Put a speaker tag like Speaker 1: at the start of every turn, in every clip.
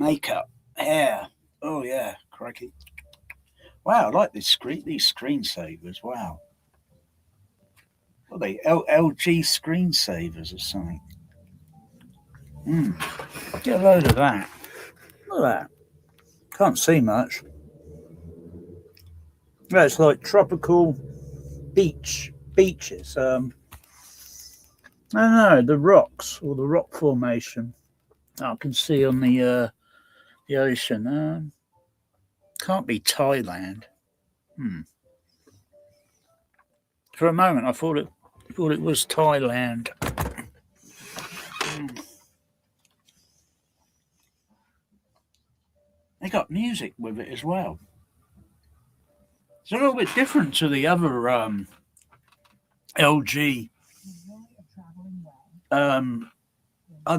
Speaker 1: makeup, hair. Oh yeah, crikey! Wow, I like these screensavers. Wow, what are they? LG screensavers or something? Get a load of that. Look at that. Can't see much. Yeah, it's like tropical beaches. I don't know, the rocks or the rock formation I can see on the ocean. Can't be Thailand. For a moment, I thought it was Thailand. They got music with it as well. It's a little bit different to the other LG.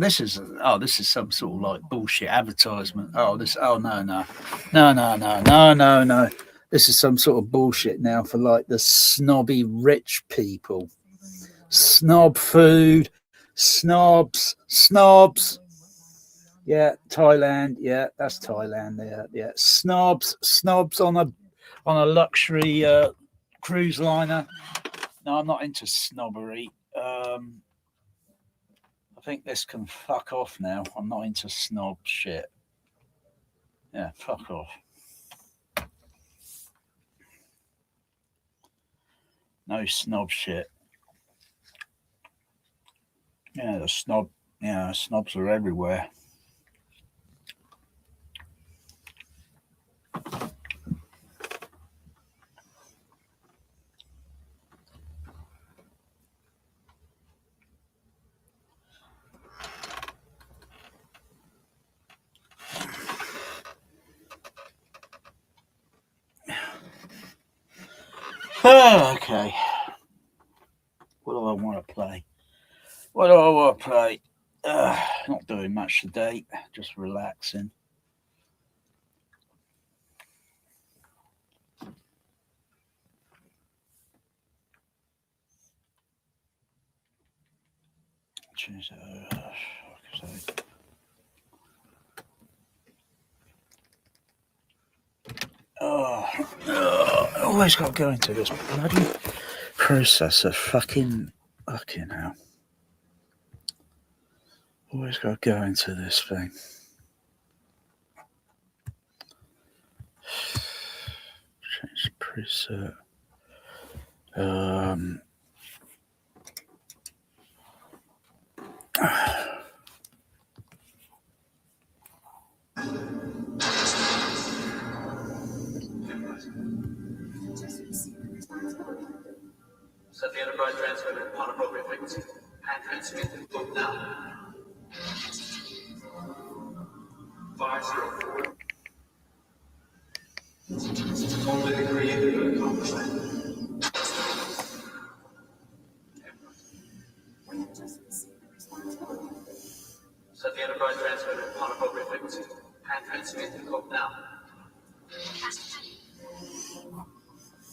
Speaker 1: This is some sort of like bullshit advertisement. No. This is some sort of bullshit now for like the snobby rich people. Snob food, snobs. Yeah, Thailand. Yeah, that's Thailand there. Yeah, snobs on a luxury cruise liner. No, I'm not into snobbery. I think this can fuck off now. I'm not into snob shit. Yeah, fuck off. No snob shit. Yeah, snobs are everywhere. Okay. What do I want to play? Not doing much today. Just relaxing. Always got to go into this bloody processor. Fucking hell. Always got to go into this thing. Change preset.
Speaker 2: Set the enterprise transmitter on appropriate frequency and transmit the code now. 504. Only the creator could accomplish that. Set the enterprise transmitter on appropriate frequency and transmit the code now.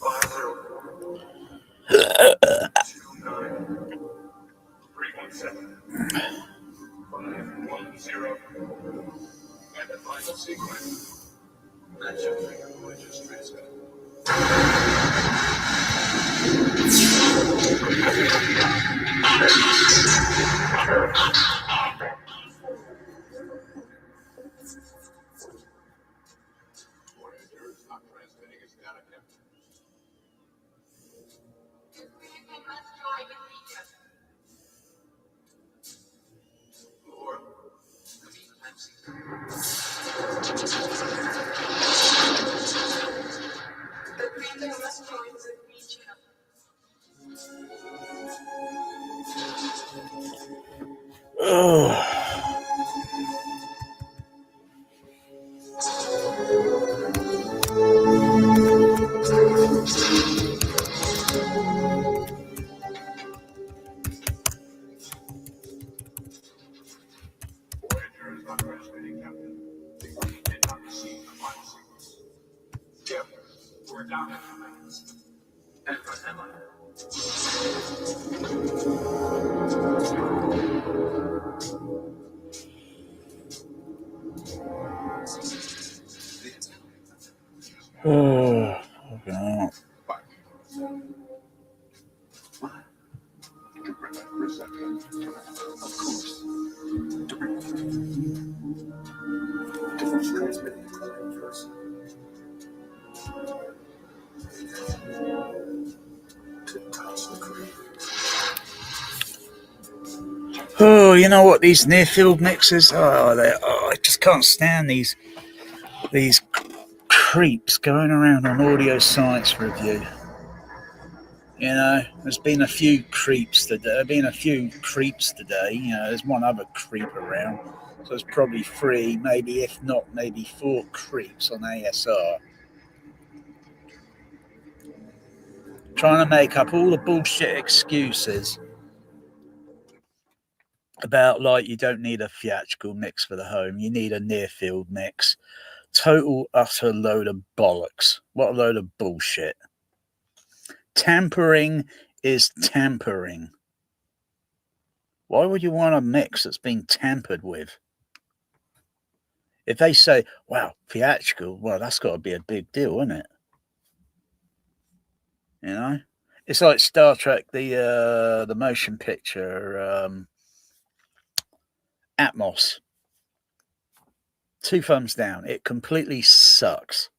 Speaker 2: 504. 317 510 and the final sequence. Match your finger voyages transmit. Voyager is not transmitting its data yet. Laura, the creator must join the region. Voyager is not transmitting, Captain. We did not receive the final sequence. Yep, we're down in commands. Enterprise headline. Of course, different transmitting first to touch the creator.
Speaker 1: Oh, you know what? These near field mixes. I just can't stand these creeps going around on Audio Science Review. You know, there's been a few creeps today. There've been a few creeps today. You know, there's one other creep around, so it's probably three, maybe if not, maybe four creeps on ASR. Trying to make up all the bullshit excuses about, like, you don't need a theatrical mix for the home, you need a near field mix. Total utter load of bollocks. What a load of bullshit. Tampering is tampering. Why would you want a mix that's been tampered with? If they say, wow, theatrical, well, that's got to be a big deal, isn't it? You know? It's like Star Trek, the motion picture, Atmos. 2 thumbs down. It completely sucks.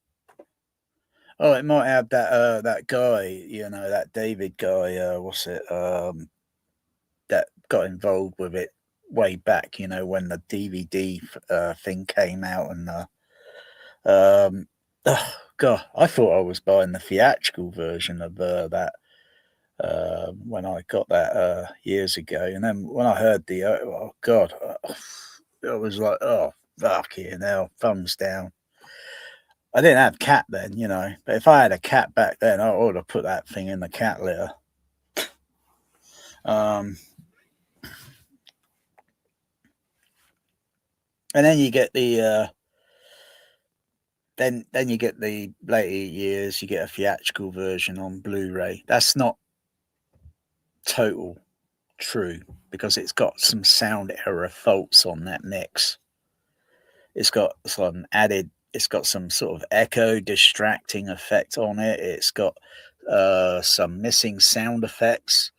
Speaker 1: Oh, it might have that guy, you know, that David guy, that got involved with it way back, you know, when the DVD thing came out, and oh god, I thought I was buying the theatrical version of that when I got that years ago, and then when I heard the oh god, it was like, oh fuck you now, thumbs down. I didn't have cat then, you know, but if I had a cat back then, I would have put that thing in the cat litter. And then you get the then you get the later years, you get a theatrical version on Blu-ray. That's not total true, because it's got some sound error faults on that mix. It's got some added, it's got some sort of echo distracting effect on it. It's got some missing sound effects.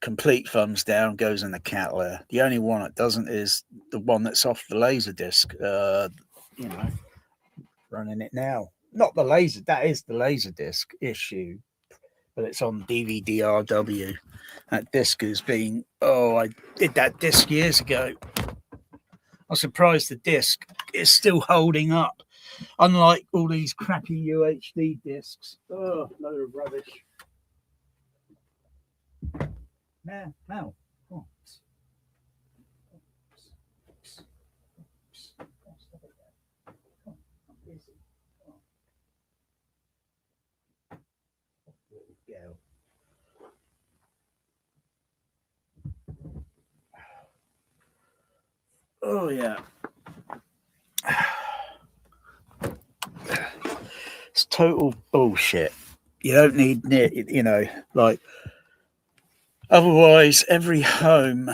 Speaker 1: Complete thumbs down, goes in the cat litter. The only one that doesn't is the one that's off the Laserdisc. You know, running it now. Not the laser, that is the Laserdisc issue, but it's on DVD-RW. That disc has been, I did that disc years ago. I'm surprised the disc is still holding up, unlike all these crappy UHD discs. Oh, load of rubbish. Now. Oh. Oh yeah. It's total bullshit. You don't need, you know, like, otherwise every home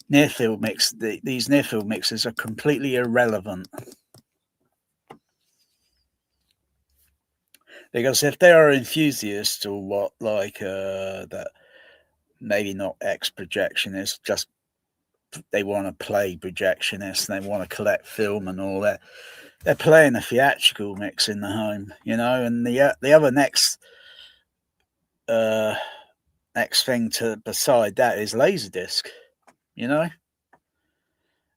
Speaker 1: near field mix, these near field mixes are completely irrelevant. Because if they are enthusiasts or what, like that, maybe not ex-projectionists, just they want to play projectionists and they want to collect film and all that, they're playing a theatrical mix in the home, you know. And the other next thing to beside that is Laserdisc, you know.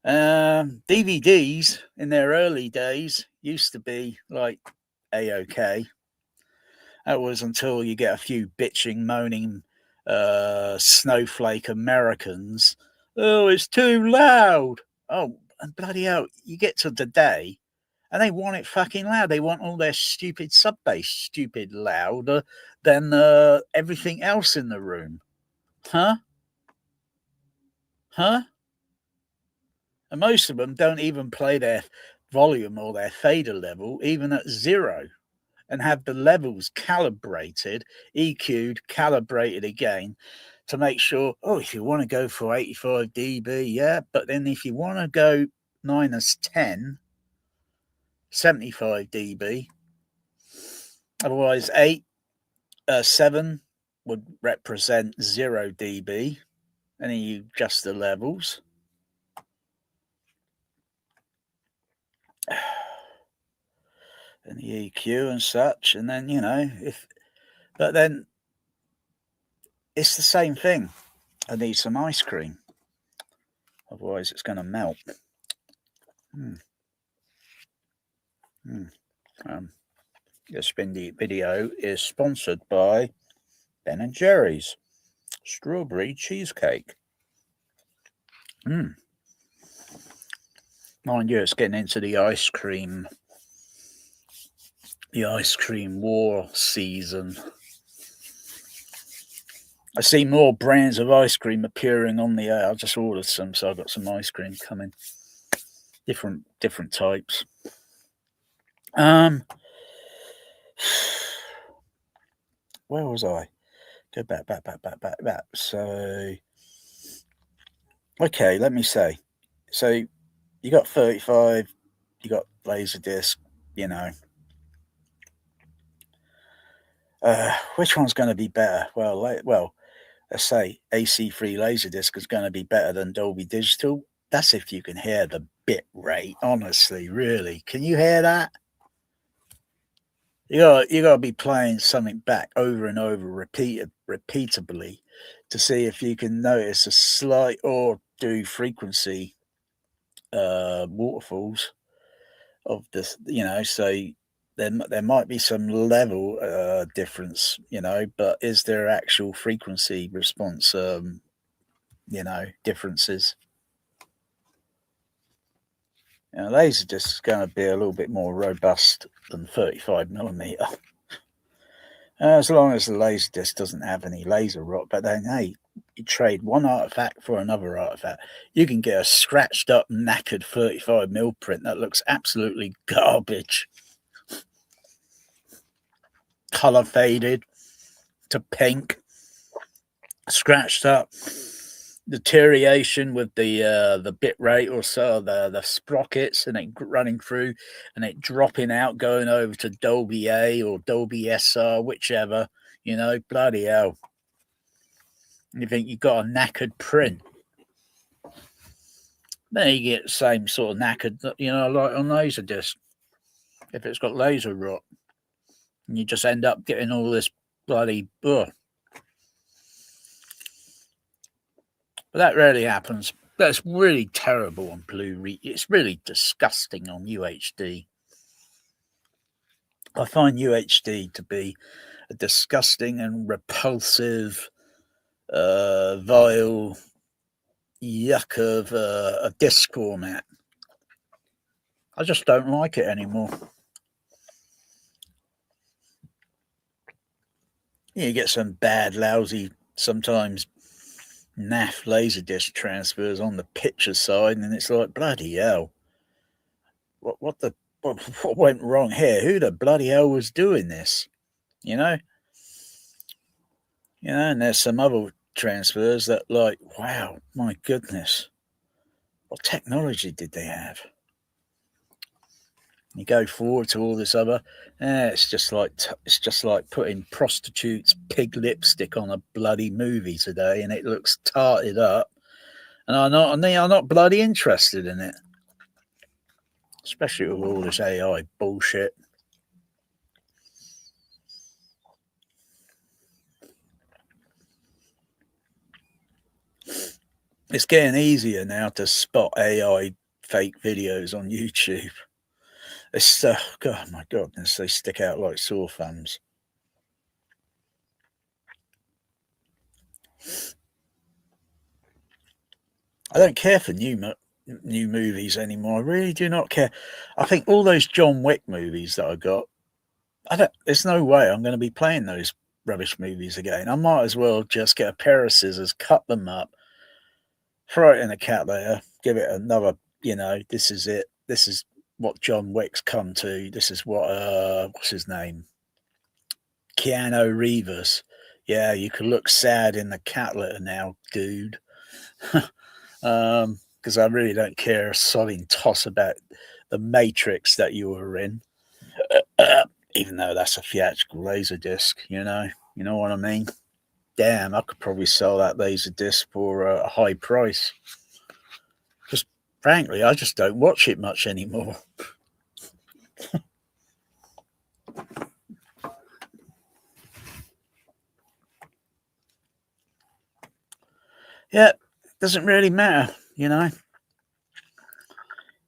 Speaker 1: DVDs in their early days used to be like A-OK. That was until you get a few bitching, moaning snowflake Americans. Oh, it's too loud. Oh, and bloody hell, you get to today and they want it fucking loud. They want all their stupid sub bass stupid louder than everything else in the room. Huh? And most of them don't even play their volume or their fader level even at 0, and have the levels calibrated, EQ'd, calibrated again to make sure, if you want to go for 85 dB, yeah, but then if you want to go -10, 75 dB, otherwise 8, 7, would represent 0 dB, and then you adjust the levels. And the EQ and such, and then, you know, but then it's the same thing. I need some ice cream, otherwise it's going to melt. This video is sponsored by Ben & Jerry's strawberry cheesecake. Mind you, it's getting into the ice cream war season. I see more brands of ice cream appearing on the air. I just ordered some, so I've got some ice cream coming. Different types. Where was I? Go back. So, okay, let me say. So, you got 35, you got Laserdisc, you know. Which one's going to be better? Well, let's say AC3 Laserdisc is going to be better than Dolby Digital. That's if you can hear the bit rate. Honestly, really, can you hear that? You got to be playing something back over and over, repeatably, to see if you can notice a slight, or do frequency waterfalls of this. You know, so there might be some level difference, you know, but is there actual frequency response, you know, differences? You know, Laserdisc is going to be a little bit more robust than 35mm. As long as the Laserdisc doesn't have any laser rot, but then, hey, you trade one artifact for another artifact. You can get a scratched up, knackered 35mm print that looks absolutely garbage. Color faded to pink, scratched up, deterioration with the bit rate, or so the sprockets, and it running through and it dropping out, going over to Dolby A or Dolby SR, whichever, you know. Bloody hell. You think you got a knackered print. Then you get the same sort of knackered, you know, like on Laserdisc, if it's got laser rot. And you just end up getting all this bloody But that rarely happens. That's really terrible on Blu-ray. It's really disgusting on UHD. I find UHD to be a disgusting and repulsive, vile yuck of a disc format. I just don't like it anymore. You get some bad, lousy, sometimes naff Laserdisc transfers on the picture side, and it's like, bloody hell. What went wrong here? Who the bloody hell was doing this? You know? You know, and there's some other transfers that, like, wow, my goodness. What technology did they have? You go forward to all this other, it's just like putting prostitutes' pig lipstick on a bloody movie today, and it looks tarted up, and I'm not bloody interested in it, especially with all this AI bullshit. It's getting easier now to spot AI fake videos on YouTube. It's God, my goodness, they stick out like sore thumbs. I don't care for new movies anymore. I really do not care. I think all those John Wick movies that I got, there's no way I'm going to be playing those rubbish movies again. I might as well just get a pair of scissors, cut them up, throw it in a cat litter, give it another, you know, this is it. This is what John Wick's come to. This is what, what's his name? Keanu Reeves. Yeah, you can look sad in the cat litter now, dude. Because I really don't care a sodding toss about the Matrix that you were in, even though that's a theatrical laser disc, you know what I mean? damn, I could probably sell that laser disc for a high price. Just frankly, I just don't watch it much anymore. Yeah, doesn't really matter, you know.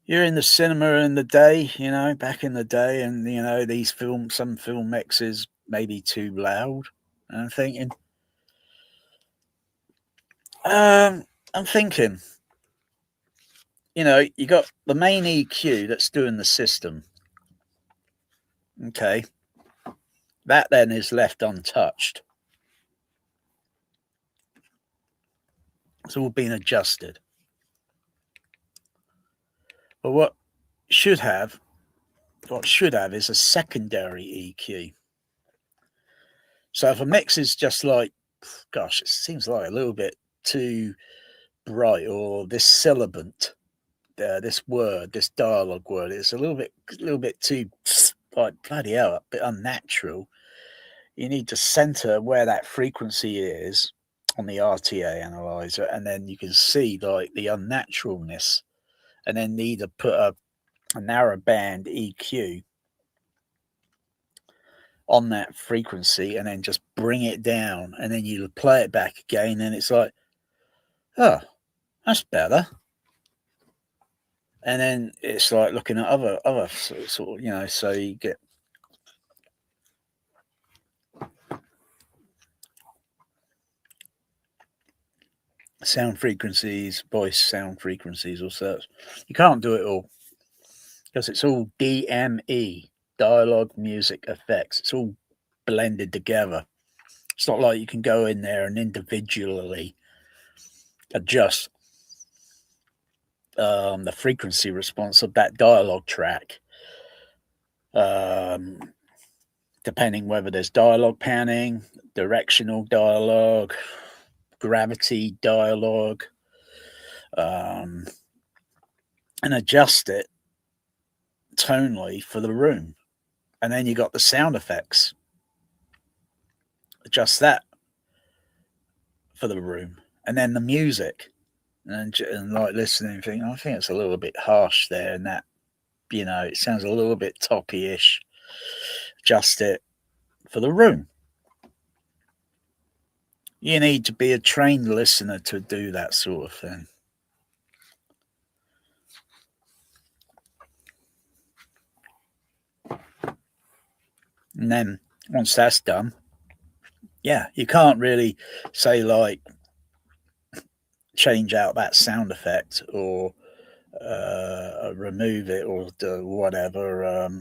Speaker 1: You're in the cinema in the day, you know, back in the day, and you know these some film mixes may be too loud. And I'm thinking, you know, you got the main EQ that's doing the system. Okay, that then is left untouched. It's all been adjusted. But what should have is a secondary EQ. So if a mix is just like, gosh, it seems like a little bit too bright, or this sibilant, this word, this dialogue word, is a little bit too like bloody hell, a bit unnatural. You need to center where that frequency is on the RTA analyzer, and then you can see like the unnaturalness, and then need to put a narrow band EQ on that frequency, and then just bring it down, and then you play it back again, and it's like, oh, that's better. And then it's like looking at other sort of, you know, so you get sound frequencies, voice sound frequencies, or such. You can't do it all because it's all DME, dialogue, music, effects. It's all blended together. It's not like you can go in there and individually adjust the frequency response of that dialogue track, depending whether there's dialogue panning, directional dialogue, gravity dialogue, and adjust it tonally for the room. And then you got the sound effects, adjust that for the room, and then the music, and like listening, think, I think it's a little bit harsh there, and that, you know, it sounds a little bit toppy-ish. Adjust it for the room. You need to be a trained listener to do that sort of thing. And then once that's done, yeah, you can't really say like change out that sound effect or remove it or do whatever.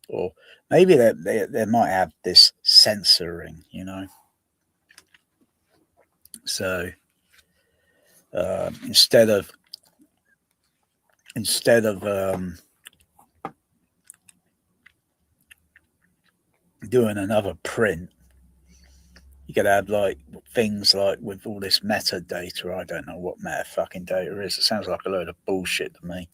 Speaker 1: Or maybe they might have this censoring, you know. So instead of doing another print, you could have like things like with all this metadata. I don't know what meta fucking data is. It sounds like a load of bullshit to me.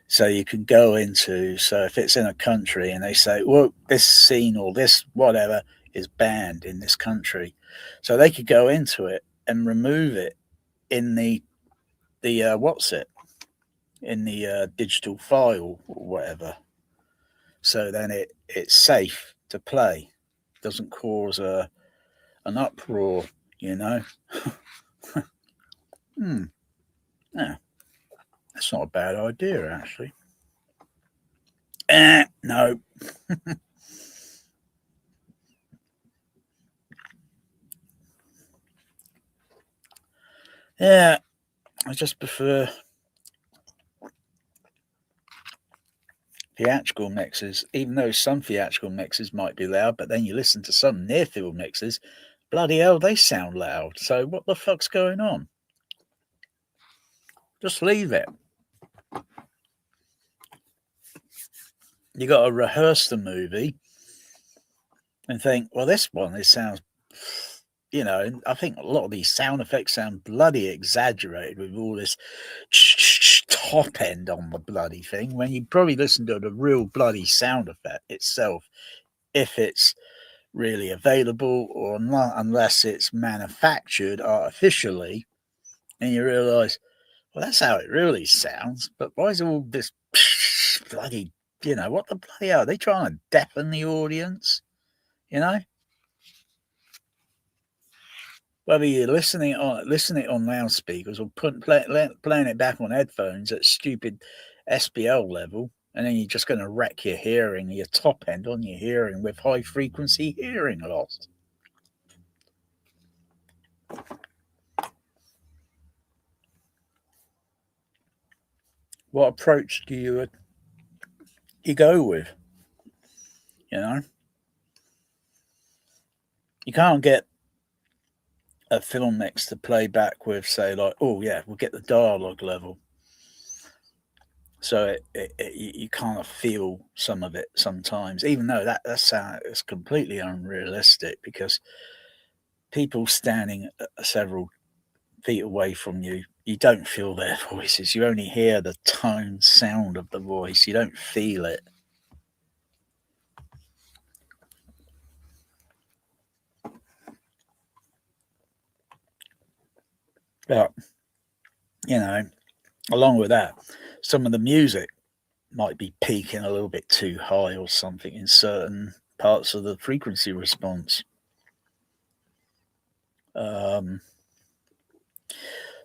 Speaker 1: So you can go into, so if it's in a country and they say, well, this scene or this whatever is banned in this country, so they could go into it and remove it in the in the digital file or whatever. So then it's safe to play, doesn't cause an uproar, you know. Yeah, that's not a bad idea, actually. No. Yeah, I just prefer theatrical mixes, even though some theatrical mixes might be loud, but then you listen to some near field mixes, bloody hell, they sound loud. So what the fuck's going on? Just leave it. You got to rehearse the movie and think, well, this sounds, you know, I think a lot of these sound effects sound bloody exaggerated with all this top end on the bloody thing, when you probably listen to the real bloody sound effect itself, if it's really available, or not, unless it's manufactured artificially, and you realise, well, that's how it really sounds. But why is all this bloody, what the bloody hell? Are they trying to deafen the audience? Whether you're listening on loudspeakers or playing it back on headphones at stupid SPL level, and then you're just going to wreck your hearing, your top end on your hearing with high frequency hearing loss. What approach do you go with? You can't get a film mix to play back with, say, like, oh yeah, we'll get the dialogue level, so you kind of feel some of it sometimes, even though that sound is completely unrealistic, because people standing several feet away from you, you don't feel their voices. You only hear the tone sound of the voice. You don't feel it. But, along with that, some of the music might be peaking a little bit too high or something in certain parts of the frequency response.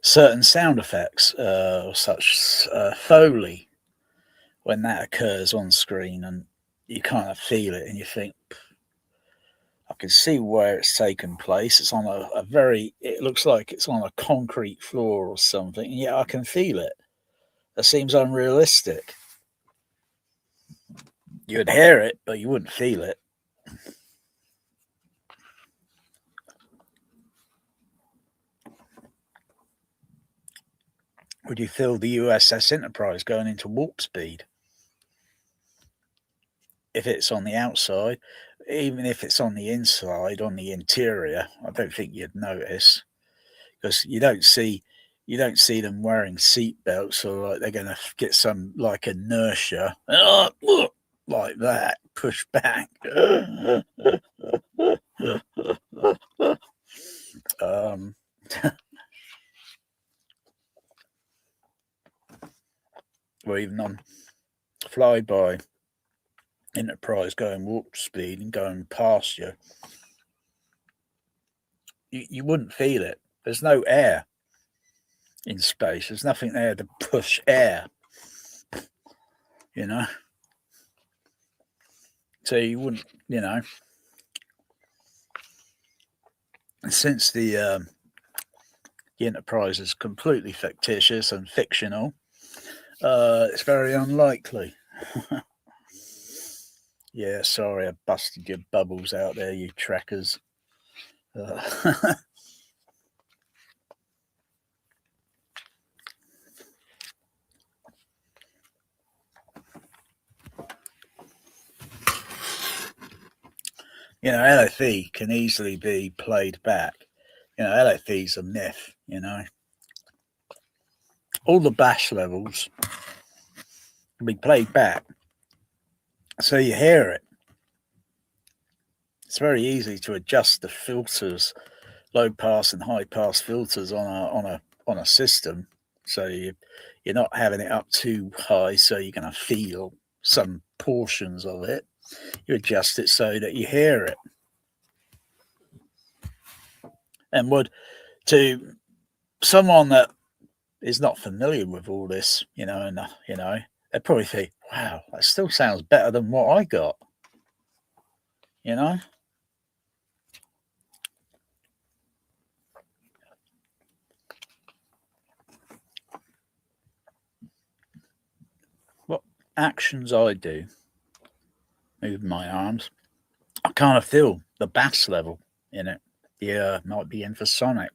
Speaker 1: Certain sound effects, such Foley, when that occurs on screen, and you kind of feel it, and you think, I can see where it's taken place. It's on it looks like it's on a concrete floor or something, and yet I can feel it. That seems unrealistic. You'd hear it, but you wouldn't feel it. Would you feel the USS Enterprise going into warp speed? If it's on the outside, even if it's on the inside, on the interior, I don't think you'd notice, because you don't see them wearing seat belts, or like they're going to get some like inertia, like that, push back. Or even on flyby Enterprise going warp speed and going past you, you wouldn't feel it. There's no air in space. There's nothing there to push air, so you wouldn't, since the Enterprise is completely fictitious and fictional, it's very unlikely. Yeah, sorry, I busted your bubbles out there, you trackers. LFE can easily be played back. LFE's a myth, All the bass levels can be played back, so you hear it. It's very easy to adjust the filters, low pass and high pass filters on a system, so you're not having it up too high, so you're going to feel some portions of it. You adjust it so that you hear it. And to someone that is not familiar with all this, they'd probably think, wow, that still sounds better than what I got. What actions I do, move my arms, I kind of feel the bass level in it. Yeah, might be infrasonic.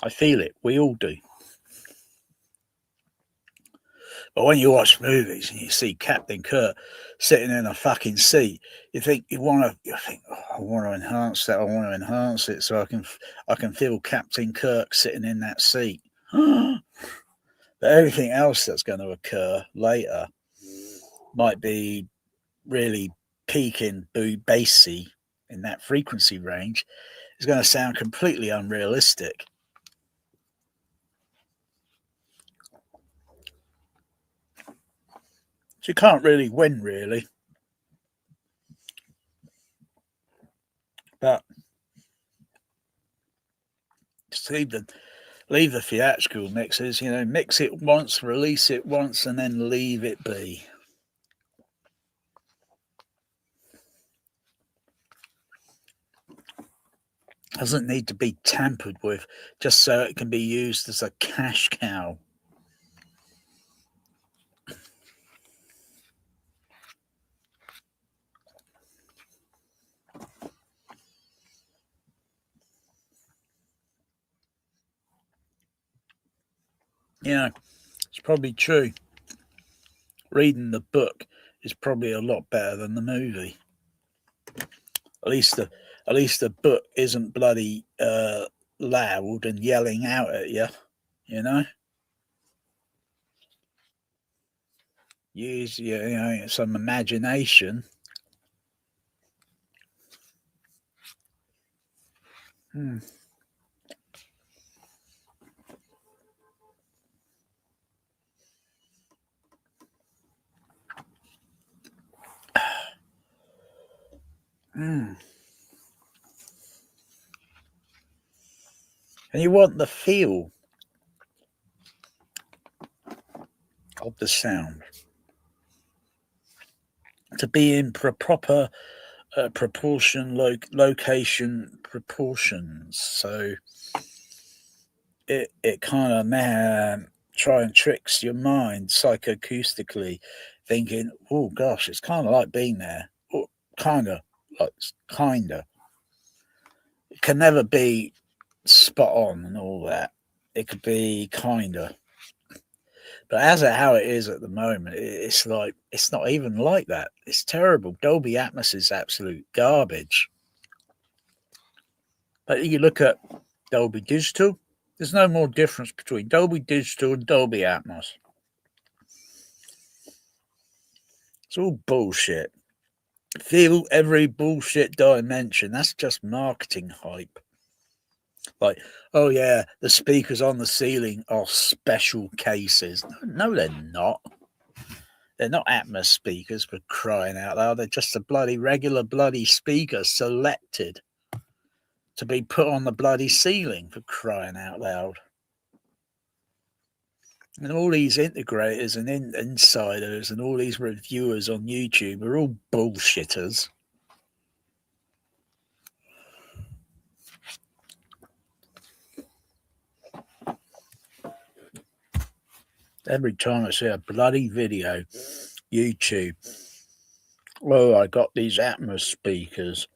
Speaker 1: I feel it. We all do. But when you watch movies and you see Captain Kirk sitting in a fucking seat, you think I want to enhance that. I want to enhance it so I can feel Captain Kirk sitting in that seat. But everything else that's going to occur later might be really peaking bassy in that frequency range is going to sound completely unrealistic. So you can't really win, really. But just leave the theatrical mixes, you know, mix it once, release it once, and then leave it be. Doesn't need to be tampered with just so it can be used as a cash cow. You know, it's probably true. Reading the book is probably a lot better than the movie. At least the book isn't bloody loud and yelling out at you, you know. Use some imagination. And you want the feel of the sound to be in proper proportion, location proportions. So it kind of try and tricks your mind psychoacoustically, thinking, oh gosh, it's kind of like being there. Kinda. It can never be spot on and all that. It could be kinda. But how it is at the moment, it's like it's not even like that. It's terrible. Dolby Atmos is absolute garbage. But you look at Dolby Digital, there's no more difference between Dolby Digital and Dolby Atmos. It's all bullshit. Feel every bullshit dimension. That's just marketing hype. Like, oh yeah, the speakers on the ceiling are special cases. No, they're not. They're not Atmos speakers, for crying out loud. They're just a bloody regular bloody speaker selected to be put on the bloody ceiling, for crying out loud. And all these integrators and insiders and all these reviewers on YouTube are all bullshitters. Every time I see a bloody video, YouTube, oh, I got these Atmos speakers.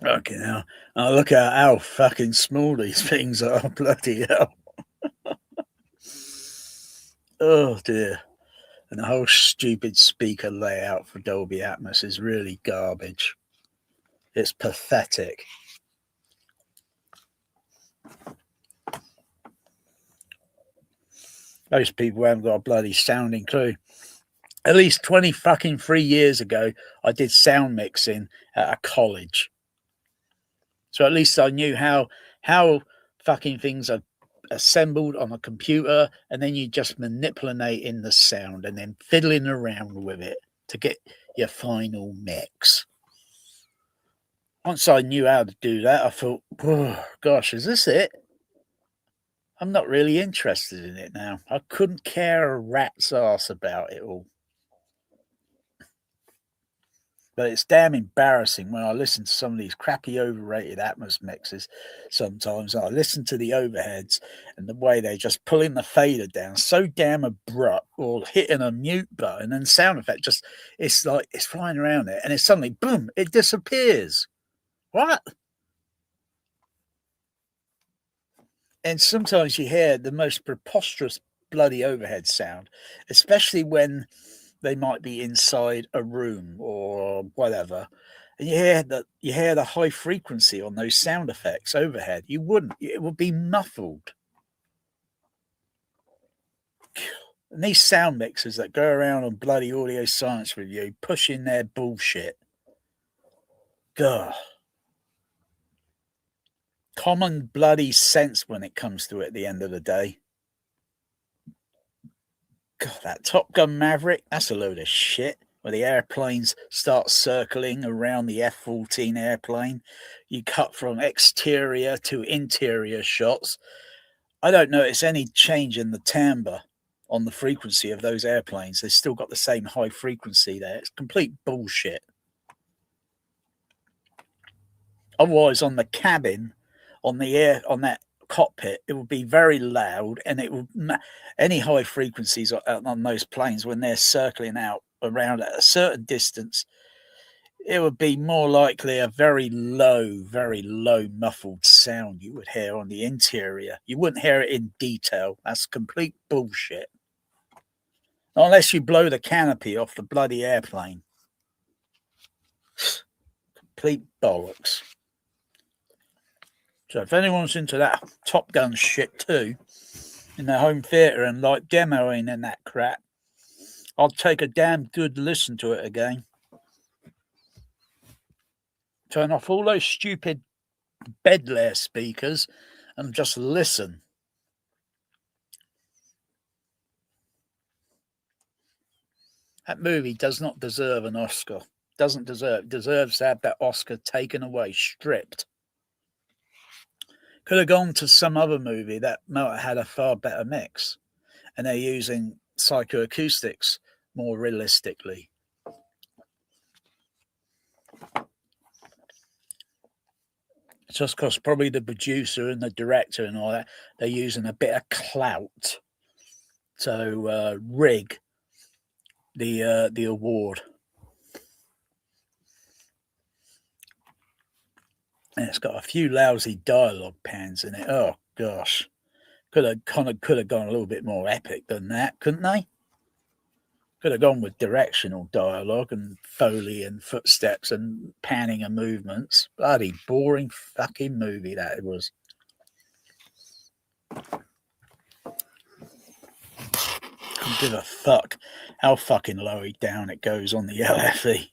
Speaker 1: Okay, now look at how fucking small these things are. Bloody hell. Oh dear. And the whole stupid speaker layout for Dolby Atmos is really garbage. It's pathetic. Most people haven't got a bloody sounding clue. At least 23 years ago, I did sound mixing at a college. So at least I knew how fucking things are assembled on a computer, and then you just manipulate in the sound and then fiddling around with it to get your final mix. Once I knew how to do that, I thought, oh, gosh, is this it? I'm not really interested in it now. I couldn't care a rat's ass about it all. But it's damn embarrassing when I listen to some of these crappy overrated Atmos mixes. Sometimes I listen to the overheads and the way they're just pulling the fader down so damn abrupt, or hitting a mute button, and sound effect just, it's like it's flying around it and it's suddenly boom, it disappears. What? And sometimes you hear the most preposterous bloody overhead sound, especially when they might be inside a room or whatever, and you hear the high frequency on those sound effects overhead. It would be muffled. And these sound mixers that go around on bloody Audio Science Review pushing their bullshit. God. Common bloody sense when it comes to it at the end of the day. God, that Top Gun Maverick, that's a load of shit. Where the airplanes start circling around the F-14 airplane. You cut from exterior to interior shots. I don't notice any change in the timbre on the frequency of those airplanes. They've still got the same high frequency there. It's complete bullshit. Otherwise, on the cabin, on the air, on that cockpit, it would be very loud, and it would any high frequencies on those planes when they're circling out around at a certain distance, it would be more likely a very low muffled sound you would hear on the interior. You wouldn't hear it in detail. That's complete bullshit. Unless you blow the canopy off the bloody airplane. Complete bollocks. So if anyone's into that Top Gun shit too, in their home theatre and like demoing and that crap, I'll take a damn good listen to it again. Turn off all those stupid bed layer speakers and just listen. That movie does not deserve an Oscar. Deserves to have that Oscar taken away, stripped. Could have gone to some other movie that might have had a far better mix. And they're using psychoacoustics more realistically. It's just because probably the producer and the director and all that, they're using a bit of clout to rig the award. And it's got a few lousy dialogue pans in it. Oh gosh, could have gone a little bit more epic than that, couldn't they? Could have gone with directional dialogue and Foley and footsteps and panning and movements. Bloody boring fucking movie that it was. Couldn't give a fuck how fucking low down it goes on the LFE.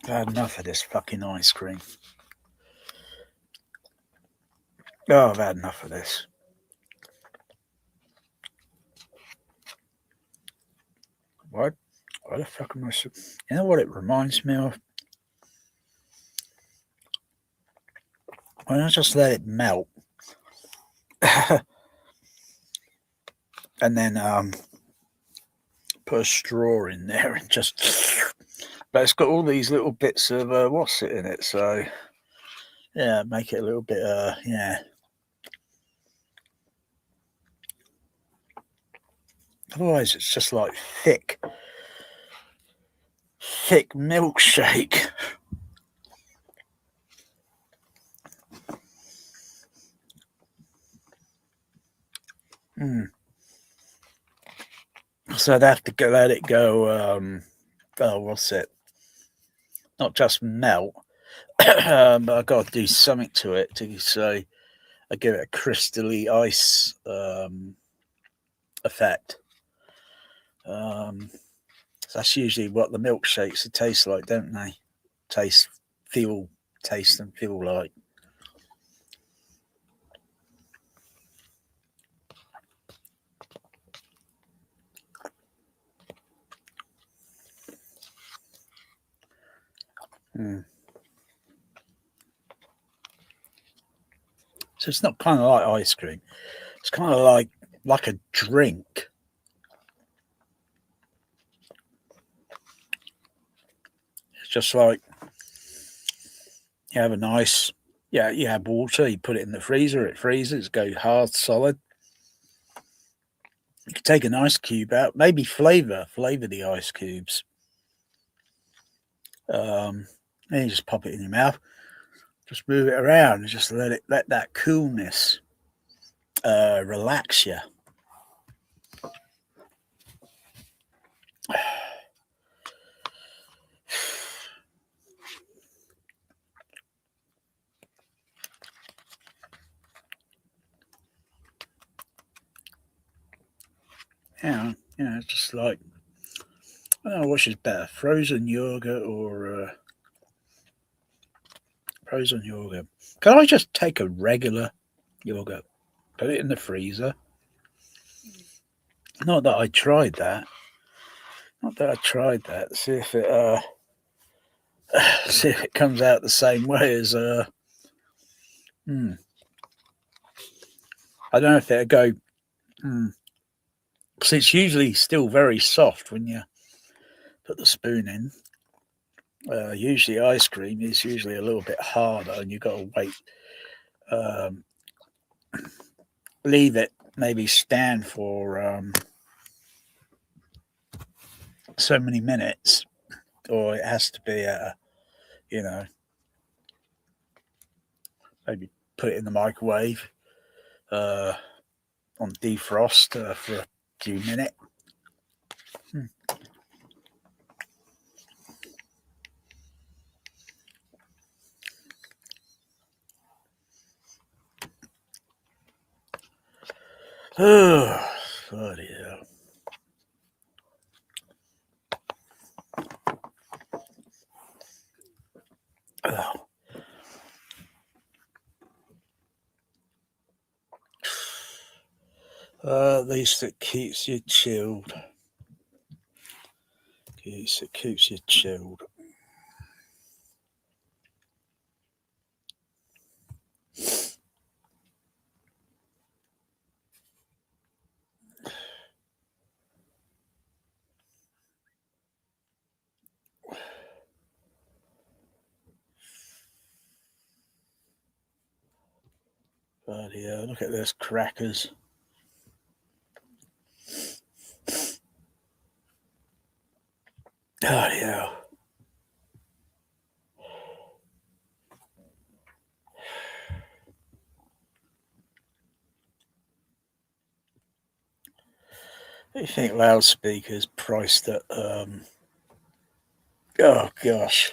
Speaker 1: I've had enough of this fucking ice cream. Oh, I've had enough of this. What the fuck am I... You know what it reminds me of? When I just let it melt. And then put a straw in there and just... But it's got all these little bits of what's it in it, so yeah, make it a little bit yeah. Otherwise, it's just like thick milkshake. So I'd have to let it go. Oh, what's it? Not just melt, but I've got to do something to it to say I give it a crystally ice effect. So that's usually what the milkshakes taste like, don't they? Taste and feel like. So it's not kind of like ice cream. It's kind of like a drink. It's just like you have you have water, you put it in the freezer, it freezes, goes hard, solid. You can take an ice cube out, maybe flavor the ice cubes. And you just pop it in your mouth, just move it around and just let that coolness relax you. Just like, I don't know which is better, frozen yogurt or frozen yogurt. Can I just take a regular yogurt, put it in the freezer? Not that I tried that. See if it see if it comes out the same way as I don't know if it'll go. Because it's usually still very soft when you put the spoon in. Usually ice cream is usually a little bit harder, and you've got to wait. Leave it maybe stand for so many minutes, or it has to be maybe put it in the microwave on defrost for a few minutes. Oh, bloody hell. At least it keeps you chilled. It keeps you chilled. Bloody hell, look at this crackers. Bloody hell. What do you think loudspeakers priced at oh gosh.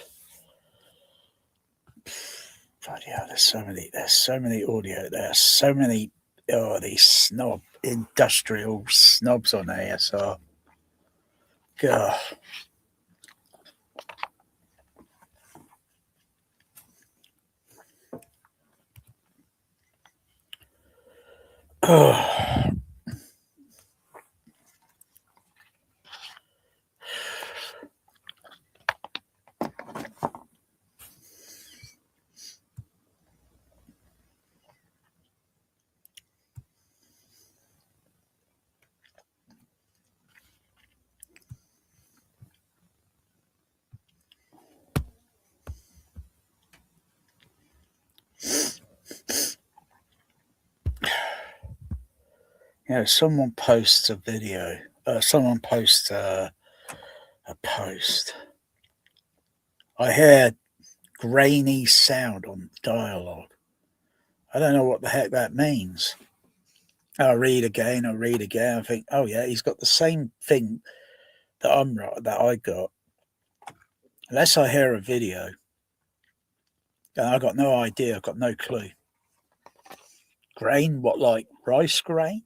Speaker 1: Bloody hell, there's so many audio, there's so many these industrial snobs on ASR. God. Oh. Someone posts a video, someone posts a post. I hear grainy sound on dialogue. I don't know what the heck that means. I read again. I think, oh yeah, he's got the same thing that I got. Unless I hear a video, and I got no idea. I've got no clue. Grain? What, like rice grain?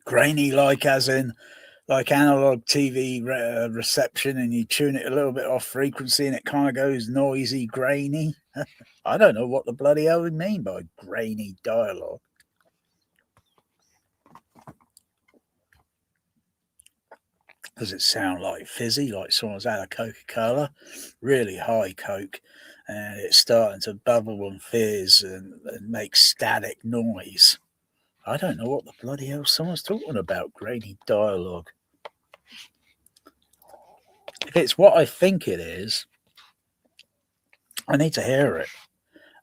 Speaker 1: Grainy, like as in like analog TV reception, and you tune it a little bit off frequency, and it kind of goes noisy, grainy. I don't know what the bloody hell we mean by grainy dialogue. Does it sound like fizzy, like someone's had a Coca-Cola, really high Coke, and it's starting to bubble and fizz and make static noise? I don't know what the bloody hell someone's talking about, grainy dialogue. If it's what I think it is, I need to hear it.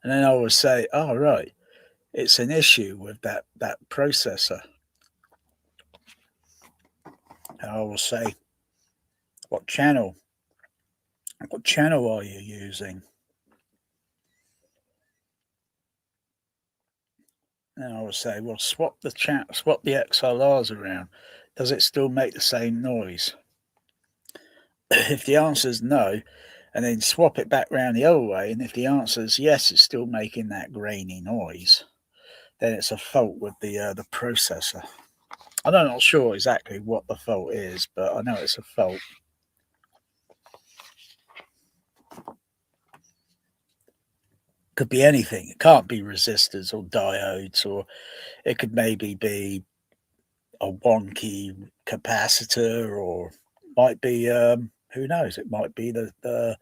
Speaker 1: And then I will say, oh, right, it's an issue with that processor. And I will say, what channel are you using? And I will say, well, swap the XLRs around. Does it still make the same noise? If the answer is no, and then swap it back round the other way, and if the answer is yes, it's still making that grainy noise, then it's a fault with the processor. I'm not sure exactly what the fault is, but I know it's a fault. Could be anything. It can't be resistors or diodes, or it could maybe be a wonky capacitor, or might be who knows? It might be the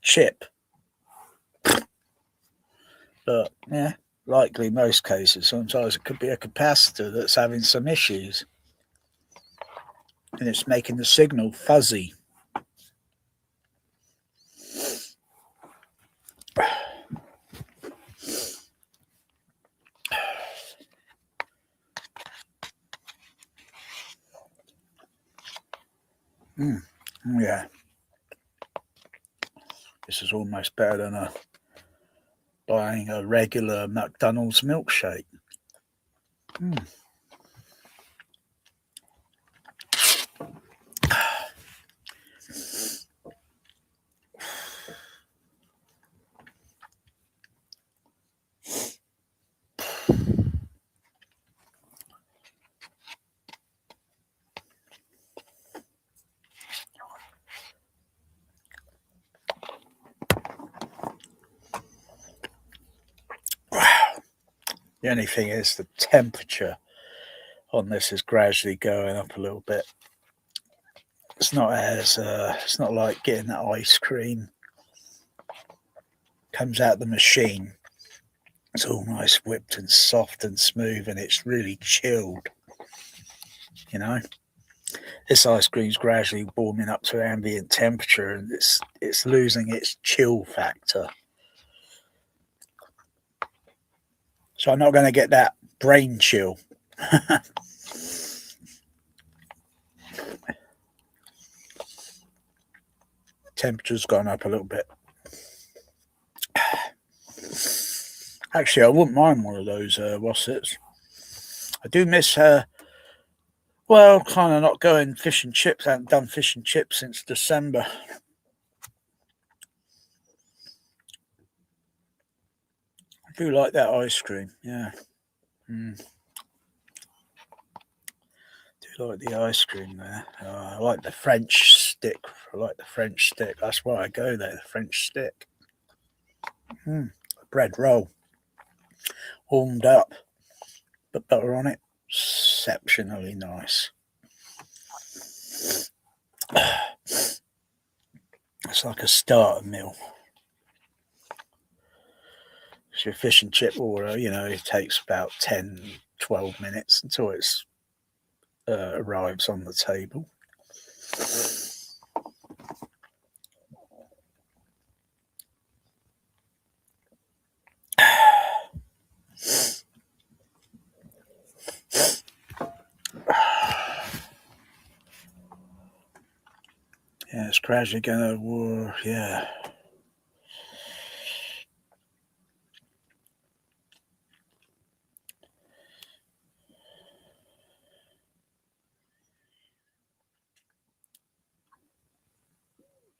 Speaker 1: chip. But yeah, likely most cases. Sometimes it could be a capacitor that's having some issues, and it's making the signal fuzzy. Yeah, this is almost better than buying a regular McDonald's milkshake. The only thing is the temperature on this is gradually going up a little bit. It's not as it's not like getting that ice cream comes out the machine. It's all nice, whipped and soft and smooth, and it's really chilled. You know, this ice cream's gradually warming up to ambient temperature, and it's losing its chill factor. So I'm not going to get that brain chill. Temperature's gone up a little bit. Actually, I wouldn't mind one of those wassets. I do miss well, kind of not going fish and chips. I haven't done fish and chips since December. I do like that ice cream, yeah. Do like the ice cream there. I like the French stick. That's why I go there, the French stick. Bread roll. Warmed up. Put butter on it. Exceptionally nice. It's like a starter meal. So your fish and chip order, it takes about 10, 12 minutes until it's arrives on the table. Yeah, it's gradually going to war. Yeah.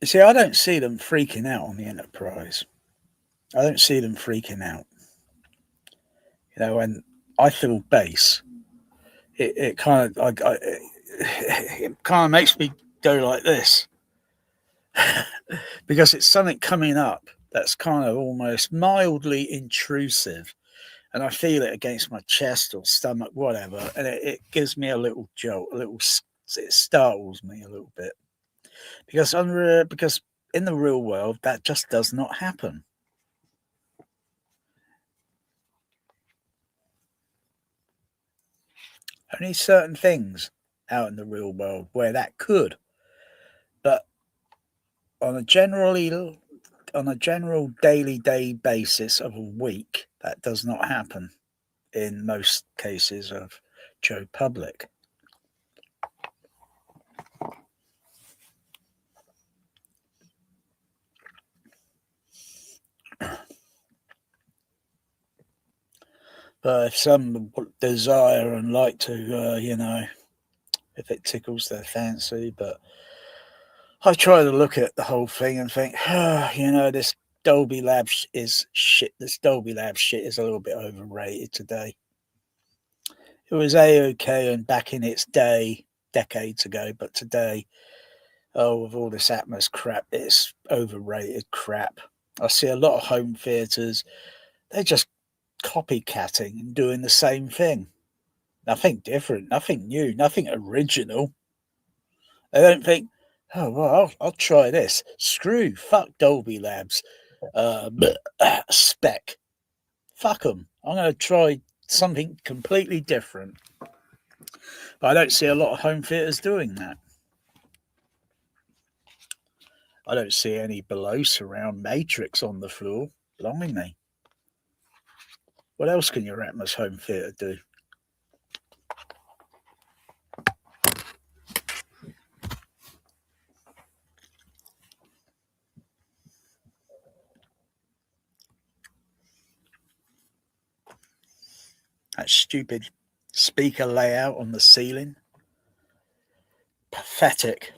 Speaker 1: You see, I don't see them freaking out on the Enterprise. I don't see them freaking out. When I feel bass, it kind of makes me go like this. Because it's something coming up that's kind of almost mildly intrusive, and I feel it against my chest or stomach, whatever, and it gives me a little jolt, it startles me a little bit, because in the real world that just does not happen. Only certain things out in the real world where that could, but on a general daily day basis of a week, that does not happen in most cases of Joe Public. But if some desire and like to, if it tickles their fancy, but I try to look at the whole thing and think, this Dolby Labs is shit. This Dolby Labs shit is a little bit overrated today. It was A-OK and back in its day, decades ago, but today, with all this Atmos crap, it's overrated crap. I see a lot of home theatres, they're just copycatting and doing the same thing. Nothing different, nothing new, nothing original. They don't think, oh, well, I'll try this. Screw, fuck Dolby Labs. Spec. Fuck them. I'm going to try something completely different. But I don't see a lot of home theatres doing that. I don't see any below surround matrix on the floor. Blimey. What else can your Atmos home theatre do? That stupid speaker layout on the ceiling. Pathetic.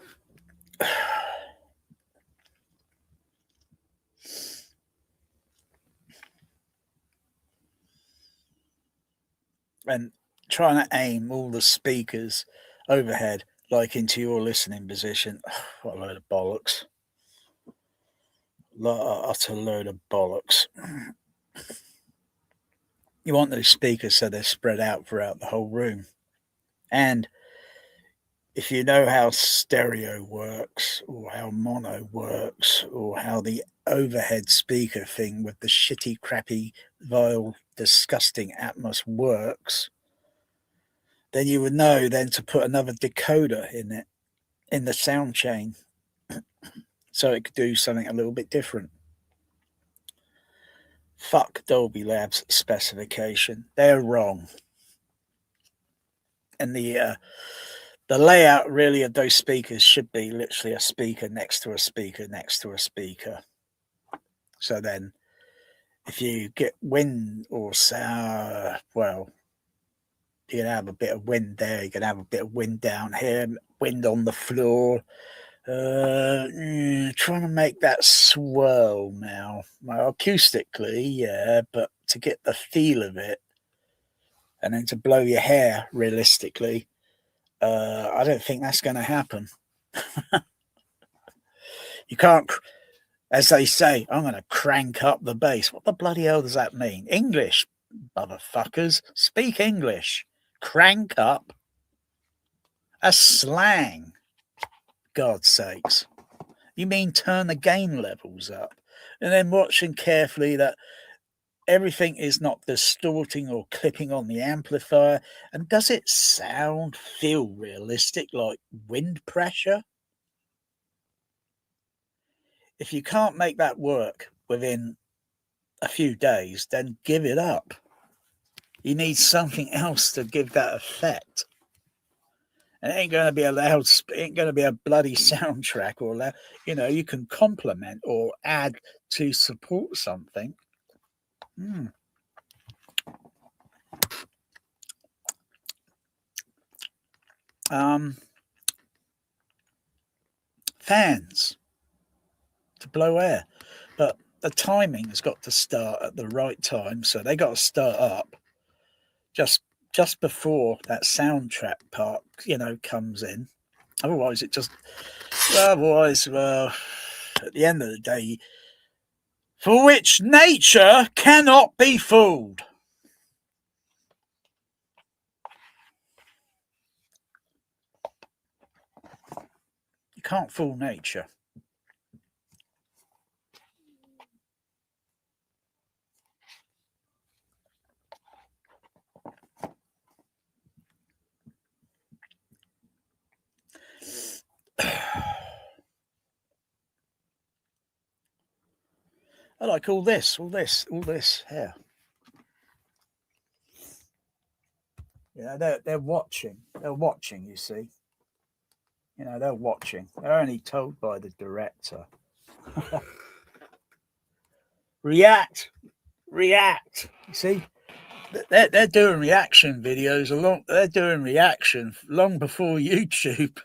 Speaker 1: And trying to aim all the speakers overhead like into your listening position. What a load of bollocks. Utter load of bollocks. You want those speakers so they're spread out throughout the whole room. And if you know how stereo works or how mono works or how the overhead speaker thing with the shitty, crappy, vile, disgusting Atmos works, then you would know then to put another decoder in it, in the sound chain, so it could do something a little bit different. Fuck Dolby Labs specification. They're wrong. And the layout really of those speakers should be literally a speaker next to a speaker next to a speaker. So then if you get wind or sound, well, you can have a bit of wind there, you can have a bit of wind down here, wind on the floor. Trying to make that swirl now. Well, acoustically, yeah, but to get the feel of it and then to blow your hair realistically, I don't think that's going to happen. You can't, as they say, I'm going to crank up the bass. What the bloody hell does that mean? English, motherfuckers. Speak English. Crank up. A slang. God's sakes. You mean turn the gain levels up? And then watching carefully that everything is not distorting or clipping on the amplifier. And does it feel realistic, like wind pressure? If you can't make that work within a few days, then give it up. You need something else to give that effect. It ain't going to be it ain't going to be a bloody soundtrack or you can complement or add to support something. Fans to blow air, but the timing has got to start at the right time, so they got to start up just before that soundtrack part comes in. Otherwise at the end of the day, for which nature cannot be fooled. You can't fool nature. I like all this here. They're watching. They're watching, you see. They're watching. They're only told by the director. React. You see, they're doing reaction videos They're doing reaction long before YouTube.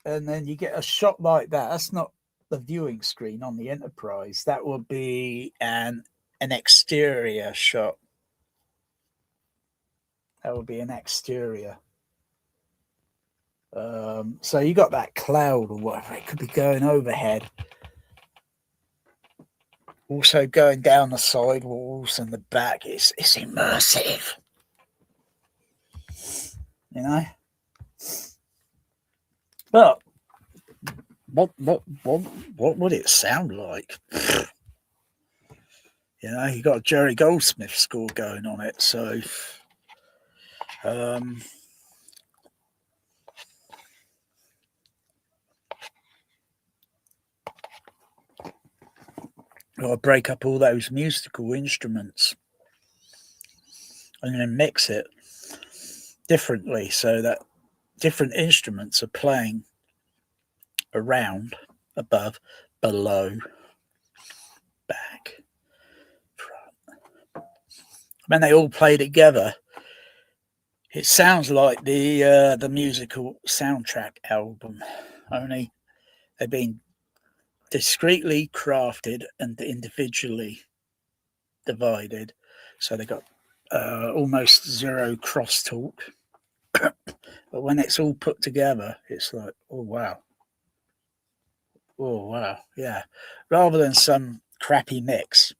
Speaker 1: and then you get a shot like that. That's not the viewing screen on the Enterprise. That would be an exterior shot. That would be an exterior. So you got that cloud or whatever. It could be going overhead. Also going down the side walls and the back. It's immersive. You know? But what would it sound like? You know, you got a Jerry Goldsmith score going on it, so I'll break up all those musical instruments and then mix it differently so that different instruments are playing around, above, below, back, front. When they all play together, it sounds like the musical soundtrack album, only they've been discreetly crafted and individually divided, so they got almost zero crosstalk. But when it's all put together, it's like, oh wow, yeah. Rather than some crappy mix,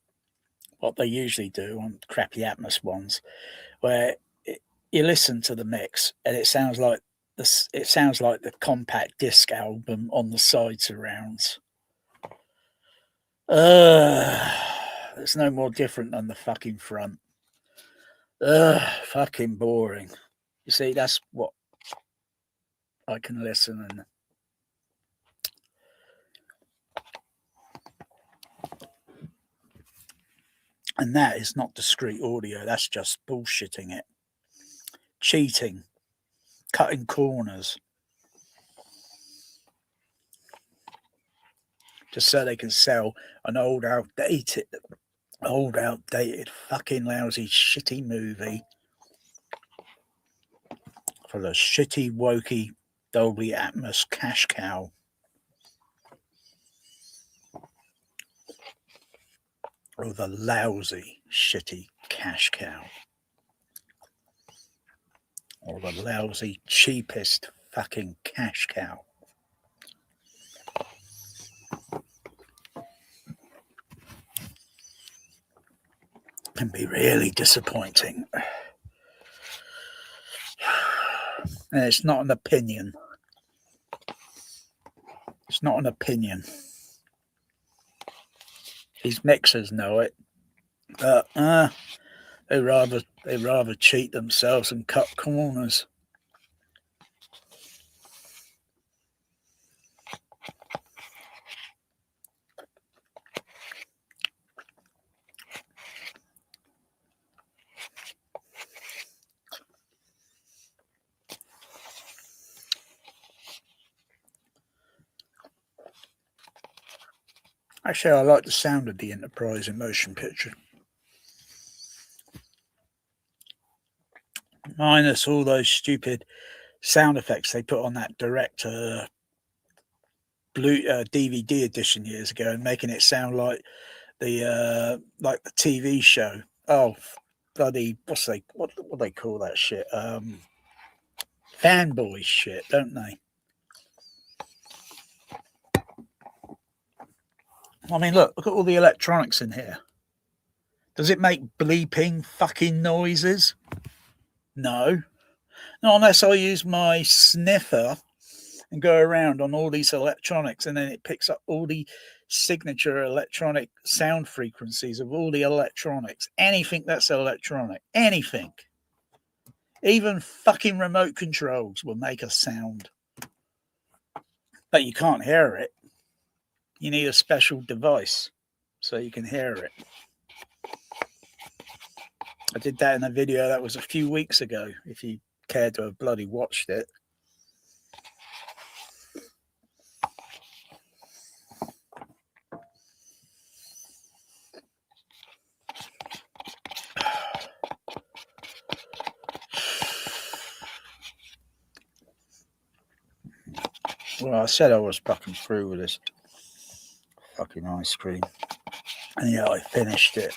Speaker 1: what they usually do on crappy Atmos ones, where you listen to the mix and it sounds like this. It sounds like the compact disc album on the side surrounds. It's no more different than the fucking front. Fucking boring. You see, that's what I can listen and that is not discrete audio. That's just bullshitting it, cheating, cutting corners, just so they can sell an old, outdated, fucking lousy, shitty movie for the shitty, wokey Dolby Atmos cash cow. Or the lousy, shitty cash cow. Or the lousy, cheapest fucking cash cow. Can be really disappointing. And it's not an opinion. It's not an opinion. These mixers know it. But they rather cheat themselves and cut corners. Actually, I like the sound of the Enterprise in motion picture. Minus all those stupid sound effects they put on that direct blue DVD edition years ago, and making it sound like the TV show. Oh, bloody what they call that shit? Fanboy shit, don't they? I mean, look at all the electronics in here. Does it make bleeping fucking noises? No. Not unless I use my sniffer and go around on all these electronics, and then it picks up all the signature electronic sound frequencies of all the electronics. Anything that's electronic. Anything. Even fucking remote controls will make a sound. But you can't hear it. You need a special device so you can hear it. I did that in a video that was a few weeks ago, if you care to have bloody watched it. Well, I said I was fucking through with this fucking ice cream. And yeah, I finished it.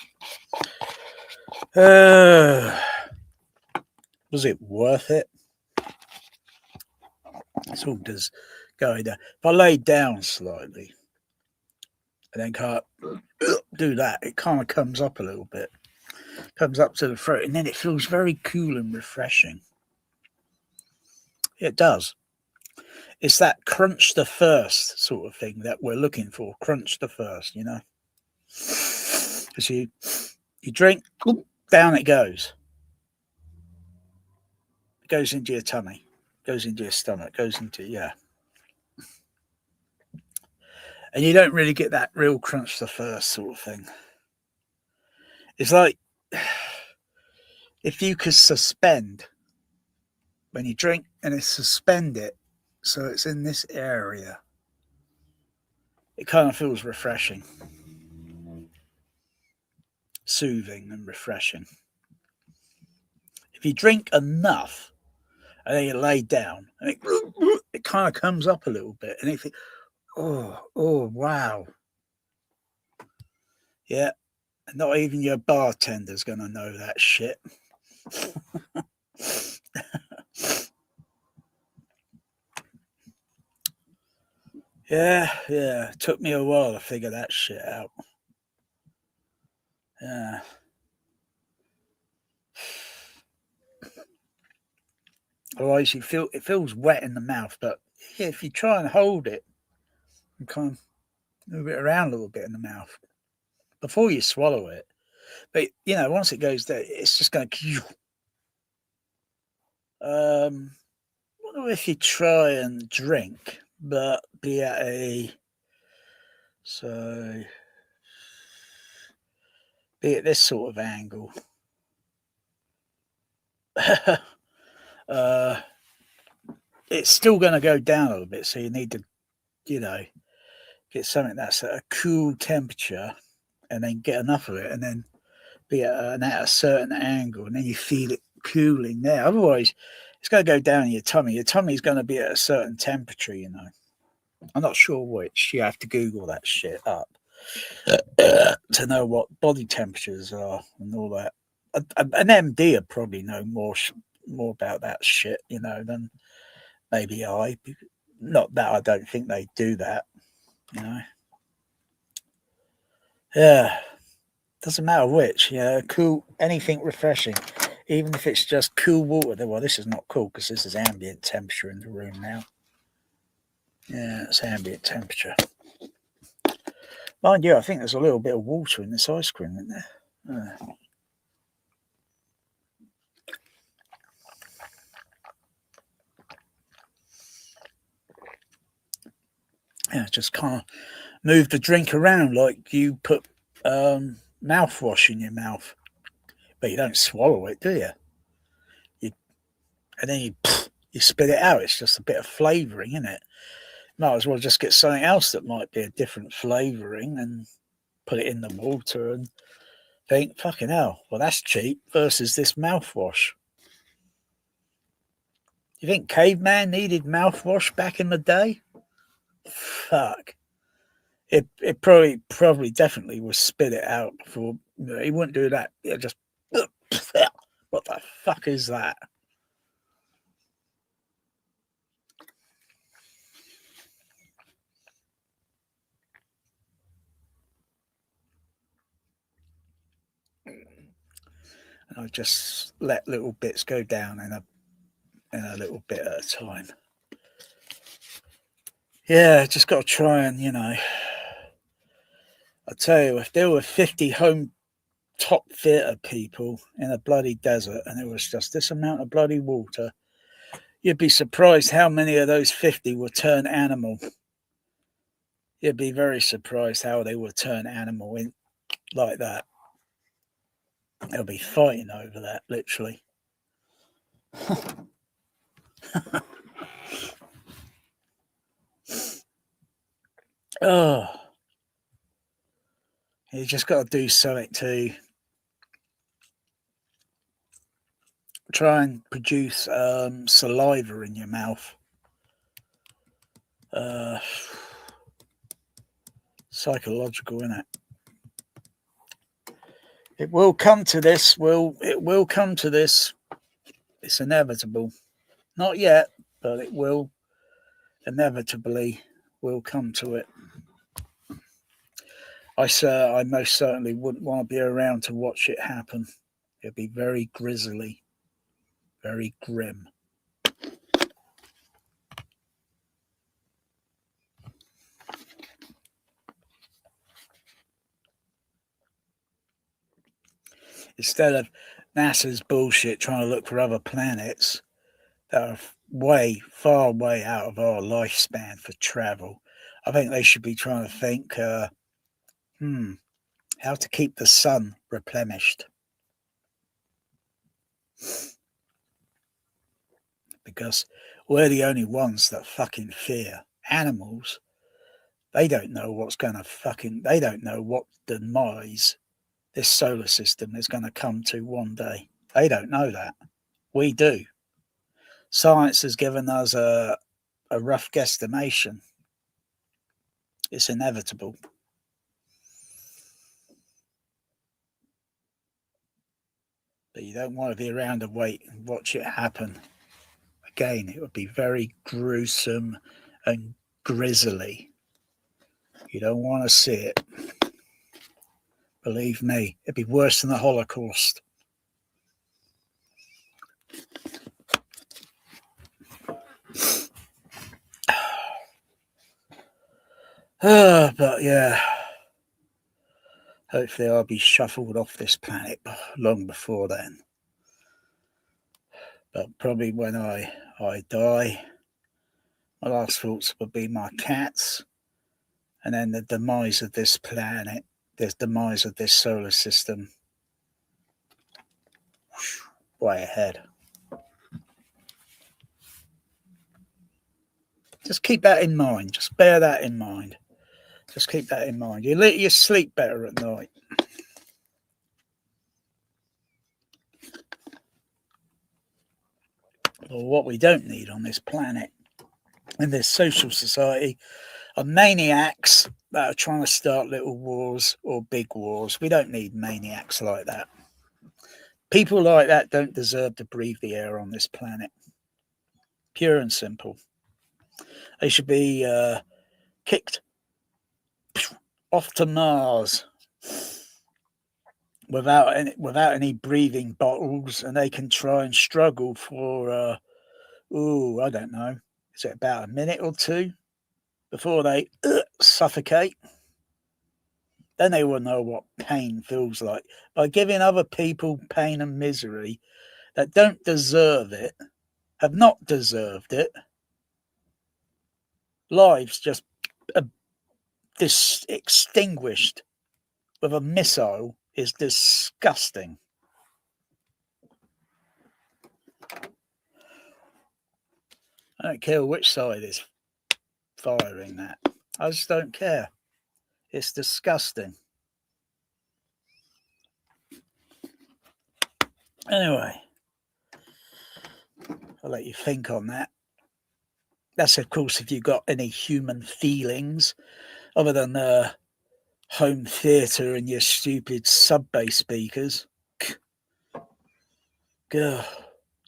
Speaker 1: Was it worth it? It's all just going down. If I lay down slightly and then can't do that, it kind of comes up a little bit. Comes up to the throat, and then it feels very cool and refreshing. It does. It's that crunch the first sort of thing that we're looking for. Crunch the first, you know. Because you drink, down it goes. It goes into your tummy, goes into your stomach, goes into, yeah. And you don't really get that real crunch the first sort of thing. It's like if you could suspend when you drink and suspend it so it's in this area, it kind of feels refreshing, soothing and refreshing. If you drink enough and then you lay down and it kind of comes up a little bit and you think, oh, wow. Yeah, not even your bartender's going to know that shit. Yeah. It took me a while to figure that shit out. Yeah. Otherwise, it feels wet in the mouth, but yeah, if you try and hold it and kind of move it around a little bit in the mouth before you swallow it, but you know, once it goes there, it's just going to. Wonder if you try and drink, but be at be at this sort of angle. It's still going to go down a little bit, so you need to, you know, get something that's at a cool temperature, and then get enough of it, and then be at a certain angle, and then you feel it cooling there. Otherwise, it's going to go down in your tummy. Your tummy's going to be at a certain temperature, you know. I'm not sure which. You have to Google that shit up to know what body temperatures are and all that. An MD would probably know more about that shit, you know, than maybe I. Not that I don't think they do that, you know. Yeah, doesn't matter which. Yeah, cool, anything refreshing, even if it's just cool water. Well, this is not cool because this is ambient temperature in the room now. Yeah, it's ambient temperature. Mind you, I think there's a little bit of water in this ice cream, isn't there? Yeah, just kind of move the drink around like you put mouthwash in your mouth, but you don't swallow it, do you? And then you spit it out. It's just a bit of flavouring, isn't it? Might as well just get something else that might be a different flavouring and put it in the water and think, fucking hell, well, that's cheap versus this mouthwash. You think caveman needed mouthwash back in the day? Fuck. It probably definitely was spit it out before. You know, he wouldn't do that. It just what the fuck is that? And I just let little bits go down in a little bit at a time. Yeah, just got to try and, you know. I tell you, if there were 50 home top theatre people in a bloody desert and it was just this amount of bloody water, you'd be surprised how many of those 50 would turn animal. You'd be very surprised how they would turn animal in like that. They'll be fighting over that, literally. Oh, you just got to do something to try and produce saliva in your mouth. Psychological, isn't it? It will come to this. It will come to this. It's inevitable. Not yet, but it will inevitably will come to it. I most certainly wouldn't want to be around to watch it happen. It'd be very grisly, very grim. Instead of NASA's bullshit trying to look for other planets that are far way out of our lifespan for travel, I think they should be trying to think, how to keep the sun replenished. Because we're the only ones that fucking fear. Animals, they don't know they don't know what demise this solar system is going to come to one day. They don't know that. We do. Science has given us a rough guesstimation. It's inevitable. But you don't want to be around and wait and watch it happen. Again, it would be very gruesome and grisly. You don't want to see it. Believe me, it'd be worse than the Holocaust. But yeah, hopefully I'll be shuffled off this planet long before then. But probably when I die, my last thoughts would be my cats, and then the demise of this planet, the demise of this solar system, way ahead. Just keep that in mind. Just bear that in mind. Just keep that in mind. You sleep better at night. Or what we don't need on this planet, in this social society, are maniacs that are trying to start little wars or big wars. We don't need maniacs like that. People like that don't deserve to breathe the air on this planet. Pure and simple. They should be kicked off to Mars without any breathing bottles, and they can try and struggle for I don't know, is it about a minute or two before they suffocate? Then they will know what pain feels like. By giving other people pain and misery that don't deserve it, have not deserved it, lives just extinguished with a missile is disgusting. I don't care which side is firing that. I just don't care. It's disgusting. Anyway, I'll let you think on that. That's, of course, if you've got any human feelings other than home theatre and your stupid sub-bass speakers. God.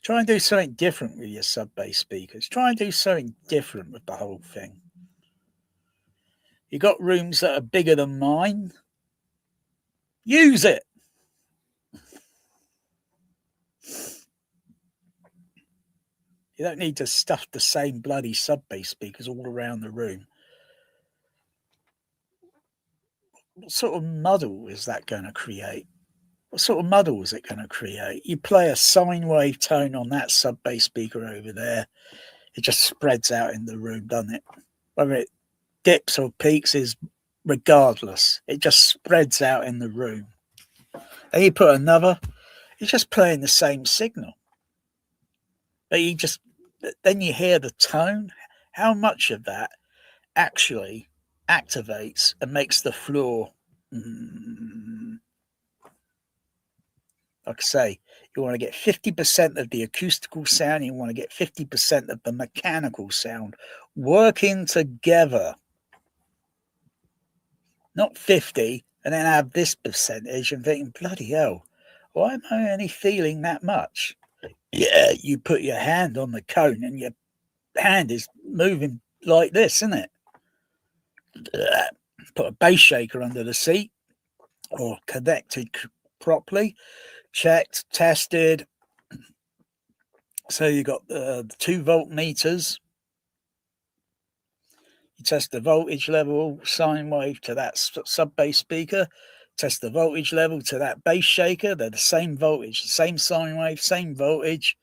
Speaker 1: Try and do something different with your sub-bass speakers. Try and do something different with the whole thing. You got rooms that are bigger than mine. Use it. You don't need to stuff the same bloody sub-bass speakers all around the room. What sort of muddle is that going to create? What sort of muddle is it going to create? You play a sine wave tone on that sub-bass speaker over there, it just spreads out in the room, doesn't it? Whether it dips or peaks is regardless. It just spreads out in the room. Then you put another, you're just playing the same signal. But then you hear the tone. How much of that actually activates and makes the floor, like I say, You want to get 50% of the acoustical sound. You want to get 50% of the mechanical sound working together. Not 50, and then have this percentage and thinking, bloody hell, why am I only feeling that much? Yeah, you put your hand on the cone and your hand is moving like this, isn't it? Put a bass shaker under the seat or connected properly, checked, tested. So you got the 2-volt meters. You test the voltage level, sine wave to that sub-bass speaker. Test the voltage level to that bass shaker. They're the same voltage, the same sine wave, same voltage.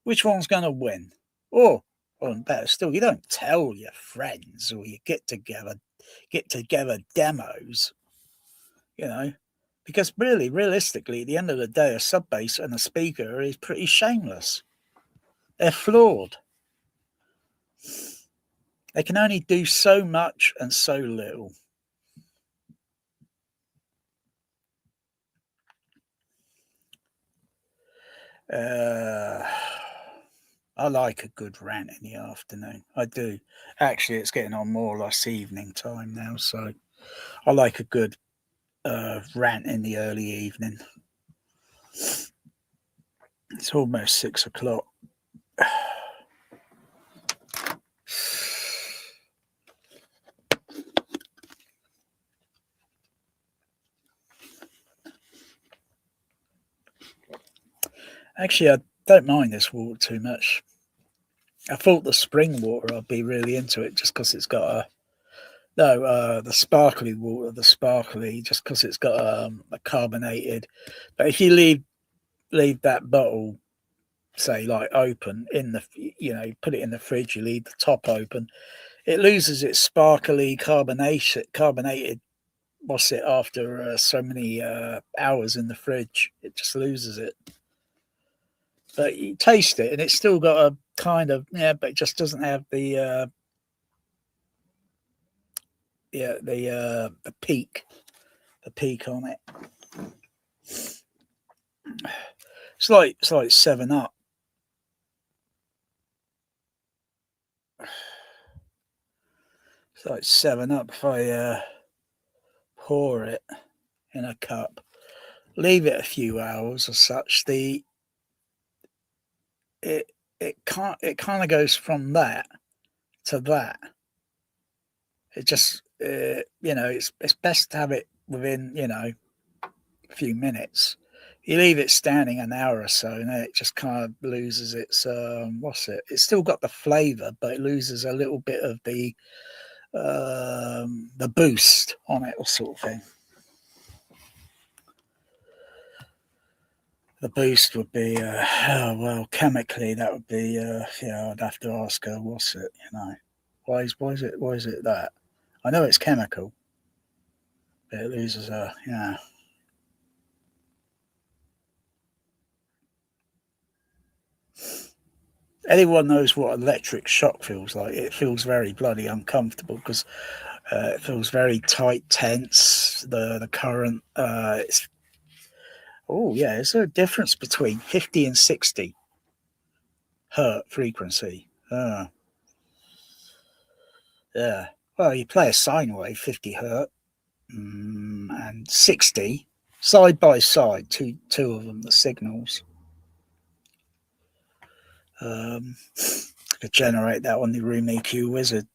Speaker 1: Which one's going to win? Or better still, you don't tell your friends or you get together demos, because really, realistically, at the end of the day, a sub-bass and a speaker is pretty shameless. They're flawed. They can only do so much and so little. I like a good rant in the afternoon. I do. Actually, it's getting on more or less evening time now, so I like a good rant in the early evening. It's almost 6 o'clock. Actually, I don't mind this water too much. I thought the spring water, I'd be really into it just because it's got the sparkly water, just because it's got a carbonated. But if you leave that bottle, say, like open in the, put it in the fridge, you leave the top open, it loses its sparkly carbonated, what's it, after so many hours in the fridge, it just loses it. But you taste it and it's still got a kind of, but it just doesn't have the peak on it. It's like 7-Up. It's like 7-Up. If I pour it in a cup, leave it a few hours or such, it kind of goes from that to that. It just it's best to have it within a few minutes. You leave it standing an hour or so, and then it just kind of loses its it's still got the flavor, but it loses a little bit of the boost on it, or sort of thing. The boost would be chemically that would be I'd have to ask her, what's it, why is it that? I know it's chemical, but it loses Anyone knows what electric shock feels like. It feels very bloody uncomfortable because it feels very tight, tense. The current, is there a difference between 50 and 60 hertz frequency? Yeah. Well, you play a sine wave, 50 hertz, and 60 side by side, two of them, the signals. I could generate that on the Room EQ Wizard,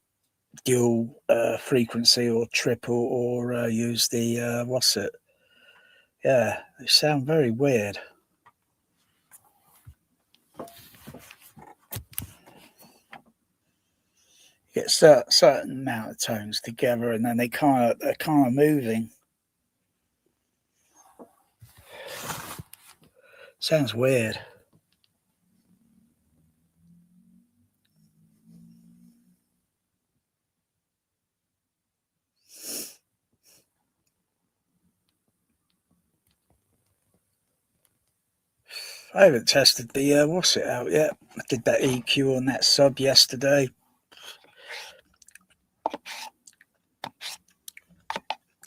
Speaker 1: dual frequency or triple, or use the what's it? Yeah, they sound very weird. You get certain amount of tones together, and then they're kind of moving. Sounds weird. I haven't tested the what's it out yet. I did that EQ on that sub yesterday.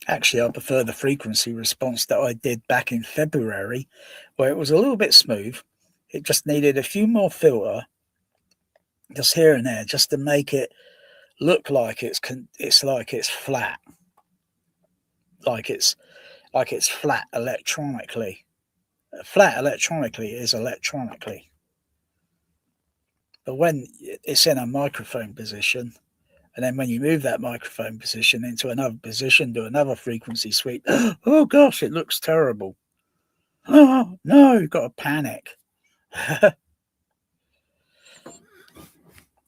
Speaker 1: Actually, I prefer the frequency response that I did back in February, where it was a little bit smooth. It just needed a few more filter, just here and there, just to make it look like it's flat, like it's flat electronically. Flat electronically is electronically, but when it's in a microphone position, and then when you move that microphone position into another position, do another frequency sweep, oh gosh, it looks terrible. Oh no, you've got to panic. I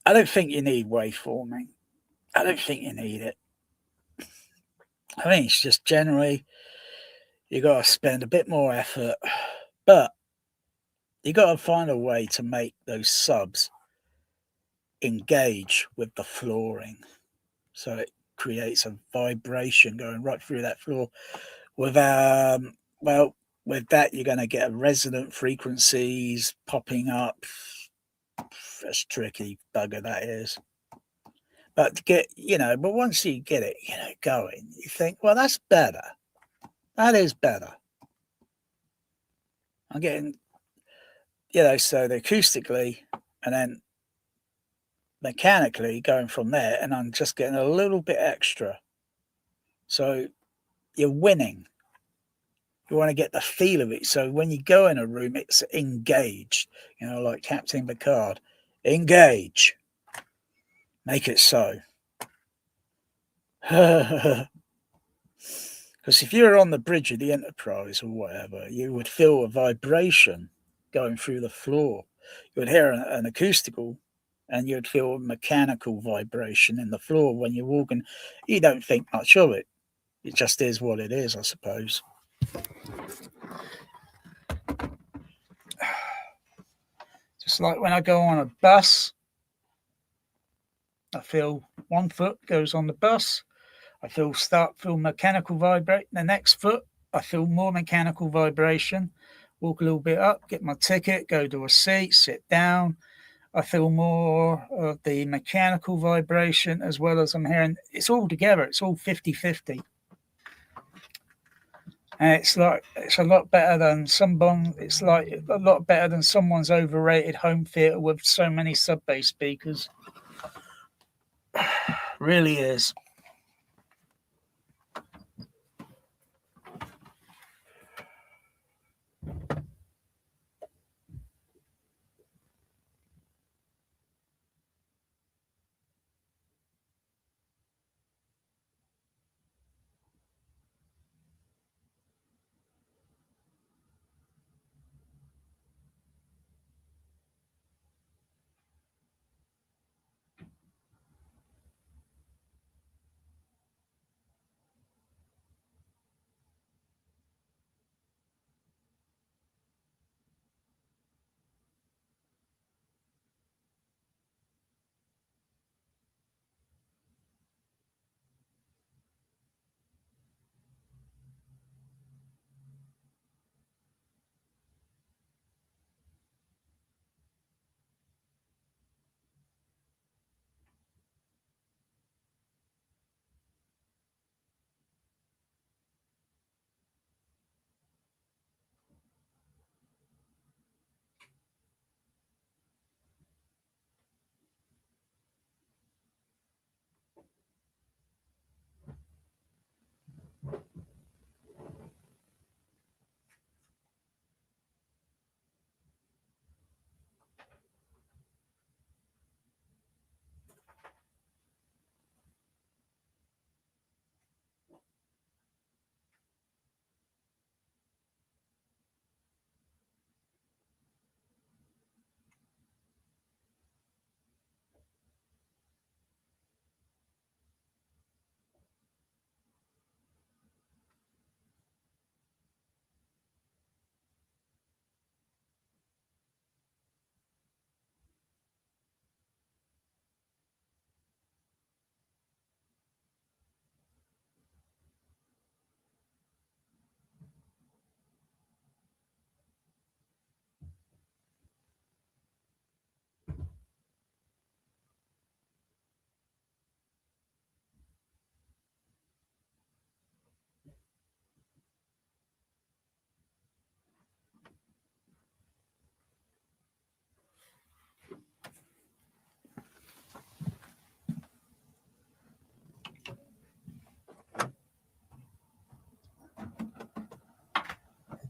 Speaker 1: don't think you need waveforming. I don't think you need it. I think it's just generally you got to spend a bit more effort, but you got to find a way to make those subs engage with the flooring, so it creates a vibration going right through that floor. With well, with that you're going to get resonant frequencies popping up. That's tricky, bugger that is. But to get, but once you get it, going, you think, well, that's better. That is better. I'm getting, so the acoustically and then mechanically going from there, and I'm just getting a little bit extra. So you're winning. You want to get the feel of it. So when you go in a room, it's engaged, like Captain Picard. Engage. Make it so. Because if you're on the bridge of the Enterprise or whatever, you would feel a vibration going through the floor. You would hear an acoustical, and you'd feel a mechanical vibration in the floor when you're walking. You don't think much of it. It just is what it is, I suppose. Just like when I go on a bus, I feel one foot goes on the bus. I feel mechanical vibrate. The next foot, I feel more mechanical vibration. Walk a little bit up, get my ticket, go to a seat, sit down. I feel more of the mechanical vibration as well as I'm hearing. It's all together. It's all 50-50. And it's a lot better than it's like a lot better than someone's overrated home theater with so many sub-bass speakers. Really is.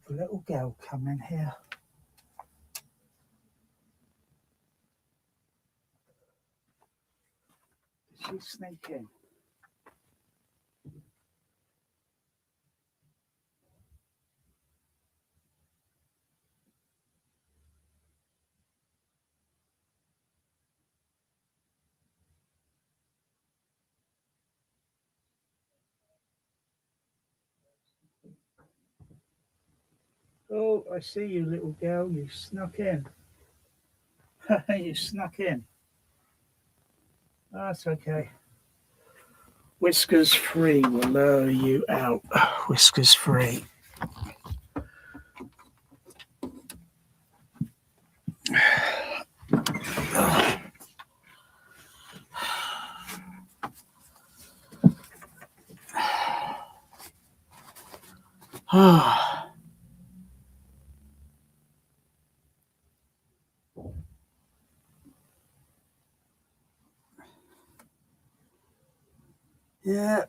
Speaker 1: A little girl come in here. Did she sneak in? Oh, I see you, little girl. You snuck in. You snuck in. That's okay. Whiskers free will lure you out. Whiskers free. Yeah.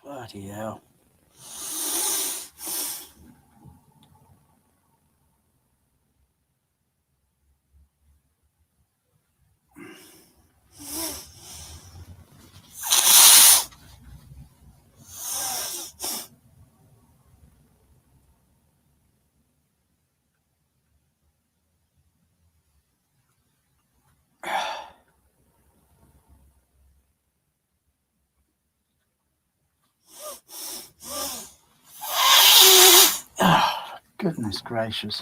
Speaker 1: Bloody hell. Goodness gracious.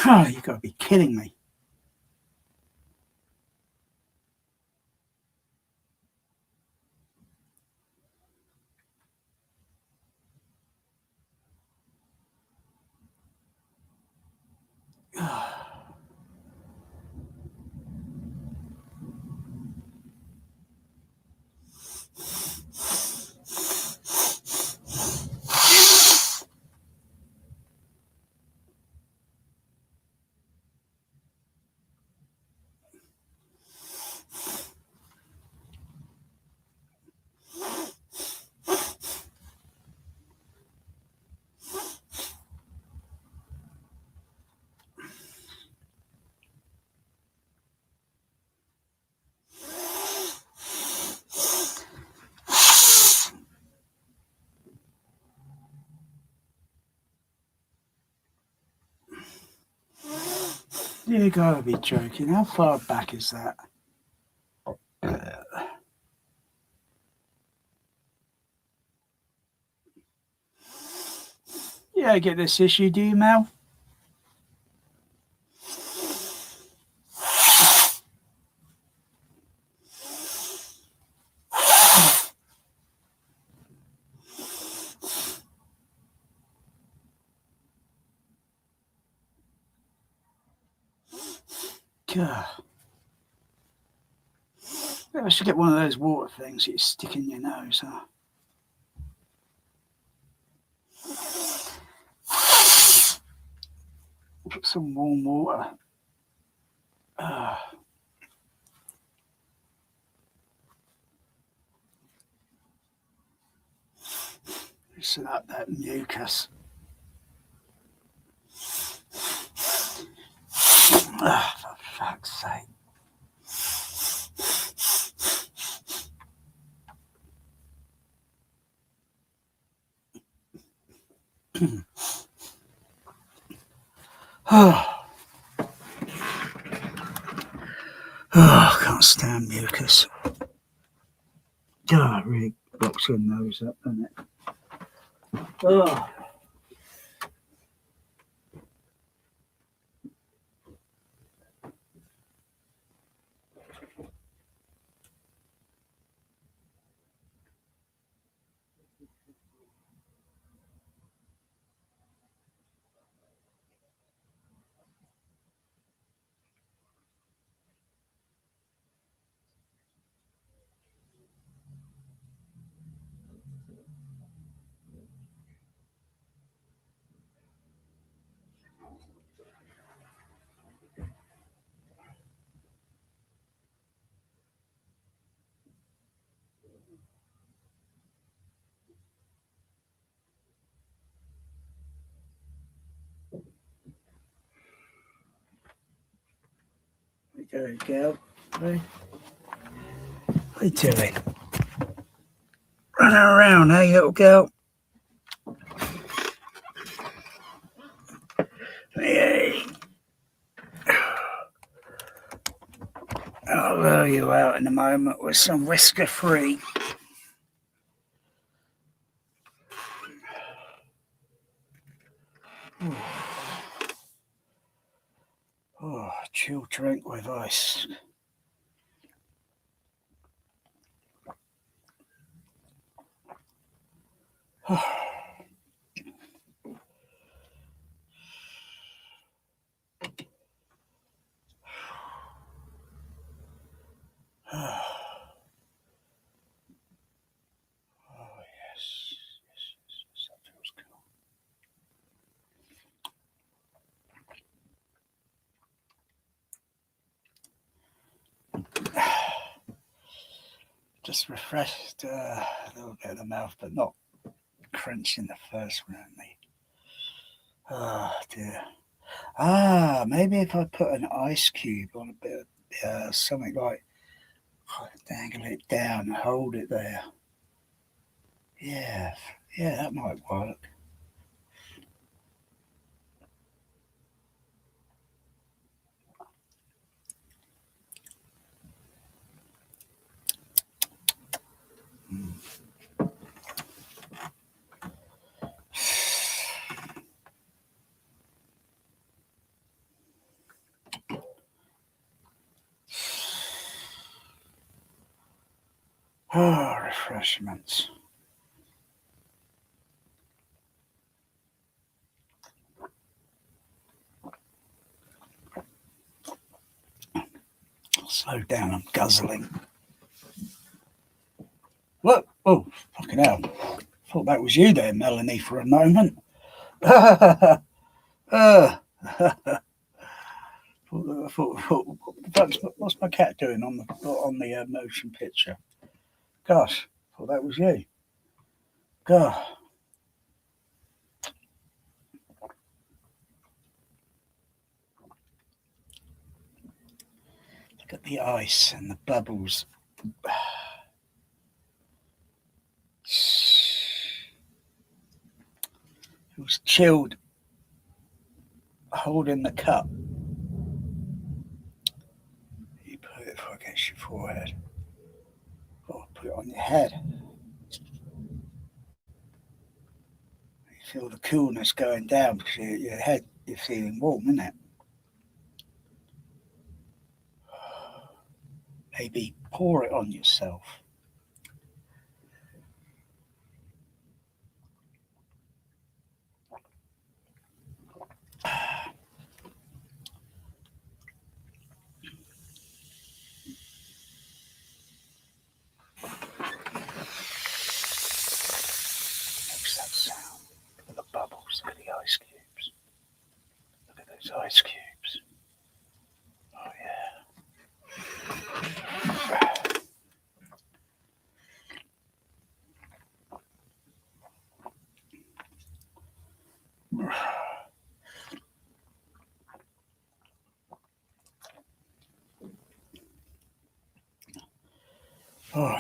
Speaker 1: Oh, you got to be kidding me. You gotta be joking. How far back is that? Yeah, I get this issue, do you, Mel? God. I should get one of those water things that you stick in your nose, huh? Put some warm water. Loosen up that mucus. For fuck's sake. I can't stand mucus. It really blocks your nose up, doesn't it? There you go. Hey. Hey, Tilly. Running around, hey, little girl. Hey. I'll lure you out in a moment with some whisker free. Oh, chill drink with ice. That feels cool. Just refreshed a little bit of the mouth, but not crunching the first round. Oh dear. Maybe if I put an ice cube on a bit of something like, dangle it down and hold it there. Yeah, that might work. Refreshments. Slow down, I'm guzzling. What? Oh, fucking hell. Thought that was you there, Melanie, for a moment. What's my cat doing on the motion picture? Gosh, thought that was you. God. Look at the ice and the bubbles. It was chilled, holding the cup. You put it against your forehead. Or put it on your head. You feel the coolness going down because your head, you're feeling warm, isn't it? Maybe pour it on yourself. Those ice cubes. Oh yeah.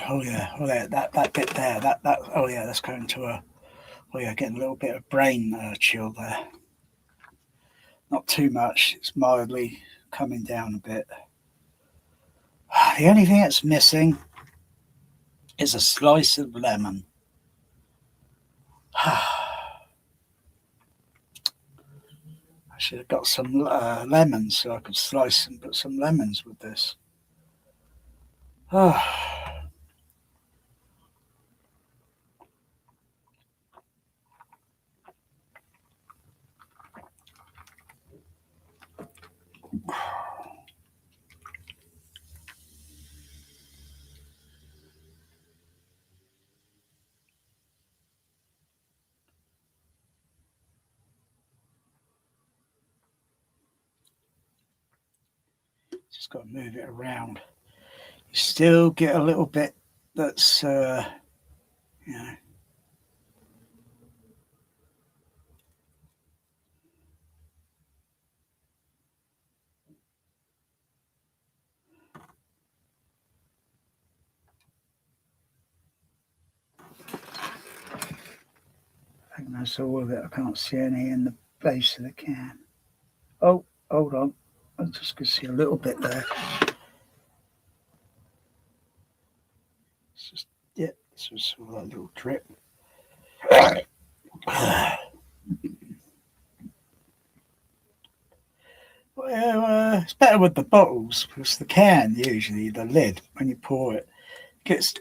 Speaker 1: Oh yeah, oh yeah, that bit there, that oh yeah, that's going to a, oh yeah, getting a little bit of brain chill there. Not too much, it's mildly coming down a bit. The only thing that's missing is a slice of lemon. I should have got some lemons so I could slice and put some lemons with this. Just got to move it around. You still get a little bit that's, you know. I think that's all of it. I can't see any in the base of the can. Oh, hold on. I just can see a little bit there. It's just, yeah, this was all that little drip. Well, it's better with the bottles because the can usually the lid when you pour it gets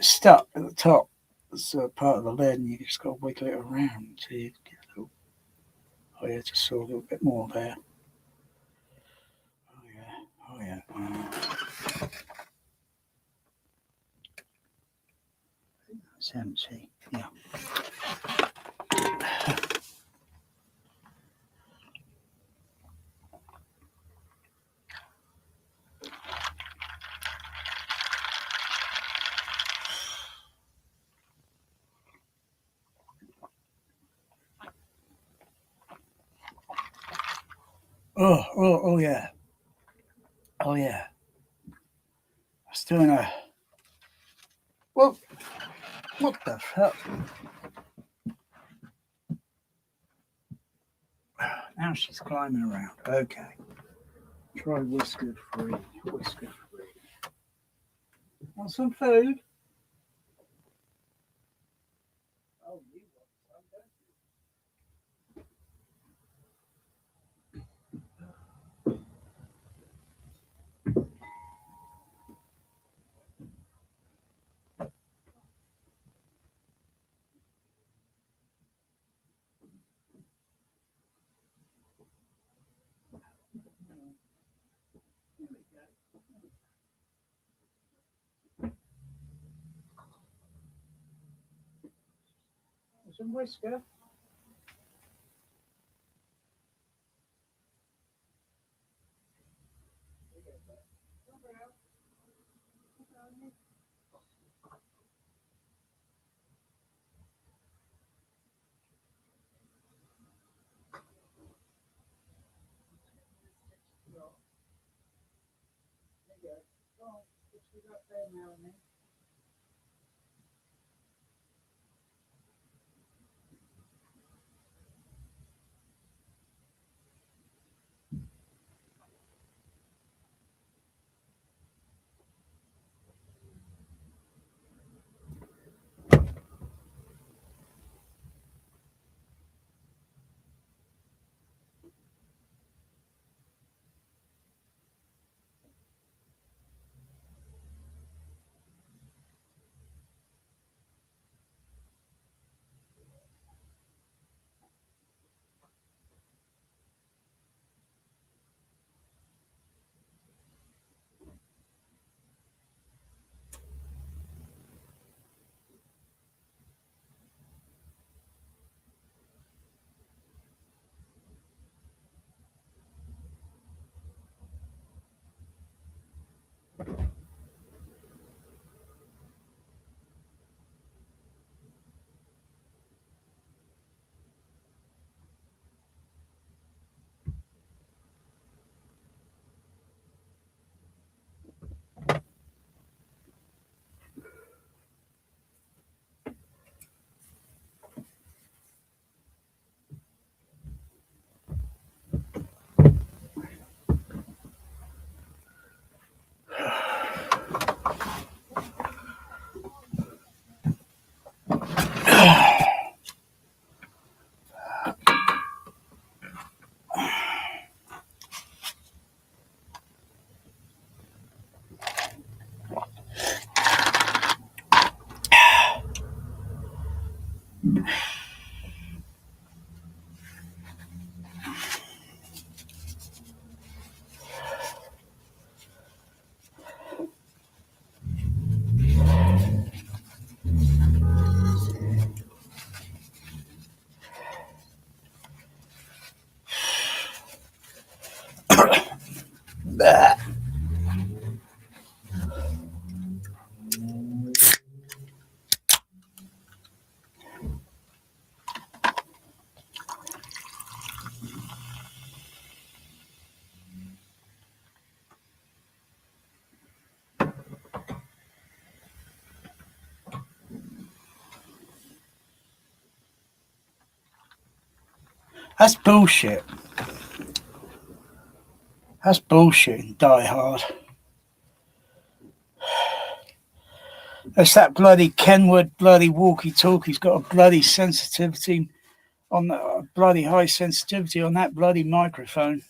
Speaker 1: stuck at the top. It's part of the lid, and you just got to wiggle it around so you get a little. Oh yeah, just saw a little bit more there. Oh yeah, oh yeah. It's empty. Yeah. Oh yeah. Oh yeah. I was doing a. Well, what the fuck? Now she's climbing around. Okay. Try whiskered free. Whiskered free. Want some food? Oh, you want some, don't you? Here we go. Some whisker. That's bullshit. That's bullshit in Die Hard. That's that bloody Kenwood bloody walkie-talkie's got a bloody sensitivity on the bloody high sensitivity on that bloody microphone.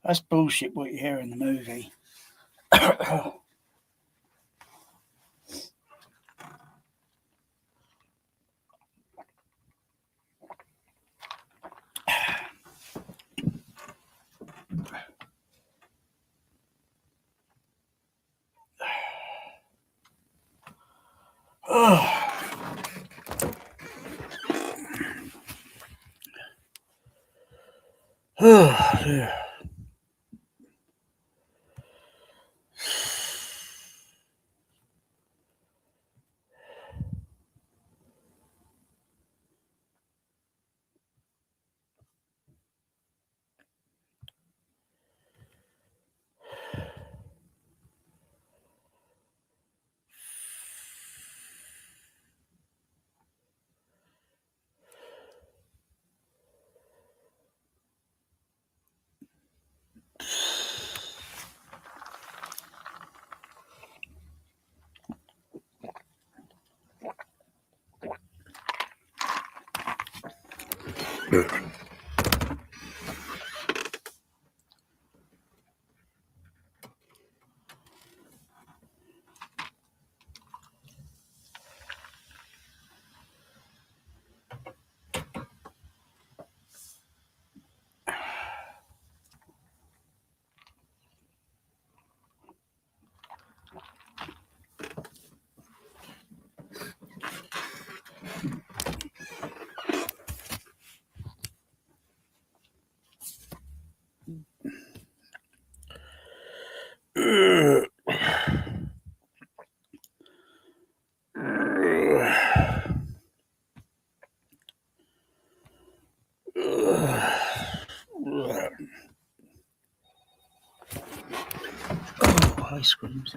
Speaker 1: That's bullshit what you hear in the movie. Yeah. Ice creams.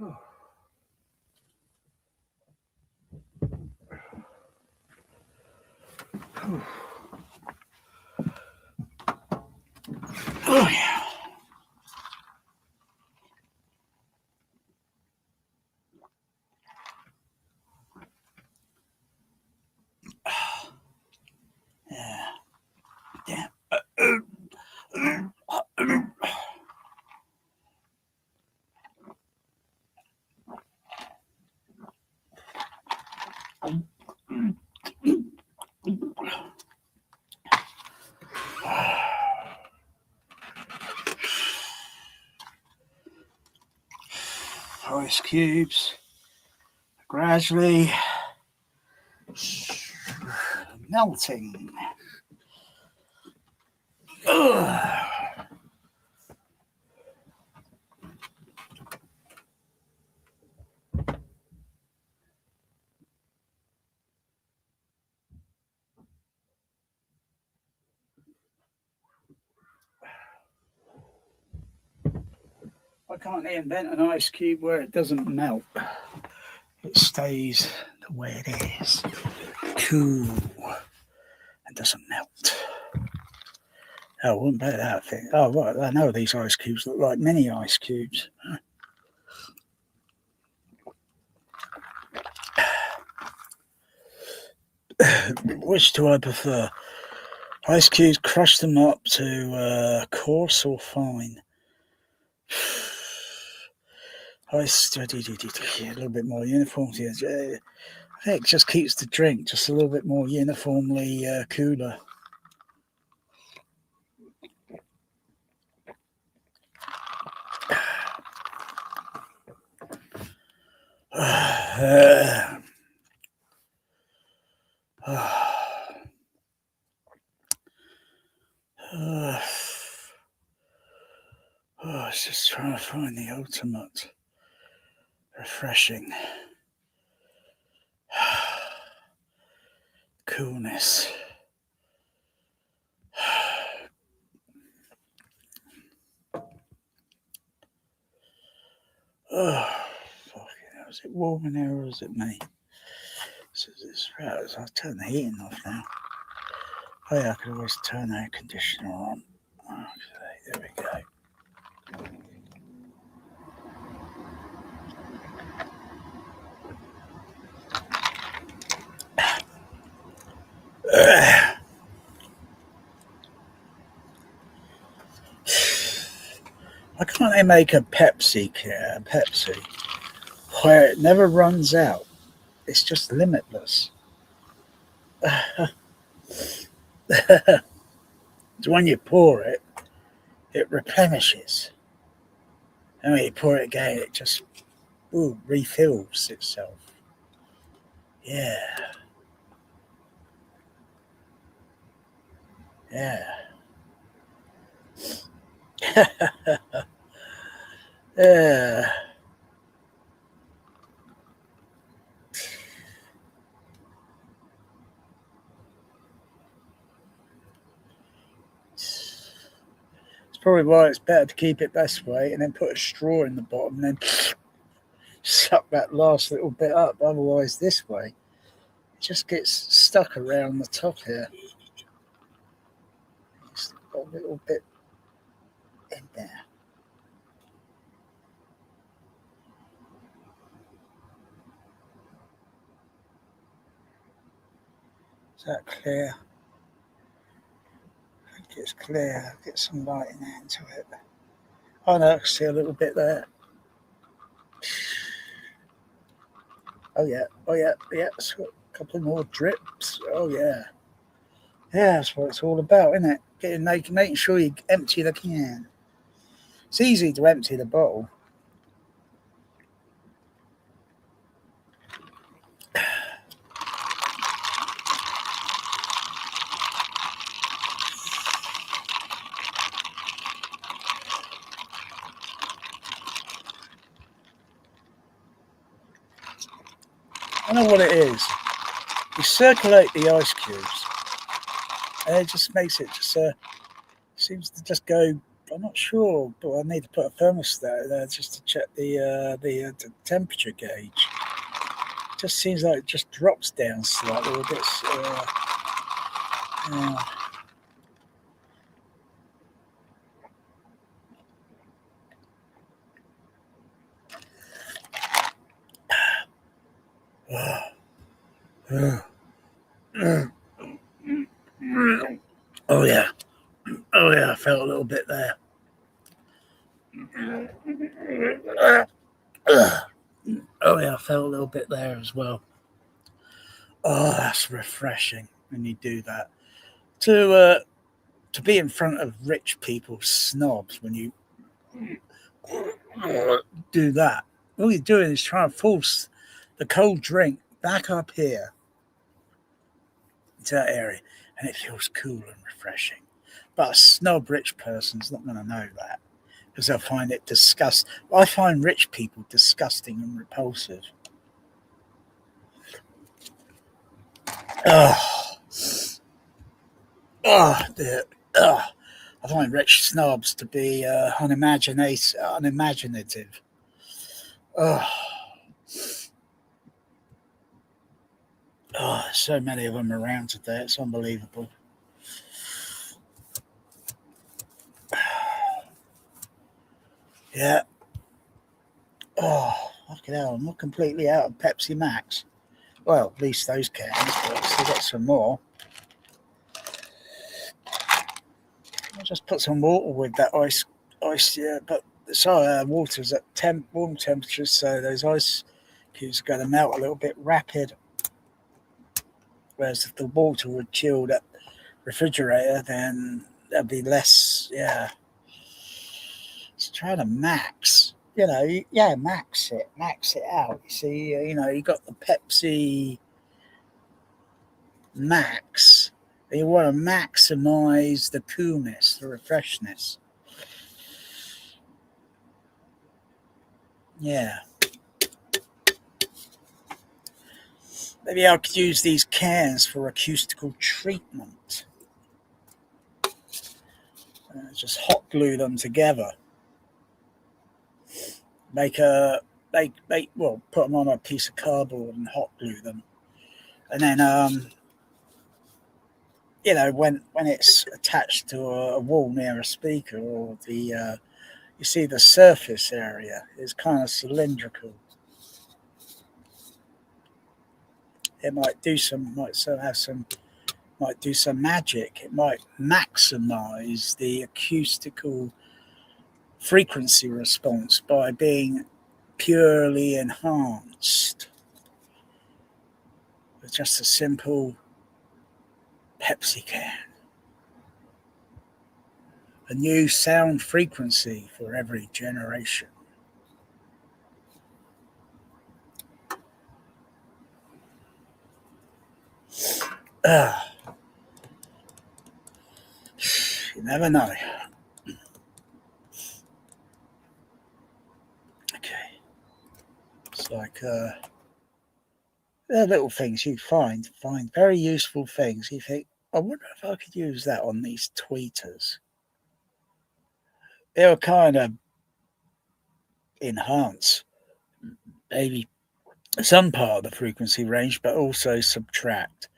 Speaker 1: Oh. Oh yeah. Yeah. Yeah. Ice cubes gradually melting. Ugh. I can't invent an ice cube where it doesn't melt. It stays the way it is. Cool. It doesn't melt. Oh, wouldn't bet that thing. Oh, right. I know these ice cubes look like mini ice cubes. Which do I prefer? Ice cubes, crush them up to coarse or fine. Ice, a little bit more uniformity. I think it just keeps the drink just a little bit more uniformly cooler. I was just trying to find the ultimate refreshing coolness. Oh, fucking hell. Is it warm in here or is it me? I'll turn the heating off now. Oh yeah, I could always turn the air conditioner on. Okay, there we go. Why can't they make a Pepsi where it never runs out? It's just limitless. When you pour it, it replenishes. And when you pour it again, it just refills itself. Yeah. Yeah. Yeah. It's probably why it's better to keep it this way and then put a straw in the bottom and then suck that last little bit up. Otherwise, this way, it just gets stuck around the top here. It's got a little bit in there. Is that clear? I think it's clear. I'll get some light in there into it. Oh no, I can see a little bit there. Oh yeah, it's got a couple more drips. Oh yeah. Yeah, that's what it's all about, isn't it? Making sure you empty the can. It's easy to empty the bottle. I know what it is. You circulate the ice cubes, and it just makes it seems to just go I'm not sure, but I need to put a thermostat there just to check the temperature gauge. It just seems like it just drops down slightly. A bit, yeah. Oh yeah, oh yeah, I felt a little bit there. Oh yeah, I felt a little bit there as well. Oh, that's refreshing when you do that. To be in front of rich people, snobs, when you do that, all you're doing is trying to force the cold drink back up here into that area, and it feels cool and refreshing. But a snob rich person's not going to know that because they'll find it disgusting. I find rich people disgusting and repulsive. Oh, oh, dear. Oh. I find rich snobs to be unimaginative. Oh, oh, so many of them around today. It's unbelievable. Yeah. Oh, fucking hell. I'm not completely out of Pepsi Max. Well, at least those cans, but I've still got some more. I'll just put some water with that ice, yeah, but water's at warm temperatures, so those ice cubes are going to melt a little bit rapid. Whereas if the water were chilled at refrigerator, then there'd be less, yeah. It's trying to max, max it out. You see, you got the Pepsi Max. You want to maximize the coolness, the refreshness. Yeah. Maybe I could use these cans for acoustical treatment. Just hot glue them together. Put them on a piece of cardboard and hot glue them. And then, when it's attached to a wall near a speaker or you see the surface area is kind of cylindrical. It might do some magic. It might maximize the acoustical frequency response by being purely enhanced with just a simple Pepsi can. A new sound frequency for every generation. You never know. Okay. It's like they're little things you find very useful things. You think, I wonder if I could use that on these tweeters. They'll kind of enhance maybe some part of the frequency range, but also subtract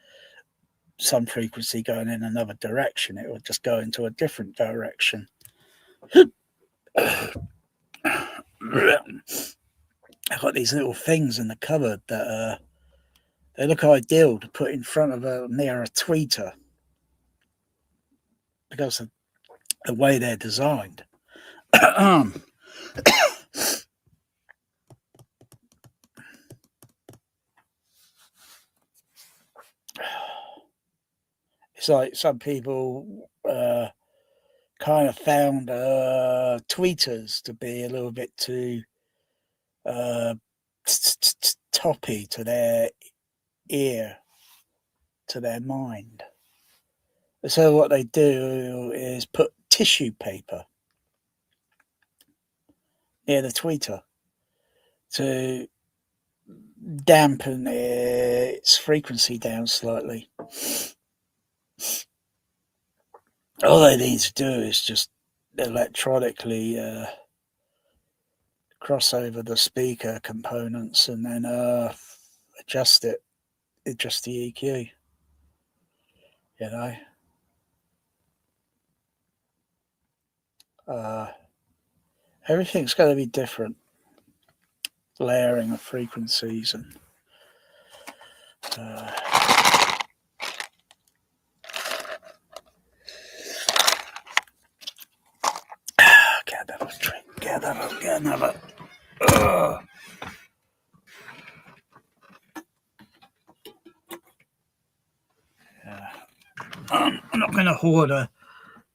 Speaker 1: some frequency going in another direction. It will just go into a different direction. I've got these little things in the cupboard that they look ideal to put in front of near a tweeter because of the way they're designed. It's like some people kind of found tweeters to be a little bit too toppy to their ear, to their mind. So what they do is put tissue paper near the tweeter to dampen its frequency down slightly. All they need to do is just electronically cross over the speaker components and then adjust the EQ, you know. Everything's going to be different, layering of frequencies and get another drink, get another. I'm not going to hoard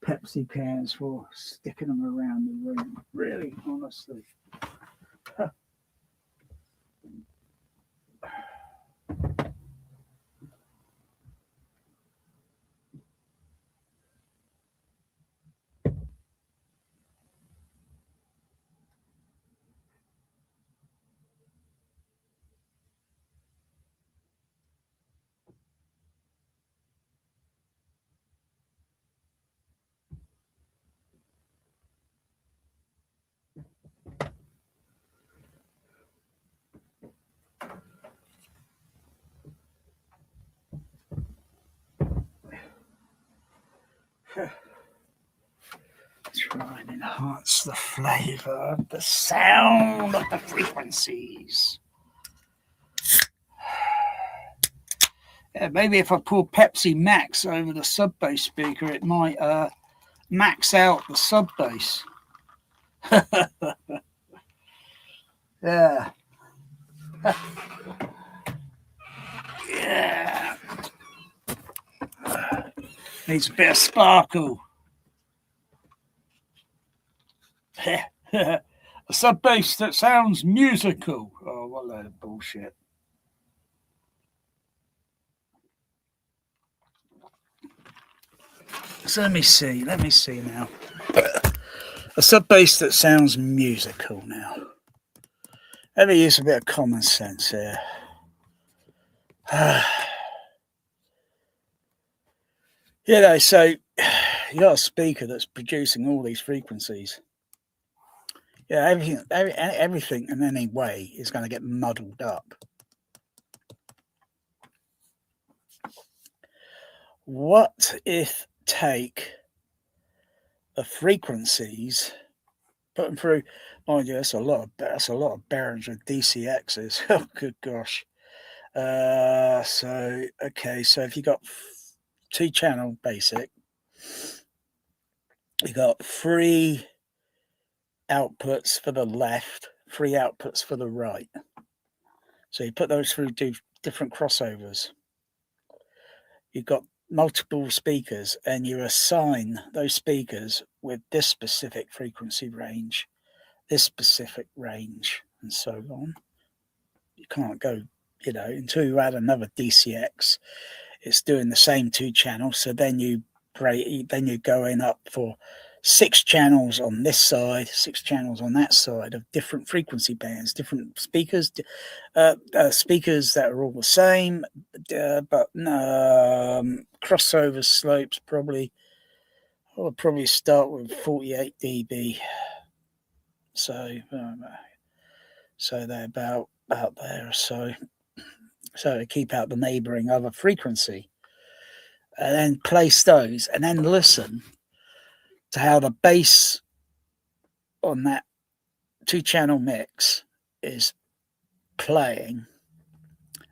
Speaker 1: Pepsi cans for sticking them around the room, really, honestly. Try and enhance the flavour of the sound of the frequencies. Yeah, maybe if I pour Pepsi Max over the sub bass speaker, it might max out the sub bass. Yeah. Yeah. Needs a bit of sparkle. A sub bass that sounds musical. Oh, what a load of bullshit. So let me see now. A sub bass that sounds musical now. Let me use a bit of common sense here. You know, so you got a speaker that's producing all these frequencies. Yeah, everything in any way is going to get muddled up. What if take the frequencies, put them through? Mind you, that's a lot of Behringer DCXs. Oh, good gosh. So if you got 2-channel basic, you got 3 outputs for the left, 3 outputs for the right. So you put those through different crossovers. You've got multiple speakers and you assign those speakers with this specific frequency range, this specific range, and so on. You can't go, until you add another DCX. It's doing the same 2 channels. So then you're going up for 6 channels on this side, 6 channels on that side of different frequency bands, different speakers, speakers that are all the same, but crossover slopes probably. I would probably start with 48 dB. So they're about there. So to keep out the neighbouring other frequency, and then place those, and then listen to how the bass on that 2-channel mix is playing.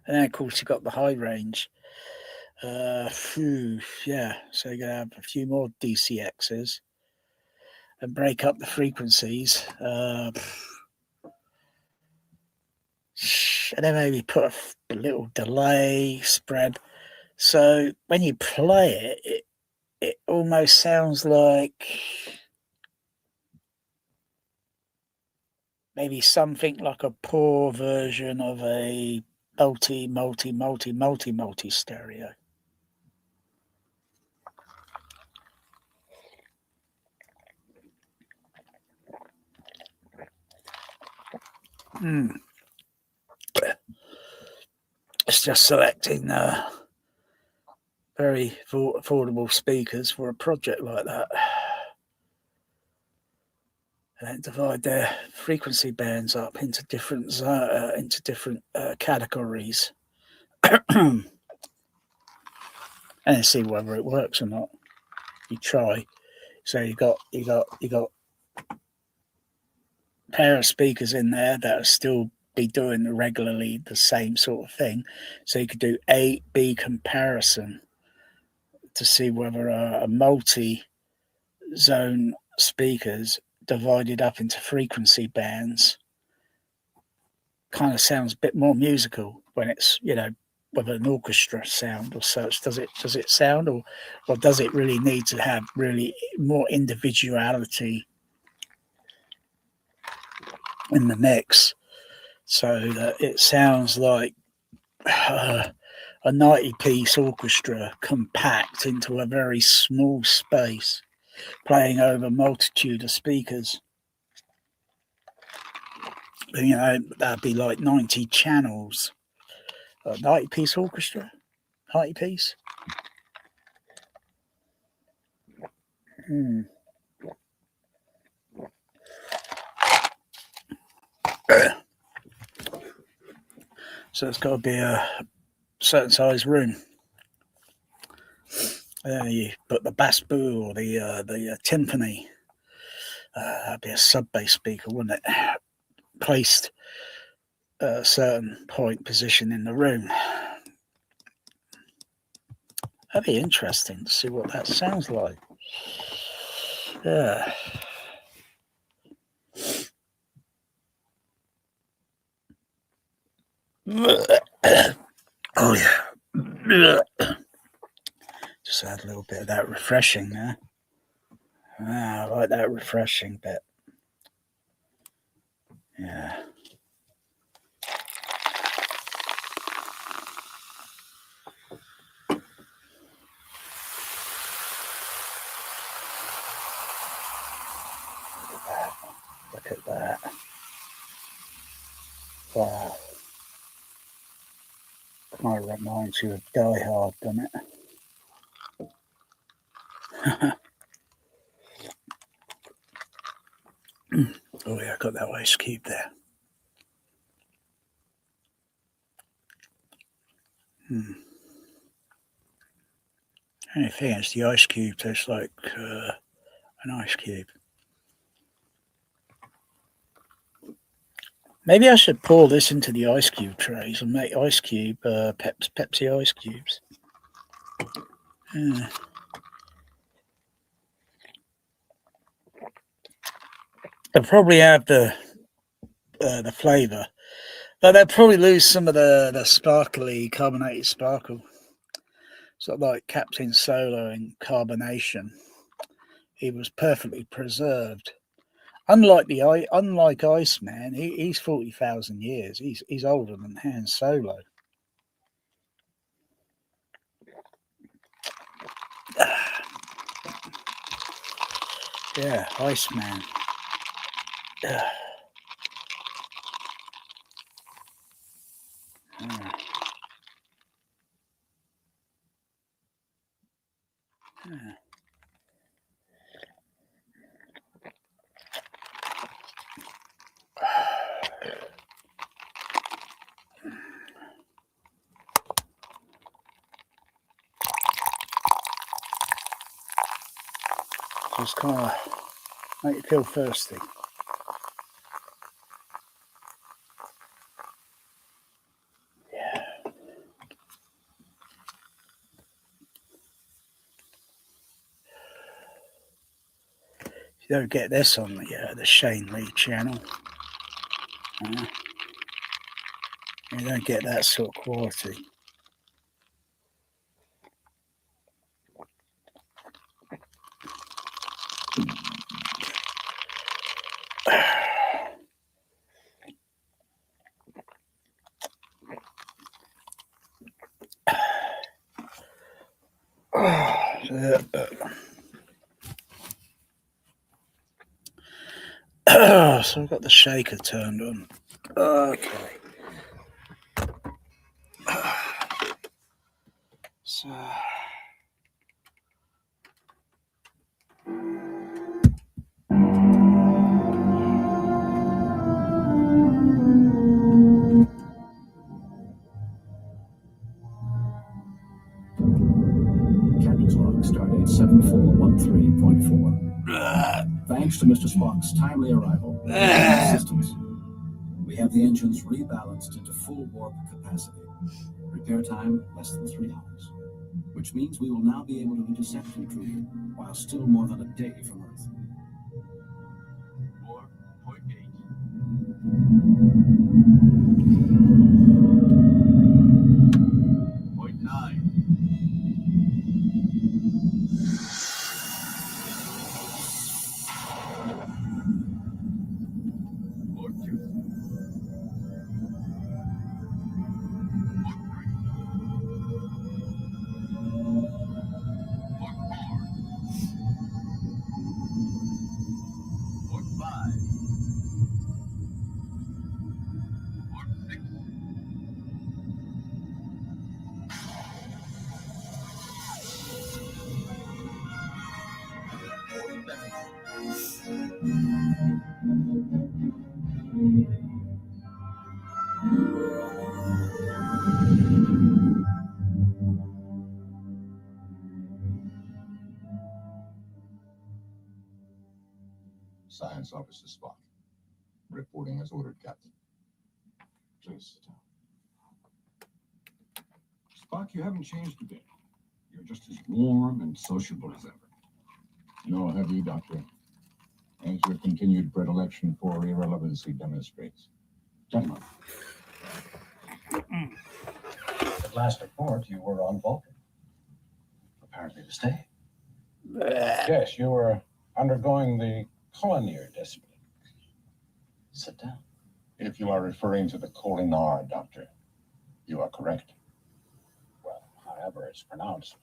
Speaker 1: And then of course you've got the high range. So you're gonna have a few more DCXs and break up the frequencies. And then maybe put a little delay spread. So when you play it almost sounds like maybe something like a poor version of a multi stereo. It's just selecting very affordable speakers for a project like that. and then divide their frequency bands up into different categories, and see whether it works or not. You try. So you got a pair of speakers in there that will still be doing regularly the same sort of thing. So you could do A/B comparison to see whether a multi-zone speakers divided up into frequency bands kind of sounds a bit more musical when it's, with an orchestra sound or such. Does it sound, or does it really need to have really more individuality in the mix so that it sounds like a 90-piece orchestra compact into a very small space, playing over a multitude of speakers? That'd be like 90 channels. A 90-piece orchestra? 90-piece? So it's got to be a certain size room. You put the bass boo or the timpani. That'd be a sub-bass speaker, wouldn't it? Placed at a certain position in the room. That'd be interesting to see what that sounds like. Yeah. Oh yeah. Just add a little bit of that refreshing there. I like that refreshing bit. Yeah. Look at that. Wow. Kind of reminds you of Die Hard, doesn't it? Oh yeah, I got that ice cube there. Only thing is, the ice cube tastes like an ice cube. Maybe I should pour this into the ice cube trays and make ice cube Pepsi ice cubes. Yeah. They'll probably have the flavour, but they'll probably lose some of the sparkly carbonated sparkle. Sort of like Captain Solo in Carbonation. He was perfectly preserved. Unlike Iceman, he's 40,000 years. He's older than Han Solo. Yeah, Iceman. Yeah. Just kind of make you feel thirsty. Yeah. You don't get this on the Shane Lee channel. You don't get that sort of quality. So I've got the shaker turned on. Okay. So
Speaker 3: Thanks to Mr. Spock's timely arrival and assistance, we have the engines rebalanced into full warp capacity. Repair time less than 3 hours, which means we will now be able to intercept intruder while still more than a day from Earth.
Speaker 2: 4.8. Point 9. 4.2. 4.5. 4.6. 4.7.
Speaker 4: Science Officer Spock. Reporting as ordered, Captain. Please sit down. Spock, you haven't changed a bit. You're just as warm and sociable as ever. Nor have you, Doctor, as your continued predilection for irrelevancy demonstrates. Gentlemen.
Speaker 5: At last report, you were on Vulcan. Apparently to stay. Yes, you were undergoing the colonier discipline. Sit down.
Speaker 4: If you are referring to the Colinar, Doctor, you are correct.
Speaker 5: Well, however it's pronounced.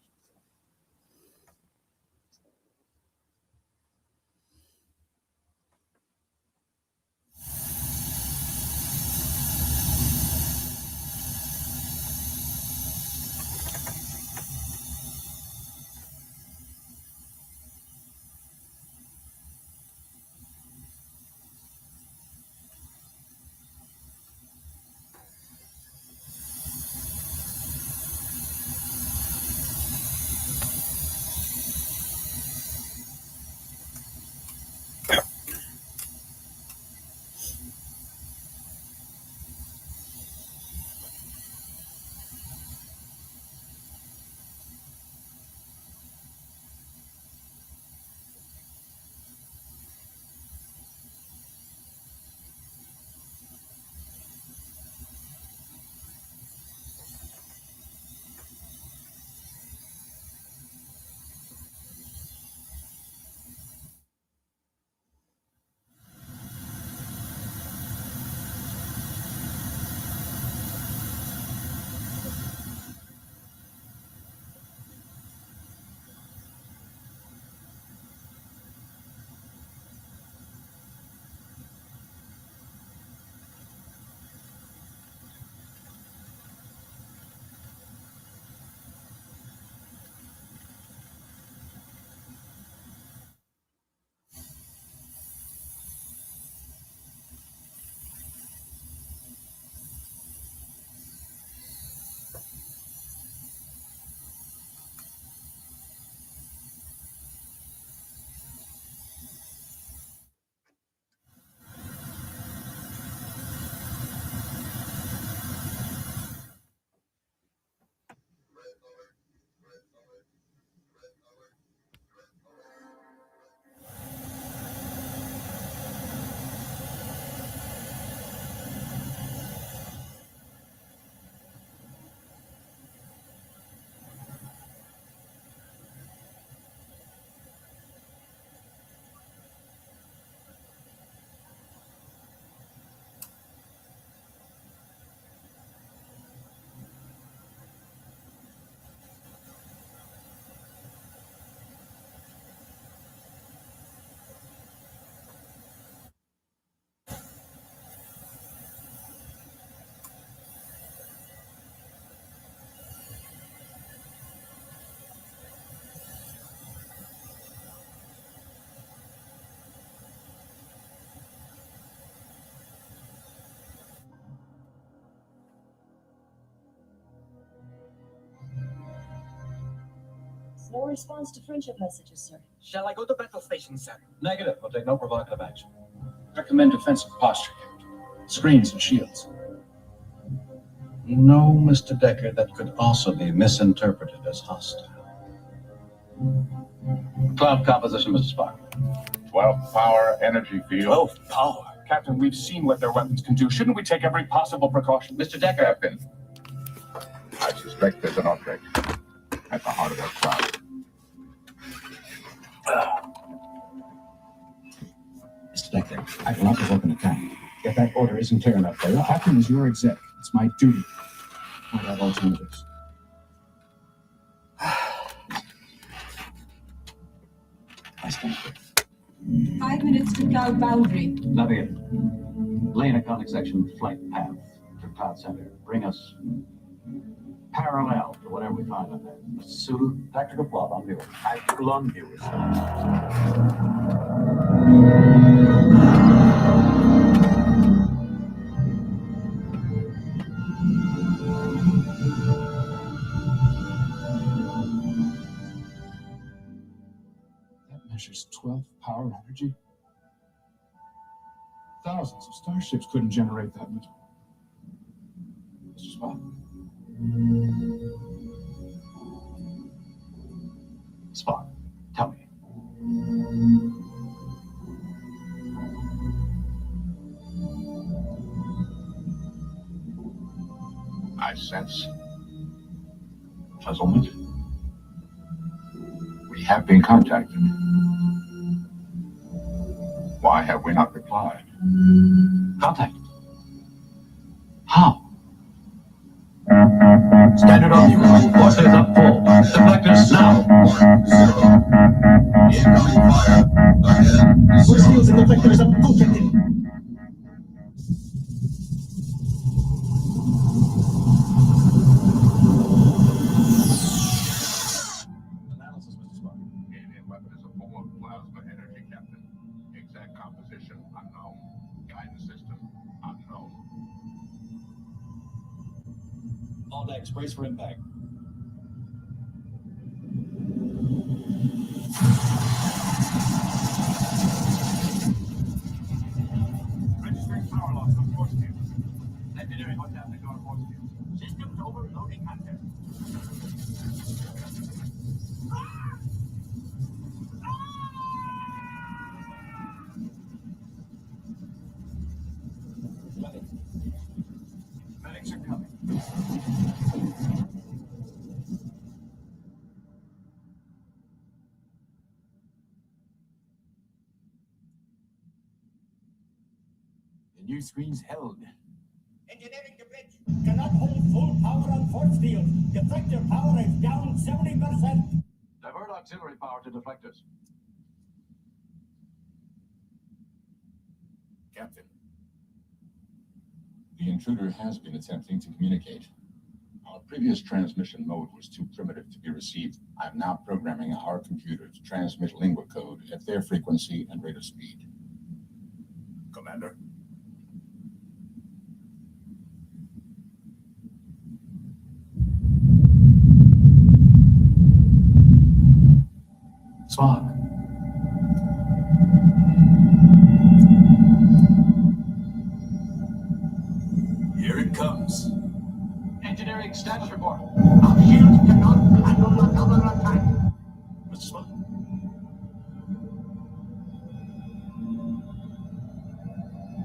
Speaker 6: No response to friendship messages, sir. Shall I go to battle station, sir?
Speaker 5: Negative. We'll take no provocative action.
Speaker 7: Recommend defensive posture, Captain. Screens and shields.
Speaker 5: No, Mr. Decker, that could also be misinterpreted as hostile. Cloud composition, Mr. Spock.
Speaker 4: 12 power energy field.
Speaker 6: 12 power.
Speaker 7: Captain, we've seen what their weapons can do. Shouldn't we take every possible precaution?
Speaker 5: Mr. Decker.
Speaker 4: Captain, I suspect there's an object at the heart of that cloud.
Speaker 3: Mr. Decker, I will not provoke an attack. If that order isn't clear enough for you, Captain is your exec. It's my duty to point out alternatives. I stand here.
Speaker 8: 5 minutes to cloud boundary.
Speaker 3: Navigator, lay in a contact section flight path to cloud center. Bring us parallel to whatever we find up there. Mr. Sulu, tactical plot on viewer. Tactical on viewer.
Speaker 7: That measures 12 power energy. Thousands of starships couldn't generate that much.
Speaker 3: Mr. Spock. Spock, tell me.
Speaker 4: I sense puzzlement. We have been contacted. Why have we not replied?
Speaker 3: Contacted. How? Standard on you. Forces up full. Deflectors now.
Speaker 2: 1, 0. Incoming fire. Ahead.
Speaker 3: Forces and deflectors up full, Captain.
Speaker 5: Analysis, Mr. Spock.
Speaker 4: Alien weapon is a form of plasma energy, Captain. Exact composition unknown. Guidance system unknown.
Speaker 3: All decks, brace for impact.
Speaker 6: Registering power loss on force fields. Engineering what's happening to our force fields. Systems overloading content. Medics are coming.
Speaker 3: The new screen's held.
Speaker 6: Engineering the bridge. Cannot hold full power on force fields. Deflector power is down 70%.
Speaker 3: Divert auxiliary power to deflectors.
Speaker 4: Captain, the intruder has been attempting to communicate. Our previous transmission mode was too primitive to be received. I'm now programming our computer to transmit lingua code at their frequency and rate of speed. Commander.
Speaker 3: Spock.
Speaker 6: Here it comes.
Speaker 3: Engineering status report.
Speaker 6: Our shields cannot handle another attack.
Speaker 3: Mr. Spock.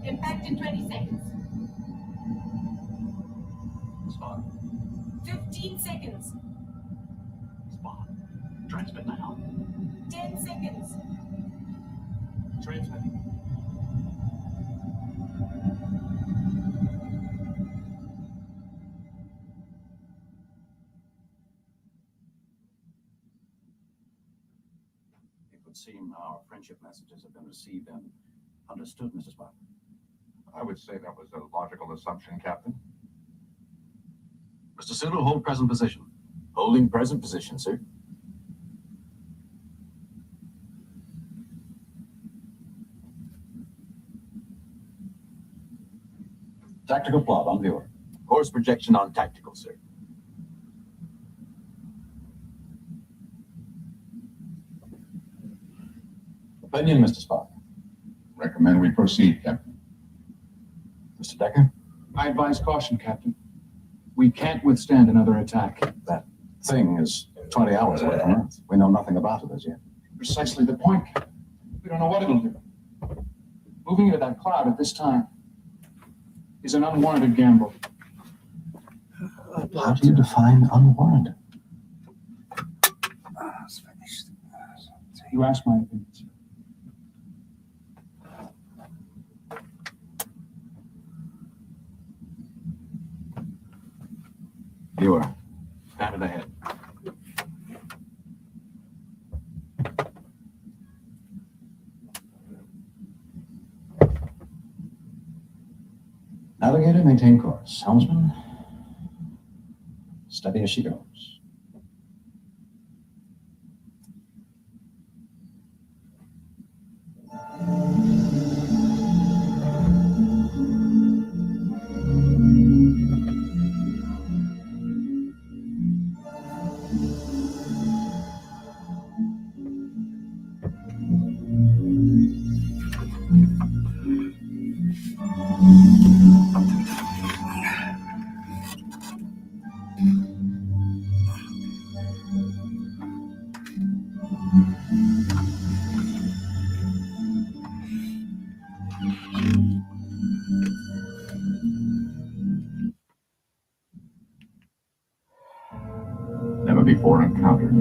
Speaker 8: Impact in 20 seconds.
Speaker 3: Spock.
Speaker 8: 15 seconds.
Speaker 3: Spock. Transmit now.
Speaker 8: 10 seconds.
Speaker 3: Transmit. It would seem our friendship messages have been received and understood, Mr. Spock.
Speaker 4: I would say that was a logical assumption, Captain.
Speaker 3: Mr. Sulu, hold present position. Holding present position, sir. Tactical plot on viewer. Course projection on tactical, sir.
Speaker 7: Opinion, Mr. Spock.
Speaker 4: Recommend we proceed, Captain.
Speaker 7: Mr. Decker?
Speaker 9: I advise caution, Captain. We can't withstand another attack.
Speaker 3: That thing is 20 hours away from Earth. We know nothing about it as yet.
Speaker 9: Precisely the point, Captain. We don't know what it'll do. Moving into that cloud at this time is an unwarranted gamble.
Speaker 3: How do you define unwarranted?
Speaker 1: It's finished.
Speaker 9: You asked my opinion, sir.
Speaker 3: You are. Pounded ahead. Navigator, maintain course. Helmsman, steady as she goes.
Speaker 4: Never before encountered.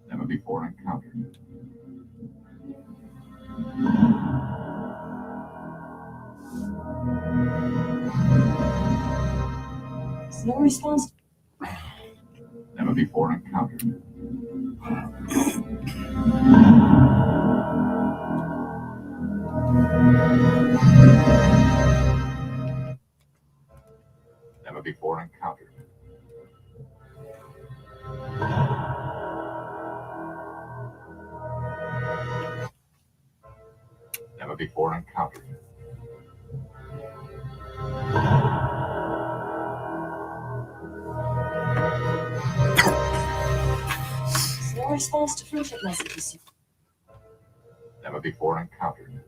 Speaker 4: Never before encountered.
Speaker 8: No response.
Speaker 4: Never before encountered. Never before encountered. Never before encountered.
Speaker 8: No response to friendship messages.
Speaker 4: Never before encountered.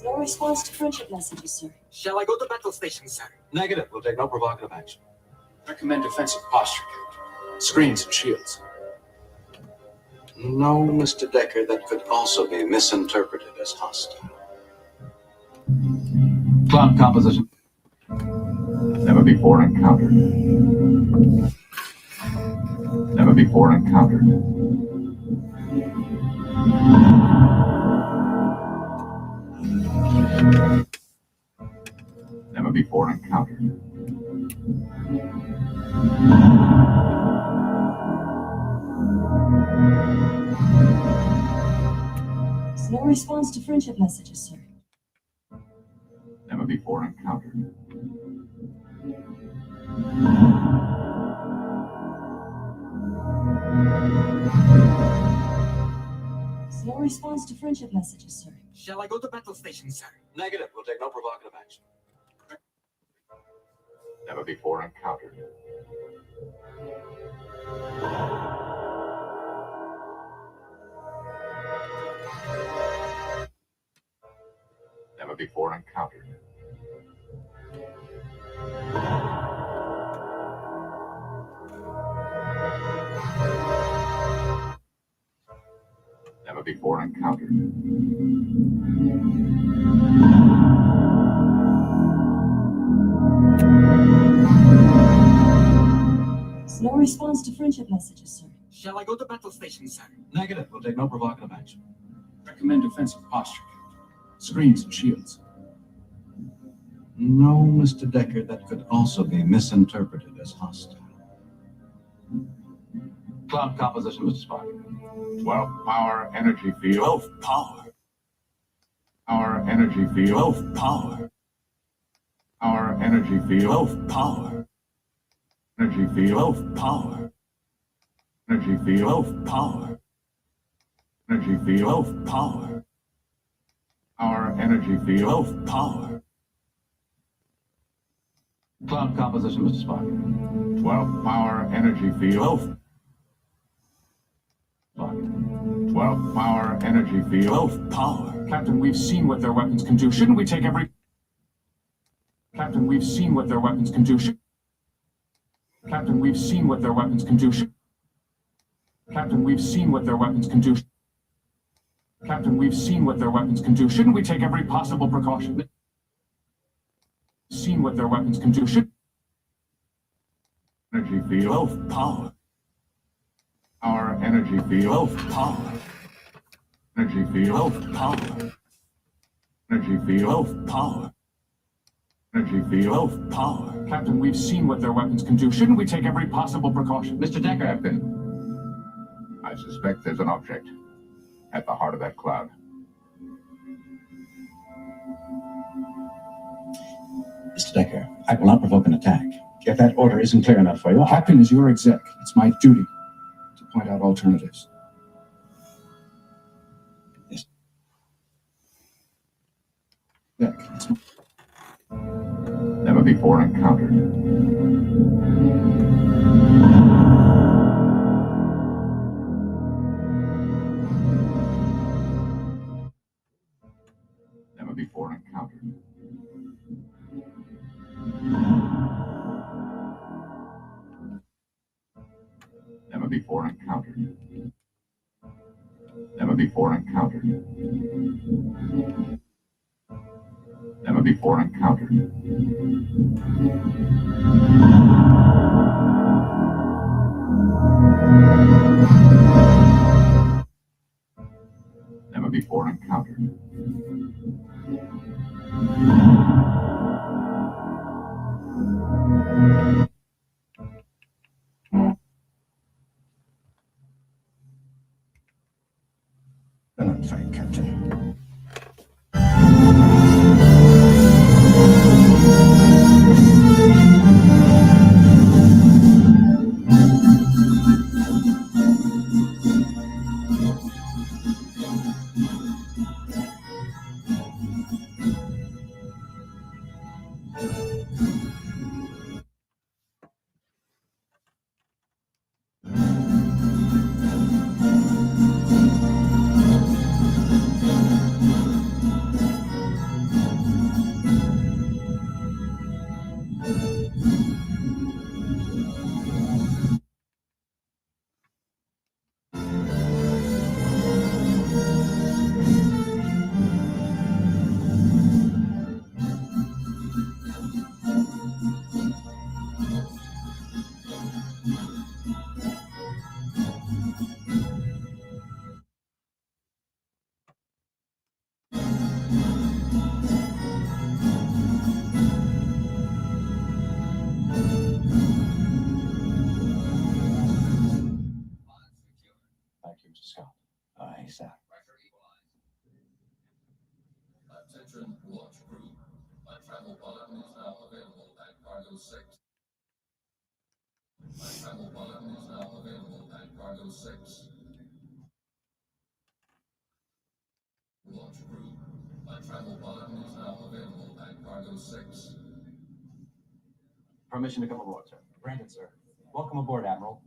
Speaker 8: No response to friendship messages, sir.
Speaker 10: Shall I go to battle station, sir?
Speaker 3: Negative. We'll take no provocative action.
Speaker 9: Recommend defensive posture, Captain. Screens and shields.
Speaker 3: No, Mr. Decker, that could also be misinterpreted as hostile.
Speaker 7: Cloud composition.
Speaker 4: Never before encountered. Never before encountered. Never before encountered.
Speaker 8: No response to friendship messages, sir.
Speaker 4: Never before encountered.
Speaker 8: No response to friendship messages, sir.
Speaker 10: Shall I go to battle station, sir?
Speaker 3: Negative. We'll take no provocative action.
Speaker 4: Never before encountered. Never before encountered. Never before encountered.
Speaker 8: No response to friendship messages, sir.
Speaker 10: Shall I go to battle station, sir?
Speaker 3: Negative. We'll take no provocative action.
Speaker 9: Recommend defensive posture, Captain. Screens and shields.
Speaker 3: No, Mr. Decker, that could also be misinterpreted as hostile.
Speaker 7: Cloud composition, Mr. Spock.
Speaker 4: 12 power energy field.
Speaker 3: 12 power.
Speaker 4: Power energy field.
Speaker 3: 12 power.
Speaker 4: Power energy field.
Speaker 3: 12 power.
Speaker 4: Energy field.
Speaker 3: 12 power.
Speaker 4: Energy field.
Speaker 3: 12 power.
Speaker 4: Energy field.
Speaker 3: 12 power.
Speaker 4: Our energy field.
Speaker 3: 12 power.
Speaker 9: Cloud composition, Mr. Spock.
Speaker 4: 12 power energy field.
Speaker 3: 12.
Speaker 4: 12 power energy field.
Speaker 3: 12 power.
Speaker 9: Captain, we've seen what their weapons can do. Shouldn't we take every... Captain, we've seen what their weapons can do. Captain, we've seen what their weapons can do. Captain, we've seen what their weapons can do. Captain, we've seen what their weapons can do. Shouldn't we take every possible precaution? Seen what their weapons can do.
Speaker 4: Energy field.
Speaker 3: 12 power.
Speaker 4: Our energy field.
Speaker 3: 12 power.
Speaker 4: Energy field.
Speaker 3: 12 power.
Speaker 4: Energy field.
Speaker 3: 12 power.
Speaker 4: Energy field.
Speaker 3: 12 power.
Speaker 9: Captain, we've seen what their weapons can do. Shouldn't we take every possible precaution?
Speaker 7: Mr. Decker.
Speaker 4: Captain, I suspect there's an object at the heart of that cloud.
Speaker 3: Mr. Decker, I will not provoke an attack. If that order isn't clear enough for you,
Speaker 9: Captain is your exec. It's my duty to point out alternatives.
Speaker 3: Yes.
Speaker 9: Deck, it's my...
Speaker 4: Never before encountered. Never before encountered. Never before encountered. Never before encountered. Never before encountered. Never before encountered.
Speaker 3: An unfight, Captain.
Speaker 9: Thank you, Mr. Scott.
Speaker 3: Aye, sir.
Speaker 11: Attention, launch crew. My travel pod is now available at Cargo 6. My travel pod is now available at Cargo 6. Launch crew. My travel pod is now available at Cargo 6.
Speaker 7: Permission to come aboard, sir. Granted, sir. Welcome aboard, Admiral.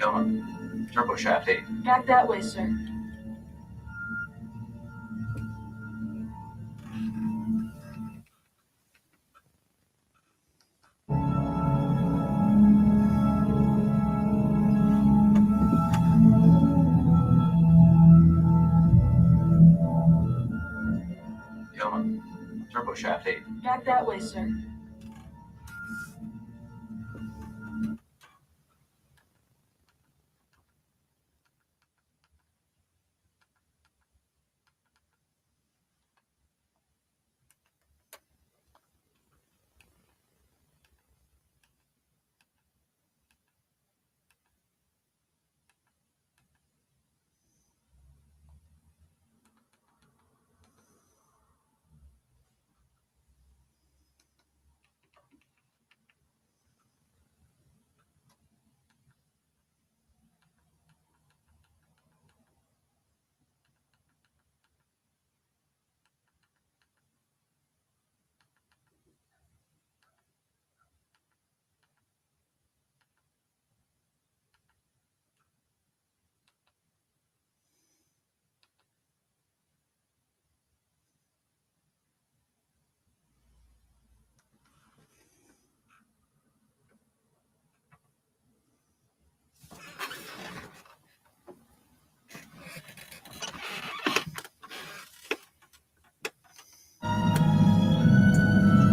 Speaker 12: Gentlemen, turbo shaft 8.
Speaker 8: Back that way, sir.
Speaker 12: Gentlemen, turbo shaft 8.
Speaker 8: Back that way, sir.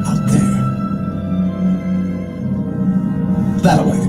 Speaker 3: Out there. That way.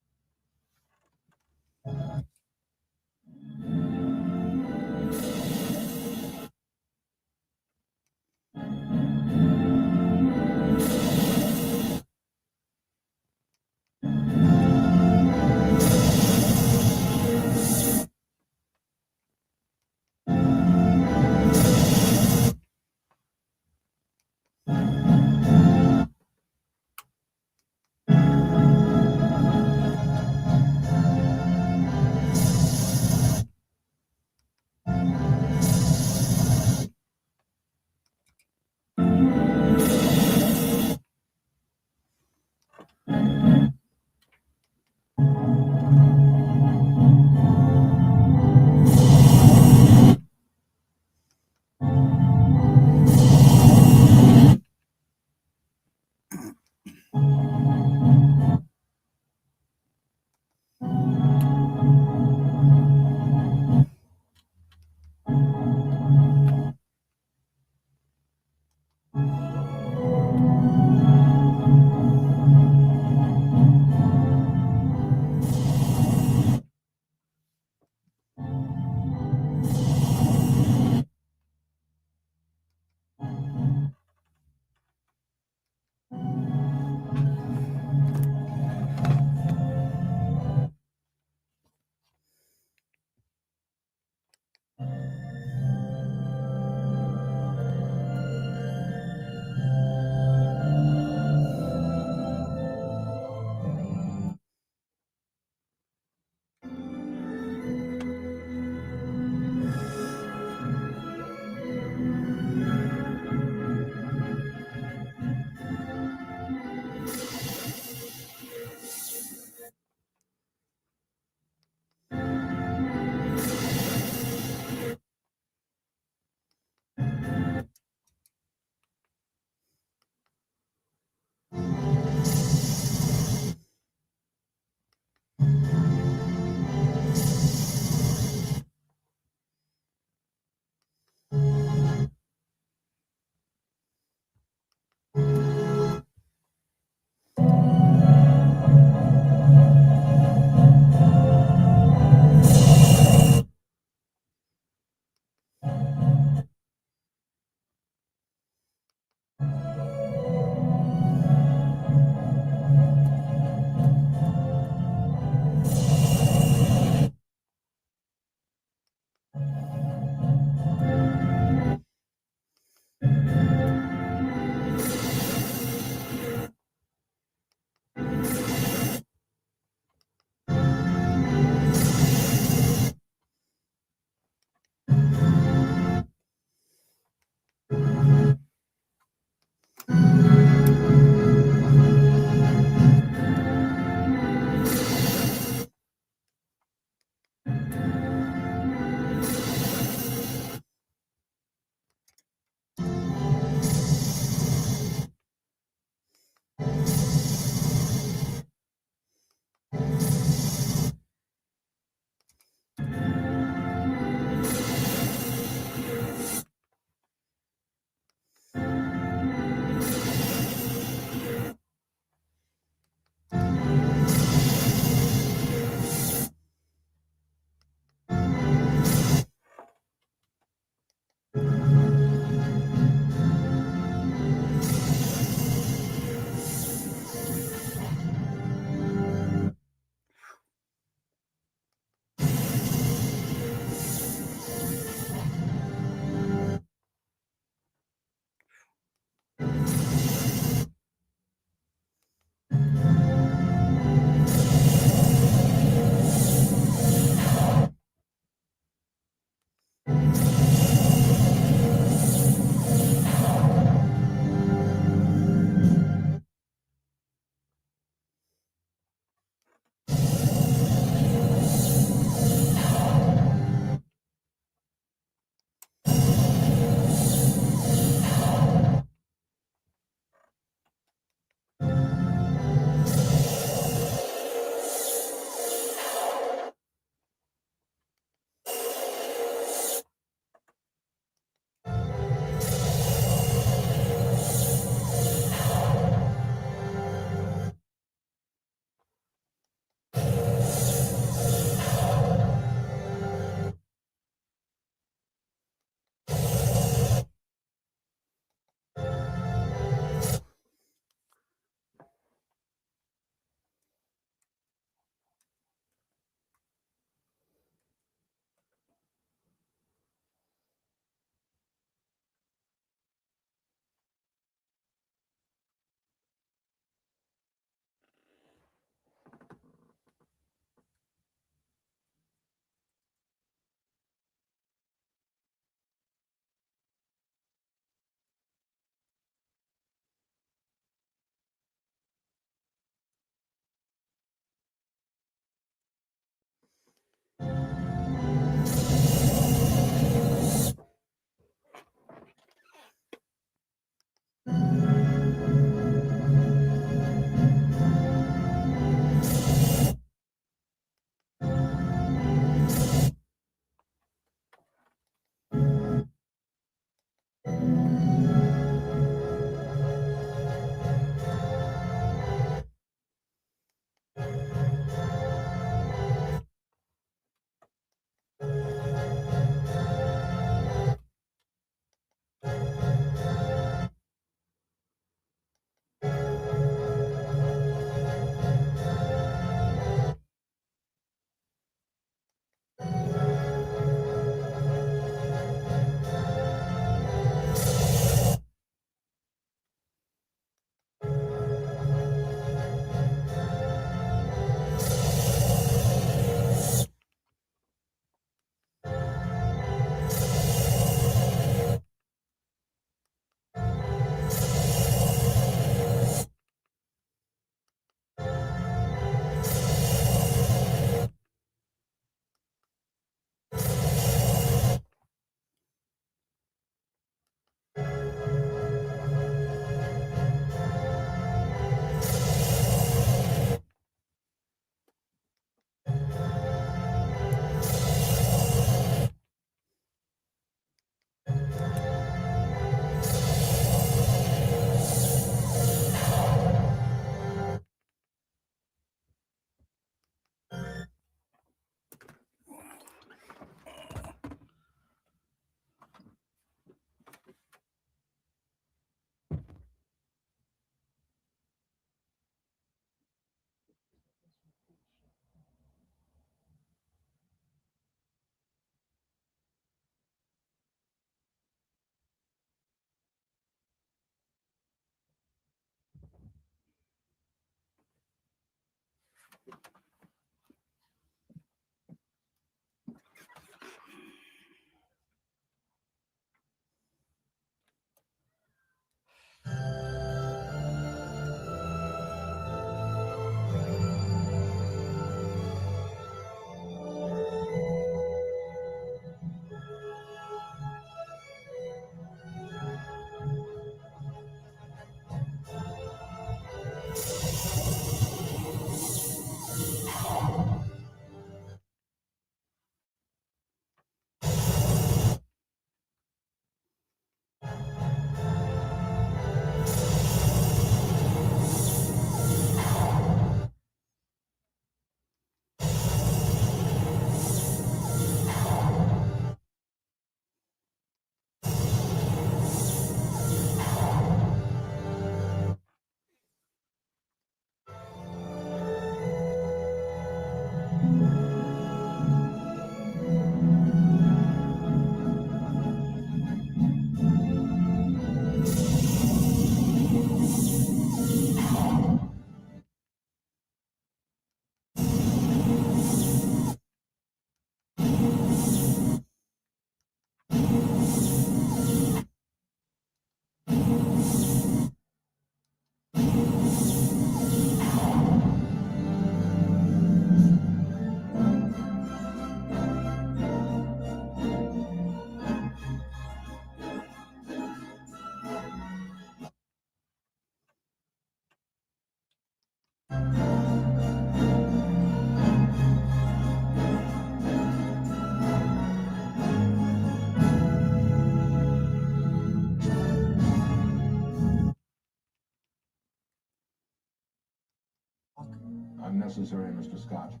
Speaker 4: unnecessary, Mr. Scott.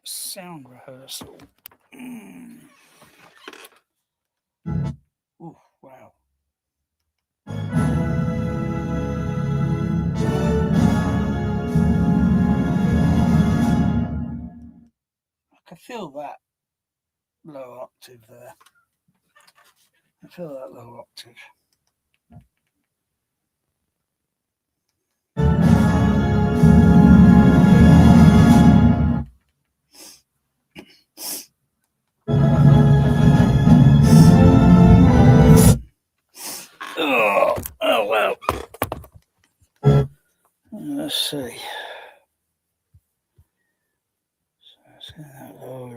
Speaker 1: sound rehearsal. Oh, wow. I can feel that low octave there. I feel that low octave. Oh well. Let's see. Low.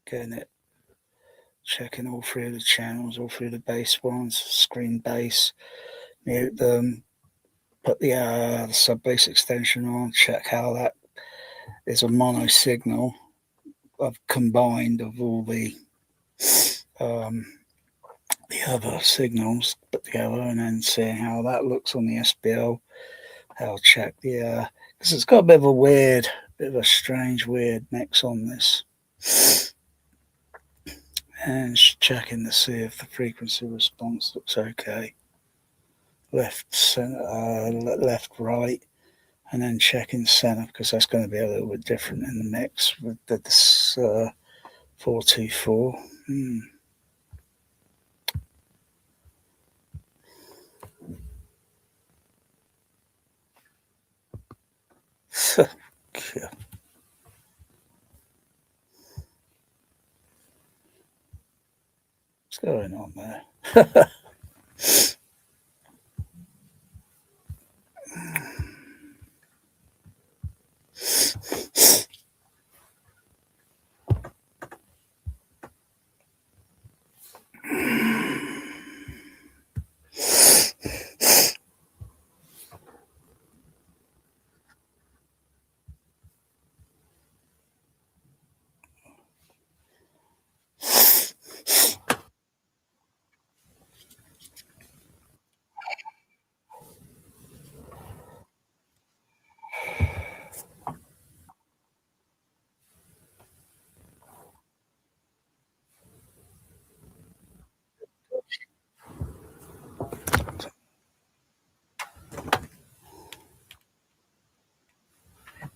Speaker 1: Getting it. Checking all three of the channels, all three of the bass ones, screen bass, mute them, put the sub bass extension on, check how that is a mono signal. I've combined of all the other signals put together, and then seeing how that looks on the SBL. I'll check the because it's got a bit of a strange weird mix on this, and checking to see if the frequency response looks okay. Left, center, left, right, and then checking center because that's going to be a little bit different in the mix with this 424. Yeah. What's going on there?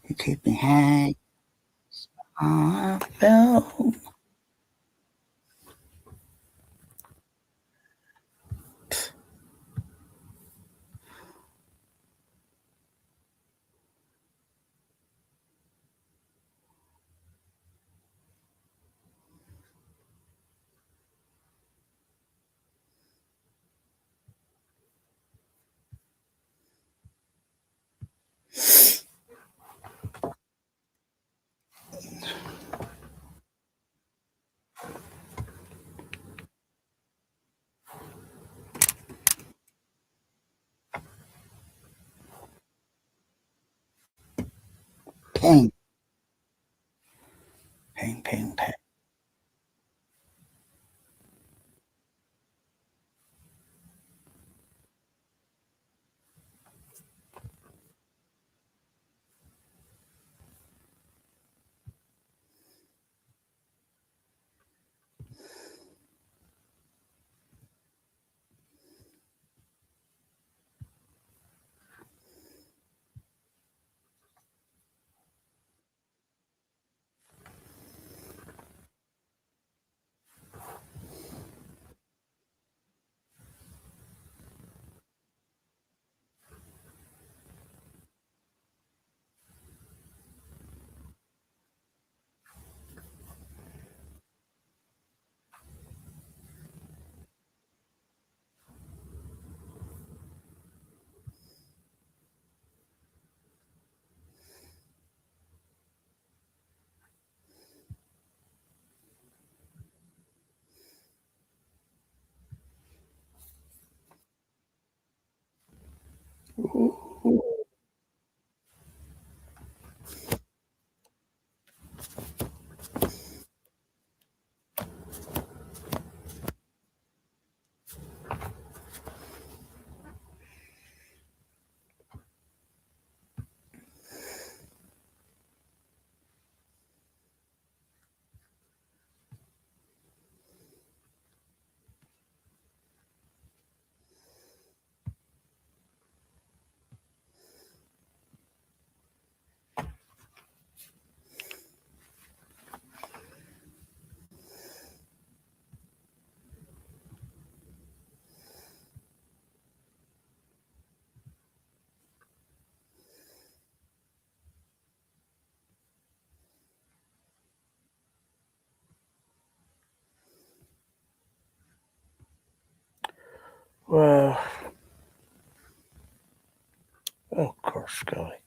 Speaker 1: You keep me high. I felt. Ping, ping, ping, ping. Well, oh, gosh, guy.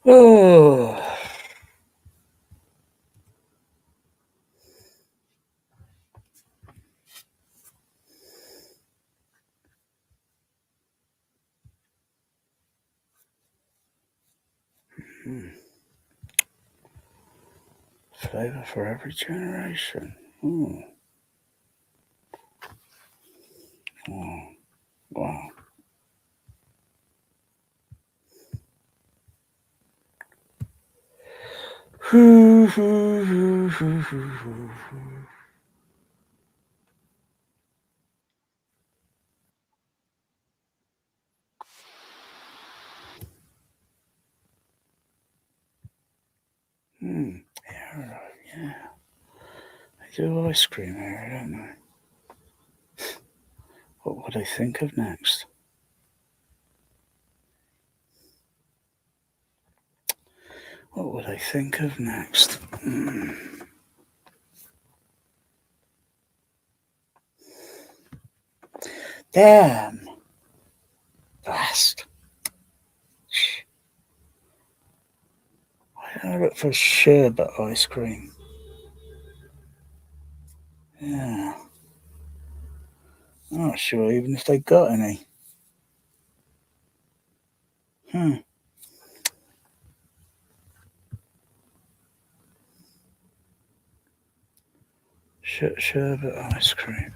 Speaker 1: Oh. Flavor for every generation. Oh, wow. Yeah. They do ice cream area, don't they? What would I think of next? What would I think of next? Damn. Blast. Why don't I look for sherbet ice cream? Yeah. I'm not sure even if they got any. Sherbet ice cream.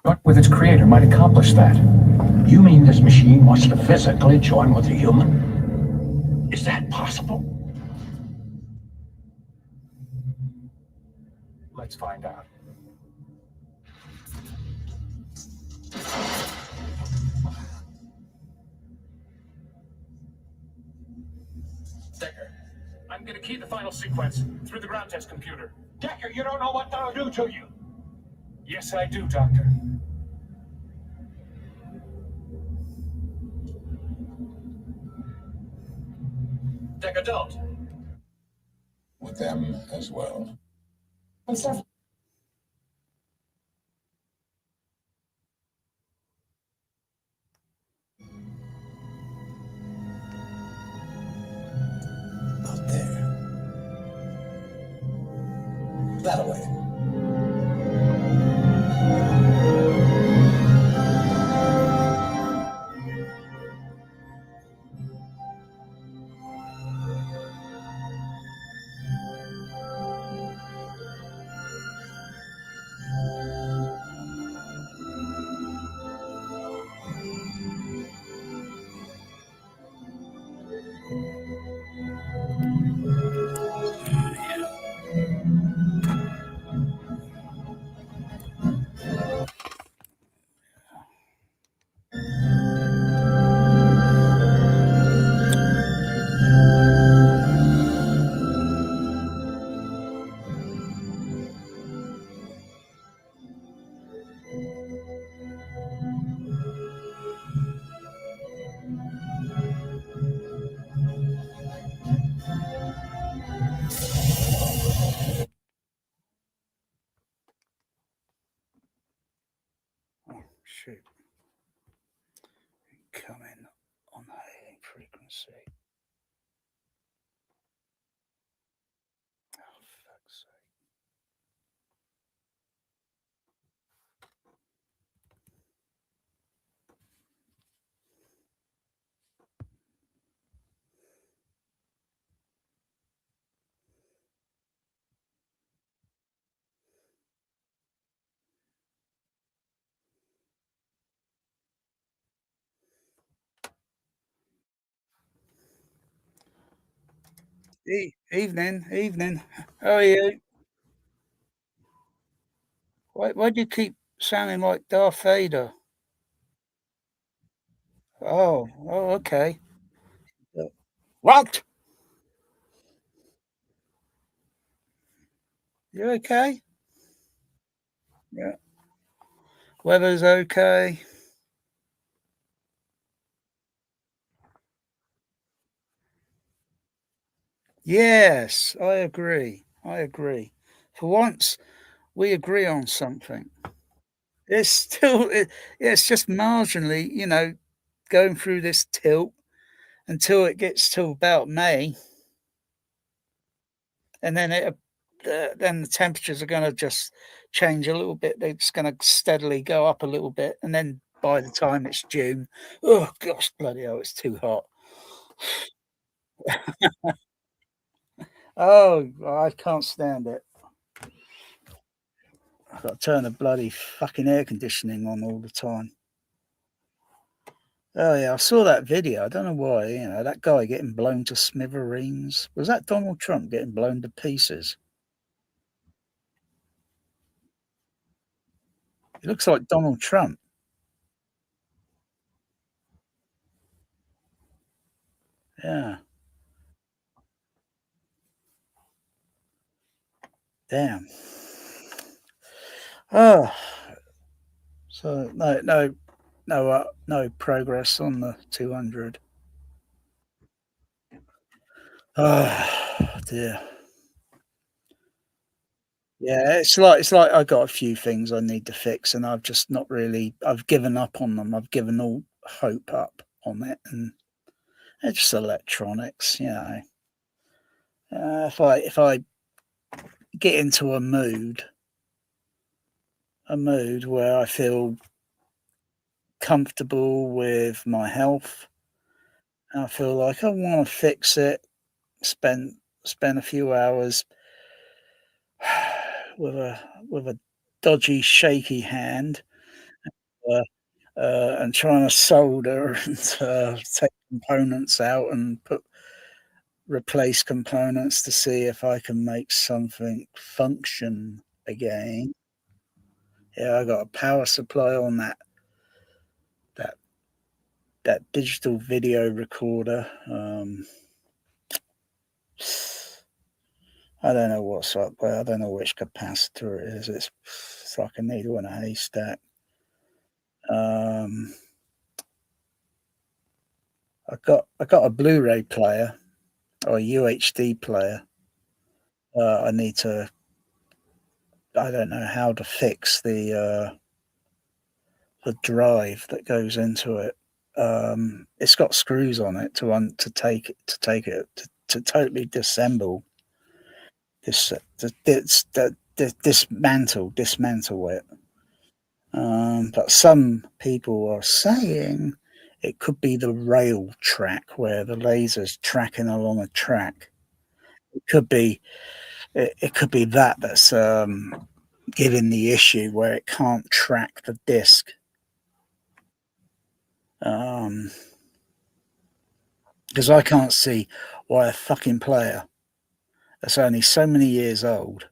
Speaker 7: But with its creator might accomplish that.
Speaker 5: You mean this machine wants to physically join with a human? Is that possible?
Speaker 7: Let's find out. Decker, I'm gonna key the final sequence through the ground test computer.
Speaker 5: Decker, you don't know what that'll do to you.
Speaker 7: Yes, I do, Doctor. Decker, don't.
Speaker 4: With them as well.
Speaker 3: Out there. That way.
Speaker 1: Shoot. Coming on hailing frequency. Oh, fuck's sake. Evening. How are you? Why do you keep sounding like Darth Vader? Oh, okay. What? You okay? Yeah. Weather's okay. Yes, I agree. For once, we agree on something. It's still, yeah, it's just marginally, going through this tilt until it gets to about May, and then the temperatures are going to just change a little bit. They're just going to steadily go up a little bit, and then by the time it's June, oh gosh, bloody hell, it's too hot. Oh, I can't stand it. I've got to turn the bloody fucking air conditioning on all the time. Oh yeah, I saw that video. I don't know why. That guy getting blown to smithereens. Was that Donald Trump getting blown to pieces? It looks like Donald Trump. Yeah. Damn. Oh, so no progress on the 200. Oh dear. Yeah, it's like I got a few things I need to fix, and I've just not really. I've given up on them. I've given all hope up on it, and it's just electronics. If I get into a mood where I feel comfortable with my health, I feel like I want to fix it. Spend spend a few hours with a with a dodgy, shaky hand, and trying to solder and take components out and replace components to see if I can make something function again. Yeah, I got a power supply on that digital video recorder. I don't know what's up there. I don't know which capacitor it is. It's like a needle in a haystack. I got a Blu-ray player or a UHD player. I need to. I don't know how to fix the drive that goes into it. It's got screws on it to take it to totally disassemble dismantle it. But some people are saying it could be the rail track where the laser's tracking along a track. It could be that's giving the issue where it can't track the disc. Because I can't see why a fucking player that's only so many years old,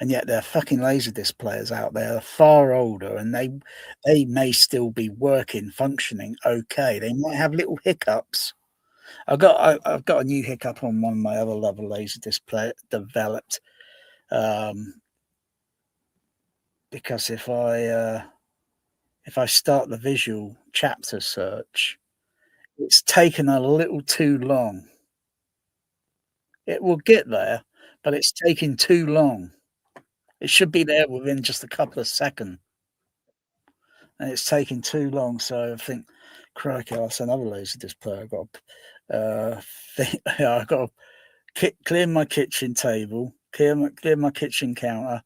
Speaker 1: and yet there are fucking laserdisc players out there far older, and they may still be working, functioning okay. They might have little hiccups. I've got a new hiccup on one of my other laserdisc player developed, because if I start the visual chapter search, it's taken a little too long. It will get there, but it's taking too long. It should be there within just a couple of seconds, and it's taking too long. So I think, crikey, that's another laserdisc player. I've got to clear my kitchen table, clear my kitchen counter,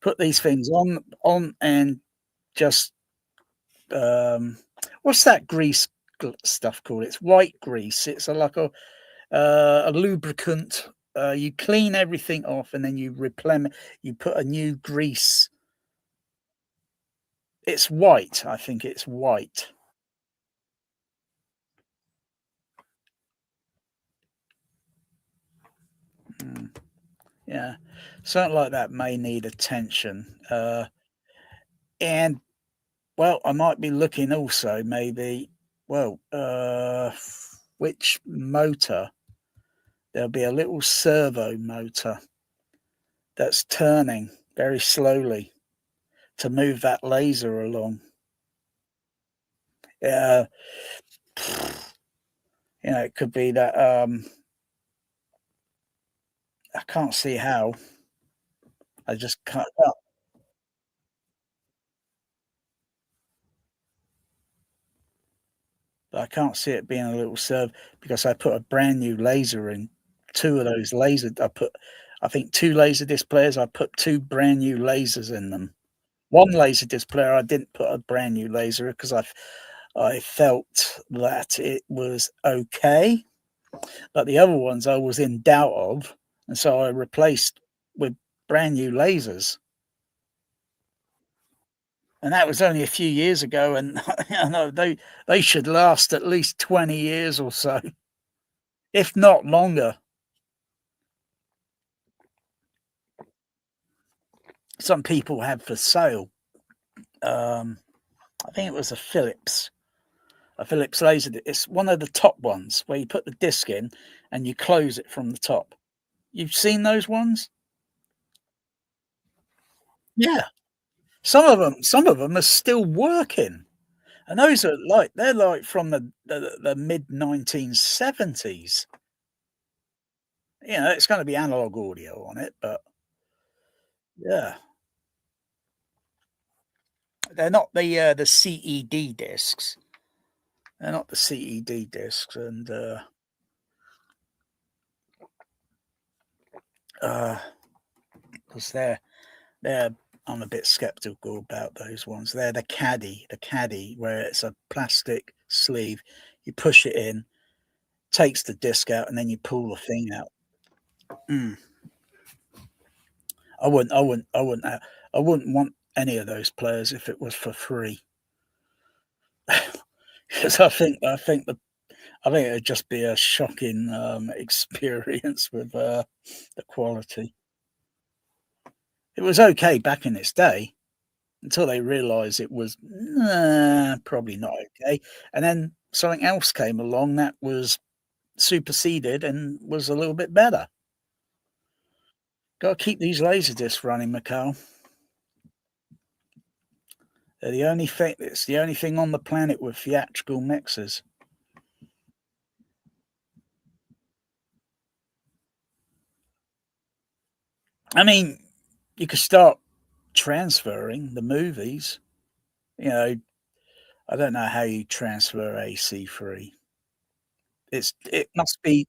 Speaker 1: put these things on, and just what's that grease stuff called? It's white grease. It's like a lubricant. You clean everything off, and then you replenish. You put a new grease. It's white. I think it's white. Yeah, something like that may need attention. And well, I might be looking also maybe. Well, which motor? There'll be a little servo motor that's turning very slowly to move that laser along. Yeah, it could be that. I can't see how. I just can't. I can't see it being a little servo because I put a brand new laser in. Two of those lasers. I think 2 laser disc players. I put 2 brand new lasers in them. One laser disc player, I didn't put a brand new laser because I felt that it was okay, but the other ones I was in doubt of, and so I replaced with brand new lasers. And that was only a few years ago, and they should last at least 20 years or so, if not longer. Some people have for sale. I think it was a Philips laser. It's one of the top ones where you put the disc in and you close it from the top. You've seen those ones? Yeah. Some of them are still working. And those are they're like from the mid 1970s. It's going to be analog audio on it, but yeah. They're not the CED discs. They're not the CED discs, and because they're I'm a bit skeptical about those ones. They're the caddy where it's a plastic sleeve. You push it in, takes the disc out, and then you pull the thing out. I wouldn't want any of those players if it was for free. Because I think it'd just be a shocking experience with the quality. It was okay back in its day until they realised it was probably not okay, and then something else came along that was superseded and was a little bit better. Got to keep these laser discs running, Mikhail. They're the only thing. It's the only thing on the planet with theatrical mixers. I mean, you could start transferring the movies. You know, I don't know how you transfer AC3. It must be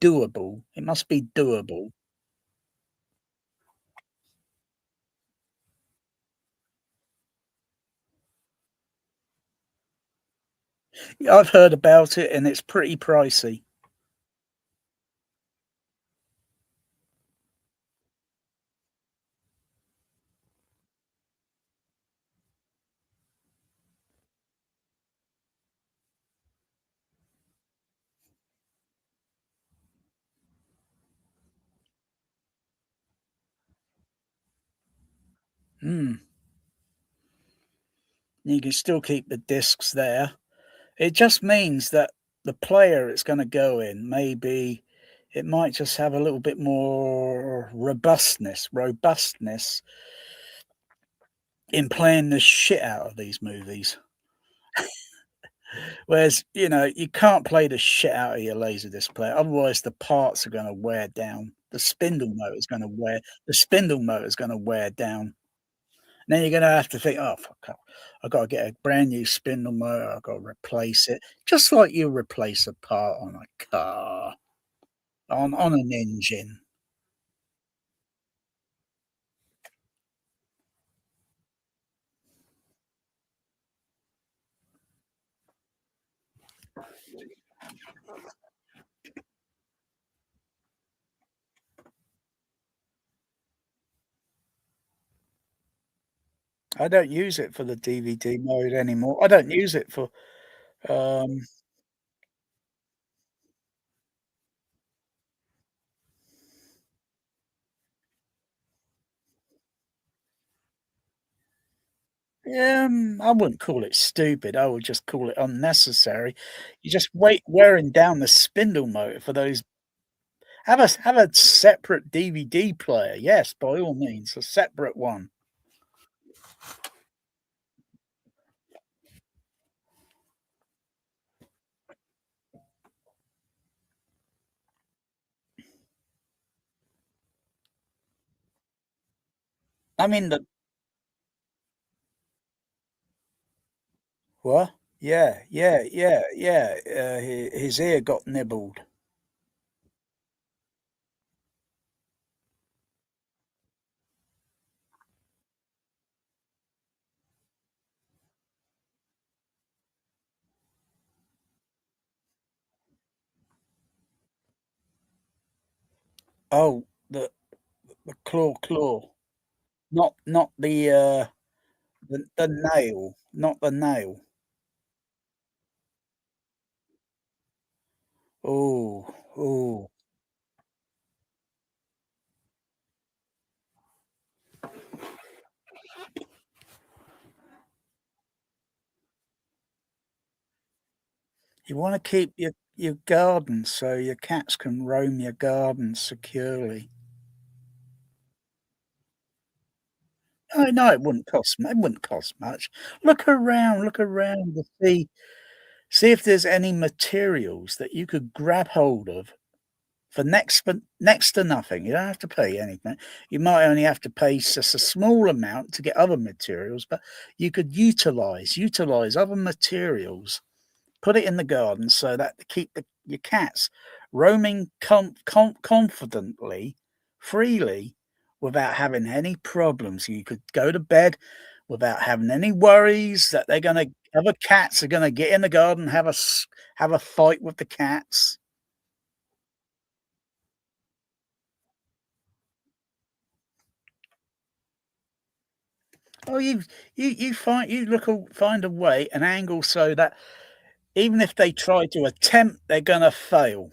Speaker 1: doable. It must be doable. I've heard about it, and it's pretty pricey. Hmm. You can still keep the discs there. It just means that the player it's going to go in, maybe it might just have a little bit more robustness in playing the shit out of these movies. Whereas, you can't play the shit out of your Laserdisc player, otherwise the parts are going to wear down. The spindle motor is going to wear down. And then you're going to have to think, oh, fuck, I've got to get a brand new spindle motor. I've got to replace it, just like you replace a part on a car, on an engine. I don't use it for the DVD mode anymore. I don't use it for, um, I wouldn't call it stupid. I would just call it unnecessary. You just wearing down the spindle motor for those. Have a separate DVD player. Yes, by all means, a separate one. I mean, the what? Yeah. His ear got nibbled. Oh, the claw. Not the nail. Not the nail. Oh, oh. You want to keep your garden so your cats can roam your garden securely. Oh, no, it wouldn't cost much. Look around to see if there's any materials that you could grab hold of for next to nothing. You don't have to pay anything. You might only have to pay just a small amount to get other materials, but you could utilize other materials, put it in the garden so that to keep your cats roaming confidently, freely, without having any problems. You could go to bed without having any worries that other cats are gonna get in the garden, have a fight with the cats. Oh, find a way, an angle so that even if they try to attempt, they're gonna fail.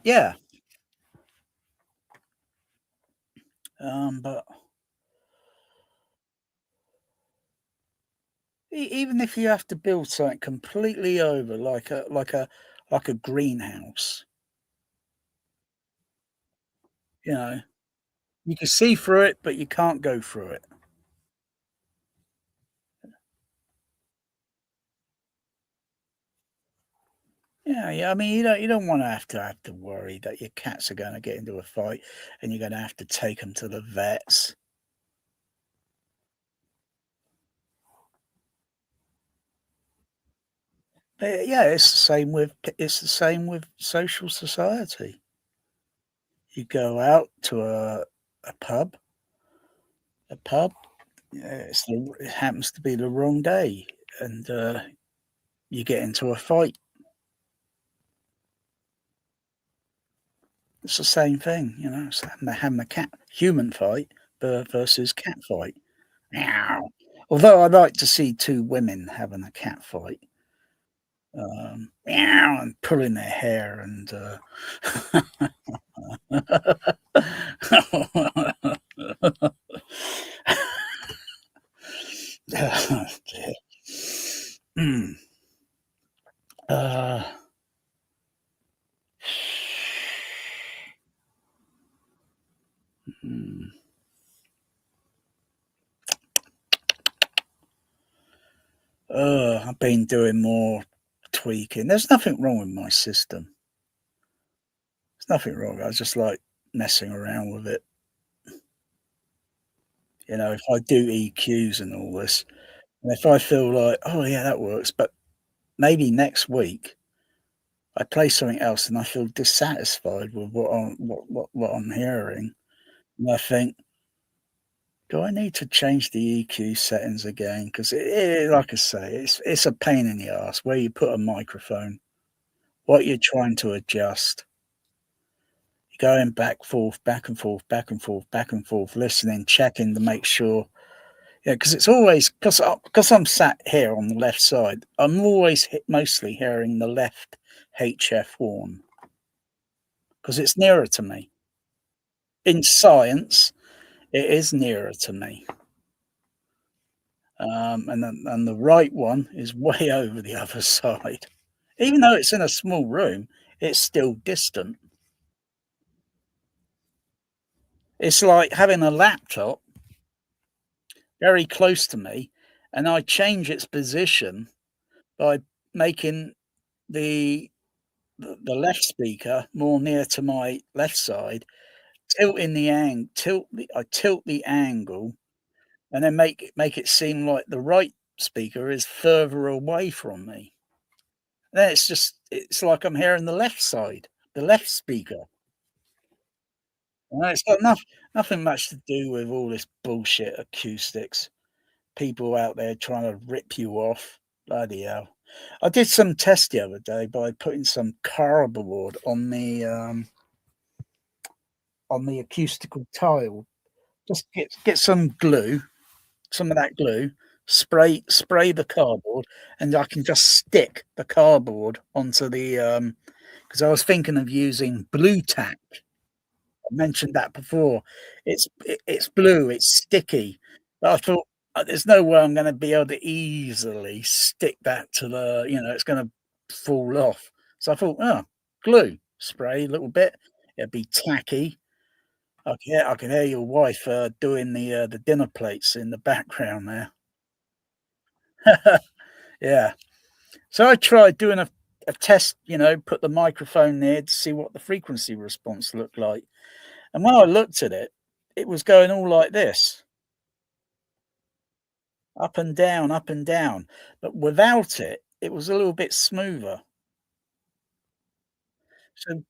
Speaker 1: Yeah. But even if you have to build something completely over, like a greenhouse, you know, you can see through it, but you can't go through it. Yeah, yeah. I mean, you don't want to have to worry that your cats are going to get into a fight, and you're going to have to take them to the vets. Yeah, it's the same with social society. You go out to a pub. It happens to be the wrong day, and you get into a fight. It's the same thing, It's having a cat human fight versus cat fight. Meow. Although I'd like to see two women having a cat fight, meow, and pulling their hair and. Oh, dear. Mm. Uh, mm. I've been doing more tweaking. There's nothing wrong with my system. There's nothing wrong. I just like messing around with it. If I do EQs and all this, and if I feel like, oh yeah, that works, but maybe next week I play something else and I feel dissatisfied with what I'm hearing, and I think, do I need to change the EQ settings again? Because like I say, it's a pain in the ass where you put a microphone, what you're trying to adjust. You're going back, forth, back and forth, back and forth, back and forth, listening, checking to make sure. Yeah, because it's always because I'm sat here on the left side. I'm always mostly hearing the left HF horn because it's nearer to me. In science, it is nearer to me, and the right one is way over the other side. Even though it's in a small room, it's still distant. It's like having a laptop very close to me, and I change its position by making the the left speaker more near to my left side, I tilt the angle, and then make it seem like the right speaker is further away from me. Then it's like I'm hearing the left side, the left speaker. It's got nothing much to do with all this bullshit acoustics. People out there trying to rip you off. Bloody hell. I did some test the other day by putting some cardboard on the acoustical tile. Just get some glue, some of that glue, spray the cardboard, and I can just stick the cardboard onto the because I was thinking of using blue tack. I mentioned that before. It's blue, it's sticky. But I thought there's no way I'm going to be able to easily stick that to it's going to fall off. So I thought, oh, glue, spray a little bit. It'd be tacky. I can hear your wife doing the dinner plates in the background there. Yeah. So I tried doing a test, put the microphone there to see what the frequency response looked like. And when I looked at it, it was going all like this, up and down, up and down. But without it, it was a little bit smoother. So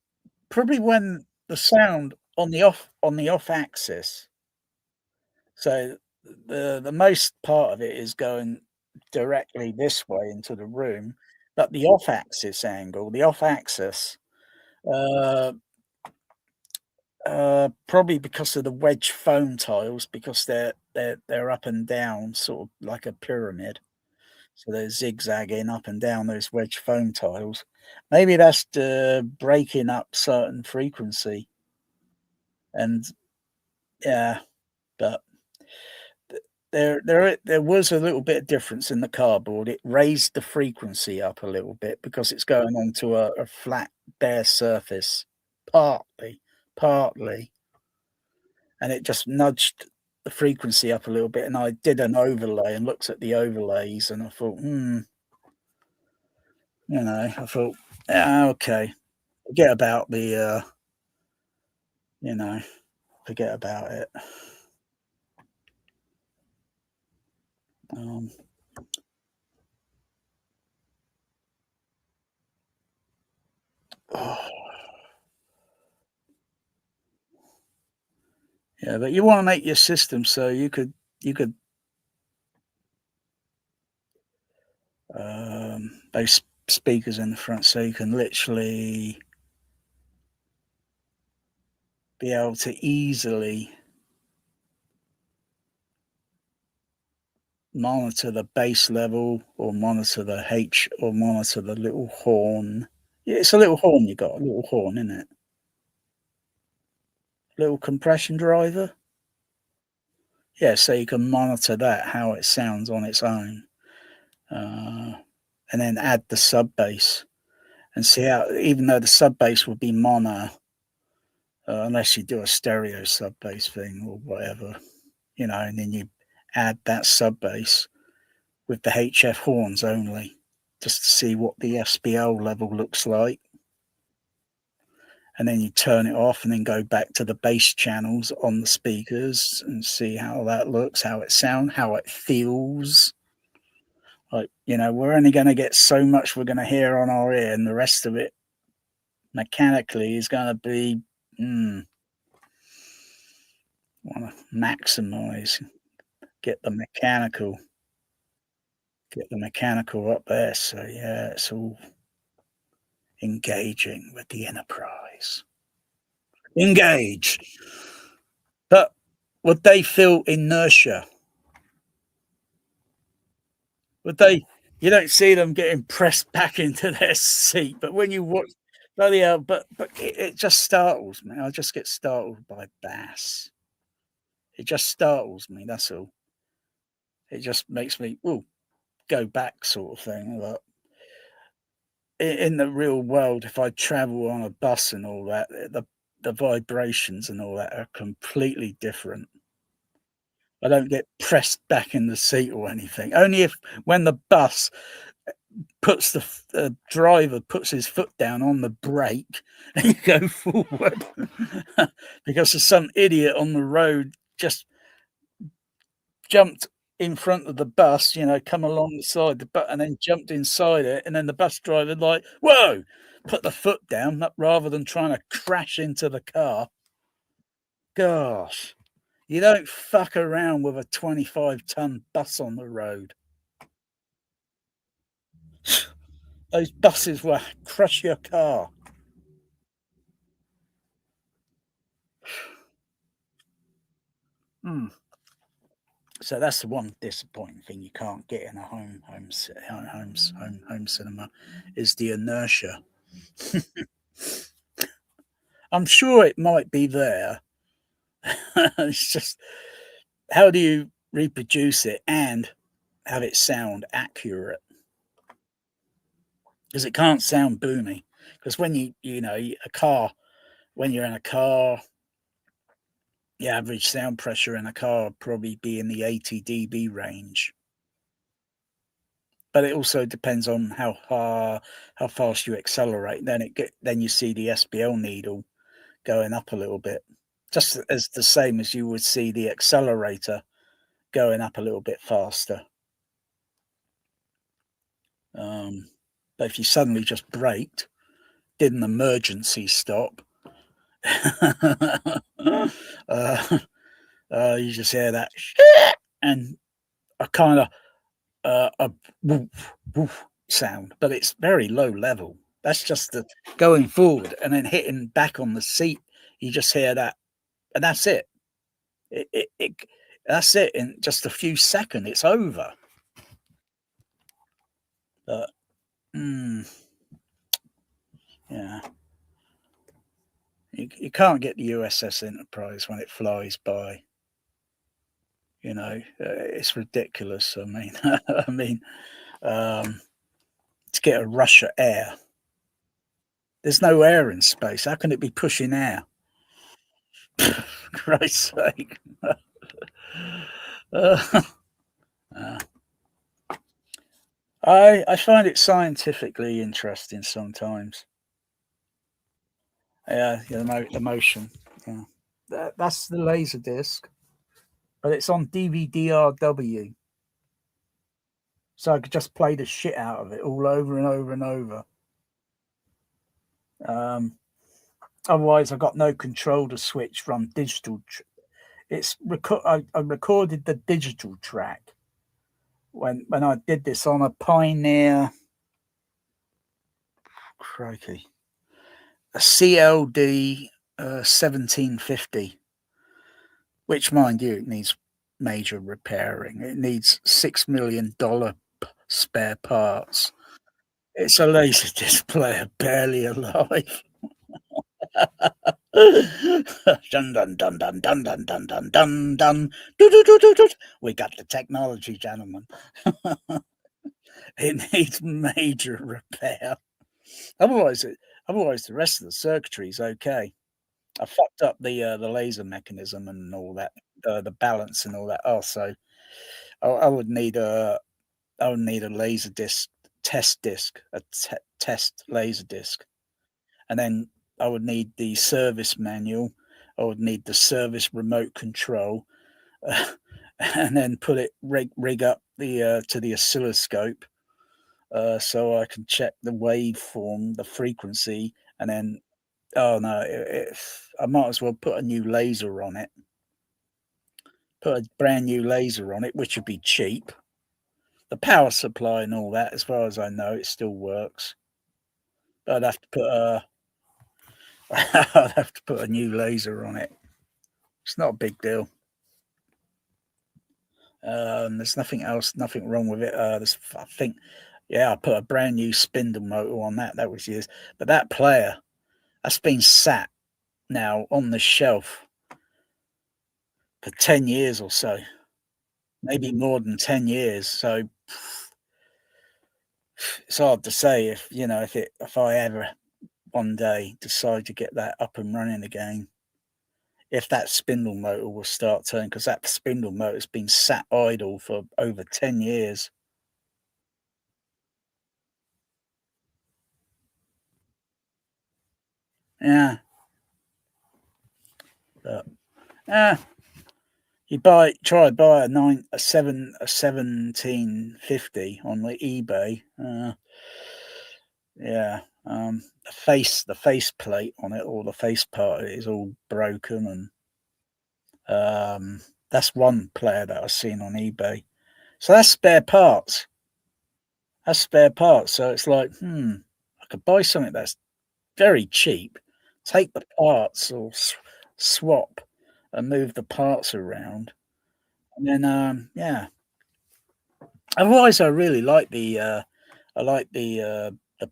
Speaker 1: probably when the sound on the off axis, so the most part of it is going directly this way into the room, but the off axis, uh, Probably because of the wedge foam tiles, because they're up and down, sort of like a pyramid. So they're zigzagging up and down those wedge foam tiles. Maybe that's breaking up certain frequency. And yeah, but there was a little bit of difference in the cardboard. It raised the frequency up a little bit because it's going onto a flat, bare surface, partly, and it just nudged the frequency up a little bit. And I did an overlay and looked at the overlays, and I thought, I thought, yeah, okay, forget about the, forget about it. Yeah, but you want to make your system so you could those speakers in the front, so you can literally be able to easily monitor the bass level or monitor the H or monitor the little horn. Yeah, it's a little horn you got, a little horn, isn't it? Little compression driver. Yeah, so you can monitor that, how it sounds on its own. And then add the sub bass and see how, even though the sub bass will be mono, unless you do a stereo sub bass thing or whatever, and then you add that sub bass with the HF horns only, just to see what the SBL level looks like. And then you turn it off and then go back to the bass channels on the speakers and see how that looks, how it sounds, how it feels. Like, we're only going to get so much we're going to hear on our ear, and the rest of it mechanically is going to be, want to maximize, get the mechanical up there. So yeah, it's all engaging with the enterprise. Engage. But would they feel inertia? Would they? You don't see them getting pressed back into their seat, but when you watch, bloody hell, but it just startles me. I just get startled by bass. It just startles me. That's all. It just makes me go back, sort of thing. Like, in the real world, if I travel on a bus and all that, the vibrations and all that are completely different. I don't get pressed back in the seat or anything. Only when the bus puts the driver puts his foot down on the brake and you go forward because there's some idiot on the road just jumped in front of the bus, come along the side and then jumped inside it, and then the bus driver like, whoa, put the foot down rather than trying to crash into the car. Gosh, you don't fuck around with a 25-ton bus on the road. Those buses will crush your car. So that's the one disappointing thing you can't get in a home cinema is the inertia. I'm sure it might be there. It's just, how do you reproduce it and have it sound accurate? Because it can't sound boomy. Because when you're in a car, the average sound pressure in a car would probably be in the 80 dB range. But it also depends on how fast you accelerate. Then you see the SBL needle going up a little bit, just as the same as you would see the accelerator going up a little bit faster. But if you suddenly just braked, did an emergency stop, you just hear that and a kind of a woof, woof sound, but it's very low level. That's just the going forward and then hitting back on the seat, You just hear that, and that's it. That's it. In just a few seconds, it's over. But yeah, you can't get the USS Enterprise when it flies by. It's ridiculous. I mean, to get a rush of air, there's no air in space. How can it be pushing air? Christ's sake. I find it scientifically interesting sometimes. Yeah, the motion. Yeah, that's the laser disc, but it's on DVD-RW, so I could just play the shit out of it all over and over and over. Otherwise, I've got no control to switch from digital. I recorded the digital track when I did this on a Pioneer. Crikey, a CLD 1750, which, mind you, it needs major repairing. It needs $6 million spare parts. It's a Laserdisc player, barely alive. Dun dun dun dun dun dun dun dun dun dun. We got the technology, gentlemen. It needs major repair. Otherwise, the rest of the circuitry is okay. I fucked up the laser mechanism and all that, the balance and all that. Also, I would need a laser disc test disc, a test laser disc, and then I would need the service manual. I would need the service remote control, and then put it rig up the to the oscilloscope, so I can check the waveform, the frequency, and then oh no, I might as well put a new laser on it. Put a brand new laser on it, which would be cheap. The power supply and all that, as far as I know, it still works. But I'd have to put I'd have to put a new laser on it. It's not a big deal. There's nothing else, nothing wrong with it. I think, yeah, I put a brand new spindle motor on that. That was used, but that player, that's been sat now on the shelf for 10 years or so, maybe more than 10 years. So it's hard to say if I ever one day decide to get that up and running again, if that spindle motor will start turning, because that spindle motor has been sat idle for over 10 years. Yeah. But, you try buy a 1750 on the eBay. Yeah. The face plate on it, or the face part of it, is all broken, and that's one player that I've seen on eBay. So that's spare parts. So it's like, I could buy something that's very cheap, take the parts or swap and move the parts around, and then yeah. Otherwise, I really like the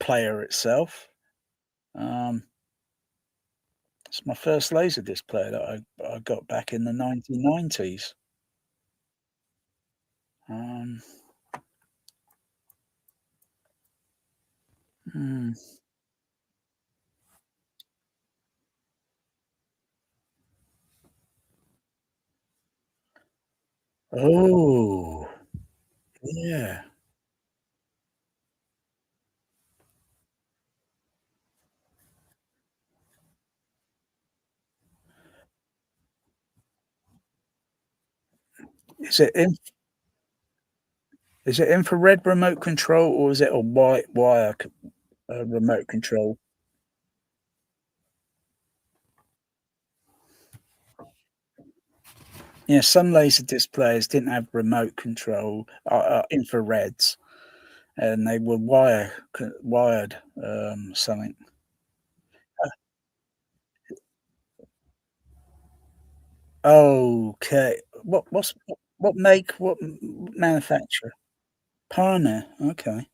Speaker 1: player itself. It's my first Laserdisc player that I got back in the 1990s. Hmm. Oh, yeah. Is it infrared remote control, or is it a white wire remote control? Yeah, some laser disc players didn't have remote control, infrareds, and they were wired something. Okay. What make, what manufacturer? Pioneer. Okay.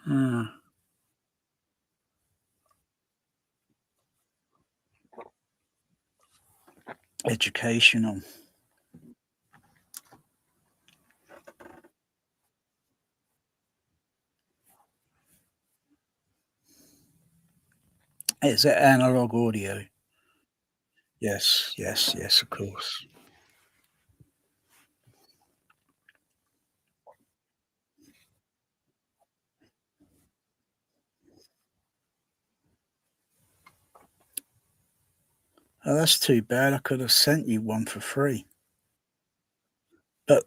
Speaker 1: Hmm. Educational. Is it analog audio? Yes, yes, yes, of course. Oh, that's too bad. I could have sent you one for free. But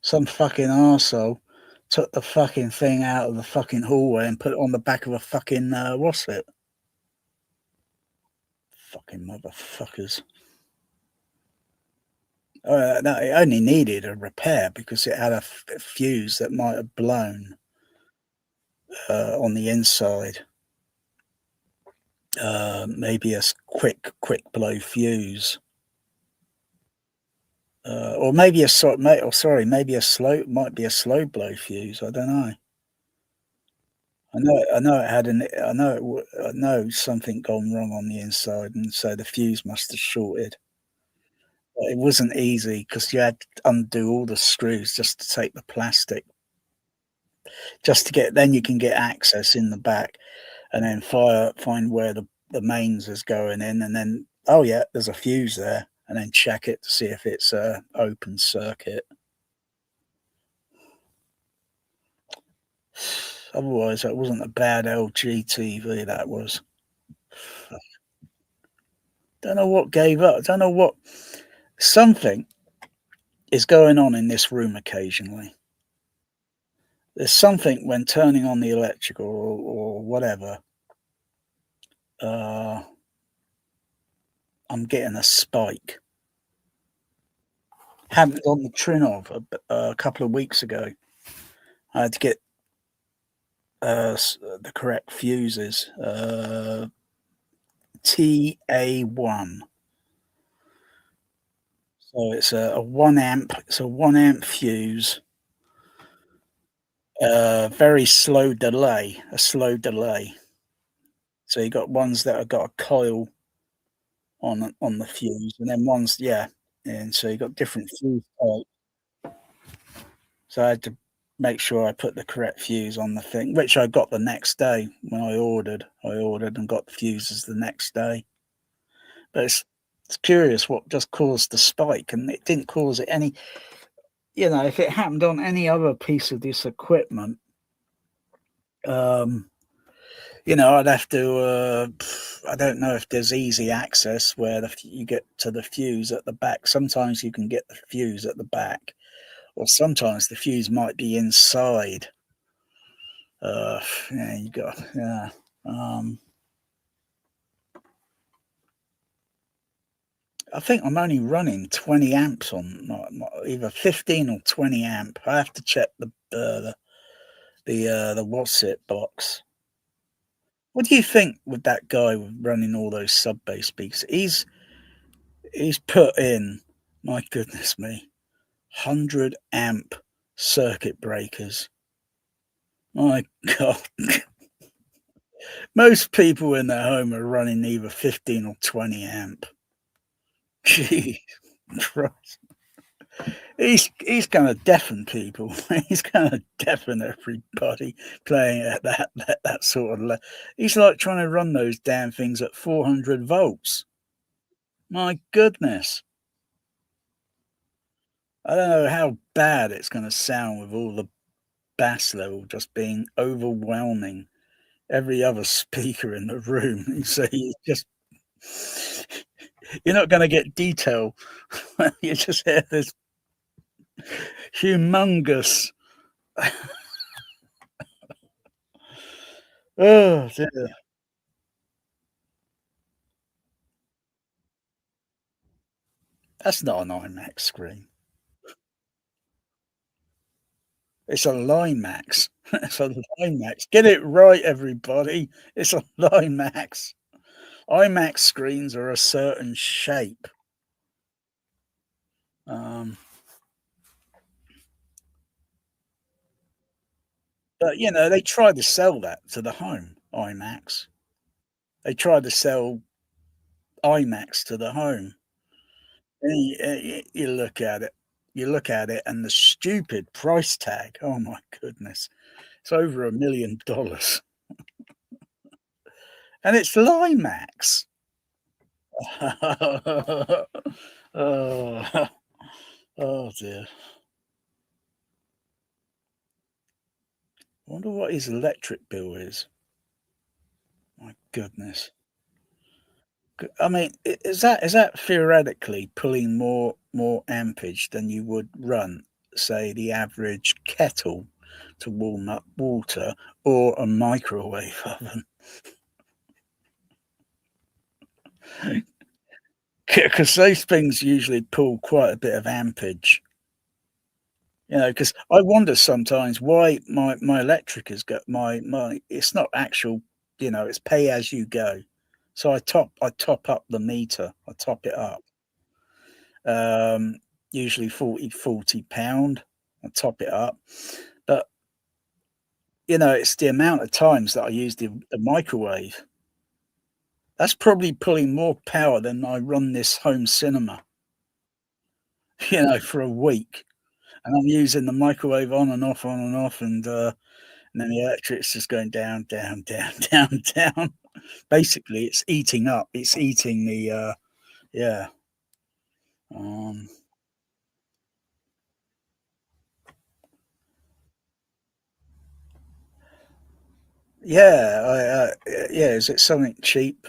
Speaker 1: some fucking arsehole took the fucking thing out of the fucking hallway and put it on the back of a fucking what's it? Fucking motherfuckers. No, it only needed a repair because it had a fuse that might have blown on the inside. Maybe a quick blow fuse. Or maybe maybe a slow, might be a slow blow fuse. I don't know. I know it had an, I know something gone wrong on the inside, and so the fuse must have shorted. But it wasn't easy because you had to undo all the screws just to take the plastic, just to get. Then you can get access in the back, and then find where the mains is going in, and then oh yeah, there's a fuse there, and then check it to see if it's a open circuit. Otherwise, that wasn't a bad LG TV. That was. Don't know what gave up. Don't know what. Something is going on in this room occasionally. There's something when turning on the electrical or whatever. Uh, I'm getting a spike. Happened on the trinnov a couple of weeks ago. I had to get the correct fuses. TA1. So it's a 1 amp. It's a 1 amp fuse. Very slow delay. A slow delay. So you got ones that have got a coil on the fuse, and then ones, yeah, and so you got different fuse types. So I had to make sure I put the correct fuse on the thing, which I got the next day when I ordered. I ordered and got the fuses the next day. But it's curious what just caused the spike, and it didn't cause it any. You know, if it happened on any other piece of this equipment, um, you know, I'd have to. I don't know if there's easy access where you get to the fuse at the back. Sometimes you can get the fuse at the back, or sometimes the fuse might be inside. Yeah, you got yeah. I think I'm only running 20 amps on either 15 or 20 amp. I have to check the what's it box. What do you think with that guy running all those sub bass speakers? He's put in, my goodness me, 100 amp circuit breakers. My God. Most people in their home are running either 15 or 20 amp. Gee Christ. He's gonna deafen people. He's gonna deafen everybody playing at that sort of he's like trying to run those damn things at 400 volts. My goodness. I don't know how bad it's gonna sound with all the bass level just being overwhelming every other speaker in the room. So you just you're not gonna get detail. You just hear this humongous oh dear. That's not an imax screen. It's a Limax. It's a Limax. Get it right, everybody. It's a Limax. IMAX screens are a certain shape. But you know, they tried to sell that to the home. IMAX. They tried to sell IMAX to the home. And you look at it. You look at it, and the stupid price tag. Oh my goodness! It's over $1 million, and it's Limax. Oh, oh dear. I wonder what his electric bill is. My goodness. I mean, is that theoretically pulling more ampage than you would run, say, the average kettle to warm up water or a microwave oven? Because those things usually pull quite a bit of ampage. You know, because I wonder sometimes why my electric has got my it's not actual, you know, it's pay as you go. So I top up the meter. I top it up. Um, Usually 40 pound. I top it up. But you know, it's the amount of times that I use the microwave. That's probably pulling more power than I run this home cinema, you know, for a week. And I'm using the microwave on and off, and then the electric's just going down, down, down, down, down. Basically, it's eating up. It's eating the yeah. Um, yeah. Is it something cheap?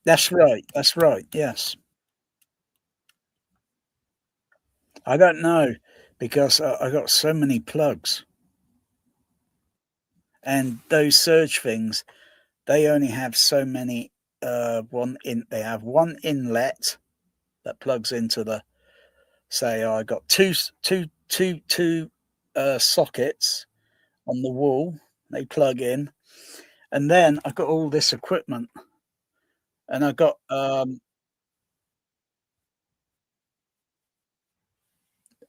Speaker 1: That's right. That's right. Yes. I don't know because I got so many plugs, and those surge things, they only have so many. They have one inlet that plugs into the. Say I got two sockets on the wall. They plug in, and then I got all this equipment, and I got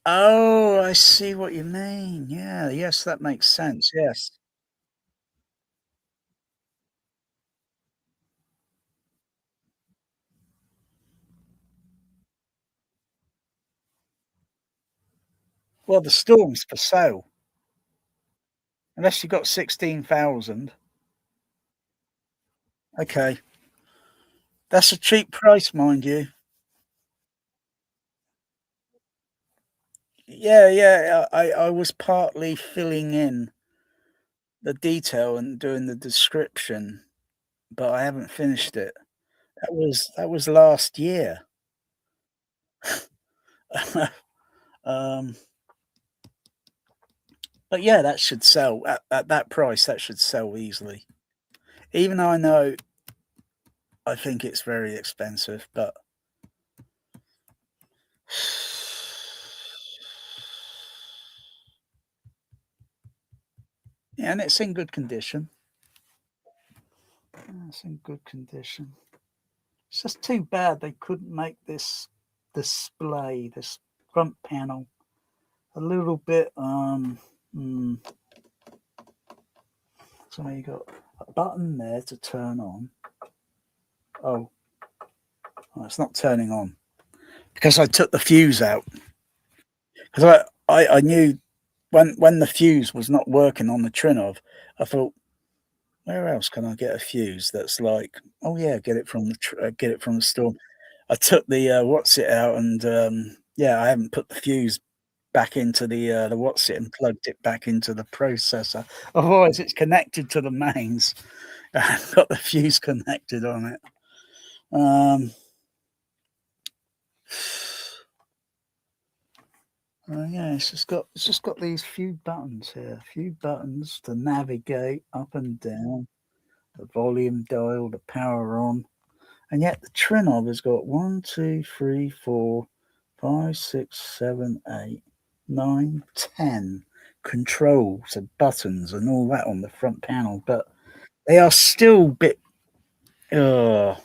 Speaker 1: oh, I see what you mean. Yeah, yes, that makes sense. Yes. Well, the Storm's for sale. Unless you got 16,000. Okay. That's a cheap price, mind you. Yeah. I was partly filling in the detail and doing the description, but I haven't finished it. That was last year. um, but yeah, that should sell at that price. That should sell easily. Even though I know I think it's very expensive, but yeah, and it's in good condition. It's in good condition. It's just too bad they couldn't make this display, this front panel, a little bit. So you got a button there to turn on. Oh, it's not turning on because I took the fuse out. Because I knew when the fuse was not working on the trinnov, I thought, where else can I get a fuse that's like, oh yeah, get it from the store. I took the what's it out, and yeah, I haven't put the fuse back into the what's it and plugged it back into the processor. Otherwise, it's connected to the mains. I've got the fuse connected on it. Yeah, it's just got these few buttons here, few buttons to navigate up and down, the volume dial, the power on, and yet the trinnov has got 1, 2, 3, 4, 5, 6, 7, 8, 9, 10 controls and buttons and all that on the front panel, but they are still a bit. I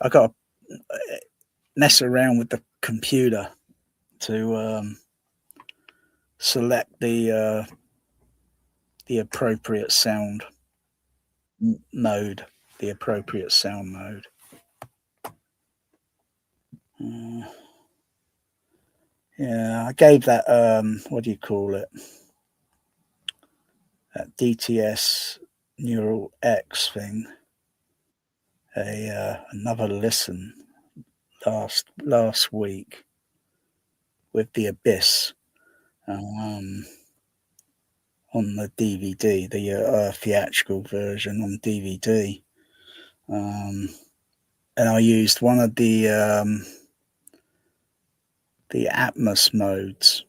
Speaker 1: got to mess around with the computer to select the appropriate sound mode. The appropriate sound mode. Yeah, I gave that what do you call it? That DTS Neural X thing another listen last week with the Abyss on the DVD, the theatrical version on DVD, and I used one of the Atmos modes.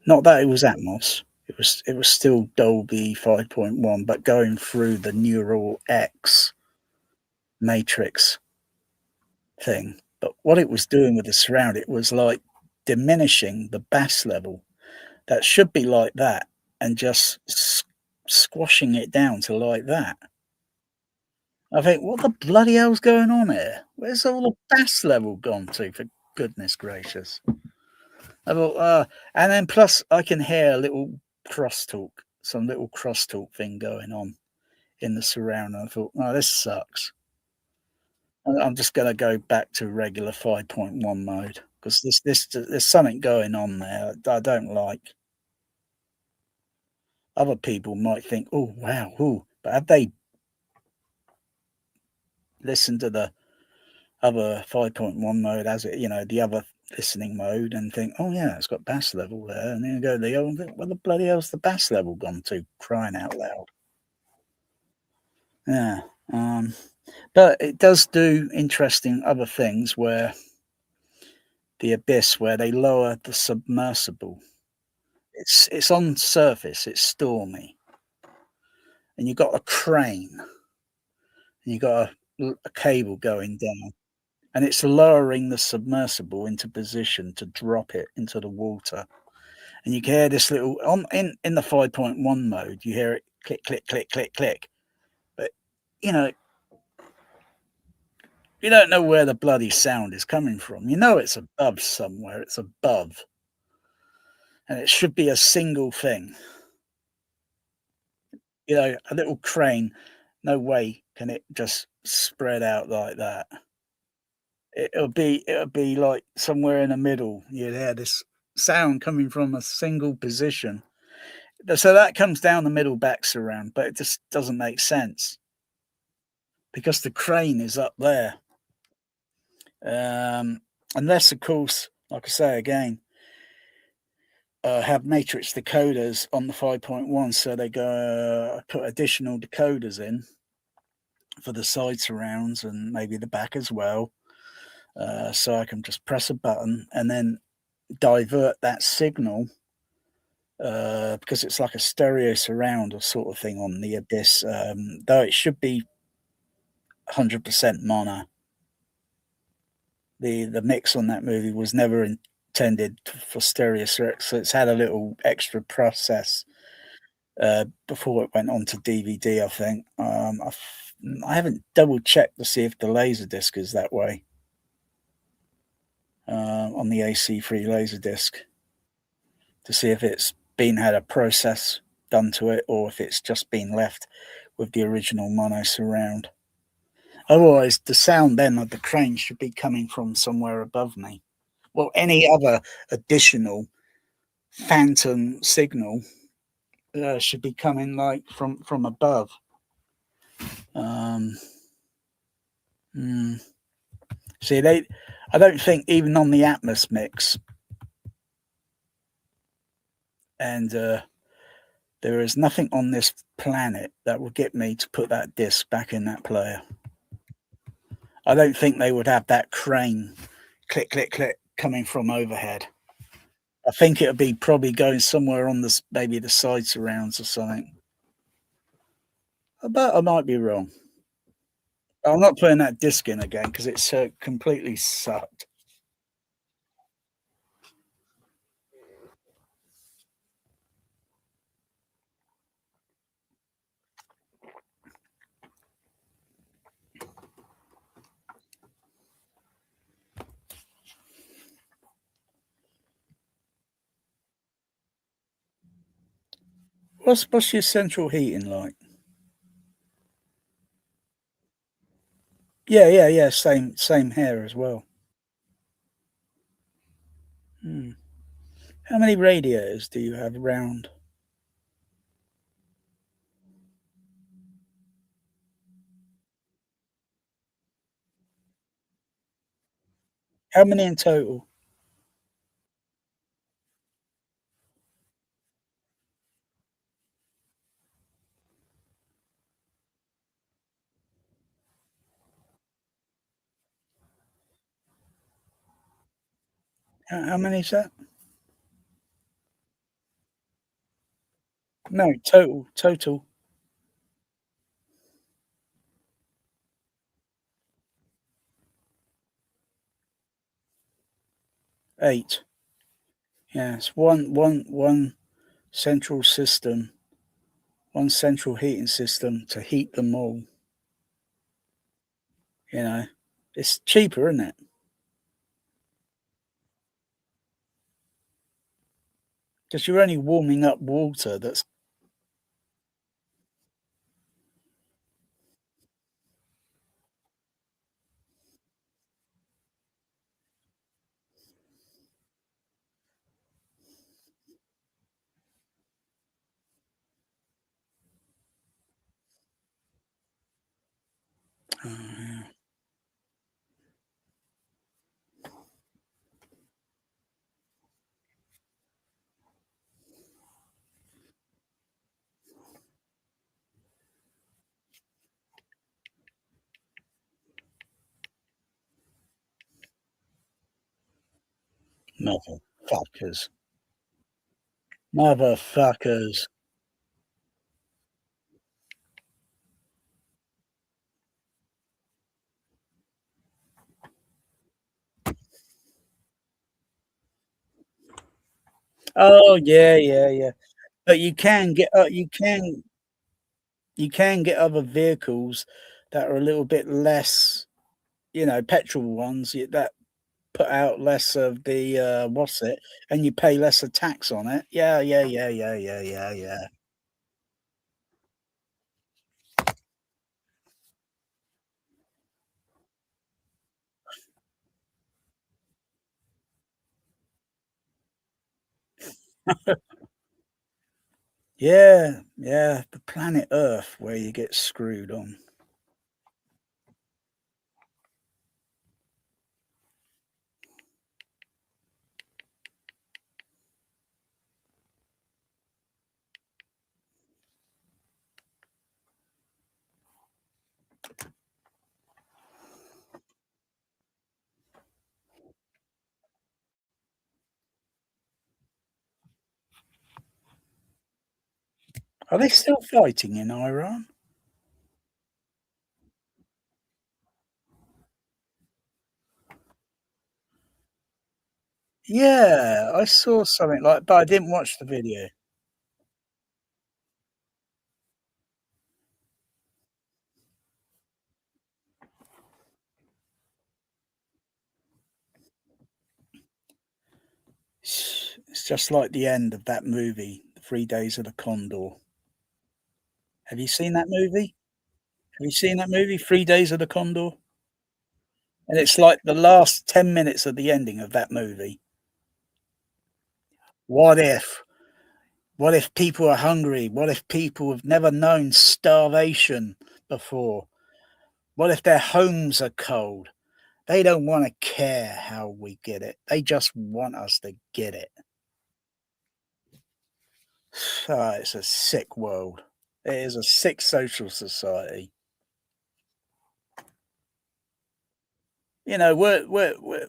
Speaker 1: Not that it was Atmos. It was still Dolby 5.1, but going through the Neural X matrix thing. But what it was doing with the surround, it was like diminishing the bass level that should be like that and just squashing it down to like that. I think, what the bloody hell's going on here? Where's all the bass level gone to, for goodness gracious? I thought, and then plus I can hear a little crosstalk, some little crosstalk thing going on in the surround. And I thought, oh, this sucks. I'm just going to go back to regular 5.1 mode because there's something going on there I don't like. Other people might think, oh wow, ooh, but have they listened to the other 5.1 mode as it, the other listening mode and think, oh yeah, it's got bass level there, and then go to the other and think, where the bloody hell's the bass level gone to? Crying out loud. Yeah. But it does do interesting other things where the Abyss, where they lower the submersible. It's on surface, it's stormy, and you've got a crane, and you've got a cable going down, and it's lowering the submersible into position to drop it into the water. And you can hear this little in the 5.1 mode, you hear it click, click, click, click, click. But you don't know where the bloody sound is coming from. You know it's above somewhere, it's above. And it should be a single thing. A little crane, no way can it just spread out like that. It'll be like somewhere in the middle. You'd hear this sound coming from a single position. So that comes down the middle back surround, but it just doesn't make sense because the crane is up there. Unless, of course, like I say again, have matrix decoders on the 5.1, so they go put additional decoders in for the side surrounds and maybe the back as well. So I can just press a button and then divert that signal because it's like a stereo surround or sort of thing on the Abyss, though it should be 100% mono. The mix on that movie was never intended for stereo, so it's had a little extra process before it went on to DVD, I think. I haven't double checked to see if the Laserdisc is that way on the AC3 Laserdisc, to see if it's had a process done to it or if it's just been left with the original mono surround. Otherwise, the sound then of the crane should be coming from somewhere above me. Well, any other additional phantom signal should be coming like from above. See, I don't think even on the Atmos mix, and there is nothing on this planet that will get me to put that disc back in that player. I don't think they would have that crane click, click, click coming from overhead. I think it would be probably going somewhere on this, maybe the side surrounds or something. I bet I might be wrong. I'm not putting that disc in again because it's completely sucked. What's your central heating like? Yeah. Same here as well. Hmm. How many radiators do you have around? How many in total? How many is that? No, total. 8. Yeah, it's one central system, one central heating system to heat them all. You know, it's cheaper, isn't it? Because you're only warming up water that's motherfuckers. Motherfuckers. Oh yeah. But you can get other vehicles that are a little bit less, petrol ones that put out less of the what's it, and you pay lesser tax on it. Yeah. Yeah, the planet Earth where you get screwed on. Are they still fighting in Iran? Yeah, I saw something like, but I didn't watch the video. It's just like the end of that movie, 3 Days of the Condor. Have you seen that movie? Have you seen that movie, 3 Days of the Condor? And it's like the last 10 minutes of the ending of that movie. What if? What if people are hungry? What if people have never known starvation before? What if their homes are cold? They don't want to care how we get it. They just want us to get it. Oh, it's a sick world. It is a sick social society. We're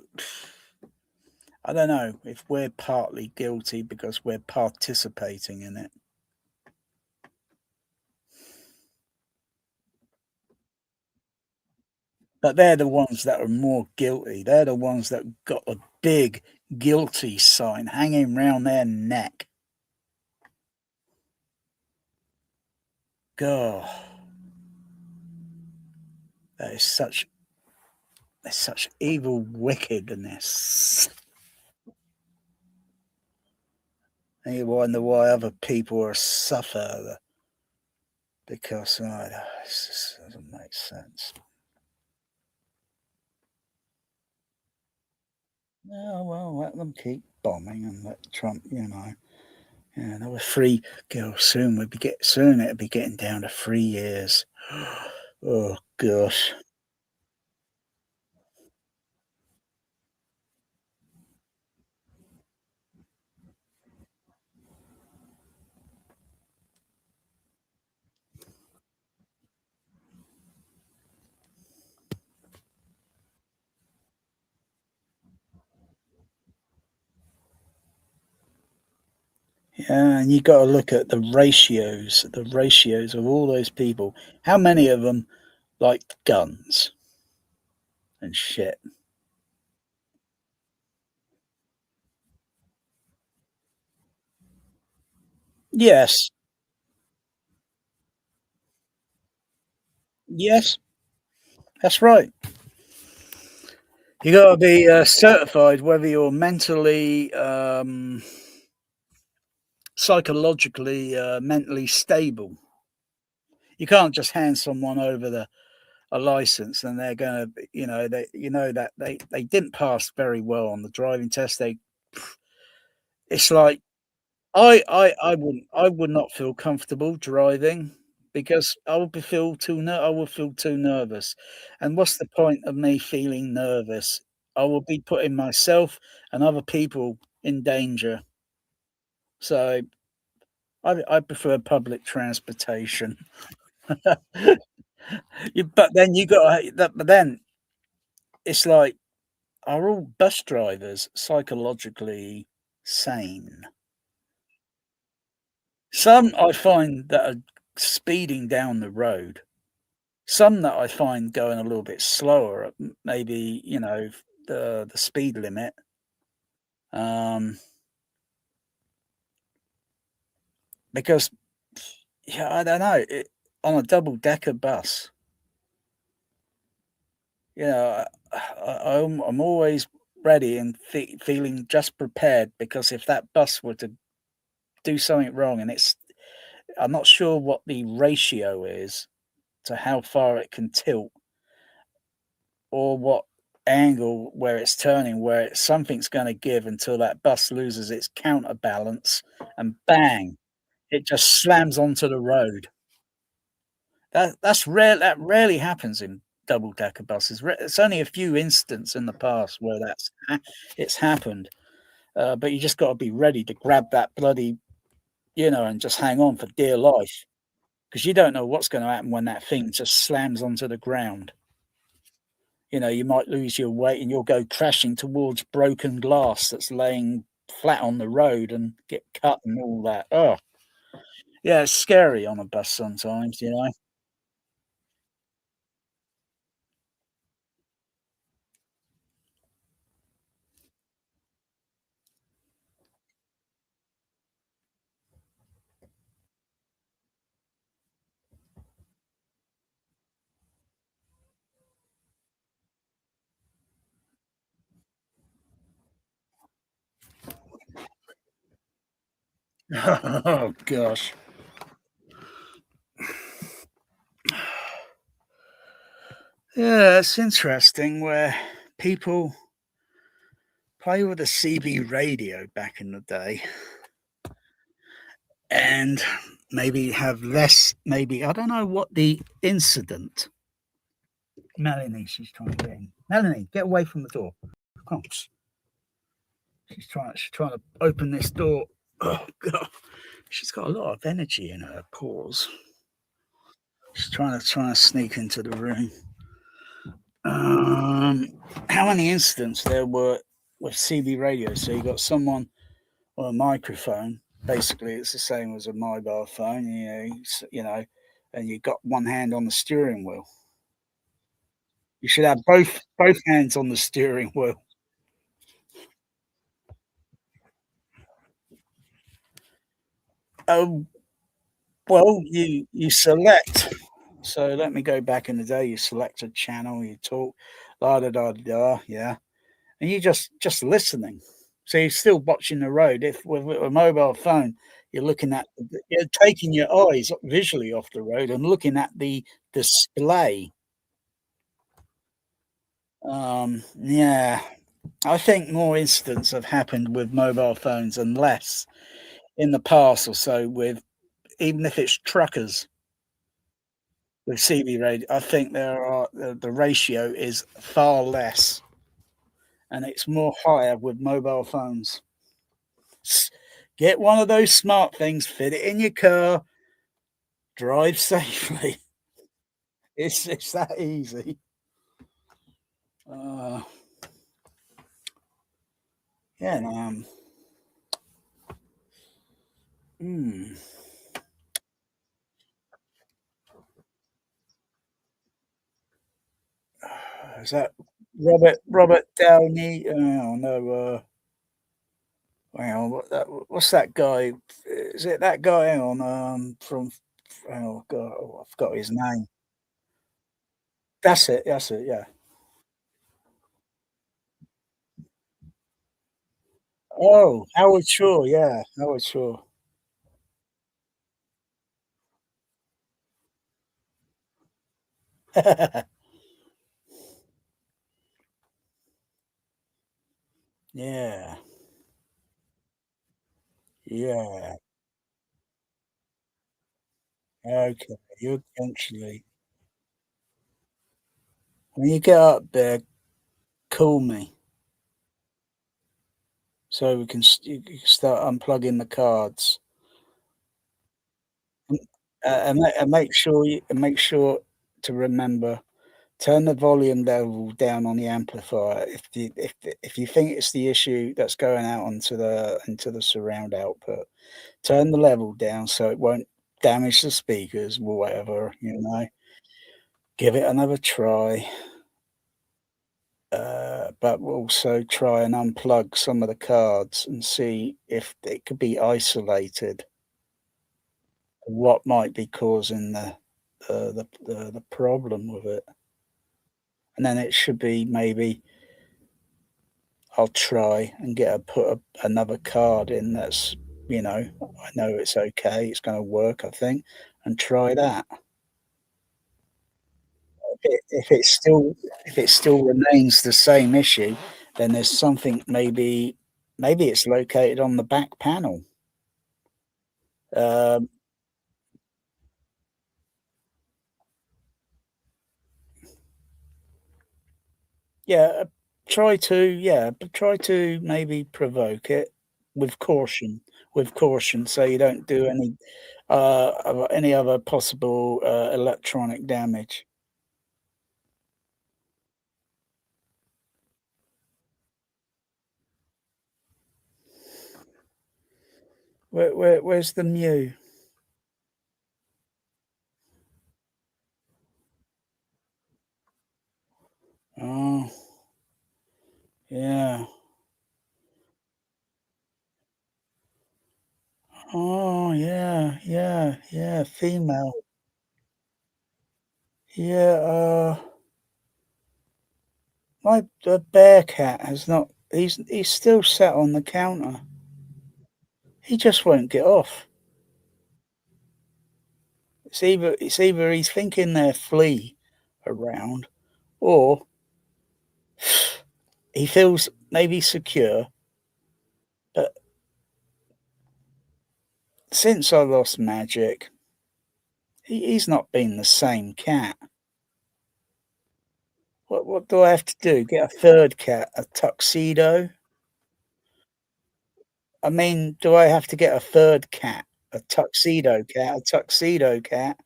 Speaker 1: I don't know if we're partly guilty because we're participating in it. But they're the ones that are more guilty. They're the ones that got a big guilty sign hanging round their neck. God, that is such evil wickedness. And you wonder why other people are suffer because it just doesn't make sense. Oh, well, let them keep bombing and let Trump, another 3 girl soon. It'll be getting down to 3 years. Oh gosh. Yeah, and you got to look at the ratios of all those people. How many of them like guns and shit? Yes, yes, that's right. You got to be certified whether you're mentally, psychologically, mentally stable. You can't just hand someone over a license and they're going to, that they didn't pass very well on the driving test. It's like I would not feel comfortable driving because I would feel too nervous. And what's the point of me feeling nervous? I will be putting myself and other people in danger. So I prefer public transportation. But then you got that. But then it's like, are all bus drivers psychologically sane? Some I find that are speeding down the road. Some that I find going a little bit slower at maybe, the speed limit. Um, because yeah, I don't know. On a double decker bus, you know, I'm always ready and feeling just prepared because if that bus were to do something wrong, and I'm not sure what the ratio is to how far it can tilt or what angle where it's turning, something's going to give until that bus loses its counterbalance and bang, it just slams onto the road. That's rare. That rarely happens in double decker buses. It's only a few instances in the past where it's happened. But you just got to be ready to grab that bloody, and just hang on for dear life because you don't know what's going to happen when that thing just slams onto the ground. You might lose your weight and you'll go crashing towards broken glass that's laying flat on the road and get cut and all that. Oh, yeah, it's scary on a bus sometimes. Oh, gosh. Yeah, it's interesting where people play with a CB radio back in the day and maybe have less, maybe, I don't know what the incident. Melanie, she's trying to get in. Melanie, get away from the door. Come on. She's trying to open this door. Oh god. She's got a lot of energy in her paws. She's trying to sneak into the room. How many incidents there were with CB radio? So you got someone on a microphone. Basically, it's the same as a mobile phone. And you got one hand on the steering wheel. You should have both hands on the steering wheel. Oh, well, you select. So let me go back in the day. You select a channel, you talk, la da da da, yeah, and you just listening. So you're still watching the road. If with a mobile phone, you're looking at, you're taking your eyes visually off the road and looking at the display. Yeah, I think more incidents have happened with mobile phones and less in the past or so with, even if it's truckers with CB radio. I think there are the ratio is far less and it's more higher with mobile phones. Get one of those smart things, fit it in your car, drive safely. It's that easy. Uh, yeah, and, hmm. Is that Robert Downey? Oh no, hang on, what's that guy? Is it that guy? Hang on, from oh god, oh, I forgot his name. That's it, yeah. Oh, Howard Shaw, yeah, Howard Shaw. Yeah, yeah. Okay, you eventually, when you get up there, call me so we can you can start unplugging the cards. Mm, and make sure to remember, turn the volume level down on the amplifier if you think it's the issue that's going out onto the into the surround output. Turn the level down so it won't damage the speakers or whatever, you know. Give it another try, but also try and unplug some of the cards and see if it could be isolated. What might be causing the problem with it? And then it should be maybe I'll try and another card in that's, I know it's okay, it's going to work, I think, and try that. If it still remains the same issue, then there's something, maybe it's located on the back panel. Um, yeah, but try to maybe provoke it with caution, so you don't do any other possible electronic damage. Where's the Mew? Oh, yeah. Oh, yeah, yeah, yeah. Female. Yeah. My bear cat has not. He's still sat on the counter. He just won't get off. It's either he's thinking there's flea around, or he feels maybe secure. But since I lost Magic, he's not been the same cat. What do I have to do? Get a third cat, a tuxedo? I mean, do I have to get a third cat, a tuxedo cat,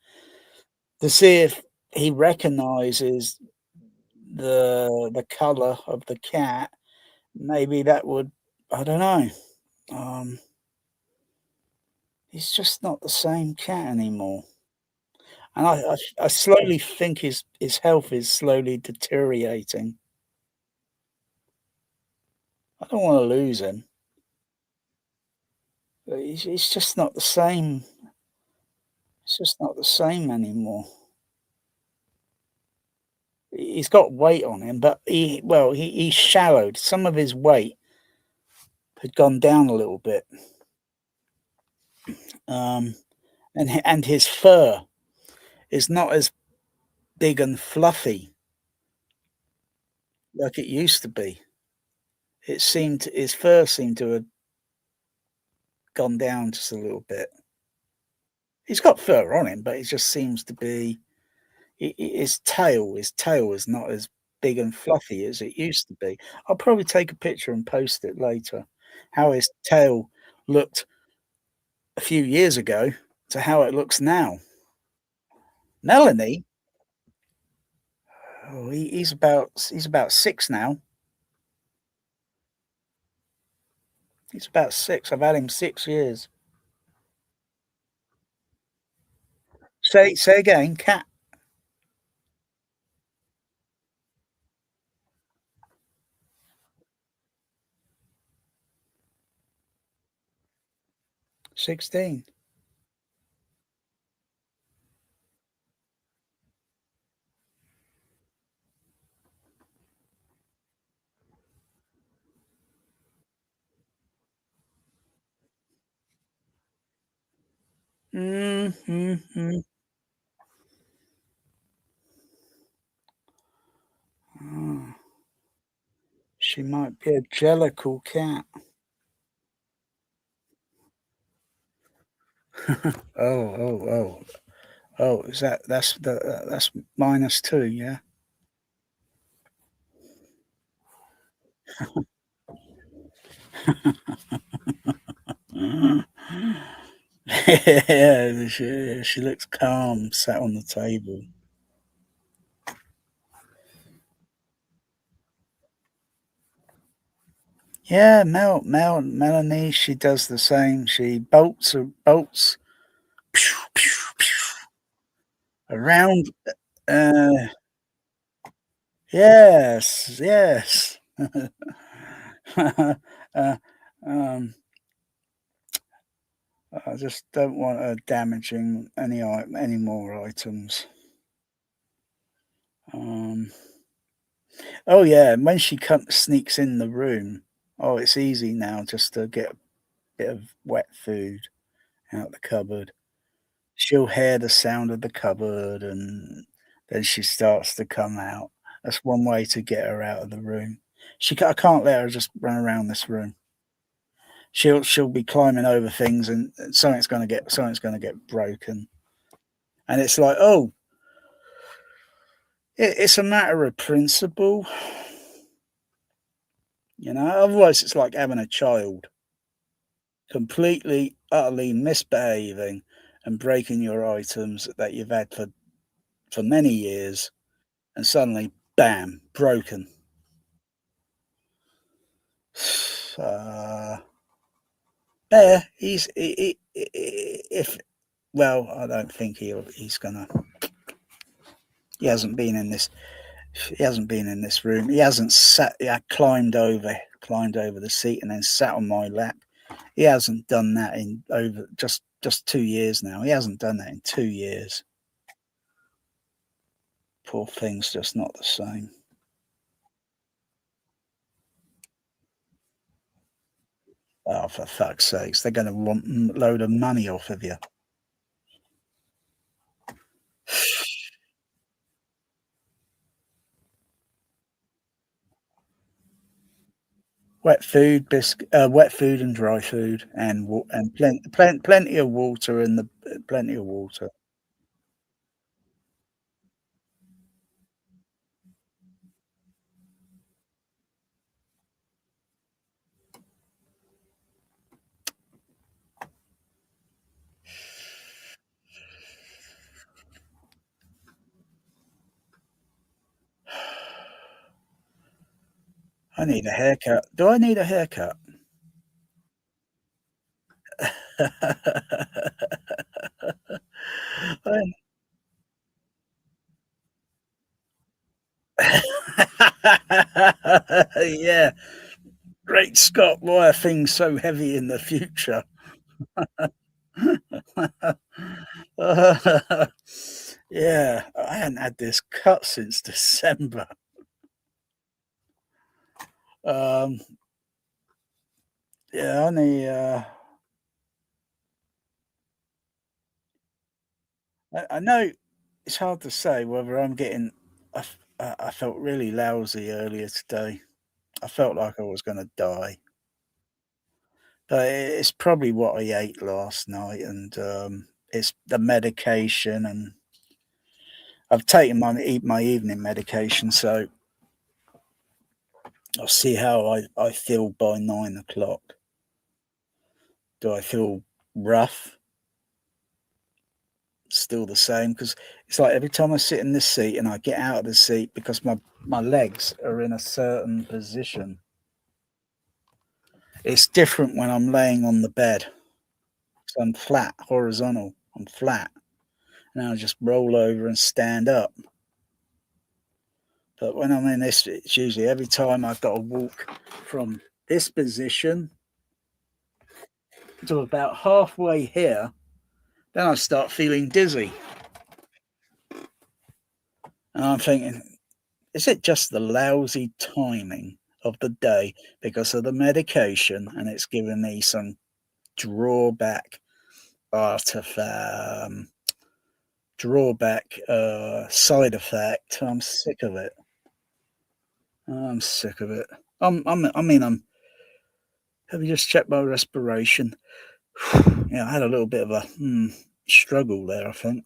Speaker 1: to see if he recognizes the color of the cat? Maybe that would, I don't know. Um, he's just not the same cat anymore. and I slowly think his health is slowly deteriorating. I don't want to lose him. But he's just not the same. It's just not the same anymore. He's got weight on him, but he shallowed. Some of his weight had gone down a little bit. And his fur is not as big and fluffy like it used to be. His fur seemed to have gone down just a little bit. He's got fur on him, but it just seems to be his tail is not as big and fluffy as it used to be. I'll probably take a picture and post it later. How his tail looked a few years ago to how it looks now. Melanie, he's about 6 now. He's about 6. I've had him 6 years. Say again, cat. 16. Mm-hmm. Oh, she might be a jellicle cat. Oh, is that's -2, yeah? Yeah, she looks calm, sat on the table. Yeah, Melanie, she does the same. She bolts around. Uh, yes. uh, um, I just don't want her damaging any more items. Um, oh yeah, and when she sneaks in the room, oh, it's easy now just to get a bit of wet food out the cupboard. She'll hear the sound of the cupboard, and then she starts to come out. That's one way to get her out of the room. I can't let her just run around this room. She'll be climbing over things, and something's gonna get broken. And it's like, oh, it's a matter of principle, you know. Otherwise, it's like having a child, completely, utterly misbehaving and breaking your items that you've had for many years, and suddenly, bam, broken. Yeah, if well, I don't think he's gonna. He hasn't been in this. He hasn't been in this room. He hasn't sat. Climbed over the seat and then sat on my lap. He hasn't done that in over just 2 years now. He hasn't done that in 2 years. Poor thing's just not the same. Oh, for fuck's sakes, they're going to want a load of money off of you. Wet food, wet food and dry food, and plenty of water and plenty of water. I need a haircut. Do I need a haircut? I, Yeah. Great Scott, why are things so heavy in the future? Yeah, I hadn't had this cut since December. Um, yeah, only I know it's hard to say whether I'm getting. I felt really lousy earlier today. I felt like I was going to die, but it's probably what I ate last night, and it's the medication, and I've taken my evening medication, so I'll see how I feel by 9 o'clock. Do I feel rough? Still the same? Because it's like every time I sit in this seat and I get out of the seat because my legs are in a certain position. It's different when I'm laying on the bed. So I'm flat, horizontal. I'm flat. And I just roll over and stand up. But when I'm in this, it's usually every time I've got to walk from this position to about halfway here, then I start feeling dizzy. And I'm thinking, is it just the lousy timing of the day because of the medication and it's giving me some drawback side effect? I'm sick of it. I'm sick of it. I'm have you just checked my respiration? Yeah, I had a little bit of a struggle there, I think.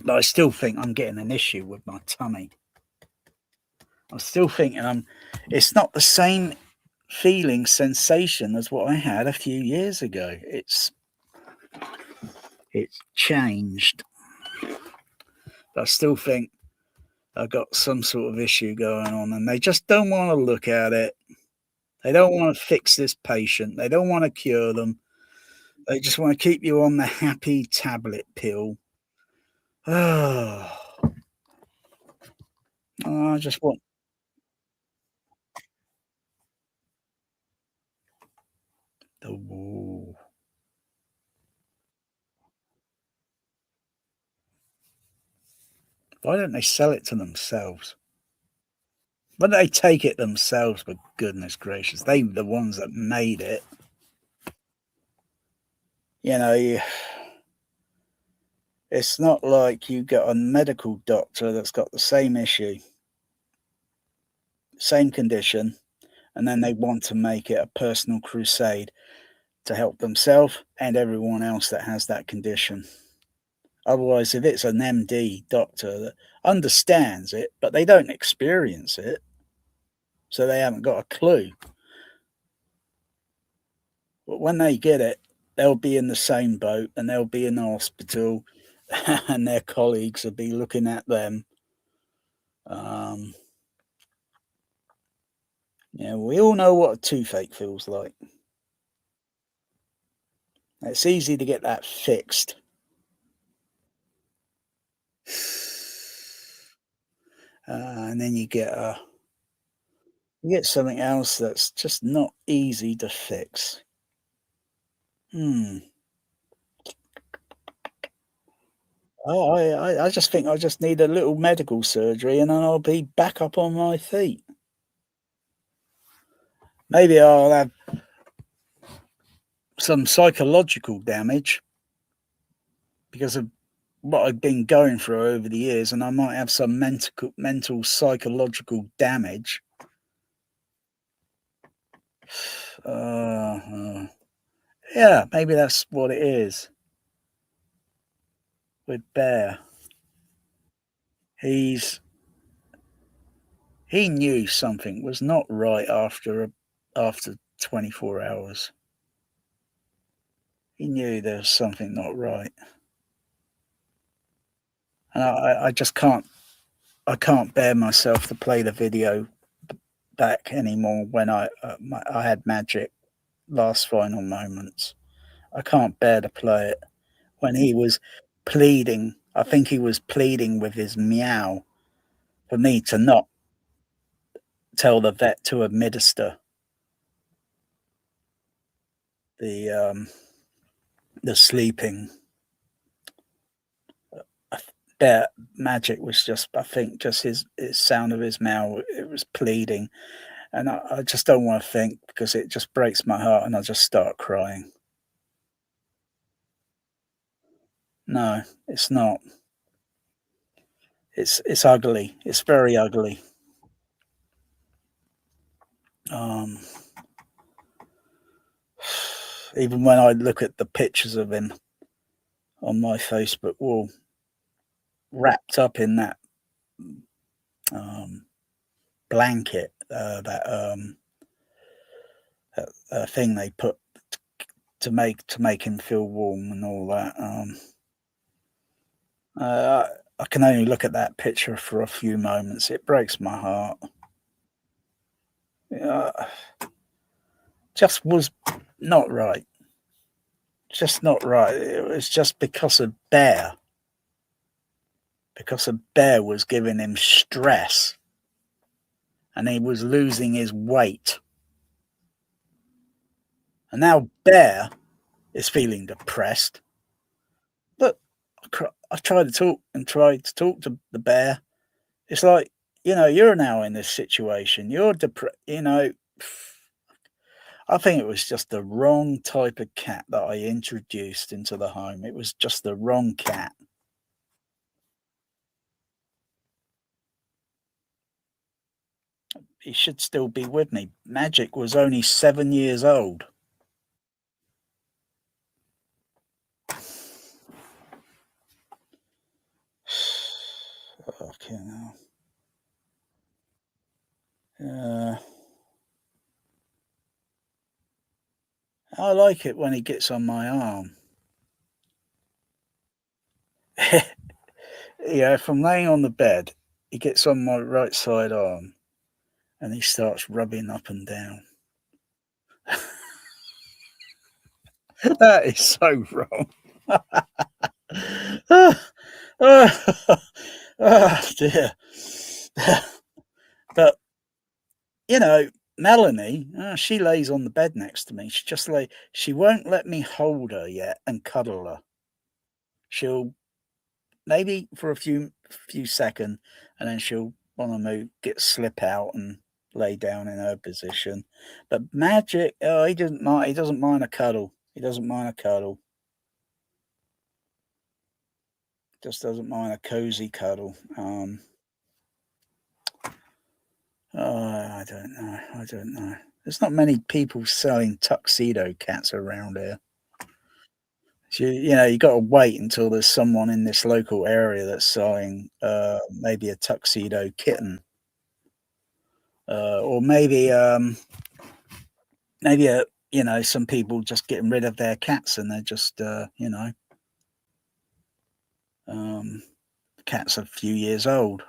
Speaker 1: But I still think I'm getting an issue with my tummy. I'm still thinking it's not the same sensation as what I had a few years ago. It's changed. But I still think I've got some sort of issue going on, and they just don't want to look at it. They don't want to fix this patient. They don't want to cure them. They just want to keep you on the happy tablet pill. Oh, I just want. Oh. Why don't they sell it to themselves? Why don't they take it themselves? For goodness gracious, they the ones that made it. You know, it's not like you got a medical doctor that's got the same issue, same condition, and then they want to make it a personal crusade to help themselves and everyone else that has that condition. Otherwise, if it's an MD doctor that understands it, but they don't experience it, so they haven't got a clue. But when they get it, they'll be in the same boat and they'll be in the hospital and their colleagues will be looking at them. Yeah, we all know what a toothache feels like. It's easy to get that fixed. And then you get something else that's just not easy to fix. Oh, I just think I just need a little medical surgery and then I'll be back up on my feet. Maybe I'll have some psychological damage because of what I've been going through over the years, and I might have some mental psychological damage. Yeah, maybe that's what it is with Bear. He knew something was not right after 24 hours. He knew there was something not right, and I just can't bear myself to play the video back anymore when I had magic last final moments. I can't bear to play it when he was pleading. I think he was pleading with his meow for me to not tell the vet to administer the sleeping. Bear Magic was just, I think, just his sound of his meow. It was pleading, and I just don't want to think, because it just breaks my heart, and I just start crying. No, it's not. It's ugly. It's very ugly. Even when I look at the pictures of him on my Facebook wall, wrapped up in that blanket, that thing they put to make him feel warm and all that. I can only look at that picture for a few moments. It breaks my heart. Just was not right. Just not right. It was just because of Bear. Because of Bear was giving him stress, and he was losing his weight. And now Bear is feeling depressed. Look, I tried to talk to the Bear. It's like, you're now in this situation. You're depressed. I think it was just the wrong type of cat that I introduced into the home. It was just the wrong cat. He should still be with me. Magic was only 7 years old. Okay, now. I like it when he gets on my arm. If I'm laying on the bed, he gets on my right side arm, and he starts rubbing up and down. That is so wrong. Oh dear. But Melanie, she lays on the bed next to me. She won't let me hold her yet and cuddle her. She'll maybe for a few seconds, and then she'll want to slip out and lay down in her position. But Magic, he doesn't mind. He doesn't mind a cuddle. He doesn't mind a cuddle. Just doesn't mind a cozy cuddle. I don't know. There's not many people selling tuxedo cats around here. So, you got to wait until there's someone in this local area that's selling maybe a tuxedo kitten, or maybe some people just getting rid of their cats, and they're just cat's a few years old.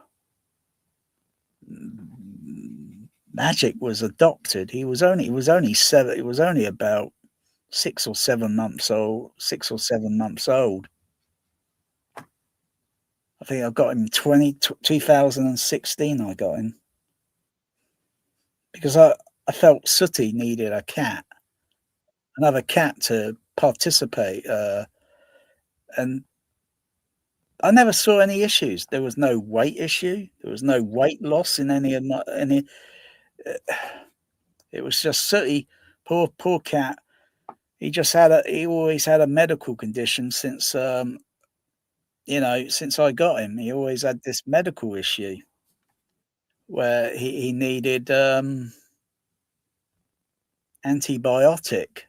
Speaker 1: Magic was adopted. He was only seven. He was only about 6 or 7 months old. 6 or 7 months old. I think I got him 2016. I got him because I felt Sooty needed a cat, another cat to participate, and I never saw any issues. There was no weight issue. There was no weight loss in any of my any. It was just Sooty, poor cat. He always had a medical condition since since I got him. He always had this medical issue where he needed antibiotic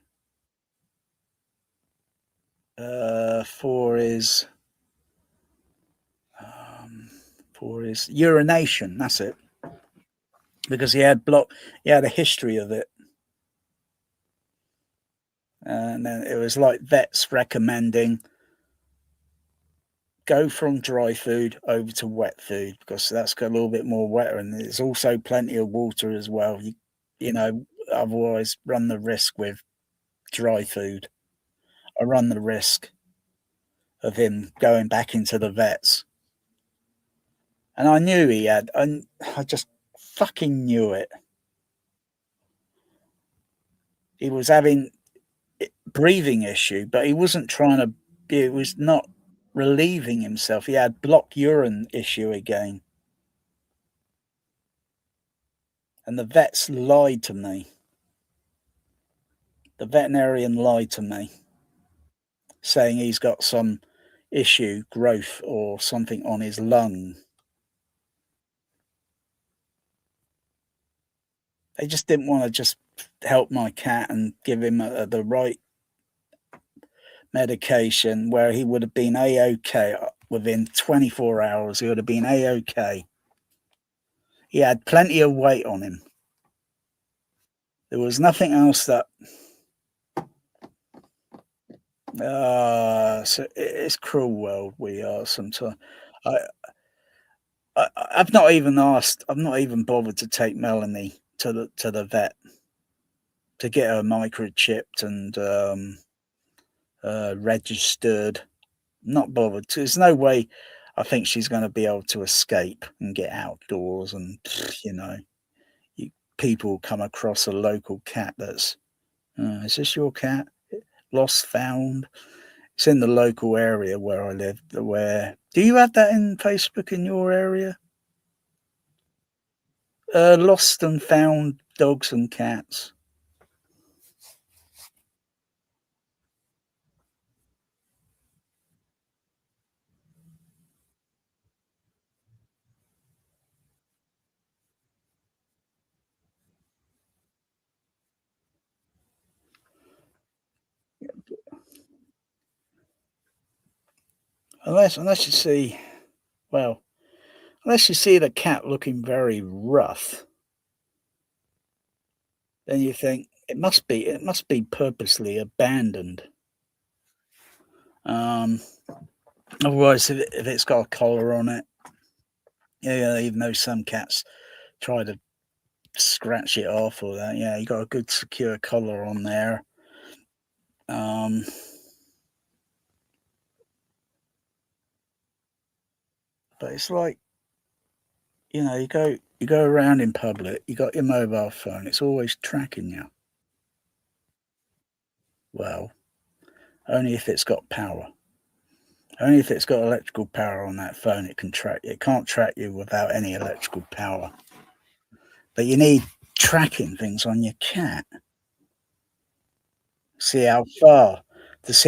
Speaker 1: for his urination. That's it, because he had a history of it. And then it was like vets recommending go from dry food over to wet food, because that's got a little bit more wetter, and there's also plenty of water as well. I've always run the risk with dry food. I run the risk. of him going back into the vets. And I knew he had, and I just fucking knew it. He was having breathing issue, but he wasn't trying to, he was not relieving himself. He had block urine issue again. And the vets lied to me. The veterinarian lied to me, saying he's got some issue, growth or something on his lung. They just didn't want to just help my cat and give him the right medication where he would have been A-OK within 24 hours. He would have been A-OK. He had plenty of weight on him. There was nothing else that... so it's cruel world we are sometimes. I've not even bothered to take Melanie to the vet to get her microchipped and registered. Not bothered. There's no way I think she's going to be able to escape and get outdoors, and people come across a local cat that's is this your cat? Lost, found. It's in the local area where I live. Where do you have that in Facebook in your area? Lost and found dogs and cats. Unless you see, well, unless you see the cat looking very rough, then you think it must be purposely abandoned. Otherwise, if it's got a collar on it, even though some cats try to scratch it off or that, you got a good secure collar on there. But it's like, you go around in public, you got your mobile phone, it's always tracking you. Well, only if it's got power. Only if it's got electrical power on that phone, it can track you. It can't track you without any electrical power. But you need tracking things on your cat. To see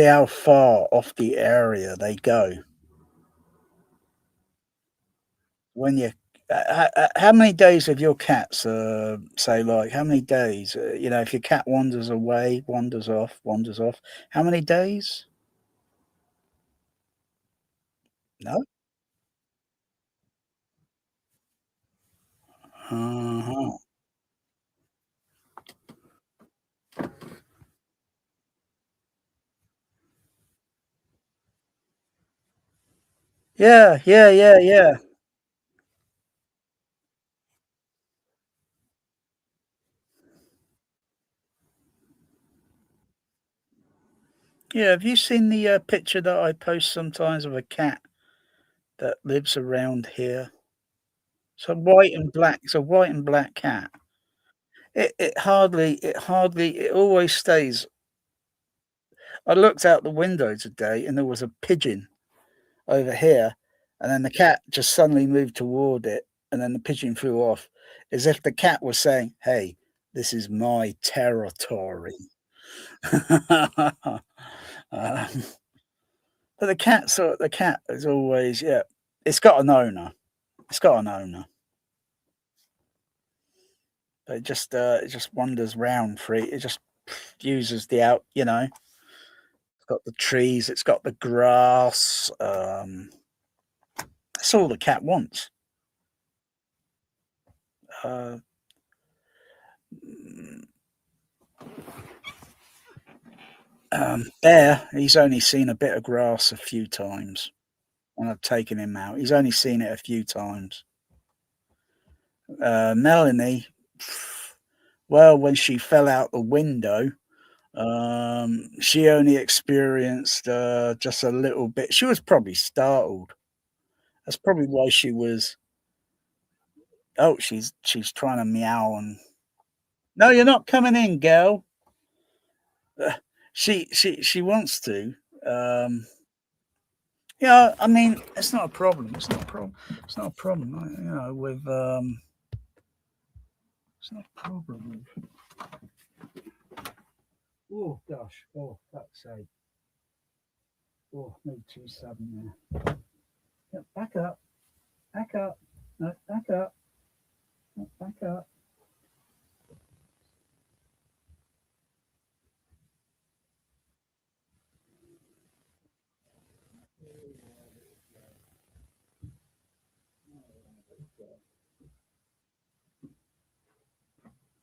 Speaker 1: how far off the area they go. When you, how many days have your cats, say, like, how many days? If your cat wanders away, wanders off, how many days? No? Uh-huh. Yeah. Yeah, have you seen the picture that I post sometimes of a cat that lives around here? It's a white and black. It's a white and black cat. It always stays. I looked out the window today and there was a pigeon over here, and then the cat just suddenly moved toward it, and then the pigeon flew off, as if the cat was saying, "Hey, this is my territory." um, but the cat is always, it's got an owner. It's got an owner. But it just wanders round free. It just uses the out, It's got the trees, it's got the grass. That's all the cat wants. Bear, he's only seen a bit of grass a few times when I've taken him out. He's only seen it a few times. Melanie, well, when she fell out the window, She only experienced just a little bit. She was probably startled. That's probably why she was. Oh, she's trying to meow and. No, you're not coming in, girl. She wants to. Yeah, I mean, it's not a problem. It's not a problem. It's not a problem. You know, with it's not a problem with. Oh gosh. Oh, fuck's sake. Oh, no 27 there. Yeah, back up. Back up. No, back up. No, back up.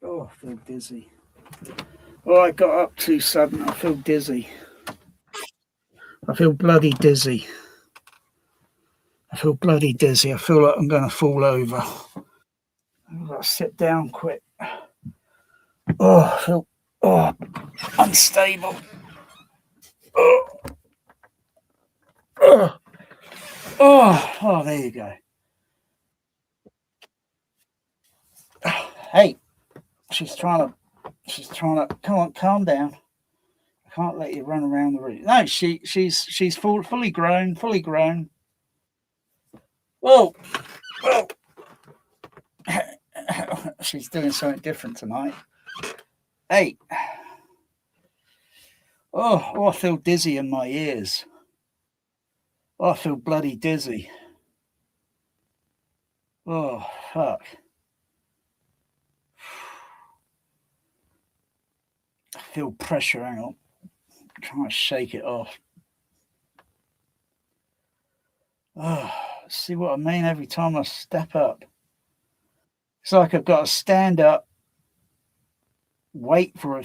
Speaker 1: Oh, I feel dizzy. Oh, I got up too sudden. I feel dizzy. I feel bloody dizzy. I feel bloody dizzy. I feel like I'm going to fall over. I've got to sit down quick. Oh, I feel unstable. Oh, there you go. Hey, she's trying to, come on, calm down. I can't let you run around the room. No, she's fully grown. Whoa. She's doing something different tonight. Hey. Oh, I feel dizzy in my ears. Oh, I feel bloody dizzy. Oh, fuck. I feel pressure. Hang on. I'm trying to shake it off. Oh, see what I mean? Every time I step up, it's like I've got to stand up, wait for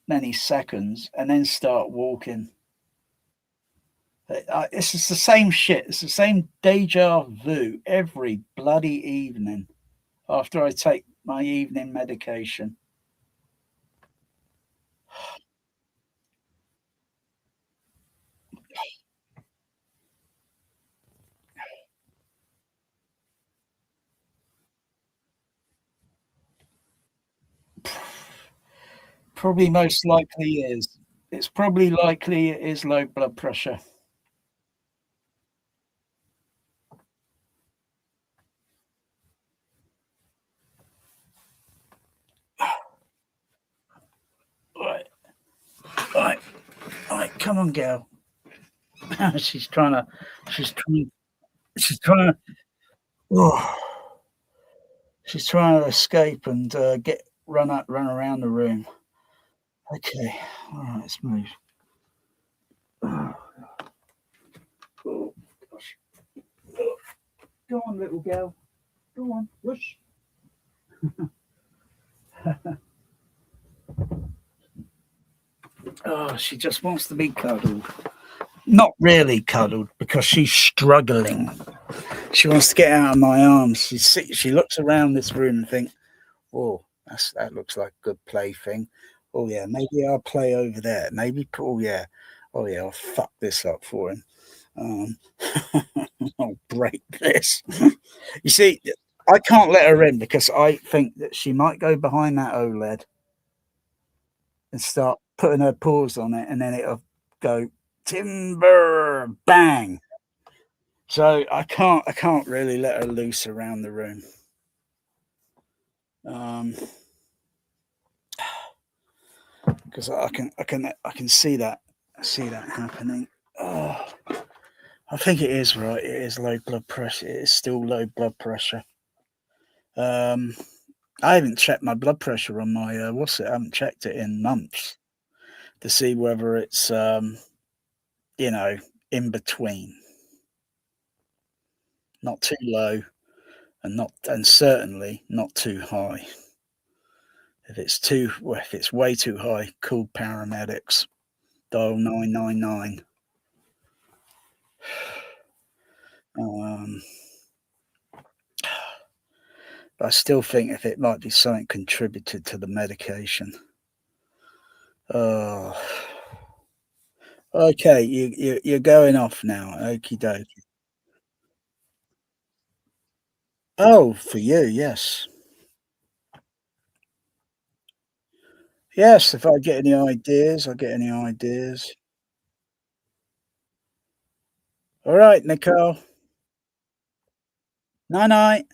Speaker 1: many seconds, and then start walking. It's just the same shit. It's the same deja vu every bloody evening after I take my evening medication. Probably most likely is. It's probably likely it is low blood pressure. Right, right, right. Come on, girl. she's trying to. She's trying. She's trying to. Oh, she's trying to escape and run around the room. Okay, all right, let's move. Oh, gosh. Go on, little girl. Go on, rush. Oh, she just wants to be cuddled. Not really cuddled because she's struggling. She wants to get out of my arms. She looks around this room and thinks, "Oh, that looks like a good plaything. Oh yeah, maybe I'll play over there. Maybe oh yeah, I'll fuck this up for him. I'll break this." You see, I can't let her in because I think that she might go behind that OLED and start putting her paws on it, and then it'll go timber bang. So I can't really let her loose around the room. Because I can see that happening. Oh, I think it is right. It is low blood pressure. It is still low blood pressure. I haven't checked my blood pressure on my I haven't checked it in months to see whether it's in between, not too low, and certainly not too high. If it's way too high, call paramedics. Dial 999. But I still think if it might be something contributed to the medication. Oh, okay. You're going off now. Okie dokie. Oh, for you, yes. Yes, if I get any ideas, I'll get any ideas. All right, Nicole. Night night.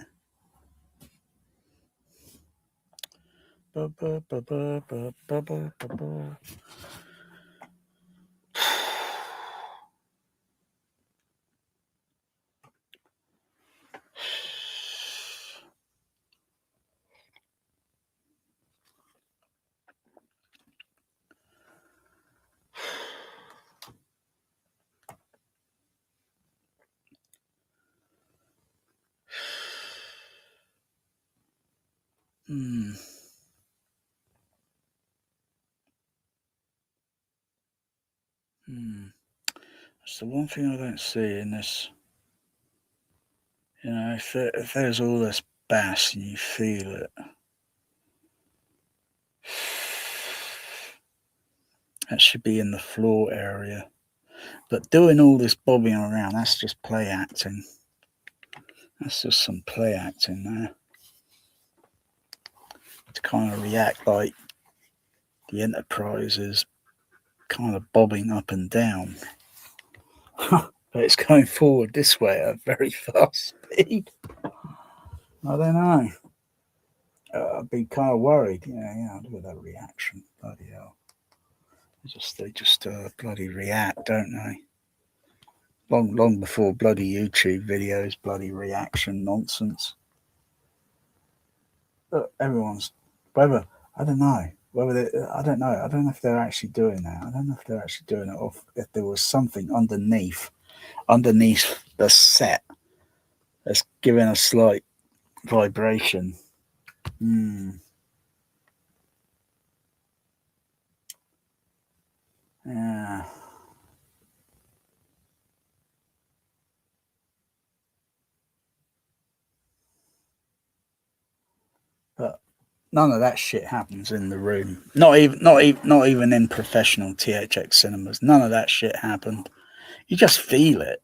Speaker 1: Hmm. That's the one thing I don't see in this. You know, if there's all this bass and you feel it, that should be in the floor area. But doing all this bobbing around, that's just play acting. That's just some play acting there. To kind of react like the Enterprise is kind of bobbing up and down. But it's going forward this way at a very fast speed. I don't know. I'd be kind of worried. Yeah, look at that reaction. Bloody hell. They just bloody react, don't they? Long before bloody YouTube videos, bloody reaction nonsense. Look, everyone's I don't know I don't know. I don't know if they're actually doing that. I don't know if they're actually doing it, or if there was something underneath the set that's giving a slight vibration. Yeah. But none of that shit happens in the room. Not even in professional THX cinemas. None of that shit happened. You just feel it.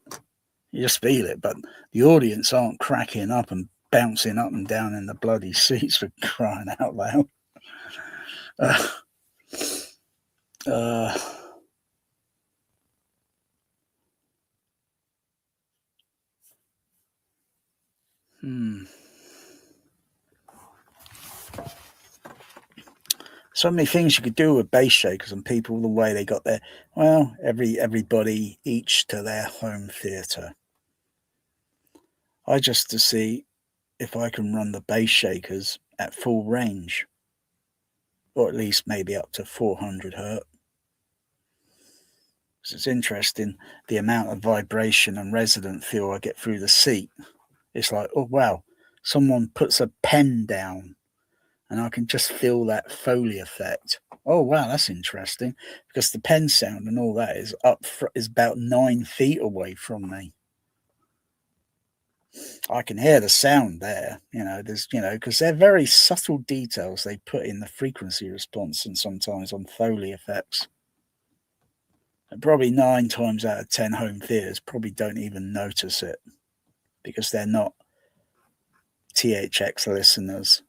Speaker 1: But the audience aren't cracking up and bouncing up and down in the bloody seats for crying out loud. So many things you could do with bass shakers and people, the way they got there. Well, everybody each to their home theatre. I just to see if I can run the bass shakers at full range, or at least maybe up to 400 hertz. It's interesting the amount of vibration and resonant feel I get through the seat. It's like, oh wow, someone puts a pen down and I can just feel that Foley effect. Oh wow, that's interesting, because the pen sound and all that is is about 9 feet away from me. I can hear the sound there, because they're very subtle details they put in the frequency response and sometimes on Foley effects. And probably 9 times out of 10 home theaters probably don't even notice it because they're not THX listeners.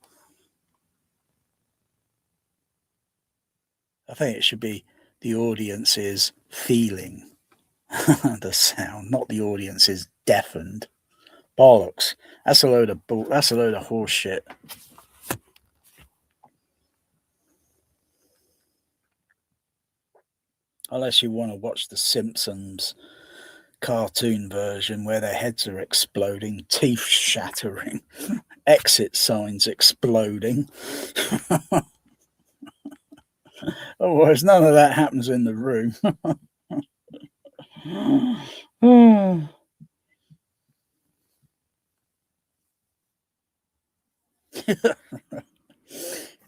Speaker 1: I think it should be the audience is feeling the sound, not the audience is deafened. Bollocks. That's a load of horse shit. Unless you want to watch the Simpsons cartoon version where their heads are exploding, teeth shattering, exit signs exploding. Otherwise, none of that happens in the room.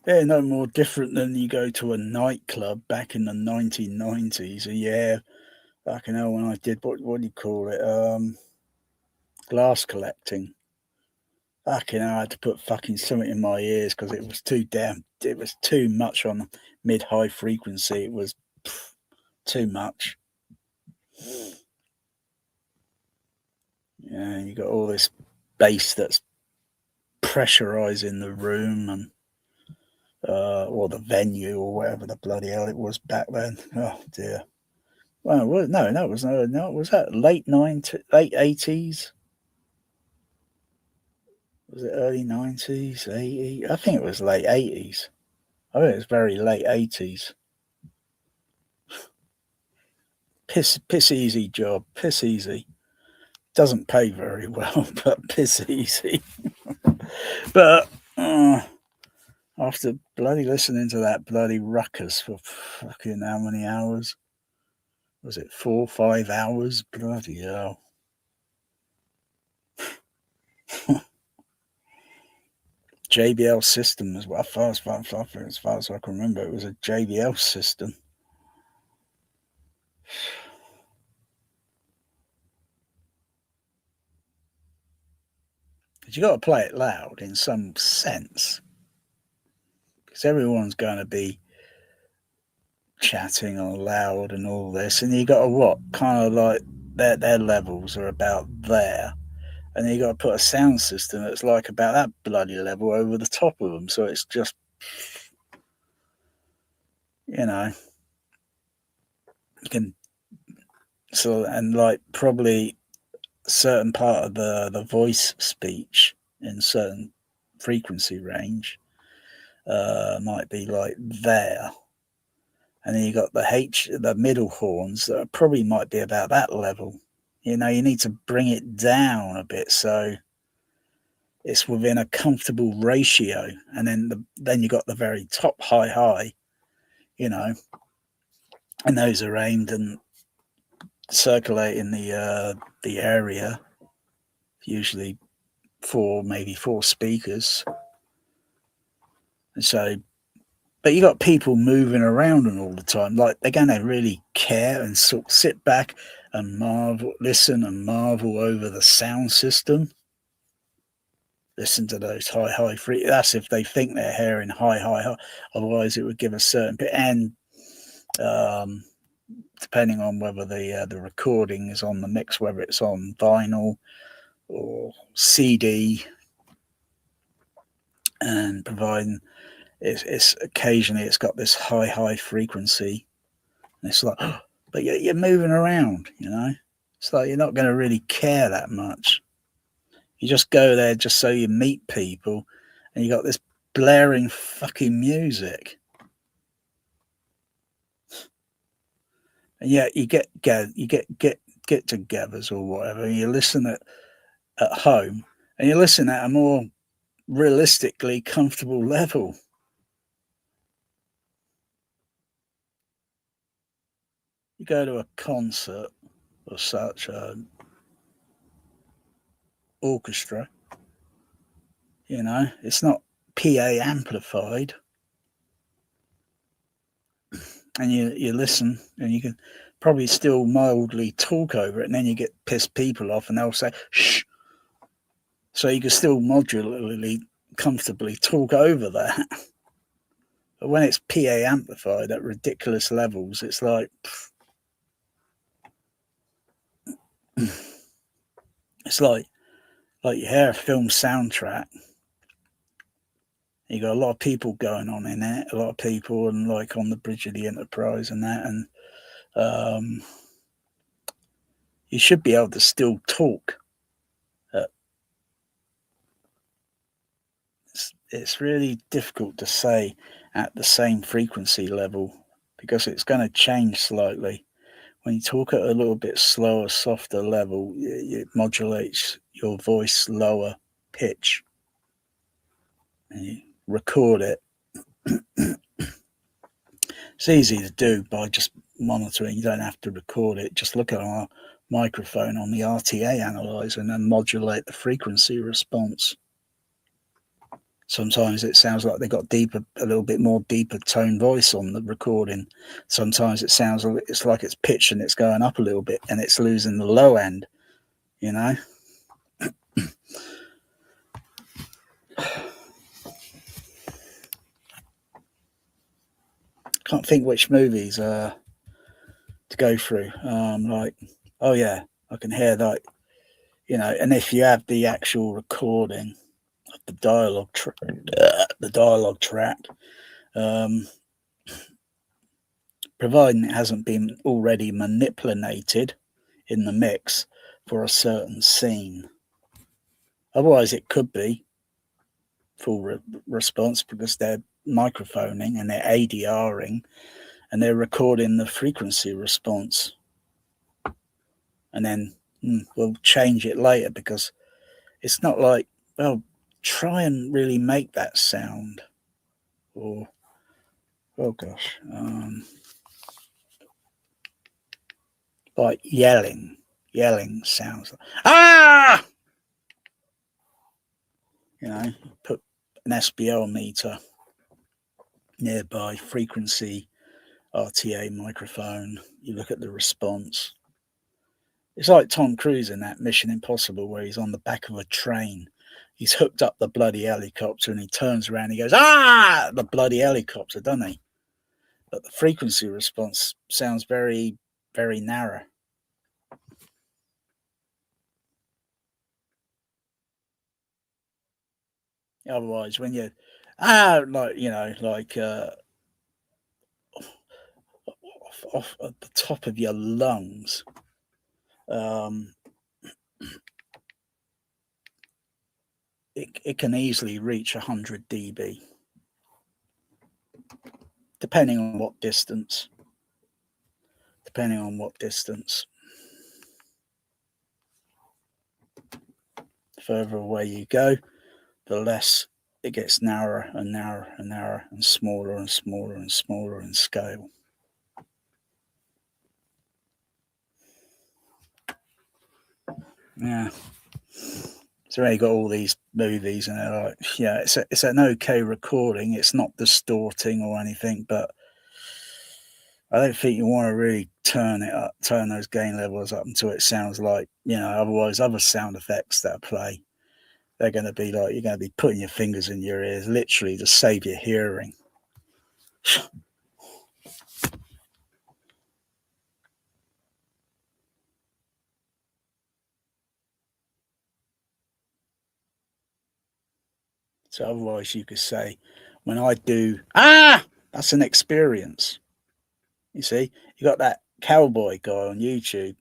Speaker 1: They're no more different than you go to a nightclub back in the 1990s. Yeah, fucking hell, when I did, what do you call it? Glass collecting. Fucking hell, I had to put fucking something in my ears because it was too damn too much on mid-high frequency. It was too much. Yeah, you got all this bass that's pressurizing the room and or the venue or whatever the bloody hell it was back then. Oh dear. Well, was that late 80s? Was it early 90s, 80s? I think it was late 80s. I think it was very late 80s. Piss easy job, piss easy. Doesn't pay very well, but piss easy. But after bloody listening to that bloody ruckus for fucking how many hours? Was it 4 or 5 hours? Bloody hell. JBL system as well. As far as I can remember, it was a JBL system. But you got to play it loud in some sense, because everyone's going to be chatting on loud and all this, and you got to what kind of like their levels are about there, and then you got to put a sound system that's like about that bloody level over the top of them, so it's just, you know, you can and like probably certain part of the voice speech in certain frequency range might be like there. And then you got the middle horns that probably might be about that level. You know, you need to bring it down a bit so it's within a comfortable ratio. And then you got the very top high, you know, and those are aimed and circulating the area. Usually maybe four speakers. And so, but you got people moving around and all the time, like they're going to really care and sort of sit back and listen and marvel over the sound system. Listen to those high frequencies. That's if they think they're hearing high. Otherwise, it would give a certain bit. And depending on whether the recording is on the mix, whether it's on vinyl or CD, and providing it's occasionally it's got this high frequency, and it's like, but you're moving around, you know. It's like you're not going to really care that much. You just go there just so you meet people, and you got this blaring fucking music, and yet you get get-togethers or whatever, and you listen at home, and you listen at a more realistically comfortable level. You go to a concert or such, orchestra, you know, it's not PA amplified, and you listen, and you can probably still mildly talk over it, and then you get pissed people off and they'll say shh, so you can still modularly comfortably talk over that. But when it's PA amplified at ridiculous levels, it's like it's like you hear a film soundtrack. You got a lot of people going on in it, a lot of people, and like on the bridge of the Enterprise and that, and you should be able to still talk. It's really difficult to say at the same frequency level because it's going to change slightly. When you talk at a little bit slower, softer level, it modulates your voice lower pitch. And you record it. It's easy to do by just monitoring. You don't have to record it. Just look at our microphone on the RTA analyzer and then modulate the frequency response. Sometimes it sounds like they got a little bit more deeper tone voice on the recording. Sometimes it's like it's pitched and it's going up a little bit and it's losing the low end, you know. Can't think which movies to go through. Like, oh yeah, I can hear that, you know. And if you have the actual recording of the dialogue track, providing it hasn't been already manipulated in the mix for a certain scene. Otherwise, it could be full response because they're microphoning and they're ADRing and they're recording the frequency response. And then we'll change it later because it's not like, well, try and really make that sound. Or, oh gosh, like yelling sounds like, ah! You know, put an SBL meter nearby, frequency, RTA microphone. You look at the response. It's like Tom Cruise in that Mission Impossible where he's on the back of a train. He's hooked up the bloody helicopter and he turns around and he goes, ah! The bloody helicopter, doesn't he? But the frequency response sounds very, very narrow. Otherwise, when you, like, you know, like off at the top of your lungs, it can easily reach 100 dB, depending on what distance. The further away you go, the less it gets narrower and narrower and narrower and smaller and smaller and smaller in scale. Yeah. So you got all these movies and they're like, yeah, it's an okay recording. It's not distorting or anything, but I don't think you want to really turn those gain levels up until it sounds like, you know, otherwise other sound effects that play, they're going to be like, you're going to be putting your fingers in your ears, literally to save your hearing. So otherwise you could say, when I do, that's an experience. You see, you got that cowboy guy on YouTube.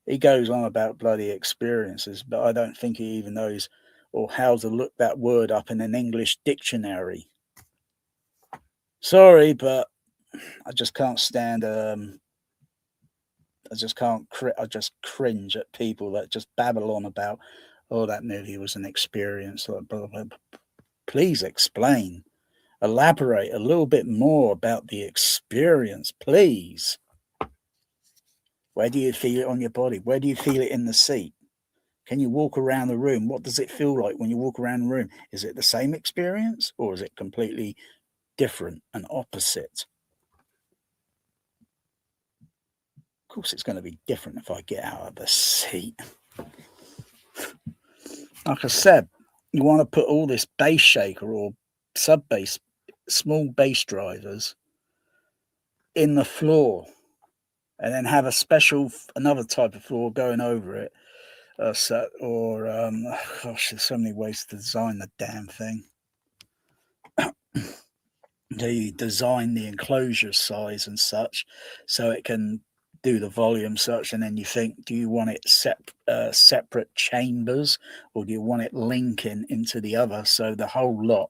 Speaker 1: He goes on about bloody experiences, but I don't think he even knows or how to look that word up in an English dictionary. Sorry, but I just can't stand. I just cringe at people that just babble on about, oh, that movie was an experience. Like, blah, blah, blah. Please explain, elaborate a little bit more about the experience, please. Where do you feel it on your body? Where do you feel it in the seat? Can you walk around the room? What does it feel like when you walk around the room? Is it the same experience or is it completely different and opposite? Of course, it's going to be different if I get out of the seat. Like I said, you want to put all this bass shaker or sub bass, small bass drivers in the floor and then have a special, another type of floor going over it. Gosh, there's so many ways to design the damn thing. You design the enclosure size and such so it can do the volume such, and then you think, do you want it separate chambers or do you want it linking into the other so the whole lot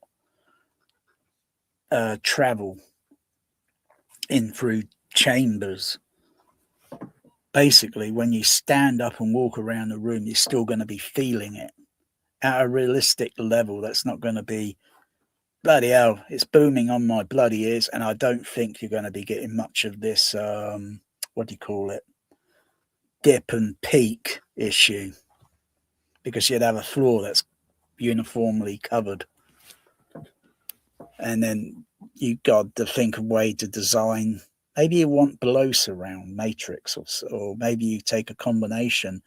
Speaker 1: travel in through chambers? Basically, when you stand up and walk around the room, you're still going to be feeling it at a realistic level. That's not going to be, bloody hell, it's booming on my bloody ears, and I don't think you're going to be getting much of this, what do you call it, dip and peak issue, because you'd have a floor that's uniformly covered. And then you got to think of a way to design, maybe you want below surround matrix, or maybe you take a combination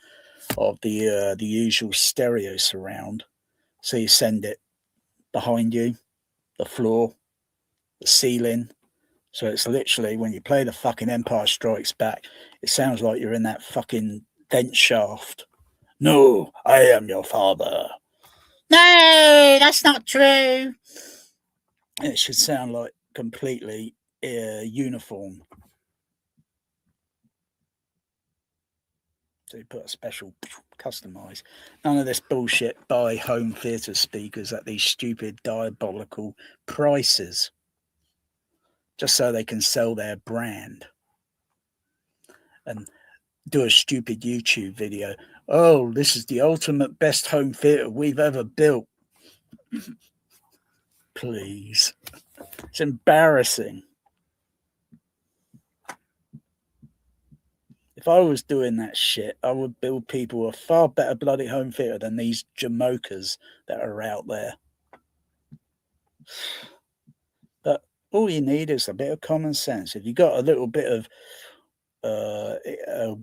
Speaker 1: of the usual stereo surround, so you send it behind you, the floor, the ceiling, So it's literally when you play the fucking Empire Strikes Back, it sounds like you're in that fucking vent shaft. No, I am your father. No, that's not true. It should sound like completely uniform. So you put a special customize. None of this bullshit buy home theatre speakers at these stupid diabolical prices just so they can sell their brand and do a stupid YouTube video. Oh, this is the ultimate best home theatre we've ever built. Please. It's embarrassing. If I was doing that shit, I would build people a far better bloody home theatre than these jamokers that are out there. But all you need is a bit of common sense. If you got a little bit of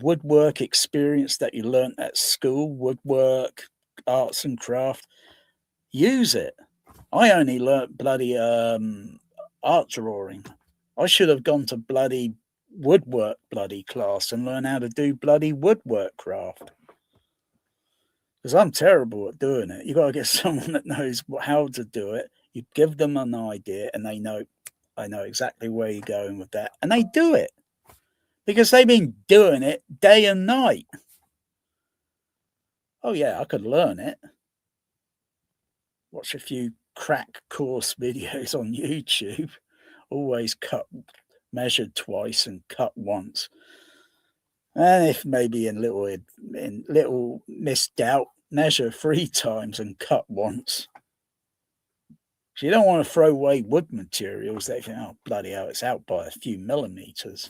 Speaker 1: woodwork experience that you learnt at school, woodwork, arts and craft, use it. I only learnt bloody art drawing. I should have gone to bloody woodwork bloody class and learn how to do bloody woodwork craft. Because I'm terrible at doing it. You got to get someone that knows how to do it. You give them an idea and they know, I know exactly where you're going with that. And they do it. Because they've been doing it day and night. Oh yeah, I could learn it. Watch a few crack course videos on YouTube. Always measured twice and cut once. And if maybe in little misdoubt, measure 3 times and cut once. So you don't want to throw away wood materials. They think, oh bloody hell, it's out by a few millimeters.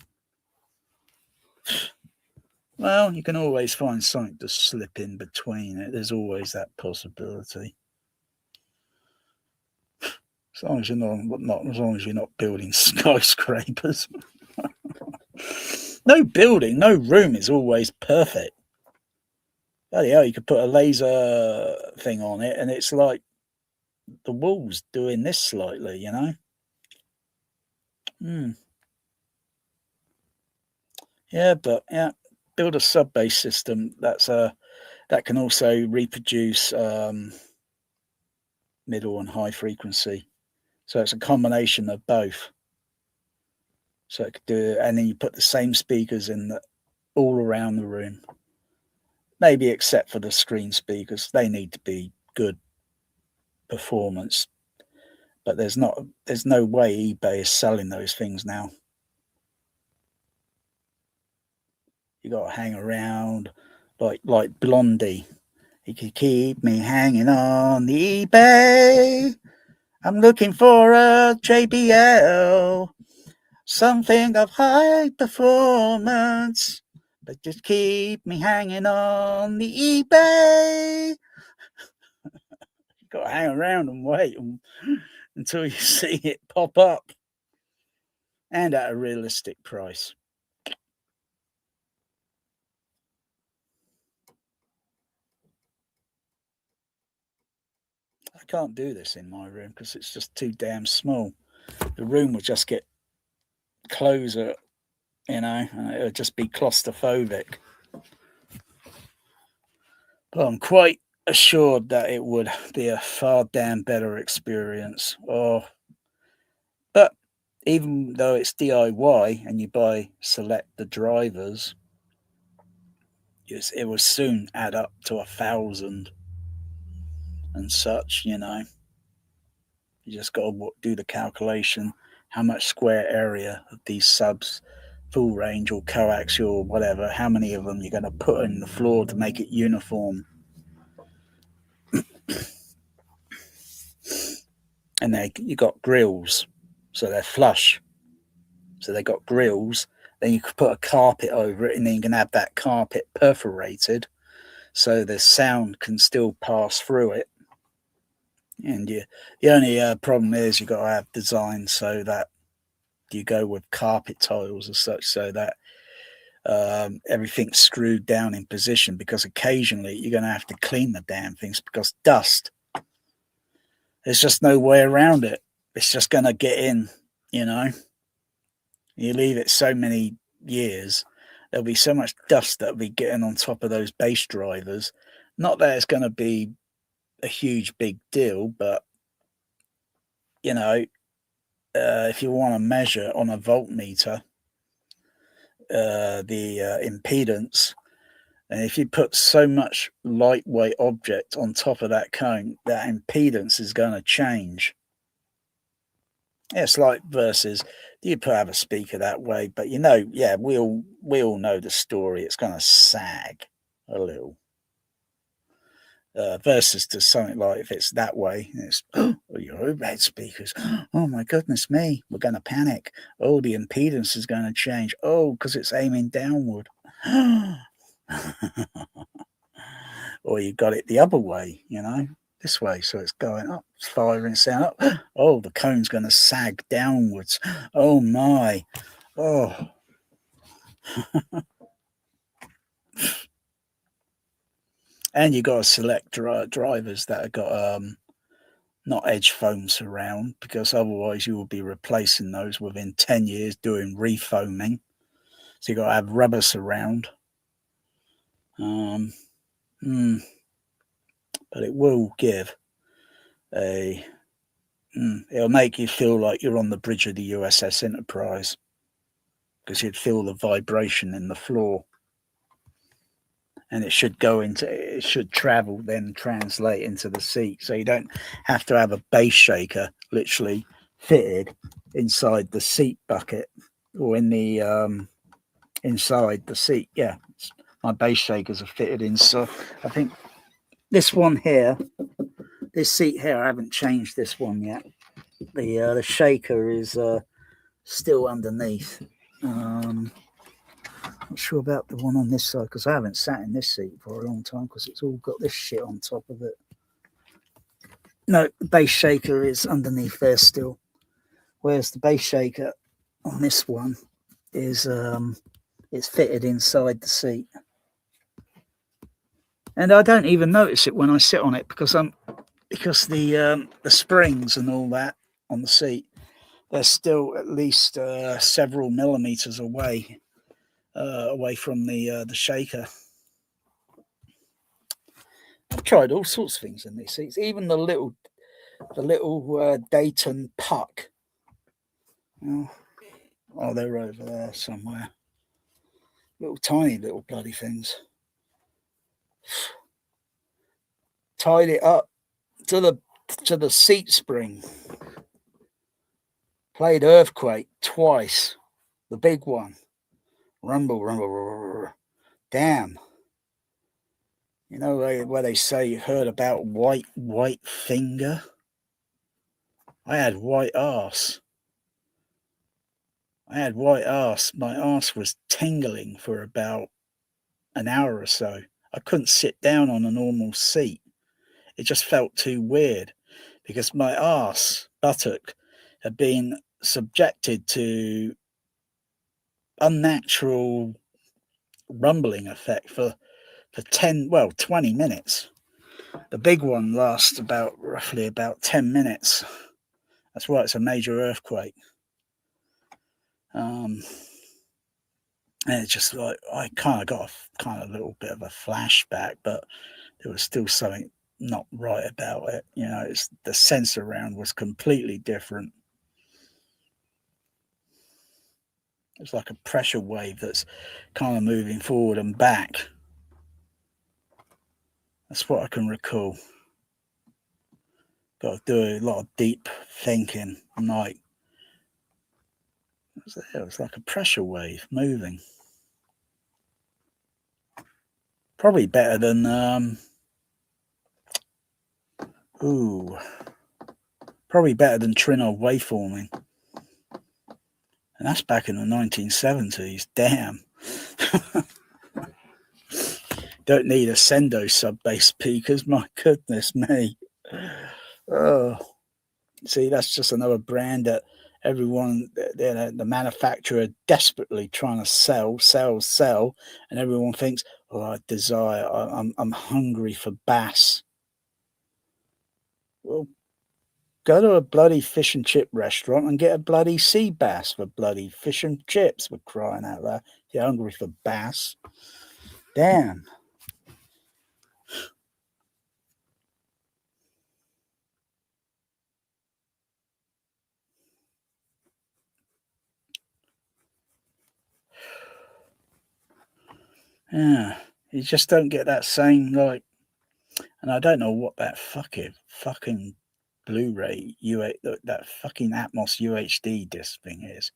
Speaker 1: Well, you can always find something to slip in between it. There's always that possibility. As long as you're not building skyscrapers. No building, no room is always perfect. Bloody hell, you could put a laser thing on it and it's like the walls doing this slightly, you know? Yeah, but yeah, build a sub-bass system that can also reproduce middle and high frequency. So it's a combination of both. So it could do, and then you put the same speakers in all around the room. Maybe except for the screen speakers, they need to be good performance. But there's no way eBay is selling those things now. You got to hang around like Blondie. He could keep me hanging on the eBay. I'm looking for a JBL. Something of high performance, but just keep me hanging on the eBay. You got to hang around and wait until you see it pop up, and at a realistic price. I can't do this in my room because it's just too damn small. The room would just get closer, you know, and it would just be claustrophobic. But I'm quite assured that it would be a far damn better experience. But even though it's DIY and you select the drivers, it will soon add up to 1,000 and such, you know. You just got to do the calculation, how much square area of these subs, full range or coaxial or whatever, how many of them you're going to put in the floor to make it uniform. And you got grills, so they're flush. So they got grills. Then you could put a carpet over it, and then you can have that carpet perforated, so the sound can still pass through it. And the only problem is you got to have design so that you go with carpet tiles and such, so that everything's screwed down in position, because occasionally you're going to have to clean the damn things because dust. There's just no way around it. It's just going to get in, you know. You leave it so many years, there'll be so much dust that'll be getting on top of those base drivers. Not that it's going to be a huge big deal, but you know, if you want to measure on a voltmeter the impedance, and if you put so much lightweight object on top of that cone, that impedance is going to change. It's like versus, do you have a speaker that way? But you know, yeah, we all know the story. It's going to sag a little. Versus to something like if it's that way, it's your overhead speakers. Oh my goodness me, we're going to panic. Oh, the impedance is going to change. Oh, because it's aiming downward. Or you got it the other way, you know, this way, so it's going up, it's firing sound up. Oh, the cone's going to sag downwards. Oh my. Oh. And you got to select drivers that have got not edge foam surround, because otherwise you will be replacing those within 10 years doing refoaming. So you got to have rubber surround. But it will give it'll make you feel like you're on the bridge of the USS Enterprise, because you'd feel the vibration in the floor. And it should travel, then translate into the seat. So you don't have to have a bass shaker literally fitted inside the seat bucket or in the inside the seat. Yeah, my bass shakers are fitted in. So I think this one here, this seat here, I haven't changed this one yet. The shaker is still underneath. Not sure about the one on this side, because I haven't sat in this seat for a long time, because it's all got this shit on top of it. No, the bass shaker is underneath there still. Whereas the bass shaker on this one is it's fitted inside the seat. And I don't even notice it when I sit on it, because the springs and all that on the seat, they're still at least several millimeters away from the shaker. I've tried all sorts of things in these seats, even the little Dayton puck. Oh, they're over there somewhere. Little tiny little bloody things. Tied it up to the seat spring. Played Earthquake twice. The big one. Rumble. Damn. You know where they say you heard about white finger? I had white arse. My arse was tingling for about an hour or so. I couldn't sit down on a normal seat. It just felt too weird, because my arse buttock had been subjected to unnatural rumbling effect for 20 minutes. The big one lasts roughly about 10 minutes. That's why it's a major earthquake. And it's just like I kind of got a little bit of a flashback, but there was still something not right about it. You know, the sense around was completely different. It's like a pressure wave that's kind of moving forward and back. That's what I can recall. Got to do a lot of deep thinking. Like, it was like a pressure wave moving. Probably better than probably better than trinnov waveforming. And that's back in the 1970s. Damn. Don't need a Sendo sub-bass speakers. My goodness me. Oh, see, that's just another brand that everyone, the manufacturer, desperately trying to sell, and everyone thinks, oh, I desire, I'm hungry for bass. Well, Go to a bloody fish and chip restaurant and get a bloody sea bass for bloody fish and chips. We're crying out loud. You're hungry for bass. Damn. Yeah, you just don't get that same, like, and I don't know what that fucking Blu-ray that fucking Atmos UHD disc thing is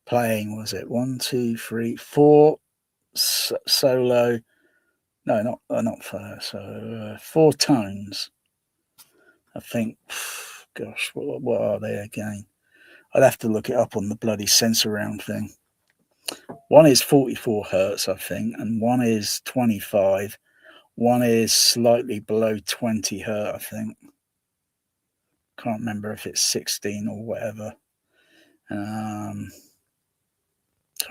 Speaker 1: playing. Was it 1, 2, 3, 4 solo? No, not 4. So 4 tones. I think. Gosh, what are they again? I'd have to look it up on the bloody Sensorround thing. One is 44 hertz, I think, and one is 25. One is slightly below 20 hertz, I think. Can't remember if it's 16 or whatever. Can't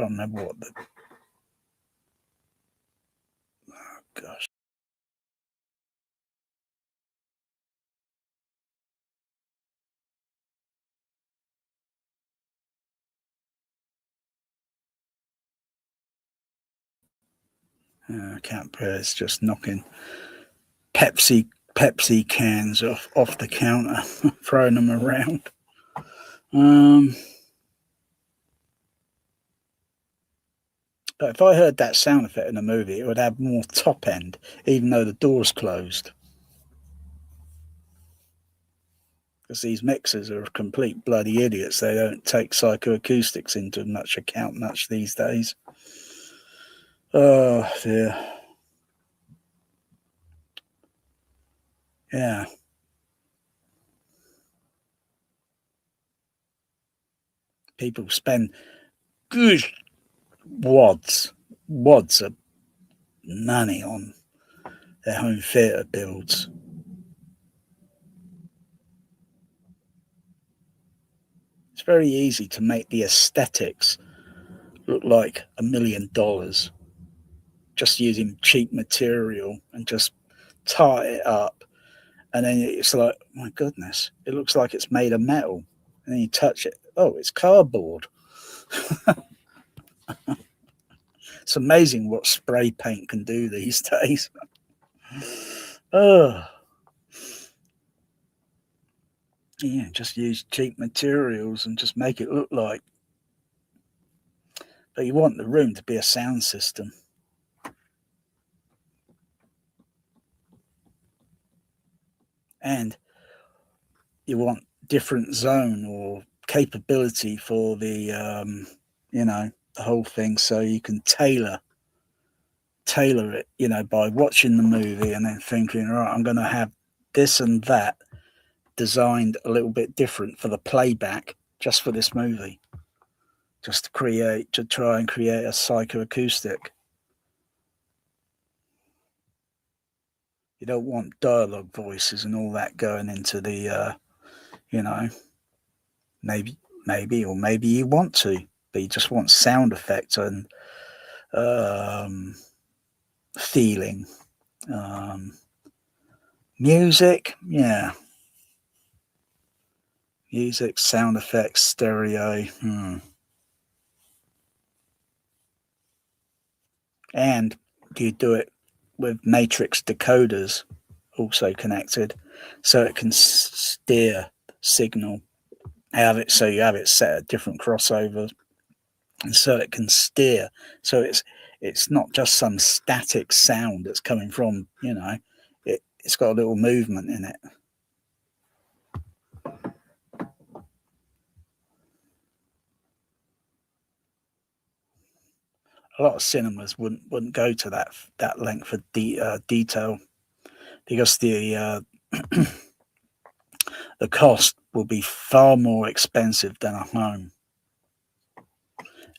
Speaker 1: remember what the... Oh, gosh. Cat Bear's just knocking Pepsi cans off the counter, throwing them around. But if I heard that sound effect in a movie, it would have more top end, even though the door's closed. Because these mixers are complete bloody idiots. They don't take psychoacoustics into much account much these days. Oh dear. Yeah. People spend good wads of money on their home theatre builds. It's very easy to make the aesthetics look like $1 million just using cheap material and just tie it up. And then it's like, my goodness, it looks like it's made of metal. And then you touch it. Oh, it's cardboard. It's amazing what spray paint can do these days. Oh. Yeah, just use cheap materials and just make it look like. But you want the room to be a sound system. And you want different zone or capability for the, the whole thing, so you can tailor it, by watching the movie and then thinking, right, I'm going to have this and that designed a little bit different for the playback just for this movie, just to try and create a psychoacoustic. You don't want dialogue voices and all that going into the, maybe you want to, but you just want sound effects and feeling. Music, yeah. Music, sound effects, stereo. And you do it with matrix decoders also connected, so it can steer signal. So you have it set at different crossovers, and so it can steer. So it's not just some static sound that's coming from, it's got a little movement in it. A lot of cinemas wouldn't go to that length of detail, because the the cost will be far more expensive than a home.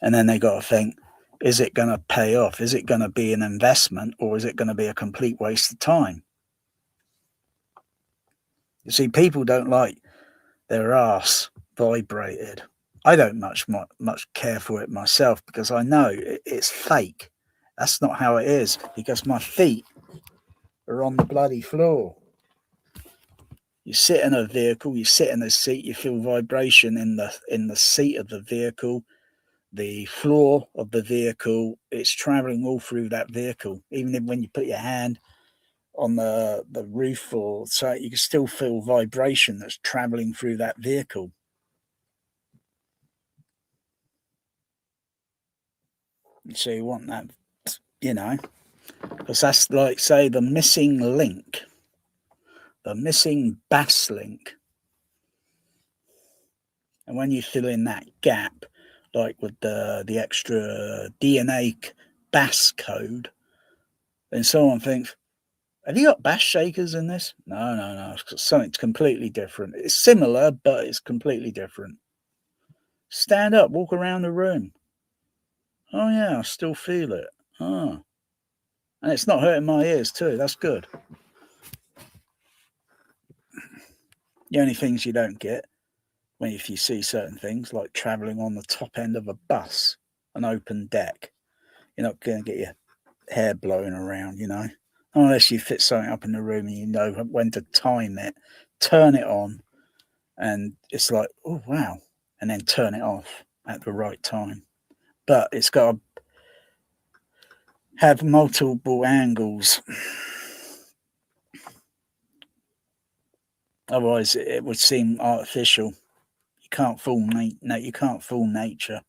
Speaker 1: And then they got to think, is it going to pay off? Is it going to be an investment, or is it going to be a complete waste of time? You see, people don't like their arse vibrated. I don't much care for it myself, because I know it's fake. That's not how it is, because my feet are on the bloody floor. You sit in a vehicle, you sit in a seat, you feel vibration in the seat of the vehicle, the floor of the vehicle. It's traveling all through that vehicle. Even when you put your hand on the roof or so, you can still feel vibration that's traveling through that vehicle. So you want that, you know, because that's like, say, the missing link, the missing bass link. And when you fill in that gap, like with the extra DNA bass code, then someone thinks, have you got bass shakers in this? No. It's something completely different. It's similar, but it's completely different. Stand up, walk around the room. Oh, yeah, I still feel it. Oh. And it's not hurting my ears, too. That's good. The only things you don't get if you see certain things, like traveling on the top end of a bus, an open deck, you're not going to get your hair blowing around, you know, unless you fit something up in the room and you know when to time it, turn it on, and it's like, oh, wow, and then turn it off at the right time. But it's got to have multiple angles. Otherwise, it would seem artificial. You can't fool you can't fool nature.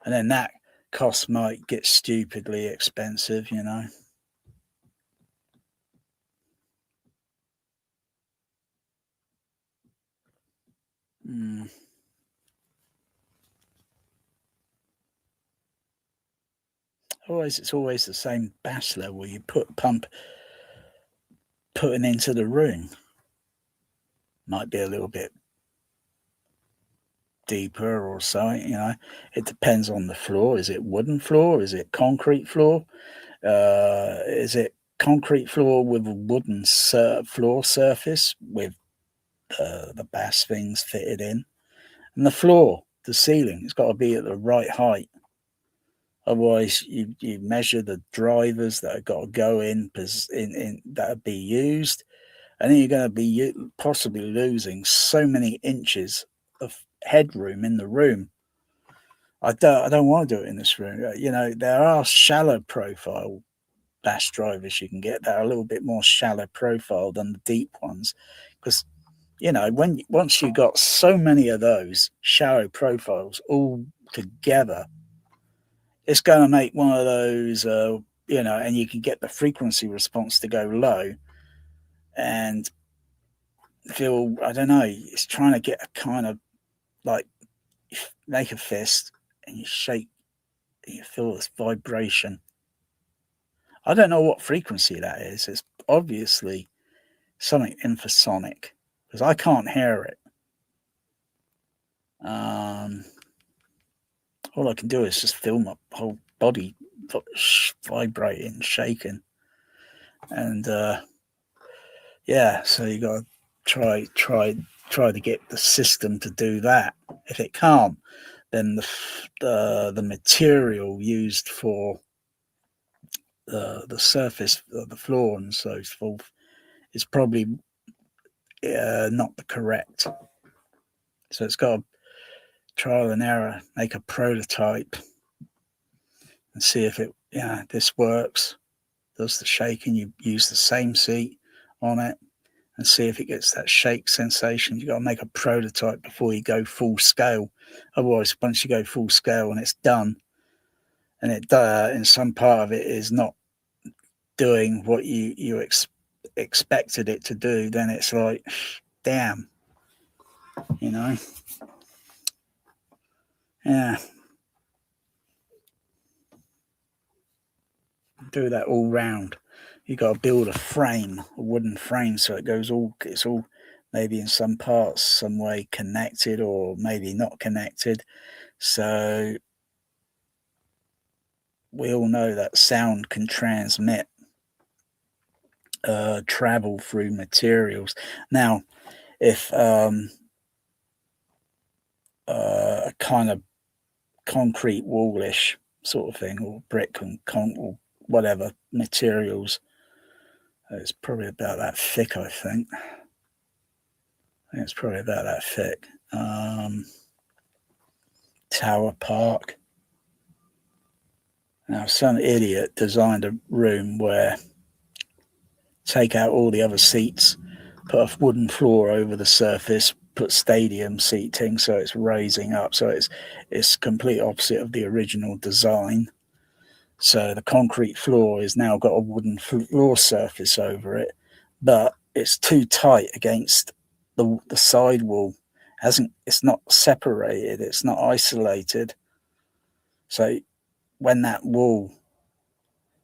Speaker 1: And then that cost might get stupidly expensive, you know. It's always the same bass level you putting into the room. Might be a little bit deeper or something, you know. It depends on the floor. Is it wooden floor? Is it concrete floor? Is it concrete floor with a wooden floor surface with the bass things fitted in? And the floor, the ceiling, it's got to be at the right height. Otherwise, you measure the drivers that have got to go in that be used, and then you're going to be possibly losing so many inches of headroom in the room. I don't want to do it in this room. You know, there are shallow profile bass drivers you can get that are a little bit more shallow profile than the deep ones, because you know, once you got so many of those shallow profiles all together, it's going to make one of those, you know, and you can get the frequency response to go low and feel, I don't know, it's trying to get a kind of like, make a fist and you shake, and you feel this vibration. I don't know what frequency that is. It's obviously something infrasonic because I can't hear it. All I can do is just feel my whole body vibrating, shaking, and yeah. So you got to try to get the system to do that. If it can't, then the material used for the surface of the floor and so forth is probably not the correct. So it's got to trial and error, make a prototype and see if this works. Does the shaking? You use the same seat on it and see if it gets that shake sensation. You got to make a prototype before you go full scale. Otherwise, once you go full scale and it's done, and in some part of it is not doing what you expected it to do, then it's like, damn, you know. Yeah. Do that all round. You got to build a frame, a wooden frame, so it's all maybe in some parts, some way connected or maybe not connected. So we all know that sound can transmit, travel through materials. Now, if a kind of concrete wallish sort of thing, or brick and or whatever materials It's probably about that thick, I think. It's probably about that thick. Tower Park. Now, some idiot designed a room where take out all the other seats, put a wooden floor over the surface, put stadium seating so it's raising up. So it's complete opposite of the original design. So the concrete floor is now got a wooden floor surface over it, but it's too tight against the side wall. It's not separated, it's not isolated. So when that wall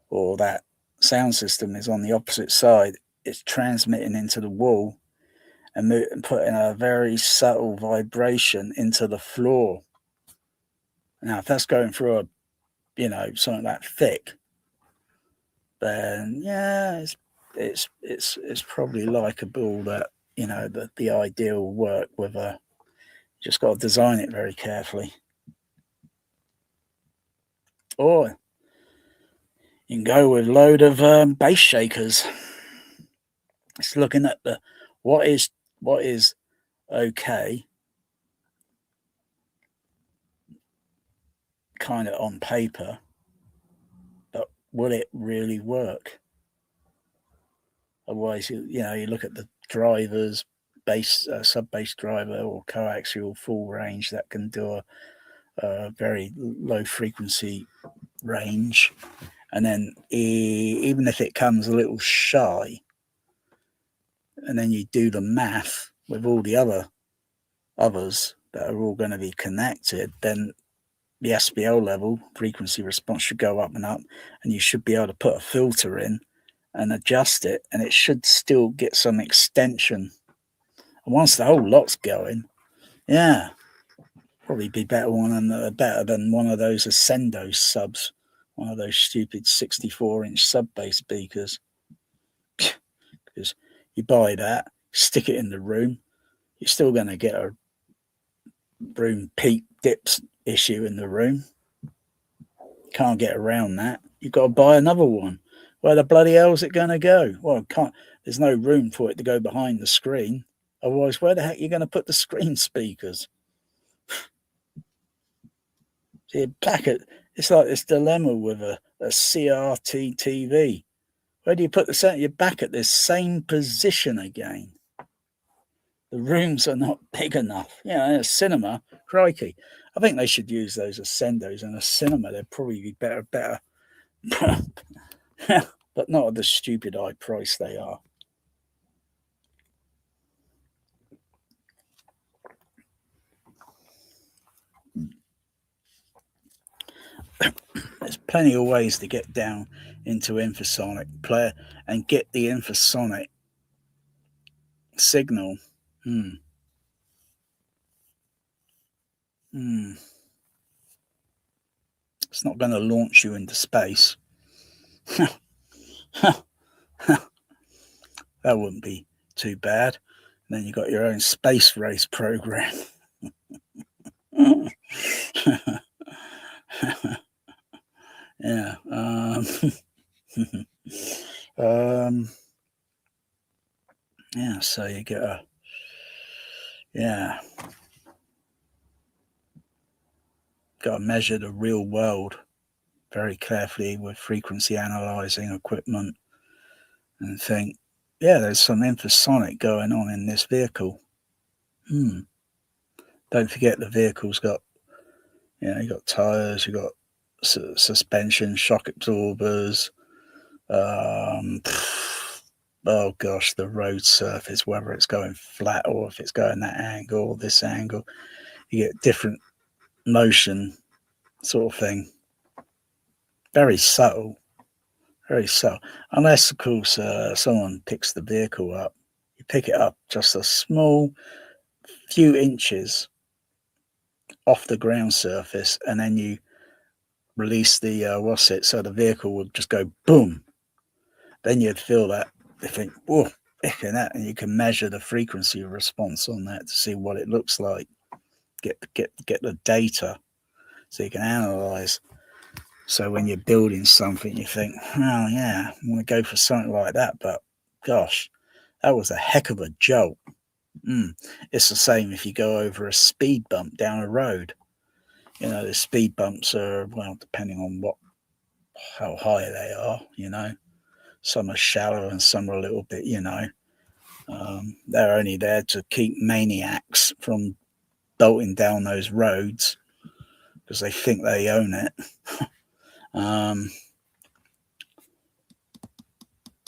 Speaker 1: or that sound system is on the opposite side, it's transmitting into the wall and putting a very subtle vibration into the floor. Now, if that's going through a, something that thick, then yeah, it's probably likeable that, that the idea will work with a, just got to design it very carefully. Or you can go with a load of bass shakers. It's looking at the what is okay, kind of on paper, but will it really work? Otherwise, you look at the drivers, bass, sub-bass driver or coaxial full range that can do a very low frequency range, and then even if it comes a little shy, and then you do the math with all the others that are all going to be connected, then the SBL level, frequency response, should go up and up, and you should be able to put a filter in and adjust it, and it should still get some extension. And once the whole lot's going, yeah, probably be better than one of those Ascendo subs, one of those stupid 64-inch sub-bass speakers. Because you buy that, stick it in the room, you're still going to get a room peak dips issue in the room. Can't get around that. You've got to buy another one. Where the bloody hell is it going to go? Well, there's no room for it to go behind the screen. Otherwise, where the heck are you going to put the screen speakers? So you're back at, it's like this dilemma with a CRT TV. Where do you put the center? You're back at this same position again. The rooms are not big enough. In a cinema, crikey. I think they should use those Ascendos in a cinema. They'd probably be better. But not at the stupid high price they are. There's plenty of ways to get down into infrasonic player and get the infrasonic signal. It's not going to launch you into space. That wouldn't be too bad. And then you got your own space race program. Yeah. Yeah, so you get got to measure the real world very carefully with frequency analyzing equipment and think, yeah, there's some infrasonic going on in this vehicle. Don't forget the vehicle's got, you got tires, you got suspension, shock absorbers, oh gosh, the road surface, whether it's going flat or if it's going that angle or this angle, you get different motion sort of thing. Very subtle, unless of course someone picks the vehicle up. You pick it up just a small few inches off the ground surface, and then you release the so the vehicle would just go boom. Then you'd feel that, you think, whoa, and you can measure the frequency response on that to see what it looks like. Get the data so you can analyze. So when you're building something, you think, oh yeah, I want to go for something like that, but gosh, that was a heck of a jolt. It's the same if you go over a speed bump down a road. You know, the speed bumps are, well, depending on how high they are, you know. Some are shallow and some are a little bit, you know. They're only there to keep maniacs from bolting down those roads because they think they own it.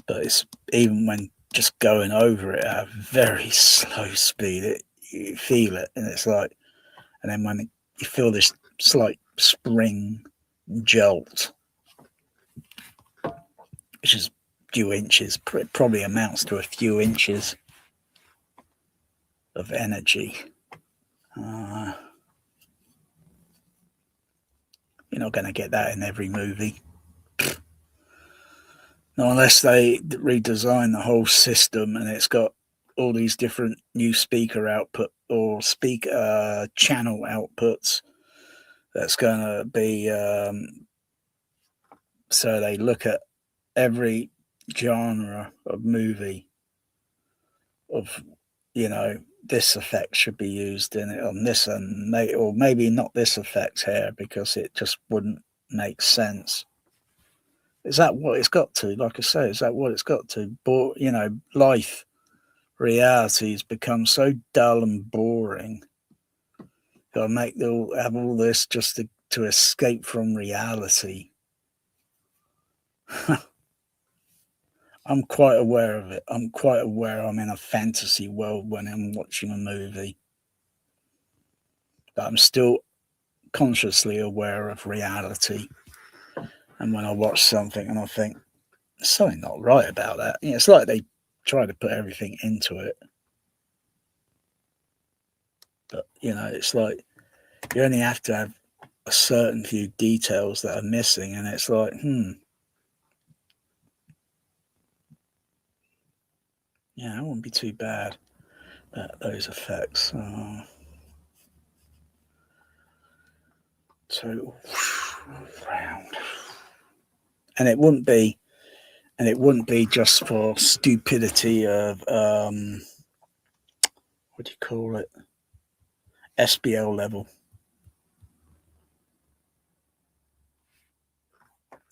Speaker 1: But it's even when just going over it at a very slow speed, you feel it, and it's like, and then when you feel this slight spring jolt, which is a few inches, probably amounts to a few inches of energy. You're not going to get that in every movie. Not unless they redesign the whole system and it's got all these different new speaker output or speaker channel outputs. That's going to be so they look at every genre of movie of, you know, this effect should be used in it on this, and or maybe not this effect here because it just wouldn't make sense. Is that what it's got to? Like I say, is that what it's got to? But, you know, reality has become so dull and boring. Got to have all this just to escape from reality. I'm quite aware of it. I'm quite aware I'm in a fantasy world when I'm watching a movie. But I'm still consciously aware of reality. And when I watch something and I think, there's something not right about that. You know, it's like they try to put everything into it. But, you know, it's like you only have to have a certain few details that are missing. And it's like, yeah, it wouldn't be too bad, those effects. Total round. And it wouldn't be just for stupidity of what do you call it, SBL level,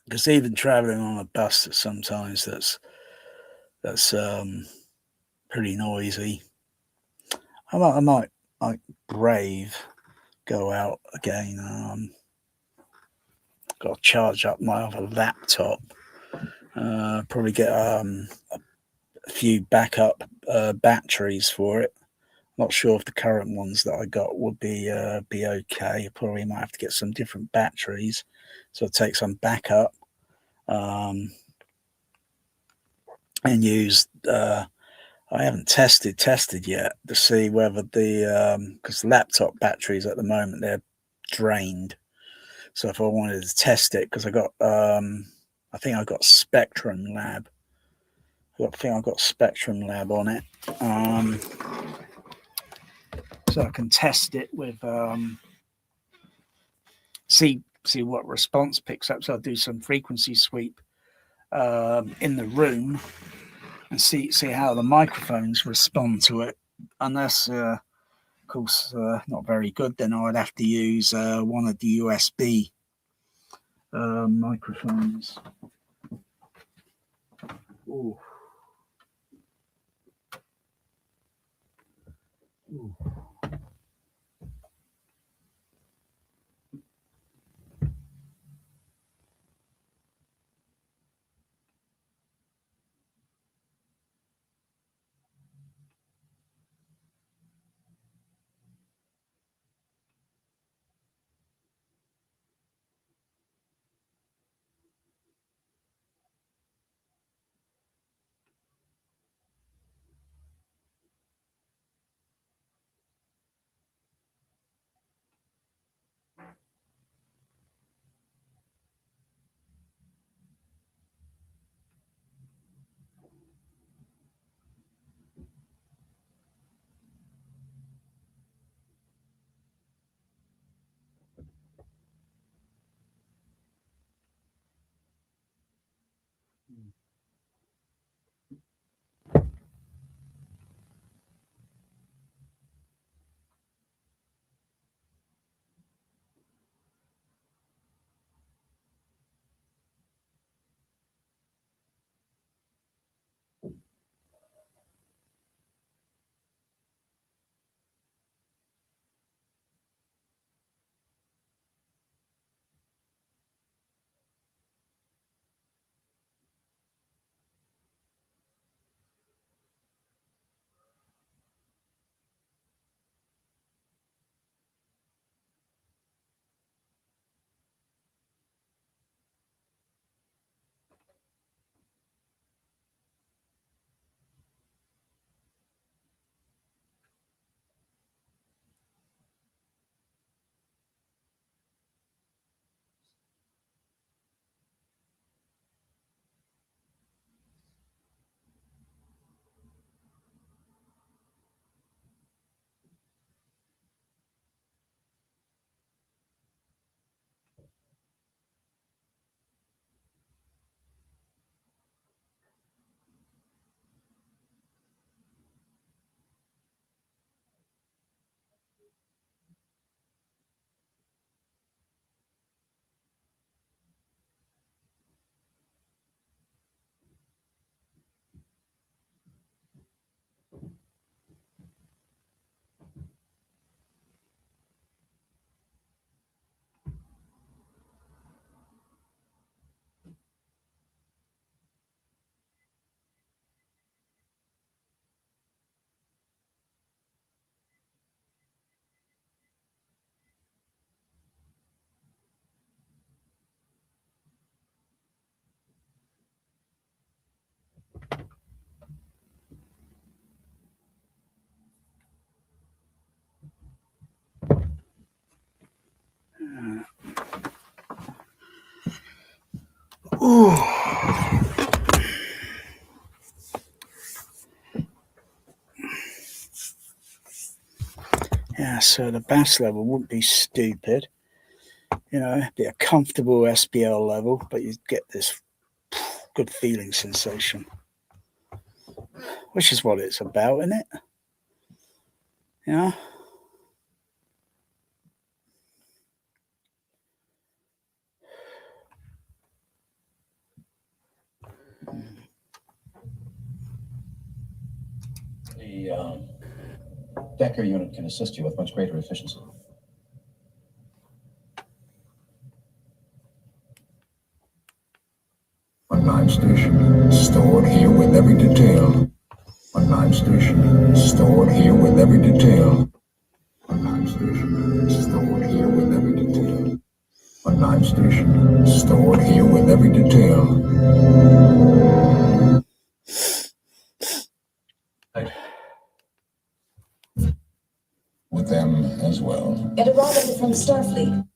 Speaker 1: because even traveling on a bus sometimes that's pretty noisy. I might like Brave go out again. Got to charge up my other laptop. Probably get a few backup batteries for it. Not sure if the current ones that I got would be okay. Probably might have to get some different batteries, so I'll take some backup and use. I haven't tested yet to see whether because laptop batteries at the moment they're drained. So if I wanted to test it, because I think I got Spectrum Lab. I think I've got Spectrum Lab on it. So I can test it with see what response picks up. So I'll do some frequency sweep in the room and see how the microphones respond to it. Unless, of course, not very good, then I would have to use one of the USB microphones. Ooh. Ooh. Ooh. Yeah, so the bass level wouldn't be stupid. You know, it'd be a comfortable SBL level, but you'd get this good feeling sensation, which is what it's about, isn't it? Yeah.
Speaker 3: The Decker unit can assist you with much greater efficiency.
Speaker 4: One line station, stored here with every detail. One line station, stored here with every detail. One line station, stored here with every detail. One line station, stored here with every detail. With them as well.
Speaker 8: It arrived from Starfleet.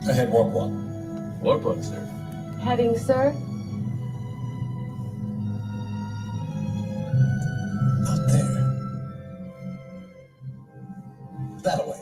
Speaker 3: Ahead, warp 1.
Speaker 12: Warp one, sir.
Speaker 8: Heading, sir.
Speaker 3: Out there. That way.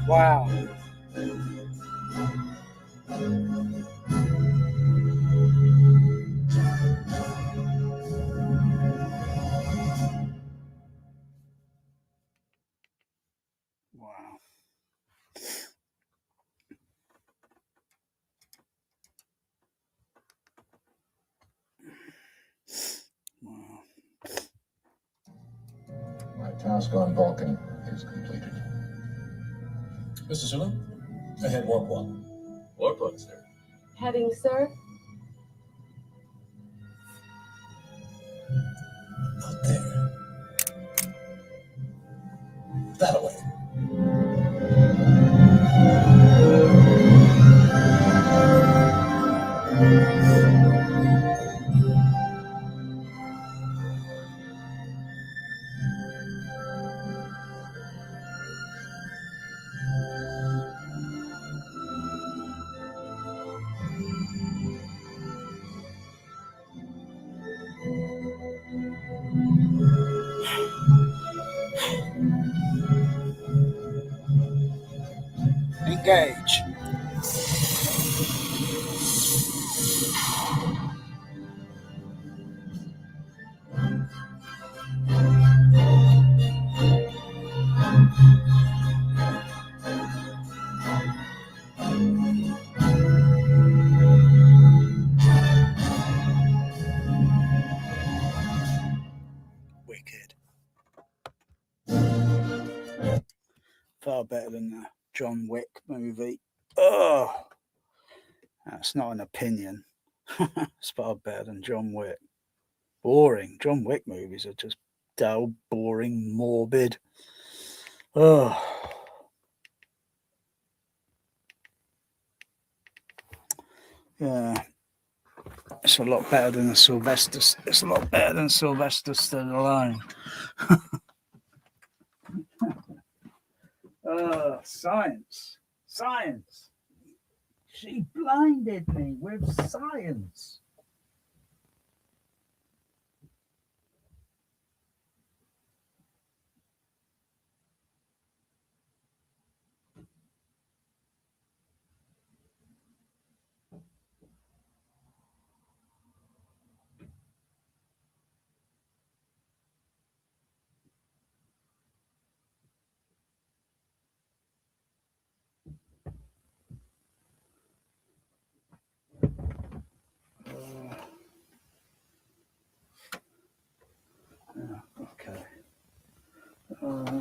Speaker 1: Wow. Wow. Wow.
Speaker 4: My task on Vulcan is completed.
Speaker 3: Mr. Sulu, ahead, warp 1.
Speaker 12: Warp one, sir.
Speaker 8: Heading, sir.
Speaker 3: Out there. That way.
Speaker 1: Engage. Wicked. Far better than the John Wick movie. Oh, that's not an opinion. It's far better than John Wick. Boring. John Wick movies are just dull, boring, morbid. Oh. Yeah. It's a lot better than Sylvester. It's a lot better than Sylvester Stallone. Science. Science. She blinded me with science.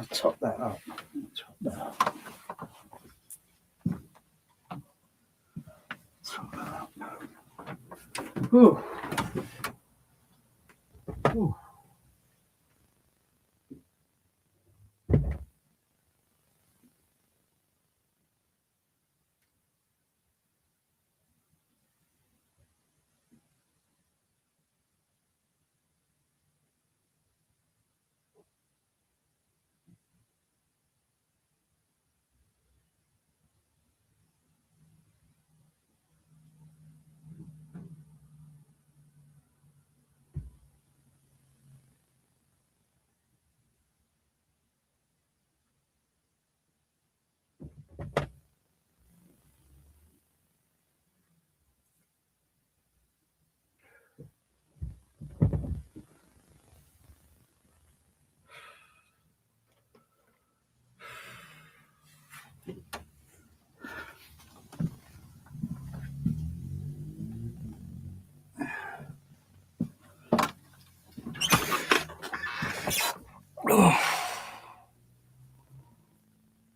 Speaker 1: top that up. Top that up. Top that up. Ooh. Ooh.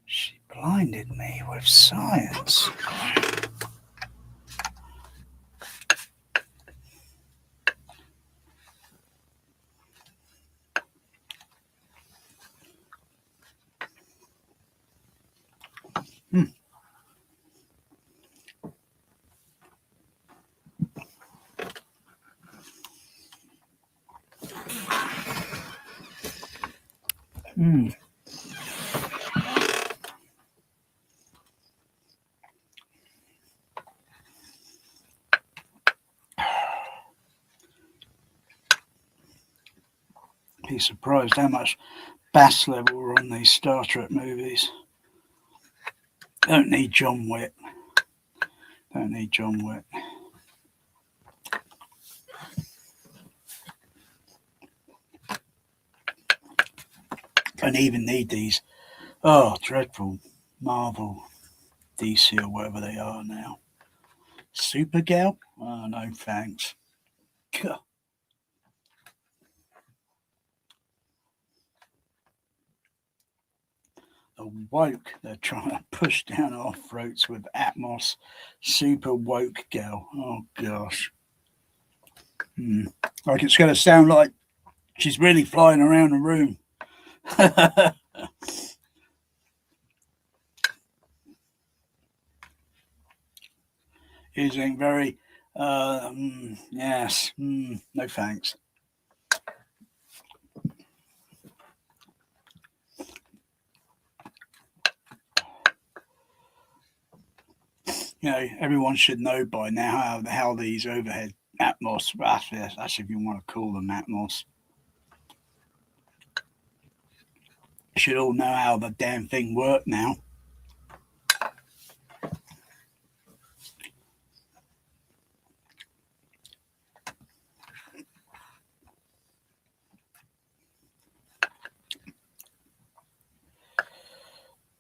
Speaker 1: She blinded me with science. Be surprised how much bass level are on these Star Trek movies. Don't need John Wick. Don't need John Wick. Don't even need these. Oh, dreadful Marvel, DC, or whatever they are now. Supergal? Oh, no thanks. God. The woke they're trying to push down our throats with Atmos. Super woke gal. Oh, gosh. Like it's going to sound like she's really flying around the room. Using very, yes, no thanks. You know, everyone should know by now how these overhead Atmos, that's if you want to call them Atmos, you should all know how the damn thing worked now.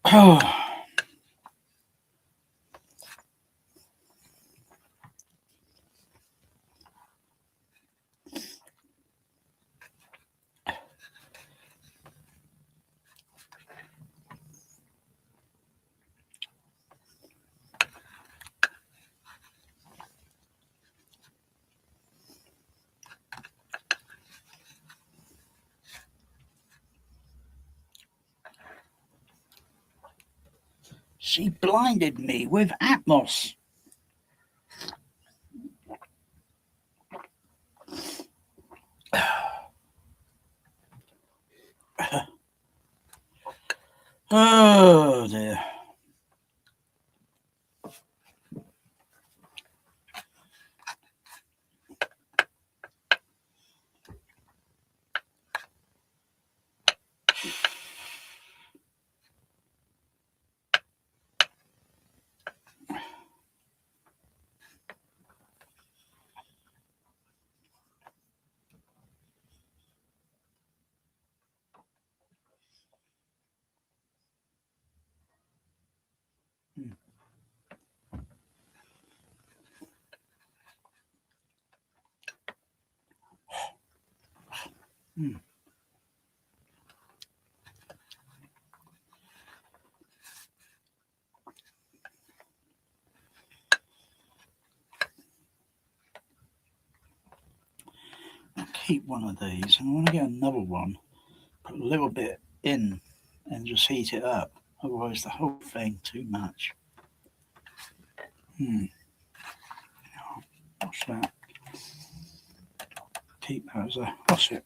Speaker 1: Oh. She blinded me with Atmos. Oh dear. heat one of these, and I want to get another one, put a little bit in, and just heat it up. Otherwise, the whole thing too much. What's that? Keep those there. What's it?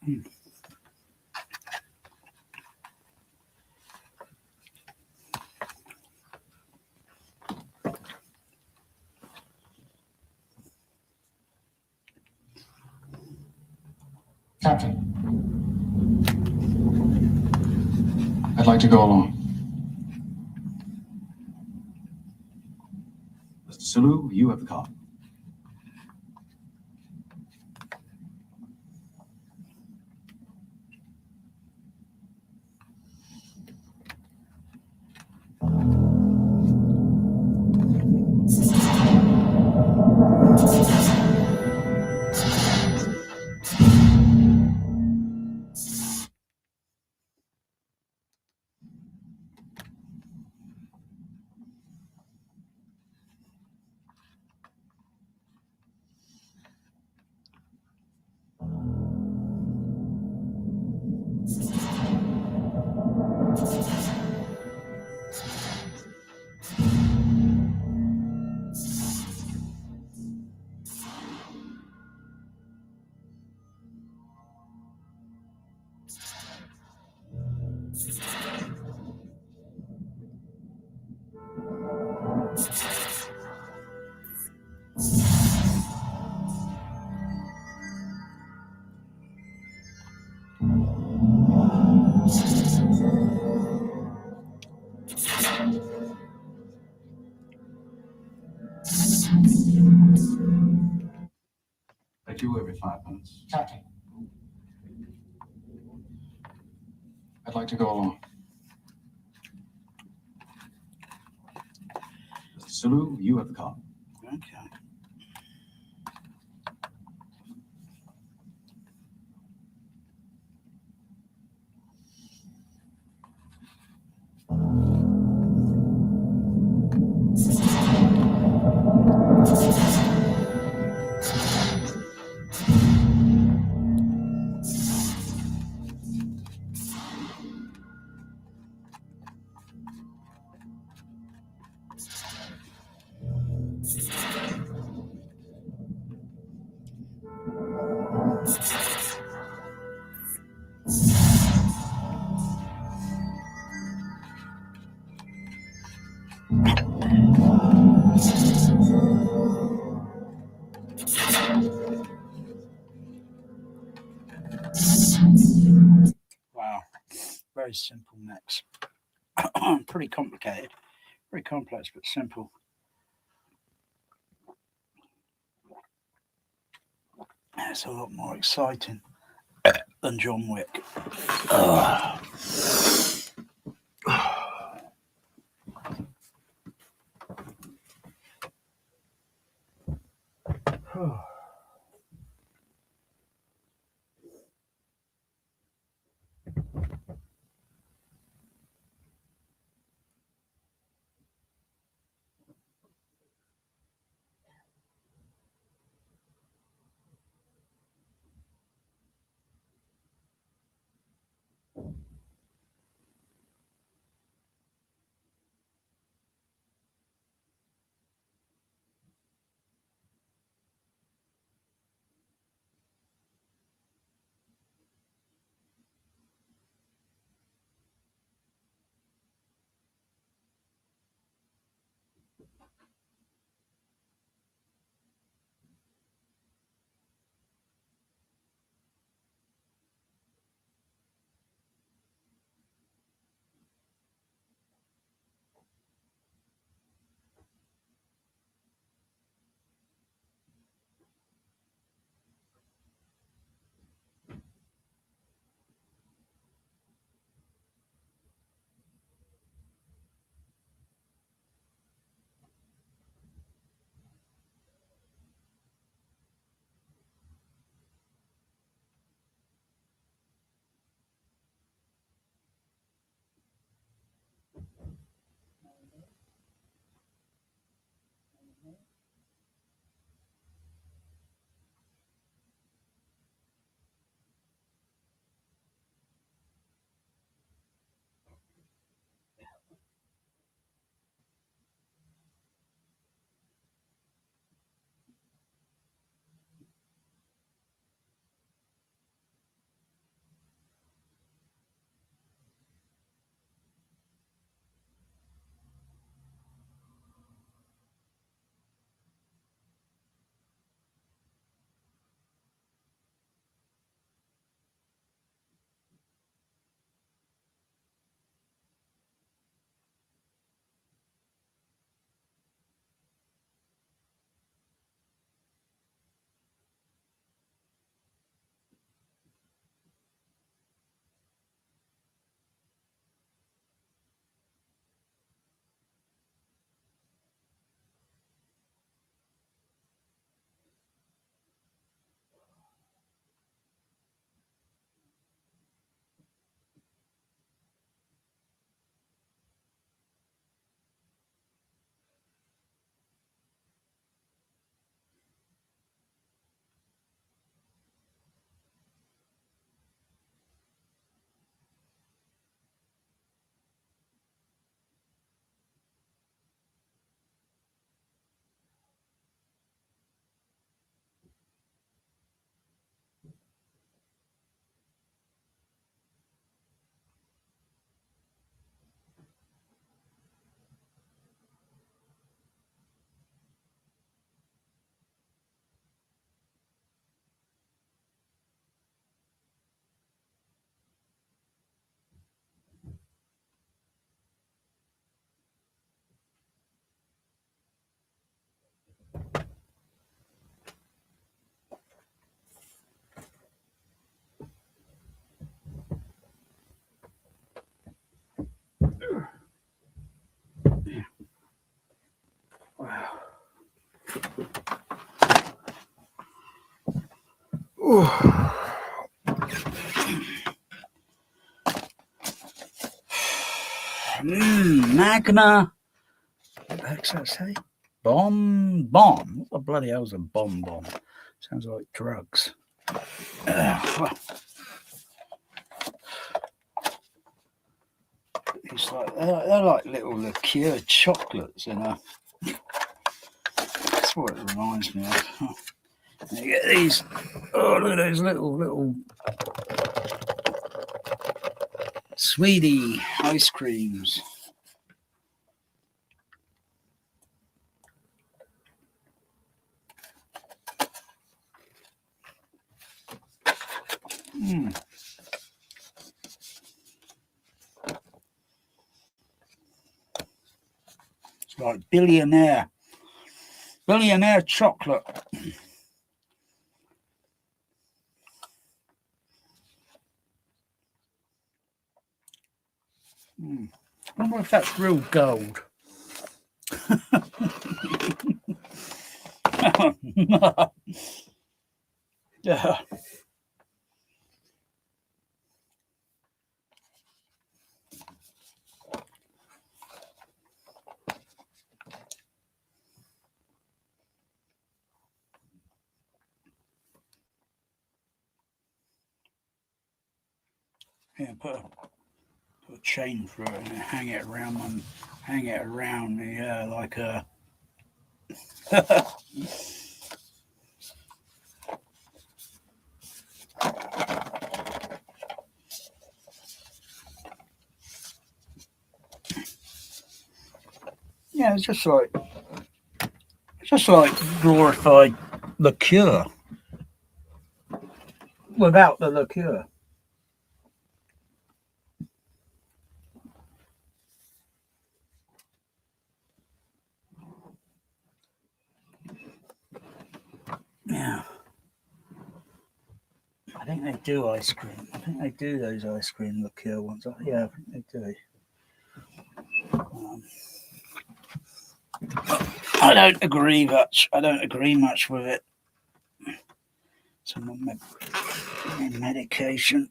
Speaker 9: Captain, I'd like to go along.
Speaker 3: Mr. Sulu, you have the call. I do every 5 minutes.
Speaker 9: Captain, I'd like to go along.
Speaker 3: Mr. Sulu, you have the call.
Speaker 1: Okay. Wow, very simple mix. Pretty complicated, very complex, but simple. It's a lot more exciting than John Wick. Magna. What's that say? Bomb. What the bloody hell's a bomb? Sounds like drugs. It's like they're like little liqueur chocolates, you know. That's what it reminds me of. You get these. Oh, look at those little sweetie ice creams. It's like billionaire chocolate. I wonder if that's real gold. Yeah. Yeah, put a chain through it and hang it around yeah, like a yeah, it's just like glorified liqueur without the liqueur. Yeah. I think they do ice cream. I think they do those ice cream liqueur ones. Yeah, I think they do. I don't agree much. With it. Some of my medication.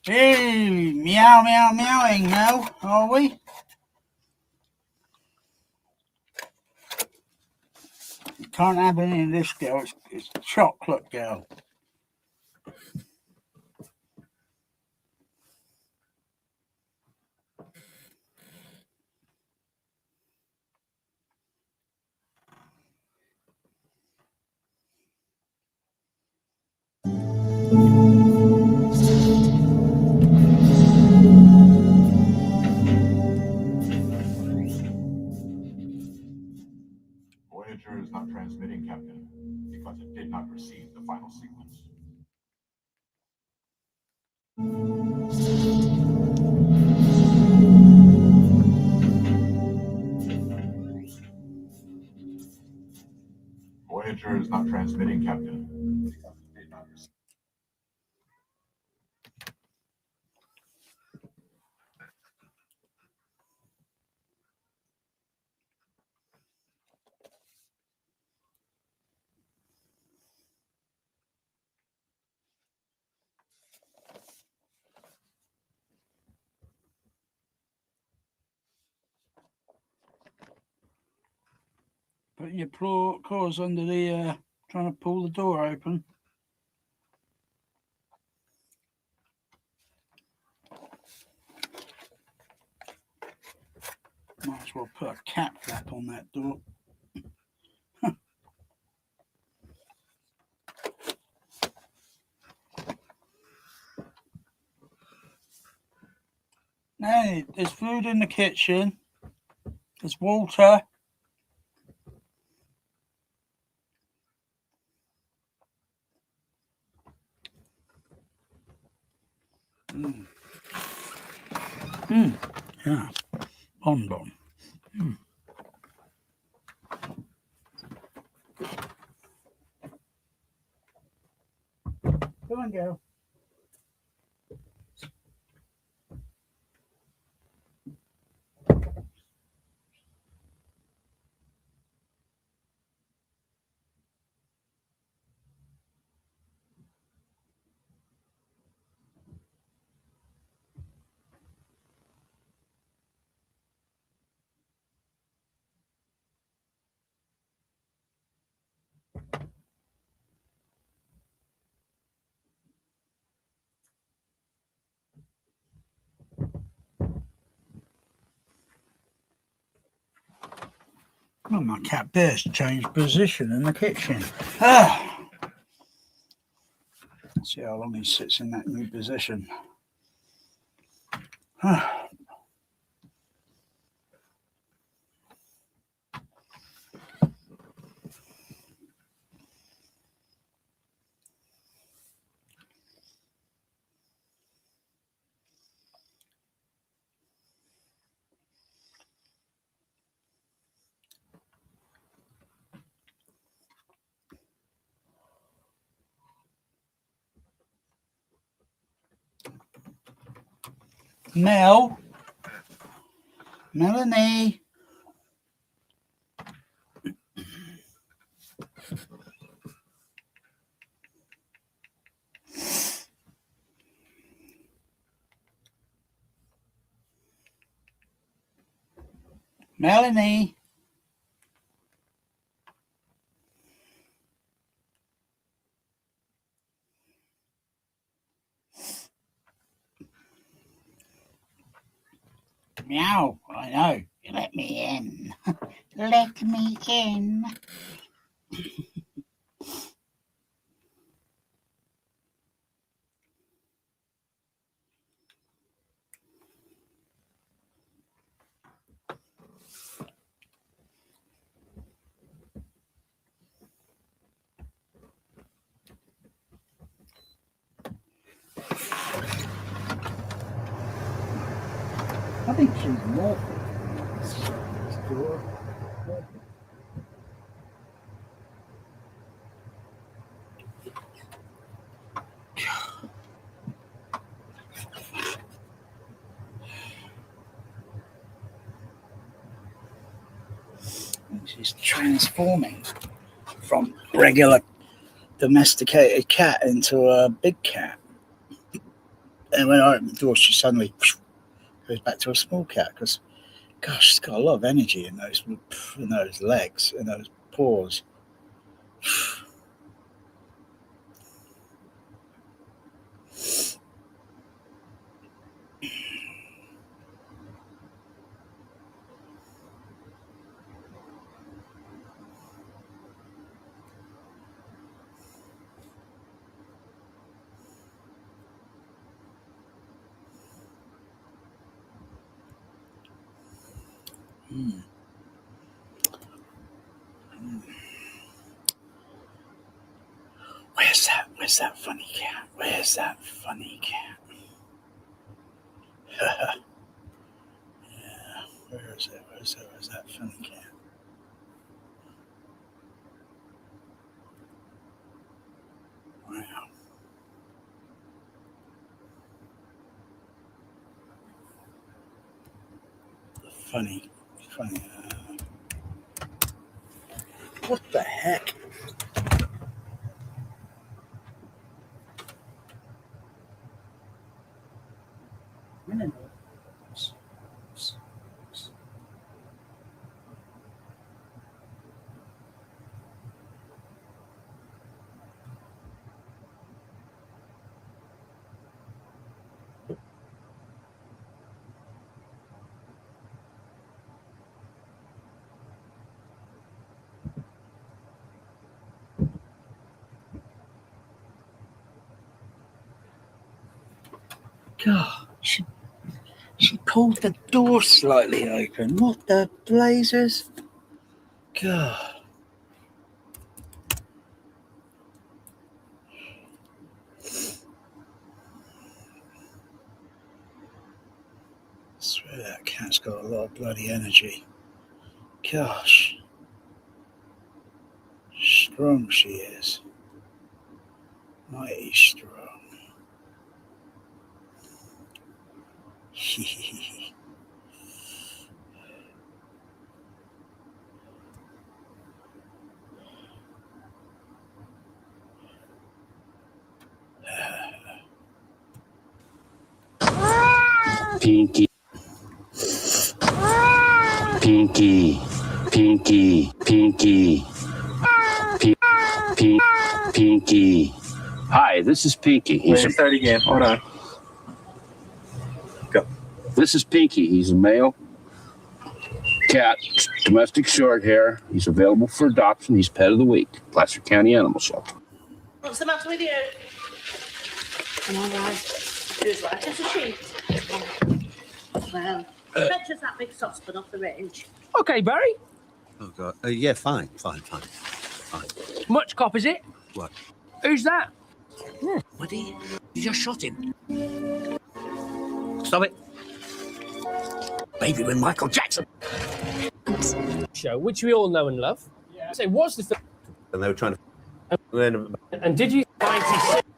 Speaker 1: Hey, meowing now, are we? You can't have any of this, girl. It's chocolate, girl.
Speaker 4: Voyager is not transmitting, Captain, because it did not receive the final sequence. Voyager is not transmitting, Captain, because it did not receive.
Speaker 1: Putting your claws under the, trying to pull the door open. Might as well put a cap flap on that door. Hey, there's food in the kitchen. There's water. Yeah. Bon. Go on, girl. Oh, my cat bear's changed position in the kitchen. See how long he sits in that new position. Mel, Melanie. Melanie. Meow. I know. You let me in. Let me in. I think she's more. She's transforming from regular domesticated cat into a big cat. And when I open the door, she suddenly goes back to a small cat because, gosh, she's got a lot of energy in those legs, in those paws. Where's that funny cat? Where's that funny cat? Yeah, where's that funny cat? Wow. Funny. What the heck? God, she pulled the door slightly open. What the blazers? God. I swear that cat's got a lot of bloody energy. Gosh. Strong she is. Mighty strong.
Speaker 13: Pinky. Pinky. Pinky. Pinky. Pinky. Hi, this is Pinky.
Speaker 12: Start again. Hold on. Go.
Speaker 13: This is Pinky. He's a male cat, domestic short hair. He's available for adoption. He's pet of the week. Placer County Animal Shelter.
Speaker 14: What's the matter with you? I'm all right. Who's right as a sheep? Well, fetch us that big saucepan off the range.
Speaker 15: Okay, Barry.
Speaker 16: Oh, God. Yeah, fine.
Speaker 15: Much cop, is it?
Speaker 16: What?
Speaker 15: Who's that?
Speaker 16: Buddy, you just shot him. Stop it. Baby with Michael Jackson.
Speaker 15: Show, which we all know and love. Yeah. So what's the film?
Speaker 16: And they were trying to...
Speaker 15: And did you...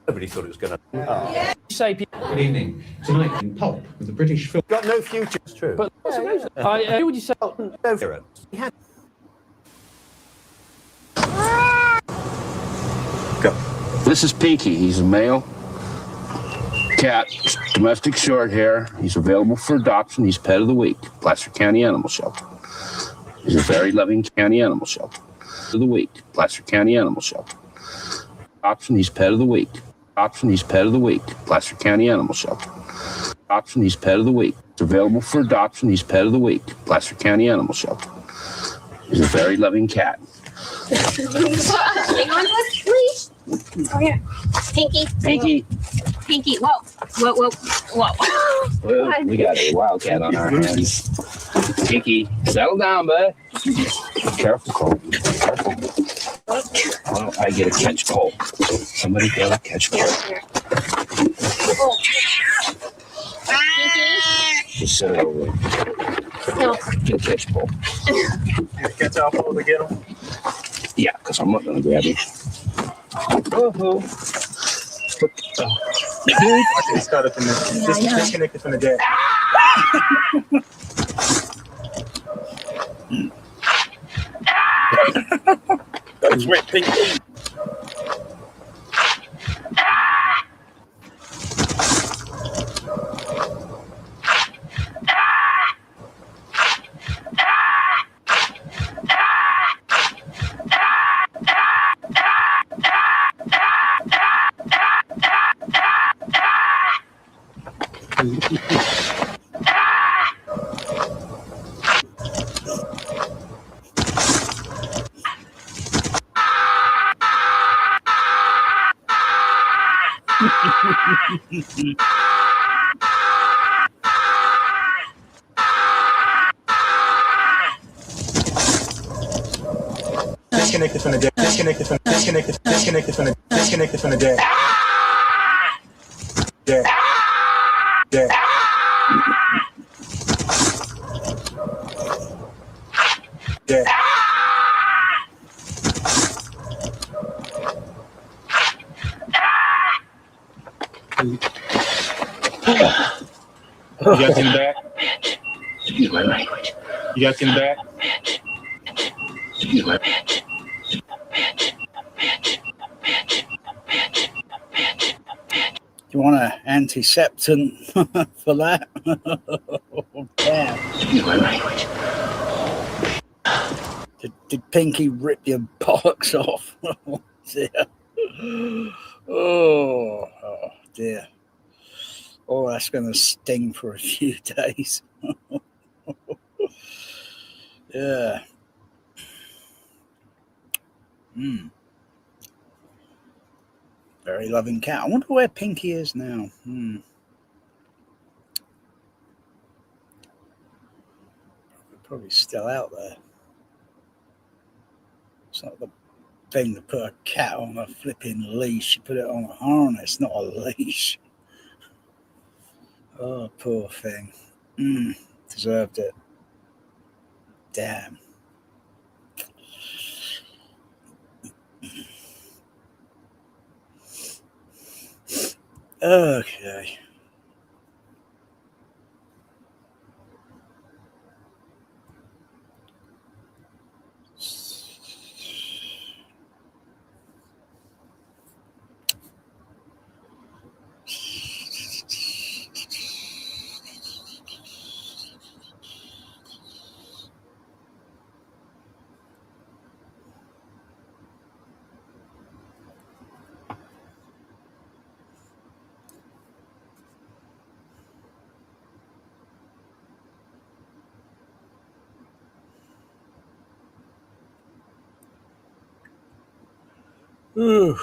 Speaker 16: Nobody thought it was going to...
Speaker 15: Yeah. Say...
Speaker 17: Good evening. Tonight in Pulp, with the British film...
Speaker 16: Got no future, it's true.
Speaker 15: But who would you say?
Speaker 16: No hero. He had...
Speaker 13: Go. This is Pinky. He's a male cat, domestic short hair. He's available for adoption. He's pet of the week. Placer County Animal Shelter. He's a very loving county animal shelter. Of the week. Placer County Animal Shelter. Adoption. He's pet of the week. Adoption. He's pet of the week. Placer County Animal Shelter. Adoption. He's pet of the week. It's available for adoption. He's pet of the week. Placer County Animal Shelter. He's a very loving cat.
Speaker 18: Hang on, please. Oh, here. Pinky.
Speaker 13: Pinky.
Speaker 18: Pinky. Whoa.
Speaker 13: Well, we got a wildcat on our hands. Pinky, settle down, bud. Be careful, Cole. Careful. Well, I get a catch pole. Somebody got a catch pole. Just set it over there.
Speaker 18: No.
Speaker 13: Get a catch pole.
Speaker 12: Catch off over to get him?
Speaker 13: Yeah, because I'm not going to grab him.
Speaker 12: Oh. It's caught up in this. Disconnected from the deck.
Speaker 1: That was wet, Pinky.
Speaker 12: Disconnected from the deck. Disconnected from the deck. Deck. You got him back?
Speaker 13: Excuse my language.
Speaker 12: You got him back?
Speaker 13: Excuse my
Speaker 1: Do you want an antiseptic for that? Oh, damn.
Speaker 13: Excuse my language.
Speaker 1: Did Pinky rip your bollocks off? Oh, dear. Oh, dear. Oh, that's going to sting for a few days. Yeah. Very loving cat. I wonder where Pinky is now. Probably still out there. It's not the thing to put a cat on a flipping leash. You put it on a harness, not a leash. Oh, poor thing. Deserved it. Damn. Okay. Ooh.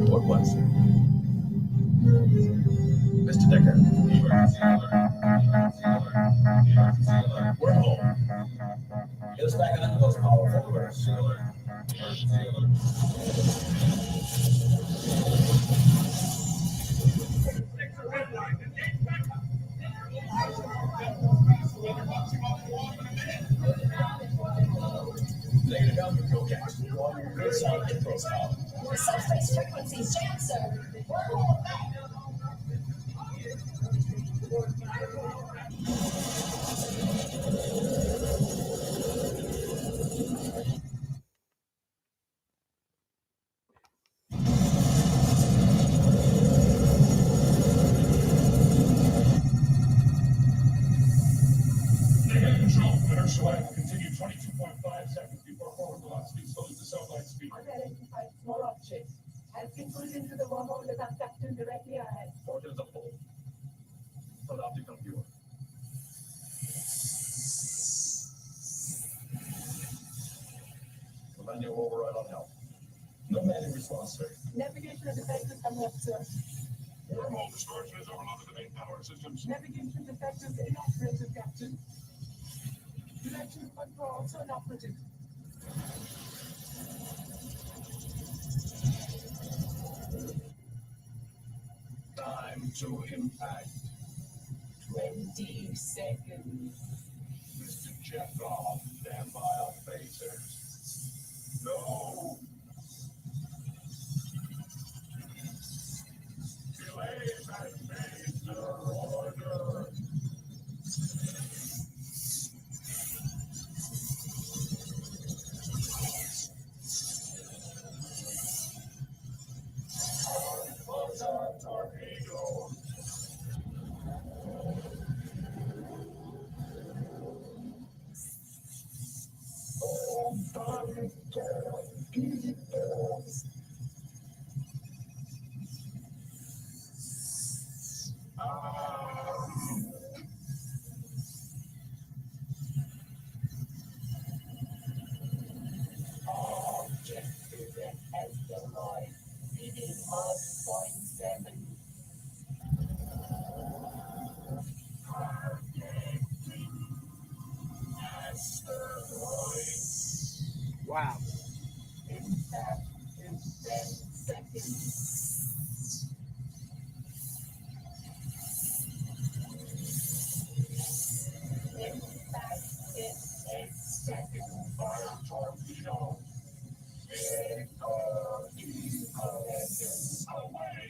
Speaker 2: What was? Mr. Decker. We're home. Get us back into those powerful words. Negative alpha ProCast. You're on your good solid control style.
Speaker 8: Your subspace frequencies jammed, sir.
Speaker 9: Negative control. Inertial lag will continue 22.5 seconds before forward velocity slows to sublight speed.
Speaker 8: Unidentified small objects has been pulled into the wormhole with our captain directly ahead.
Speaker 2: Port is a hole. Full optical viewer. The manual override on help. No manual response, sir.
Speaker 8: Navigational defectors coming up, sir.
Speaker 9: Wormhole distortion has overloaded the main power systems.
Speaker 8: Navigation defectors inoperative, Captain. Direction control also inoperative.
Speaker 2: Time to impact.
Speaker 8: 20 seconds.
Speaker 2: Mr. Chekhov, stand by our phasers. No! Delays and major order. Torpedo. Objective as deployed. Reading 1.7.
Speaker 1: Wow.
Speaker 8: Impact in 10 seconds. Impact in 10 seconds.
Speaker 2: Fire torpedo. Away.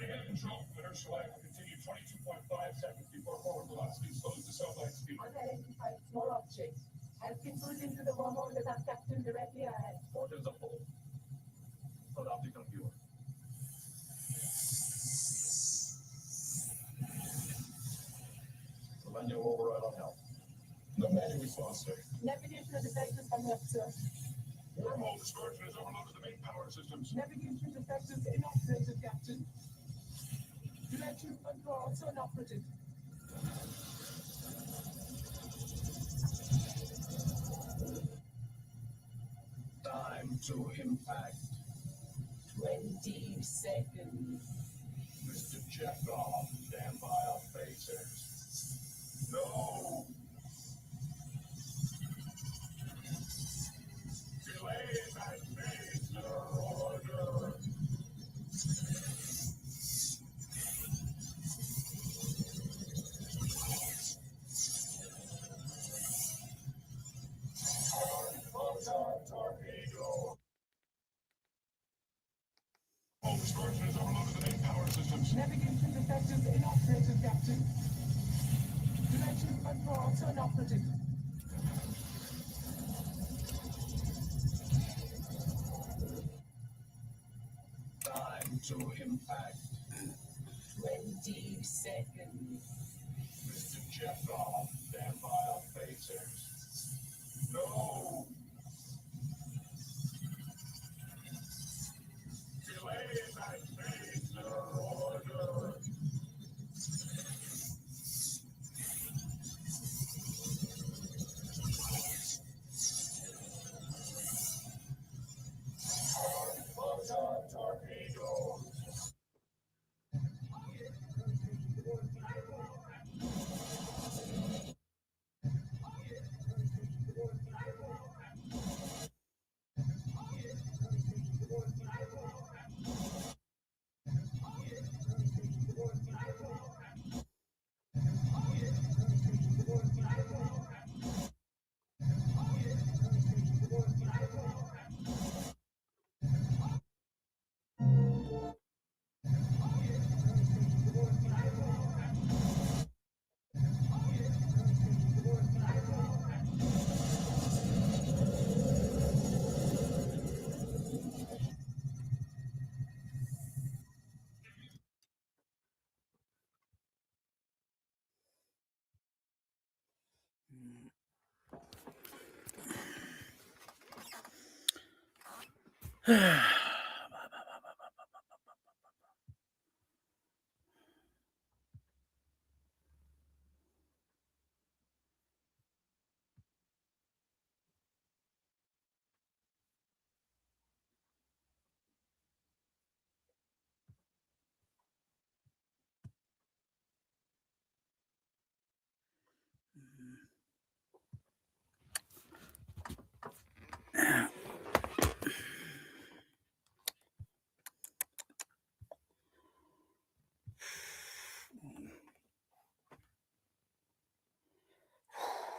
Speaker 9: Negative control. Inertial lag will continue 22.5 seconds before forward velocity slows to sublight speed.
Speaker 8: Unidentified small objects has been pulled into the wormhole with our captain directly ahead.
Speaker 2: Port is a hole. Full optical viewer. The manual override on help. No manual response, sir.
Speaker 8: Navigational defectors coming up, sir.
Speaker 9: Wormhole distortion has overloaded the main power systems.
Speaker 8: Navigation defectors inoperative, Captain. Direction control also inoperative.
Speaker 2: to impact.
Speaker 8: 20 seconds.
Speaker 2: Mr. Chekhov, stand by our phasers. No! Delay that phaser order. Torpedo.
Speaker 7: All distortions overloaded the main power systems.
Speaker 8: Navigation defective inoperative, Captain. Direction control inoperative.
Speaker 2: Time to impact.
Speaker 8: 20 seconds.
Speaker 2: Mr. Chekhov, stand by our phasers. No! Delay that phaser order. Torpedo.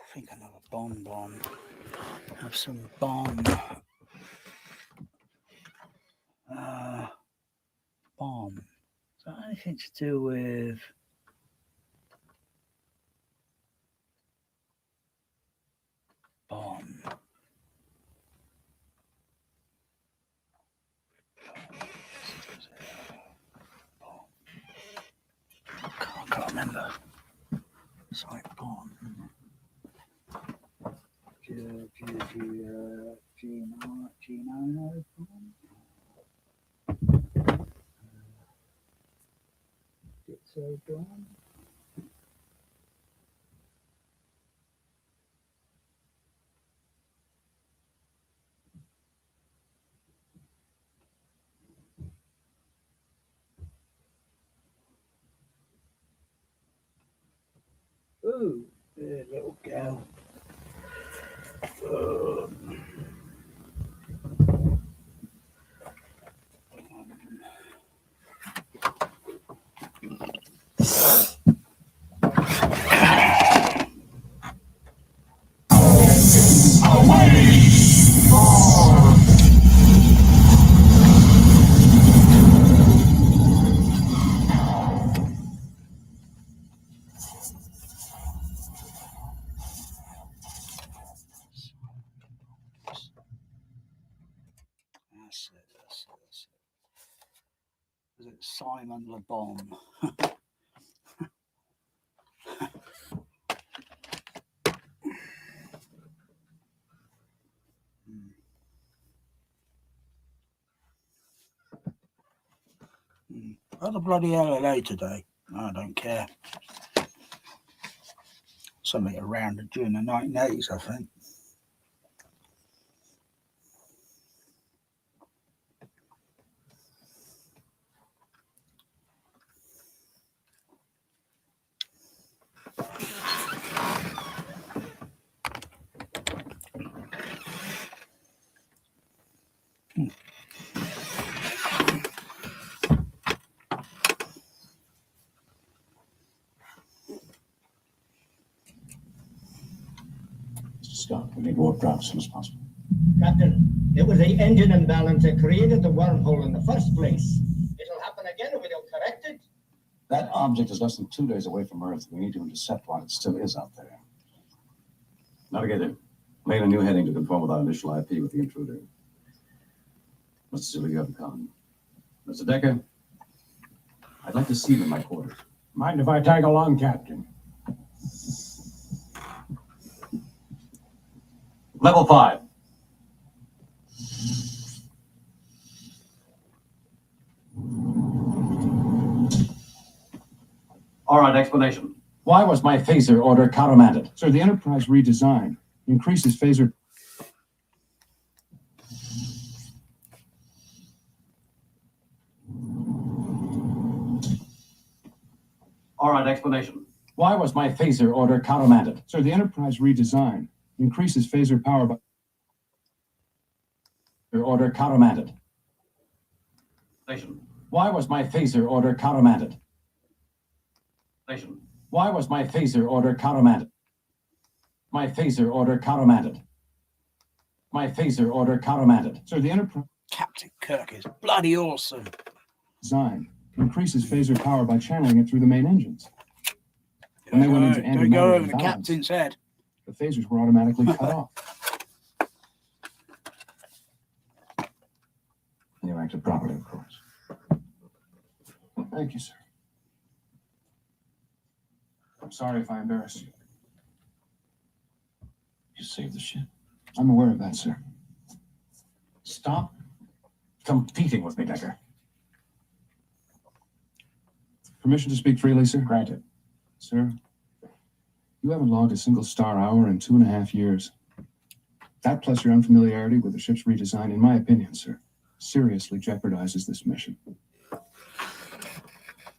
Speaker 1: I think another bomb. Have some bomb. Bomb. Is that anything to do with bomb? I can't remember. It's like bomb. Gino bomb. Ditto bomb. Ooh, there, little girl. That's it. Is it Simon Le Bon? What the bloody hell are they today? I don't care. Something around during the 1980s, I think.
Speaker 3: We need warp drive as soon as possible.
Speaker 6: Captain, it was the engine imbalance that created the wormhole in the first place. It'll happen again if we don't correct it.
Speaker 3: That object is less than 2 days away from Earth. We need to intercept while it still is out there. Navigator, lay in a new heading to conform with our initial IP with the intruder. Mr. Silver, you have the con. Mr. Decker, I'd like to see you in my quarters.
Speaker 5: Mind if I tag along, Captain?
Speaker 3: Level 5. All right, explanation. Why was my phaser order countermanded?
Speaker 9: Sir, the Enterprise redesign increases phaser.
Speaker 3: All right, explanation. Why was my phaser order countermanded?
Speaker 9: Sir, the Enterprise redesign increases phaser power by.
Speaker 3: Order countermanded. Station. Why was my phaser order countermanded? Station. Why was my phaser order countermanded? My phaser order countermanded. My phaser order countermanded.
Speaker 9: Sir, the Enterprise
Speaker 1: Captain Kirk is bloody awesome.
Speaker 9: design increases phaser power by channeling it through the main engines. When they went into
Speaker 1: Don't go over the
Speaker 9: imbalance,
Speaker 1: captain's head.
Speaker 9: the phasers were automatically cut off.
Speaker 3: And you acted properly, of course.
Speaker 9: Thank you, sir. I'm sorry if I embarrassed you.
Speaker 3: You saved the ship.
Speaker 9: I'm aware of that, sir.
Speaker 3: Stop competing with me, Decker.
Speaker 9: Permission to speak freely, sir?
Speaker 3: Granted.
Speaker 9: Sir, you haven't logged a single star hour in 2.5 years. That plus your unfamiliarity with the ship's redesign, in my opinion, sir, seriously jeopardizes this mission.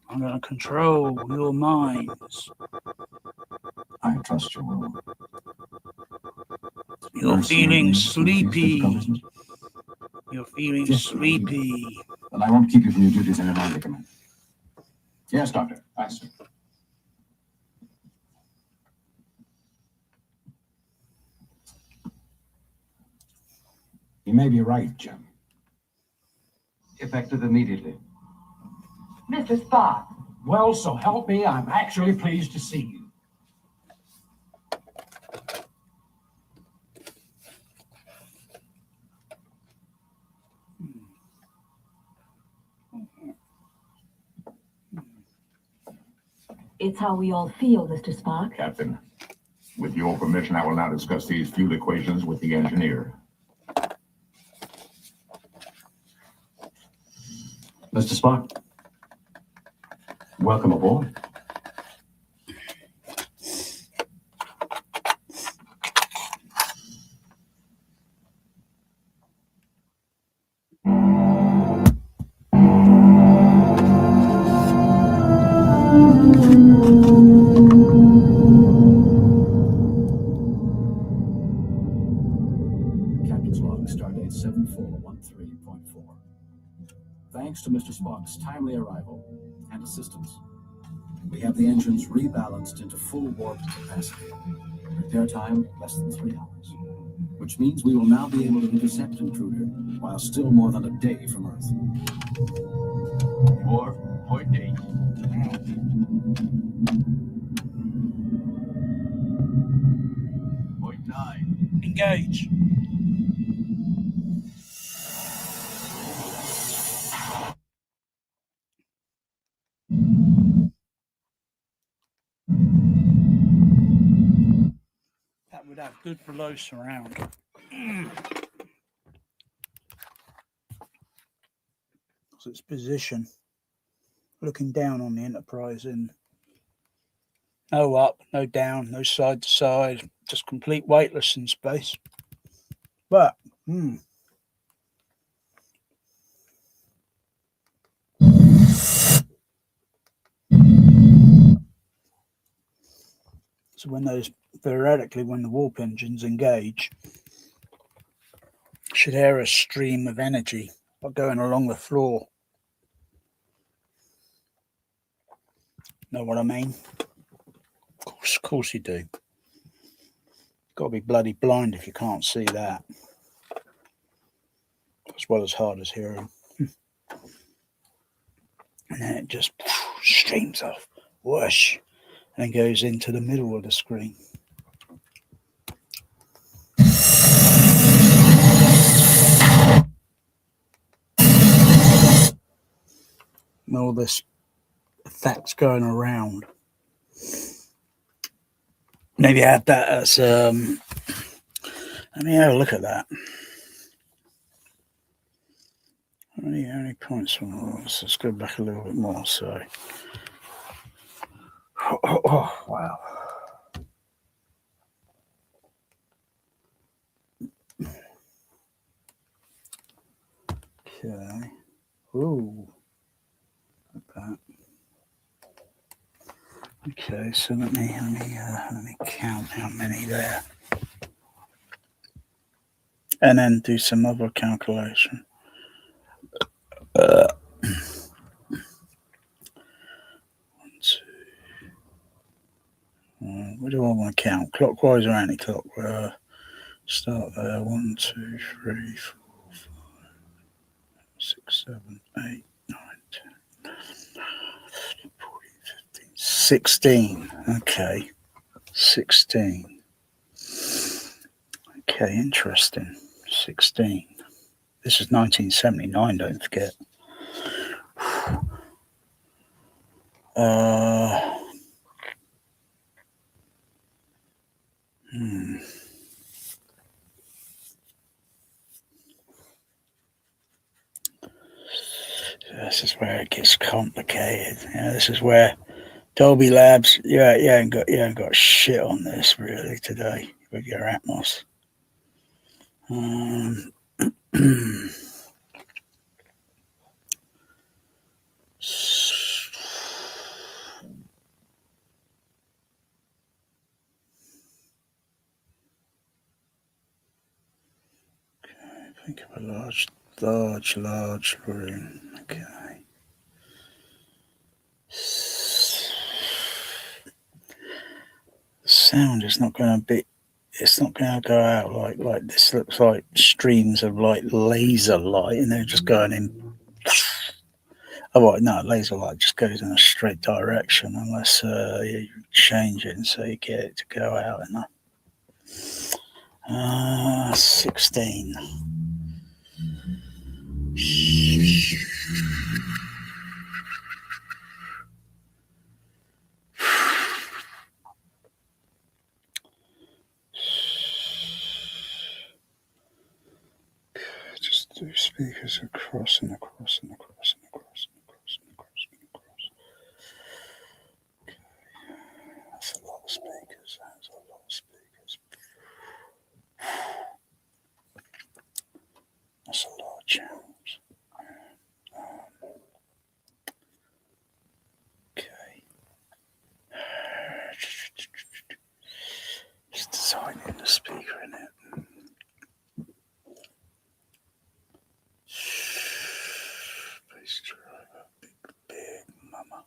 Speaker 1: I'm going to control your minds.
Speaker 3: I trust you will.
Speaker 1: You're feeling sleepy. You're feeling sleepy.
Speaker 3: Then I won't keep you from your duties any longer, Commander. Yes, Doctor.
Speaker 9: Aye, sir.
Speaker 5: You may be right, Jim.
Speaker 3: Effective immediately.
Speaker 10: Mr. Spock.
Speaker 5: Well, so help me, I'm actually pleased to see you.
Speaker 8: It's how we all feel, Mr. Spock.
Speaker 4: Captain, with your permission, I will now discuss these fuel equations with the engineer.
Speaker 3: Mr. Spock, welcome aboard. Captain's log, stardate 7413.4. Thanks to Mr. Spock's timely arrival and assistance, we have the engines rebalanced into full warp capacity. Repair time less than 3 hours, which means we will now be able to intercept intruder while still more than a day from Earth.
Speaker 2: Warp, point 8. Point 9.
Speaker 1: Engage. That would have good below surround. So its position, looking down on the Enterprise, in no up, no down, no side to side, just complete weightless in space. But so when those, theoretically, when the warp engines engage, should air a stream of energy going along the floor. Know what I mean? Of course you do. Got to be bloody blind if you can't see that. As well as hard as hearing. And then it just streams off. Whoosh. And goes into the middle of the screen. And all this effects going around. Maybe add that as let me have a look at that. How many points on this? Let's go back a little bit more. So wow. Okay. Ooh. Like that. Okay, so let me count how many there. And then do some other calculation. One, two. What do I want to count? Clockwise or anti-clockwise? Start there. 1, 2, 3, 4, 5, 6, 7, 8, 9, 10, 14, 15, 16. Okay. 16. Okay, interesting. 16. This is 1979, don't forget. This is where it gets complicated. This is where Dolby Labs, you ain't got shit on this really today with your Atmos. Think of a large room. Okay. The sound is not going to be. It's not going to go out like this. Looks like streams of like laser light, and they're just going in. Oh, right, no, laser light just goes in a straight direction unless you change it and so you get it to go out enough. 16. Just do speakers across and across and across and across and across and across and across. Okay. That's a lot of speakers. That's a lot of speakers. That's a lot of channels. Okay. Just designing the speaker in it. Bass driver, big mama.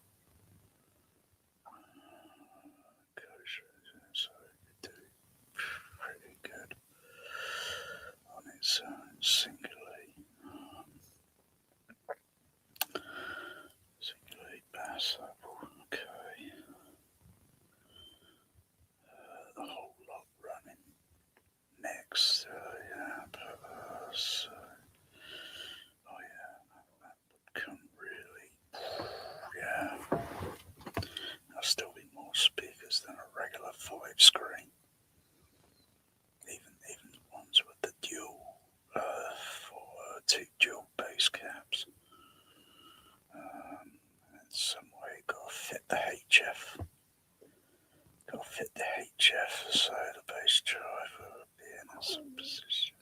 Speaker 1: So you do pretty good on its singly bass level. Okay. The whole lot running. Next, so, oh yeah, that would come really, yeah. There'll still be more speakers than a regular 5 screen. Even the ones with the dual, two dual bass caps. In some way, got to fit the HF. Got to fit the HF so the bass driver will be in a position.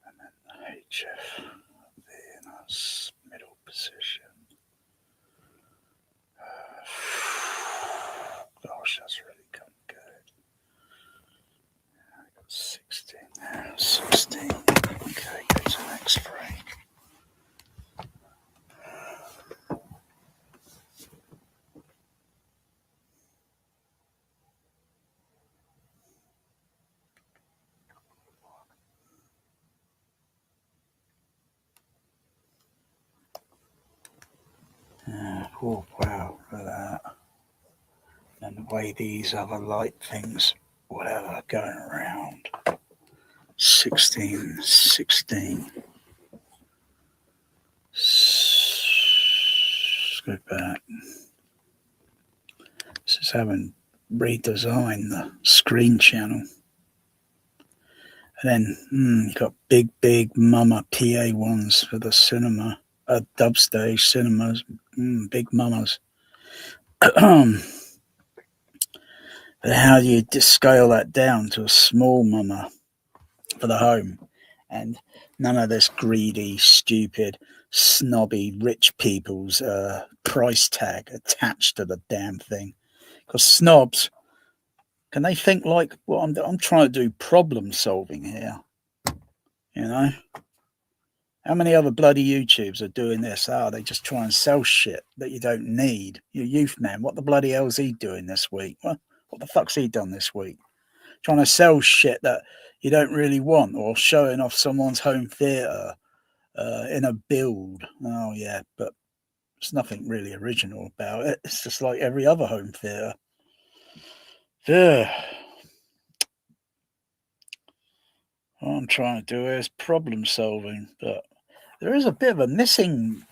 Speaker 1: And then the HF will be in a middle position. Gosh, that's really complicated. I got 16 there. 16. Okay, go to the next frame. Oh, wow, look at that. And the way these other light things, whatever, going around. 16. Let's go back. This is having redesigned the screen channel. And then you got big mama PA ones for the cinema, dubstage cinemas, big mamas. But how do you scale that down to a small mama for the home? And none of this greedy, stupid, snobby, rich people's price tag attached to the damn thing. Because snobs, can they think like, well, I'm trying to do problem solving here, you know? How many other bloody YouTubers are doing this? They just try and sell shit that you don't need. Your youth man, what the bloody hell's he doing this week? What the fuck's he done this week? Trying to sell shit that you don't really want, or showing off someone's home theatre in a build. Oh, yeah, but there's nothing really original about it. It's just like every other home theatre. Yeah. What I'm trying to do is problem solving, but there is a bit of a missing,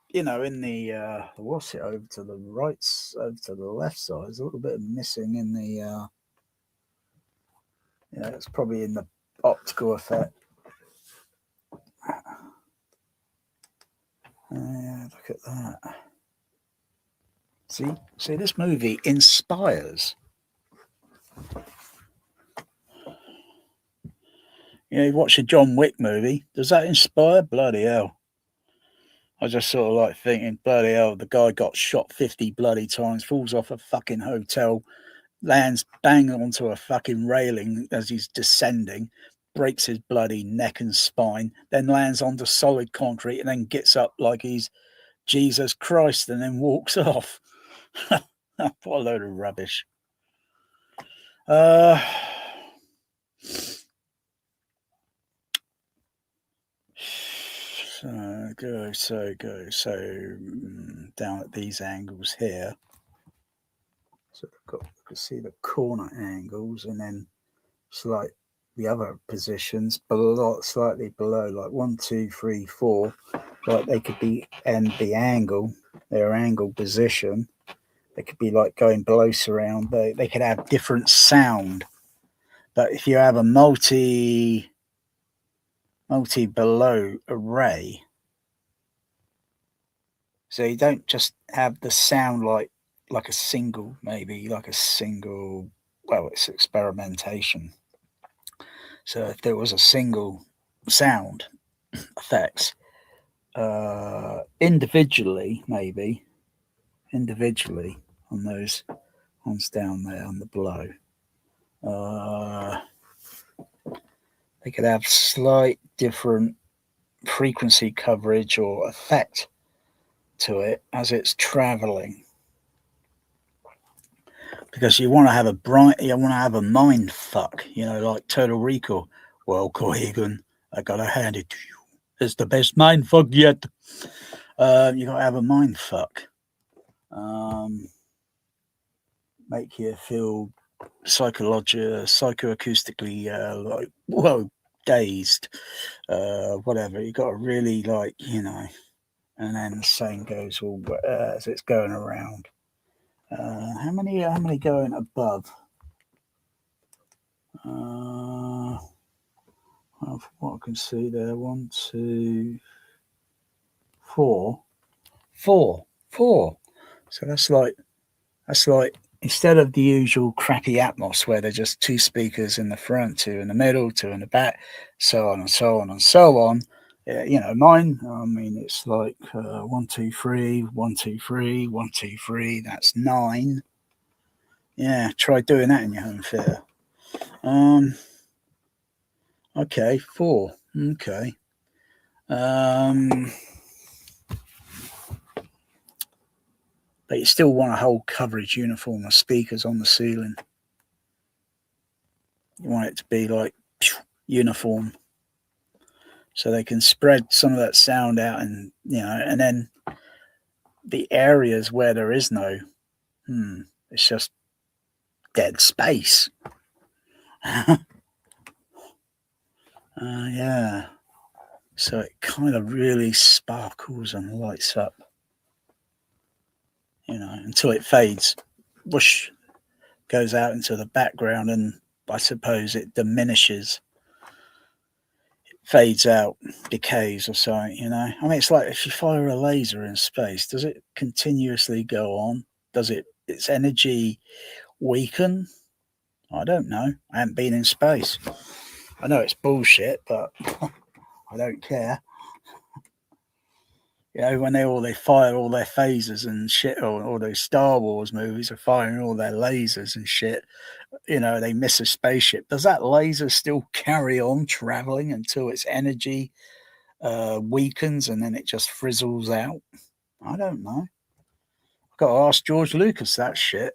Speaker 1: you know, in the what's it, over to the right, over to the left side. There's a little bit of missing in the yeah, it's probably in the optical effect. Look at that. See, this movie inspires. You know, you watch a John Wick movie. Does that inspire? Bloody hell. I just sort of like thinking, bloody hell, the guy got shot 50 bloody times, falls off a fucking hotel, lands bang onto a fucking railing as he's descending, breaks his bloody neck and spine, then lands onto solid concrete and then gets up like he's Jesus Christ and then walks off. What a load of rubbish. So down at these angles here. So you can see the corner angles, and then it's like the other positions below, slightly below, like 1, 2, 3, 4. Like they could be, and the angle, their angle position, they could be like going below surround. They could have different sound. But if you have a multi below array, so you don't just have the sound like a single, maybe like a single, well, it's experimentation. So if there was a single sound effects, individually on those ones down there on the below, they could have slight different frequency coverage or effect to it as it's traveling, because you want to have a mind fuck, you know, like Total Recall. Well, Cohegan, I gotta hand it to you, it's the best mind fuck yet. You gotta have a mind fuck, make you feel psychoacoustically like, whoa, dazed, whatever. You got to really, like, you know. And then the same goes all as it's going around. How many going above? Well, from what I can see there, 1, 2, 4. So that's like instead of the usual crappy Atmos where they're just 2 speakers in the front, 2 in the middle, 2 in the back, so on and so on and so on. You know, mine, I mean, it's like 1, 2, 3, 1, 2, 3, 1, 2, 3. That's 9. Yeah, try doing that in your home theatre. Okay, 4. Okay. But you still want a whole coverage uniform of speakers on the ceiling. You want it to be like uniform, so they can spread some of that sound out, and you know, and then the areas where there is no, it's just dead space. Yeah. So it kind of really sparkles and lights up, until it fades. Whoosh, goes out into the background, and I suppose it diminishes, fades out, decays or something, I mean, it's like if you fire a laser in space, does it continuously go on? Does its energy weaken? I don't know. I haven't been in space. I know it's bullshit, but I don't care. When they fire all their phasers and shit, or all those Star Wars movies are firing all their lasers and shit, they miss a spaceship. Does that laser still carry on traveling until its energy weakens and then it just frizzles out? I don't know. I've got to ask George Lucas that shit.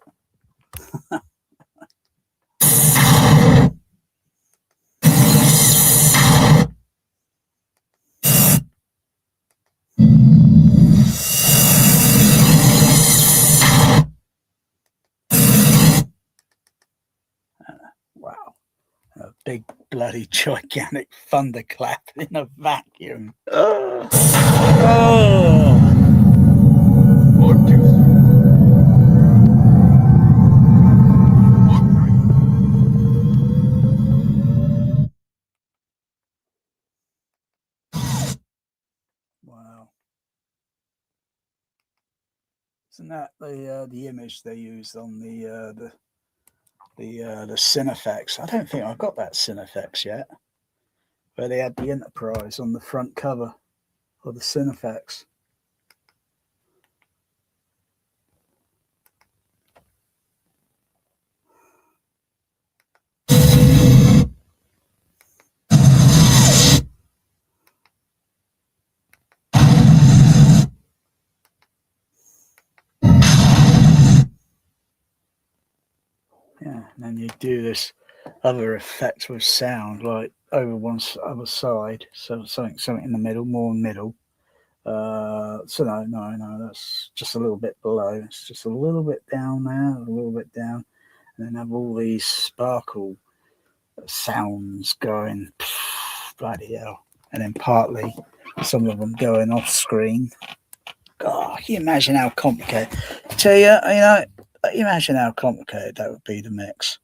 Speaker 1: Wow. A big bloody gigantic thunderclap in a vacuum. Oh. Wow. Isn't that the image they used on the Cinefex? I don't think I've got that Cinefex yet, where they had the Enterprise on the front cover of the Cinefex. Yeah, and then you do this other effect with sound, like over one other side, so something in the middle, more middle. So no, that's just a little bit below. It's just a little bit down there, a little bit down, and then have all these sparkle sounds going. Bloody hell! And then partly some of them going off screen. God, can you imagine how complicated? Tell you, imagine how complicated that would be to mix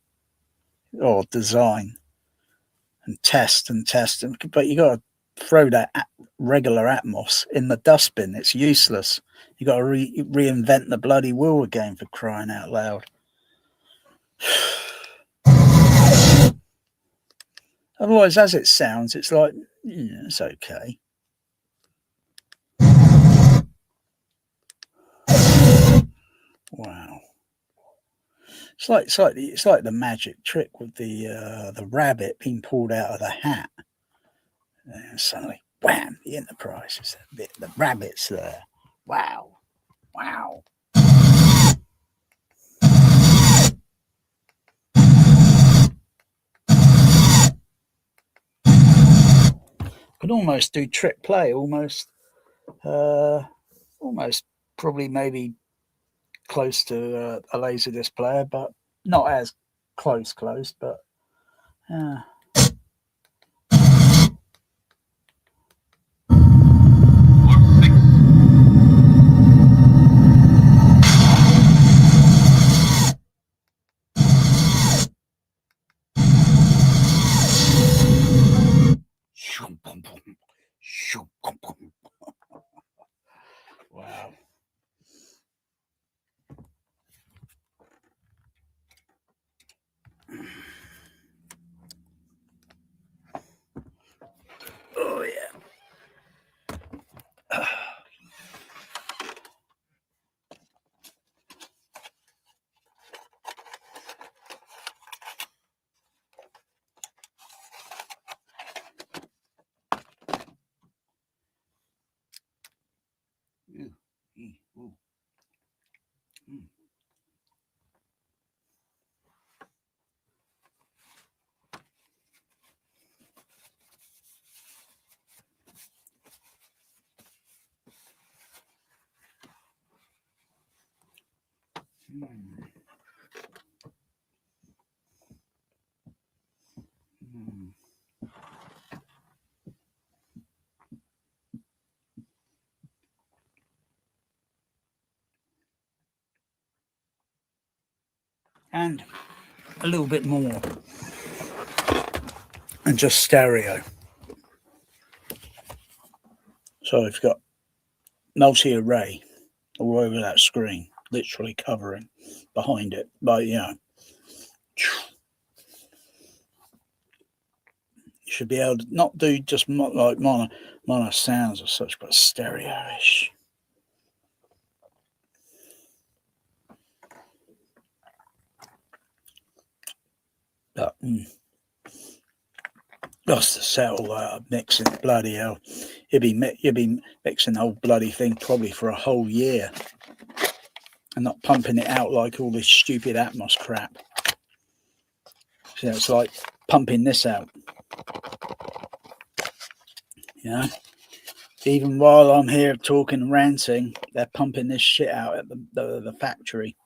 Speaker 1: or design and test, but you got to throw that regular Atmos in the dustbin. It's useless. You got to reinvent the bloody wheel again, for crying out loud. Otherwise, as it sounds, it's like, it's okay. Wow. It's like the magic trick with the rabbit being pulled out of the hat. And suddenly, wham! The Enterprise is there. The rabbit's there. Wow! Could almost do trick play. Almost, probably maybe close to a Laserdisc player, but not as close. But wow. Oh yeah. And a little bit more and just stereo. So I've got multi-array all over that screen, literally covering behind it. But yeah, you should be able to not do just like mono sounds or such, but stereo-ish. But lost the settle mixing, bloody hell. You'd be mixing the whole bloody thing probably for a whole year and not pumping it out like all this stupid Atmos crap. So it's like pumping this out. You know? Even while I'm here talking and ranting, they're pumping this shit out at the factory.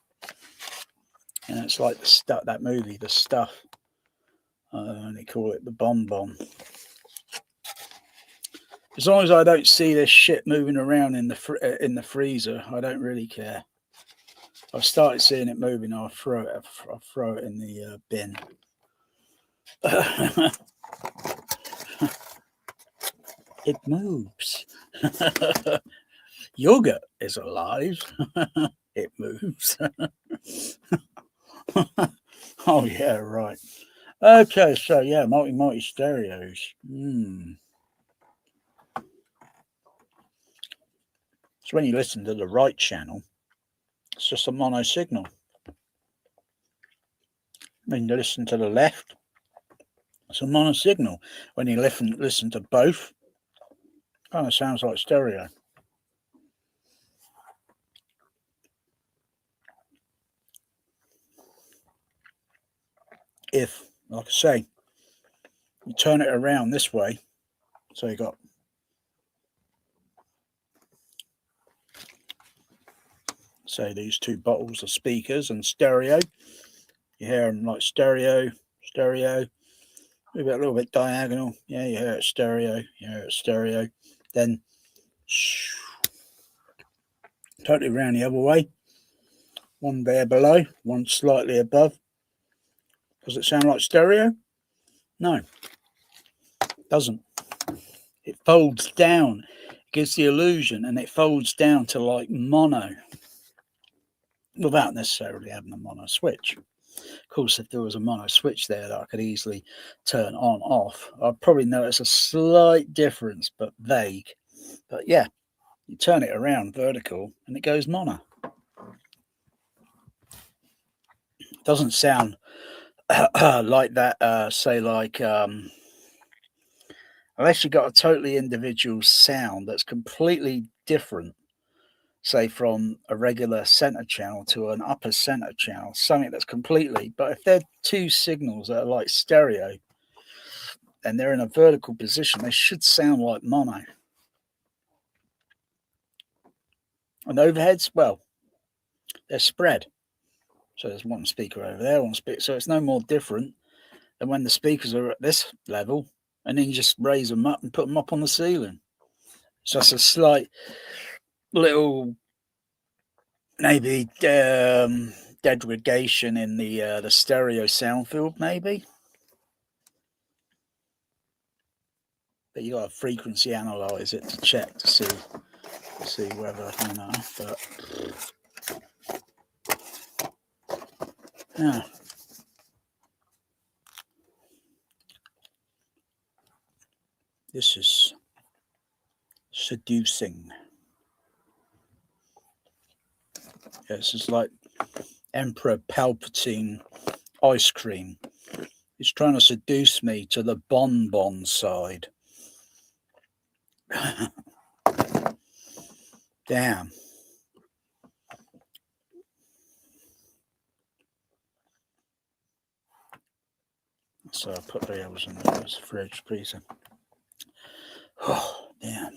Speaker 1: And it's like the stuff, that movie, The Stuff. They call it the Bomb. As long as I don't see this shit moving around in the freezer, I don't really care. I've started seeing it moving, I'll throw it in the bin. It moves. Yogurt is alive. It moves. Oh yeah, right. Okay, so yeah, multi stereos. So when you listen to the right channel, it's just a mono signal. When you listen to the left, it's a mono signal. When you listen to both, kind of sounds like stereo. If, like I say, you turn it around this way, so you got say these two bottles of speakers and stereo, you hear them like stereo, maybe a little bit diagonal, yeah, you hear it stereo, then totally around the other way, one there below, one slightly above. Does it sound like stereo? No, it doesn't. It folds down, it gives the illusion, and it folds down to like mono without necessarily having a mono switch. Of course, if there was a mono switch there that I could easily turn on off, I'd probably notice a slight difference, but vague. But yeah, you turn it around vertical and it goes mono. It doesn't sound like that, say like unless you've got a totally individual sound that's completely different, say from a regular center channel to an upper center channel, something that's completely, but if they're two signals that are like stereo and they're in a vertical position, they should sound like mono. And overheads, well, they're spread. So there's one speaker over there, one speaker. So it's no more different than when the speakers are at this level and then you just raise them up and put them up on the ceiling. It's just a slight little maybe degradation in the stereo sound field, maybe. But you got to frequency analyze it to check to see whether, you know. But yeah, this is seducing. Yeah, this is like Emperor Palpatine ice cream. He's trying to seduce me to the bonbon side. Damn. So I put the others in the fridge, please. Oh, damn.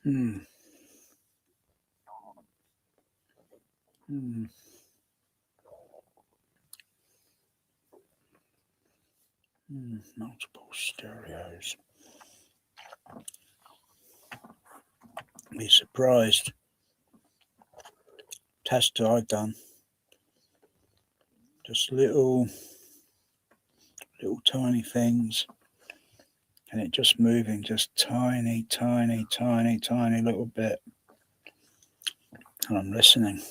Speaker 1: Hmm. Hmm. Multiple stereos. Be surprised. Test I've done. Just little tiny things. And it just moving just tiny little bit. And I'm listening.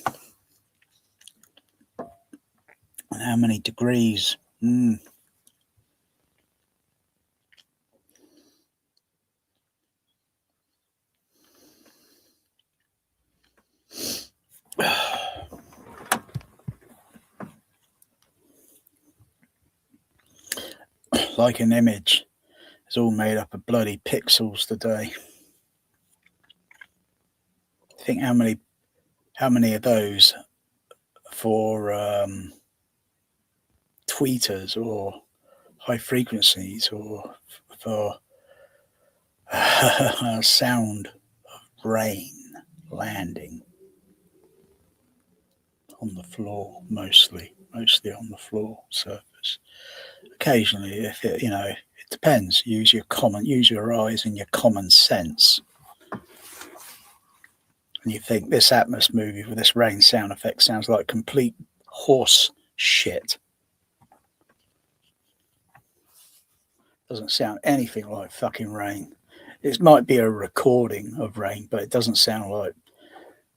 Speaker 1: And how many degrees? Like an image. It's all made up of bloody pixels today. Think how many of those for tweeters or high frequencies or for sound of rain landing on the floor, mostly on the floor surface. Occasionally, if it, it depends. Use your eyes and your common sense. And you think this Atmos movie with this rain sound effect sounds like complete horse shit. Doesn't sound anything like fucking rain. It might be a recording of rain, but it doesn't sound like,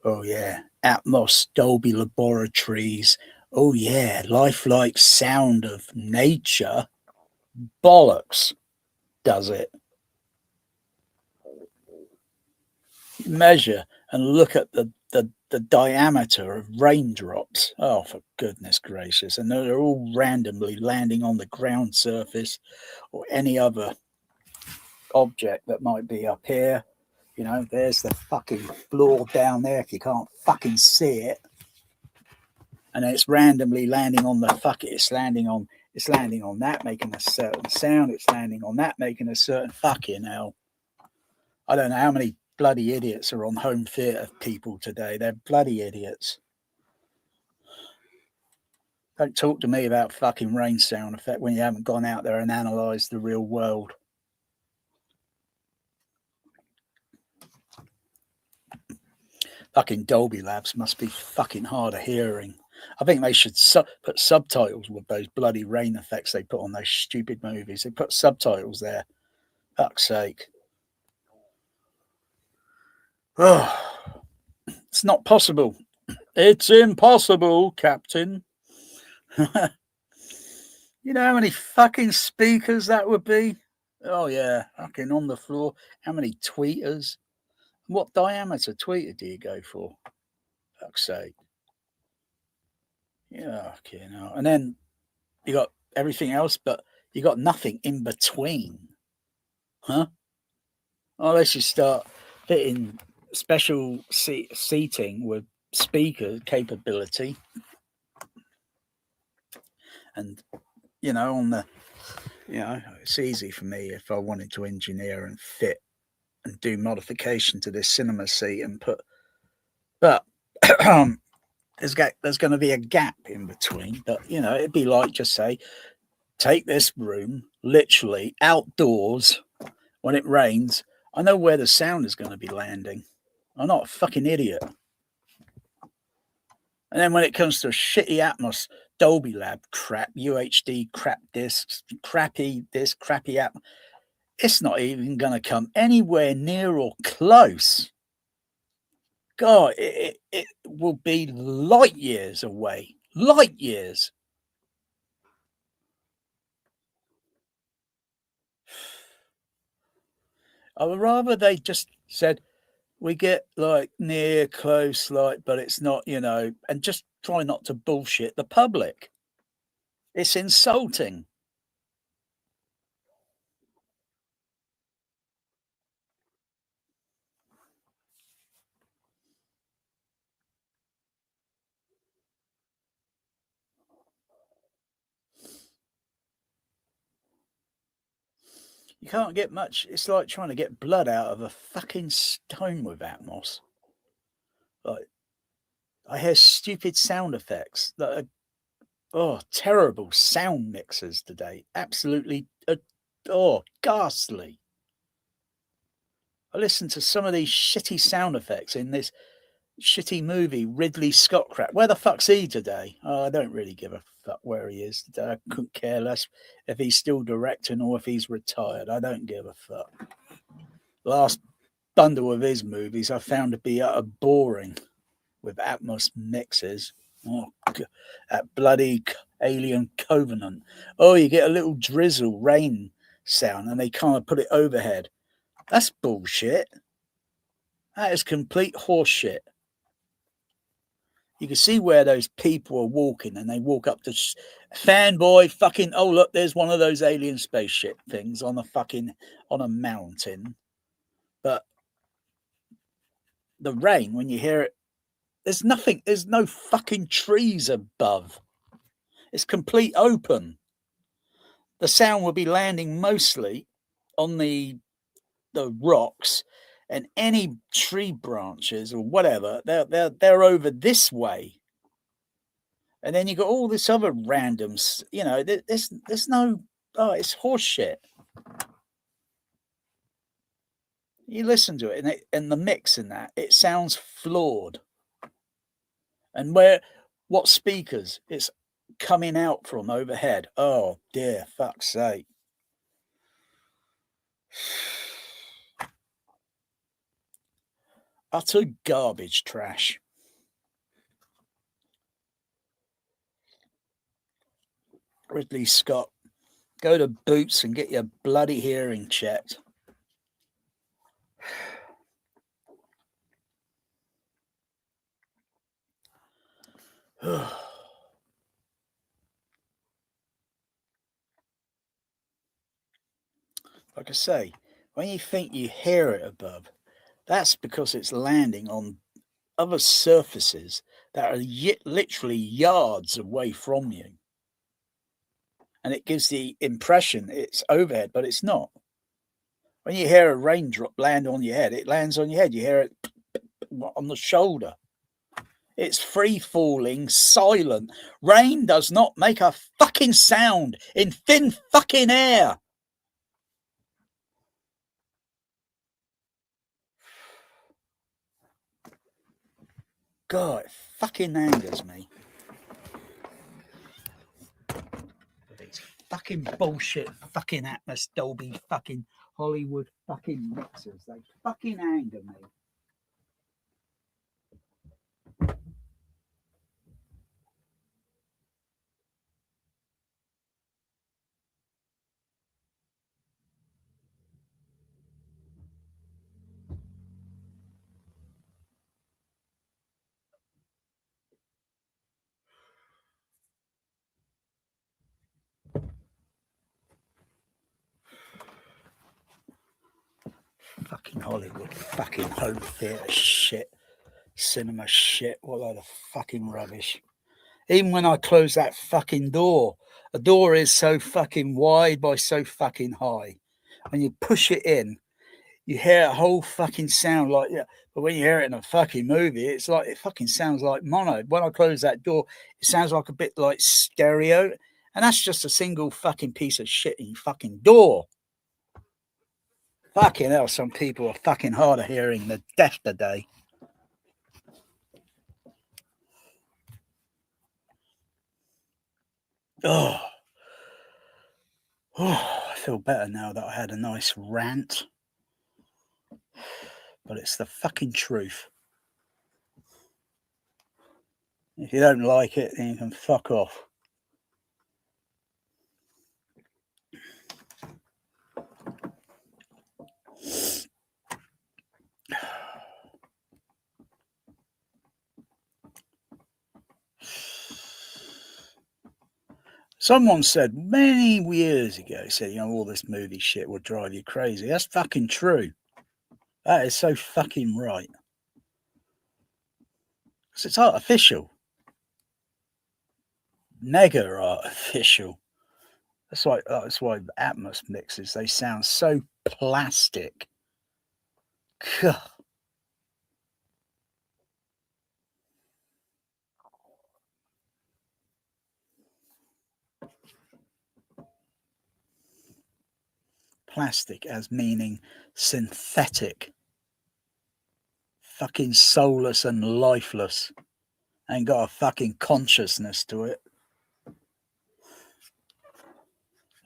Speaker 1: oh yeah, Atmos, Dolby Laboratories, oh yeah, lifelike sound of nature. Bollocks, does it? Measure and look at the diameter of raindrops. Oh, for goodness gracious. And they're all randomly landing on the ground surface or any other object that might be up here. There's the fucking floor down there if you can't fucking see it. And it's randomly landing on the it's landing on that, making a certain sound. It's landing on that, making a certain fucking hell. I don't know how many bloody idiots are on home theatre people today. They're bloody idiots. Don't talk to me about fucking rain sound effect when you haven't gone out there and analysed the real world. Fucking Dolby Labs must be fucking hard of hearing. I think they should put subtitles with those bloody rain effects they put on those stupid movies. They put subtitles there. Fuck's sake. Oh, it's not possible. It's impossible, Captain. You know how many fucking speakers that would be? Oh, yeah, fucking on the floor. How many tweeters? What diameter tweeter do you go for? Fuck's sake. Yeah, okay, no. And then you got everything else, but you got nothing in between. Huh? Unless you start fitting special seating with speaker capability. And, on the, it's easy for me if I wanted to engineer and fit and do modification to this cinema seat and put, but there's going to be a gap in between. But, it'd be like, just say, take this room literally outdoors when it rains. I know where the sound is going to be landing. I'm not a fucking idiot. And then when it comes to shitty Atmos, Dolby Lab crap, UHD crap discs, crappy this, crappy Atmos, it's not even going to come anywhere near or close. God, it will be light years away. Light years. I would rather they just said, we get like near, close, like, but it's not, and just try not to bullshit the public. It's insulting. You can't get much. It's like trying to get blood out of a fucking stone with Atmos. Like, I hear stupid sound effects that are, terrible sound mixers today. Absolutely, ghastly. I listened to some of these shitty sound effects in this shitty movie, Ridley Scott crap. Where the fuck's he today? Oh, I don't really give a fuck where he is today. I couldn't care less if he's still directing or if he's retired. I don't give a fuck. Last bundle of his movies I found to be utter boring with Atmos mixes. Oh, that bloody Alien Covenant. Oh, you get a little drizzle, rain sound, and they kind of put it overhead. That's bullshit. That is complete horseshit. You can see where those people are walking, and they walk up to fanboy fucking, oh look, there's one of those alien spaceship things on a mountain. But the rain, when you hear it, there's no fucking trees above. It's complete open. The sound will be landing mostly on the rocks, and any tree branches or whatever, they're over this way. And then you got all this other randoms, there's no, it's horseshit. You listen to it, and the mix in that, it sounds flawed. And what speakers it's coming out from overhead? Oh dear, fuck's sake. Utter garbage trash. Ridley Scott, go to Boots and get your bloody hearing checked. Like I say, when you think you hear it above, that's because it's landing on other surfaces that are literally yards away from you. And it gives the impression it's overhead, but it's not. When you hear a raindrop land on your head, it lands on your head. You hear it on the shoulder. It's free falling, silent. Rain does not make a fucking sound in thin fucking air. God, it fucking angers me. These fucking bullshit fucking Atmos Dolby fucking Hollywood fucking mixers. They fucking anger me. Fucking Hollywood, fucking home theatre shit, cinema shit, what a load of fucking rubbish. Even when I close that fucking door, a door is so fucking wide by so fucking high. When you push it in, you hear a whole fucking sound like, yeah. But when you hear it in a fucking movie, it's like, it fucking sounds like mono. When I close that door, it sounds like a bit like stereo. And that's just a single fucking piece of shit in your fucking door. Fucking hell, some people are fucking hard of hearing the deaf today. Oh, I feel better now that I had a nice rant. But it's the fucking truth. If you don't like it, then you can fuck off. Someone said many years ago, said, all this movie shit would drive you crazy. That's fucking true. That is so fucking right. Because it's artificial. Mega artificial. That's why Atmos mixes, they sound so plastic. God. Plastic as meaning synthetic. Fucking soulless and lifeless. Ain't got a fucking consciousness to it.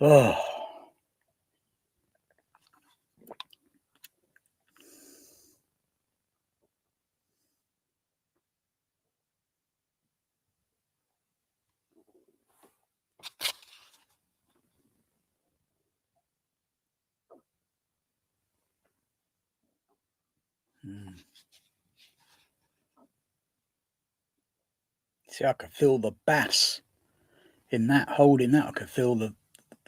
Speaker 1: Oh. See, I could feel the bass in that, holding that. I could feel the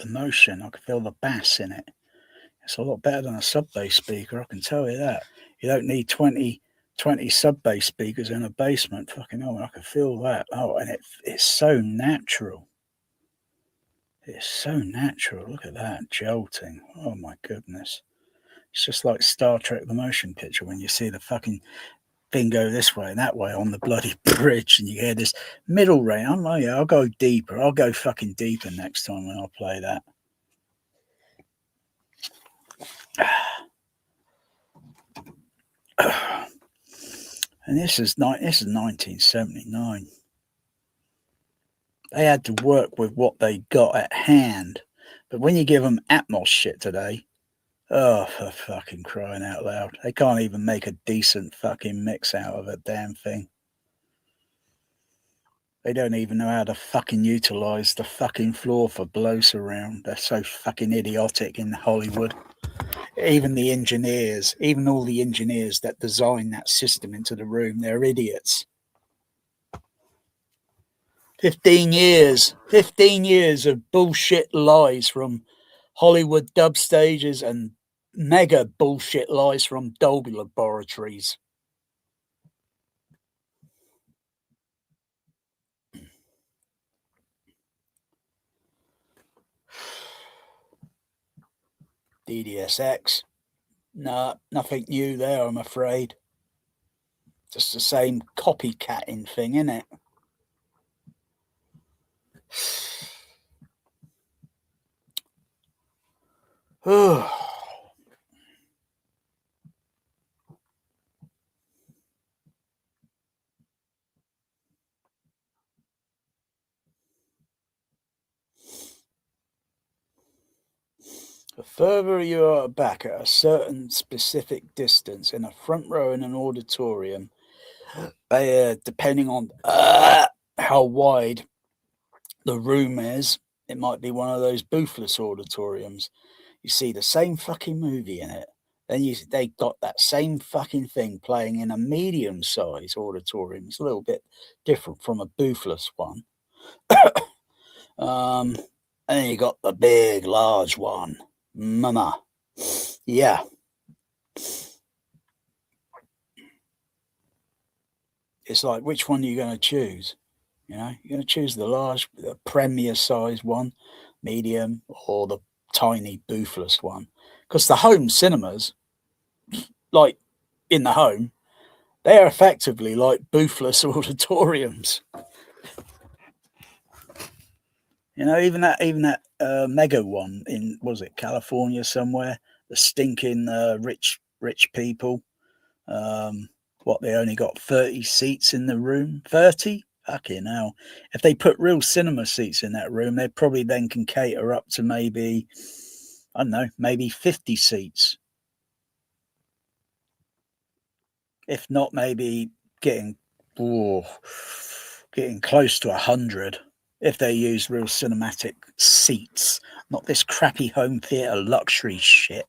Speaker 1: motion. I could feel the bass in it. It's a lot better than a sub-bass speaker, I can tell you that. You don't need 20 sub-bass speakers in a basement. Fucking hell, I could feel that. Oh, and it's so natural. It's so natural. Look at that, jolting. Oh my goodness. It's just like Star Trek the motion picture when you see the fucking thing go this way and that way on the bloody bridge and you hear this middle range. I'm like, yeah, I'll go deeper. I'll go fucking deeper next time when I play that. And this is 1979. They had to work with what they got at hand. But when you give them Atmos shit today, oh, for fucking crying out loud. They can't even make a decent fucking mix out of a damn thing. They don't even know how to fucking utilize the fucking floor for blow surround. They're so fucking idiotic in Hollywood. Even the engineers, even all the engineers that design that system into the room, they're idiots. 15 years of bullshit lies from Hollywood dub stages and mega bullshit lies from Dolby laboratories. DDSX. Nah, nothing new there, I'm afraid. Just the same copycatting thing, innit? The further you are back at a certain specific distance in a front row in an auditorium, depending on how wide the room is, it might be one of those boothless auditoriums. You see the same fucking movie in it. Then they got that same fucking thing playing in a medium-sized auditorium. It's a little bit different from a boothless one. And then you got the big, large one. Mama. Yeah. It's like, which one are you going to choose? You know, you're going to choose the large, the premier size one, medium, or the tiny boothless one. Because the home cinemas, like in the home, they are effectively like boothless auditoriums. You know, even that mega one in, was it California somewhere? The stinking rich people. What, they only got 30 seats in the room? 30? Fucking hell. If they put real cinema seats in that room, they probably then can cater up to maybe, I don't know, maybe 50 seats. If not, maybe getting close to 100 if they use real cinematic seats, not this crappy home theater luxury shit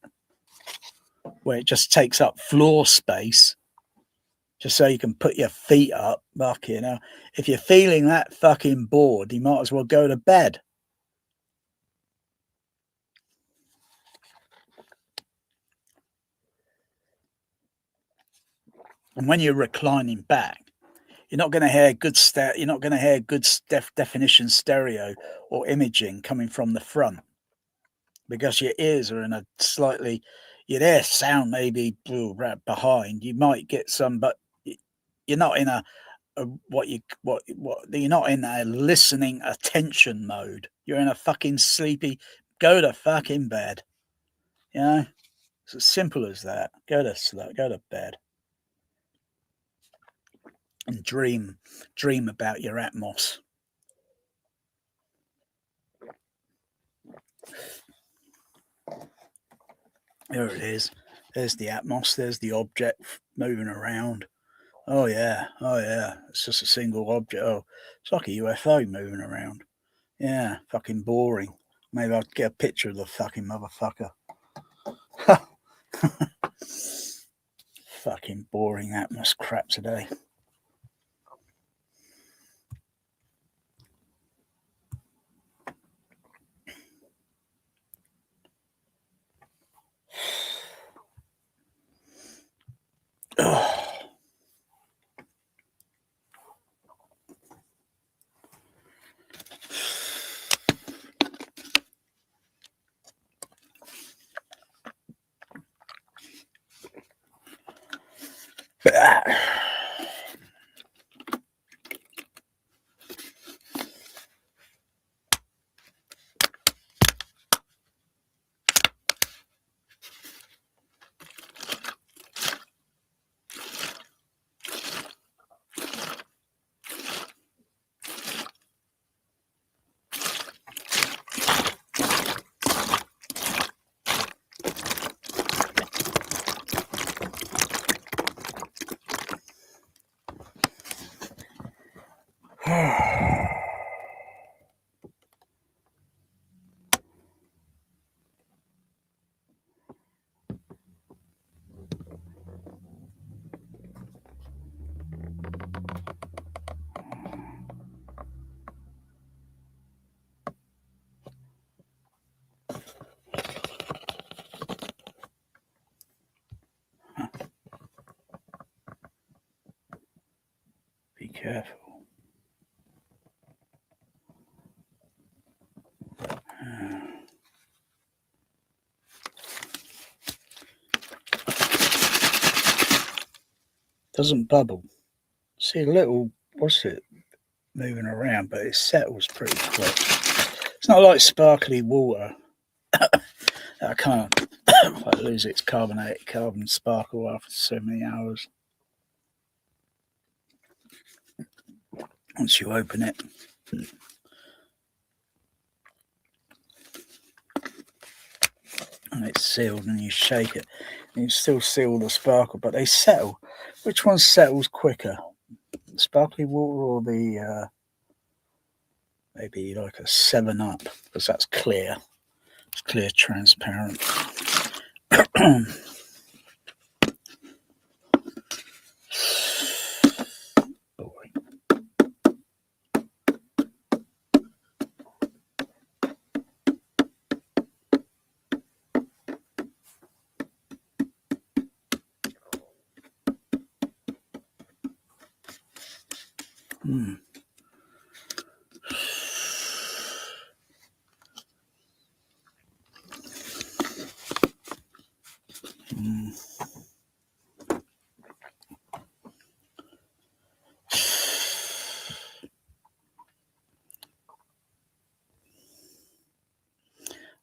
Speaker 1: where it just takes up floor space just so you can put your feet up. Fuck, you know, if you're feeling that fucking bored, you might as well go to bed. And when you're reclining back, You're not going to hear good You're not going to hear good definition stereo or imaging coming from the front because your ears are in a slightly. You'd hear sound maybe right behind. You might get some, but you're not in you're not in a listening attention mode. You're in a fucking sleepy. Go to fucking bed. You know, it's as simple as that. Go to bed. And dream about your Atmos. There it is. There's the Atmos. There's the object moving around. Oh yeah. It's just a single object. Oh, it's like a UFO moving around. Yeah, fucking boring. Maybe I'll get a picture of the fucking motherfucker. Fucking boring Atmos crap today. Be careful. Doesn't bubble. See a little, what's it, moving around, but it settles pretty quick. It's not like sparkly water. I can't quite lose its carbonated carbon sparkle after so many hours. Once you open it. And it's sealed and you shake it. And you still seal the sparkle, but they settle. Which one settles quicker? The sparkly water or the maybe like a 7-Up, because that's clear. It's clear, transparent.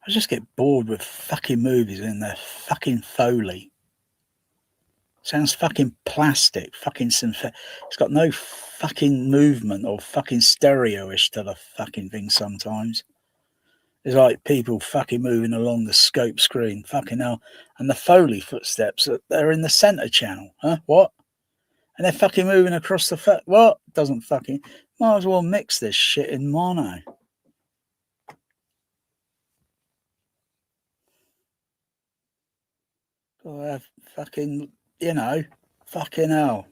Speaker 1: I just get bored with fucking movies and their fucking Foley. Sounds fucking plastic, fucking synthetic. It's got no fucking movement or fucking stereo-ish to the fucking thing sometimes. It's like people fucking moving along the scope screen, fucking hell. And the Foley footsteps, they're in the center channel. Huh? What? And they're fucking moving across the what? Doesn't fucking... Might as well mix this shit in mono. Oh, fucking, you know, fucking hell.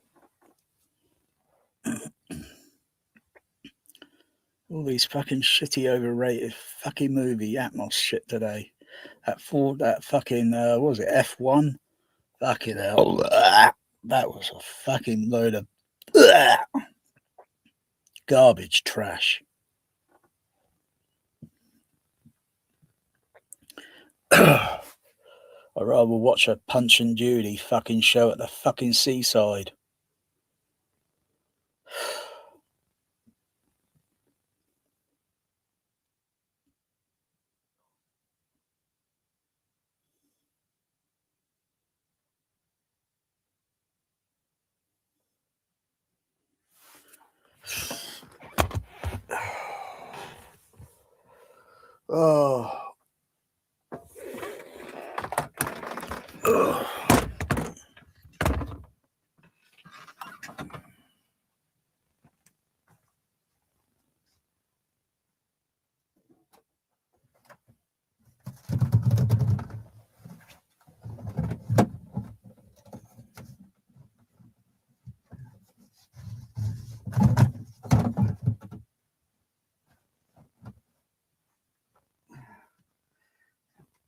Speaker 1: All these fucking shitty, overrated fucking movie Atmos shit today. That fucking, what was it, F1? Fucking hell. That was a fucking load of... garbage trash. I'd rather watch a Punch and Judy fucking show at the fucking seaside. Oh. Ugh.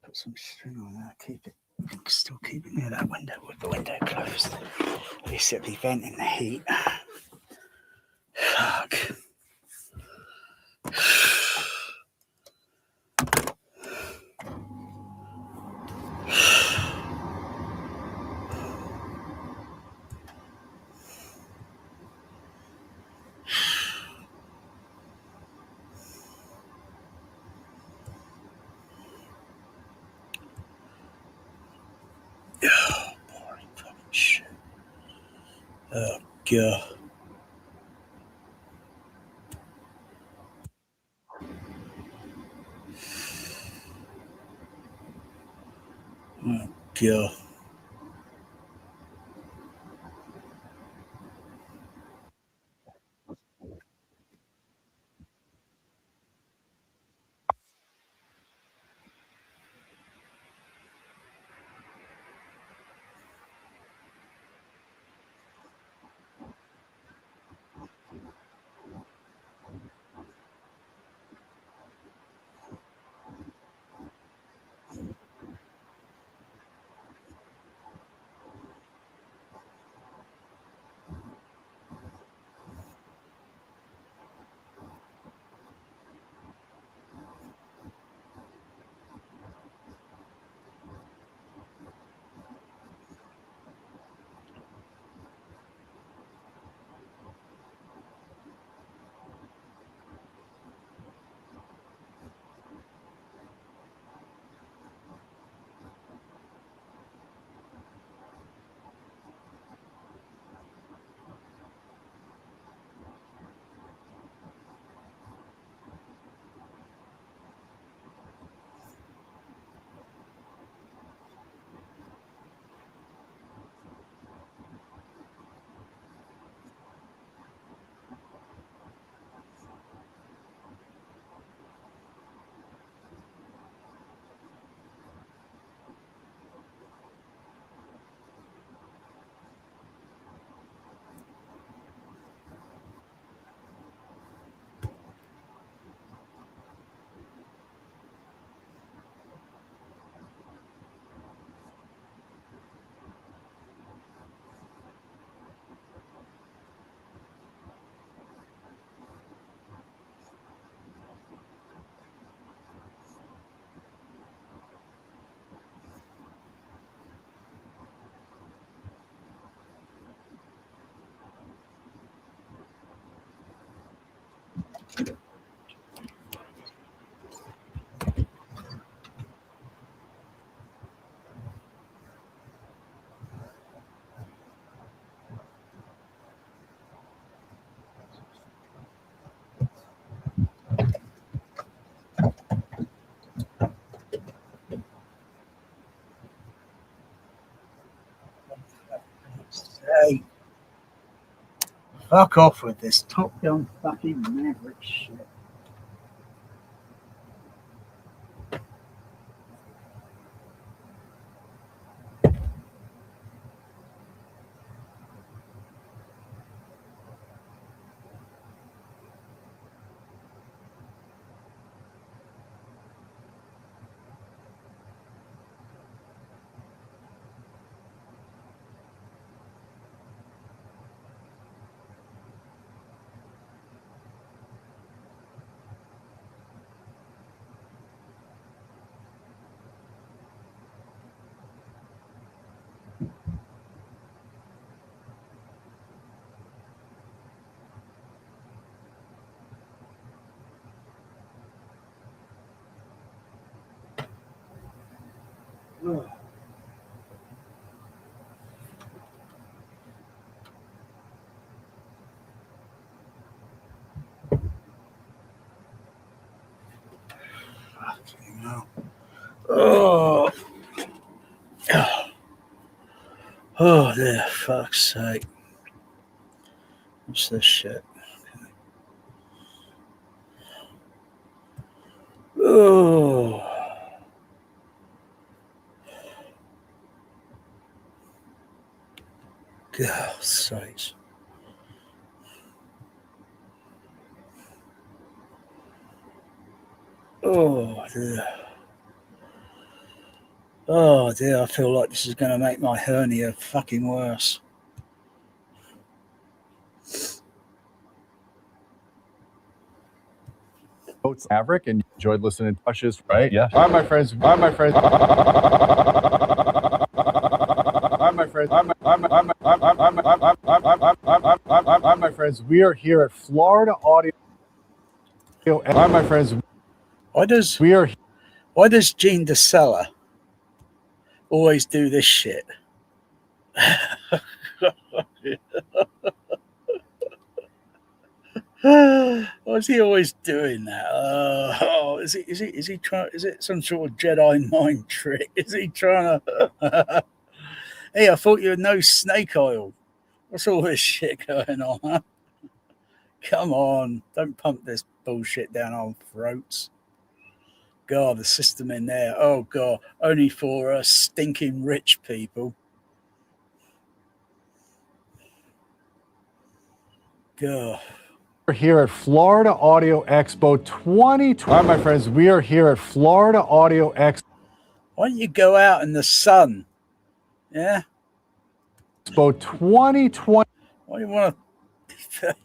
Speaker 1: Put some string on that, keep it, still keep it near that window with the window closed. At least it'll be venting the heat. Fuck. Oh, boring fucking shit. Oh, God. Oh, God. Hey, fuck off with this Top Gun fucking Maverick shit. Fucking hell. Oh. Oh, dear, fuck's sake. What's this shit? Oh. God's sakes. Oh, dear. Oh, dear, I feel like this is going to make my hernia fucking worse.
Speaker 19: Maverick and enjoyed listening to Pushes, right? Yeah. All right, my friends. All right, my friends. All right, my friends. All right, my friends. We are here at Florida Audio. All right, my friends.
Speaker 1: Why does Gene DeSella always do this shit? Why's he always doing that? Is he trying? Is it some sort of Jedi mind trick? Is he trying to? Hey, I thought you had no snake oil. What's all this shit going on? Huh? Come on, don't pump this bullshit down our throats. God, the system in there. Oh God, only for stinking rich people. God.
Speaker 19: We're here at Florida Audio Expo 2020. All right, my friends, we are here at Florida Audio Expo.
Speaker 1: Why don't you go out in the sun? Yeah.
Speaker 19: Expo 2020.
Speaker 1: Why do you want to?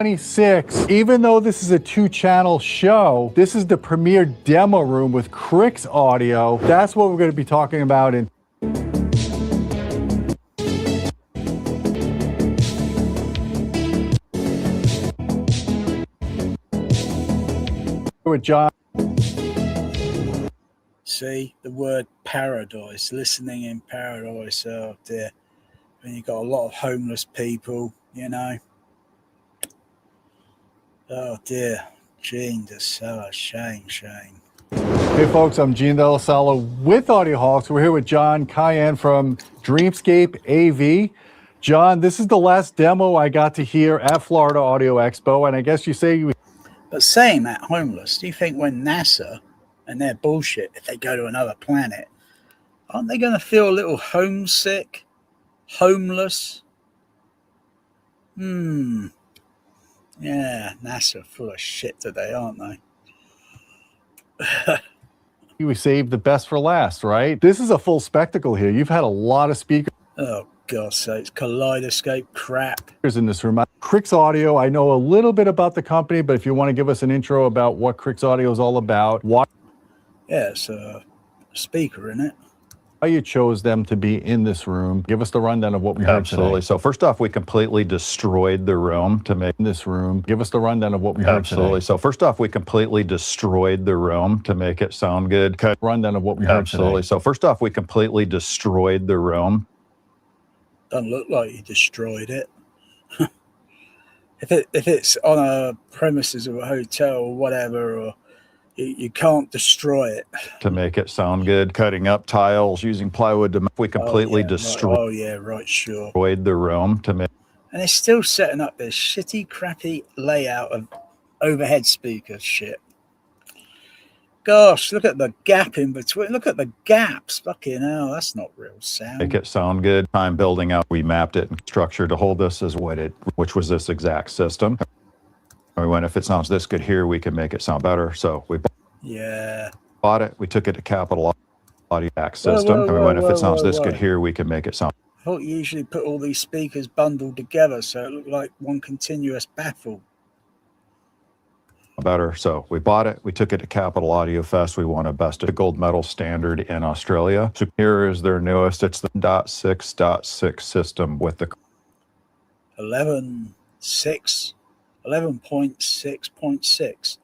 Speaker 19: 26. Even though this is a 2-channel show, this is the premier demo room with Crix Audio. That's what we're going to be talking about in. With John.
Speaker 1: See the word paradise, listening in paradise. Oh dear. And you've got a lot of homeless people, you know. Oh dear. Gene DeSella, shame.
Speaker 19: Hey folks, I'm Gene DeSella with Audio Hawks. We're here with John Cayenne from Dreamscape AV. John, this is the last demo I got to hear at Florida Audio Expo, and I guess you say you.
Speaker 1: But saying that, homeless, do you think when NASA and their bullshit, if they go to another planet, aren't they going to feel a little homesick, homeless? Yeah, NASA full of shit today, aren't they?
Speaker 19: We saved the best for last, right? This is a full spectacle here. You've had a lot of speakers.
Speaker 1: Oh, God's sakes, kaleidoscope crap.
Speaker 19: In this room. Crix Audio, I know a little bit about the company, but if you want to give us an intro about what Crix Audio is all about, why
Speaker 1: it's a speaker in it.
Speaker 19: Why you chose them to be in this room. Give us the rundown of what we heard
Speaker 20: Absolutely.
Speaker 19: today.
Speaker 20: So first off, we completely destroyed the room to make
Speaker 19: this room. Give us the rundown of what we heard
Speaker 20: Absolutely.
Speaker 19: today.
Speaker 20: So first off, we completely destroyed the room to make it sound good.
Speaker 19: Rundown of what we heard
Speaker 20: Absolutely.
Speaker 19: Today.
Speaker 20: So first off, we completely destroyed the room.
Speaker 1: Doesn't look like you destroyed it. If it's on a premises of a hotel or whatever, or you can't destroy it
Speaker 20: to make it sound good. Cutting up tiles using plywood to we completely destroyed.
Speaker 1: Oh yeah, right, sure.
Speaker 20: Destroyed the room to make.
Speaker 1: And they're still setting up this shitty, crappy layout of overhead speaker shit. Gosh, look at the gap in between. Look at the gaps. Fucking hell, that's not real sound.
Speaker 20: Make it sound good. Time building out, we mapped it and structure to hold this as which was this exact system. We went, if it sounds this good here, we can make it sound better. So we bought it. We took it to Capital Audio system. And we went, if it sounds this good here, we can make it sound.
Speaker 1: I thought you usually put all these speakers bundled together so it looked like one continuous baffle.
Speaker 20: Better. So we bought it. We took it to Capital Audio Fest. We won a best of gold medal standard in Australia. So here is their newest. It's the .6.6 system with the
Speaker 1: 11.6.6.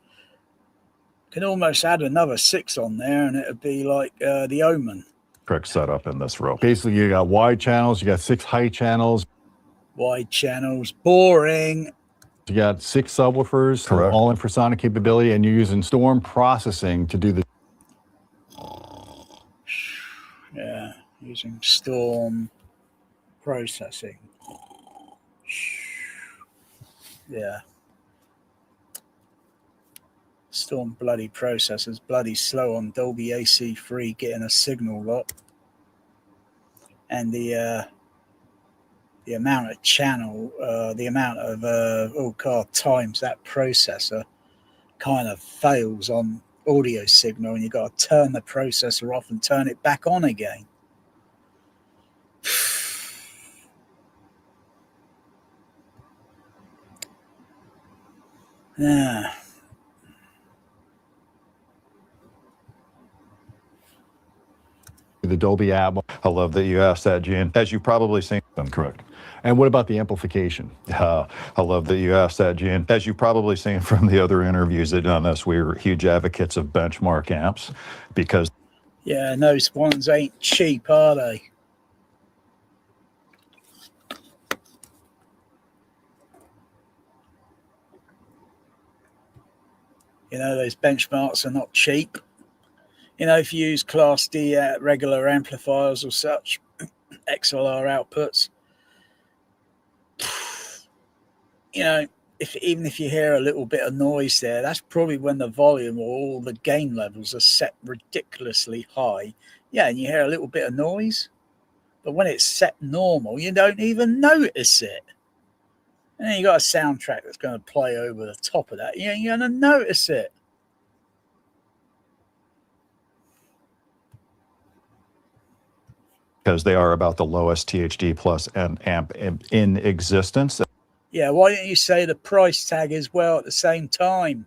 Speaker 1: Can almost add another 6 on there and it would be like the Omen.
Speaker 20: correct setup in this rope. Basically, you got wide channels, you got 6 high channels.
Speaker 1: Wide channels, boring.
Speaker 20: You got 6 subwoofers,
Speaker 19: Correct.
Speaker 20: all infrasonic capability, and you're using storm processing to do the.
Speaker 1: Yeah, using storm processing. Yeah. Storm bloody processors, bloody slow on Dolby AC3 getting a signal lot. And the amount of channel, the amount of times that processor kind of fails on audio signal, and you got to turn the processor off and turn it back on again. Yeah.
Speaker 20: The Dolby Atmos. I love that you asked that, Gene. As you've probably seen them.
Speaker 19: Correct. And what about the amplification?
Speaker 20: I love that you asked that, Gene. As you've probably seen from the other interviews that done this, we're huge advocates of benchmark amps because.
Speaker 1: Yeah, and those ones ain't cheap, are they? You know, those benchmarks are not cheap. You know, if you use Class D regular amplifiers or such, XLR outputs, you know, even if you hear a little bit of noise there, that's probably when the volume or all the gain levels are set ridiculously high. Yeah, and you hear a little bit of noise, but when it's set normal, you don't even notice it. And then you got a soundtrack that's going to play over the top of that. You're going to notice it.
Speaker 20: Because they are about the lowest THD plus and amp in existence.
Speaker 1: Yeah, why don't you say the price tag as well at the same time?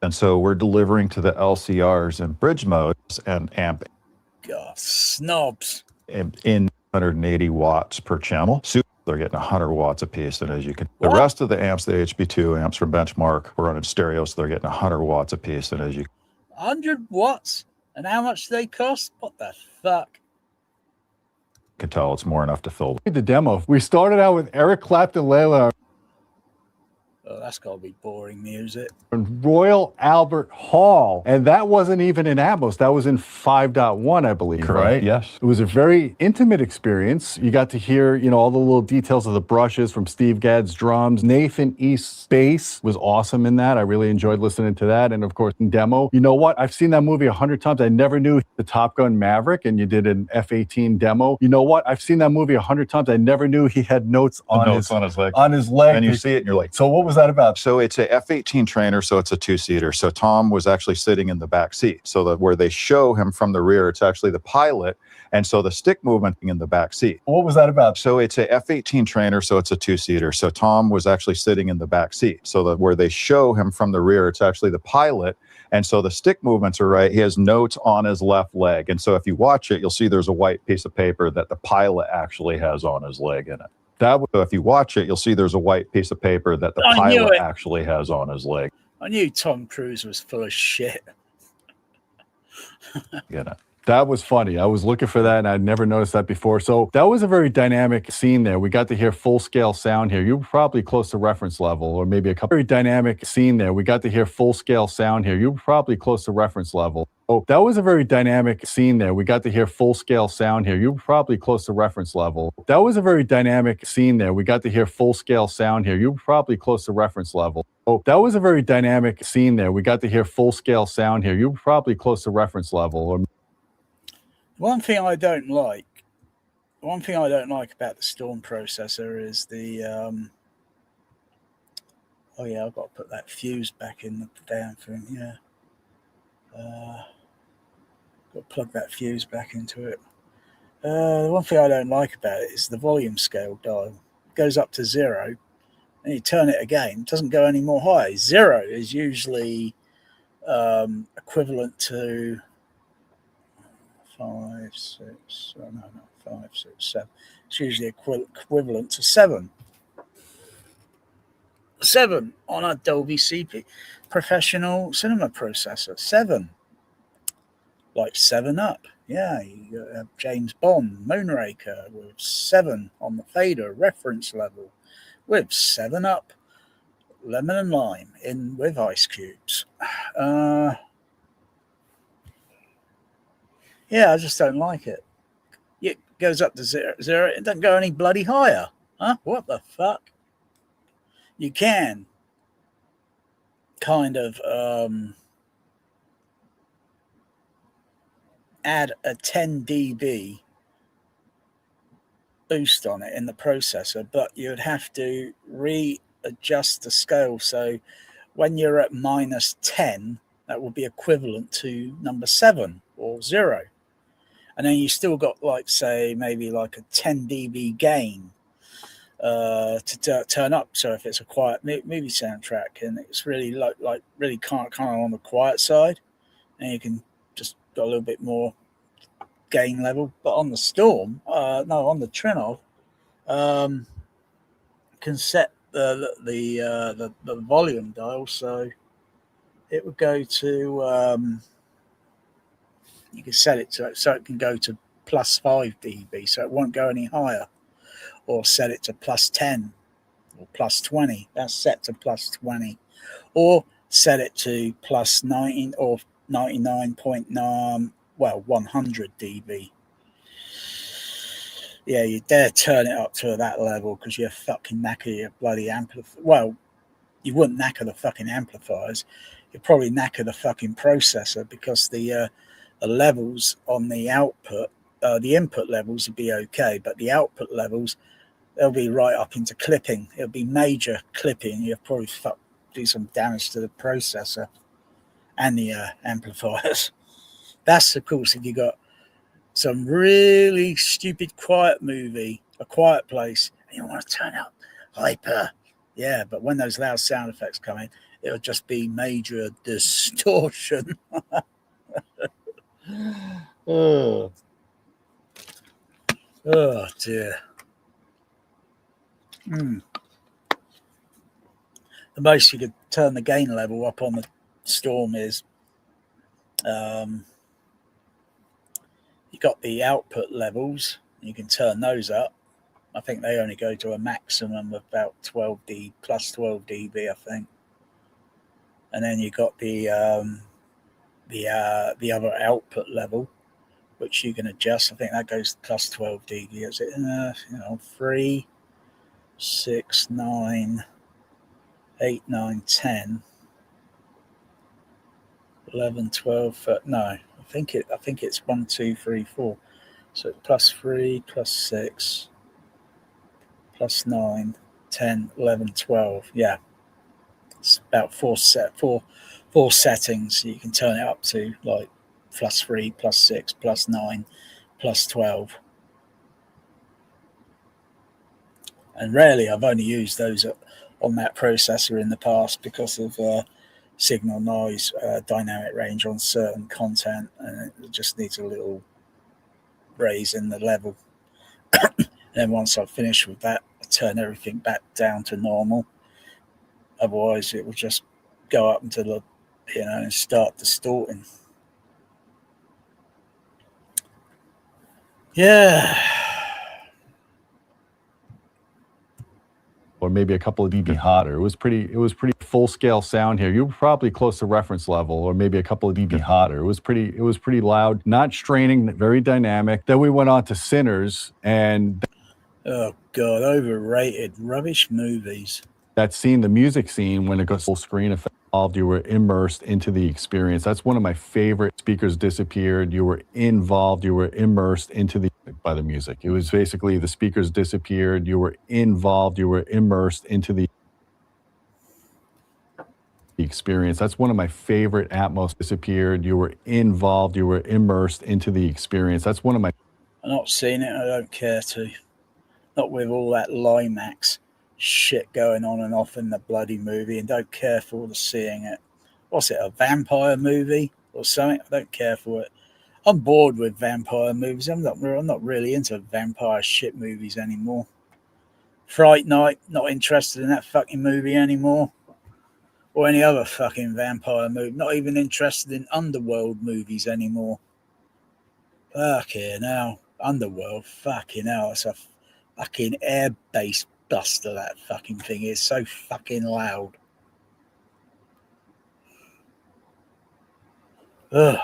Speaker 20: And so we're delivering to the LCRs and bridge modes and amp.
Speaker 1: God, snobs.
Speaker 20: In 180 watts per channel. So they're getting 100 watts a piece. And as you can, the rest of the amps, the HB2 amps from Benchmark, were running stereo, so they're getting 100 watts a piece. And as you
Speaker 1: 100 watts? And how much do they cost? What the fuck?
Speaker 20: can tell, it's more enough to fill
Speaker 19: the demo. We started out with Eric Clapton, Layla.
Speaker 1: Oh, that's got to be boring music.
Speaker 19: Royal Albert Hall. And that wasn't even in Atmos. That was in 5.1, I believe.
Speaker 20: Correct.
Speaker 19: Right?
Speaker 20: Yes.
Speaker 19: It was a very intimate experience. You got to hear, you know, all the little details of the brushes from Steve Gadd's drums. Nathan East's bass was awesome in that. I really enjoyed listening to that. And of course, in demo, you know what? I've seen that movie 100 times. I never knew the Top Gun Maverick, and you did an F-18 demo. You know what? I've seen that movie 100 times. I never knew he had notes on his leg. On his leg.
Speaker 20: And you see it and you're like,
Speaker 19: so what was that about?
Speaker 20: So it's a F-18 trainer, so it's a 2-seater. So Tom was actually sitting in the back seat. So that where they show him from the rear, it's actually the pilot. And so the stick movement in the back seat.
Speaker 19: What was that about?
Speaker 20: So it's a F-18 trainer, so it's a 2-seater. So Tom was actually sitting in the back seat. So that where they show him from the rear, it's actually the pilot. And so the stick movements are right. He has notes on his left leg. And so if you watch it, you'll see there's a white piece of paper that the pilot actually has on his leg in it. So if you watch it, you'll see there's a white piece of paper that the pilot actually has on his leg.
Speaker 1: I knew Tom Cruise was full of shit.
Speaker 20: Get it.
Speaker 19: That was funny. I was looking for that, and I'd never noticed that before. So that was a very dynamic scene there. We got to hear full-scale sound here. You were probably close to reference level, or maybe a couple. Very dynamic scene there. We got to hear full-scale sound here. You were probably close to reference level. Oh, that was a very dynamic scene there. We got to hear full-scale sound here. You were probably close to reference level. That was a very dynamic scene there. We got to hear full-scale sound here. You were probably close to reference level. Oh, that was a very dynamic scene there. We got to hear full-scale sound here. You were probably close to reference level. Or
Speaker 1: one thing I don't like about the Storm processor is the oh yeah, I've got to put that fuse back in the damn thing. Yeah, got to plug that fuse back into it. The one thing I don't like about it is the volume scale dial. It goes up to 0, and you turn it again, it doesn't go any more high. 0 is usually equivalent to 5, 6, oh no, 5, 6, 7. It's usually equivalent to 7. 7 on a Dolby CP professional cinema processor. 7. Like 7 Up. Yeah, you have James Bond, Moonraker with 7 on the fader reference level, with 7 Up, lemon and lime in with ice cubes. Yeah, I just don't like it. It goes up to 0. It doesn't go any bloody higher. Huh? What the fuck? You can kind of add a 10 dB boost on it in the processor, but you'd have to readjust the scale. So when you're at -10, that would be equivalent to number 7 or 0. And then you still got, like, say, maybe like a 10 dB gain to turn up. So if it's a quiet movie soundtrack and it's really like really kind of on the quiet side, and you can just got a little bit more gain level. But on the Storm, on the Trinnov, can set the volume dial, so it would go to you can set it to so it can go to +5 dB, so it won't go any higher, or set it to +10 or +20. That's set to +20, or set it to +19 or 99.9, 100 dB. Yeah, you dare turn it up to that level because you're fucking knacker your bloody amplifier. Well, you wouldn't knacker the fucking amplifiers. You'd probably knacker the fucking processor, because the levels on the output, the input levels would be okay, but the output levels, they'll be right up into clipping. It'll be major clipping. You'll probably do some damage to the processor and the amplifiers. That's, of course, if you got some really stupid quiet movie, A Quiet Place, and you want to turn up hyper. Yeah, but when those loud sound effects come in, it'll just be major distortion. Oh dear. The most you could turn the gain level up on the Storm is you got the output levels. You can turn those up. I think they only go to a maximum of about 12 dB, I think. And then you got the other output level, which you can adjust. I think that goes to +12 dB. Is it 3, 6, 9, 8, 9, 10, 11, 12. No, I think it's 1, 2, 3, 4. So +3, +6, +9, 10, 11, 12. Yeah, it's about four settings. You can turn it up to like +3, +6, +9, +12. And rarely, I've only used those on that processor in the past because of signal noise, dynamic range on certain content, and it just needs a little raise in the level. And then once I've finished with that, I turn everything back down to normal. Otherwise, it will just go up until the and start distorting. Yeah.
Speaker 19: Or maybe a couple of dB hotter. It was pretty full scale sound here. You were probably close to reference level, or maybe a couple of dB hotter. It was pretty loud, not straining, very dynamic. Then we went on to Sinners, and
Speaker 1: oh god, overrated, rubbish movies.
Speaker 19: That scene, the music scene, when it goes full screen effect, you were immersed into the experience. That's one of my favorite. Speakers disappeared. You were involved. You were immersed into by the music. It was basically the speakers disappeared. You were involved. You were immersed into the experience. That's one of my favorite. Atmos disappeared. You were involved. You were immersed into the experience. That's one of my.
Speaker 1: I've not seen it. I don't care to. Not with all that imax shit going on and off in the bloody movie, and don't care for the seeing it. What's it, a vampire movie or something? I don't care for it. I'm bored with vampire movies. I'm not really into vampire shit movies anymore. Fright Night, not interested in that fucking movie anymore. Or any other fucking vampire movie. Not even interested in underworld movies anymore. Fucking hell. Underworld, fucking hell. It's a fucking airbase buster, that fucking thing is so fucking loud. Ugh.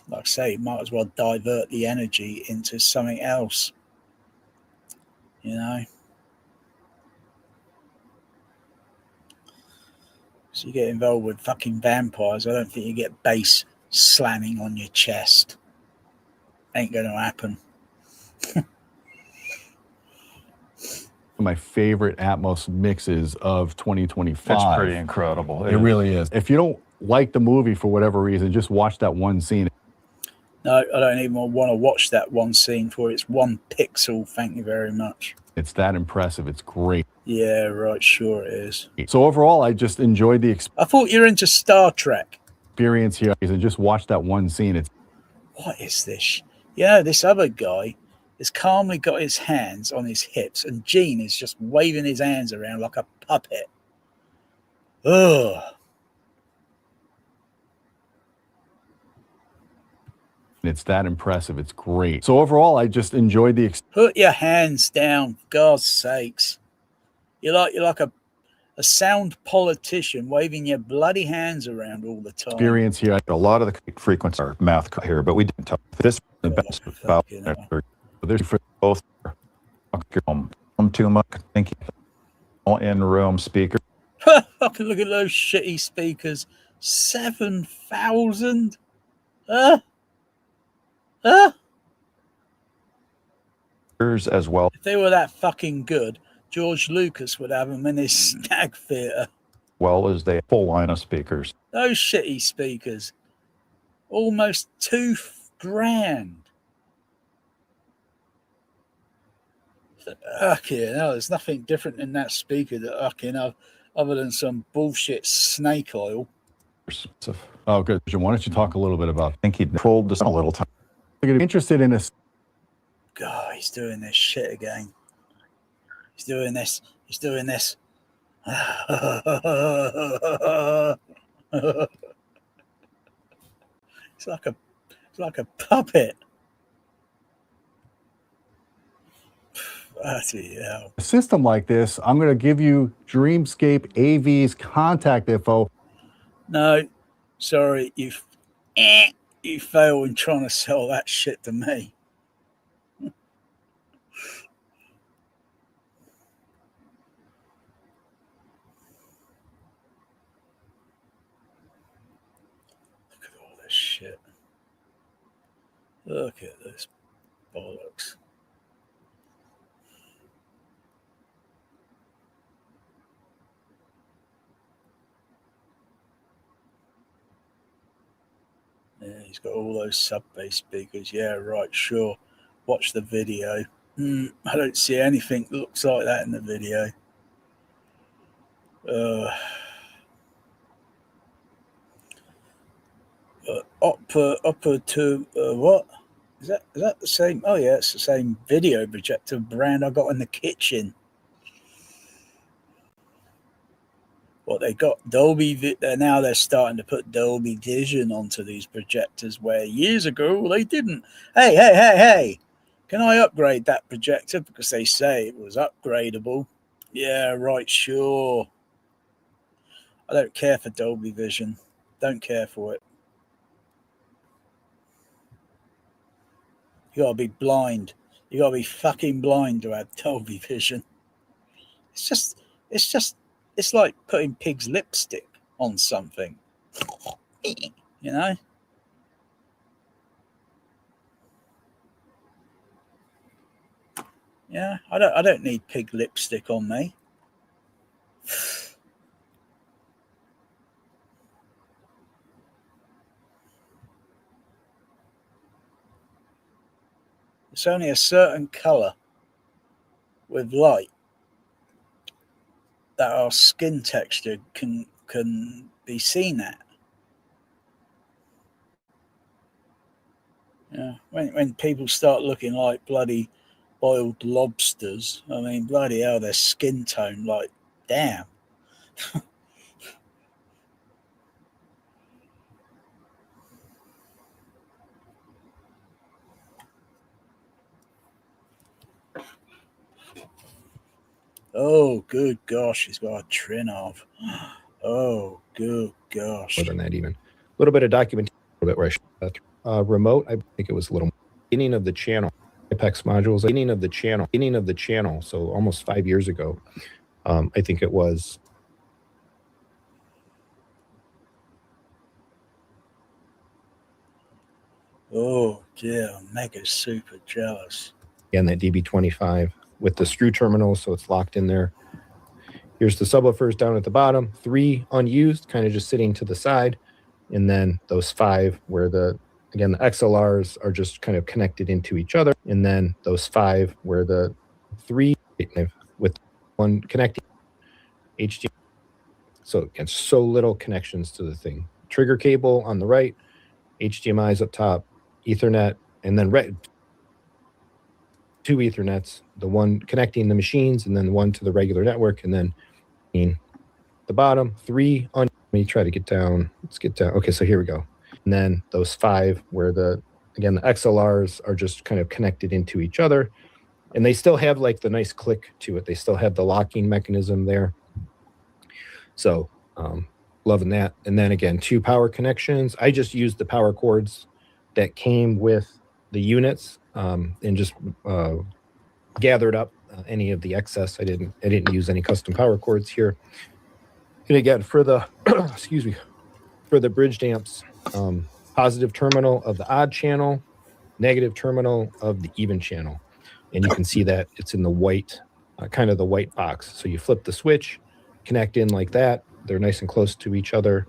Speaker 1: Like I say, might as well divert the energy into something else. You know? So you get involved with fucking vampires, I don't think you get bass slamming on your chest. Ain't gonna happen.
Speaker 19: My favorite Atmos mixes of 2025.
Speaker 20: It's pretty incredible.
Speaker 19: It really is. If you don't like the movie for whatever reason, just watch that one scene.
Speaker 1: No, I don't even want to watch that one scene for it. It's 1 pixel. Thank you very much.
Speaker 19: It's that impressive. It's great.
Speaker 1: Yeah, right. Sure it is.
Speaker 19: So overall, I just enjoyed the
Speaker 1: I thought you were into Star Trek.
Speaker 19: experience here. And just watch that one scene. It's
Speaker 1: what is this? Yeah, this other guy has calmly got his hands on his hips, and Gene is just waving his hands around like a puppet. Ugh.
Speaker 19: It's that impressive. It's great. So overall, I just enjoyed the
Speaker 1: Put your hands down, for God's sakes. You're like a sound politician waving your bloody hands around all the time.
Speaker 20: experience here. A lot of the frequencies are math here, but we didn't talk. This is the best about there's for both. Too much thinking. All in room speaker.
Speaker 1: Fucking look at those shitty speakers. 7,000.
Speaker 20: As well.
Speaker 1: If they were that fucking good, George Lucas would have them in his stag theater.
Speaker 20: Well as they full line of speakers.
Speaker 1: Those shitty speakers. Almost $2,000. Okay, no, there's nothing different in that speaker that other than some bullshit snake oil.
Speaker 19: Oh, good. Why don't you talk a little bit about?
Speaker 20: I think he trolled this a little time.
Speaker 19: Interested in this.
Speaker 1: God, he's doing this shit again. He's doing this. He's doing this. It's like a puppet.
Speaker 19: A system like this, I'm going to give you Dreamscape AV's contact info.
Speaker 1: No, sorry, you fail in trying to sell that shit to me. Look at all this shit. Look at this bollocks. Yeah, he's got all those sub-bass speakers. Yeah, right, sure. Watch the video. I don't see anything that looks like that in the video. Upper to what? Is that the same? Oh yeah, it's the same video projector brand I got in the kitchen. What they got Dolby. Now they're starting to put Dolby Vision onto these projectors, where years ago they didn't. Hey! Can I upgrade that projector because they say it was upgradable? Yeah, right, sure. I don't care for Dolby Vision. Don't care for it. You gotta be blind. You gotta be fucking blind to have Dolby Vision. It's like putting pig's lipstick on something. You know? Yeah, I don't need pig lipstick on me. It's only a certain color with light that our skin texture can be seen at. Yeah, when people start looking like bloody boiled lobsters, I mean, bloody hell, their skin tone, like, damn. Oh, good gosh, he's got a trinnov. Oh, good gosh.
Speaker 21: More than that, even. A little bit of documentation, a little bit where I showed that remote. I think it was a little beginning of the channel. Apex modules, beginning of the channel. So almost 5 years ago, I think it was.
Speaker 1: Oh, dear, I'm mega super jealous.
Speaker 21: Again, that DB25 with the screw terminal, so it's locked in there. Here's the subwoofers down at the bottom, 3 unused, kind of just sitting to the side. And then those 5 where the XLRs are just kind of connected into each other. And then those 5 where the 3 with one connecting HDMI. So again, so little connections to the thing. Trigger cable on the right, HDMI's up top, Ethernet, and then 2 Ethernets, the one connecting the machines and then one to the regular network. And then the bottom 3 on. Let me try to get down. Let's get down. Okay, so here we go. And then those 5 where the XLRs are just kind of connected into each other. And they still have like the nice click to it. They still have the locking mechanism there. So loving that. And then again, 2 power connections. I just used the power cords that came with the units and just gathered up any of the excess. I didn't use any custom power cords here. And again, for the excuse me, for the bridge amps, positive terminal of the odd channel, negative terminal of the even channel. And you can see that it's in the white, kind of the white box. So you flip the switch, connect in like that. They're nice and close to each other,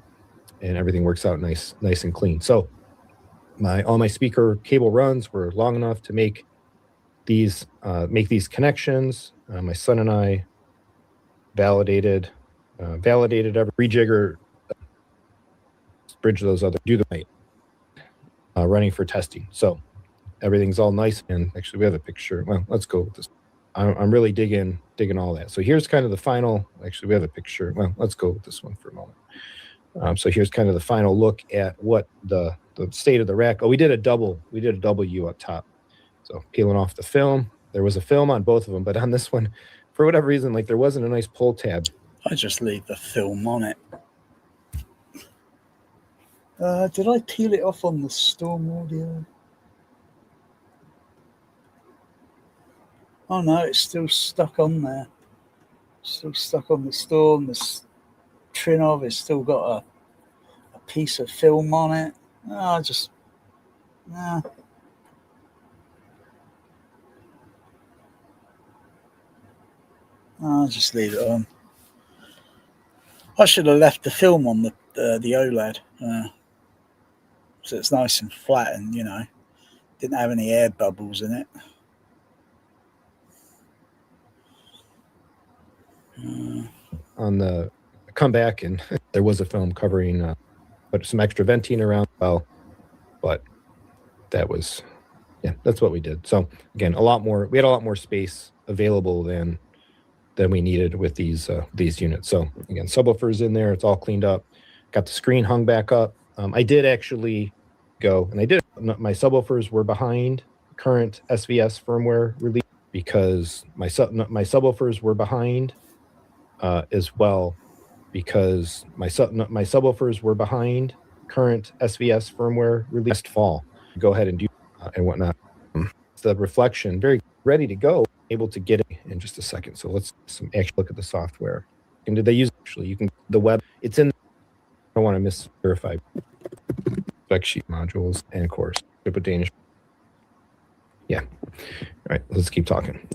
Speaker 21: and everything works out nice and clean. So all my speaker cable runs were long enough to make these connections. My son and I validated every rejigger, bridge those other, do the right, running for testing. So everything's all nice. And actually we have a picture. Well, let's go with this. I'm really digging all that. So here's kind of the final, actually we have a picture. Well, let's go with this one for a moment. So here's kind of the final look at what the state of the rack. Oh, we did a double U up top. So peeling off the film. There was a film on both of them, but on this one, for whatever reason, like there wasn't a nice pull tab.
Speaker 1: I just leave the film on it. Did I peel it off on the Storm audio? Oh no, it's still stuck on there. Still stuck on the Storm. The trinnov has still got a piece of film on it. I'll just leave it on. I should have left the film on the OLED, so it's nice and flat, and didn't have any air bubbles in it.
Speaker 21: On the comeback, and there was a film covering, but some extra venting around. Well, but that was, that's what we did. So again, we had a lot more space available than we needed with these units. So again, subwoofers in there, it's all cleaned up. Got the screen hung back up. I did actually go, and my subwoofers were behind current SVS firmware release because my subwoofers were behind as well, because my subwoofers were behind current SVS firmware released fall. Go ahead and do and whatnot. The reflection, very ready to go, able to get it in just a second. So let's actually look at the software. And did they use the web? It's in. I don't want to verify spec sheet modules and course. Put Danish. Yeah. All right. Let's keep talking.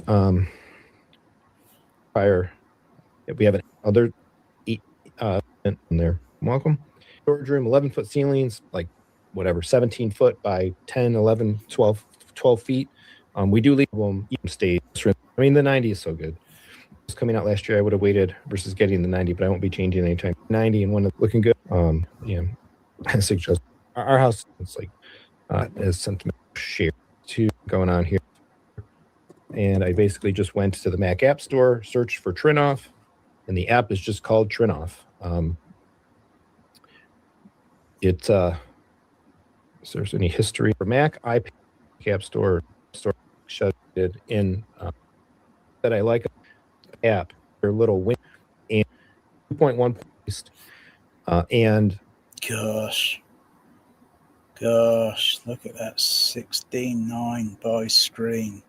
Speaker 21: We have another in there. Welcome. Storage room, 11-foot ceilings, like whatever, 17 foot by 10, 11, 12 feet. We do leave them stay. I mean, the 90 is so good. It was coming out last year. I would have waited versus getting the 90, but I won't be changing anytime. 90 and one that's looking good. I suggest our house is like as sentiment share to going on here. And I basically just went to the Mac App Store, searched for trinnov, and the app is just called trinnov. If there's any history for Mac, iPad, App Store shut it in that I like app their little wing and 2.1 post, and
Speaker 1: Gosh, look at that 16.9 by screen.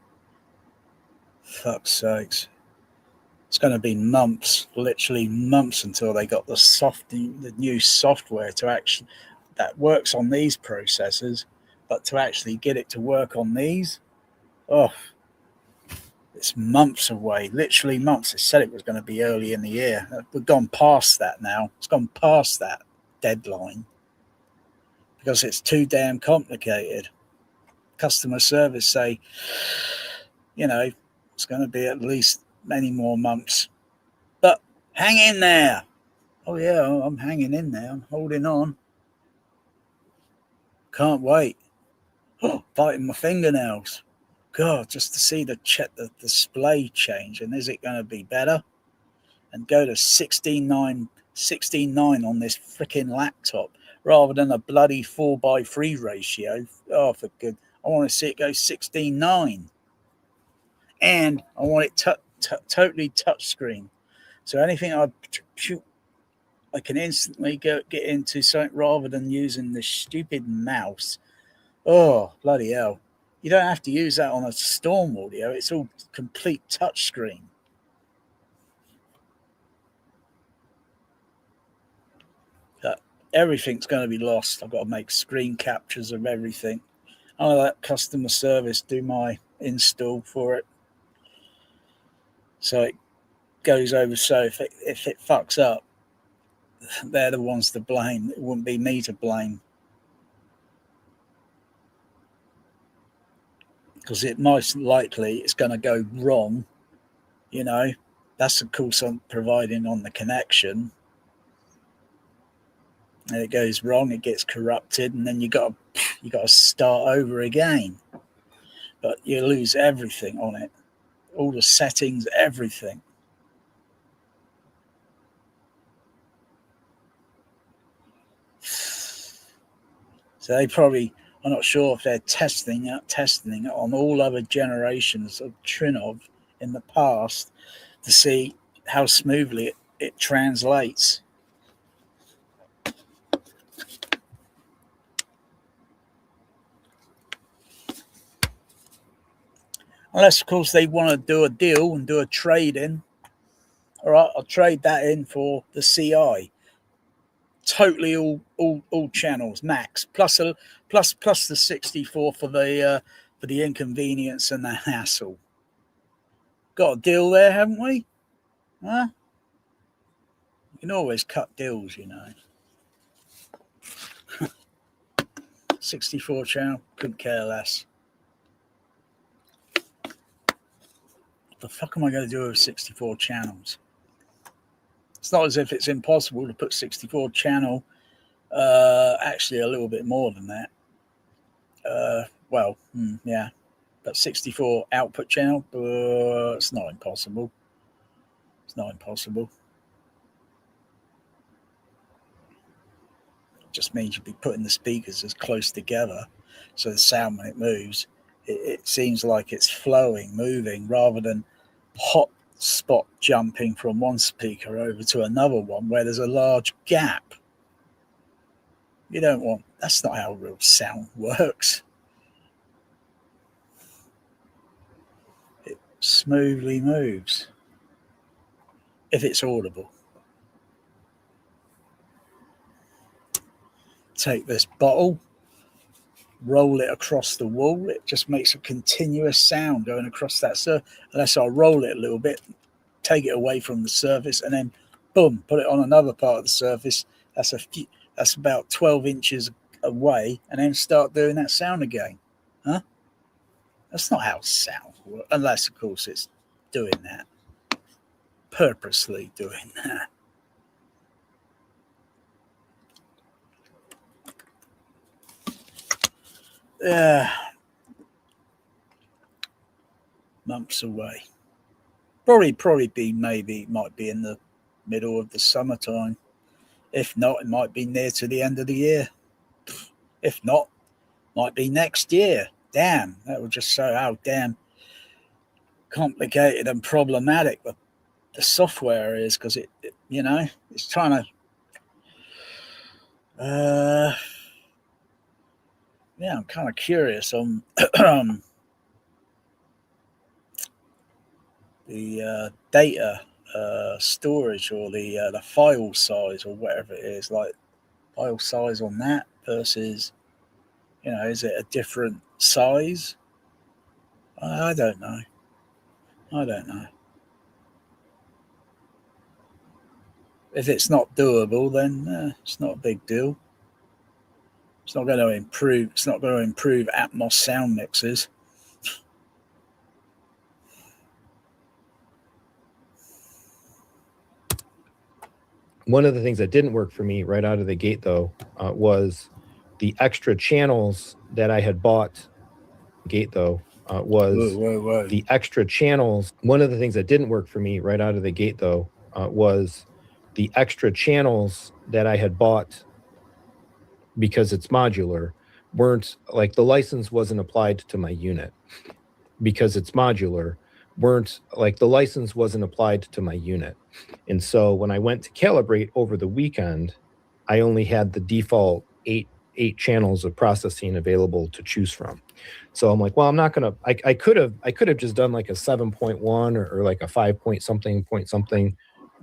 Speaker 1: Fuck's sakes. It's going to be months, literally months, until they got the new software to actually that works on these processors, but to actually get it to work on these, it's months away, literally months. They said it was going to be early in the year. We've gone past that now. It's gone past that deadline because it's too damn complicated. Customer service say, it's going to be at least many more months. But hang in there. Oh, yeah, I'm hanging in there. I'm holding on. Can't wait. Biting my fingernails. God, just to see the display change. And is it going to be better? And go to 16:9 on this freaking laptop rather than a bloody 4:3 ratio. Oh, for good. I want to see it go 16:9. And I want it totally touchscreen. So anything I can instantly get into something rather than using this stupid mouse. Oh, bloody hell. You don't have to use that on a Storm audio. It's all complete touchscreen. Everything's going to be lost. I've got to make screen captures of everything. I'll let customer service do my install for it. So it goes over. So if it fucks up, they're the ones to blame. It wouldn't be me to blame. Because it most likely it's going to go wrong. That's of course I'm providing on the connection. And it goes wrong, it gets corrupted, and then you got to start over again. But you lose everything on it, all the settings, everything. So they probably, I'm not sure if they're testing it on all other generations of trinnov in the past to see how smoothly it translates. Unless, of course, they want to do a deal and do a trade-in. All right, I'll trade that in for the CI. Totally all channels, max, plus the 64 for the inconvenience and the hassle. Got a deal there, haven't we? Huh? You can always cut deals, 64 channel, couldn't care less. What the fuck am I going to do with 64 channels? It's not as if it's impossible to put 64 channel, actually a little bit more than that. Yeah, but 64 output channel, it's not impossible. It's not impossible. It just means you'd be putting the speakers as close together so the sound, when it moves, it seems like it's flowing, moving, rather than hot spot jumping from one speaker over to another one where there's a large gap. You don't want, that's not how real sound works. It smoothly moves if it's audible. Take this bottle, roll it across the wall. It just makes a continuous sound going across that surface. Unless I roll it a little bit, take it away from the surface, and then boom, put it on another part of the surface. That's about 12 inches away, and then start doing that sound again. Huh? That's not how sound works, unless of course it's doing that, purposely doing that. Months away. Probably be, might be in the middle of the summertime. If not, it might be near to the end of the year. If not, might be next year. Damn, that would just show how damn complicated and problematic the the software is, because it, you know, it's trying to. Yeah, I'm kind of curious on the data storage, or the file size, or whatever it is, like file size on that versus, you know, is it a different size? I don't know. I don't know. If it's not doable, then it's not a big deal. It's not going to improve. It's not going to improve Atmos sound mixes.
Speaker 21: One of the things that didn't work for me right out of the gate, though, was the extra channels that I had bought. The extra channels. One of the things that didn't work for me right out of the gate, though, was the extra channels that I had bought, because it's modular, weren't like, the license wasn't applied to my unit. Because it's modular, the license wasn't applied to my unit. And so when I went to calibrate over the weekend, I only had the default eight channels of processing available to choose from. So I'm like, well, I'm not gonna. I could have just done like a 7.1 or like a 5 point something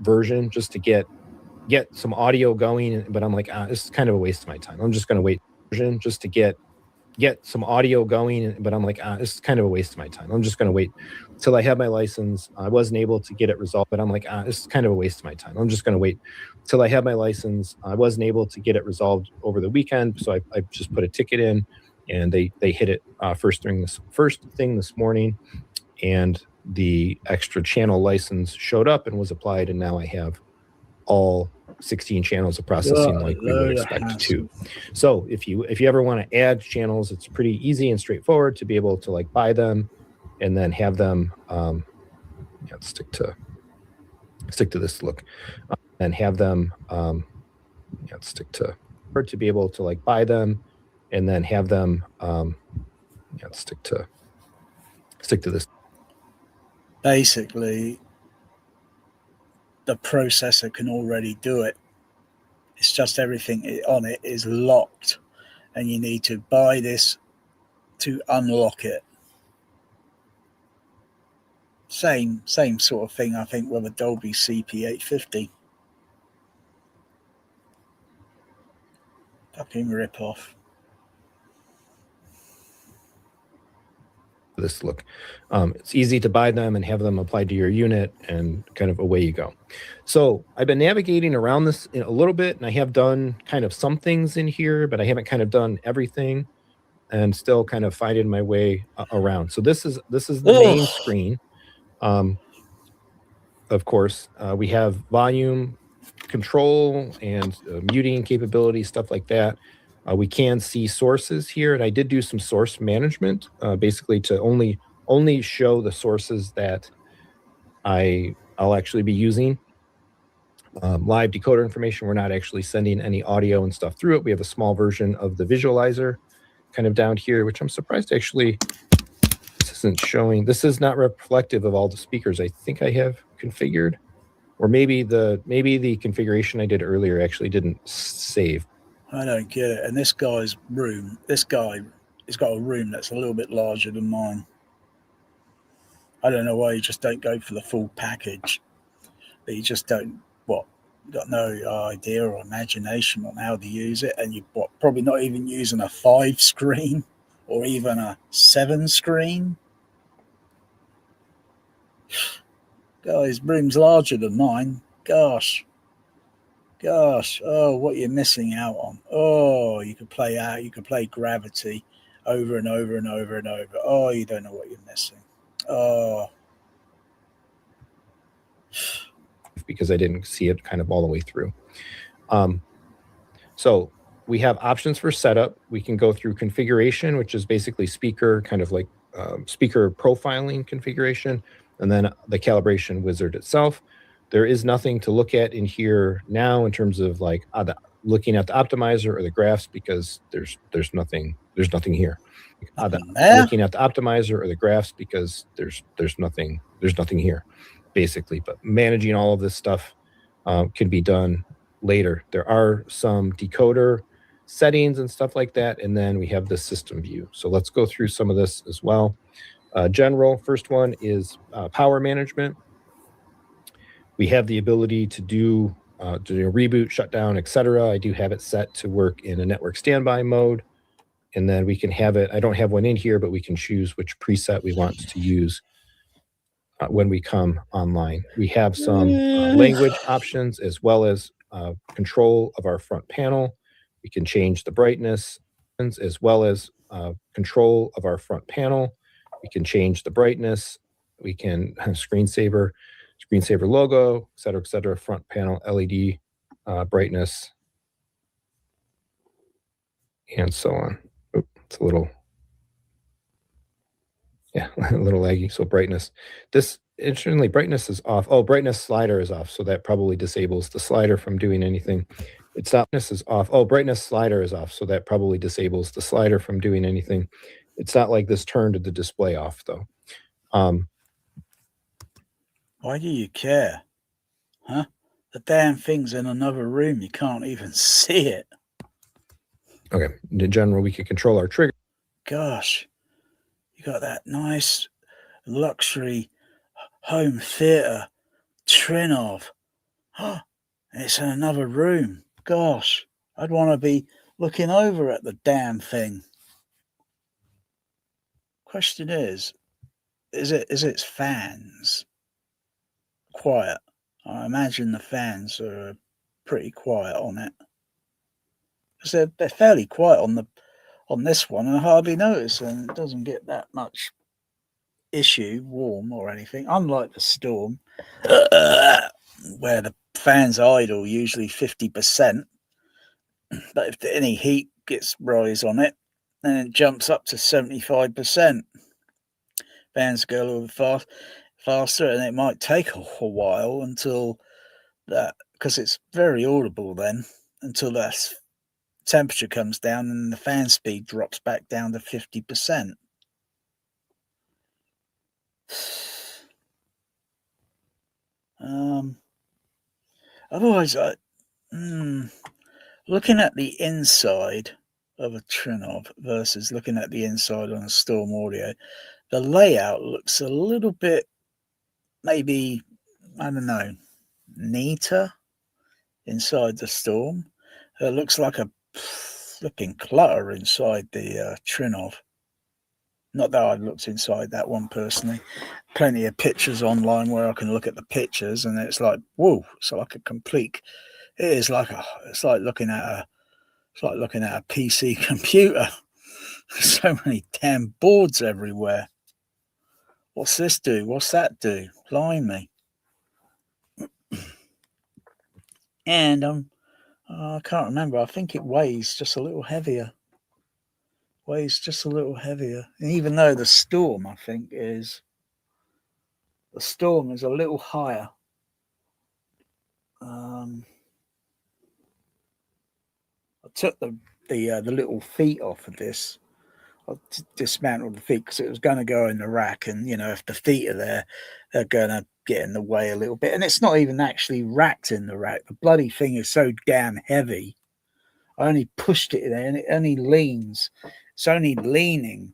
Speaker 21: version just to get some audio going. But I'm like, this is kind of a waste of my time. I'm just gonna wait just to get some audio going. But I'm like, this is kind of a waste of my time. I'm just gonna wait till I have my license. I wasn't able to get it resolved, but I'm like, this is kind of a waste of my time. I'm just gonna wait till I have my license. I wasn't able to get it resolved over the weekend, so I just put a ticket in, and they hit it first thing this morning, and the extra channel license showed up and was applied, and now I have all 16 channels of processing like we would expect to. So if you ever want to add channels, it's pretty easy and straightforward to be able to like buy them and then have them stick to this look and have them to be able to like buy them and then have them stick to this.
Speaker 1: Basically, the processor can already do it. It's just everything on it is locked, and you need to buy this to unlock it. Same sort of thing, I think, with a Dolby CP850. Fucking rip off.
Speaker 21: This look. It's easy to buy them and have them applied to your unit, and kind of away you go. So I've been navigating around this a little bit, and I have done kind of some things in here, but I haven't kind of done everything, and still kind of finding my way around. So this is the main screen. Of course, we have volume control and muting capabilities, stuff like that. We can see sources here, and I did do some source management, basically to only show the sources that I'll actually be using. Live decoder information, we're not actually sending any audio and stuff through it. We have a small version of the visualizer kind of down here, which I'm surprised actually this isn't showing. This is not reflective of all the speakers I think I have configured, or maybe the configuration I did earlier actually didn't save.
Speaker 1: I don't get it. And this guy's room, this guy has got a room that's a little bit larger than mine. I don't know why you just don't go for the full package. But you just don't, got no idea or imagination on how to use it. And you probably not even using a 5 screen or even a 7 screen. Guys, room's larger than mine. Gosh. Oh, what you're missing out on. Oh, you could play Gravity over and over and over and over. Oh, you don't know what you're missing. Oh.
Speaker 21: Because I didn't see it kind of all the way through. So we have options for setup. We can go through configuration, which is basically speaker, kind of like speaker profiling configuration, and then the calibration wizard itself. There is nothing to look at in here now in terms of like looking at the optimizer or the graphs, because there's nothing here. Looking at the optimizer or the graphs, because there's nothing here. basically. But managing all of this stuff can be done later. There are some decoder settings and stuff like that, and then we have the system view. So let's go through some of this as well. General, first one is power management. We have the ability to do reboot, shutdown, etc. I do have it set to work in a network standby mode. And then we can have it, I don't have one in here, but we can choose which preset we want to use when we come online. We have some language options as well as control of our front panel. We can change the brightness as well as control of our front panel. We can change the brightness. We can screensaver logo, et cetera, front panel LED brightness, and so on. Oop, it's a little, yeah, a little laggy. So brightness. This, interestingly, brightness is off. Oh, brightness slider is off. So that probably disables the slider from doing anything. It's not, brightness is off. Oh, brightness slider is off. So that probably disables the slider from doing anything. It's not like this turned the display off though.
Speaker 1: Why do you care? Huh? The damn thing's in another room. You can't even see it.
Speaker 21: Okay. In general, we can control our trigger.
Speaker 1: Gosh, you got that nice luxury home theater trinnov. And it's in another room. Gosh, I'd want to be looking over at the damn thing. Question is its fans quiet? I imagine the fans are pretty quiet on it. Because they're fairly quiet on this one, and I hardly notice, and it doesn't get that much warm or anything. Unlike the Storm, where the fans idle usually 50%, but if any heat gets rise on it, then it jumps up to 75%. Fans go a little faster, and it might take a while until that, because it's very audible then, until that temperature comes down and the fan speed drops back down to 50%. Otherwise, looking at the inside of a trinnov versus looking at the inside on a Storm Audio, the layout looks a little bit, maybe, I don't know, neater inside the Storm. It looks like a flipping clutter inside the trinnov. Not that I've looked inside that one personally. Plenty of pictures online where I can look at the pictures, and it's like, whoa! It's like a complete. It's like looking at a PC computer. So many damn boards everywhere. What's this do? What's that do? Blimey! And I can't remember. I think it weighs just a little heavier. And even though the Storm, I think, is a little higher. I took the little feet off of this. I dismantled the feet because it was going to go in the rack, and if the feet are there, they're going to get in the way a little bit. And it's not even actually racked in the rack. The bloody thing is so damn heavy. I only pushed it there, and it only leans. It's only leaning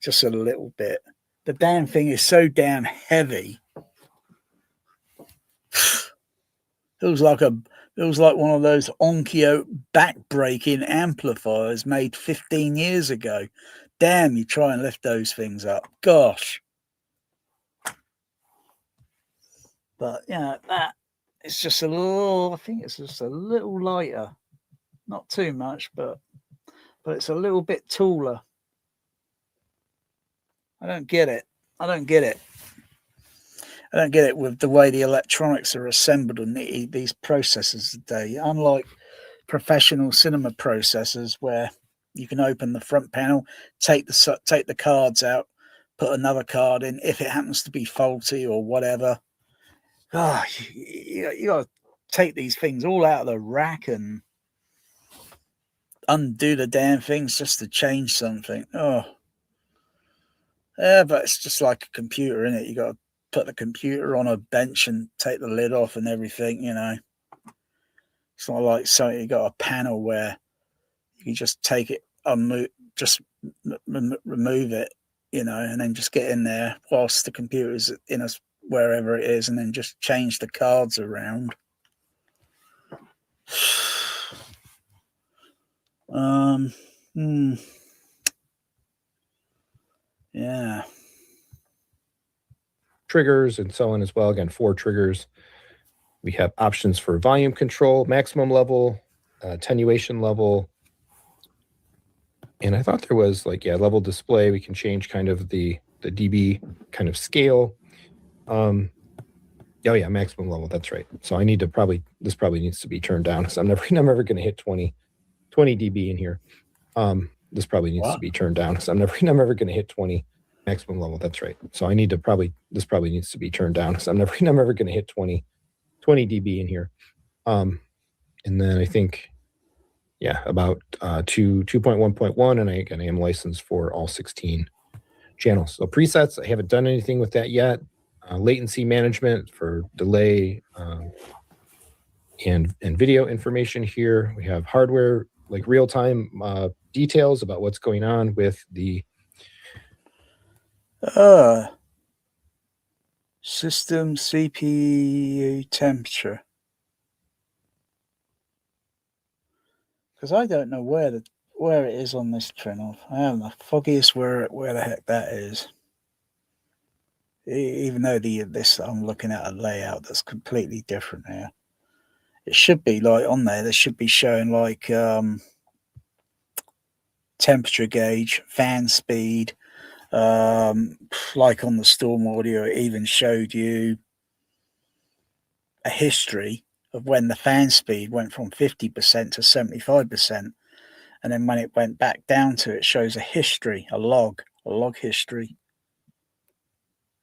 Speaker 1: just a little bit. The damn thing is so damn heavy. It was like one of those Onkyo back-breaking amplifiers made 15 years ago. Damn, you try and lift those things up. Gosh. But that it's just a little. I think it's just a little lighter. Not too much, but it's a little bit taller. I don't get it with the way the electronics are assembled in these processors today. Unlike professional cinema processors, where you can open the front panel, take the cards out, put another card in if it happens to be faulty or whatever. You got to take these things all out of the rack and undo the damn things just to change something. Yeah, but it's just like a computer, innit? You got to put the computer on a bench and take the lid off and everything, you know. It's not like something you got a panel where you can just take it, remove it, you know, and then just get in there whilst the computer's in us wherever it is, and then just change the cards around. Yeah.
Speaker 21: Triggers and so on as well. Again, 4 triggers. We have options for volume control, maximum level, attenuation level. And I thought there was like, yeah, level display. We can change kind of the dB kind of scale. Oh yeah, maximum level. That's right. So I need to this probably needs to be turned down because I'm never going to hit 20 dB in here. This probably needs to be turned down because I'm never going to hit 20 maximum level. That's right. So I need to this probably needs to be turned down because I'm never going to hit 20 dB in here. And then I think, yeah, about 2.1.1, and I am licensed for all 16 channels. So presets, I haven't done anything with that yet. Latency management for delay and video information here. We have hardware, like real-time details about what's going on with the
Speaker 1: system CPU temperature. Because I don't know where it is on this trinnov. I haven't the foggiest where the heck that is. Even though this I'm looking at a layout that's completely different here. It should be like on there. There should be showing like temperature gauge, fan speed. Like on the Storm audio, it even showed you a history of when the fan speed went from 50% to 75%, and then when it went back down to it shows a history, a log history.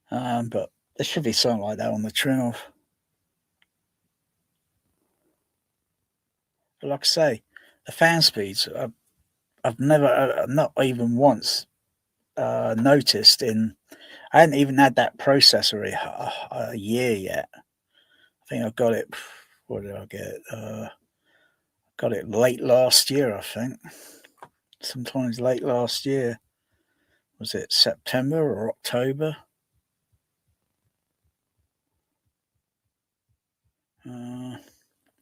Speaker 1: But there should be something like that on the trinnov. But like I say, the fan speeds, I've never, not even once, noticed in. I hadn't even had that processor a year yet. I think I got it. What did I get? Got it late last year, I think. Sometimes late last year. Was it September or October?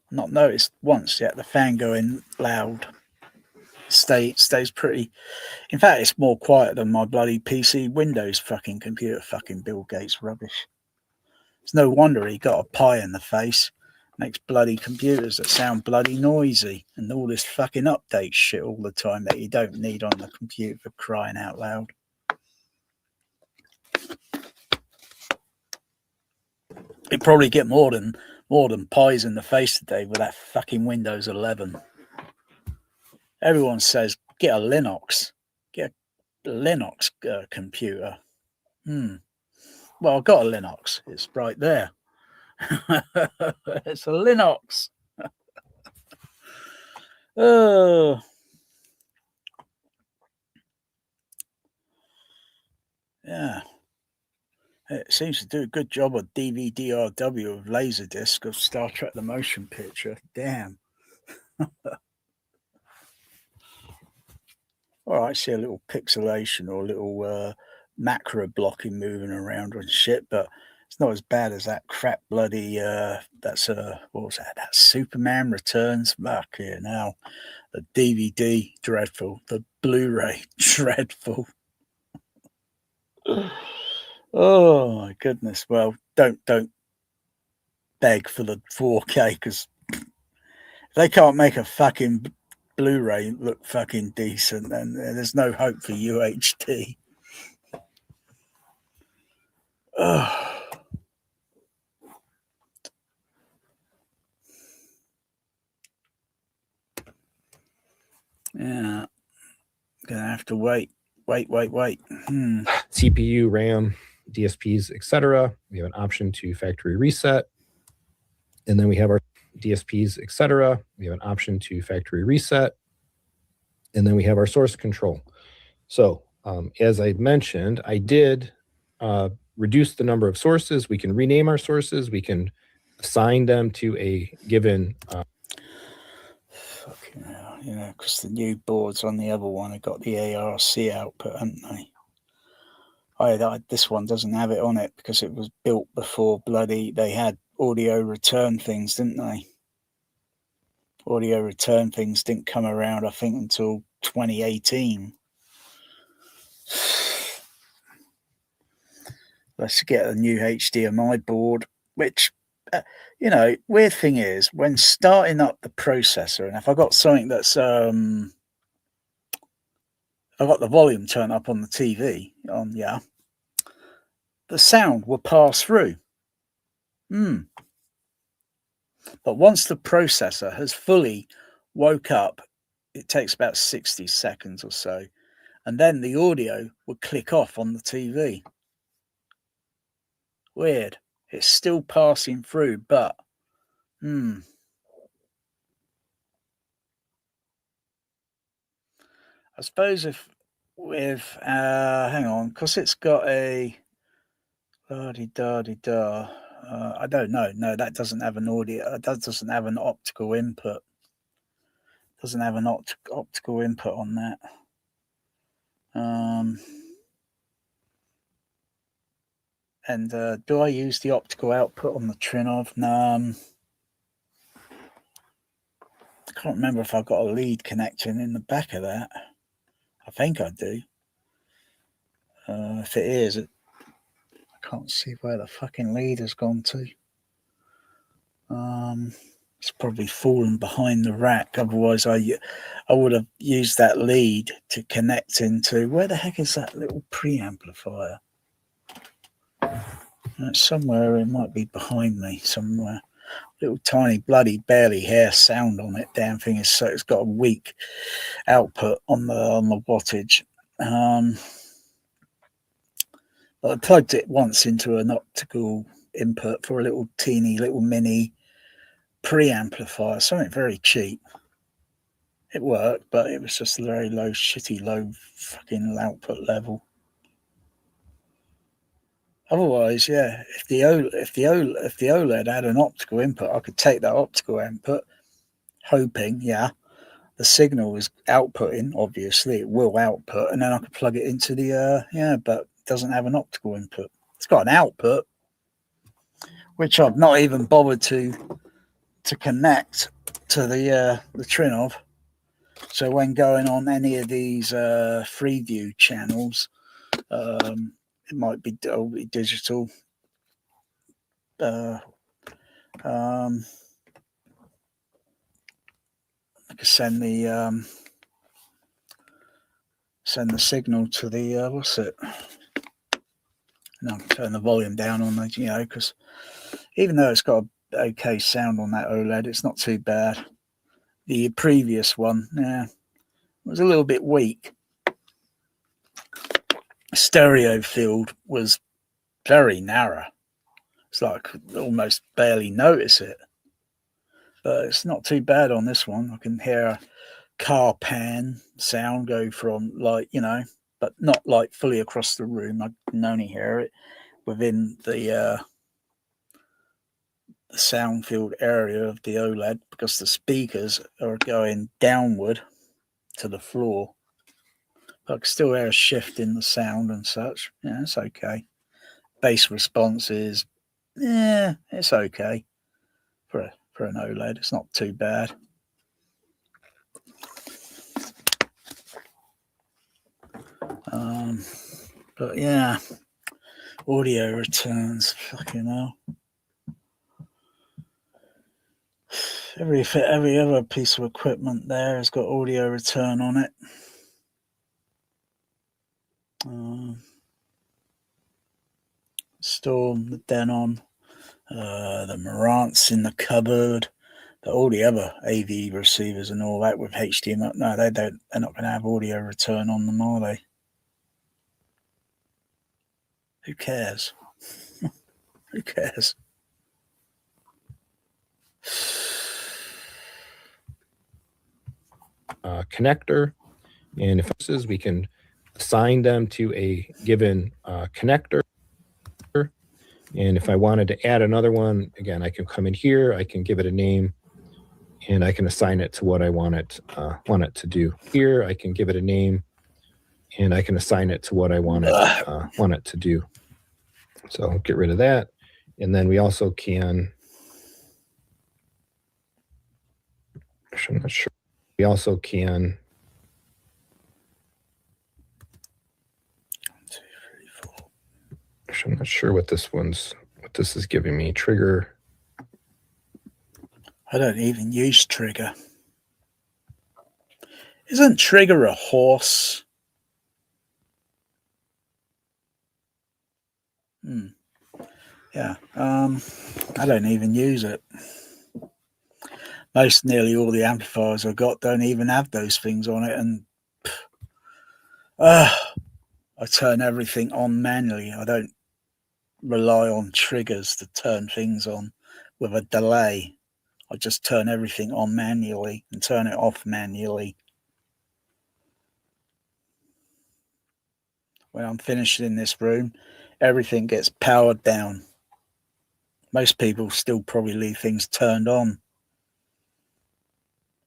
Speaker 1: Not noticed once yet the fan going loud. Stays pretty. In fact, it's more quiet than my bloody PC Windows fucking computer. Fucking Bill Gates rubbish. It's no wonder he got a pie in the face. Makes bloody computers that sound bloody noisy and all this fucking update shit all the time that you don't need on the computer, for crying out loud. He'd probably get more than pies in the face today with that fucking Windows 11. Everyone says get a Linux, computer. Well, I've got a Linux. It's right there. It's a Linux. Oh. Yeah. It seems to do a good job of DVD-RW of Laserdisc of Star Trek the Motion Picture. Damn. All right, I see a little pixelation or a little macro blocking moving around and shit, but it's not as bad as that crap bloody, what was that? That Superman Returns. Fuck here now. The DVD, dreadful. The Blu-ray, dreadful. Oh my goodness. Well, don't beg for the 4K, because they can't make a fucking Blu-ray look fucking decent, and there's no hope for UHD. Oh. Yeah, gonna have to wait.
Speaker 21: CPU, RAM, DSPs, etc. We have an option to factory reset, and then we have our DSPs, etc. We have an option to factory reset, and then we have our source control. So as I mentioned, I did reduce the number of sources. We can rename our sources. We can assign them to a given.
Speaker 1: Fucking hell, yeah, because the new boards on the other one have got the ARC output, haven't they? This one doesn't have it on it because it was built before they had audio return things, didn't they? Audio return things didn't come around, I think, until 2018. Let's get a new HDMI board, which, weird thing is, when starting up the processor, and if I got something that's, I got the volume turned up on the TV, the sound will pass through. But once the processor has fully woke up, it takes about 60 seconds or so, and then the audio will click off on the TV. Weird. It's still passing through, but I suppose if with hang on, because it's got a I don't know. No, that doesn't have an audio. That doesn't have an optical input. Doesn't have an optical input on that. And do I use the optical output on the trinnov? No. I can't remember if I've got a lead connection in the back of that. I think I do. If it is, I can't see where the fucking lead has gone to. It's probably fallen behind the rack. Otherwise, I would have used that lead to connect into. Where the heck is that little preamplifier? Somewhere it might be behind me. Somewhere, little tiny bloody barely hair sound on it. Damn thing is so it's got a weak output on the wattage. But I plugged it once into an optical input for a little mini preamplifier, something very cheap. It worked, but it was just a very low fucking output level. Otherwise, yeah, if the OLED had an optical input, I could take that optical input, hoping, the signal is outputting. Obviously, it will output, and then I could plug it into the but it doesn't have an optical input. It's got an output, which I've not even bothered to connect to the trinnov. So when going on any of these Freeview channels, it might be digital. I could send the signal to the what's it? No, turn the volume down on the because even though it's got a okay sound on that OLED, it's not too bad. The previous one, was a little bit weak. Stereo field was very narrow. It's like almost barely notice it. But it's not too bad on this one. I can hear a car pan sound go from but not like fully across the room. I can only hear it within the sound field area of the OLED because the speakers are going downward to the floor. But I can still hear a shift in the sound and such. Yeah, it's okay. Bass response is, it's okay for an OLED. It's not too bad. But yeah, audio returns, fucking hell. Every other piece of equipment there has got audio return on it. Storm, the Denon, the Marantz in the cupboard, all the other AV receivers and all that with HDMI. No, they don't. They're not going to have audio return on them, are they? Who cares? Who cares?
Speaker 21: Connector, and if we can assign them to a given connector. And if I wanted to add another one, again, I can come in here, I can give it a name, and I can assign it to what I want it to do. Here, I can give it a name, and I can assign it to what I want it to do. So I'll get rid of that. And then we also can, I'm not sure, we also can, I'm not sure what this is giving me. Trigger.
Speaker 1: I don't even use trigger. Isn't trigger a horse? Yeah. I don't even use it. Nearly all the amplifiers I've got don't even have those things on it, and I turn everything on manually. I don't rely on triggers to turn things on with a delay. I just turn everything on manually and turn it off manually. When I'm finished in this room, everything gets powered down. Most people still probably leave things turned on.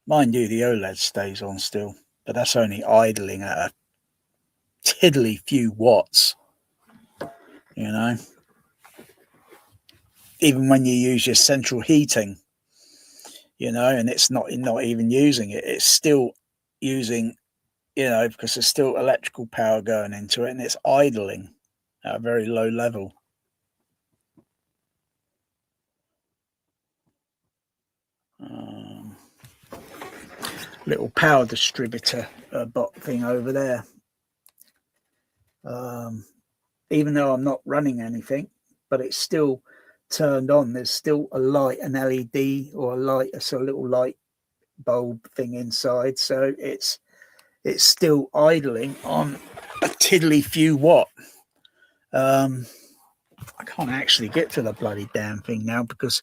Speaker 1: Mind you, the OLED stays on still, but that's only idling at a tiddly few watts, you know. Even when you use your central heating, you know, and it's not even using it, it's still using, you know, because there's still electrical power going into it, and it's idling at a very low level. Little power distributor bot thing over there. Even though I'm not running anything, but it's still turned on. There's still a light, an LED or a light, a little light bulb thing inside. So it's still idling on a tiddly few watt. I can't actually get to the bloody damn thing now because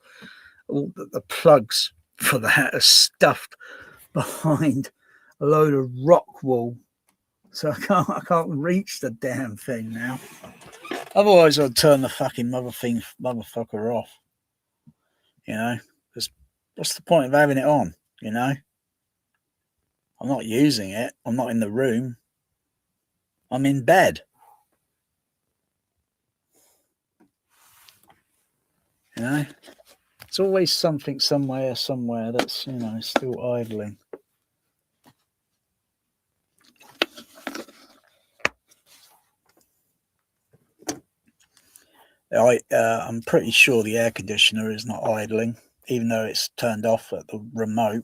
Speaker 1: all the plugs for that are stuffed behind a load of rock wool. So I can't reach the damn thing now. Otherwise, I'd turn the fucking motherfucker off. You know, because what's the point of having it on? You know, I'm not using it. I'm not in the room. I'm in bed. You know, it's always something somewhere that's, you know, still idling. I'm pretty sure the air conditioner is not idling, even though it's turned off at the remote.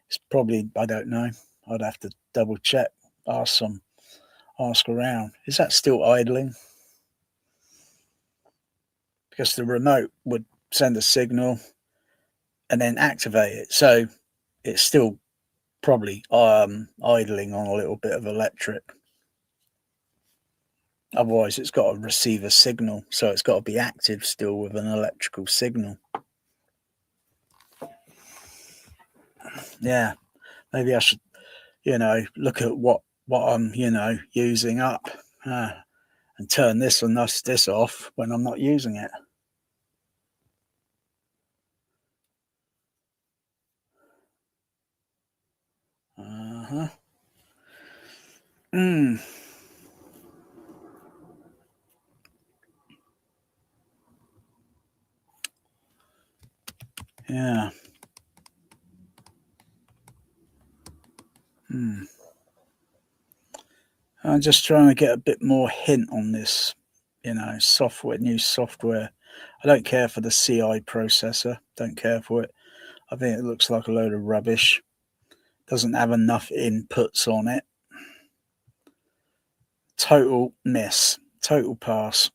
Speaker 1: It's probably, I don't know. I'd have to double check, ask around. Is that still idling? Because the remote would send a signal and then activate it. So it's still probably idling on a little bit of electric. Otherwise, it's got to receive a signal, so it's got to be active still with an electrical signal. Yeah, maybe I should, you know, look at what I'm, you know, using up and turn this and this off when I'm not using it. Yeah. I'm just trying to get a bit more hint on this, you know, new software. I don't care for the CI processor. Don't care for it. I think it looks like a load of rubbish. Doesn't have enough inputs on it. Total miss. Total pass.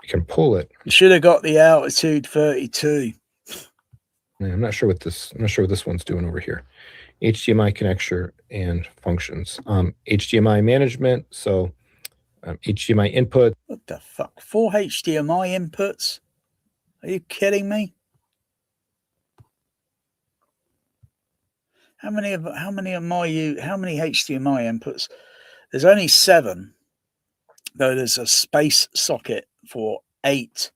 Speaker 21: You can pull it.
Speaker 1: You should have got the altitude 32.
Speaker 21: I'm not sure what this one's doing over here. HDMI connector and functions. HDMI management. So HDMI input.
Speaker 1: What the fuck? 4 HDMI inputs? Are you kidding me? How many HDMI inputs? There's only 7. though there's a space socket for eight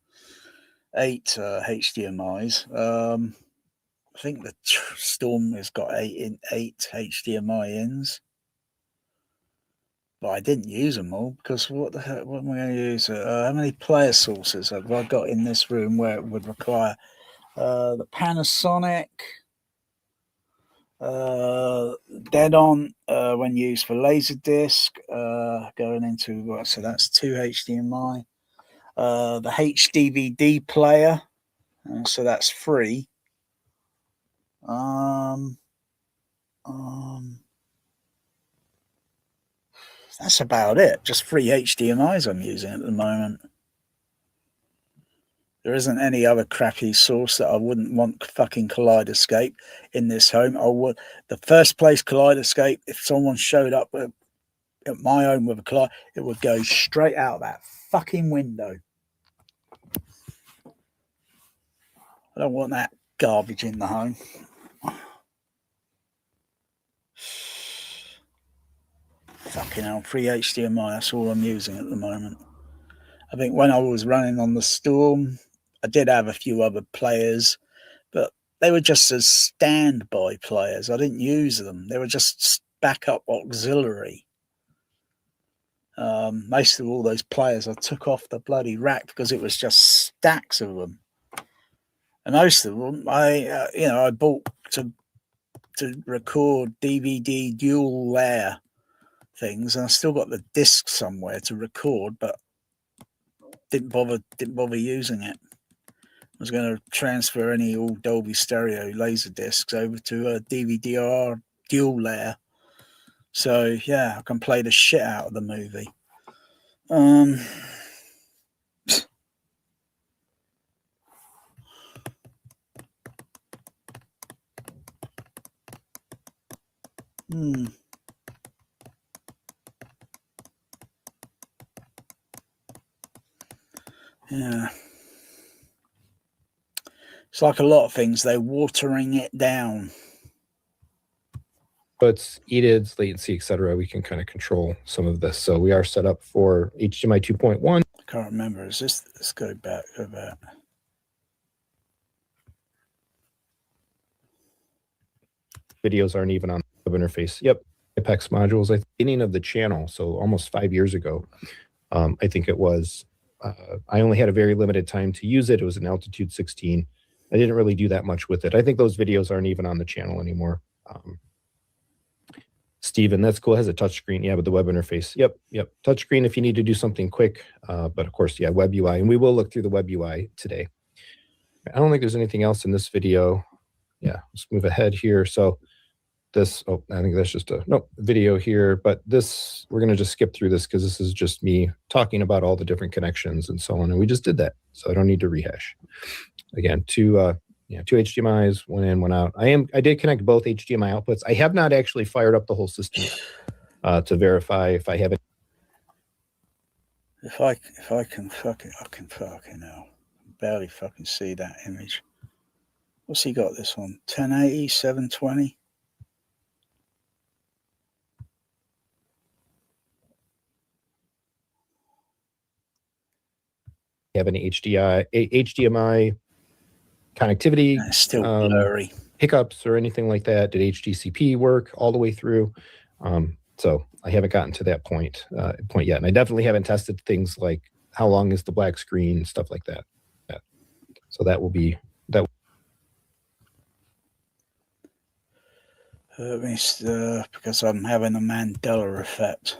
Speaker 1: HDMIs. I think the Storm has got eight HDMI ins, but I didn't use them all because what the heck? What am I going to use? How many player sources have I got in this room where it would require the Panasonic? Dead on when used for Laserdisc, going into what? So that's 2 HDMI. The HDVD player, so that's 3. That's about it. Just 3 HDMIs I'm using at the moment. There isn't any other crappy source that I wouldn't want fucking Kaleidoscape in this home. I would. The first place Kaleidoscape, if someone showed up at my home with a Kaleidoscape, it would go straight out that fucking window. I don't want that garbage in the home. Fucking hell, 3 HDMI, that's all I'm using at the moment. I think when I was running on the Storm, I did have a few other players, but they were just as standby players. I didn't use them. They were just backup auxiliary. Most of all those players I took off the bloody rack because it was just stacks of them. And most of them I bought to record DVD dual layer things, and I still got the disc somewhere to record, but didn't bother using it. I was going to transfer any old Dolby Stereo laser discs over to a DVD-R dual layer, so yeah, I can play the shit out of the movie. Yeah. It's like a lot of things, they're watering it down.
Speaker 21: So it's EDIDs, latency, etc. We can kind of control some of this. So we are set up for HDMI 2.1.
Speaker 1: I can't remember. Is this? Let's go back.
Speaker 21: Videos aren't even on the web interface. Yep. Apex modules, I think, beginning of the channel. So almost 5 years ago, I think it was. I only had a very limited time to use it. It was an altitude 16. I didn't really do that much with it. I think those videos aren't even on the channel anymore. Steven, that's cool. It has a touchscreen. Yeah, but the web interface. Yep. Touchscreen if you need to do something quick. But of course, yeah, web UI. And we will look through the web UI today. I don't think there's anything else in this video. Yeah, let's move ahead here. So this, I think that's just a video here. But this, we're going to just skip through this because this is just me talking about all the different connections and so on. And we just did that. So I don't need to rehash. Again, two HDMIs, one in, one out. I did connect both HDMI outputs. I have not actually fired up the whole system yet, to verify if I have it.
Speaker 1: If I can fucking now. Barely fucking see that image. What's he got this on? 1080, 720?
Speaker 21: Have any HDMI connectivity,
Speaker 1: still blurry.
Speaker 21: hiccups or anything like that? Did HDCP work all the way through? So I haven't gotten to that point yet, and I definitely haven't tested things like how long is the black screen, stuff like that. So that will be that.
Speaker 1: Because I'm having a Mandela effect.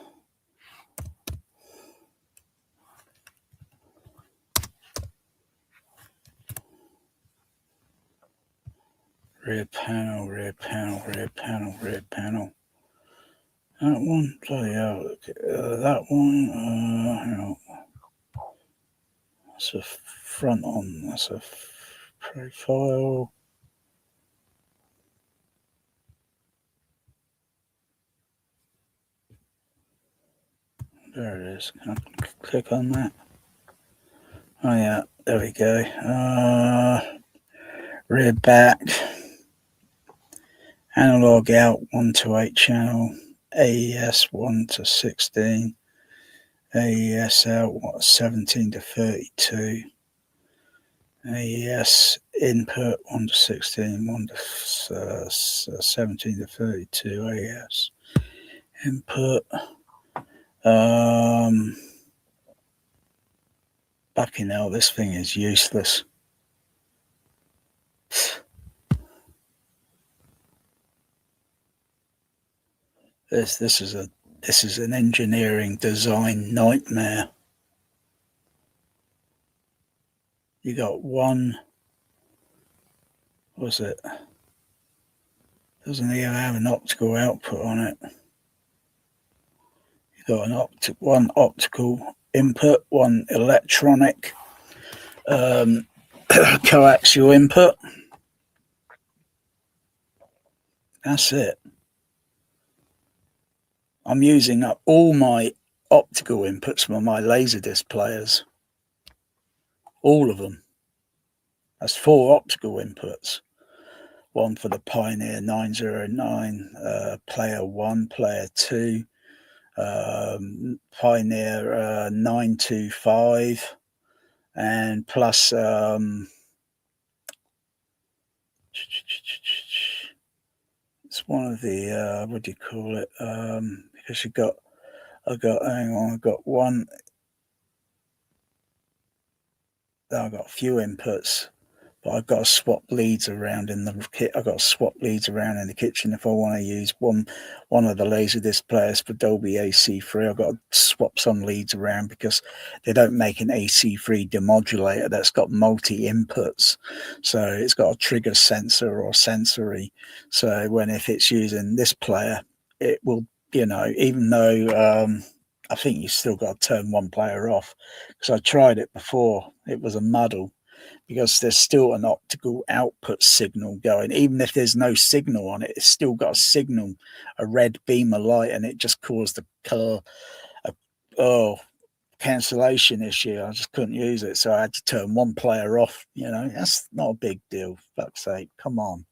Speaker 1: Rear panel. That one, bloody hell. That one, hang on. That's a front on. That's a profile. There it is. Can I click on that? Oh yeah, there we go. Rear back. Analog out 1 to 8 channel. AES 1 to 16. AES out, 17 to 32. AES input 1 to 16, 1 to 17 to 32. AES input. Fucking hell, this thing is useless. This is an engineering design nightmare. You got one. Was it? Doesn't even have an optical output on it. You got one optical input, one electronic coaxial input. That's it. I'm using up all my optical inputs for my Laserdisc players. All of them. That's 4 optical inputs. One for the Pioneer 909, player 1, player 2, Pioneer 925, and plus it's one of the what do you call it? Because I've got a few inputs, but I've got to swap leads around in the kit. I've got to swap leads around in the kitchen if I want to use one of the Laserdisc players for Dolby AC3. I've got to swap some leads around because they don't make an AC3 demodulator that's got multi inputs, so it's got a trigger sensor or sensory. So if it's using this player, it will, even though I think you still got to turn one player off, because I tried it before. It was a muddle because there's still an optical output signal going. Even if there's no signal on it, it's still got a signal, a red beam of light, and it just caused cancellation issue. I just couldn't use it, so I had to turn one player off. That's not a big deal. Fuck's sake, come on.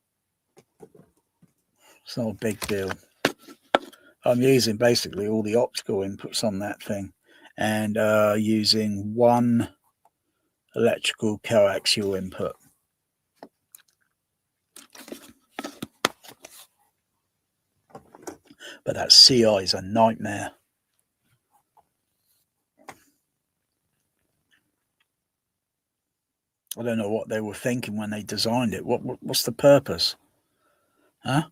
Speaker 1: It's not a big deal. I'm using basically all the optical inputs on that thing, and using one electrical coaxial input. But that CI is a nightmare. I don't know what they were thinking when they designed it. What's the purpose? Huh?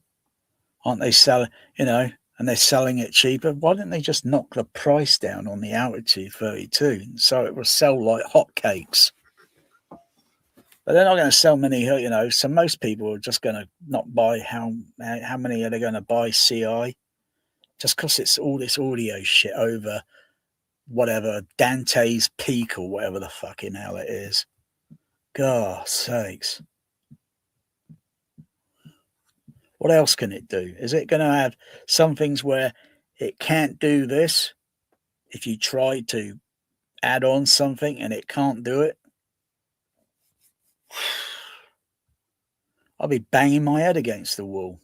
Speaker 1: Aren't they selling, and they're selling it cheaper? Why didn't they just knock the price down on the Altitude 32 so it will sell like hotcakes? But they're not going to sell many, so most people are just going to not buy. How many are they going to buy CI? Just because it's all this audio shit over whatever, Dante's Peak or whatever the fucking hell it is. God's sakes. What else can it do? Is it going to have some things where it can't do this if you try to add on something and it can't do it? I'll be banging my head against the wall.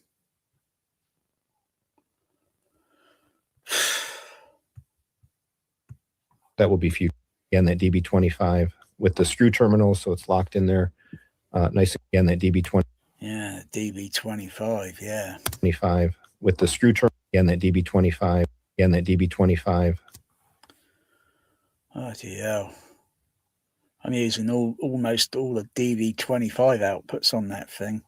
Speaker 21: That will be future. Again, that DB25 with the screw terminal, so it's locked in there. Nice. Again, that DB20.
Speaker 1: Yeah, DB25, yeah.
Speaker 21: 25 with the screw terminal. Again, that DB25. Again, that DB25.
Speaker 1: Oh, dear. I'm using almost all the DB25 outputs on that thing.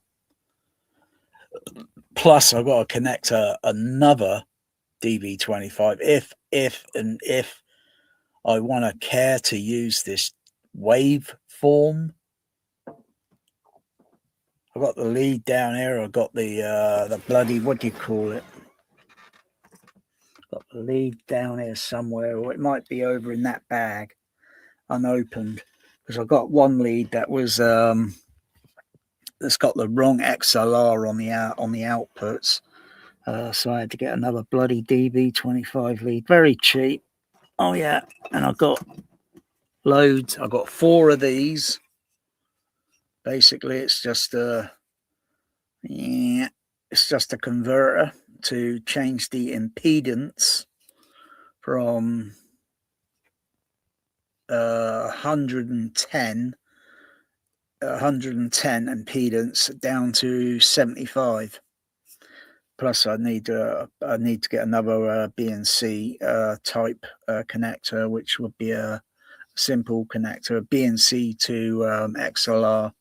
Speaker 1: Plus, I've got to connect another DB25 if I want to care to use this waveform. I've got the lead down here. I've got the bloody, what do you call it? Got the lead down here somewhere, or it might be over in that bag, unopened, because I've got one lead that was that's got the wrong XLR on the outputs. So I had to get another bloody DB25 lead, very cheap. Oh yeah, and I've got loads. I've got 4 of these. Basically, it's just a converter to change the impedance from 110 impedance down to 75. Plus, I need to get another BNC type connector, which would be a simple connector, BNC to XLR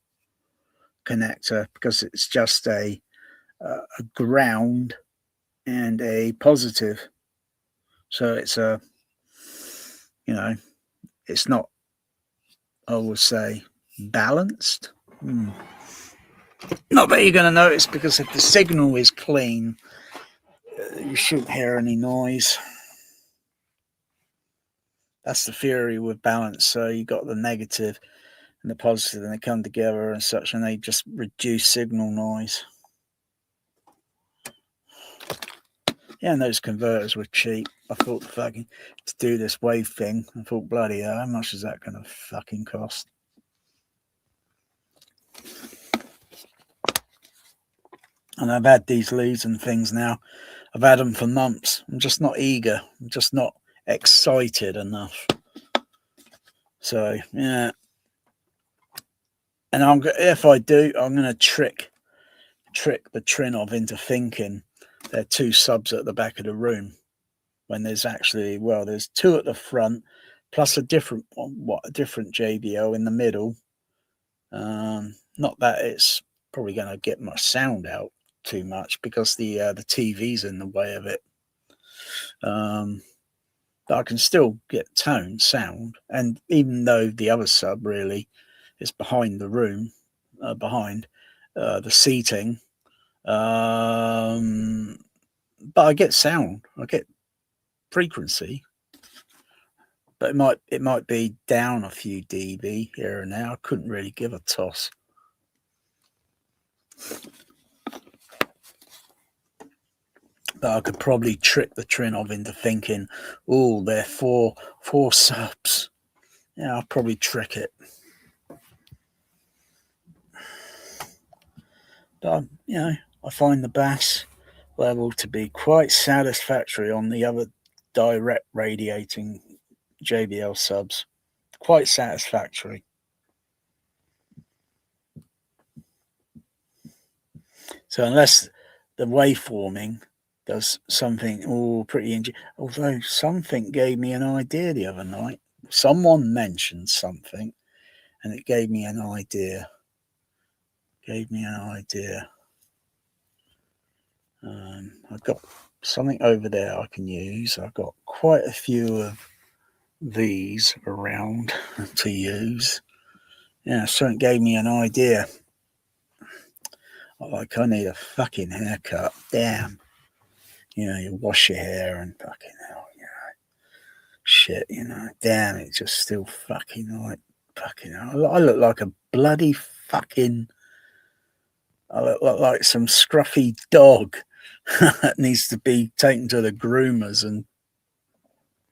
Speaker 1: connector, because it's just a ground and a positive. So it's a, it's not, I would say, balanced. Not that you're going to notice, because if the signal is clean, you shouldn't hear any noise. That's the theory with balance. So you got the negative and the positive, and they come together and such, and they just reduce signal noise. Yeah, and those converters were cheap. I thought fucking to do this wave thing, I thought, bloody hell, how much is that going to fucking cost? And I've had these leads and things now. I've had them for months. I'm just not eager. I'm just not excited enough. So, yeah. And if I do, I'm going to trick the trinnov into thinking there are two subs at the back of the room, when there's actually, well, there's two at the front, plus a different JBL in the middle. Not that it's probably going to get my sound out too much, because the TV's in the way of it. But I can still get sound, and even though the other sub really is behind the room, behind the seating, but I get sound, I get frequency, but it might be down a few dB here and there. I couldn't really give a toss. But I could probably trick the trinnov into thinking, oh, they're four subs. Yeah, I'll probably trick it. But, I find the bass level to be quite satisfactory on the other direct radiating JBL subs. Quite satisfactory. So unless the waveforming does something pretty interesting, although something gave me an idea the other night. Someone mentioned something, and it gave me an idea. I've got something over there I can use. I've got quite a few of these around to use. Yeah, something gave me an idea. Like, I need a fucking haircut. Damn. You wash your hair and fucking hell, shit, damn, it just still fucking hell. I look like a bloody fucking, I look like some scruffy dog that needs to be taken to the groomers and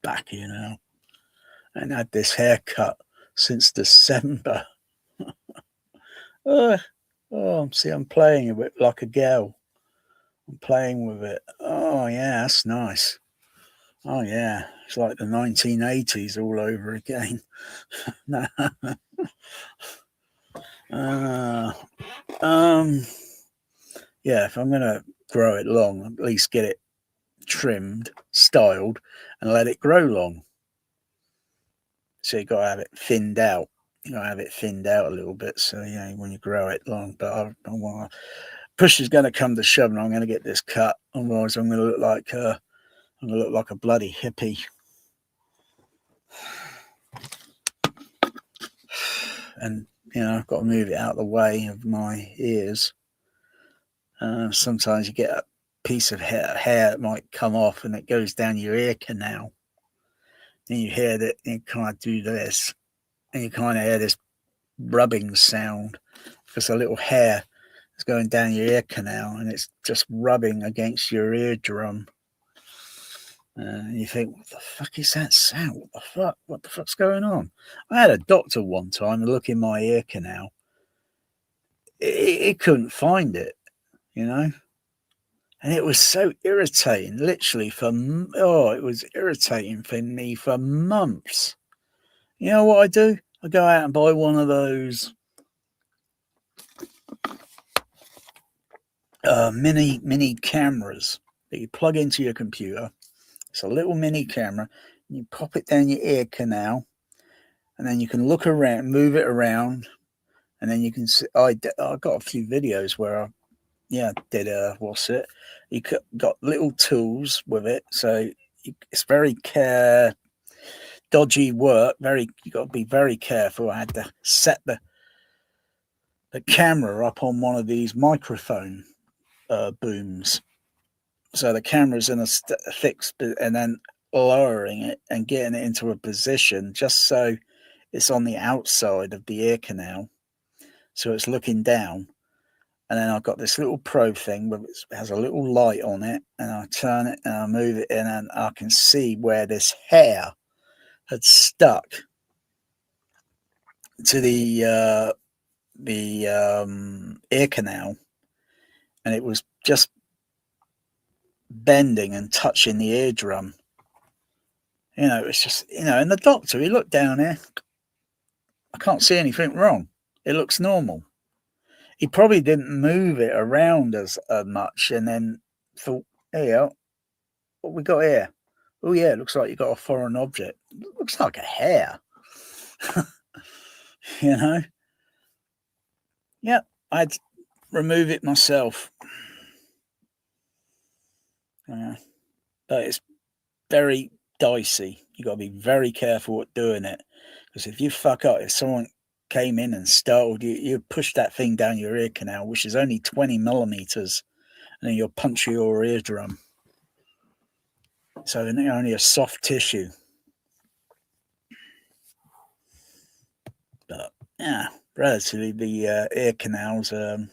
Speaker 1: back, and had this haircut since December. See, I'm playing with it like a girl. I'm playing with it. Oh, yeah, that's nice. Oh, yeah, it's like the 1980s all over again. Yeah, if I'm going to grow it long, at least get it trimmed, styled, and let it grow long. So you've got to have it thinned out. You got to have it thinned out a little bit. So, when you grow it long. But I want to, push is going to come to shove, and I'm going to get this cut. Otherwise, I'm going to look like a bloody hippie. And, I've got to move it out of the way of my ears. Sometimes you get a piece of hair that might come off, and it goes down your ear canal. And you hear that, you kind of do this, and you kind of hear this rubbing sound, because a little hair is going down your ear canal, and it's just rubbing against your eardrum. And you think, what the fuck is that sound? What the fuck's going on? I had a doctor one time look in my ear canal. It couldn't find it, and it was so irritating, literally it was irritating for me for months. You know what I do? I go out and buy one of those mini cameras that you plug into your computer. It's a little mini camera. And you pop it down your ear canal, and then you can look around, move it around, and then you can see. I got a few videos where I did you got little tools with it, so it's very dodgy work. You got to be very careful. I had to set the camera up on one of these microphone booms, so the camera's in a fixed, and then lowering it and getting it into a position just so it's on the outside of the ear canal, so it's looking down. And then I've got this little probe thing with it has a little light on it, and I turn it and I move it in, and I can see where this hair had stuck to the ear canal, and it was just bending and touching the eardrum. It's just, and the doctor, he looked down here. I can't see anything wrong. It looks normal. He probably didn't move it around as much, and then thought, hey, what we got here? Oh, yeah, it looks like you got a foreign object. It looks like a hair. Yep, I'd remove it myself. But it's very dicey. You got to be very careful at doing it, because if you fuck up, if someone came in and startled you, you push that thing down your ear canal, which is only 20 millimeters, and then you'll puncture your eardrum. So only a soft tissue. But relatively the ear canals, they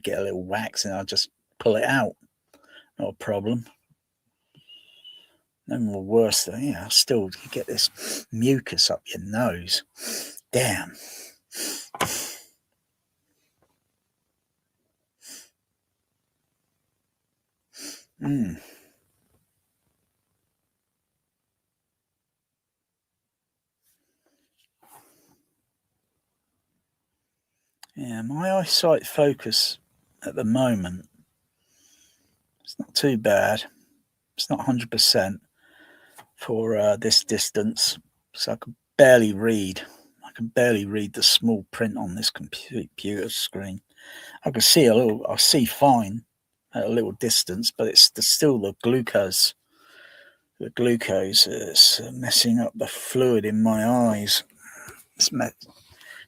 Speaker 1: get a little wax, and I'll just pull it out. Not a problem. No more worse than, still you get this mucus up your nose. Damn. Yeah, my eyesight focus at the moment, it's not too bad. It's not 100% for this distance, so I can barely read. I can barely read the small print on this computer screen. I can see I see fine at a little distance, but it's still the glucose. The glucose is messing up the fluid in my eyes. It's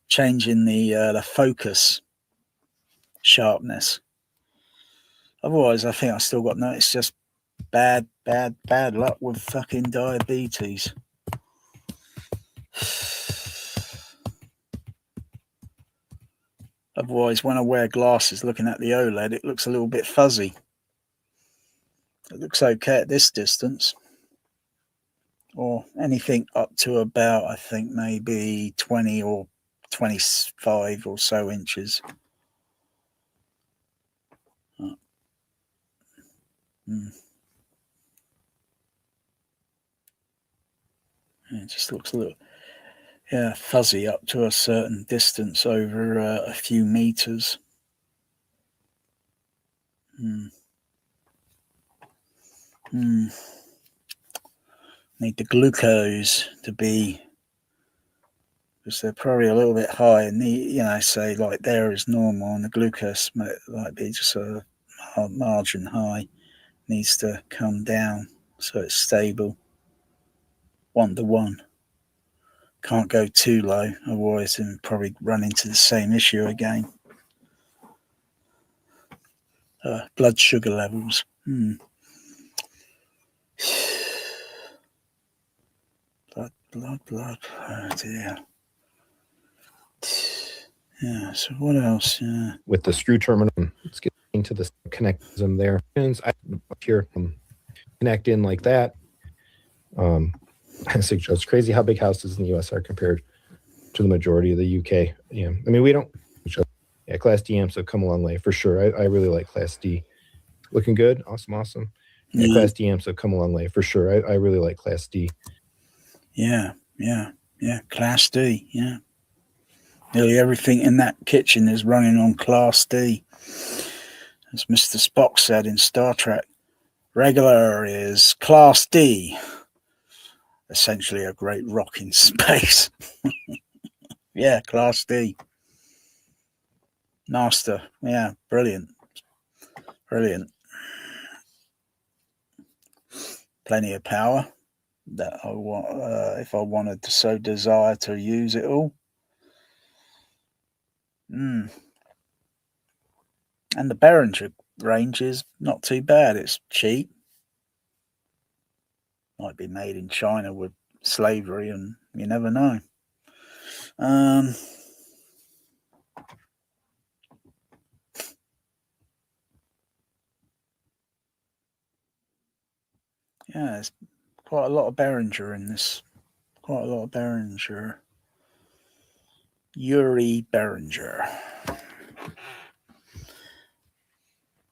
Speaker 1: changing the focus sharpness. Otherwise, I think I still got no. It's just bad luck with fucking diabetes. Otherwise, when I wear glasses looking at the OLED, it looks a little bit fuzzy. It looks okay at this distance, or anything up to about, I think, maybe 20 or 25 or so inches. It just looks a little fuzzy up to a certain distance over a few meters. Need the glucose to be, because they're probably a little bit high, and say like there is normal, and the glucose might be just a margin high. Needs to come down so it's stable. 1-to-1. Can't go too low, otherwise then probably run into the same issue again. Blood sugar levels. Blood. Oh dear. Yeah, so what else?
Speaker 21: With the screw terminal, let's get into the connectism there. I here connect in like that. It's crazy how big houses in the US are compared to the majority of the UK. Yeah, I mean, we don't. Class D amps have come a long way for sure. I really like Class D. Looking good, awesome. Class D amps have come a long way for sure. I really like Class D.
Speaker 1: Yeah. Yeah, Class D. Yeah, nearly everything in that kitchen is running on Class D, as Mr. Spock said in Star Trek. Regular is Class D, essentially a great rock in space. Yeah, Class D. Master. Yeah, brilliant. Plenty of power that I want, if I wanted to so desire to use it all. And the Behringer range is not too bad. It's cheap. Might be made in China with slavery, and you never know. Yeah, there's quite a lot of Behringer in this. Quite a lot of Behringer. Yuri Behringer.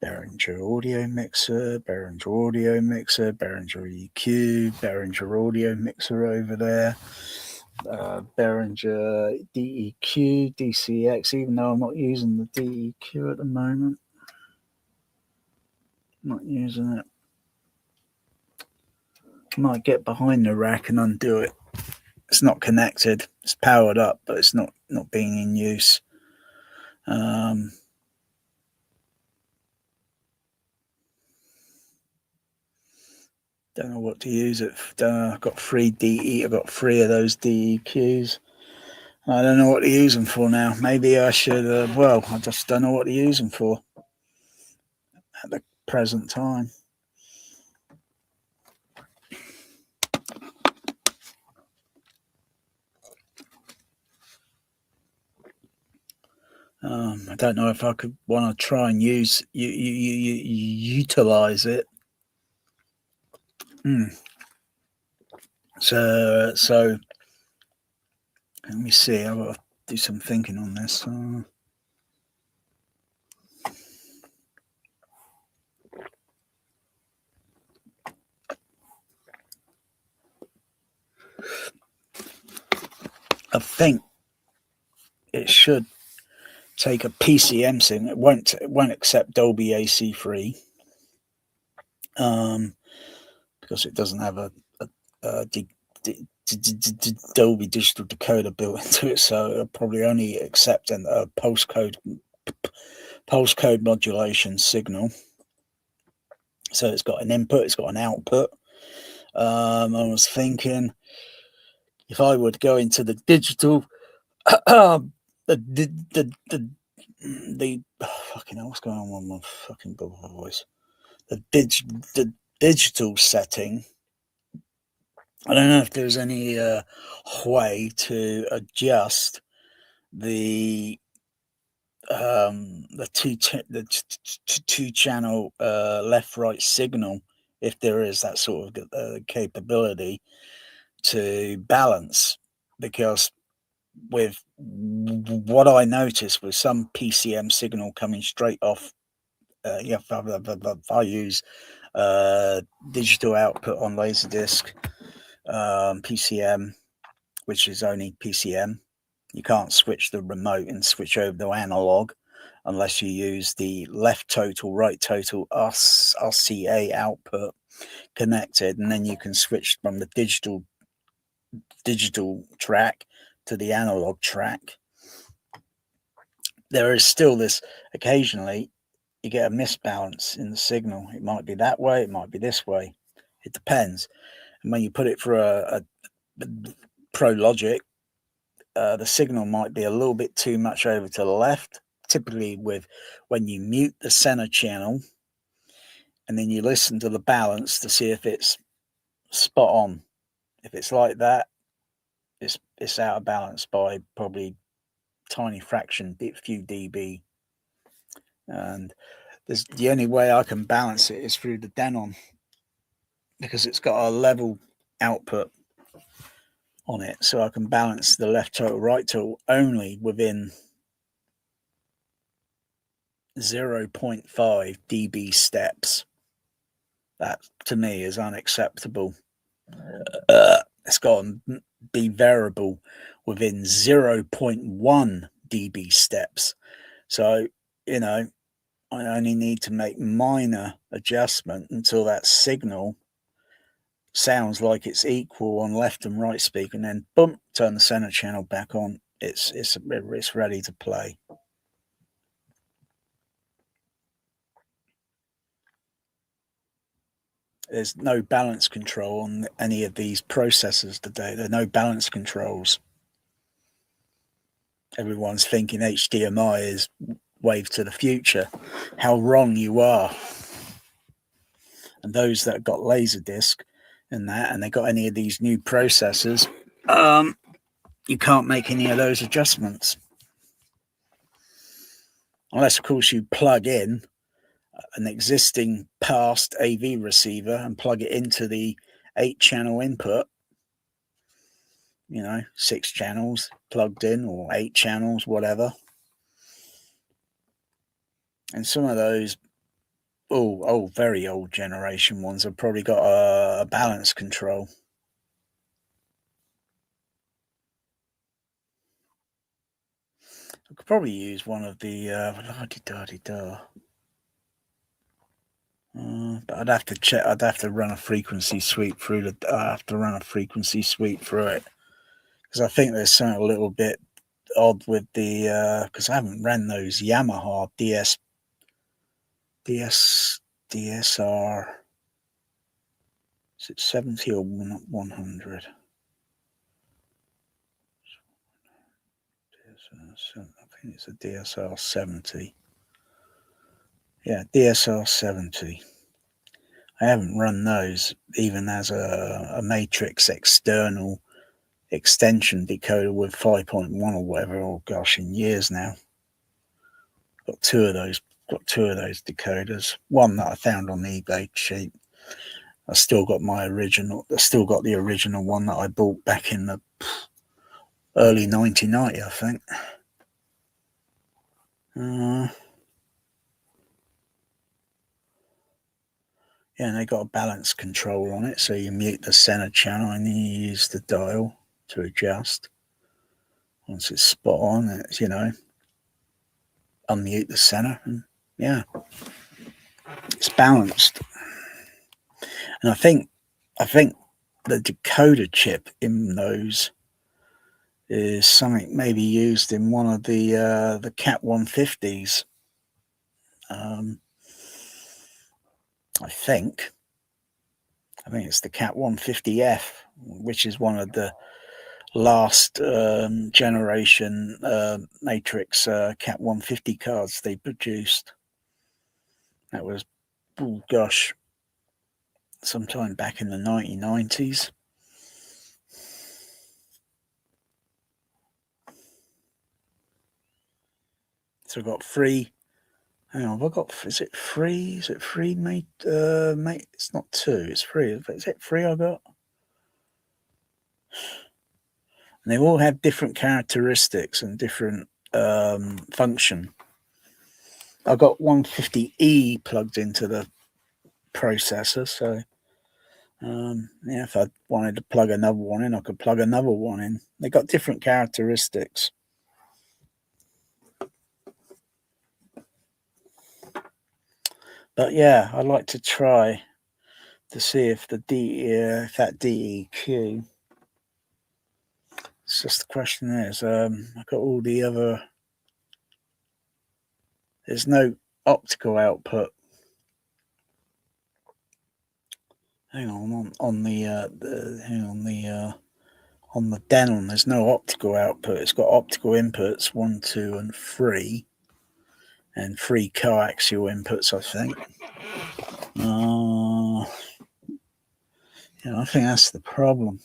Speaker 1: Behringer audio mixer, Behringer audio mixer, Behringer EQ, Behringer audio mixer over there, Behringer DEQ, DCX, even though I'm not using the DEQ at the moment. Not using it. I might get behind the rack and undo it. It's not connected. It's powered up, but it's not being in use. Don't know what to use it. I've got 3 DE. I've got 3 of those DEQs. I don't know what to use them for now. Maybe I should. I just don't know what to use them for at the present time. I don't know if I could want to try and utilize it. So let me see. I've got to do some thinking on this. I think it should take a PCM signal. It won't accept Dolby AC3 because it doesn't have a Dolby digital decoder built into it, so it'll probably only accept a pulse code modulation signal. So it's got an input, it's got an output. I was thinking if I would go into the digital, the fucking hell, what's going on with my fucking voice? The digital setting. I don't know if there's any way to adjust the two channel left right signal, if there is that sort of capability to balance, because with what I noticed with some PCM signal coming straight off, if I use digital output on Laserdisc, PCM, which is only PCM. You can't switch the remote and switch over to analog unless you use the left total, right total, RCA output connected, and then you can switch from the digital track to the analog track. There is still this, occasionally you get a misbalance in the signal. It might be that way, it might be this way. It depends. And when you put it through a Pro Logic, the signal might be a little bit too much over to the left. Typically when you mute the center channel and then you listen to the balance to see if it's spot on. If it's like that, it's out of balance by probably tiny fraction, few dB. And the only way I can balance it is through the Denon, because it's got a level output on it, so I can balance the left total, right total only within 0.5 dB steps. That to me is unacceptable. It's got to be variable within 0.1 dB steps. So, you know, I only need to make minor adjustment until that signal sounds like it's equal on left and right speaker, and then boom, turn the center channel back on. It's ready to play. There's no balance control on any of these processors today. There are no balance controls. Everyone's thinking HDMI is wave to the future. How wrong you are. And those that got Laserdisc and that, and they got any of these new processors, you can't make any of those adjustments. Unless, of course, you plug in an existing past AV receiver and plug it into the 8-channel input. You know, 6 channels plugged in, or 8 channels, whatever. And some of those very old generation ones have probably got a balance control. I could probably use one of the but I'd have to check. I'd have to run a frequency sweep through it, because I think there's something a little bit odd with the because I haven't ran those Yamaha DSR. Is it 70 or 100? I think it's a DSR 70. Yeah, DSR 70. I haven't run those even as a matrix external extension decoder with 5.1 or whatever. Oh gosh, in years now. Got two of those decoders. One that I found on eBay cheap. I still got the original one that I bought back in the early 1990, I think. Yeah, and they got a balance control on it, so you mute the center channel and then you use the dial to adjust. Once it's spot on, it's, you know, unmute the center, and yeah, it's balanced. And I think the decoder chip in those is something maybe used in one of the Cat 150s. I think it's the Cat 150F, which is one of the last generation Matrix Cat 150 cards they produced. That was, oh gosh, sometime back in the 1990s. So I've got free. Hang on, is it free? Is it free, mate? It's not 2, it's free. Is it free I got? And they all have different characteristics and different function. I got 150E plugged into the processor, so yeah, if I wanted to plug another one in, I could plug another one in. They got different characteristics. But yeah, I'd like to try to see if that DEQ. It's just the question is, I've got all the other. There's no optical output. Hang on the Denon. There's no optical output. It's got optical inputs 1, 2, and 3, and 3 coaxial inputs, I think. Yeah, I think that's the problem.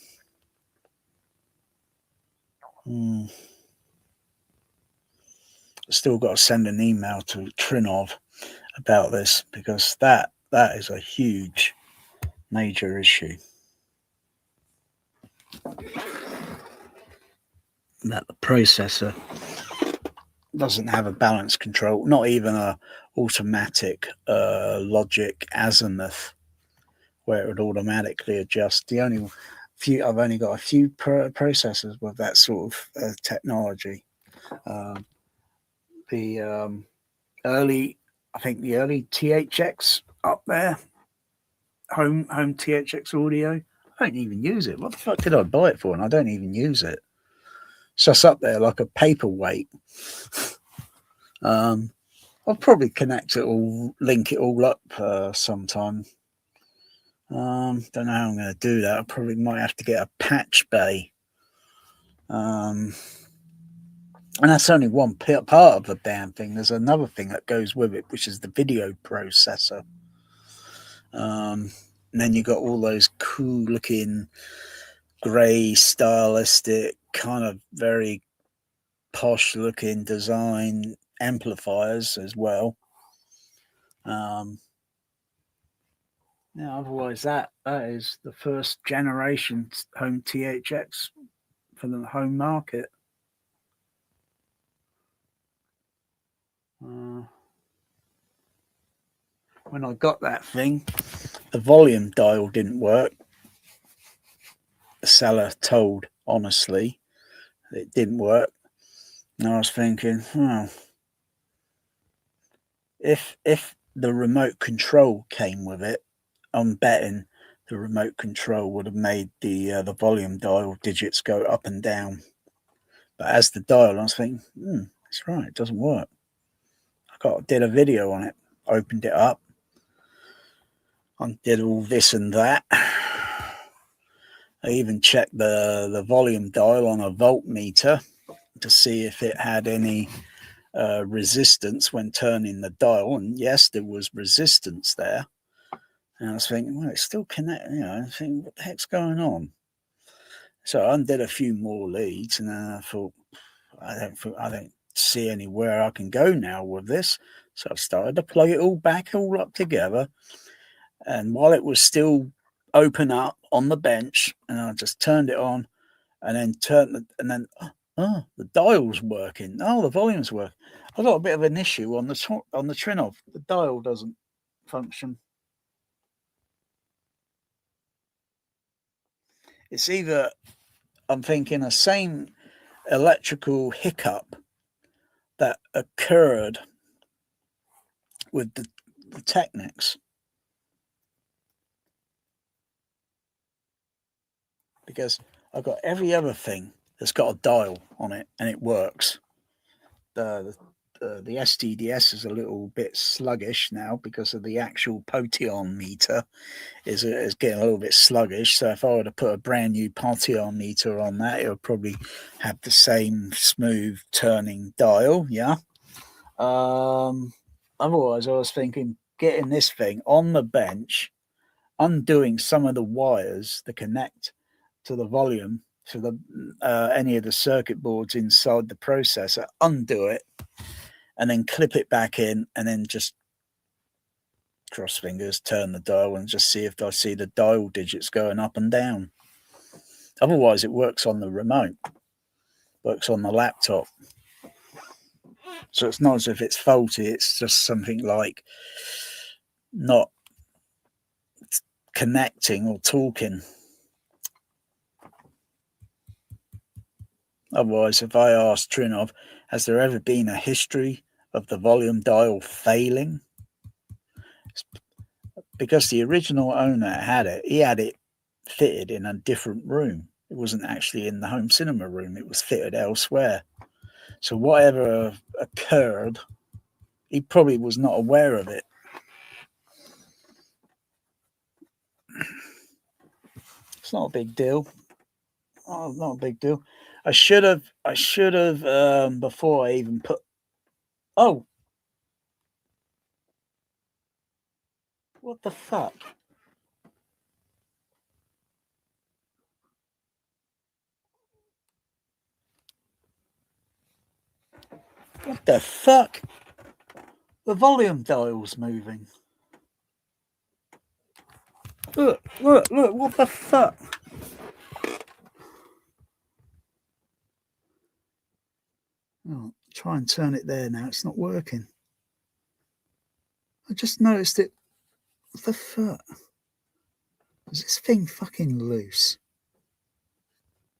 Speaker 1: Still got to send an email to Trinnov about this, because that is a huge, major issue. That the processor doesn't have a balance control, not even a automatic logic azimuth where it would automatically adjust. The I've only got a few processors with that sort of technology. The early THX up there, home THX audio. I don't even use it. What the fuck did I buy it for? And I don't even use it. So it's up there like a paperweight. I'll probably connect it all, link it all up sometime. Don't know how I'm going to do that. I probably might have to get a patch bay. And that's only one part of the damn thing. There's another thing that goes with it, which is the video processor. And then you got all those cool looking grey stylistic kind of very posh looking design amplifiers as well. Otherwise that is the first generation home THX for the home market. When I got that thing, the volume dial didn't work. The seller told honestly it didn't work. And I was thinking, if the remote control came with it, I'm betting the remote control would have made the volume dial digits go up and down. But as the dial, I was thinking, that's right, it doesn't work. Did a video on it, opened it up, and did all this and that. I even checked the volume dial on a voltmeter to see if it had any resistance when turning the dial, and yes, there was resistance there. And I was thinking, well, it's still connected. I think, what the heck's going on? So I undid a few more leads, and then I thought, I don't see anywhere I can go now with this. So I started to plug it all up together. And while it was still open up on the bench, and I just turned it on, and then the dial's working. Oh, the volume's working. I got a bit of an issue on the trinnov. The dial doesn't function. It's either, I'm thinking, the same electrical hiccup that occurred with the Technics, because I've got every other thing that's got a dial on it and it works. The STDS is a little bit sluggish now because of the actual Potion meter is getting a little bit sluggish. So if I were to put a brand new Potion meter on that, it would probably have the same smooth turning dial. Yeah. Otherwise, I was thinking getting this thing on the bench, undoing some of the wires that connect to the volume for the any of the circuit boards inside the processor, undo it, and then clip it back in, and then just cross fingers, turn the dial, and just see if I see the dial digits going up and down. Otherwise, it works on the remote, works on the laptop. So it's not as if it's faulty, it's just something like not connecting or talking. Otherwise, if I asked Trinnov, has there ever been a history of the volume dial failing? Because the original owner had it, he had it fitted in a different room. It wasn't actually in the home cinema room, it was fitted elsewhere. So whatever occurred, he probably was not aware of it. It's not a big deal. Oh, not a big deal. I should have before I even put. Oh, what the fuck? What the fuck? The volume dial's moving. Look, what the fuck? Oh, try and turn it there now. It's not working. I just noticed it. What the fuck? Is this thing fucking loose?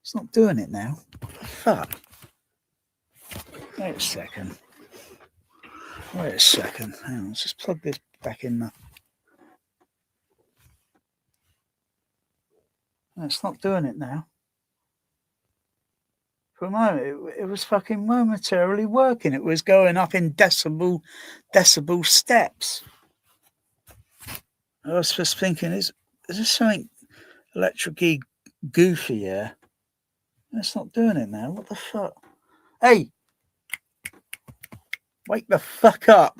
Speaker 1: It's not doing it now. Fuck. Wait a second. Hang on, let's just plug this back in there. No, it's not doing it now. For a moment, it was fucking momentarily working. It was going up in decibel steps. I was just thinking, is there something electric-y goofy here? It's not doing it now. What the fuck? Hey! Wake the fuck up!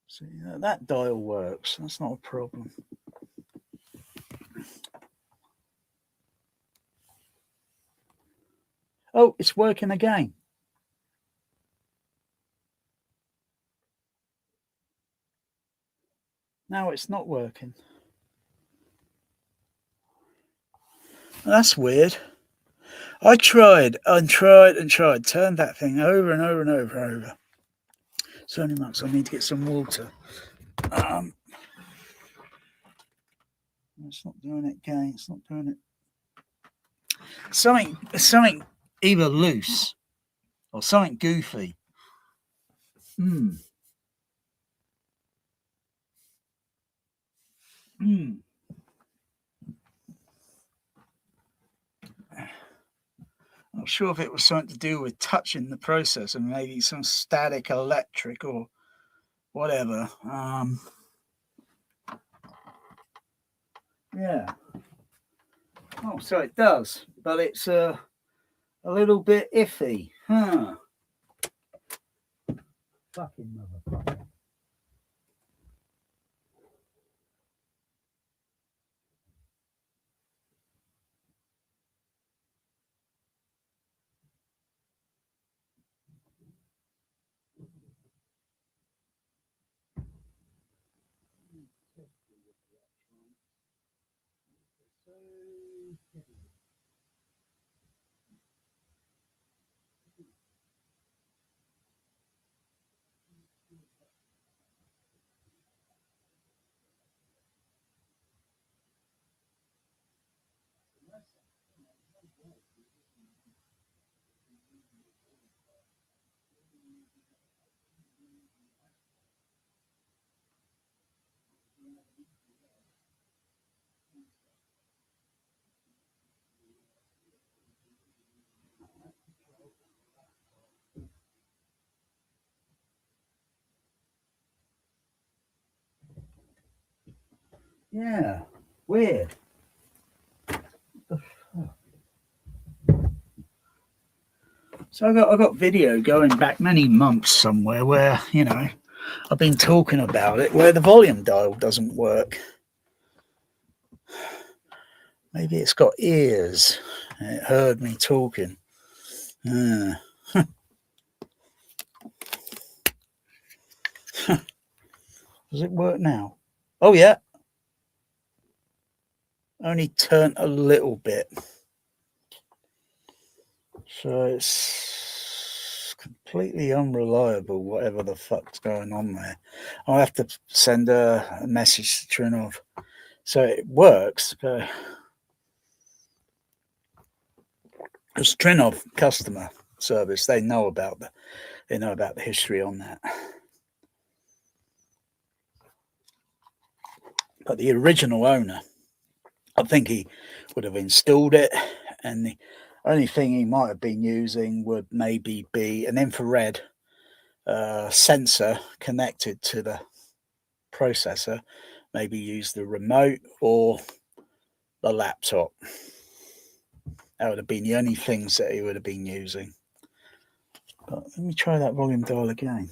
Speaker 1: See, that dial works. That's not a problem. Oh, it's working again. Now it's not working. That's weird. I tried and tried and tried. Turned that thing over and over and over and over. It's only months. I need to get some water. It's not doing it again. It's not doing it. Something either loose or something goofy. Not sure if it was something to do with touching the processor, maybe some static electric or whatever. Yeah. Oh, so it does, but it's a little bit iffy. Huh. Fucking motherfucker. Yeah, weird. So I got video going back many months somewhere where, you know, I've been talking about it, where the volume dial doesn't work. Maybe it's got ears. It heard me talking. Does it work now? Oh, yeah. Only turned a little bit. So it's completely unreliable, whatever the fuck's going on there. I'll have to send a message to trinnov. So it works, but it's trinnov customer service. They know about the history on that. But the original owner, I think he would have installed it, and the only thing he might have been using would maybe be an infrared sensor connected to the processor. Maybe use the remote or the laptop. That would have been the only things that he would have been using. But let me try that volume dial again.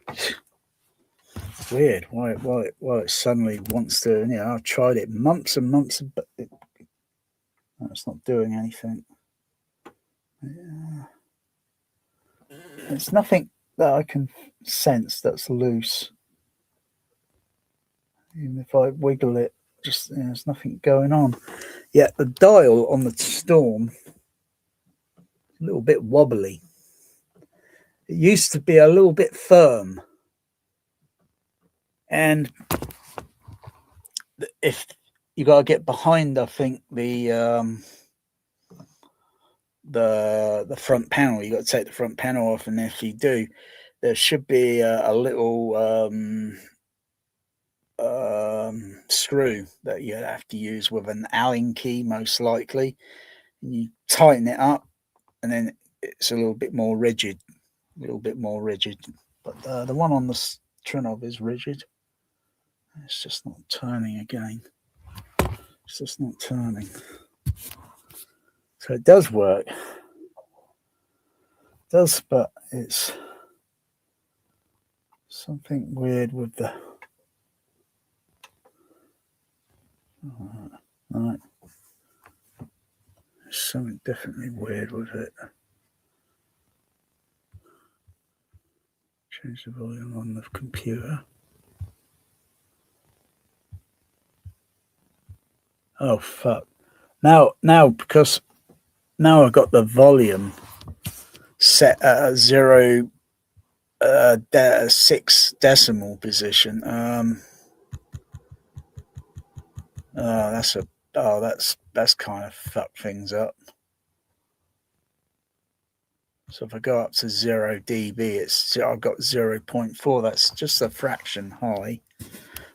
Speaker 1: It's weird why it suddenly wants to, you know, I've tried it months and months, but it's not doing anything. Yeah. There's nothing that I can sense that's loose. Even if I wiggle it, just, you know, there's nothing going on. Yet the dial on the Storm is a little bit wobbly. It used to be a little bit firm. And if you got to get behind, I think, the front panel. You got to take the front panel off, and if you do, there should be a little screw that you have to use with an Allen key, most likely. And you tighten it up, and then it's a little bit more rigid. But the one on the trinnov is rigid. It's just not turning again. It's just not turning. So it does work. It does, but it's something weird with the... Right. There's something definitely weird with it. Change the volume on the computer. Oh fuck! Now because now I've got the volume set at a 6 decimal position. That's kind of fucked things up. So if I go up to 0 dB, I've got 0.4. That's just a fraction high.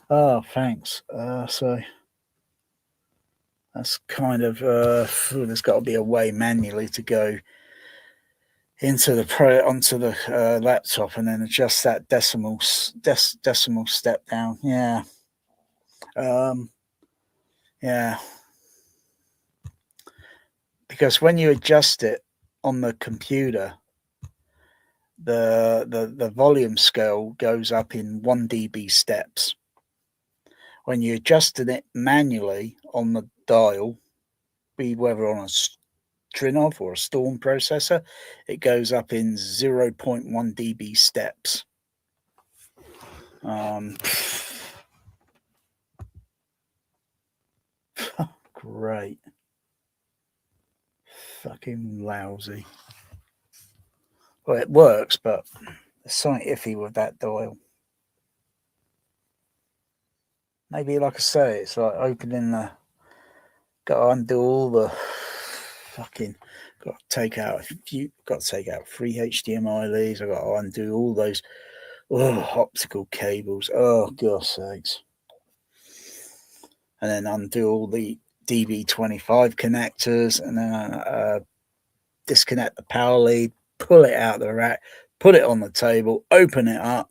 Speaker 1: Oh, thanks. So that's kind of there's got to be a way manually to go into the onto the laptop and then adjust that decimal step down. Yeah. Yeah. Because when you adjust it on the computer, the volume scale goes up in 1 dB steps. When you adjusted it manually on the dial, be whether on a trinnov or a Storm processor, it goes up in 0.1 dB steps. Great. Fucking lousy. Well, it works, but there's something iffy with that dial. Maybe, like I say, it's like opening the... Got to undo all the fucking... Got to take out 3 HDMI leads. I've got to undo all those optical cables. Oh, God's sakes. And then undo all the DB25 connectors, and then disconnect the power lead, pull it out of the rack, put it on the table, open it up,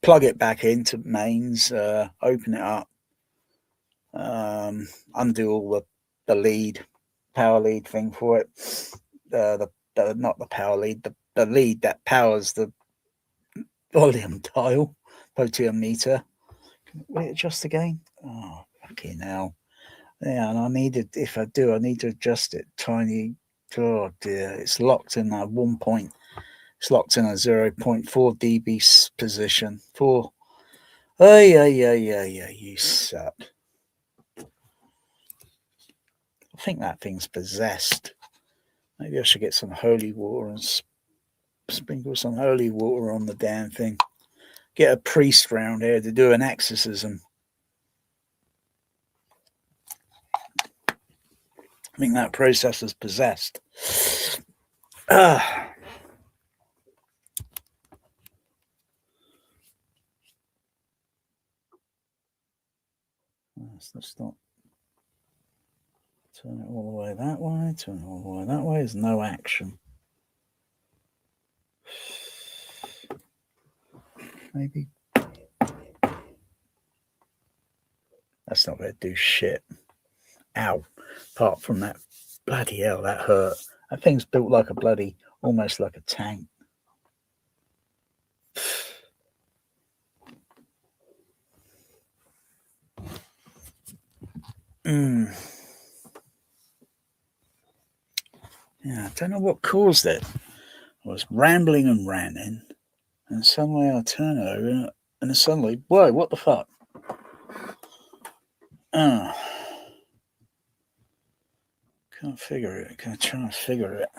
Speaker 1: plug it back into mains, open it up, undo all the lead, power lead thing for it, not the power lead, the lead that powers the volume dial, potentiometer. Will it adjust again? Oh, fucking hell. Yeah, and I need to adjust it tiny. Oh dear, it's locked in at 1 point. It's locked in a 0.4 dB position. You suck. I think that thing's possessed. Maybe I should get some holy water and sprinkle some holy water on the damn thing. Get a priest round here to do an exorcism. I think that processor's possessed. Let's not turn it all the way that way. Turn it all the way that way. There's no action. Maybe that's not going to do shit. Ow. Apart from that, bloody hell, that hurt. That thing's built like a bloody, almost like a tank. Yeah, I don't know what caused it. I was rambling and ranting, and suddenly I turn over, and suddenly, whoa, what the fuck? Oh. Can't figure it. Can't try to figure it.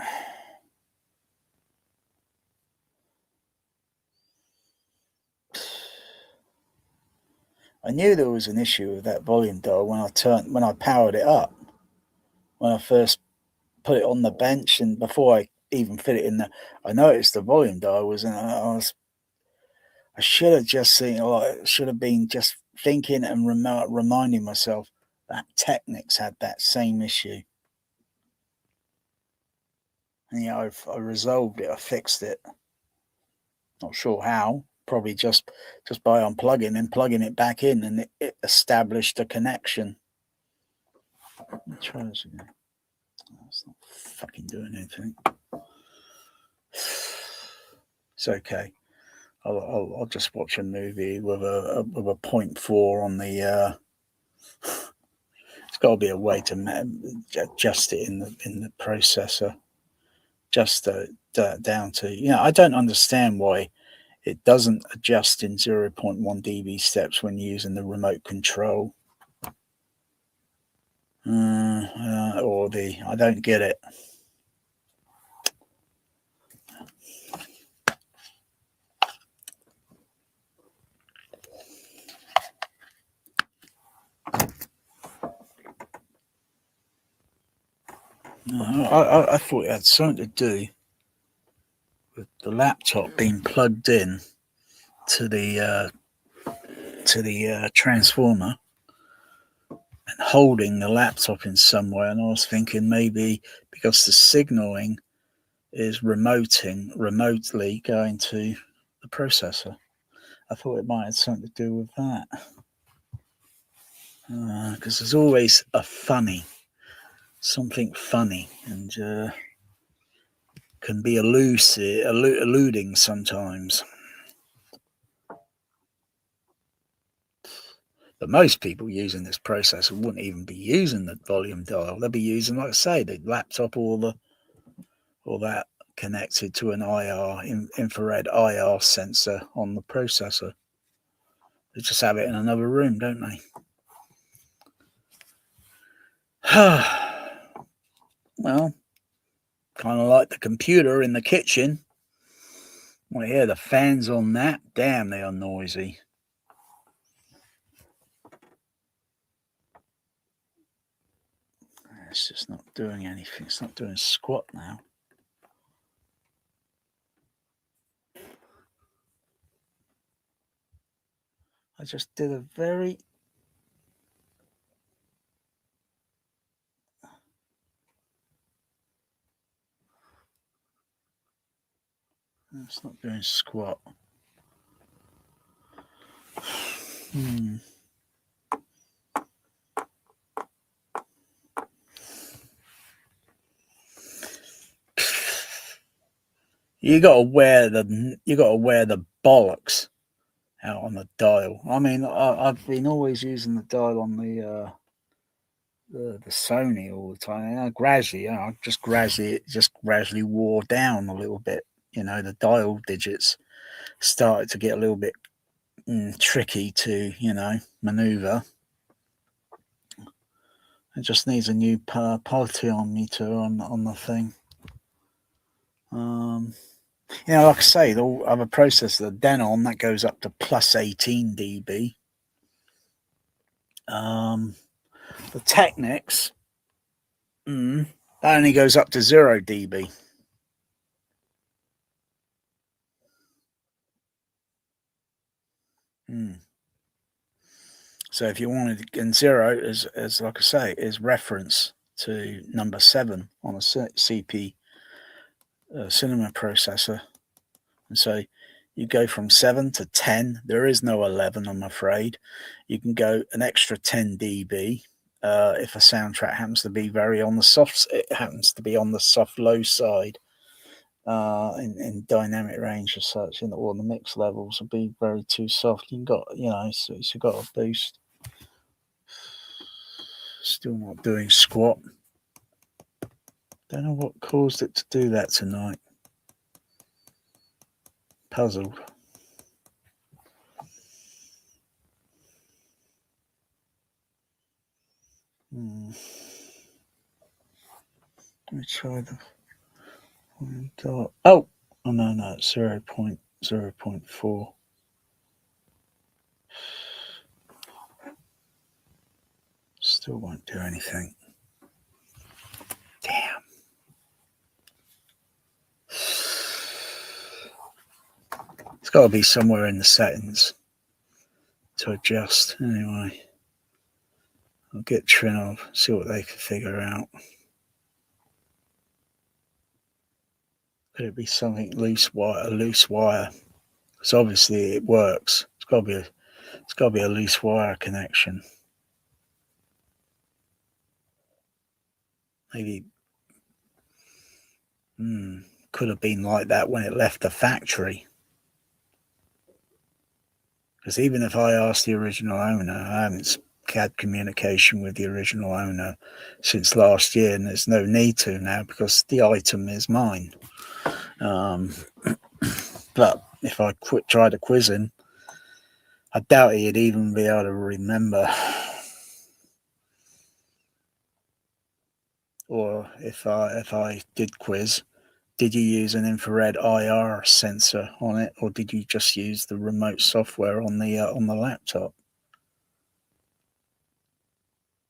Speaker 1: I knew there was an issue with that volume dial when I powered it up. When I first put it on the bench, and before I even fit it in there, I noticed the volume dial was in. I should have just seen, or I should have been just thinking and reminding myself that THX had that same issue. And yeah, I resolved it. I fixed it. Not sure how. Probably just by unplugging and plugging it back in, and it established a connection. Let me try this again. It's not fucking doing anything. It's okay. I'll just watch a movie with a 0.4 on the. It's got to be a way to adjust it in the processor. Just down to I don't understand why it doesn't adjust in 0.1 dB steps when using the remote control. I don't get it. I thought it had something to do with the laptop being plugged in to the transformer and holding the laptop in some way, and I was thinking maybe because the signaling is remotely going to the processor. I thought it might have something to do with that, because there's always something funny, and can be eluding sometimes. But most people using this processor wouldn't even be using the volume dial. They'll be using, like I say, the laptop or that connected to an infrared IR sensor on the processor. They just have it in another room, don't they? Well, kind of like the computer in the kitchen. I hear the fans on that. Damn, they are noisy. It's just not doing anything. It's not doing squat now. I just did a very... It's not doing squat. You gotta wear the bollocks out on the dial. I mean, I've been always using the dial on the Sony all the time. And it just gradually wore down a little bit. The dial digits started to get a little bit tricky to maneuver. It just needs a new potentiometer on the thing. Like I say, the other processor, the Denon, that goes up to plus 18 dB. The THX, that only goes up to 0 dB. So if you wanted, and 0 is like I say, is reference to number 7 on a CP cinema processor, and so you go from 7 to 10. There is no 11, I'm afraid. You can go an extra 10 dB if a soundtrack happens to be on the soft low side in dynamic range as such, or the mix levels will be very too soft. You've got so you've got a boost. Still not doing squat. Don't know what caused it to do that tonight. Puzzled. Let me try the... Oh no, it's 0.4. Still won't do anything. Damn. It's got to be somewhere in the settings to adjust. Anyway, I'll get trinnov, see what they can figure out. Could it be something loose wire? A loose wire? Because obviously it works. It's got to be a loose wire connection. Maybe could have been like that when it left the factory. Because even if I asked the original owner, I haven't had communication with the original owner since last year, and there's no need to now because the item is mine. But if I try to quiz him, I doubt he'd even be able to remember. Or if I did quiz, did you use an infrared IR sensor on it, or did you just use the remote software on the laptop?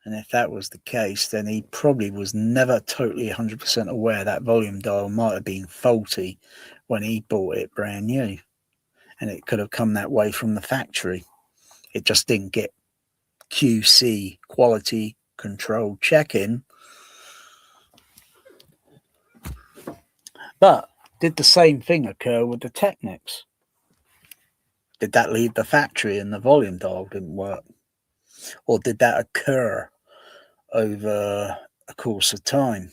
Speaker 1: And if that was the case, then he probably was never totally 100% aware that volume dial might have been faulty when he bought it brand new. And it could have come that way from the factory. It just didn't get QC, quality control check-in. But did the same thing occur with the THX? Did that leave the factory and the volume dial didn't work? Or did that occur over a course of time?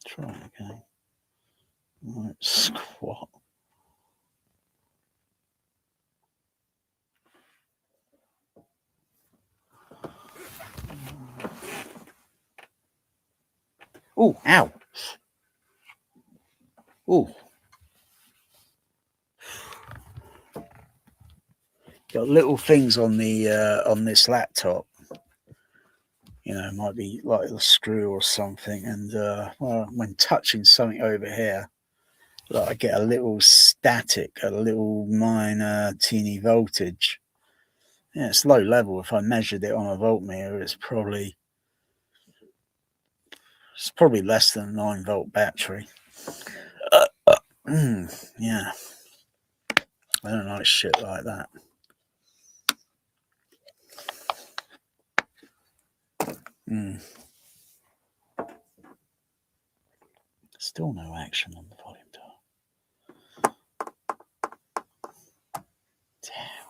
Speaker 1: Try it again. Right, squat. Oh, ow. Oh. Got little things on the on this laptop. You know, it might be like a screw or something, and well, when touching something over here, like I get a little static, a little minor teeny voltage. Yeah, it's low level. If I measured it on a voltmeter, it's probably less than a 9-volt battery. Yeah, I don't like shit like that. Still no action on the volume dial. Damn.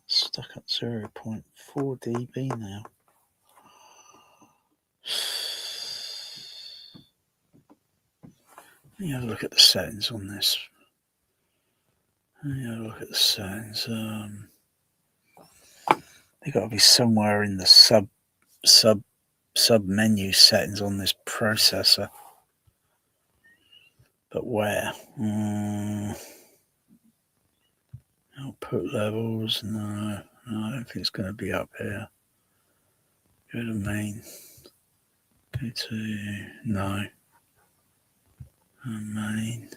Speaker 1: Stuck at 0.4 dB now. Let me have a look at the settings on this. Let me have a look at the settings. They got to be somewhere in the sub menu settings on this processor. But where? Output levels? No, I don't think it's going to be up here. Go to main. Go to no. Main.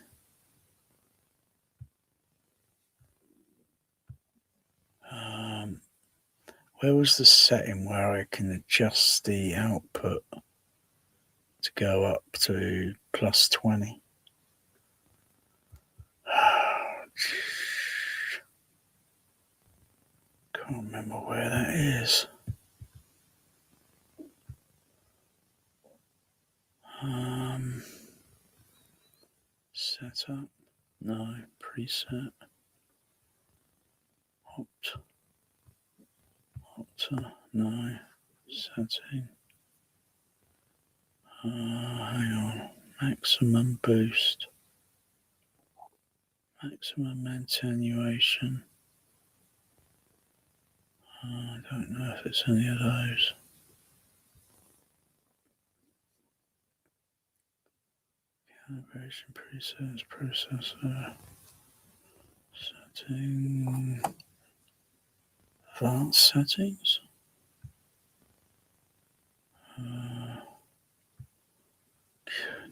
Speaker 1: Where was the setting where I can adjust the output to go up to plus 20? Can't remember where that is. Setup. No. Preset. No. Setting. Hang on. Maximum boost. Maximum attenuation. I don't know if it's any of those. Calibration presets, processor. Setting. Advanced settings.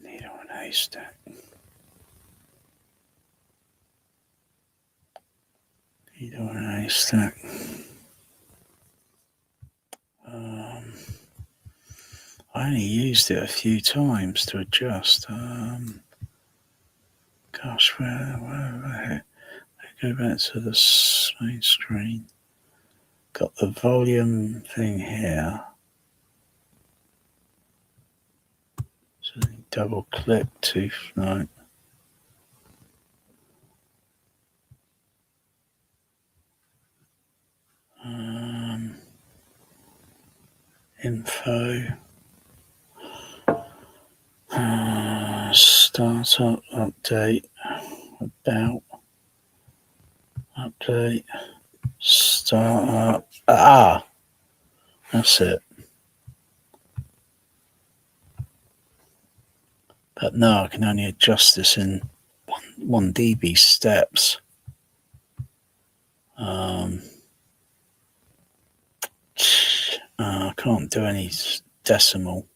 Speaker 1: Need on haystack. Needle in a haystack. I only used it a few times to adjust. Gosh, where go back to the main screen. Got the volume thing here. So double click to no. Info. Startup update. About. Update. Startup. That's it. But no, I can only adjust this in 1 dB steps. I can't do any decimal.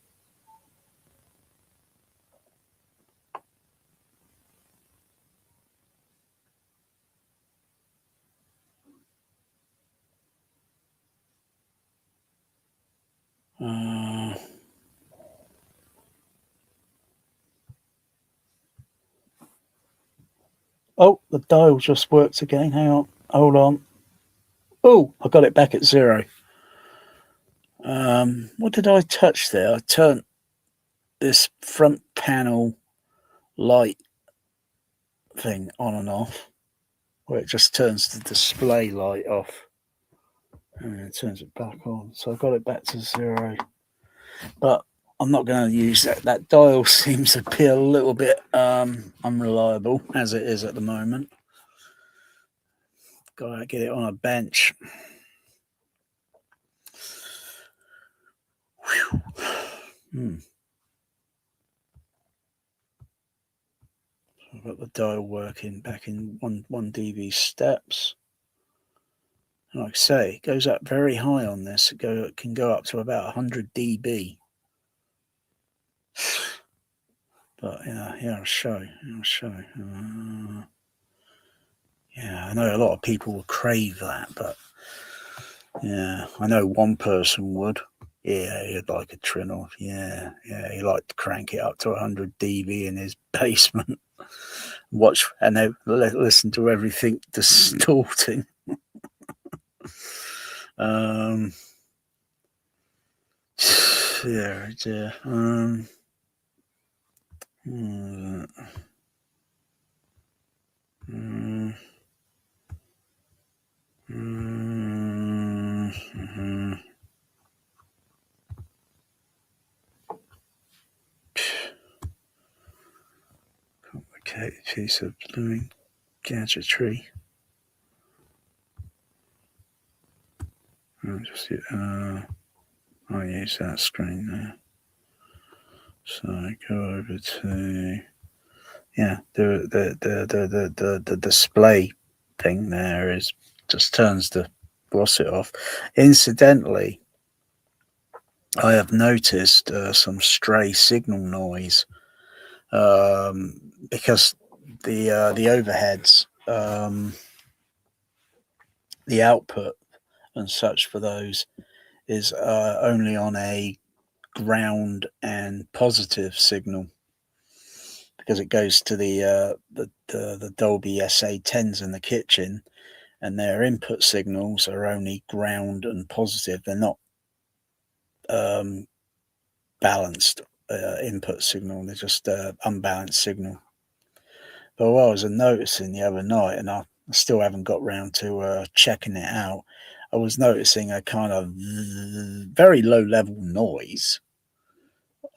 Speaker 1: Oh, the dial just works again. Hang on. Hold on. Oh, I got it back at 0. What did I touch there? I turned this front panel light thing on and off, where it just turns the display light off and it turns it back on. So I got it back to 0. But I'm not going to use that. That dial seems to be a little bit unreliable as it is at the moment. Got to get it on a bench. I've got the dial working back in 1 dB steps. And like I say, it goes up very high on this. It can go up to about 100 dB. But yeah, I'll show. Yeah, I know a lot of people will crave that, but yeah, I know one person would. Yeah, he'd like a trinnov. Yeah, he liked to crank it up to 100 dB in his basement. Watch and they listen to everything distorting. Yeah, dear. Complicated piece of blooming gadgetry. I'll use that screen there. So I go over to the display thing there is just turns the glossy off. Incidentally, I have noticed some stray signal noise because the overheads, the output and such for those is only on a ground and positive signal, because it goes to the Dolby SA10s in the kitchen, and their input signals are only ground and positive. They're not balanced input signal. They're just unbalanced signal. But what I was noticing the other night, and I still haven't got round to checking it out, I was noticing a kind of very low level noise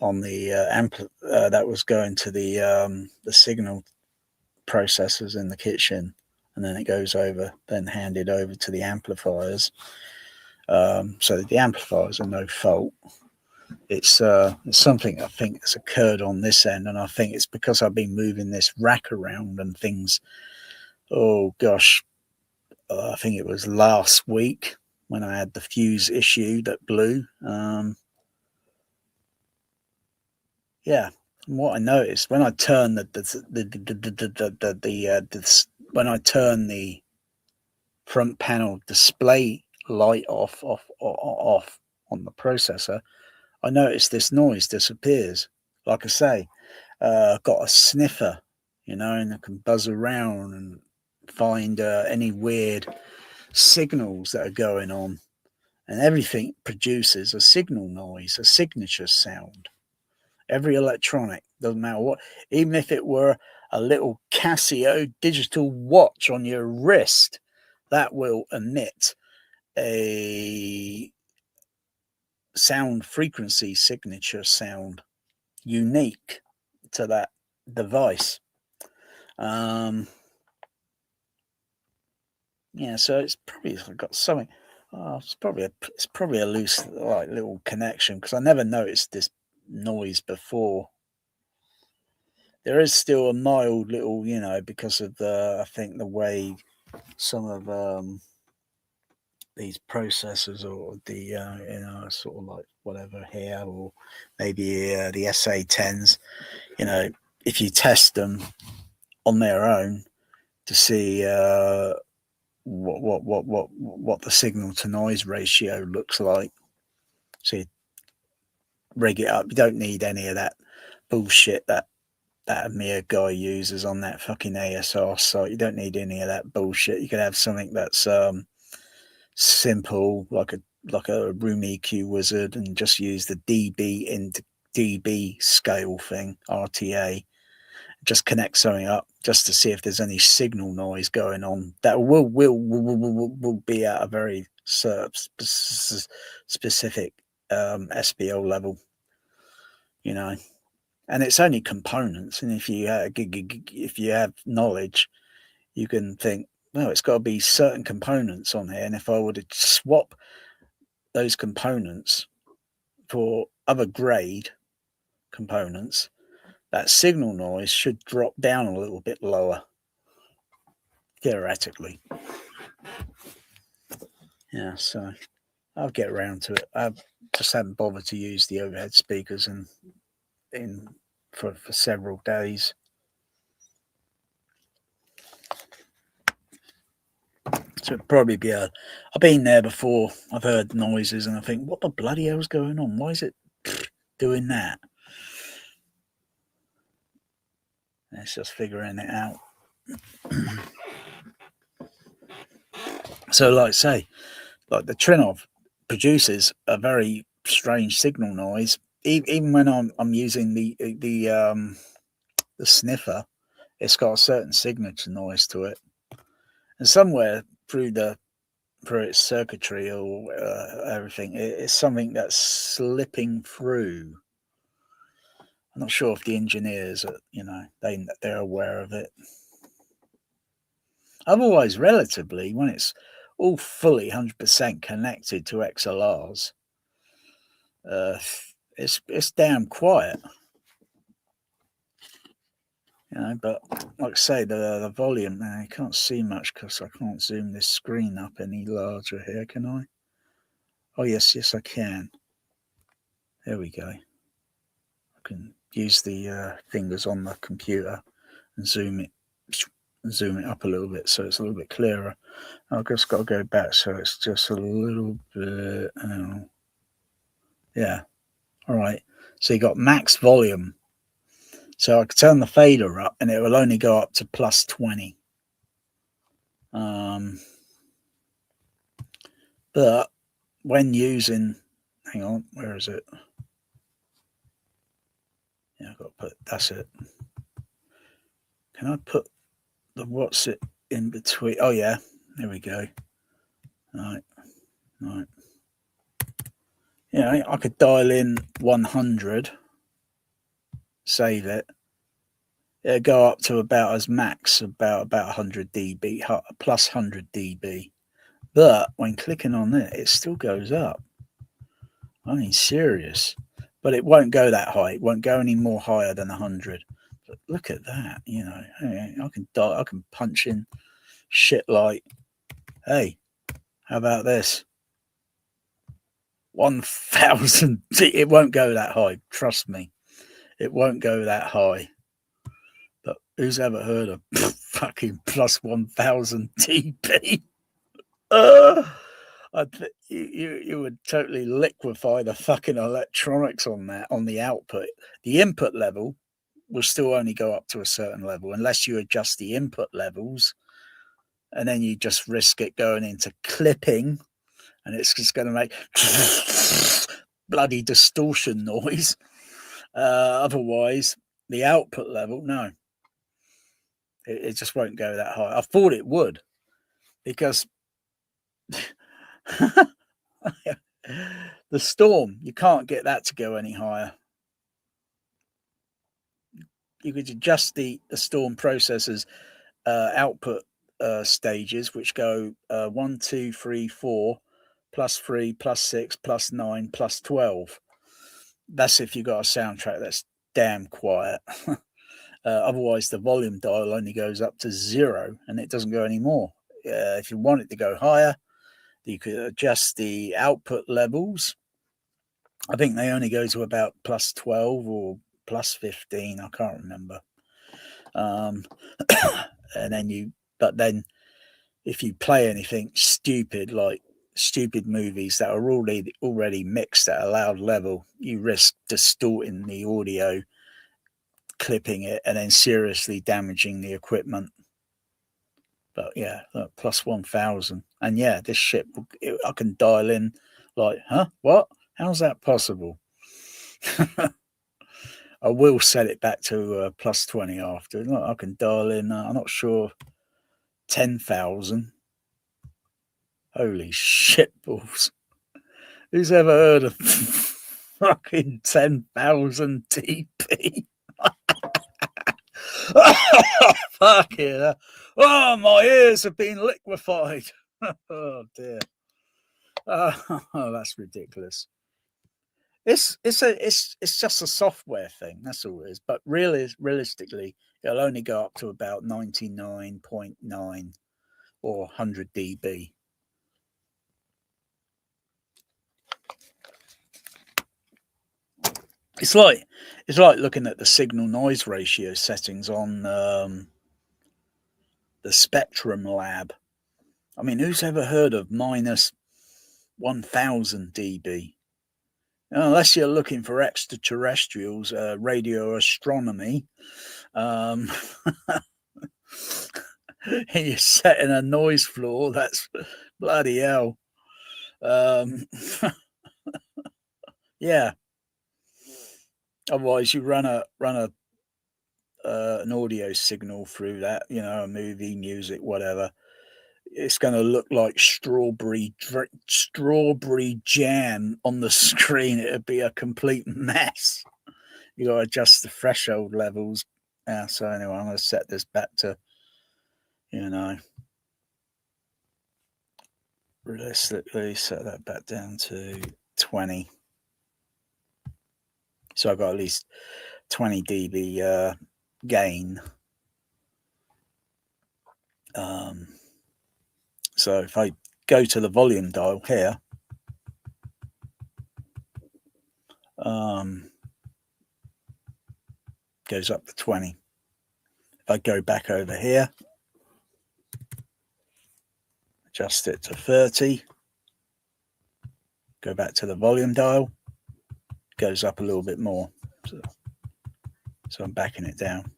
Speaker 1: on the that was going to the signal processors in the kitchen, and then it goes over, then handed over to the amplifiers. So the amplifiers are no fault. It's something I think has occurred on this end, and I think it's because I've been moving this rack around and things. Oh gosh, I think it was last week when I had the fuse issue that blew. Yeah, what I noticed when I turn when I turn the front panel display light off on the processor, I noticed this noise disappears. Like I say, got a sniffer, you know, and I can buzz around and find any weird signals that are going on, and everything produces a signal noise, a signature sound. Every electronic, doesn't matter what, even if it were a little Casio digital watch on your wrist, that will emit a sound frequency signature sound unique to that device. Yeah, so it's probably got something. It's probably a loose like little connection, because I never noticed this noise before. There is still a mild little, you know, because of I think the way some of these processors or the you know, sort of like whatever here, or maybe the SA10s, you know, if you test them on their own to see what the signal to noise ratio looks like, so you rig it up. You don't need any of that bullshit that Amir guy uses on that fucking ASR site. You don't need any of that bullshit. You could have something that's simple, like a room EQ wizard, and just use the dB into dB scale thing, RTA. Just connect something up just to see if there's any signal noise going on. That will be at a very specific SPL level, you know. And it's only components, and if you have knowledge, you can think, well, it's got to be certain components on here, and if I were to swap those components for other grade components, that signal noise should drop down a little bit lower, theoretically. Yeah, so I'll get around to it. I just haven't bothered to use the overhead speakers for several days. So it'd probably be I've been there before. I've heard noises and I think, what the bloody hell's going on? Why is it doing that? It's just figuring it out. So, like I say, like the Trinnov produces a very strange signal noise, even when I'm using the sniffer. It's got a certain signature noise to it, and somewhere through its circuitry or everything, it's something that's slipping through. I'm not sure if the engineers are, you know, they're aware of it. Otherwise, relatively, when it's all fully 100% connected to XLRs, it's damn quiet. You know, but like I say, the volume, I can't see much because I can't zoom this screen up any larger here, can I? Oh, yes, I can. There we go. I can use the fingers on the computer and zoom it up a little bit so it's a little bit clearer. I've just got to go back so it's just a little bit. Yeah. All right. So you got max volume. So I can turn the fader up and it will only go up to plus 20. But when using, hang on, where is it? Yeah, I've got to put, that's it. Can I put what's it in between? Oh, yeah, there we go. Right. Yeah, I could dial in 100, save it. It'll go up to about as max, about 100 dB, plus 100 dB. But when clicking on it still goes up. I mean, serious. But it won't go that high. It won't go any more higher than 100. But look at that, you know. I can punch in shit like, hey, how about this? 1,000. It won't go that high. Trust me. It won't go that high. But who's ever heard of fucking plus 1000 dB? You would totally liquefy the fucking electronics on that, on the output. The input level will still only go up to a certain level unless you adjust the input levels, and then you just risk it going into clipping, and it's just going to make bloody distortion noise. Otherwise, the output level, no, it just won't go that high. I thought it would, because the Storm, you can't get that to go any higher. You could adjust the Storm processor's output stages, which go 1, 2, 3, 4, +3, +6, +9, +12. That's if you've got a soundtrack that's damn quiet. Otherwise, the volume dial only goes up to 0 and it doesn't go any more. If you want it to go higher, you could adjust the output levels. I think they only go to about +12 or +15. I can't remember. And then but then if you play anything stupid, like stupid movies that are already mixed at a loud level, you risk distorting the audio, clipping it, and then seriously damaging the equipment. But yeah, plus 1000. And yeah, this shit, I can dial in like, huh? What? How's that possible? I will set it back to plus 20 after. Look, I can dial in, I'm not sure, 10,000. Holy shit balls. Who's ever heard of fucking 10,000 dB? Fuck yeah. Oh, my ears have been liquefied. Oh dear. Oh, that's ridiculous. It's just a software thing. That's all it is. But realistically, it'll only go up to about 99.9 or 100 dB. It's like looking at the signal noise ratio settings on the Spectrum Lab. I mean, who's ever heard of minus 1000 dB? Unless you're looking for extraterrestrials, radio astronomy, and you're setting a noise floor, that's bloody hell. Yeah. Otherwise, you run an audio signal through that, a movie, music, whatever. It's going to look like strawberry jam on the screen. It'd be a complete mess. You got to adjust the threshold levels. Yeah. So anyway, I'm going to set this back to, realistically set that back down to 20. So I've got at least 20 dB gain. So if I go to the volume dial here, goes up to 20. If I go back over here, adjust it to 30, go back to the volume dial, goes up a little bit more. So I'm backing it down.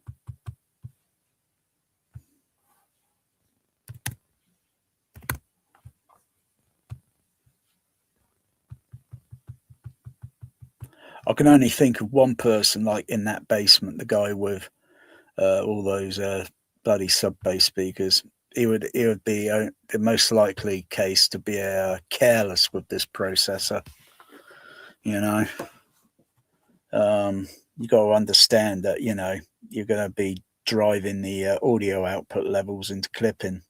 Speaker 1: I can only think of one person, like in that basement, the guy with all those bloody sub-bass speakers. He would be the most likely case to be careless with this processor. You got to understand that you're going to be driving the audio output levels into clipping.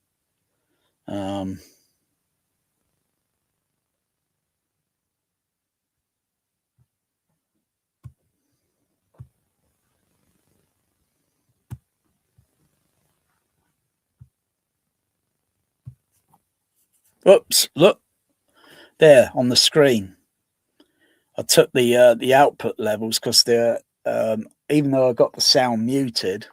Speaker 1: Oops, look there on the screen. I took the output levels because they're even though I got the sound muted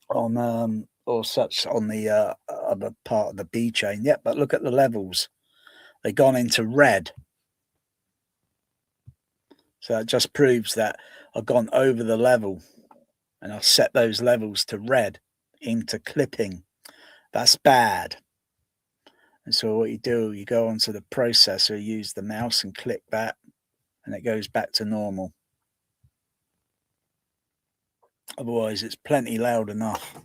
Speaker 1: on or such on the other part of the B chain. Yeah, but look at the levels. They've gone into red. So it just proves that I've gone over the level and I've set those levels to red into clipping. That's bad. And so what you do, you go onto the processor, use the mouse and click that, and it goes back to normal. Otherwise, it's plenty loud enough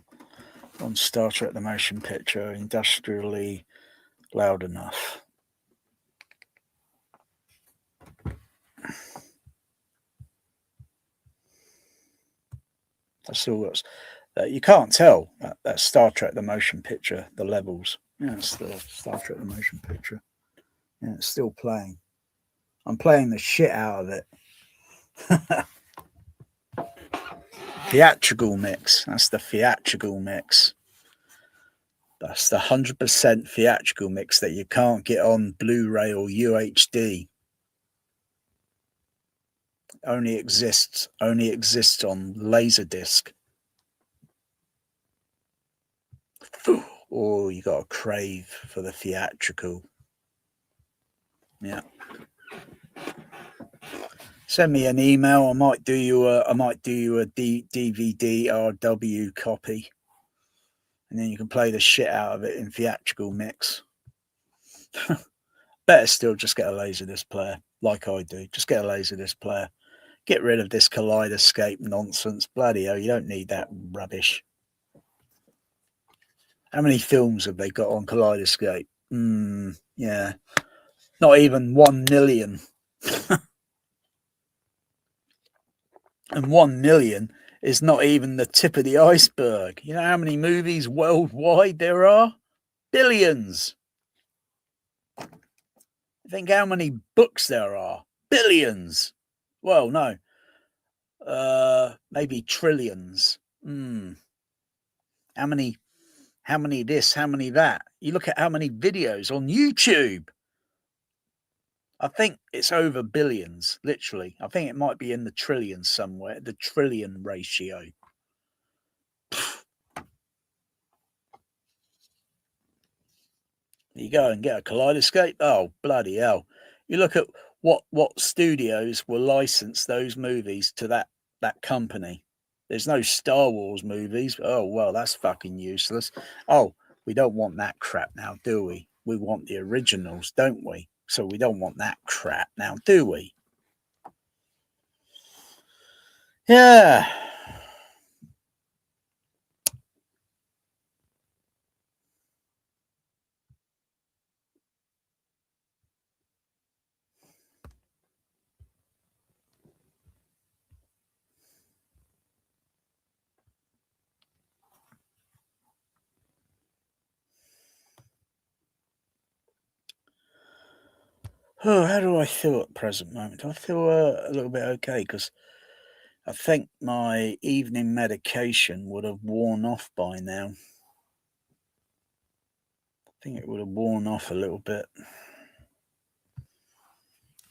Speaker 1: on Star Trek the Motion Picture, industrially loud enough. That's all. You can't tell that Star Trek the Motion Picture, the levels. Yeah, it's the Star Trek the Motion Picture. Yeah, it's still playing. I'm playing the shit out of it. Theatrical mix. That's the theatrical mix. That's the 100% theatrical mix that you can't get on Blu-ray or UHD. Only exists on Laserdisc. Oh, you got a crave for the theatrical. Yeah. Send me an email. I might do you a DVD RW copy, and then you can play the shit out of it in theatrical mix. Better still, just get a Laserdisc player, like I do. Just get a Laserdisc player. Get rid of this kaleidoscope nonsense. Bloody hell, you don't need that rubbish. How many films have they got on kaleidoscope? Yeah, not even 1 million. And 1 million is not even the tip of the iceberg. You know how many movies worldwide there are? Billions. Think how many books there are? Billions. Well, no. Maybe trillions. How many this, how many that? You look at how many videos on YouTube. I think it's over billions, literally. I think it might be in the trillions somewhere, the trillion ratio. You go and get a kaleidoscope. Oh, bloody hell. You look at what studios will license those movies to that company. There's no Star Wars movies. Oh, well, that's fucking useless. Oh, we don't want that crap now, do we? We want the originals, don't we? So we don't want that crap now, do we? Yeah. Oh, how do I feel at the present moment? I feel a little bit okay because I think my evening medication would have worn off by now. I think it would have worn off a little bit.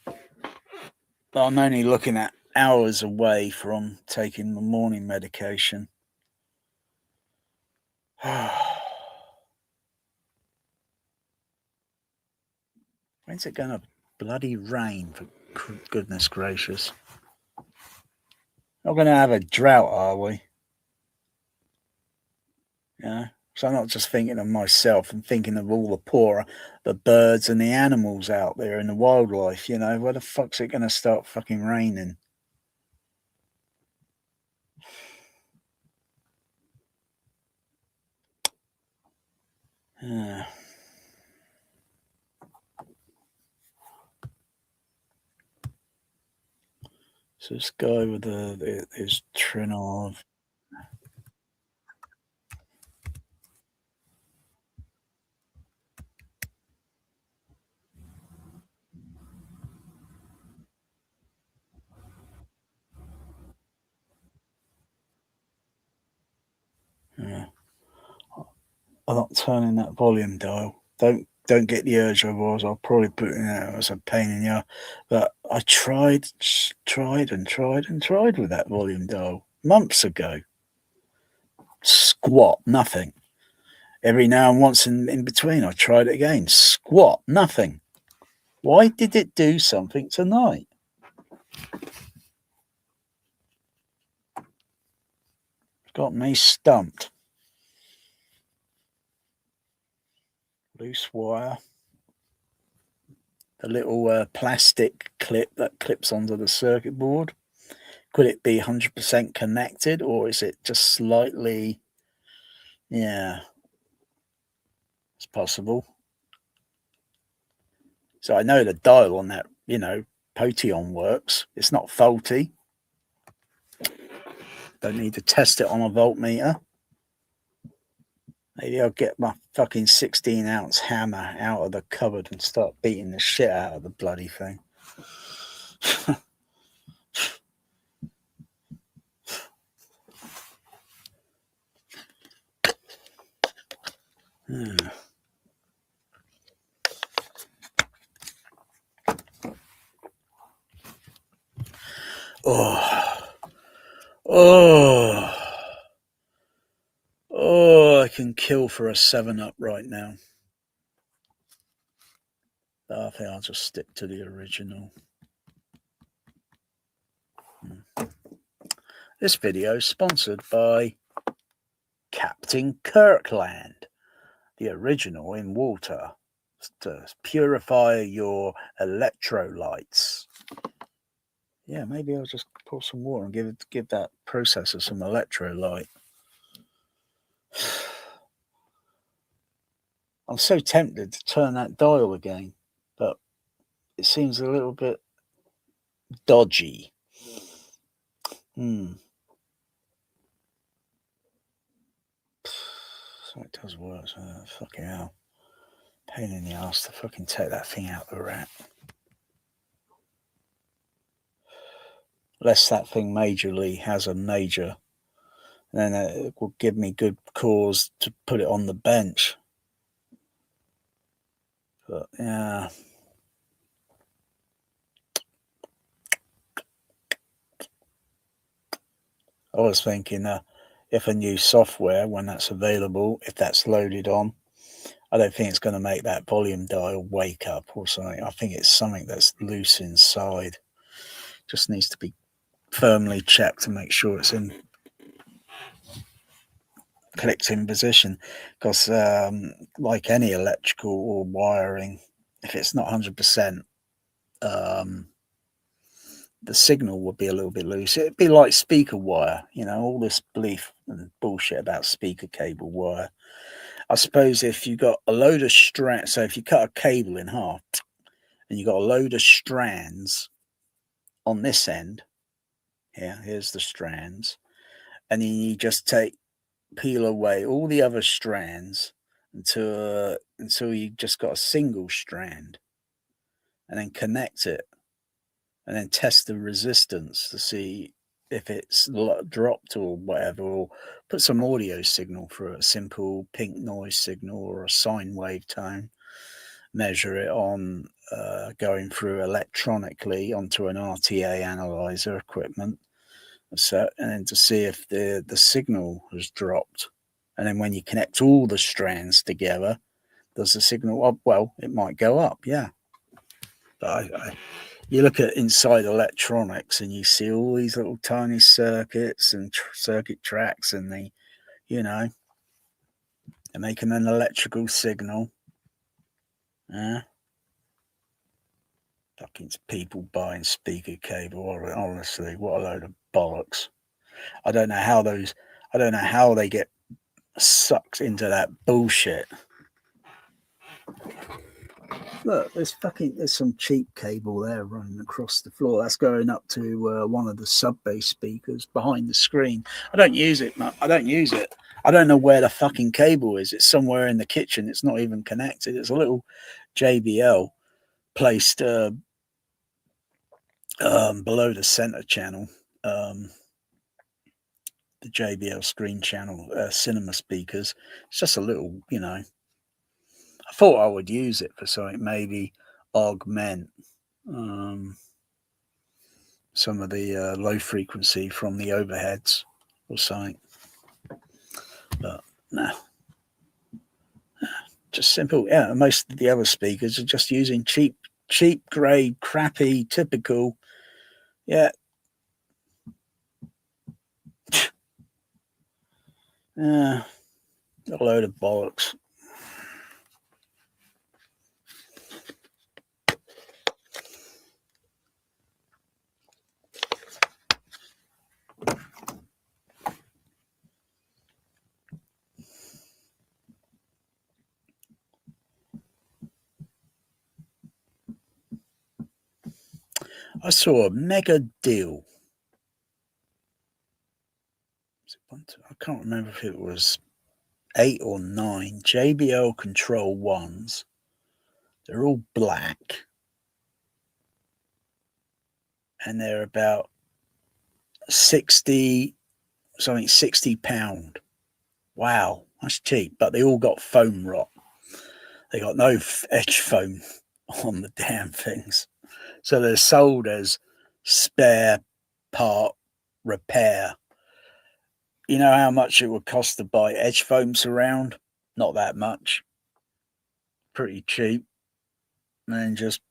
Speaker 1: But I'm only looking at hours away from taking the morning medication. When's it going to bloody rain, for goodness gracious? Not going to have a drought, are we? Yeah. So I'm not just thinking of myself, I'm thinking of all the birds and the animals out there and the wildlife, you know. Where the fuck's it going to start fucking raining? Yeah. So this guy with his trinnov. Yeah. I'm not turning that volume dial. Don't get the urge, otherwise I'll probably put it out as a pain in the ass. But I tried with that volume dial months ago. Squat, nothing. Every now and once in between, I tried it again. Squat, nothing. Why did it do something tonight? Got me stumped. Loose wire. The little plastic clip that clips onto the circuit board. Could it be 100% connected, or is it just slightly? Yeah, it's possible. So I know the dial on that, Potion works. It's not faulty. Don't need to test it on a voltmeter. Maybe I'll get my fucking 16-ounce hammer out of the cupboard and start beating the shit out of the bloody thing. I can kill for a 7-Up right now. I think I'll just stick to the original. This video is sponsored by Captain Kirkland, the original in water to purify your electrolytes. Yeah, maybe I'll just pour some water and give that processor some electrolyte. I'm so tempted to turn that dial again, but it seems a little bit dodgy. So it does work. So fucking hell. Pain in the ass to fucking take that thing out of the rack. Unless that thing majorly has a major, then it will give me good cause to put it on the bench. But yeah. I was thinking if a new software, when that's available, if that's loaded on, I don't think it's going to make that volume dial wake up or something. I think it's something that's loose inside. Just needs to be firmly checked to make sure it's clicked in position. Because like any electrical or wiring, if it's not 100%, the signal would be a little bit loose. It'd be like speaker wire, all this belief and bullshit about speaker cable wire. I suppose if you got a load of strands, so if you cut a cable in half and you got a load of strands on this end, here's the strands, and then you just peel away all the other strands until you just got a single strand, and then connect it, and then test the resistance to see if it's dropped or whatever, or put some audio signal through a simple pink noise signal or a sine wave tone, measure it on going through electronically onto an RTA analyzer equipment, and then to see if the signal has dropped. And then when you connect all the strands together, does the signal up? Well, it might go up, yeah. But you look at inside electronics and you see all these little tiny circuits and circuit tracks, and they're making an electrical signal. Fucking people buying speaker cable. Honestly, what a load of bollocks. I don't know how they get sucked into that bullshit. Look, there's some cheap cable there running across the floor. That's going up to one of the sub-bass speakers behind the screen. I don't use it, man. I don't use it. I don't know where the fucking cable is. It's somewhere in the kitchen. It's not even connected. It's a little JBL placed below the center channel. The JBL screen channel cinema speakers. It's just a little, I thought I would use it for something, maybe augment some of the low frequency from the overheads or something. But no, just simple. Yeah, most of the other speakers are just using cheap grade, crappy, typical. Yeah. A load of bollocks. I saw a mega deal. I can't remember if it was 8 or 9 JBL Control 1s. They're all black. And they're about £60. Wow, that's cheap. But they all got foam rot. They got no edge foam on the damn things. So they're sold as spare part repair. You know how much it would cost to buy edge foam surround? Not that much. Pretty cheap. And then just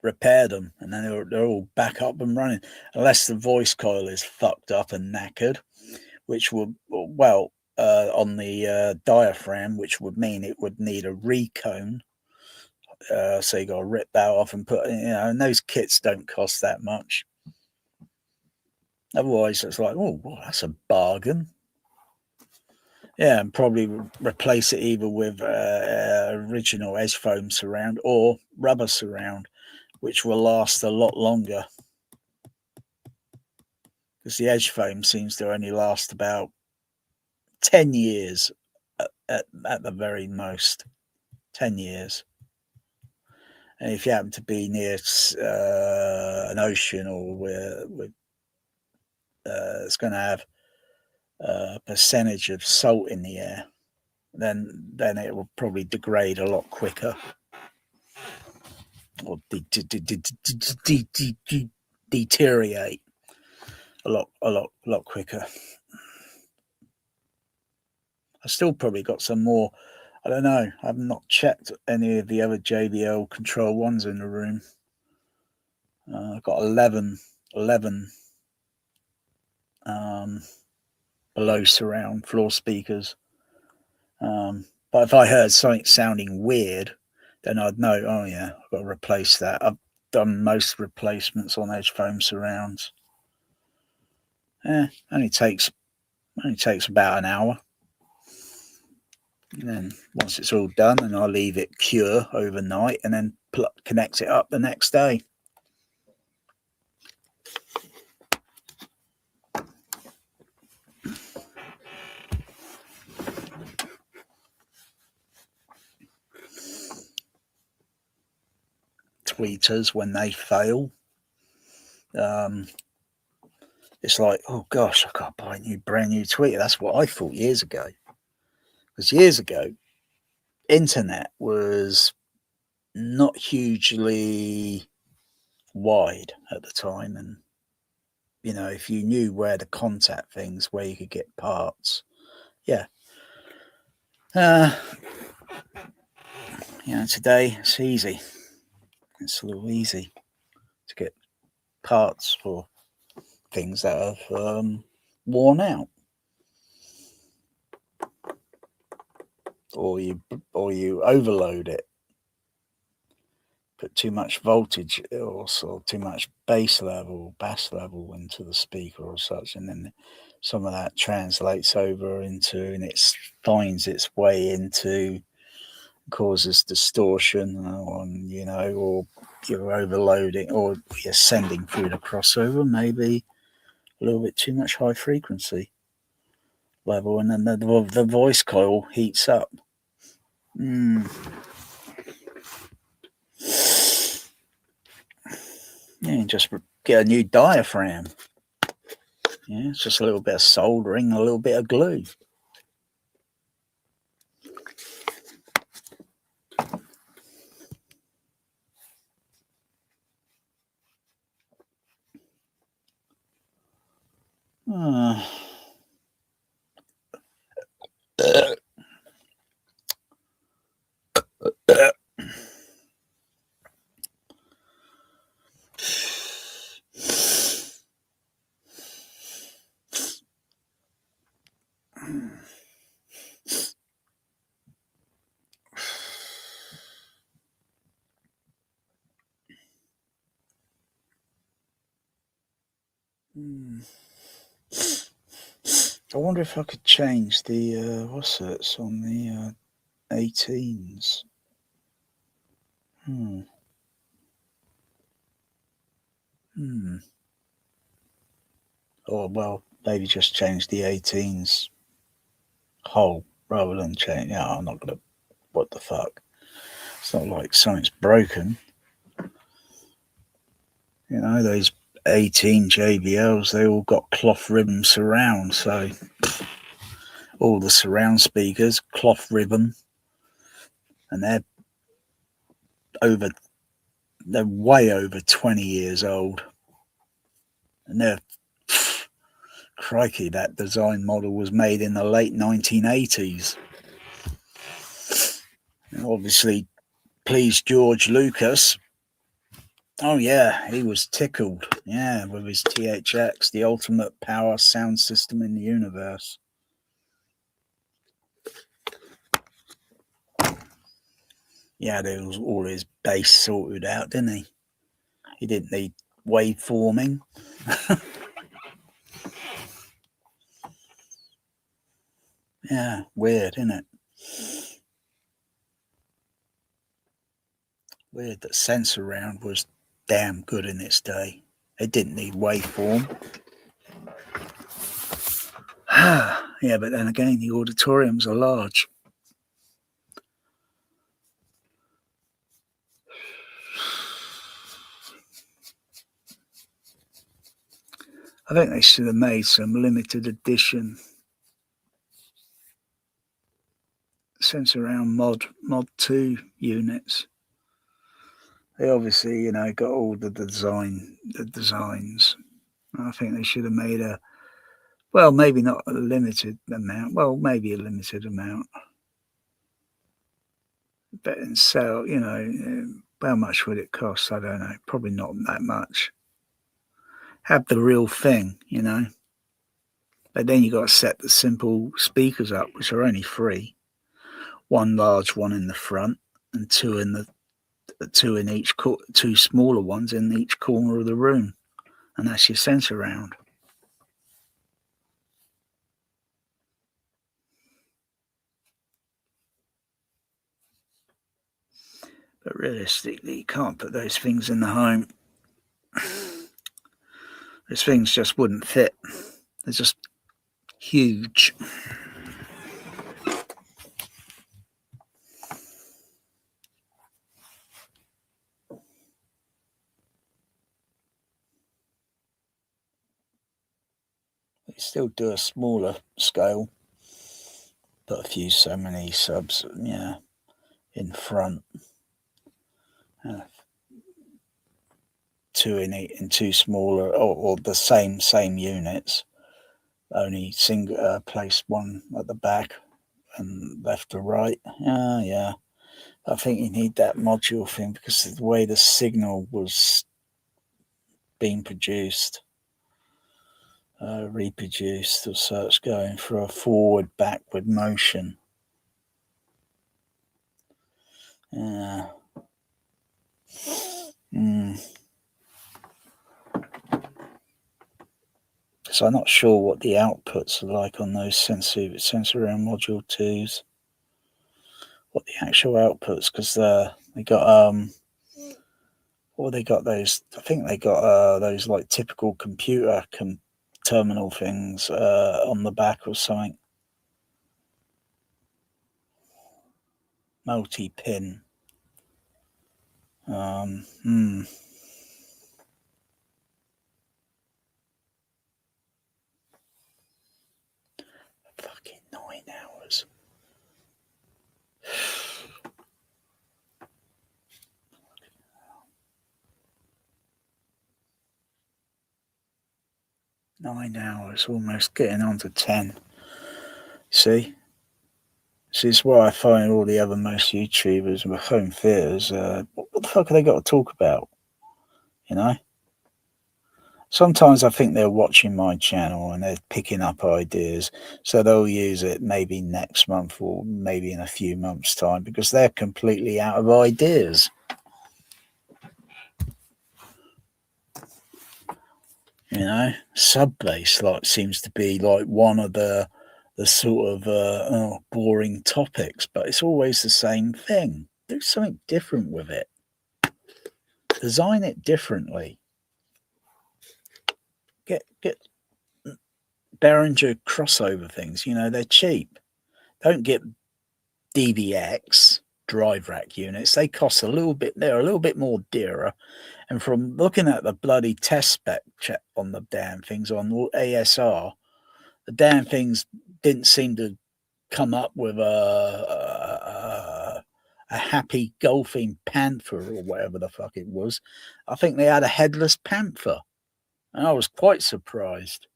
Speaker 1: repair them. And then they're all back up and running. Unless the voice coil is fucked up and knackered, which would, well, on the diaphragm, which would mean it would need a recone. So you got to rip that off and put, and those kits don't cost that much. Otherwise, it's like, oh, well, that's a bargain. Yeah, and probably replace it either with original edge foam surround or rubber surround, which will last a lot longer. Because the edge foam seems to only last about 10 years at the very most. 10 years. And if you happen to be near an ocean or where it's going to have a percentage of salt in the air, then it will probably degrade a lot quicker or deteriorate a lot quicker. I still probably got some more. I don't know. I've not checked any of the other JBL Control 1s in the room. I've got 11 below surround floor speakers. But if I heard something sounding weird, then I'd know, oh yeah, I've got to replace that. I've done most replacements on edge foam surrounds. Only takes about an hour. And then once it's all done, and I'll leave it cure overnight and then connect it up the next day. Tweeters, when they fail, it's like, oh gosh, I can't buy a brand new tweeter. That's what I thought years ago. Because years ago, internet was not hugely wide at the time, and if you knew where to contact things, where you could get parts, today it's easy. It's a little easy to get parts for things that have worn out, or you overload it, put too much voltage or too much bass level into the speaker or such, and then some of that translates over into, and it finds its way into, causes distortion, or you're overloading, or you're sending through the crossover maybe a little bit too much high frequency level, and then the voice coil heats up. Yeah, just get a new diaphragm. Yeah, it's just a little bit of soldering, a little bit of glue. I wonder if I could change the what's it on the 18s. Or well, maybe just change the 18s whole rather than change. Yeah, I'm not gonna. What the fuck? It's not like something's broken. You know, those 18 JBLs, they all got cloth ribbon surround, so all the surround speakers, cloth ribbon, and they're way over 20 years old. And they're, crikey, that design model was made in the late 1980s. And obviously pleased George Lucas. Oh yeah, he was tickled. Yeah, with his THX, the ultimate power sound system in the universe. Yeah, there was all his bass sorted out, didn't he? He didn't need waveforming. Yeah, weird, isn't it? Weird that Sense Around was damn good in its day. It didn't need waveform. Yeah, but then again, the auditoriums are large. I think they should have made some limited edition Sense Around Mod 2 units. They obviously, you know, got all the designs. I think they should have made well, maybe not a limited amount. Well, maybe a limited amount. But and sell, you know, how much would it cost? I don't know. Probably not that much. Have the real thing, you know. But then you got to set the simple speakers up, which are only 3. One large one in the front, and 2 in each 2 smaller ones in each corner of the room, and that's your Sense Around. But realistically, you can't put those things in the home. Those things just wouldn't fit. They're just huge. You still do a smaller scale, put a few so many subs, yeah, in front. 2 in 2 smaller, or the same units. Only single place one at the back and left to right. Yeah. I think you need that module thing because of the way the signal was being produced, reproduced, so it's going for a forward backward motion. Yeah. So I'm not sure what the outputs are like on those Sense Around Module 2s. What the actual outputs, because they got they got those. I think they got those like typical computer terminal things on the back or something. Multi-pin. Fucking 9 hours. 9 hours, almost getting on to 10. See? This is why I find all the other most YouTubers with home theatres, what the fuck have they got to talk about? You know? Sometimes I think they're watching my channel and they're picking up ideas, so they'll use it maybe next month or maybe in a few months' time because they're completely out of ideas. You know, sub-bass like seems to be like one of the sort of boring topics, but it's always the same thing. Do something different with it. Design it differently. Get Behringer crossover things. You know, they're cheap. Don't get DBX drive rack units. They cost a little bit. They're a little bit more dearer. And from looking at the bloody test spec check on the damn things on ASR, the damn things didn't seem to come up with a happy golfing panther or whatever the fuck it was. I think they had a headless panther, and I was quite surprised.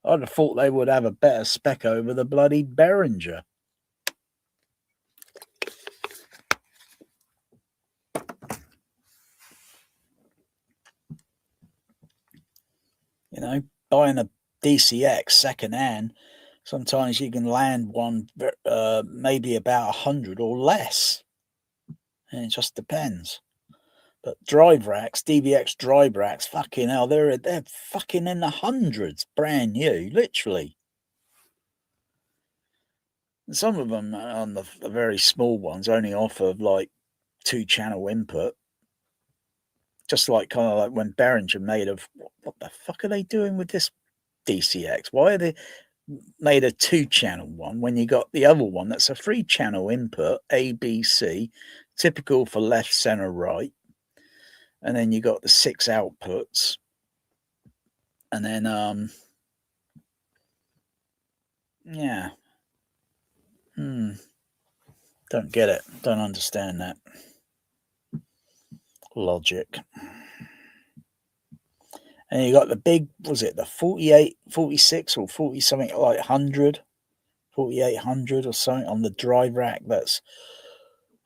Speaker 1: I'd have thought they would have a better spec over the bloody Behringer. You know, buying a DCX second-hand, sometimes you can land one maybe about 100 or less. And it just depends. But drive racks, DBX drive racks, fucking hell, they're fucking in the hundreds, brand new, literally. And some of them on the very small ones only offer like 2-channel input. Just like kind of like when Behringer made of what the fuck are they doing with this DCX? Why are they made a 2-channel one when you got the other one that's a 3-channel input, ABC, typical for left, center, right, and then you got the 6 outputs, and then yeah, don't get it, don't understand that logic. And you got the big, was it the 48, 46 or 40 something like 100, 4800 or something on the drive rack that's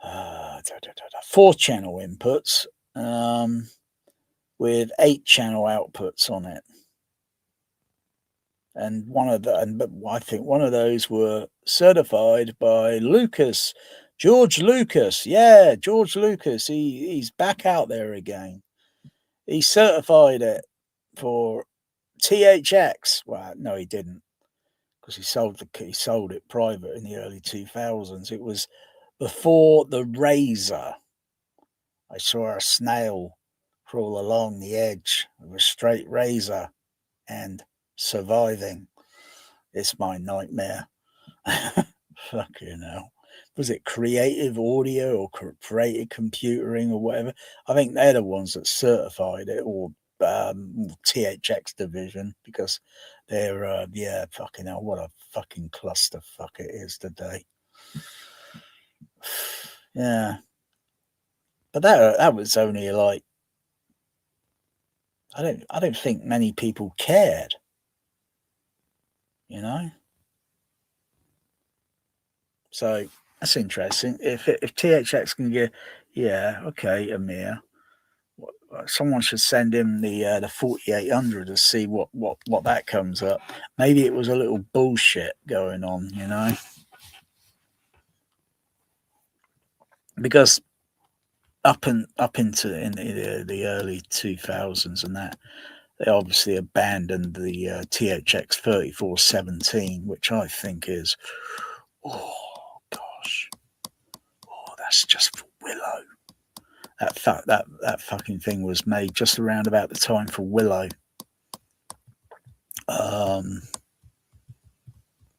Speaker 1: 4-channel inputs with 8-channel outputs on it. And I think one of those were certified by Lucas, George Lucas. Yeah, George Lucas. He's back out there again. He certified it for THX. Well, no, he didn't, because he sold it private in the early 2000s. It was before the razor. I saw a snail crawl along the edge of a straight razor and surviving. It's my nightmare. Fucking hell. Was it Creative Audio or Creative Computing or whatever? I think they're the ones that certified it, or THX division, because they're yeah, fucking hell, what a fucking clusterfuck it is today. Yeah, but that was only like, I don't think many people cared, you know. So that's interesting. If THX can get, yeah, okay, Amir, someone should send him the 4800 to see what that comes up. Maybe it was a little bullshit going on, you know, because up into the early 2000s and that, they obviously abandoned the THX 3417, which I think is, oh gosh, oh, that's just for Willow. That fucking thing was made just around about the time for Willow. And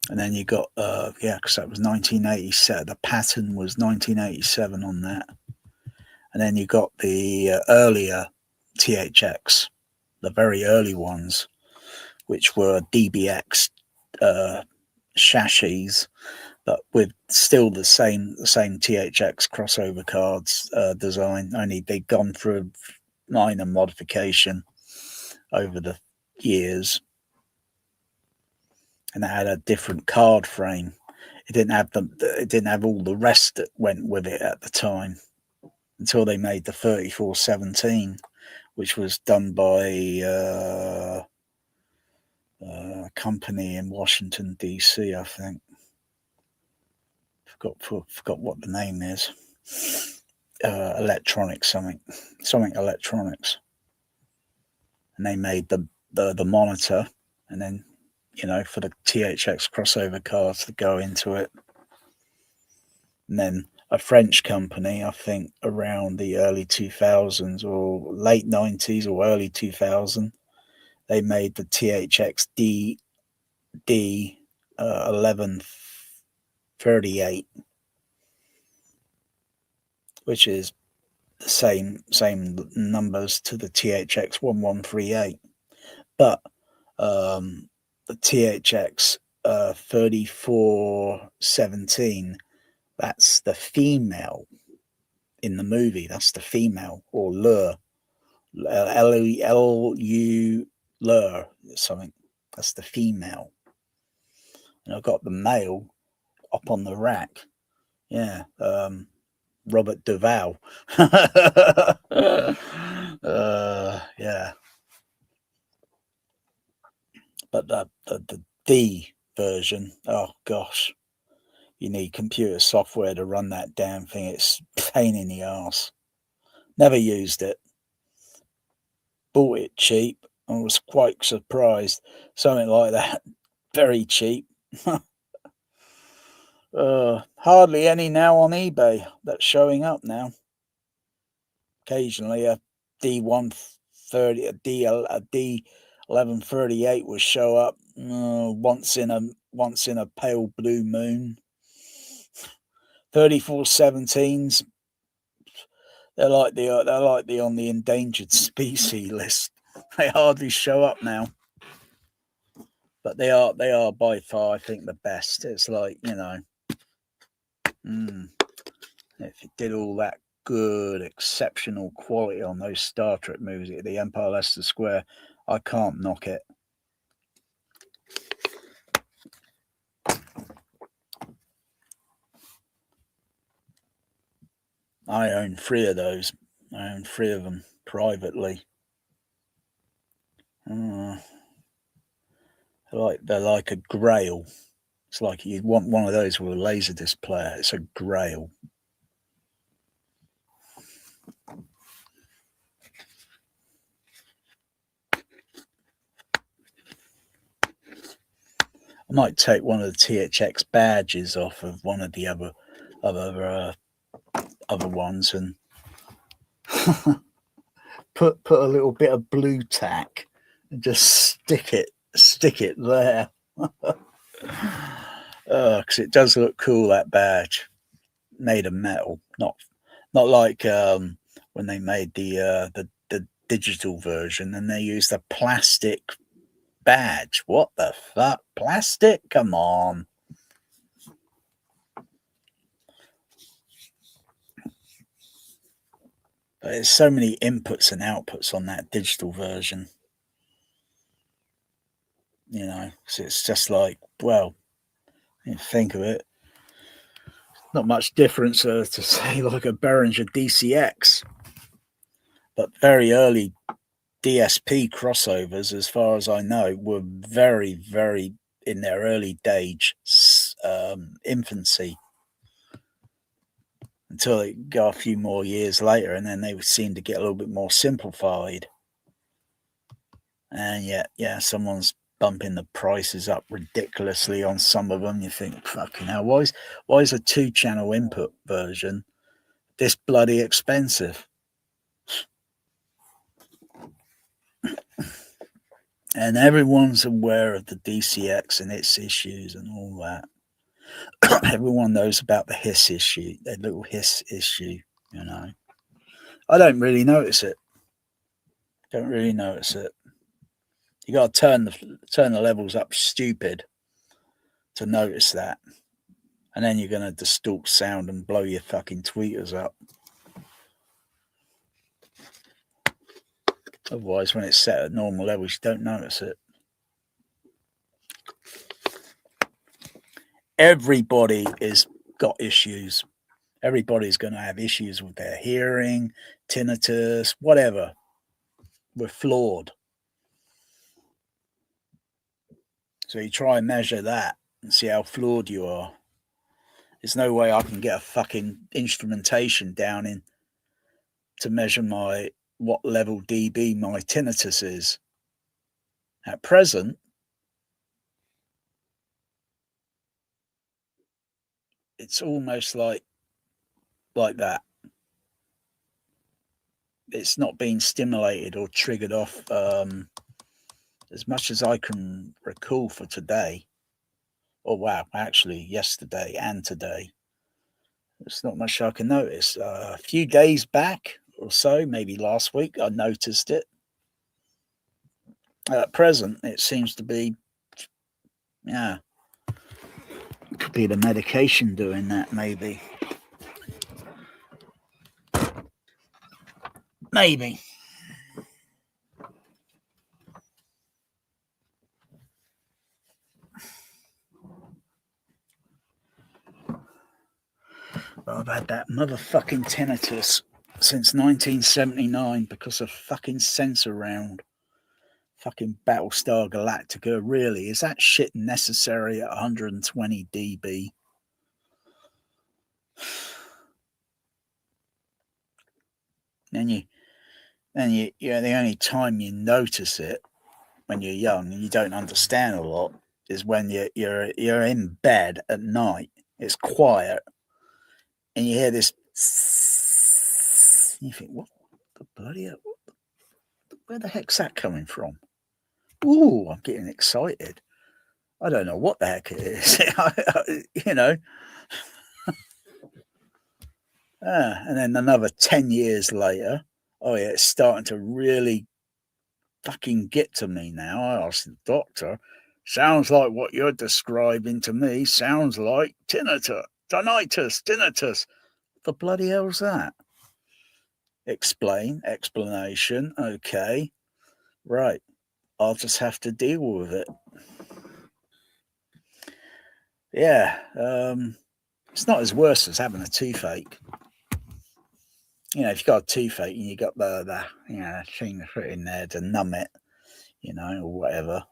Speaker 1: then you got yeah, because that was 1987. The pattern was 1987 on that. And then you got the earlier THX, the very early ones, which were DBX chassis, but with still the same THX crossover cards design, only they'd gone through a minor modification over the years. and it had a different card frame. It didn't have it didn't have all the rest that went with it at the time until they made the 3417, which was done by a company in Washington DC, I think. Forgot what the name is. Electronics, something electronics, and they made the monitor, and then for the THX crossover cards to go into it. And then a French company, I think around the early 2000s or late 90s or early 2000, they made the THX D 1138, which is the same numbers to the THX 1138, but the THX 3417, that's the female in the movie. That's the female, or Lure, L-U, Lure, something. That's the female. And I've got the male up on the rack. Yeah, Robert Duvall. Yeah. But the D version, oh gosh, you need computer software to run that damn thing. It's a pain in the ass. Never used it. Bought it cheap and was quite surprised. Something like that. Very cheap. Hardly any now on eBay that's showing up now. Occasionally a D130, a D1138 will show up once in a pale blue moon. 3417s, they're like the on the endangered species list. They hardly show up now, but they are by far, I think, the best. It's like, if it did all that good, exceptional quality on those Star Trek movies, the Empire Leicester Square, I can't knock it. I own 3 of those. I own 3 of them privately. They're like a grail. It's like you'd want one of those with a laserdisc player. It's a grail. I might take one of the THX badges off of one of the other ones and put a little bit of blue tack and just stick it there. Because it does look cool, that badge, made of metal, not like when they made the digital version and they used a plastic badge. What the fuck? Plastic? Come on. But there's so many inputs and outputs on that digital version. So it's just like, well, you think of it, not much difference to say like a Behringer DCX. But very early DSP crossovers, as far as I know, were very, very in their early stage infancy, until it got a few more years later, and then they would seem to get a little bit more simplified. And yeah, someone's bumping the prices up ridiculously on some of them. You think, fucking hell, why is a 2-channel input version this bloody expensive? And everyone's aware of the DCX and its issues and all that. Everyone knows about the hiss issue, the little hiss issue, I don't really notice it. You got to turn the levels up stupid to notice that. And then you're going to distort sound and blow your fucking tweeters up. Otherwise, when it's set at normal levels, you don't notice it. everybody is got issues. Everybody's going to have issues with their hearing, tinnitus, whatever. We're flawed. So you try and measure that and see how flawed you are. There's no way I can get a fucking instrumentation down in to measure what level dB my tinnitus is. At present, it's almost like that. It's not being stimulated or triggered off as much as I can recall for today. Oh wow, actually yesterday and today. There's not much I can notice. A few days back or so, maybe last week, I noticed it. At present, it seems to be, yeah, it could be the medication doing that, maybe. Maybe. But I've had that motherfucking tinnitus since 1979 because of fucking Sensor Round. Fucking Battlestar Galactica, really? Is that shit necessary at 120 dB? Then you, the only time you notice it when you're young and you don't understand a lot is when you're in bed at night. It's quiet, and you hear this. You think, what the bloody hell? Where the heck's that coming from? Ooh, I'm getting excited. I don't know what the heck it is. You know. And then another 10 years later, oh yeah, it's starting to really fucking get to me now. I asked the doctor, sounds like what you're describing to me sounds like tinnitus. What the bloody hell's that? Explanation. Okay. Right. I'll just have to deal with it. Yeah. It's not as worse as having a toothache. You know, if you've got a toothache and you got the thing to put in there to numb it, you know, or whatever.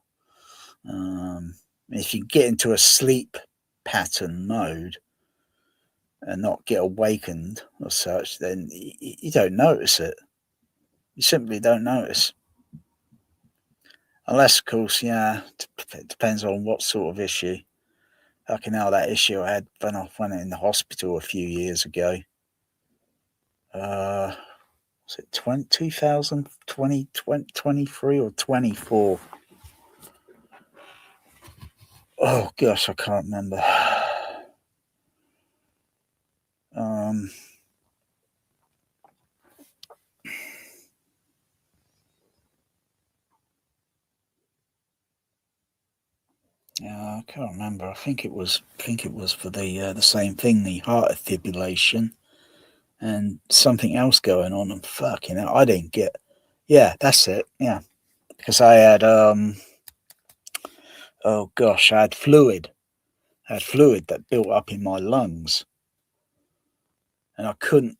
Speaker 1: If you get into a sleep pattern mode and not get awakened or such, then you don't notice it. You simply don't notice. Unless, of course, yeah, it depends on what sort of issue. Fucking hell, that issue I had when I went in the hospital a few years ago. Was it 2020, 23 or 24? Oh gosh, I can't remember. Yeah, I can't remember. I think it was for the same thing, the heart fibrillation, and something else going on. And fucking hell, I didn't get. Yeah, that's it. Yeah, because I had oh gosh, I had fluid. That built up in my lungs, and I couldn't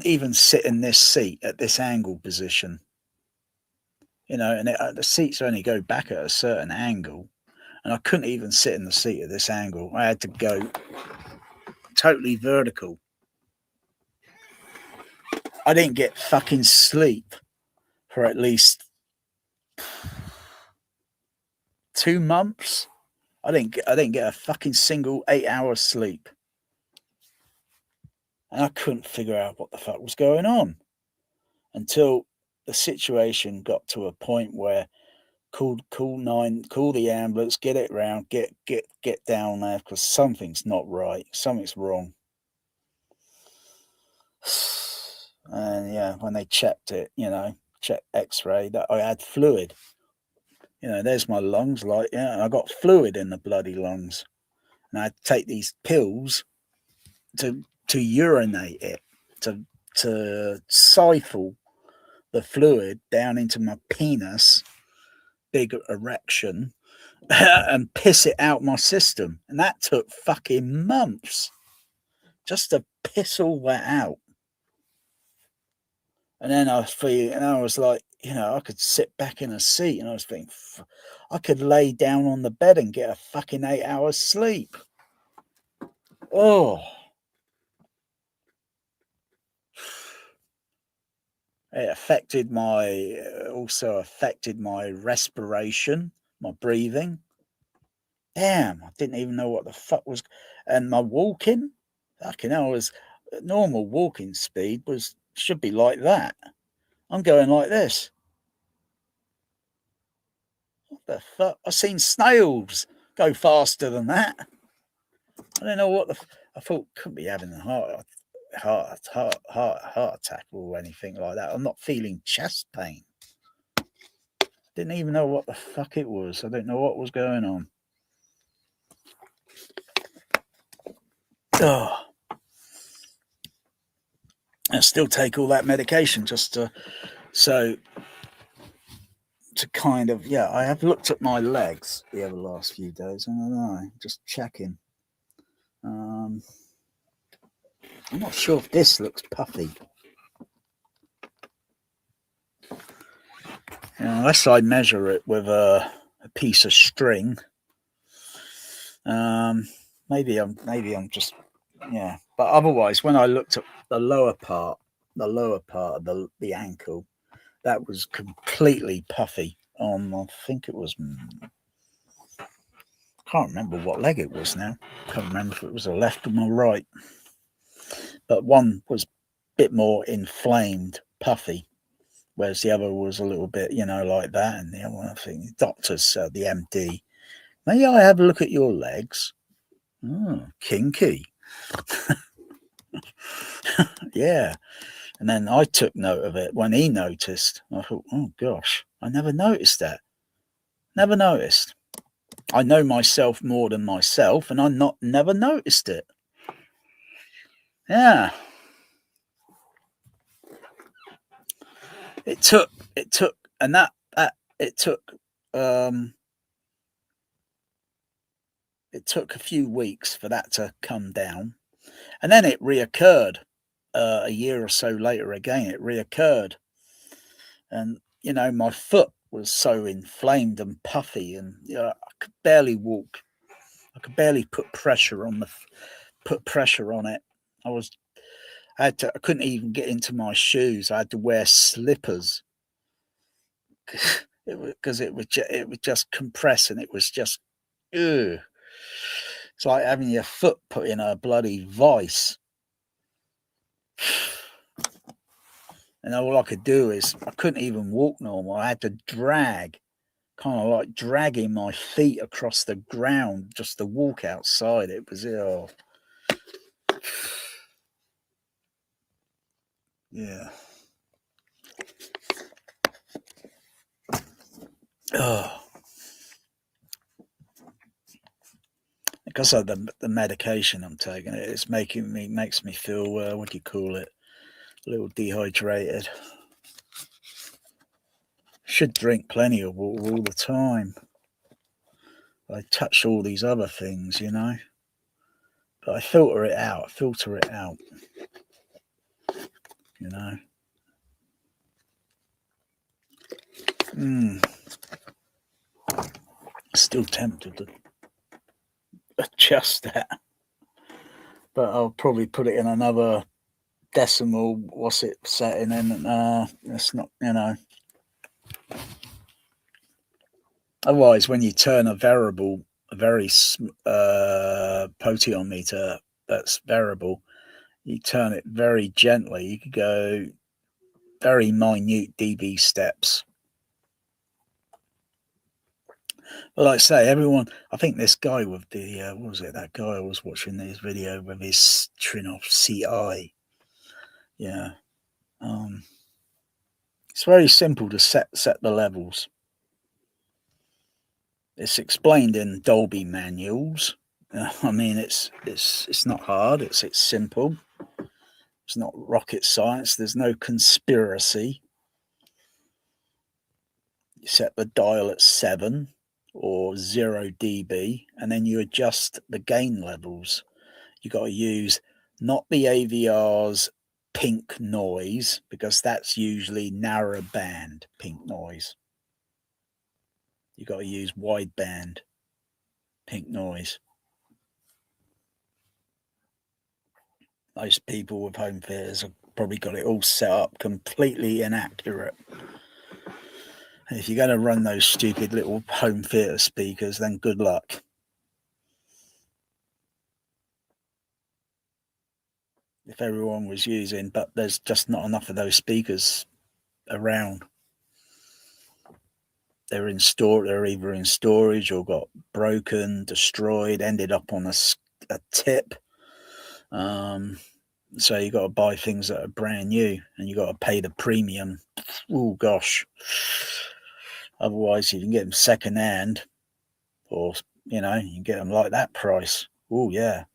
Speaker 1: even sit in this seat at this angle position. You know, and the seats only go back at a certain angle. And I couldn't even sit in the seat at this angle. I had to go totally vertical. I didn't get fucking sleep for at least 2 months. I didn't get a fucking single 8 hours sleep. And I couldn't figure out what the fuck was going on until the situation got to a point where call the ambulance, get it round, get down there, because something's not right. Something's wrong. And yeah, when they checked it, checked x-ray, that I had fluid. There's my lungs, I got fluid in the bloody lungs. And I had to take these pills to urinate it, to siphon the fluid down into my penis, big erection, and piss it out my system. And that took fucking months just to piss all that out. And then I was like, I could sit back in a seat and I was thinking, I could lay down on the bed and get a fucking 8 hours sleep. Oh. It also affected my respiration, my breathing. Damn, I didn't even know what the fuck was. And my walking, fucking hell, was normal walking speed should be like that. I'm going like this. What the fuck? I've seen snails go faster than that. I don't know what I thought. Couldn't be having a heart attack or anything like that. I'm not feeling chest pain. Didn't even know what the fuck it was. I don't know what was going on. Oh. I still take all that medication just to kind of, I have looked at my legs the last few days. I don't know, just checking. I'm not sure if this looks puffy. Unless I measure it with a piece of string. Maybe I'm just, But otherwise, when I looked at the lower part of the ankle, that was completely puffy. I think it was. Can't remember what leg it was now. Can't remember if it was a left or my right. But one was a bit more inflamed, puffy, whereas the other was a little bit, like that. And the other one, I think, the doctors, the MD, may I have a look at your legs? Oh, kinky. Yeah. And then I took note of it when he noticed. I thought, oh gosh, I never noticed that. Never noticed. I know myself more than myself, and I never noticed it. Yeah. It took a few weeks for that to come down, and then it reoccurred a year or so later. Again, it reoccurred, and my foot was so inflamed and puffy, and I could barely walk. I could barely put pressure on it. I couldn't even get into my shoes. I had to wear slippers because it would just compress, and it was just, ugh. It's like having your foot put in a bloody vice. And all I could do is, I couldn't even walk normal. I had to drag, kind of like dragging my feet across the ground just to walk outside. It was ill. Yeah. Oh. Because of the medication I'm taking, it makes me feel, what do you call it? A little dehydrated. Should drink plenty of water all the time. I touch all these other things, but I filter it out. Still tempted to adjust that, but I'll probably put it in another decimal setting, and it's not, otherwise when you turn a very potentiometer that's variable, you turn it very gently, you could go very minute dB steps. Well, like I say, I think this guy with the, that guy I was watching his video with his trinnov CI. Yeah. It's very simple to set the levels. It's explained in Dolby manuals. I mean, it's not hard. It's simple. It's not rocket science. There's no conspiracy. You set the dial at 7 or 0 dB, and then you adjust the gain levels. You got to use not the AVR's pink noise, because that's usually narrow band pink noise. You got to use wideband pink noise. Most people with home theaters have probably got it all set up completely inaccurate. And if you're going to run those stupid little home theater speakers, then good luck. If everyone was using, but there's just not enough of those speakers around. They're either in storage or got broken, destroyed, ended up on a tip. So you got to buy things that are brand new, and you got to pay the premium. Oh gosh! Otherwise, you can get them second hand, or you can get them like that price. Oh yeah.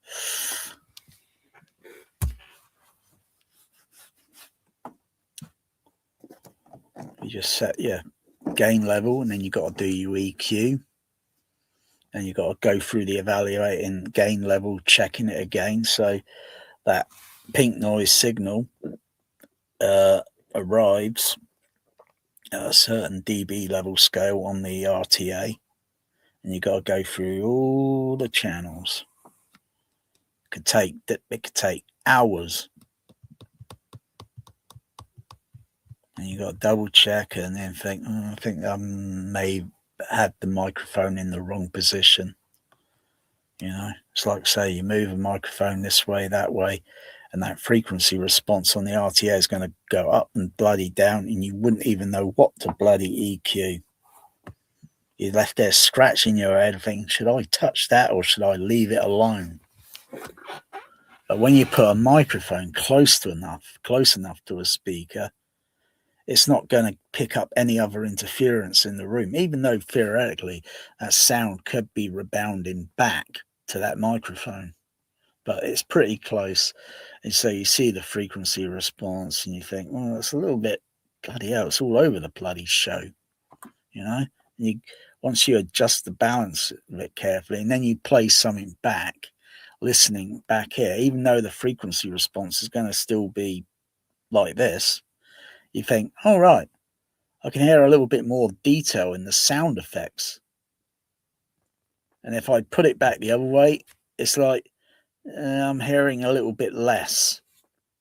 Speaker 1: You just set your gain level, and then you got to do your EQ, and you got to go through the evaluating gain level, checking it again, so that pink noise signal arrives at a certain dB level scale on the RTA, and you got to go through all the channels. It could take hours, and you got to double check and then think, I think I may have the microphone in the wrong position. It's like, say, you move a microphone this way, that way, and that frequency response on the RTA is going to go up and bloody down, and you wouldn't even know what to bloody EQ. You're left there scratching your head thinking, should I touch that or should I leave it alone? But when you put a microphone close enough to a speaker, it's not going to pick up any other interference in the room, even though theoretically that sound could be rebounding back to that microphone. But it's pretty close. And so you see the frequency response and you think, well, it's a little bit, bloody hell, it's all over the bloody show. And once you adjust the balance of it carefully, and then you play something back, listening back here, even though the frequency response is going to still be like this, you think, all right, I can hear a little bit more detail in the sound effects. And if I put it back the other way, it's like I'm hearing a little bit less.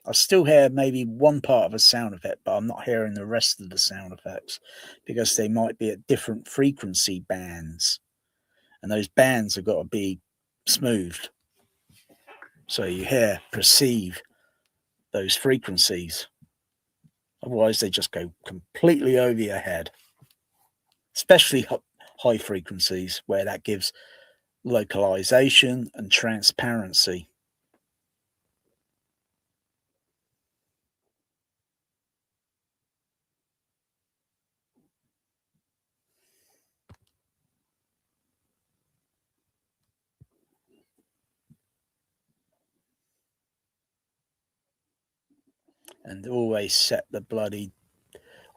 Speaker 1: I still hear maybe one part of a sound effect, but I'm not hearing the rest of the sound effects because they might be at different frequency bands. And those bands have got to be smoothed. So you perceive those frequencies. Otherwise, they just go completely over your head, especially high frequencies where that gives localization and transparency. And always set the bloody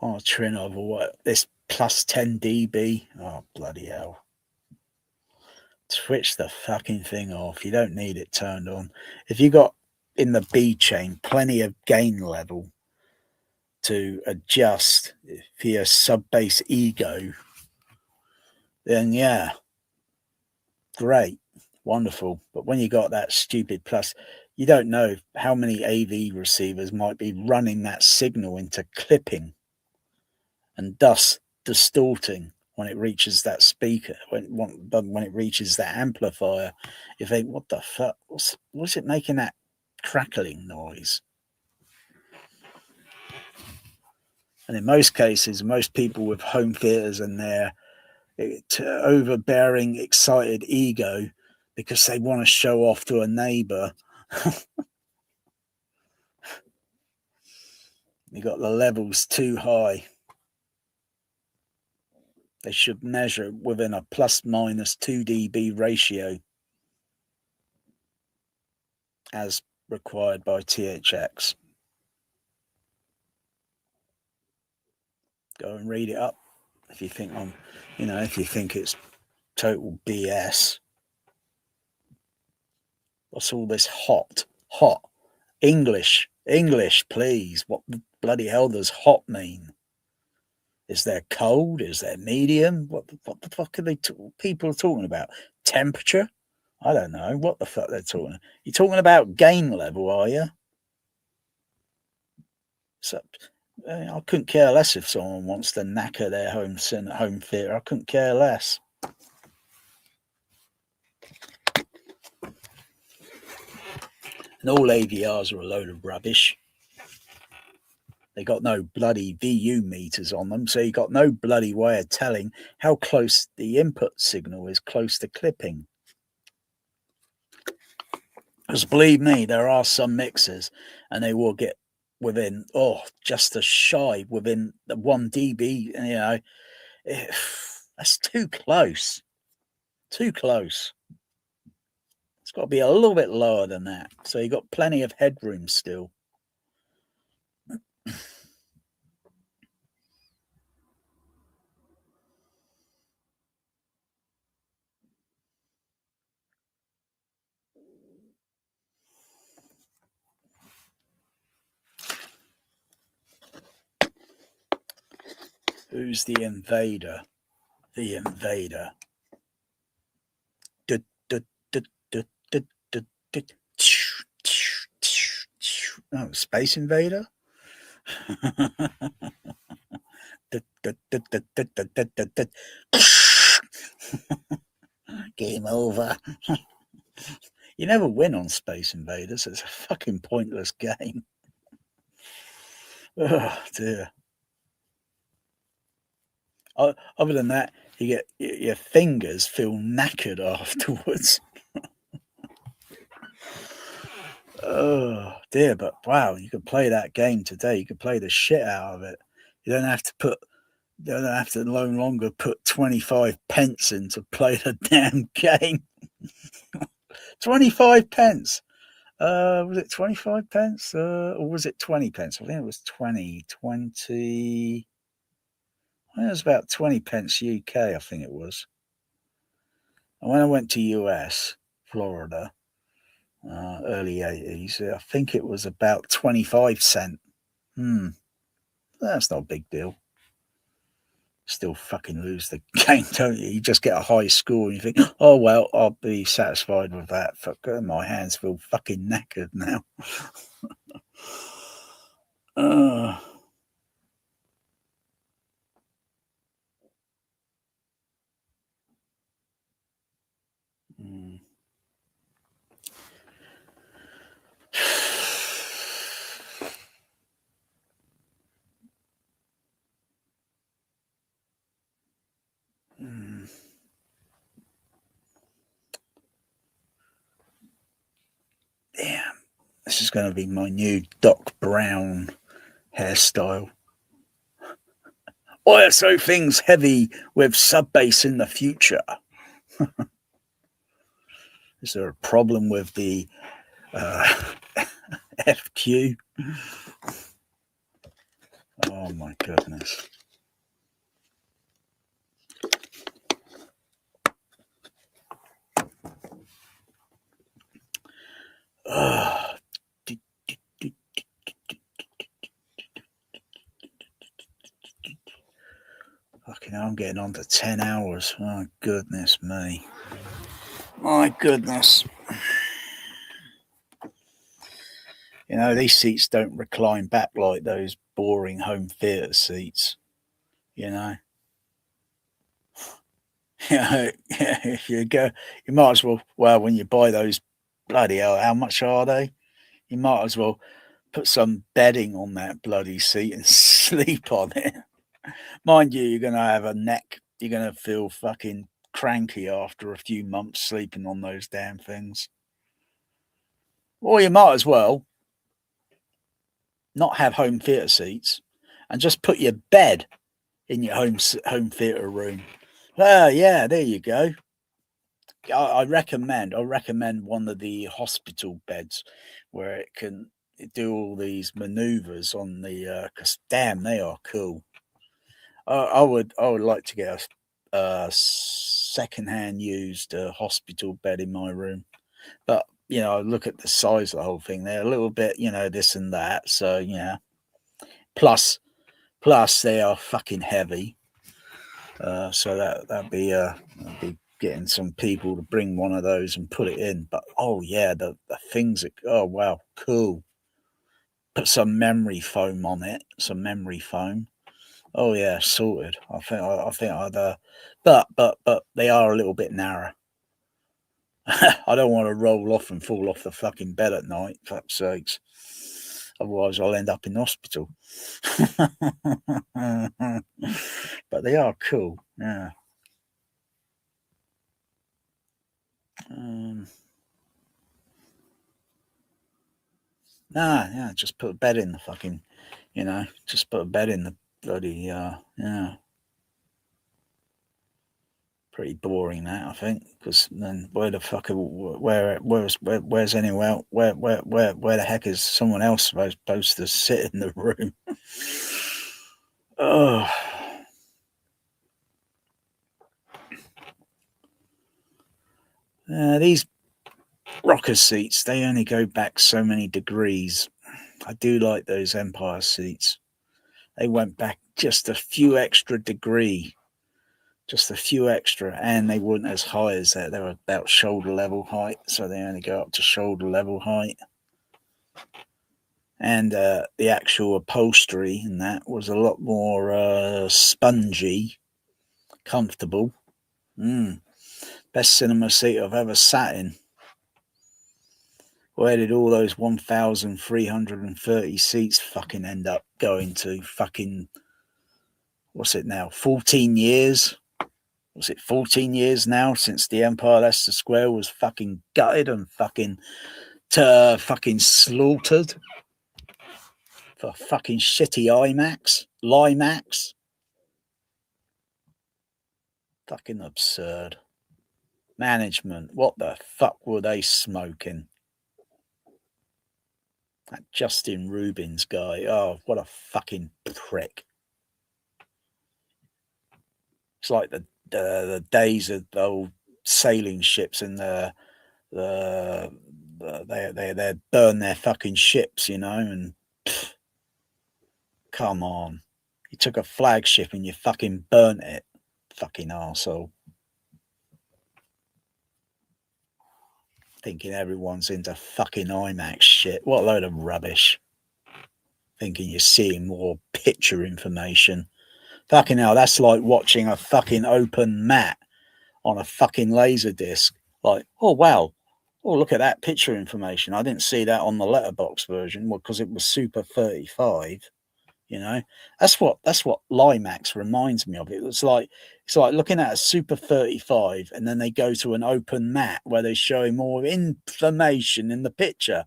Speaker 1: trinnov or what, this plus 10 dB. Oh, bloody hell. Switch the fucking thing off. You don't need it turned on. If you got in the B chain plenty of gain level to adjust for your sub bass ego, then yeah, great, wonderful. But when you got that stupid plus, you don't know how many AV receivers might be running that signal into clipping and thus distorting when it reaches that speaker, when it reaches that amplifier. You think, what the fuck? What's it making that crackling noise? And in most cases, most people with home theaters and their overbearing, excited ego, because they want to show off to a neighbor, you got the levels too high. They should measure within a plus minus 2 dB ratio as required by THX. Go and read it up if you think if you think it's total BS. What's all this hot English, please? What the bloody hell does hot mean? Is there cold? Is there medium? What the fuck are people talking about? Temperature? I don't know what the fuck they're talking. You're talking about gain level, are you? So, I couldn't care less if someone wants to knacker their home theatre. I couldn't care less. And all AVRs are a load of rubbish. They got no bloody VU meters on them, so you got no bloody way of telling how close the input signal is close to clipping. Because believe me, there are some mixers, and they will get within, just a shy, within the 1 dB, you know, that's too close. Too close. It's got to be a little bit lower than that. So you've got plenty of headroom still. Who's the invader? The invader. Oh, Space Invader? Game over. You never win on Space Invaders. It's a fucking pointless game. Oh, dear. Other than that, you get your fingers feel knackered afterwards. Oh dear, but wow, you can play that game today. You can play the shit out of it. You don't have to no longer put 25 pence in to play the damn game. 25 pence. Was it 25 pence? Or was it 20 pence? I think it was 20. I think it was about 20 pence UK, I think it was. And when I went to US, Florida, early 80s, I think it was about 25 cents. That's not a big deal. Still fucking lose the game, don't you? You just get a high score and you think, oh, well, I'll be satisfied with that. Fuck, my hands feel fucking knackered now. Damn, this is going to be my new Doc Brown hairstyle. ISO things heavy with sub bass in the future. Is there a problem with the FQ? Oh my goodness. Fucking hell, I'm getting on to 10 hours. My goodness me. My goodness. You know, these seats don't recline back like those boring home theatre seats. You know? If you go, you might as well, when you buy those, bloody hell, how much are they? You might as well put some bedding on that bloody seat and sleep on it. Mind you, you're going to have a neck. You're going to feel fucking cranky after a few months sleeping on those damn things. Or you might as well not have home theatre seats and just put your bed in your home theatre room. Well, yeah, there you go. I recommend one of the hospital beds where it can do all these maneuvers on the, because damn, they are cool. I would like to get a second-hand used hospital bed in my room. But, you know, look at the size of the whole thing. They're a little bit, you know, this and that. So, yeah. Plus they are fucking heavy. So that'd be getting some people to bring one of those and put it in. But, oh, yeah, the things that, oh, wow, cool. Put some memory foam on it, some memory foam. Oh, yeah, sorted. I think I'd, but they are a little bit narrow. I don't want to roll off and fall off the fucking bed at night, for fuck's sakes. Otherwise, I'll end up in hospital. But they are cool, yeah. Yeah, just put a bed in the fucking, you know, just put a bed in the bloody, yeah. Pretty boring that, I think, because then where the fuck, where's anywhere, where the heck is someone else supposed to sit in the room? Oh. These rocker seats, they only go back so many degrees. I do like those Empire seats. They went back just a few extra degree. Just a few extra, and they weren't as high as that. They were about shoulder level height, so they only go up to shoulder level height. And the actual upholstery in that was a lot more spongy, comfortable. Best cinema seat I've ever sat in. Where did all those 1,330 seats fucking end up going to? Fucking, what's it now? 14 years? Was it 14 years now since the Empire Leicester Square was fucking gutted and fucking slaughtered for fucking shitty Limax? Fucking absurd. Management, what the fuck were they smoking? That Justin Rubin's guy, oh, what a fucking prick. It's like the days of the old sailing ships and they burn their fucking ships, you know, and come on. You took a flagship and you fucking burnt it. Fucking arsehole. Thinking everyone's into fucking IMAX shit. What a load of rubbish. Thinking you're seeing more picture information. Fucking hell, that's like watching a fucking open mat on a fucking laser disc. Like, oh wow, oh look at that picture information. I didn't see that on the letterbox version, well, because it was Super 35. You know, that's what Limax reminds me of. It's like looking at a Super 35, and then they go to an open mat where they show more information in the picture.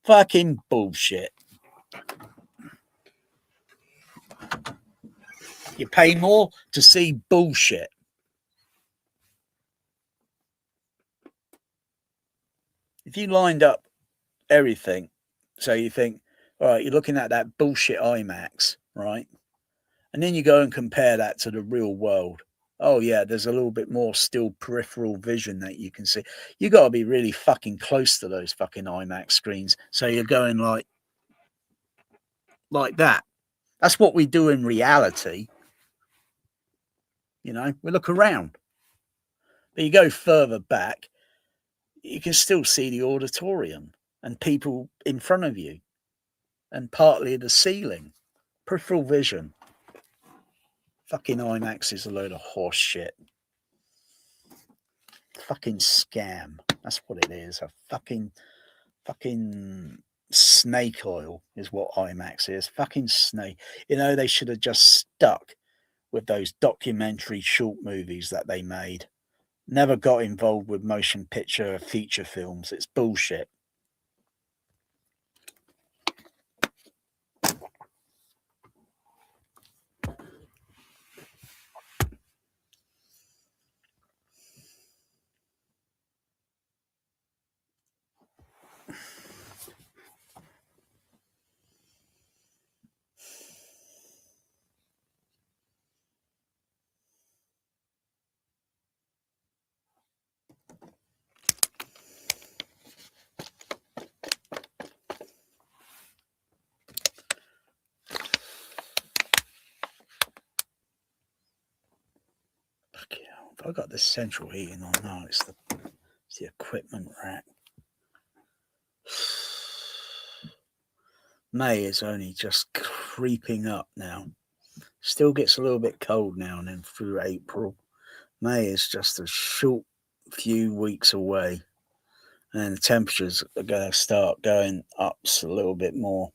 Speaker 1: Fucking bullshit. You pay more to see bullshit. If you lined up everything, so you think, all right, you're looking at that bullshit IMAX, right? And then you go and compare that to the real world. Oh, yeah, there's a little bit more still peripheral vision that you can see. You got to be really fucking close to those fucking IMAX screens. So you're going like that. That's what we do in reality. You know, we look around. But you go further back, you can still see the auditorium and people in front of you and partly the ceiling. Peripheral vision. Fucking IMAX is a load of horse shit. Fucking scam. That's what it is. A fucking snake oil is what IMAX is. Fucking snake. You know, they should have just stuck with those documentary short movies that they made. Never got involved with motion picture feature films. It's bullshit. I got the central heating on now. It's the equipment rack. May is only just creeping up now. Still gets a little bit cold now and then through April. May is just a short few weeks away. And the temperatures are going to start going up a little bit more.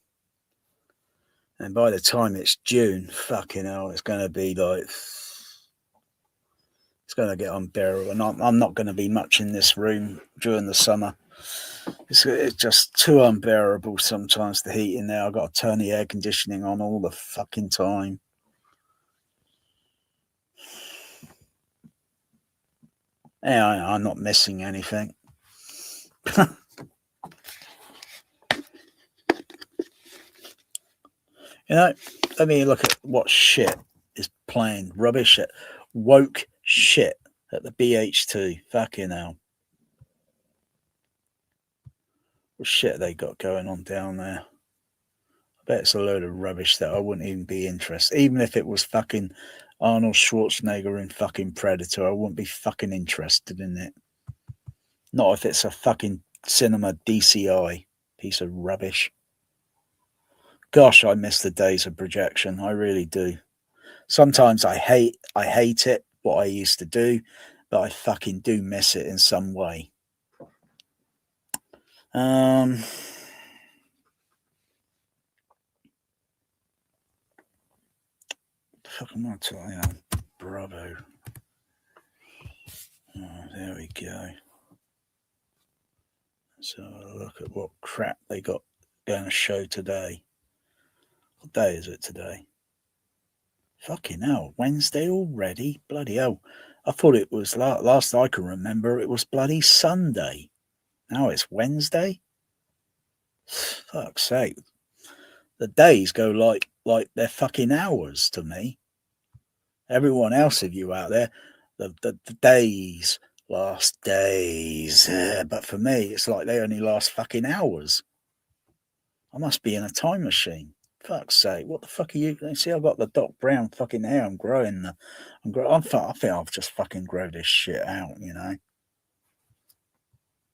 Speaker 1: And by the time it's June, fucking hell, it's going to be like... It's going to get unbearable. And I'm not going to be much in this room during the summer. It's just too unbearable sometimes, the heat in there. I've got to turn the air conditioning on all the fucking time. Yeah, I'm not missing anything. You know, let me look at what shit is playing rubbish at woke shit at the BH2. Fucking hell. What shit they got going on down there? I bet it's a load of rubbish that I wouldn't even be interested. Even if it was fucking Arnold Schwarzenegger in fucking Predator, I wouldn't be fucking interested in it. Not if it's a fucking cinema DCI piece of rubbish. Gosh, I miss the days of projection. I really do. Sometimes I hate it, what I used to do, but I fucking do miss it in some way. Fuck, I'm not telling you. Bravo. Oh, there we go. So look at what crap they got going to show today. What day is it today? Fucking hell, Wednesday already? Bloody hell. I thought it was, last I can remember, it was bloody Sunday. Now it's Wednesday? Fuck's sake. The days go like they're fucking hours to me. Everyone else of you out there, the days last days. But for me, it's like they only last fucking hours. I must be in a time machine. Fuck's sake, what the fuck are you? See, I've got the Doc Brown fucking hair. I'm growing. I think I've just fucking grow this shit out, you know.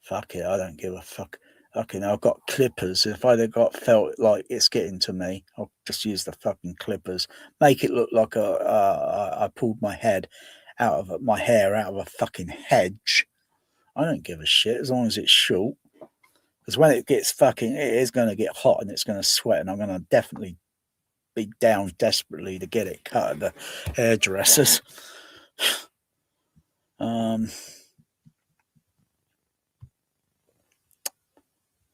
Speaker 1: Fuck it, I don't give a fuck. Fucking, I've got clippers. If I'd have felt like it's getting to me, I'll just use the fucking clippers. Make it look like I pulled my hair out of a fucking hedge. I don't give a shit as long as it's short. Because when it gets it is going to get hot and it's going to sweat, and I'm going to definitely be down desperately to get it cut at the hairdressers.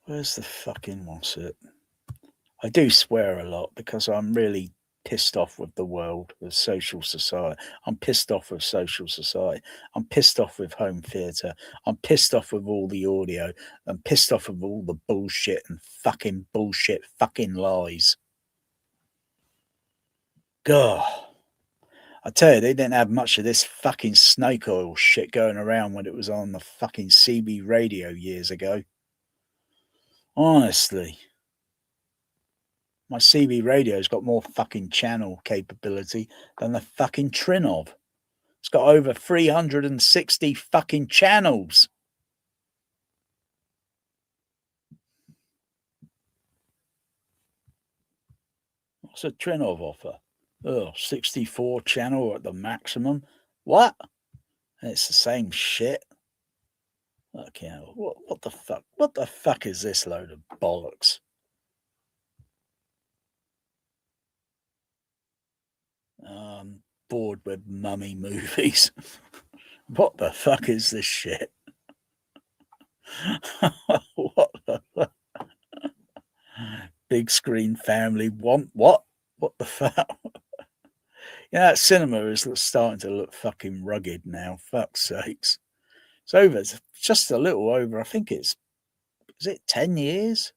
Speaker 1: Where's the fucking what's it? I do swear a lot because I'm really pissed off with the world, with social society. I'm pissed off with social society. I'm pissed off with home theatre. I'm pissed off with all the audio. I'm pissed off with all the bullshit and fucking bullshit, fucking lies. God. I tell you, they didn't have much of this fucking snake oil shit going around when it was on the fucking CB radio years ago. Honestly. My CB radio's got more fucking channel capability than the fucking Trinnov. It's got over 360 fucking channels. What's a Trinnov offer? Oh, 64 channel at the maximum. What? It's the same shit. Okay, what the fuck? What the fuck is this load of bollocks? Bored with mummy movies. What the fuck is this shit? What the fuck? Big screen family want what? What the fuck? Yeah, that cinema is starting to look fucking rugged now. Fuck's sakes. It's over. It's just a little over. I think is it 10 years?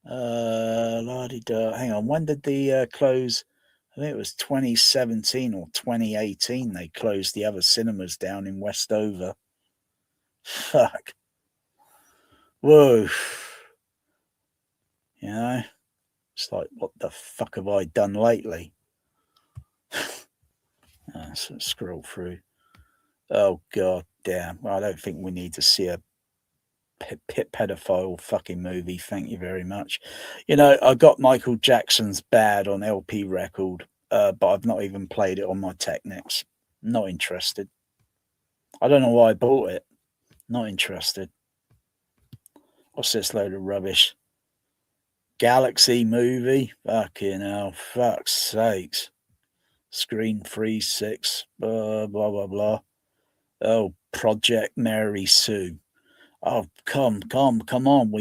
Speaker 1: La-di-da. Hang on. When did the close? I think it was 2017 or 2018 they closed the other cinemas down in Westover. Fuck. Whoa. You know? It's like, what the fuck have I done lately? So scroll through. Oh god damn! Well, I don't think we need to see a pedophile fucking movie. Thank you very much. You know, I got Michael Jackson's Bad on LP record, but I've not even played it on my Technics. Not interested. I don't know why I bought it. Not interested. What's this load of rubbish? Galaxy movie? Fucking hell. Fuck's sakes. Screen 3.6. Blah, blah, blah. Oh, Project Mary Sue. Oh, come on. Haven't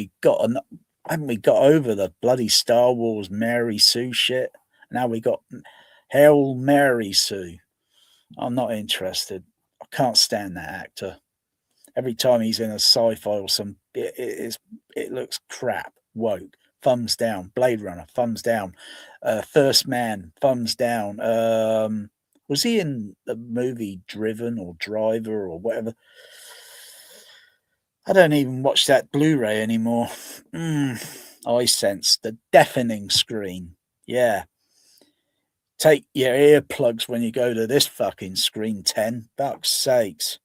Speaker 1: we got over the bloody Star Wars Mary Sue shit? Now we got Hail Mary Sue. I'm not interested. I can't stand that actor. Every time he's in a sci-fi or some, it looks crap. Woke, thumbs down. Blade Runner, thumbs down. First Man, thumbs down. Was he in the movie Driven or Driver or whatever? I don't even watch that Blu-ray anymore. I sense the deafening screen. Yeah. Take your earplugs when you go to this fucking screen 10. Fuck's sakes.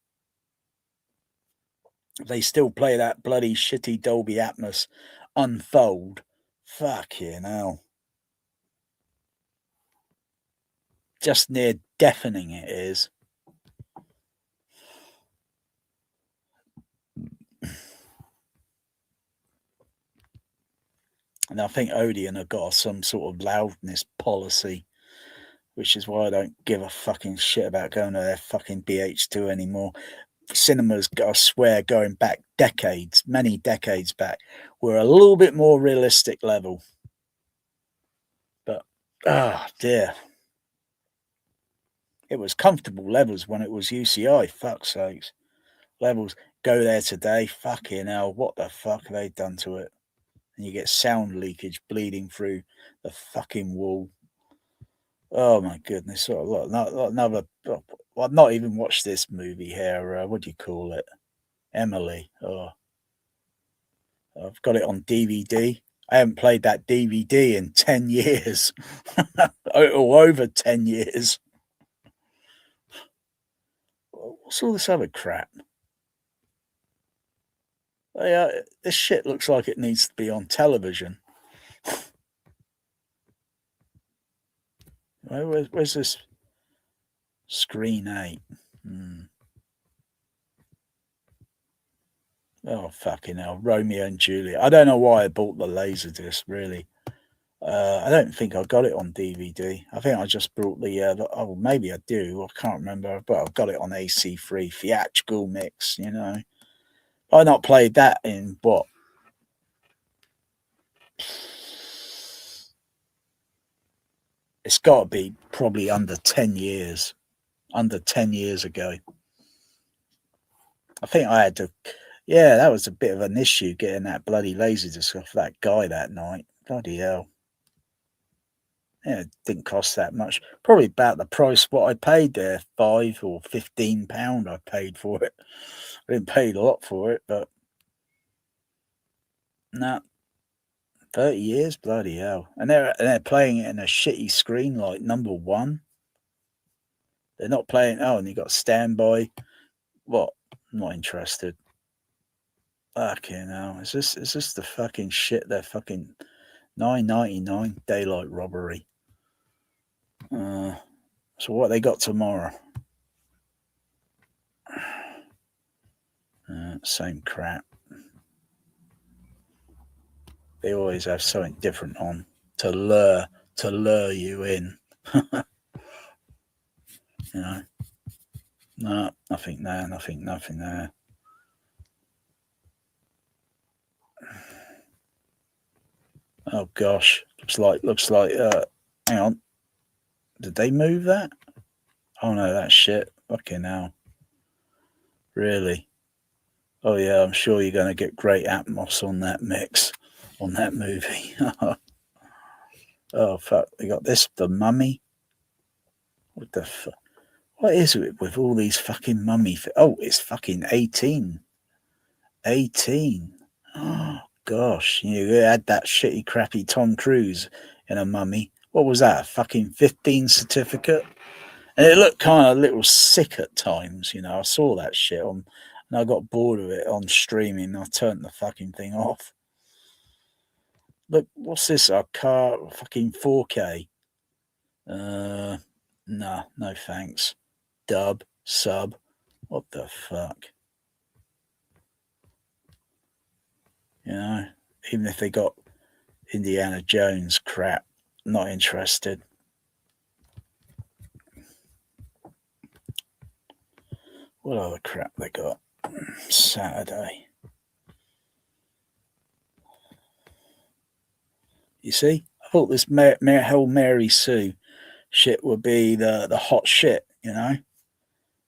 Speaker 1: They still play that bloody shitty Dolby Atmos Unfold. Fucking hell. Just near deafening it is. And I think Odeon have got some sort of loudness policy, which is why I don't give a fucking shit about going to their fucking BH2 anymore. Cinemas, I swear, going back decades, many decades back, were a little bit more realistic level. But, dear. It was comfortable levels when it was UCI, fuck's sakes. Levels, go there today, fucking hell, what the fuck have they done to it? And you get sound leakage bleeding through the fucking wall. Oh my goodness! Another. I've not even watched this movie here. What do you call it? Emily. Oh, I've got it on DVD. I haven't played that DVD in 10 years, or over 10 years. What's all this other crap? This shit looks like it needs to be on television. Where's this? Screen 8. Oh, fucking hell. Romeo and Juliet. I don't know why I bought the Laserdisc, really. I don't think I got it on DVD. I think I just brought the, maybe I do. I can't remember, but I've got it on AC3 theatrical mix, you know. I not played that in what? It's got to be probably under 10 years. Under 10 years ago. I think I had to, yeah, that was a bit of an issue getting that bloody Laserdisc off that guy that night. Bloody hell. Yeah, it didn't cost that much. Probably about the price what I paid there, £5 or £15 I paid for it. I didn't pay a lot for it, but no, 30 years, bloody hell. And they're playing it in a shitty screen like number 1. They're not playing. Oh, and you got Standby. What? I'm not interested. Fucking hell. Is this the fucking shit? They're fucking $9.99 daylight robbery. So what they got tomorrow? Same crap. They always have something different on to lure you in. You know. No, nothing there, nothing there. Oh gosh. Looks like hang on. Did they move that? Oh no, that shit. Fucking hell. Really? Oh yeah, I'm sure you're gonna get great Atmos on that mix, on that movie. Oh fuck, they got this, The Mummy. What the fuck? What is it with all these fucking mummy? Oh, it's fucking 18. 18. Oh gosh, you had that shitty, crappy Tom Cruise in a Mummy. What was that? A fucking 15 certificate? And it looked kind of a little sick at times, you know. I saw that shit on, and I got bored of it on streaming. I turned the fucking thing off. Look, what's this? A car, fucking 4K. Nah, no thanks. Dub, sub. What the fuck? You know, even if they got Indiana Jones crap, not interested. What other crap they got? Saturday. You see, I thought this whole Mary Sue shit would be the hot shit, you know?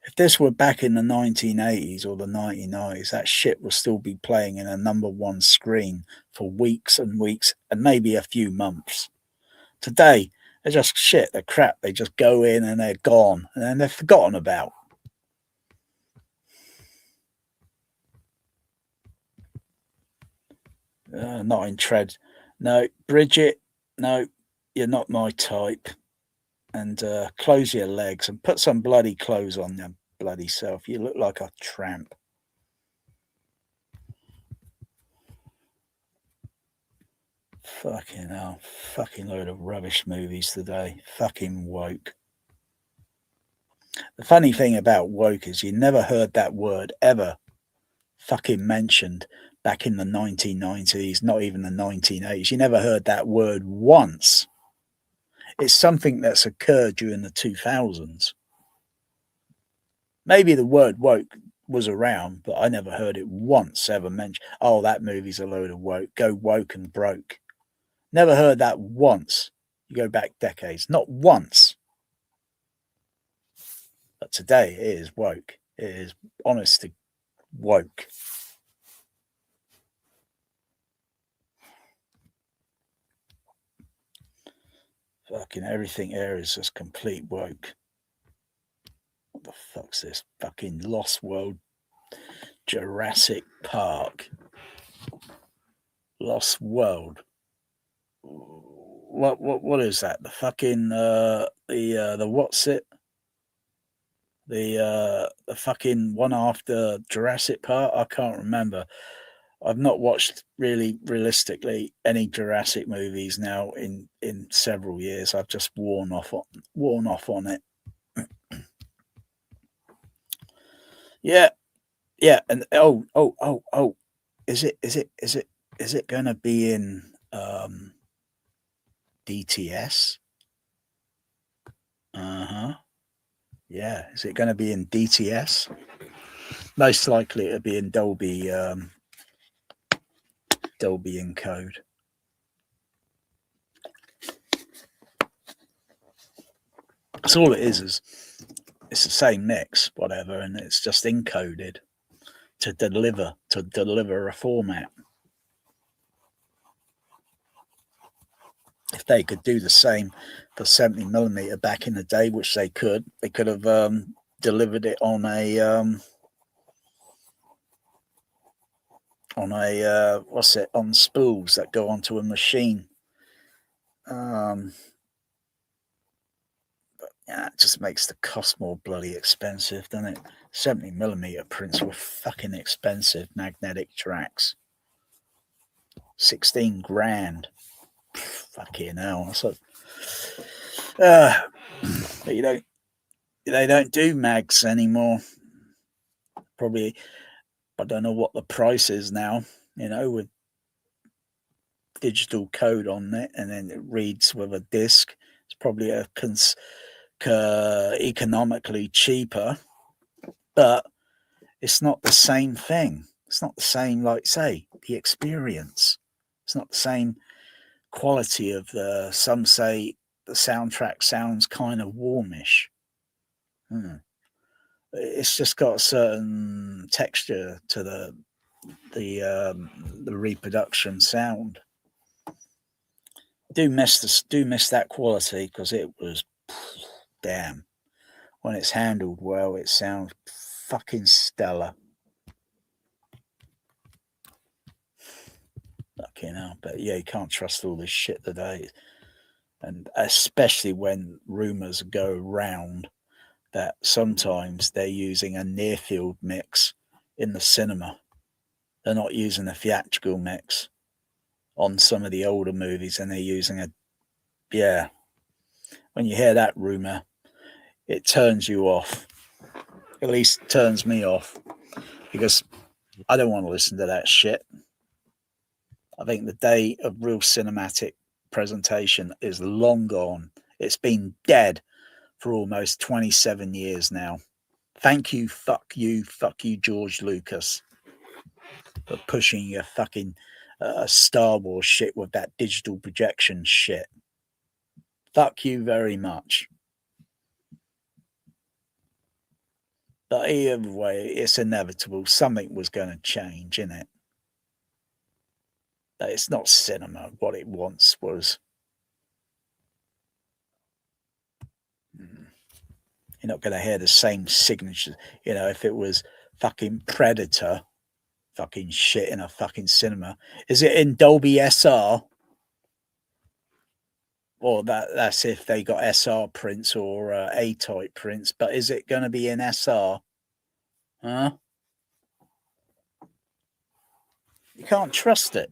Speaker 1: If this were back in the 1980s or the 1990s, that shit would still be playing in a #1 screen for weeks and weeks and maybe a few months. Today, they're just shit, they're crap. They just go in and they're gone and then they're forgotten about. Not in tread. No, Bridget, no, you're not my type. And close your legs and put some bloody clothes on your bloody self. You look like a tramp. Fucking hell. Fucking load of rubbish movies today. Fucking woke. The funny thing about woke is you never heard that word ever fucking mentioned back in the 1990s, not even the 1980s. You never heard that word once. It's something that's occurred during the 2000s. Maybe the word woke was around, but I never heard it once ever mentioned. Oh, that movie's a load of woke. Go woke and broke. Never heard that once. You go back decades. Not once. But today it is woke. It is honestly woke. Fucking everything here is just complete woke. What the fuck's this? Fucking Lost World Jurassic Park. Lost World. What is that? The fucking the what's it? The fucking one after Jurassic Park? I can't remember. I've not watched really realistically any Jurassic movies now in several years. I've just worn off on it. Yeah, and is it gonna be in DTS? Yeah, is it gonna be in DTS? Most likely it'll be in Dolby encode. That's all it is it's the same mix, whatever, and it's just encoded to deliver a format. If they could do the same for 70mm back in the day, which they could have delivered it on on spools that go onto a machine. Yeah, it just makes the cost more bloody expensive, doesn't it? 70mm prints were fucking expensive. Magnetic tracks, 16 grand. Fucking hell. So, but they don't do mags anymore. Probably, I don't know what the price is now, you know, with digital code on it, and then it reads with a disc. It's probably economically cheaper, but it's not the same thing. It's not the same, like, say, the experience. It's not the same quality of some say the soundtrack sounds kind of warmish. It's just got a certain texture to the reproduction sound. Do miss that quality, because it was damn. When it's handled well, it sounds fucking stellar. Fucking hell. But yeah, you can't trust all this shit today. And especially when rumors go around that sometimes they're using a near field mix in the cinema. They're not using a theatrical mix on some of the older movies, and they're using a, yeah. When you hear that rumor, it turns you off. At least it turns me off, because I don't want to listen to that shit. I think the day of real cinematic presentation is long gone. It's been dead for almost 27 years now. Thank you, fuck you, George Lucas, for pushing your fucking Star Wars shit with that digital projection shit. Fuck you very much. But either way, it's inevitable. Something was going to change, innit? It's not cinema. What it once was. You're not going to hear the same signature. You know, if it was fucking Predator, fucking shit in a fucking cinema. Is it in Dolby SR? Or that's if they got SR prints or A-type prints. But is it going to be in SR? Huh? You can't trust it.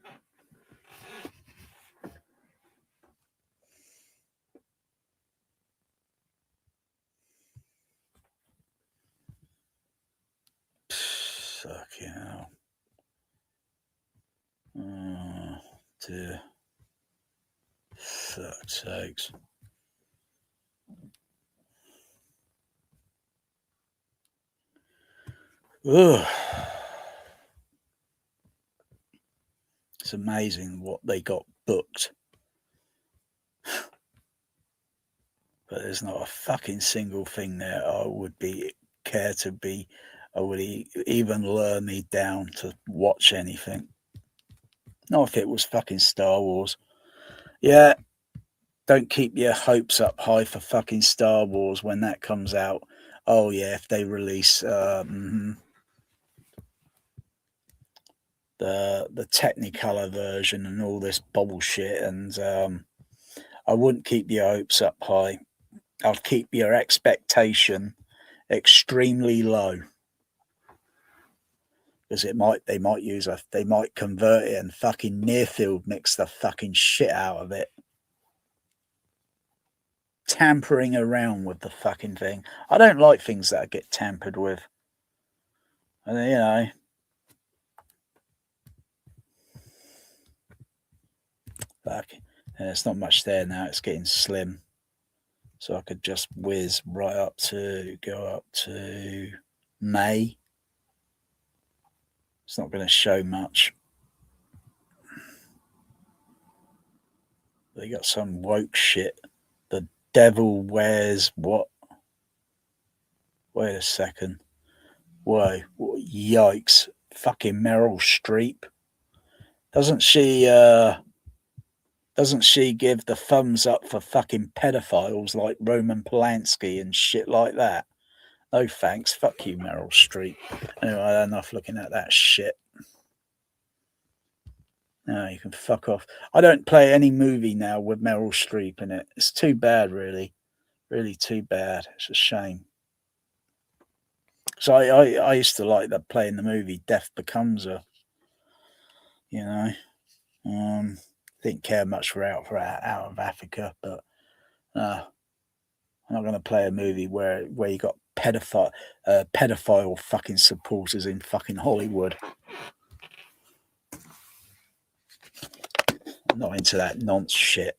Speaker 1: Fucking hell. Oh, dear. Fuck's sakes. Ugh. It's amazing what they got booked. But there's not a fucking single thing there I would care to be. I would even lure me down to watch anything. Not if it was fucking Star Wars. Yeah, don't keep your hopes up high for fucking Star Wars when that comes out. Oh yeah, if they release the Technicolor version and all this bullshit, and I wouldn't keep your hopes up high. I'd keep your expectation extremely low. Because they might convert it and fucking near field mix the fucking shit out of it. Tampering around with the fucking thing. I don't like things that get tampered with. And you know. Fuck. And there's not much there now, it's getting slim. So I could just whiz right up to May. It's not going to show much. They got some woke shit. The devil wears what? Wait a second. Whoa, yikes. Fucking Meryl Streep. Doesn't she give the thumbs up for fucking pedophiles like Roman Polanski and shit like that? No thanks. Fuck you, Meryl Streep. Anyway, I had enough looking at that shit. No, you can fuck off. I don't play any movie now with Meryl Streep in it. It's too bad, really. Really too bad. It's a shame. So I used to like that playing the movie Death Becomes Her. You know. Didn't care much for Out of Africa, but I'm not going to play a movie where you got pedophile fucking supporters in fucking Hollywood. I'm not into that nonsense shit.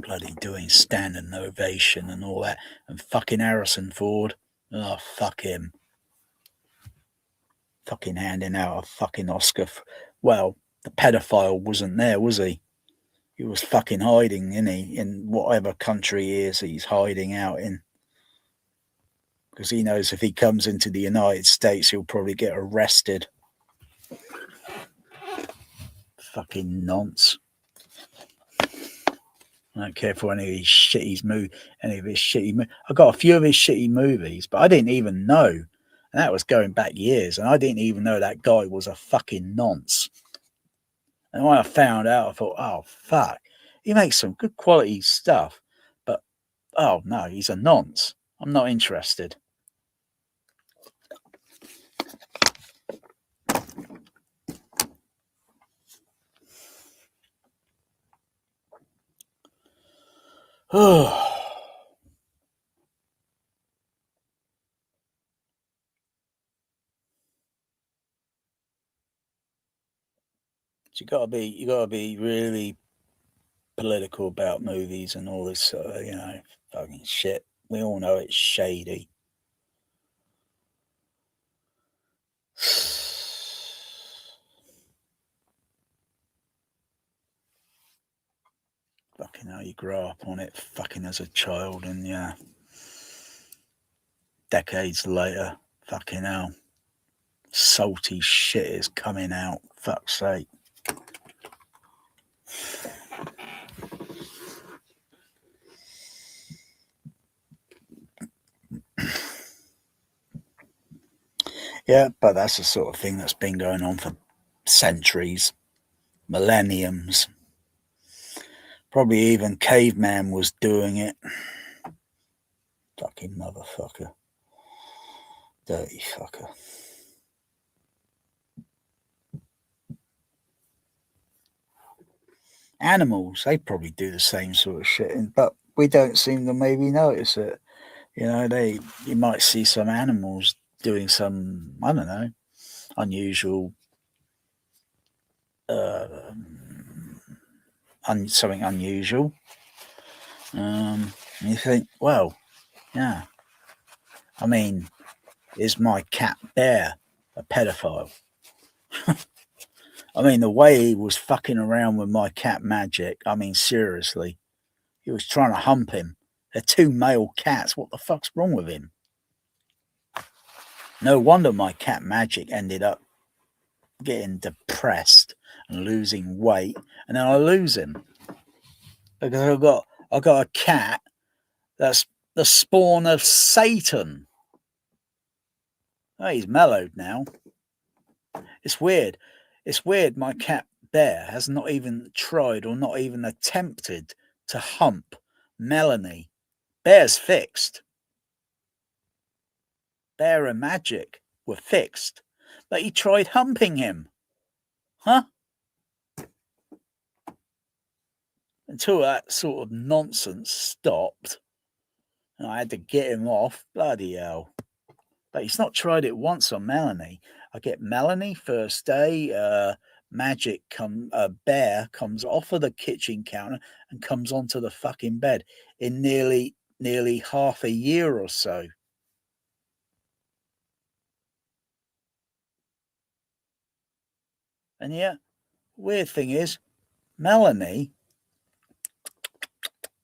Speaker 1: Bloody doing standing ovation and all that, and fucking Harrison Ford. Oh, fuck him. Fucking handing out a fucking Oscar. Well, the pedophile wasn't there, was he? He was fucking hiding, in whatever country he is, he's hiding out in. Because he knows if he comes into the United States, he'll probably get arrested. Fucking nonce. I don't care for any of his shitty movies. I got a few of his shitty movies, but I didn't even know. And that was going back years. And I didn't even know that guy was a fucking nonce. And when I found out, I thought, oh, fuck. He makes some good quality stuff. But, oh, no, he's a nonce. I'm not interested. Oh. You gotta be really political about movies and all this fucking shit. We all know it's shady. Fucking hell, you grow up on it fucking as a child, and yeah, decades later, fucking hell, salty shit is coming out. Fuck's sake. Yeah, but that's the sort of thing that's been going on for centuries, millenniums. Probably even caveman was doing it. Fucking motherfucker. Dirty fucker. Animals, they probably do the same sort of shit, but we don't seem to maybe notice it. You know, you might see some animals doing some, I don't know, unusual, something unusual. And you think, well, yeah. I mean, is my cat Bear a pedophile? I mean, the way he was fucking around with my cat Magic, I mean, seriously, he was trying to hump him. They're two male cats. What the fuck's wrong with him? No wonder my cat Magic ended up getting depressed and losing weight, and then I lose him because I got a cat that's the spawn of Satan. Oh, he's mellowed now. It's weird. It's weird. My cat Bear has not even tried or not even attempted to hump Melanie. Bear's fixed. Bear and Magic were fixed, but he tried humping him. Huh? Until that sort of nonsense stopped, and I had to get him off. Bloody hell. But he's not tried it once on Melanie. I get Melanie first day, Bear comes off of the kitchen counter and comes onto the fucking bed in nearly half a year or so. And yeah, weird thing is, Melanie,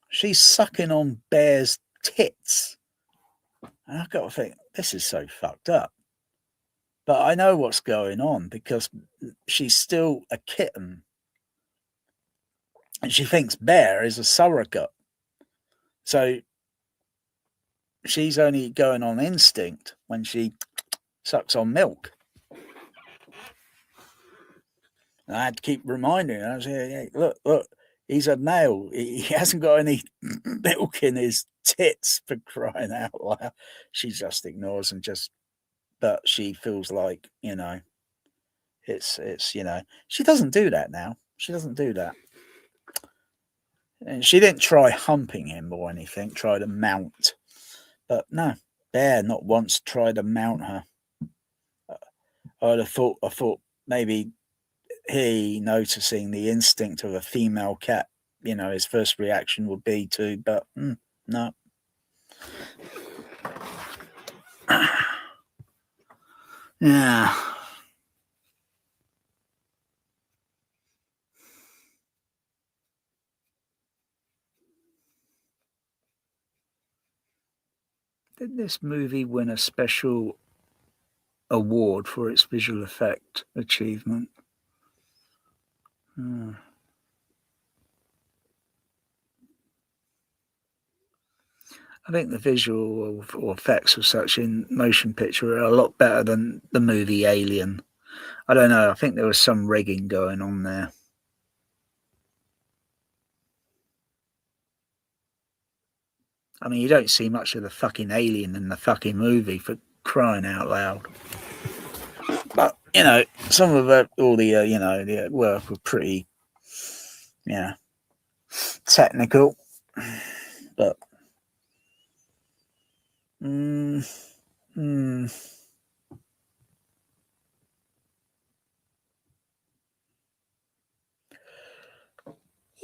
Speaker 1: she's sucking on Bear's tits. And I've got to think, this is so fucked up. But I know what's going on because she's still a kitten. And she thinks Bear is a surrogate. So she's only going on instinct when she sucks on milk. And I had to keep reminding her, I was hey, look, he's a male. He hasn't got any milk in his tits, for crying out loud. She just ignores and but she feels like, it's she doesn't do that now. She doesn't do that. And she didn't try humping him or anything, try to mount. But no, Bear not once tried to mount her. I thought maybe he, noticing the instinct of a female cat, his first reaction would be to, but no. Yeah. Did this movie win a special award for its visual effect achievement? I think the visual or effects of such in motion picture are a lot better than the movie Alien. I don't know. I think there was some rigging going on there. I mean, you don't see much of the fucking alien in the fucking movie, for crying out loud. But, you know, some of all the, you know, the work were pretty, yeah, technical. But,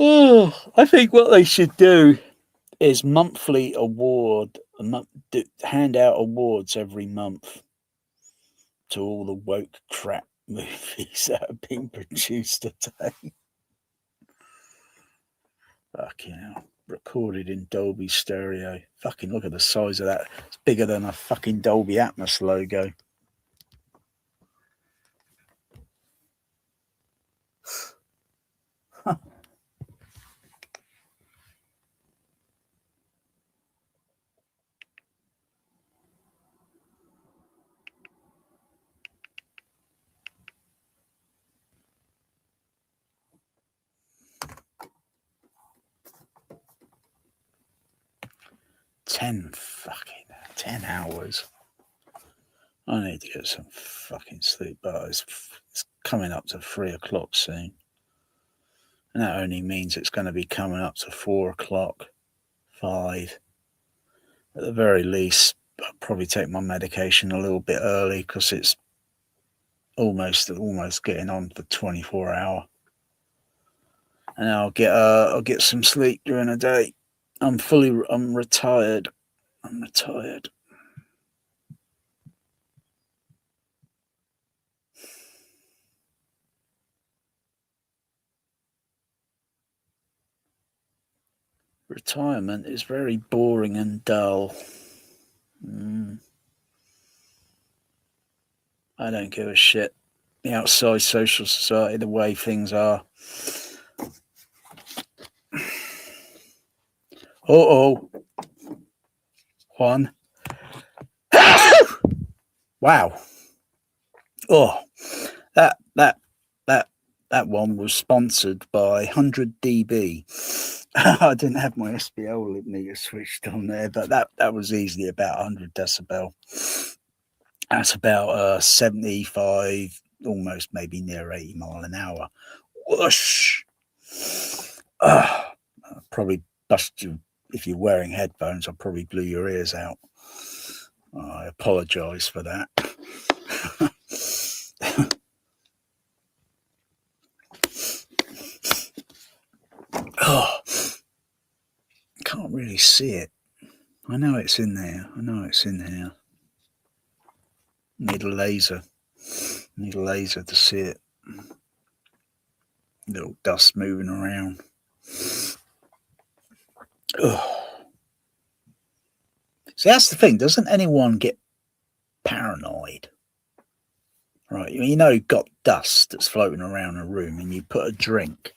Speaker 1: Oh, I think what they should do is monthly hand out awards every month to all the woke crap movies that are being produced today. Fucking hell. Recorded in Dolby Stereo. Fucking look at the size of that. It's bigger than a fucking Dolby Atmos logo. Ten 10 hours. I need to get some fucking sleep, but it's coming up to 3 o'clock soon. And that only means it's going to be coming up to 4 o'clock, 5. At the very least, I'll probably take my medication a little bit early because it's almost getting on for 24 hour. And I'll get some sleep during the day. I'm retired. I'm retired. Retirement is very boring and dull. I don't give a shit. The outside social society, the way things are. Juan. Wow. Oh, that one was sponsored by 100 dB. I didn't have my SBL meter switched on there, but that was easily about 100 decibel. That's about 75, almost maybe near 80 mile an hour. Whoosh! Probably bust you if you're wearing headphones. I probably blew your ears out. I apologise for that. Oh, can't really see it. I know it's in there. Need a laser. To see it. Little dust moving around. Oh. See, that's the thing. Doesn't anyone get paranoid? Right, you know, you've got dust that's floating around a room and you put a drink,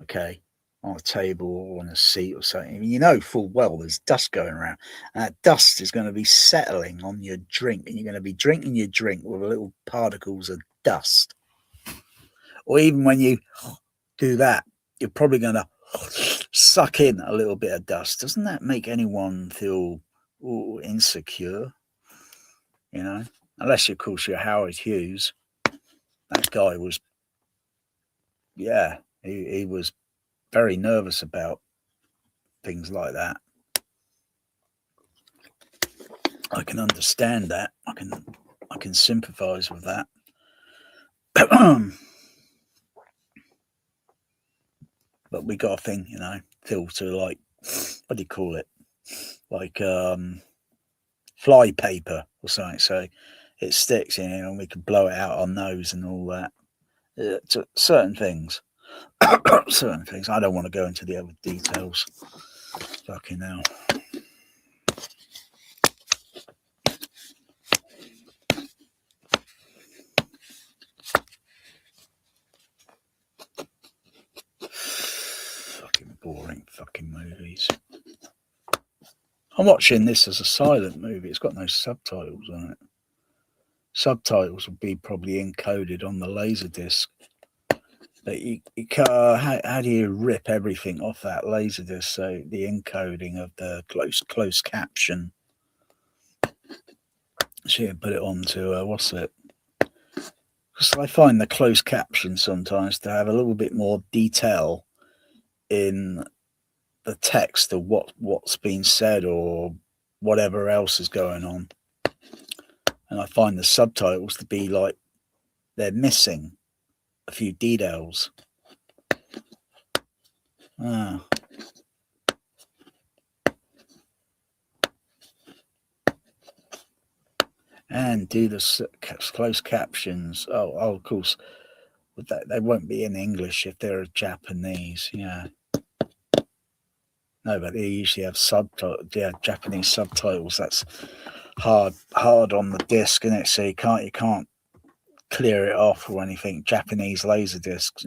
Speaker 1: okay, on a table or on a seat or something. I mean, you know full well there's dust going around. And that dust is going to be settling on your drink and you're going to be drinking your drink with little particles of dust. Or even when you do that, you're probably going to suck in a little bit of dust. Doesn't that make anyone feel insecure? You know? Unless, of course, you're Howard Hughes. That guy was, he was very nervous about things like that. I can understand that. I can sympathise with that. But we got a thing, you know, filter, like, what do you call it? Like fly paper or something. So it sticks in and we can blow it out our nose and all that. Certain things. Certain things. I don't want to go into the other details. Fucking hell. Fucking boring fucking movies. I'm watching this as a silent movie. It's got no subtitles on it. Subtitles will be probably encoded on the laser disc. But you can't, how do you rip everything off that laserdisc? So the encoding of the closed caption. So you put it onto what's it? Because I find the closed caption sometimes to have a little bit more detail in the text of what's being said or whatever else is going on. And I find the subtitles to be like they're missing a few details. And do the closed captions. Oh, of course, they won't be in English if they're Japanese. Yeah. No, but they usually have Japanese subtitles. That's hard on the disc, isn't it? So you can't clear it off or anything. Japanese laser discs.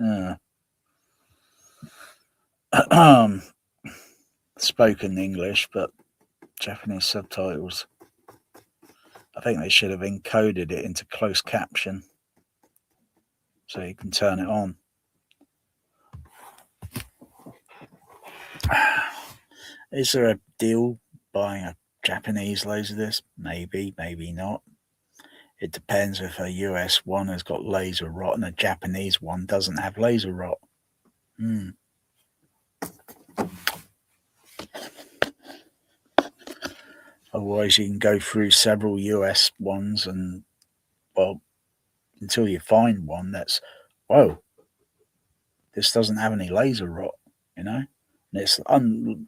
Speaker 1: Spoken English, but Japanese subtitles. I think they should have encoded it into closed caption so you can turn it on. Is there a deal buying a Japanese laserdisc? Maybe, maybe not. It depends if a US one has got laser rot and a Japanese one doesn't have laser rot. Otherwise, you can go through several US ones and, well, until you find one that's, whoa, this doesn't have any laser rot, you know? And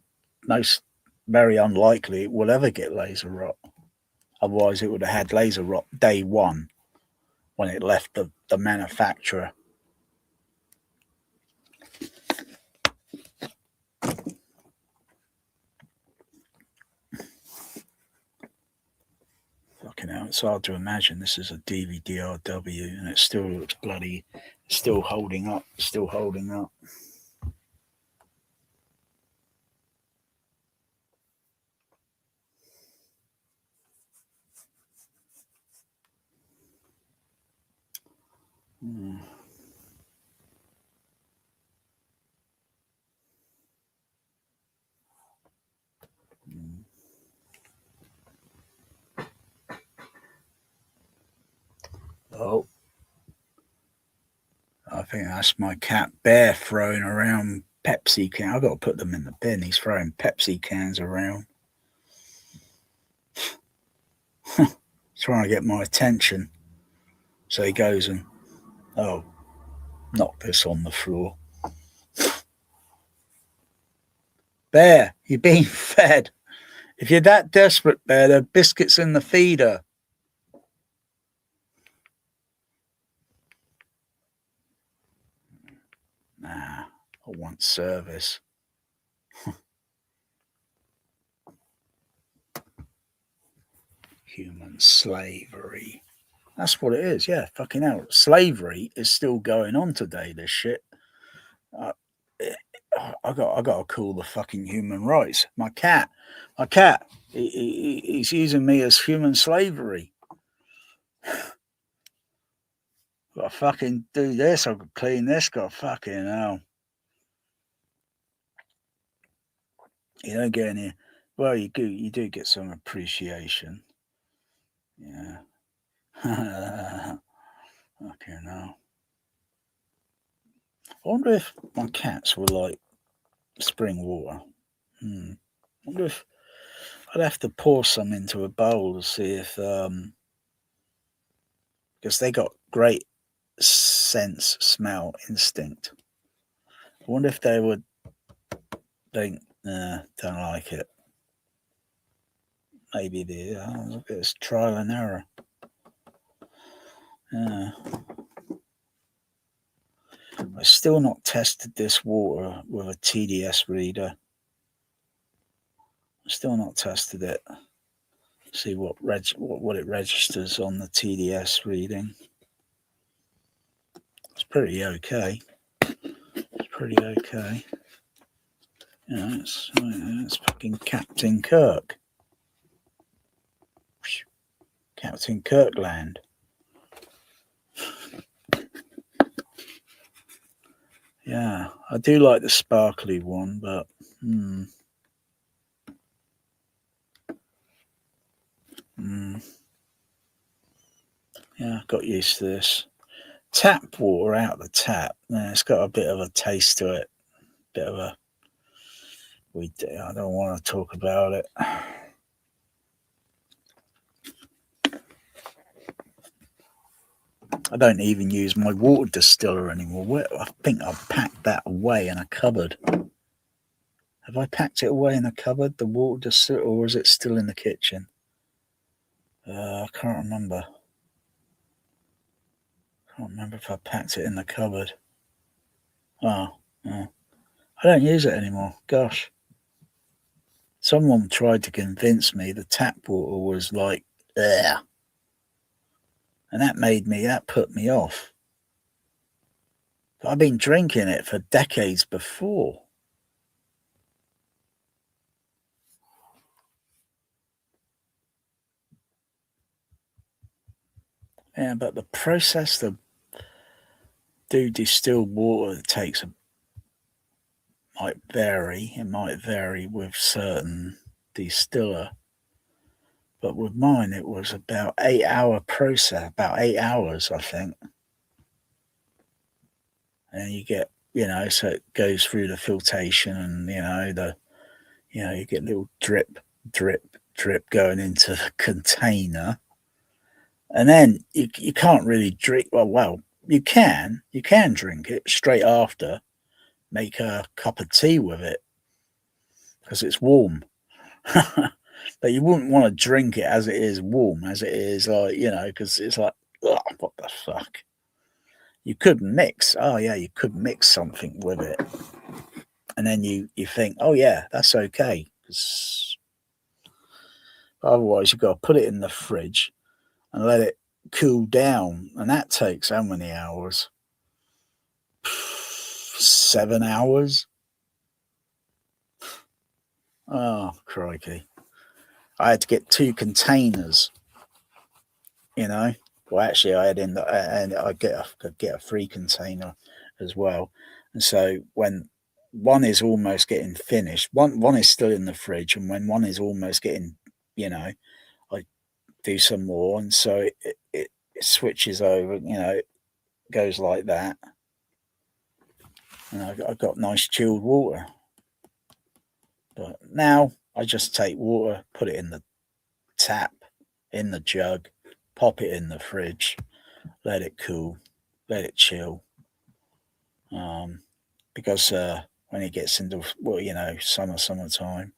Speaker 1: it's very unlikely it will ever get laser rot. Otherwise, it would have had laser rot day one when it left the manufacturer. Fucking hell, it's hard to imagine this is a DVD-RW and it still looks bloody, still holding up. Oh, I think that's my cat Bear throwing around Pepsi cans. I've got to put them in the bin. He's throwing Pepsi cans around. Trying to get my attention. So he goes and, oh, knock this on the floor. Bear, you're being fed. If you're that desperate, Bear, there are biscuits in the feeder. Nah, I want service. Human slavery. That's what it is, yeah, fucking hell. Slavery is still going on today, this shit. I got to call the fucking human rights. My cat, he's using me as human slavery. Got to fucking do this. I've got to clean this. Got to fucking hell. You don't get any. Well, you do get some appreciation. Yeah. Okay, now. I wonder if my cats were like spring water. I wonder if I'd have to pour some into a bowl to see if, because they got great sense, smell, instinct. I wonder if they would think, nah, don't like it. Maybe look at this trial and error. Yeah. I've still not tested this water with a TDS reader. I've still not tested it. See what it registers on the TDS reading. It's pretty okay. It's pretty okay. You know, it's fucking Captain Kirk. Captain Kirkland. Yeah, I do like the sparkly one, but yeah, I got used to this. Tap water out the tap. Yeah, it's got a bit of a taste to it. Bit of a. I don't want to talk about it. I don't even use my water distiller anymore. I think I've packed that away in a cupboard. Have I packed it away in a cupboard, the water distiller, or is it still in the kitchen? I can't remember. I can't remember if I packed it in the cupboard. Oh, I don't use it anymore. Gosh. Someone tried to convince me the tap water was like, ugh. And that put me off. But I've been drinking it for decades before. Yeah, but the process to do distilled water takes might vary. It might vary with certain distiller. But with mine, it was about 8-hour process, about 8 hours, I think. And you get, so it goes through the filtration and, you get little drip, drip, drip going into the container. And then you can't really drink. Well, you can drink it straight after, make a cup of tea with it because it's warm. But you wouldn't want to drink it as it is warm, as it is because it's like, oh, what the fuck? You could mix. Oh yeah, you could mix something with it, and then you think, oh yeah, that's okay. Because otherwise, you've got to put it in the fridge and let it cool down, and that takes how many hours? 7 hours. Oh crikey! I had to get 2 containers. Well, actually, I had and I could get a free container as well. And so when one is almost getting finished, one is still in the fridge, and when one is almost getting, I do some more, and so it switches over. It goes like that, and I got nice chilled water. But now I just take water, put it in the tap, in the jug, pop it in the fridge, let it cool, let it chill. Because when it gets into summertime,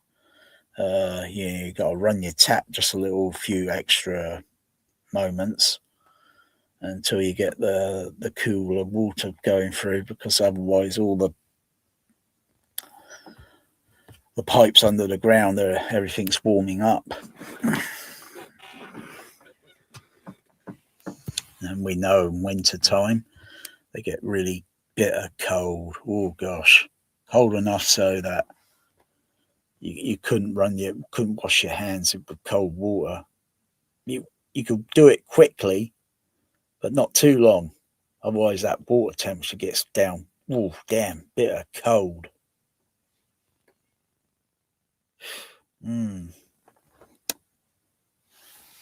Speaker 1: you got to run your tap just a few extra moments until you get the cooler water going through, because otherwise all the pipes under the ground, everything's warming up. And we know in winter time they get really bitter cold. Oh gosh, cold enough so that you couldn't wash your hands with cold water. You could do it quickly, but not too long. Otherwise that water temperature gets down. Oh damn, bitter cold.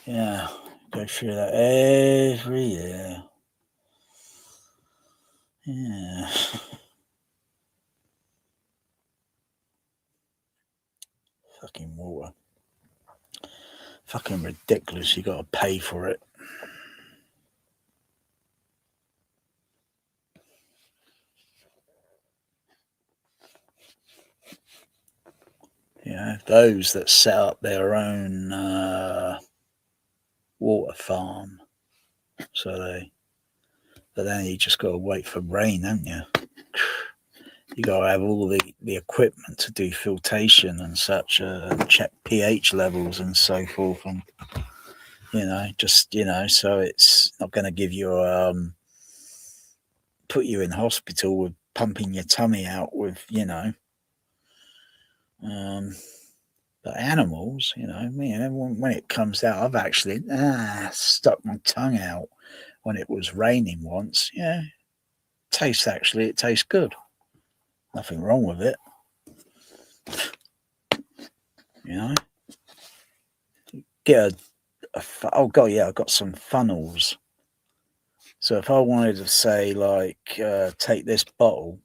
Speaker 1: Yeah, go through that every year. Yeah. Fucking water. Fucking ridiculous. You got to pay for it. Those that set up their own water farm. But then you just got to wait for rain, haven't you? You got to have all the equipment to do filtration and such, check pH levels and so forth, and so it's not going to give you put you in hospital with pumping your tummy out with but animals, when it comes out, I've actually stuck my tongue out when it was raining once. Yeah, it tastes good. Nothing wrong with it. You know? Get oh god, yeah, I've got some funnels. So if I wanted to say, like, take this bottle,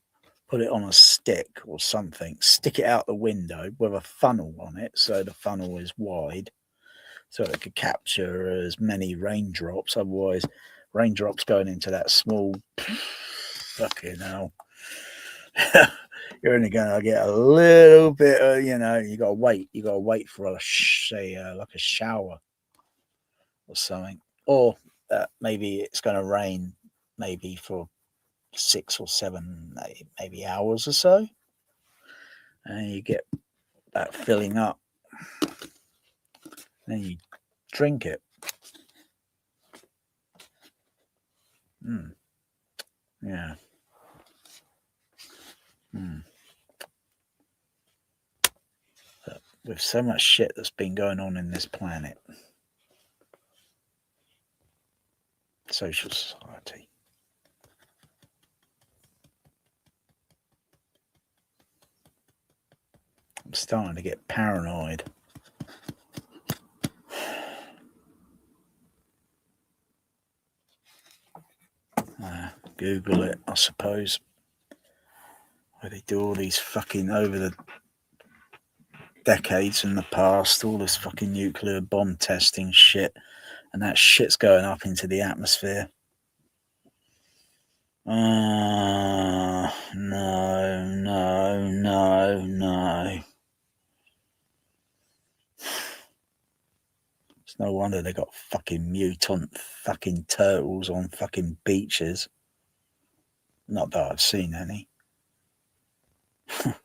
Speaker 1: put it on a stick or something, stick it out the window with a funnel on it, so the funnel is wide, so it could capture as many raindrops. Otherwise, raindrops going into that small, fucking hell. You're only going to get a little bit of, you know, you got to wait for a, say, like a shower or something. Or maybe it's going to rain maybe for 6 or 7 maybe hours or so, and you get that filling up, then you drink it. Yeah. But with so much shit that's been going on in this planet, social society, I'm starting to get paranoid. Google it, I suppose. Where they do all these fucking, over the decades in the past, all this fucking nuclear bomb testing shit, and that shit's going up into the atmosphere. No. It's no wonder they got fucking mutant fucking turtles on fucking beaches. Not that I've seen any. I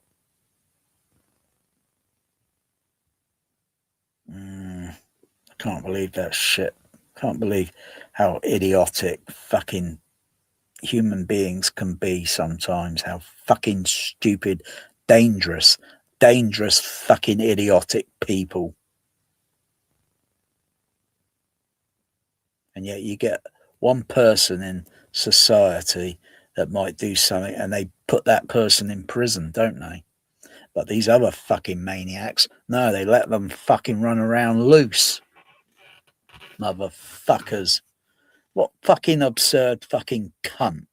Speaker 1: can't believe that shit. Can't believe how idiotic fucking human beings can be sometimes. How fucking stupid, dangerous fucking idiotic people. And yet you get one person in society that might do something and they put that person in prison, don't they? But these other fucking maniacs, no, they let them fucking run around loose. Motherfuckers. What fucking absurd fucking cunt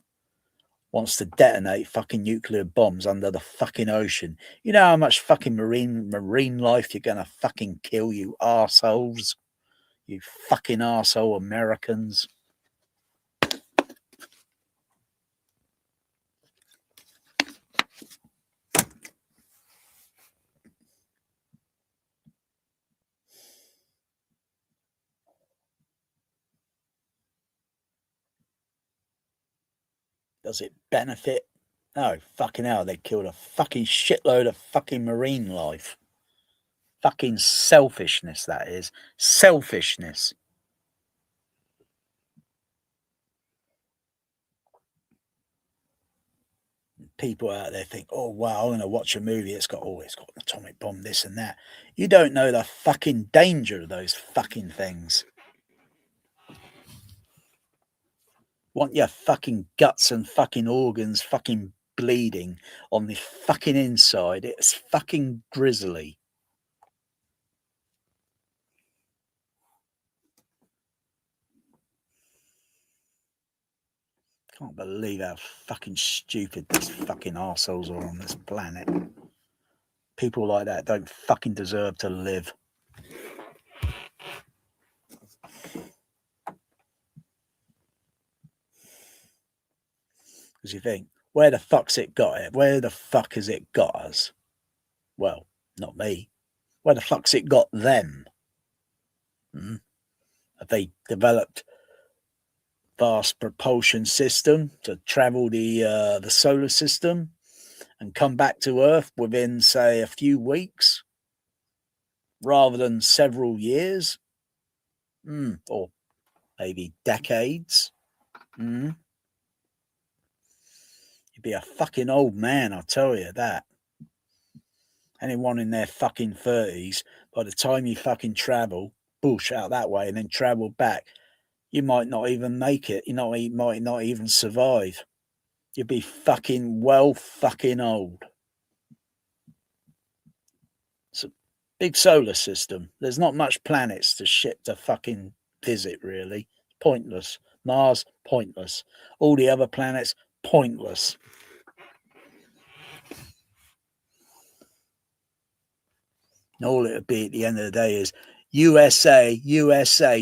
Speaker 1: wants to detonate fucking nuclear bombs under the fucking ocean? You know how much fucking marine life you're gonna fucking kill, you arseholes? You fucking arsehole Americans. Does it benefit? No, fucking hell, they killed a fucking shitload of fucking marine life. Fucking selfishness, that is. Selfishness. People out there think, oh, wow, I'm going to watch a movie. It's got an atomic bomb, this and that. You don't know the fucking danger of those fucking things. Want your fucking guts and fucking organs fucking bleeding on the fucking inside. It's fucking grisly. Can't believe how fucking stupid these fucking arseholes are on this planet. People like that don't fucking deserve to live. Because you think, where the fuck's it got it? Where the fuck has it got us? Well, not me. Where the fuck's it got them? Have they developed vast propulsion system to travel the solar system and come back to Earth within, say, a few weeks rather than several years? Or maybe decades? You'd be a fucking old man, I'll tell you that. Anyone in their fucking 30s, by the time you fucking travel, bush out that way and then travel back, you might not even make it. You might not even survive. You'd be fucking well fucking old. It's a big solar system. There's not much planets to fucking visit, really. Pointless. Mars, pointless. All the other planets, pointless. And all it would be at the end of the day is USA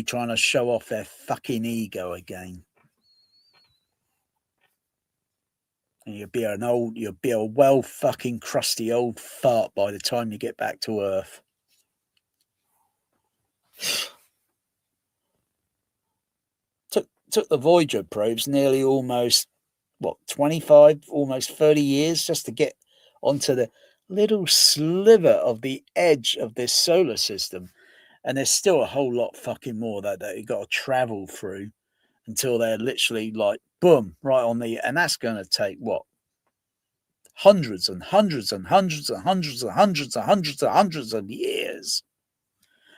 Speaker 1: trying to show off their fucking ego again. And you'll be a well fucking crusty old fart by the time you get back to Earth. Took the Voyager probes nearly almost 25, almost 30 years just to get onto the little sliver of the edge of this solar system. And there's still a whole lot fucking more that you got to travel through until they're literally like, boom, right on the, and that's going to take hundreds and hundreds and hundreds and hundreds and hundreds and hundreds and hundreds of years.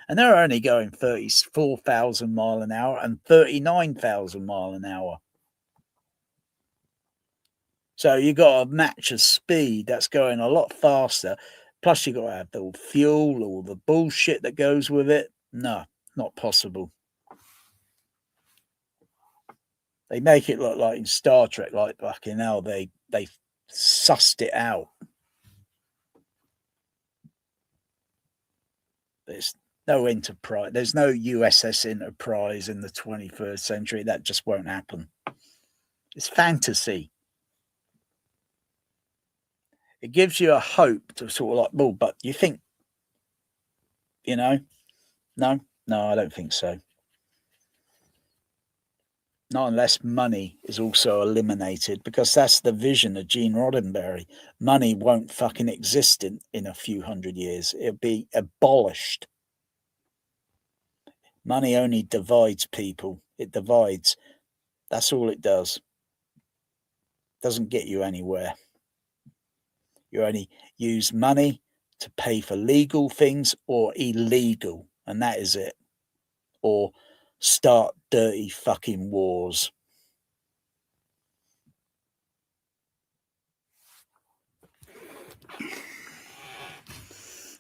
Speaker 1: And they're only going 34,000 mile an hour and 39,000 mile an hour. So you got to match a speed that's going a lot faster. Plus you got to have the fuel, all the bullshit that goes with it. No, not possible. They make it look like in Star Trek, like fucking hell, they sussed it out. There's no Enterprise. There's no USS Enterprise in the 21st century. That just won't happen. It's fantasy. It gives you a hope to sort of like, well, but you think, no, I don't think so. Not unless money is also eliminated, because that's the vision of Gene Roddenberry. Money won't fucking exist in a few hundred years. It'll be abolished. Money only divides people. It divides. That's all it does. Doesn't get you anywhere. You only use money to pay for legal things or illegal, and that is it. Or start dirty fucking wars.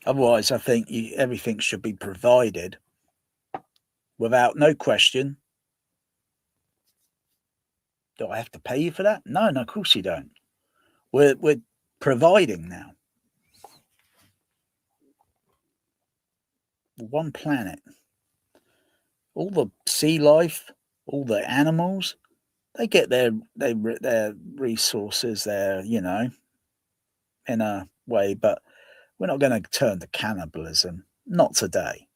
Speaker 1: Otherwise, I think everything should be provided without no question. Do I have to pay you for that? No, of course you don't. We're providing now. One planet. All the sea life, all the animals, they get their resources there, in a way, but we're not going to turn to cannibalism. Not today.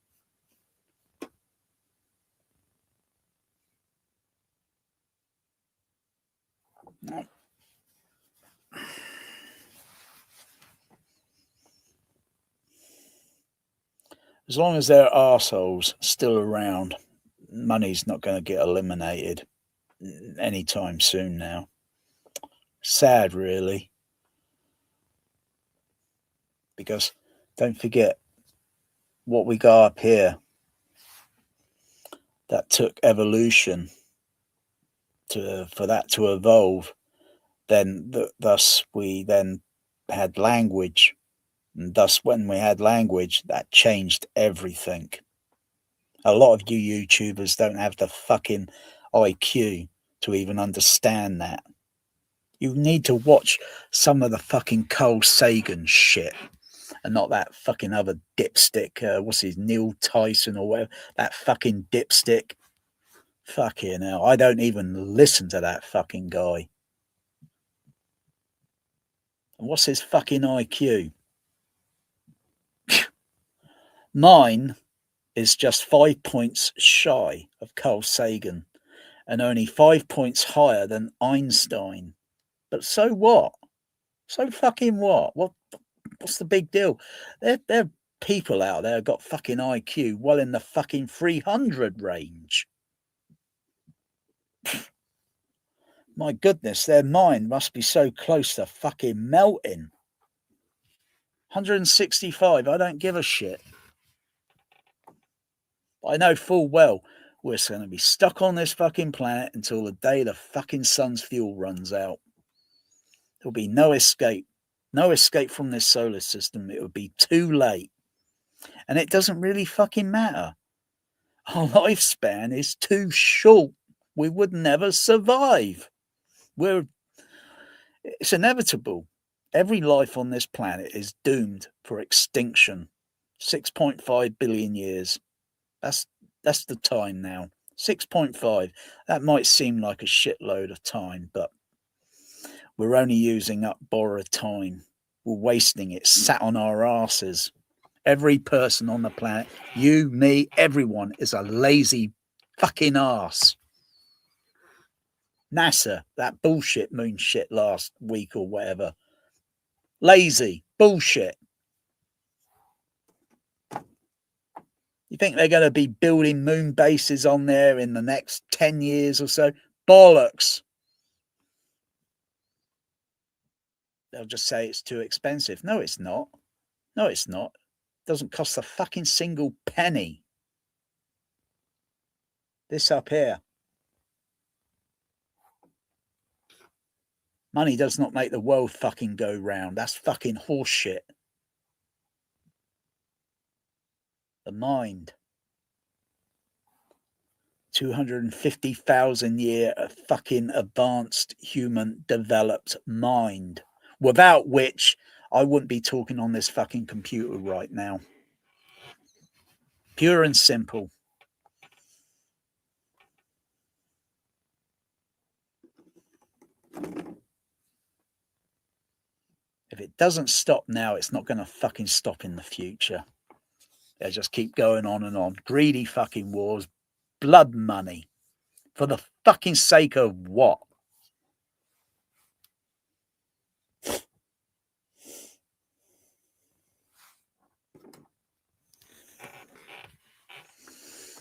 Speaker 1: No. As long as there are arseholes still around, money's not going to get eliminated anytime soon now. Sad, really. Because don't forget what we got up here that took evolution for that to evolve. Then thus we then had language. And thus, when we had language, that changed everything. A lot of you YouTubers don't have the fucking IQ to even understand that. You need to watch some of the fucking Carl Sagan shit and not that fucking other dipstick. What's his, Neil Tyson or whatever? That fucking dipstick. Fucking hell. I don't even listen to that fucking guy. And what's his fucking IQ? Mine is just 5 points shy of Carl Sagan and only 5 points higher than Einstein. But so what? So fucking what? What's the big deal? There are people out there who got fucking IQ well in the fucking 300 range. My goodness, their mind must be so close to fucking melting. 165, I don't give a shit. I know full well we're going to be stuck on this fucking planet until the day the fucking sun's fuel runs out. There'll be no escape. No escape from this solar system. It would be too late. And it doesn't really fucking matter. Our lifespan is too short. We would never survive. It's inevitable. Every life on this planet is doomed for extinction. 6.5 billion years. That's the time now. 6.5. That might seem like a shitload of time, but we're only using up borrowed time. We're wasting it, sat on our asses. Every person on the planet, you, me, everyone, is a lazy fucking ass. NASA, that bullshit moon shit last week or whatever. Lazy bullshit. You think they're going to be building moon bases on there in the next 10 years or so? Bollocks. They'll just say it's too expensive. No, it's not. No, it's not. It doesn't cost a fucking single penny. This up here. Money does not make the world fucking go round. That's fucking horse shit. The mind. 250,000 year fucking advanced human developed mind. Without which I wouldn't be talking on this fucking computer right now. Pure and simple. If it doesn't stop now, it's not going to fucking stop in the future. They just keep going on and on. Greedy fucking wars. Blood money. For the fucking sake of what?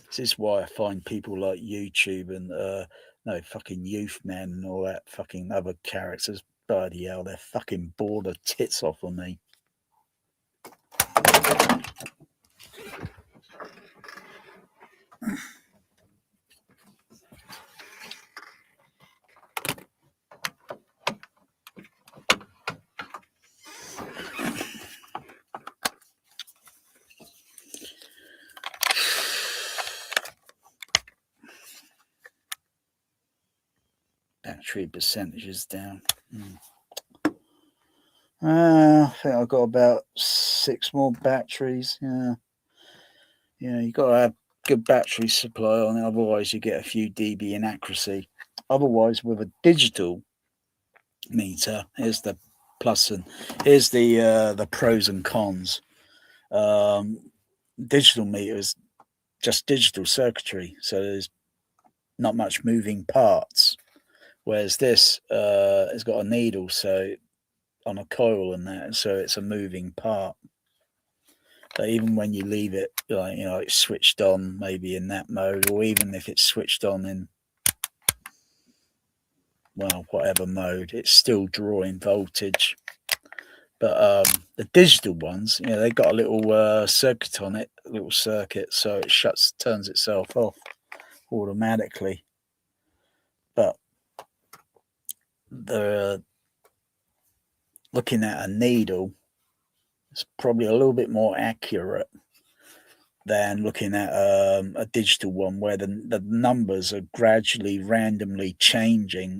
Speaker 1: This is why I find people like YouTube and no fucking Youth Man and all that fucking other characters. Bloody hell, they're fucking bored the tits off of me. Battery percentages down. I think I've got about 6 more batteries. Yeah, you got to have good battery supply on it, otherwise you get a few dB inaccuracy. Otherwise, with a digital meter, here's the plus and here's the pros and cons. Digital meter is just digital circuitry, so there's not much moving parts. Whereas this has got a needle, so on a coil and that, so it's a moving part. But even when you leave it, it's switched on, maybe in that mode, or even if it's switched on in, well, whatever mode, it's still drawing voltage. But the digital ones, they've got a little circuit on it, a little circuit, so it turns itself off automatically. But looking at a needle, it's probably a little bit more accurate than looking at a digital one where the numbers are gradually randomly changing.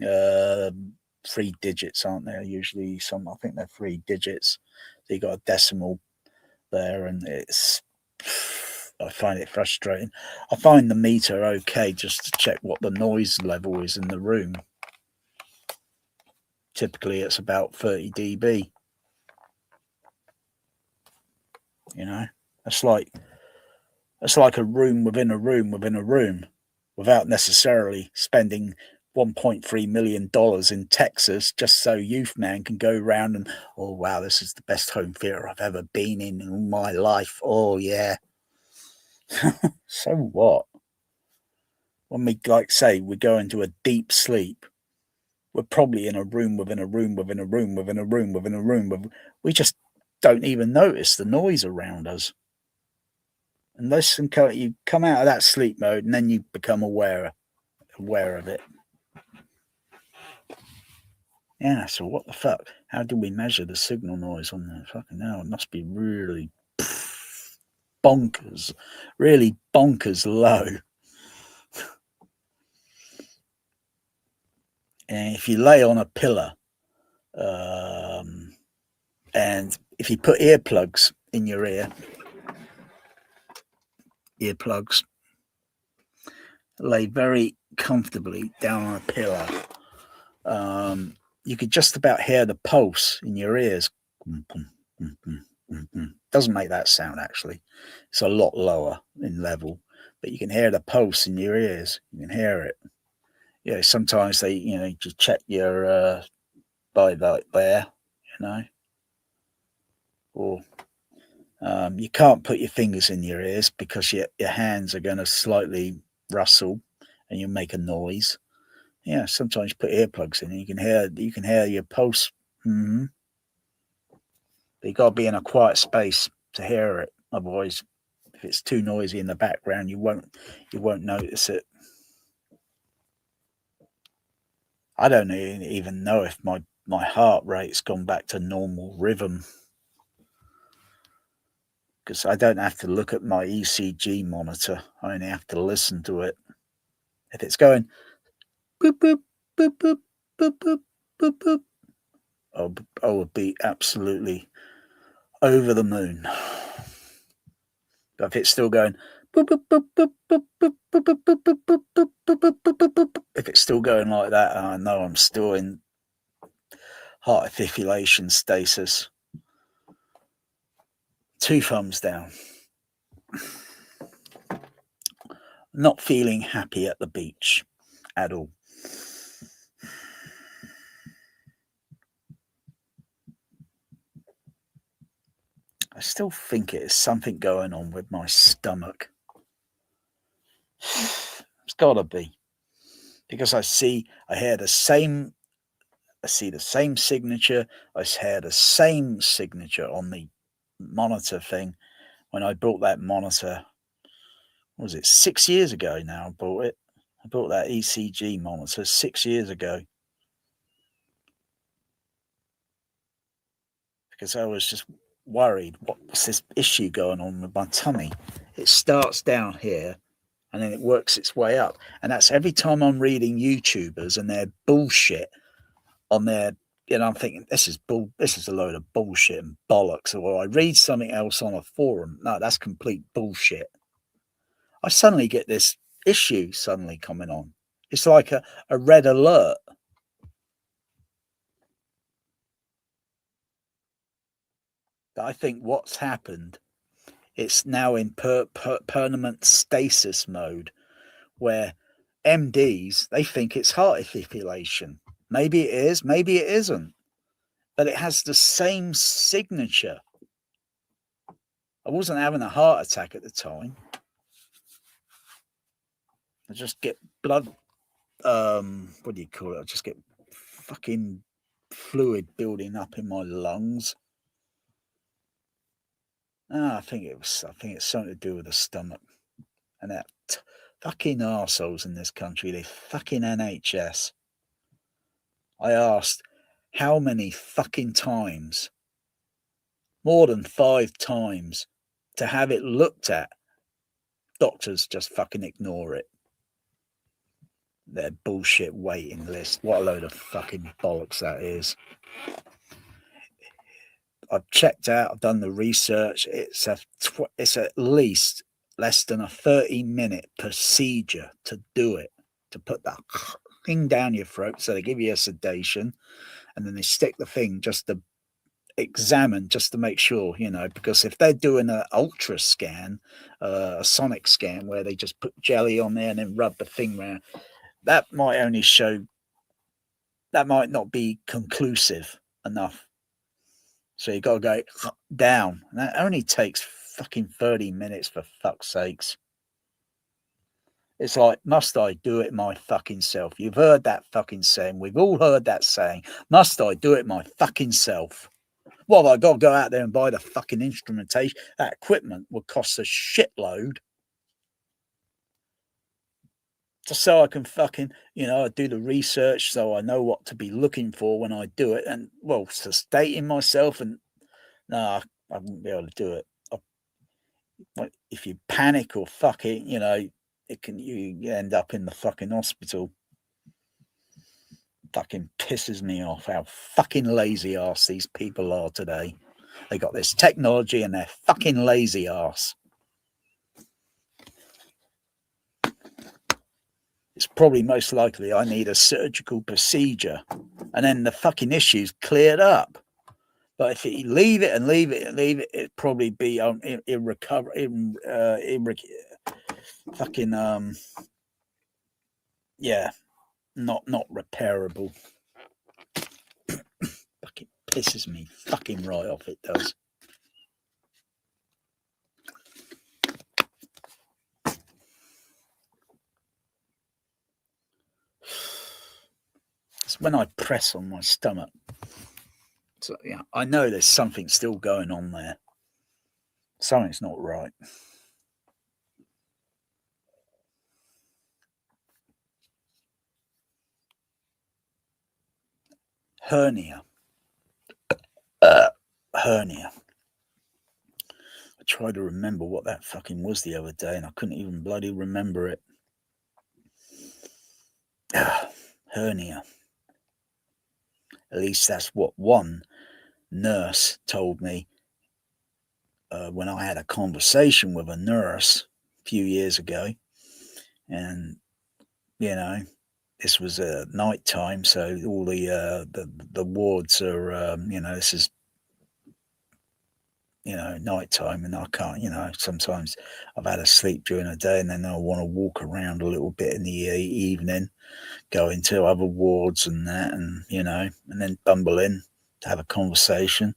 Speaker 1: 3 digits, aren't there? Usually I think they're 3 digits. So you got a decimal there, and I find it frustrating. I find the meter okay just to check what the noise level is in the room. Typically it's about 30 dB. That's like a room within a room within a room, without necessarily spending $1.3 million in Texas just so Youth Man can go around and, oh wow, this is the best home theater I've ever been in all my life. Oh yeah. So what? When we we go into a deep sleep, we're probably in a room within a room within a room within a room within a room. We just don't even notice the noise around us. Unless you come out of that sleep mode and then you become aware of it. Yeah, so what the fuck? How do we measure the signal noise on the fucking hell? It must be really bonkers, really bonkers low. And if you lay on a pillar, and if you put earplugs in your earplugs, lay very comfortably down on a pillar, you could just about hear the pulse in your ears. Doesn't make that sound, actually. It's a lot lower in level, but you can hear the pulse in your ears. You can hear it. Yeah, sometimes they, just check your by there, or you can't put your fingers in your ears because your hands are going to slightly rustle and you make a noise. Yeah, sometimes you put earplugs in and you can hear your pulse. But you got to be in a quiet space to hear it. Otherwise, if it's too noisy in the background, you won't notice it. I don't even know if my heart rate's gone back to normal rhythm, because I don't have to look at my ECG monitor. I only have to listen to it. If it's going boop boop boop boop boop boop boop boop, I would be absolutely over the moon. But if it's still going boop boop boop boop boop boop boop boop boop boop boop boop boop boop boop, if it's still going like that, I know I'm still in heart fibrillation stasis. 2 thumbs down. Not feeling happy at the beach at all. I still think it is something going on with my stomach. It's got to be, because I see the same signature. I hear the same signature on the monitor thing when I bought that monitor. What was it, 6 years ago now? I bought it. I bought that ECG monitor 6 years ago because I was just worried. What's this issue going on with my tummy? It starts down here and then it works its way up. And that's every time I'm reading YouTubers and their bullshit on their, I'm thinking, this is a load of bullshit and bollocks. Or I read something else on a forum. No, that's complete bullshit. I suddenly get this issue suddenly coming on. It's like a red alert. I think what's happened, it's now in permanent stasis mode, where MDs, they think it's heart fibrillation. Maybe it is, maybe it isn't, but it has the same signature. I wasn't having a heart attack at the time. I just get blood, what do you call it? I just get fucking fluid building up in my lungs. I think it's something to do with the stomach. And that fucking arseholes in this country, the fucking NHS. I asked how many fucking times, more than 5 times, to have it looked at. Doctors just fucking ignore it. Their bullshit waiting list. What a load of fucking bollocks that is. I've checked out, I've done the research. It's at least less than a 30-minute procedure to do it, to put that thing down your throat. So they give you a sedation and then they stick the thing just to examine, just to make sure, because if they're doing an ultra scan, a sonic scan where they just put jelly on there and then rub the thing around, that might not be conclusive enough. So you got to go down. And that only takes fucking 30 minutes, for fuck's sakes. It's like, must I do it my fucking self? You've heard that fucking saying. We've all heard that saying. Must I do it my fucking self? Well, I got to go out there and buy the fucking instrumentation. That equipment would cost a shitload. just so I can fucking, I do the research so I know what to be looking for when I do it. And, well, sustaining myself, and I wouldn't be able to do it. If you panic or fuck it, you end up in the fucking hospital. Fucking pisses me off how fucking lazy ass these people are today. They got this technology and they're fucking lazy ass. It's probably most likely I need a surgical procedure and then the fucking issue's cleared up. But if you leave it, it'd probably be not repairable. Fucking pisses me fucking right off, it does. It's when I press on my stomach. So yeah, I know there's something still going on there. Something's not right. Hernia. Hernia. I tried to remember what that fucking was the other day and I couldn't even bloody remember it. Hernia. At least that's what one nurse told me when I had a conversation with a nurse a few years ago. And, this was night time, so all the wards are, this is, night time, and I can't, sometimes I've had a sleep during the day and then I want to walk around a little bit in the evening, go into other wards and that, and, and then bumble in to have a conversation.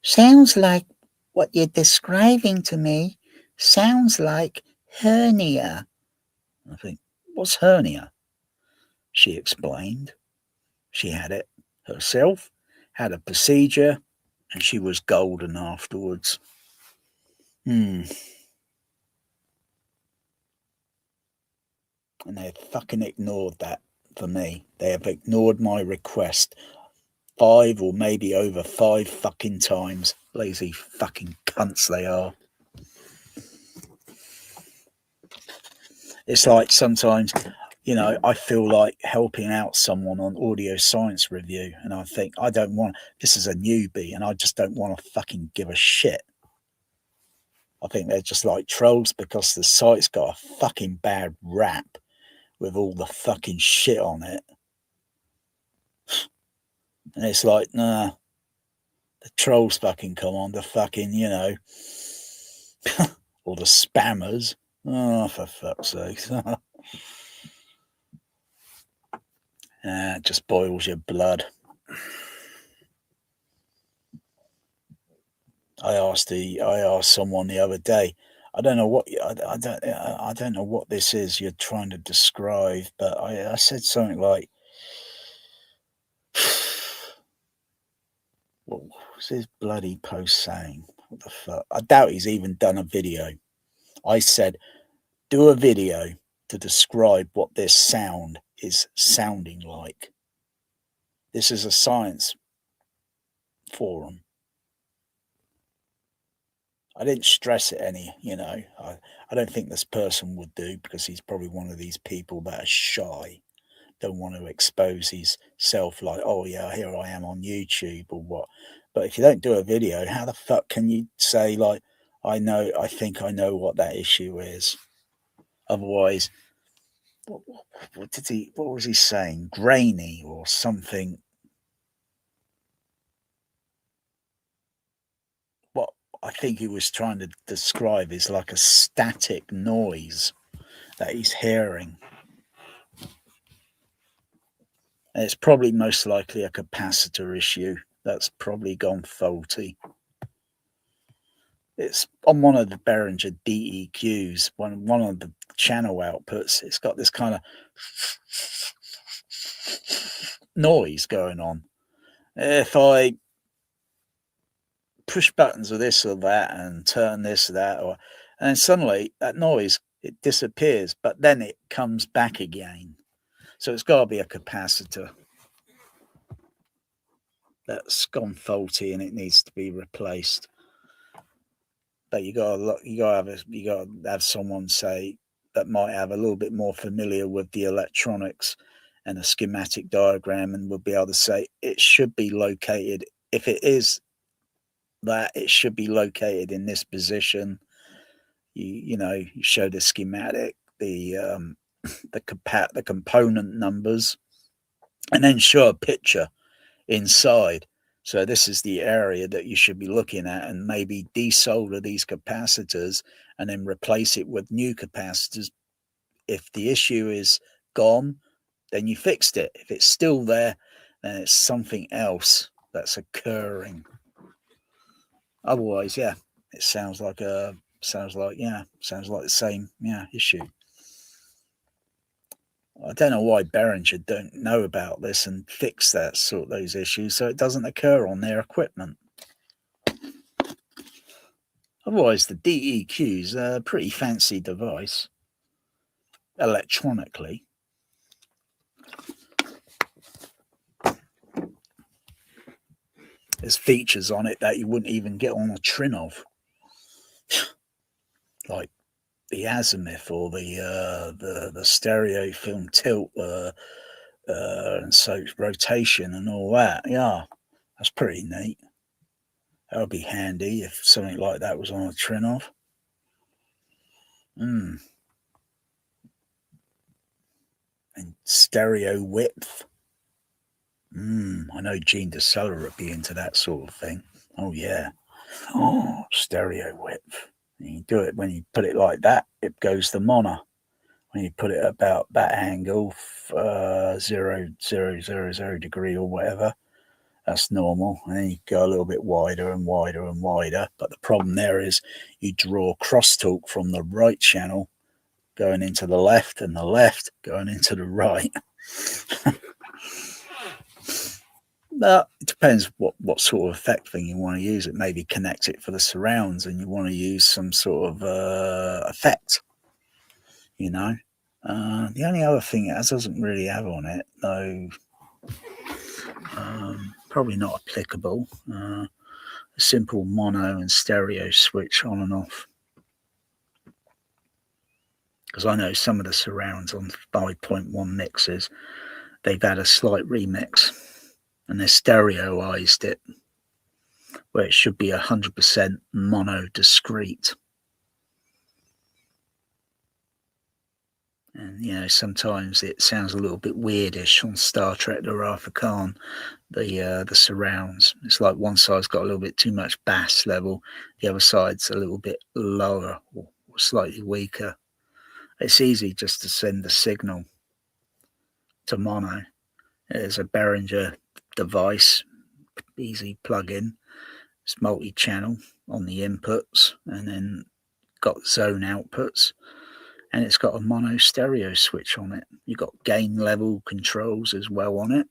Speaker 1: Sounds like what you're describing to me sounds like hernia. I think, what's hernia? She explained. She had it herself, had a procedure, and she was golden afterwards. And they fucking ignored that for me. They have ignored my request 5 or maybe over 5 fucking times. Lazy fucking cunts they are. It's like sometimes, I feel like helping out someone on audio science review, and I think this is a newbie and I just don't want to fucking give a shit. I think they're just like trolls because the site's got a fucking bad rap with all the fucking shit on it. And it's like, nah, the trolls fucking come on, the fucking, or the spammers. Oh, for fuck's sake. It just boils your blood. I asked someone the other day. I don't know what I don't know what this is you're trying to describe, but I said something like, "What was his bloody post saying? What the fuck?" I doubt he's even done a video. I said, "Do a video to describe what this sound is sounding like." This is a science forum. I didn't stress it any, I don't think this person would do, because he's probably one of these people that are shy, don't want to expose himself like, oh yeah, here I am on YouTube or what. But if you don't do a video, how the fuck can you say like, I think I know what that issue is? Otherwise, what was he saying? Grainy or something. What I think he was trying to describe is like a static noise that he's hearing. And it's probably most likely a capacitor issue that's probably gone faulty. It's on one of the Behringer DEQs, one of the channel outputs. It's got this kind of noise going on. If I push buttons of this or that and turn this or that, and then suddenly that noise it disappears, but then it comes back again. So it's got to be a capacitor that's gone faulty and it needs to be replaced. But you got to have someone say that might have a little bit more familiar with the electronics and a schematic diagram, and will be able to say it should be located. If it is that, it should be located in this position. You show the schematic, the component numbers, and then show a picture inside. So this is the area that you should be looking at, and maybe desolder these capacitors and then replace it with new capacitors. If the issue is gone, then you fixed it. If it's still there, then it's something else that's occurring. Otherwise, yeah, it sounds like the same issue. I don't know why Behringer don't know about this and fix those issues so it doesn't occur on their equipment. Otherwise, the DEQ is a pretty fancy device electronically. There's features on it that you wouldn't even get on a trinnov, like the azimuth or the stereo film tilt and so rotation and all that. Yeah, that's pretty neat. That would be handy if something like that was on a trinnov. And stereo width. I know Gene DeSella would be into that sort of thing. Oh yeah. Oh, stereo width. And you do it when you put it like that, it goes to mono. When you put it about that angle, 0.000 degree or whatever, that's normal. And then you go a little bit wider and wider and wider. But the problem there is you draw crosstalk from the right channel going into the left and the left going into the right. But it depends what sort of effect thing you want to use. It maybe connect it for the surrounds and you want to use some sort of effect, The only other thing it doesn't really have on it, though, probably not applicable, a simple mono and stereo switch on and off. Because I know some of the surrounds on 5.1 mixes, they've had a slight remix. And they stereoized it where it should be 100% mono discrete. And sometimes it sounds a little bit weirdish on Star Trek: The Wrath of Khan. The surrounds, it's like one side's got a little bit too much bass level, the other side's a little bit lower or slightly weaker. It's easy just to send the signal to mono. There's a Behringer device, easy plug-in. It's multi-channel on the inputs and then got zone outputs, and it's got a mono stereo switch on it. You've got gain level controls as well on it,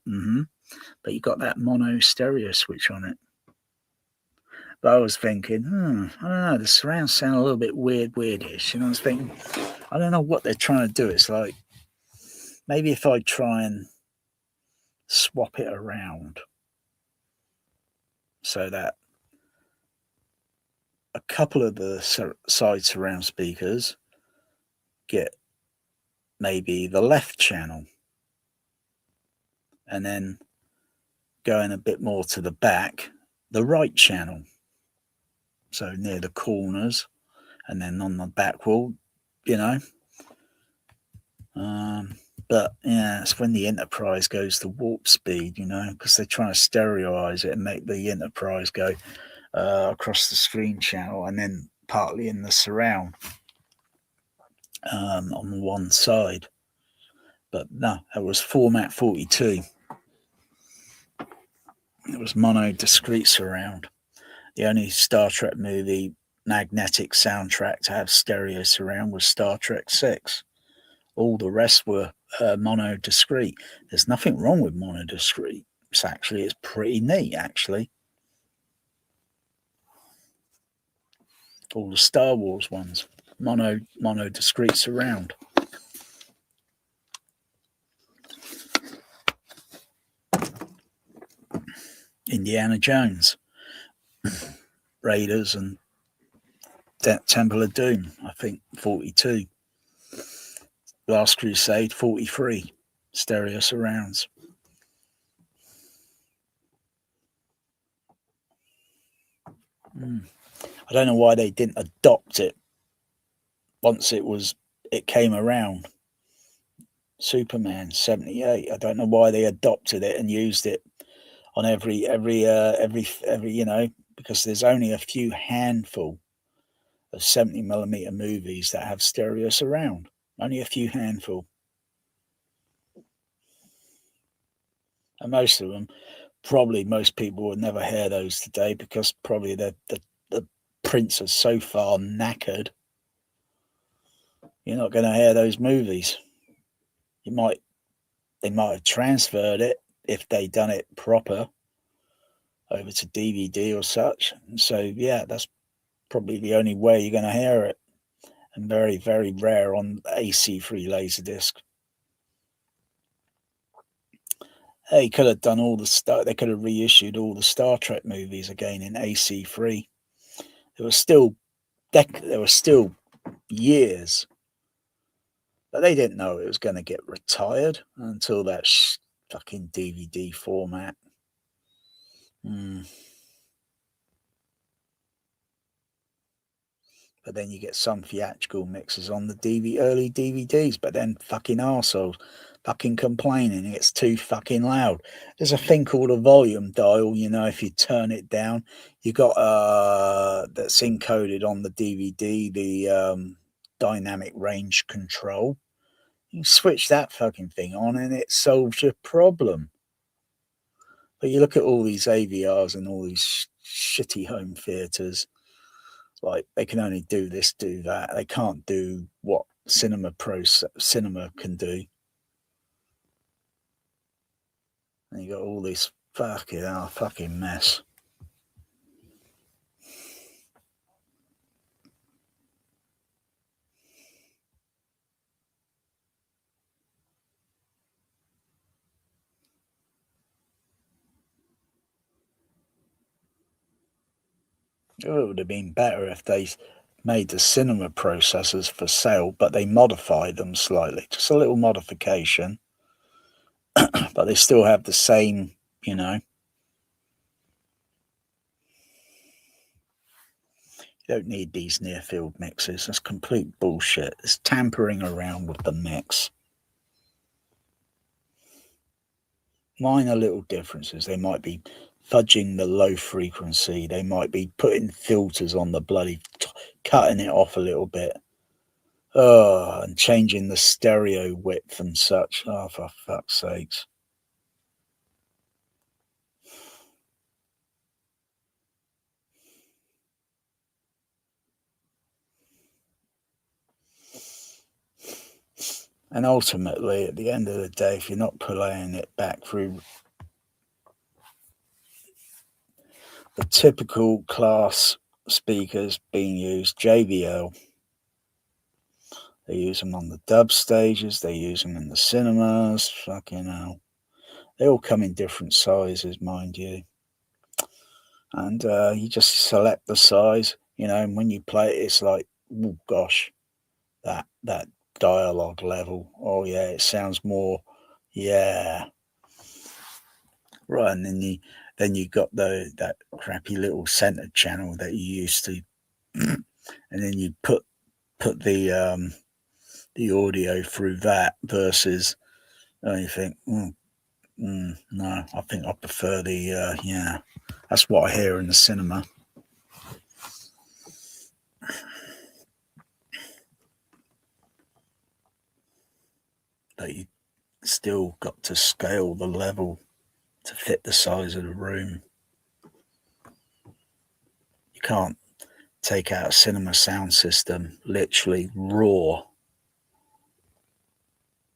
Speaker 1: but you got that mono stereo switch on it. But I was thinking, I don't know, the surrounds sound a little bit weirdish. I was thinking, I don't know what they're trying to do. It's like, maybe if I try and swap it around so that a couple of the side surround speakers get maybe the left channel, and then going a bit more to the back, the right channel, so near the corners, and then on the back wall, but yeah, it's when the Enterprise goes to warp speed, because they're trying to stereoize it and make the Enterprise go across the screen channel and then partly in the surround on one side. But no, it was format 42. It was mono discrete surround. The only Star Trek movie magnetic soundtrack to have stereo surround was Star Trek 6. All the rest were mono discrete. There's nothing wrong with mono discrete. It's pretty neat, actually. All the Star Wars ones. mono discrete surround. Indiana Jones, Raiders, and Temple of Doom, I think 42. Last Crusade 43, stereo surrounds. I don't know why they didn't adopt it once it came around. Superman 78. I don't know why they adopted it and used it on every because there's only a few handful of 70mm movies that have stereo surround. Only a few handful. And most of them, probably most people would never hear those today because probably the prints are so far knackered. You're not going to hear those movies. They might have transferred it if they done it proper over to DVD or such. And so yeah, that's probably the only way you're going to hear it, and very, very rare on AC3 Laserdisc. They could have done all the they could have reissued all the Star Trek movies again in AC3. There were still years, but they didn't know it was going to get retired until that fucking DVD format. But then you get some theatrical mixes on the early DVDs, but then fucking arseholes fucking complaining it's too fucking loud. There's a thing called a volume dial, if you turn it down, you got that's encoded on the DVD, the dynamic range control. You switch that fucking thing on and it solves your problem. But you look at all these AVRs and all these shitty home theaters, like they can only do this, do that. They can't do what cinema can do. And you got all this fucking mess. It would have been better if they made the cinema processors for sale, but they modified them slightly, just a little modification. But they still have the same, You don't need these near field mixes. That's complete bullshit. It's tampering around with the mix. Minor little differences. They might be fudging the low frequency. They might be putting filters on the bloody, cutting it off a little bit. And changing the stereo width and such. Oh, for fuck's sakes. And ultimately, at the end of the day, if you're not playing it back through the typical class speakers being used, JBL, they use them on the dub stages, they use them in the cinemas, fucking hell. They all come in different sizes, mind you. And you just select the size, and when you play it, it's like, oh gosh, that dialogue level. Oh yeah, it sounds more, yeah. Right, and then you got that crappy little center channel that you used to, and then you put the audio through that versus, you think, no, I think I prefer the that's what I hear in the cinema. But you still got to scale the level to fit the size of the room. You can't take out a cinema sound system, literally raw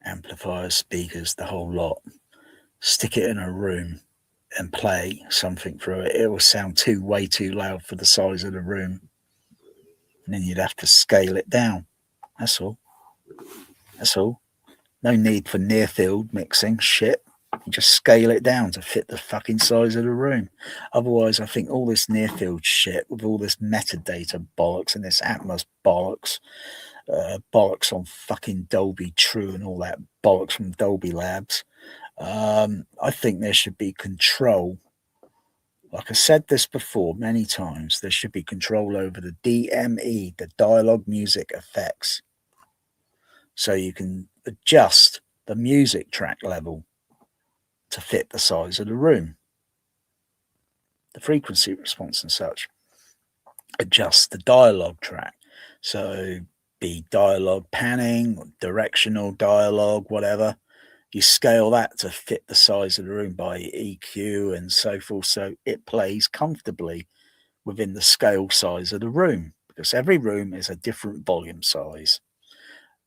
Speaker 1: amplifiers, speakers, the whole lot, stick it in a room and play something through it. It will sound way too loud for the size of the room. And then you'd have to scale it down. That's all. That's all. No need for near field mixing shit. You just scale it down to fit the fucking size of the room. Otherwise, I think all this near field shit with all this metadata bollocks and this Atmos bollocks, bollocks on fucking Dolby True and all that bollocks from Dolby Labs. I think there should be control. Like I said this before many times, there should be control over the DME, the dialogue music effects. So you can adjust the music track level to fit the size of the room, the frequency response and such. Adjust the dialogue track. So be dialogue panning, or directional dialogue, whatever. You scale that to fit the size of the room by EQ and so forth, so it plays comfortably within the scale size of the room, because every room is a different volume size.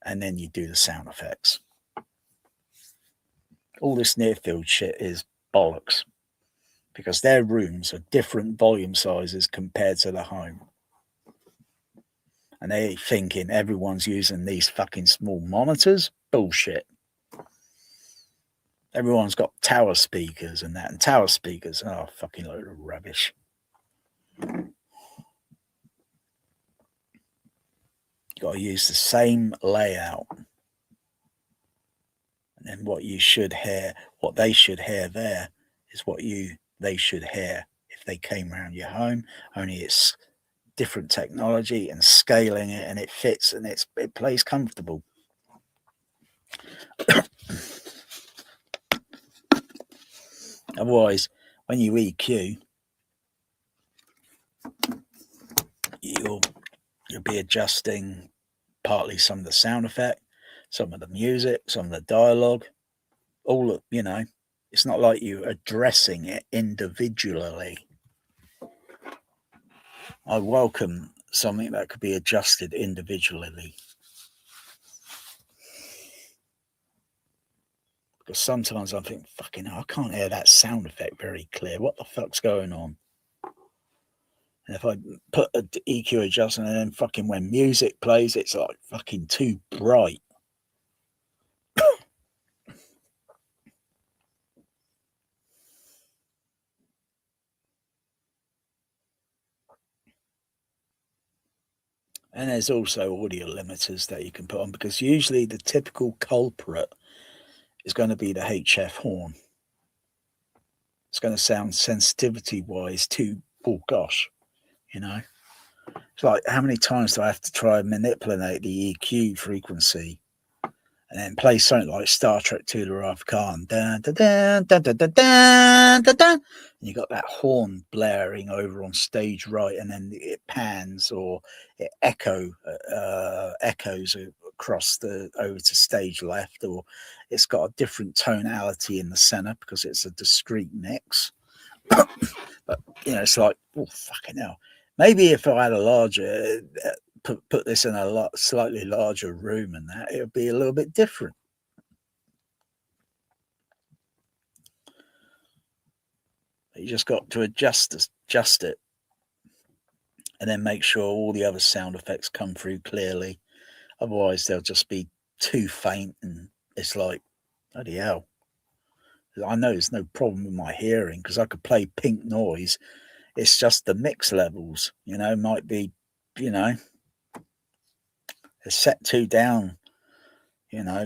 Speaker 1: And then you do the sound effects. All this near field shit is bollocks, because their rooms are different volume sizes compared to the home. And they're thinking everyone's using these fucking small monitors. Bullshit. Everyone's got tower speakers and that, and tower speakers are fucking load of rubbish. You got to use the same layout. And then what you should hear, what they should hear there is what they should hear if they came around your home. Only it's different technology and scaling it, and it fits and it plays comfortable. Otherwise, when you EQ, you'll be adjusting partly some of the sound effect, some of the music, some of the dialogue, all of, it's not like you're addressing it individually. I welcome something that could be adjusted individually. Because sometimes I think, fucking hell, I can't hear that sound effect very clear. What the fuck's going on? And if I put an EQ adjustment and then fucking when music plays, it's like fucking too bright. And there's also audio limiters that you can put on, because usually the typical culprit is going to be the HF horn. It's going to sound sensitivity-wise too, oh gosh, It's like, how many times do I have to try and manipulate the EQ frequency and then play something like Star Trek II: The Wrath of Khan, dun, dun, dun, dun, dun, dun, dun, dun, dun. And you got that horn blaring over on stage right, and then it pans or it echoes across over to stage left, or it's got a different tonality in the center because it's a discrete mix. But it's like, oh fucking hell. Maybe if I had a larger, put this in a slightly larger room and that, it would be a little bit different. You just got to adjust it, and then make sure all the other sound effects come through clearly. Otherwise, they'll just be too faint, and it's like, bloody hell. I know there's no problem with my hearing because I could play pink noise. It's just the mix levels, might be, it's set too down,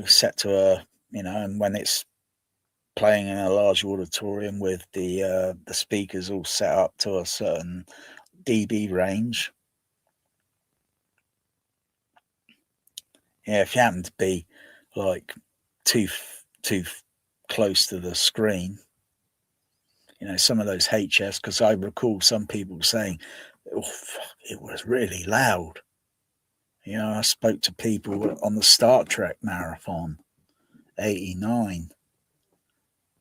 Speaker 1: set to a, and when it's playing in a large auditorium with the speakers all set up to a certain dB range. Yeah, if you happen to be like too close to the screen, some of those HFs, because I recall some people saying, oh, fuck, it was really loud. I spoke to people on the Star Trek marathon, 89,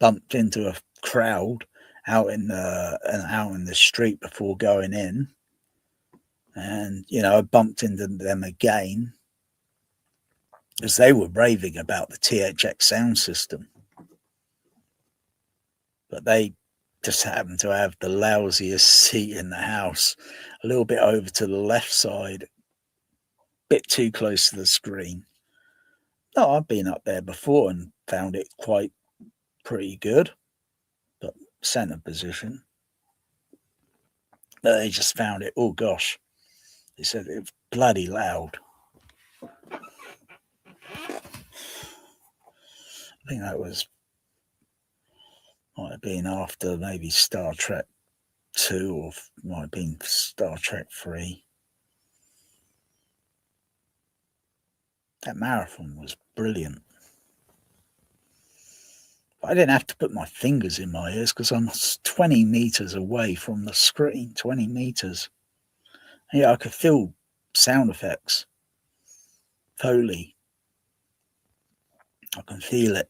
Speaker 1: bumped into a crowd out in the street before going in, and I bumped into them again because they were raving about the THX sound system, but they just happened to have the lousiest seat in the house, a little bit over to the left side bit too close to the screen. No, I've been up there before and found it quite pretty good, but center position. But they just found it, oh gosh, they said it was bloody loud. I think that might have been after maybe Star Trek 2 or might have been Star Trek 3. That marathon was brilliant. I didn't have to put my fingers in my ears because I'm 20 meters away from the screen, 20 meters. Yeah, I could feel sound effects. Foley. I can feel it.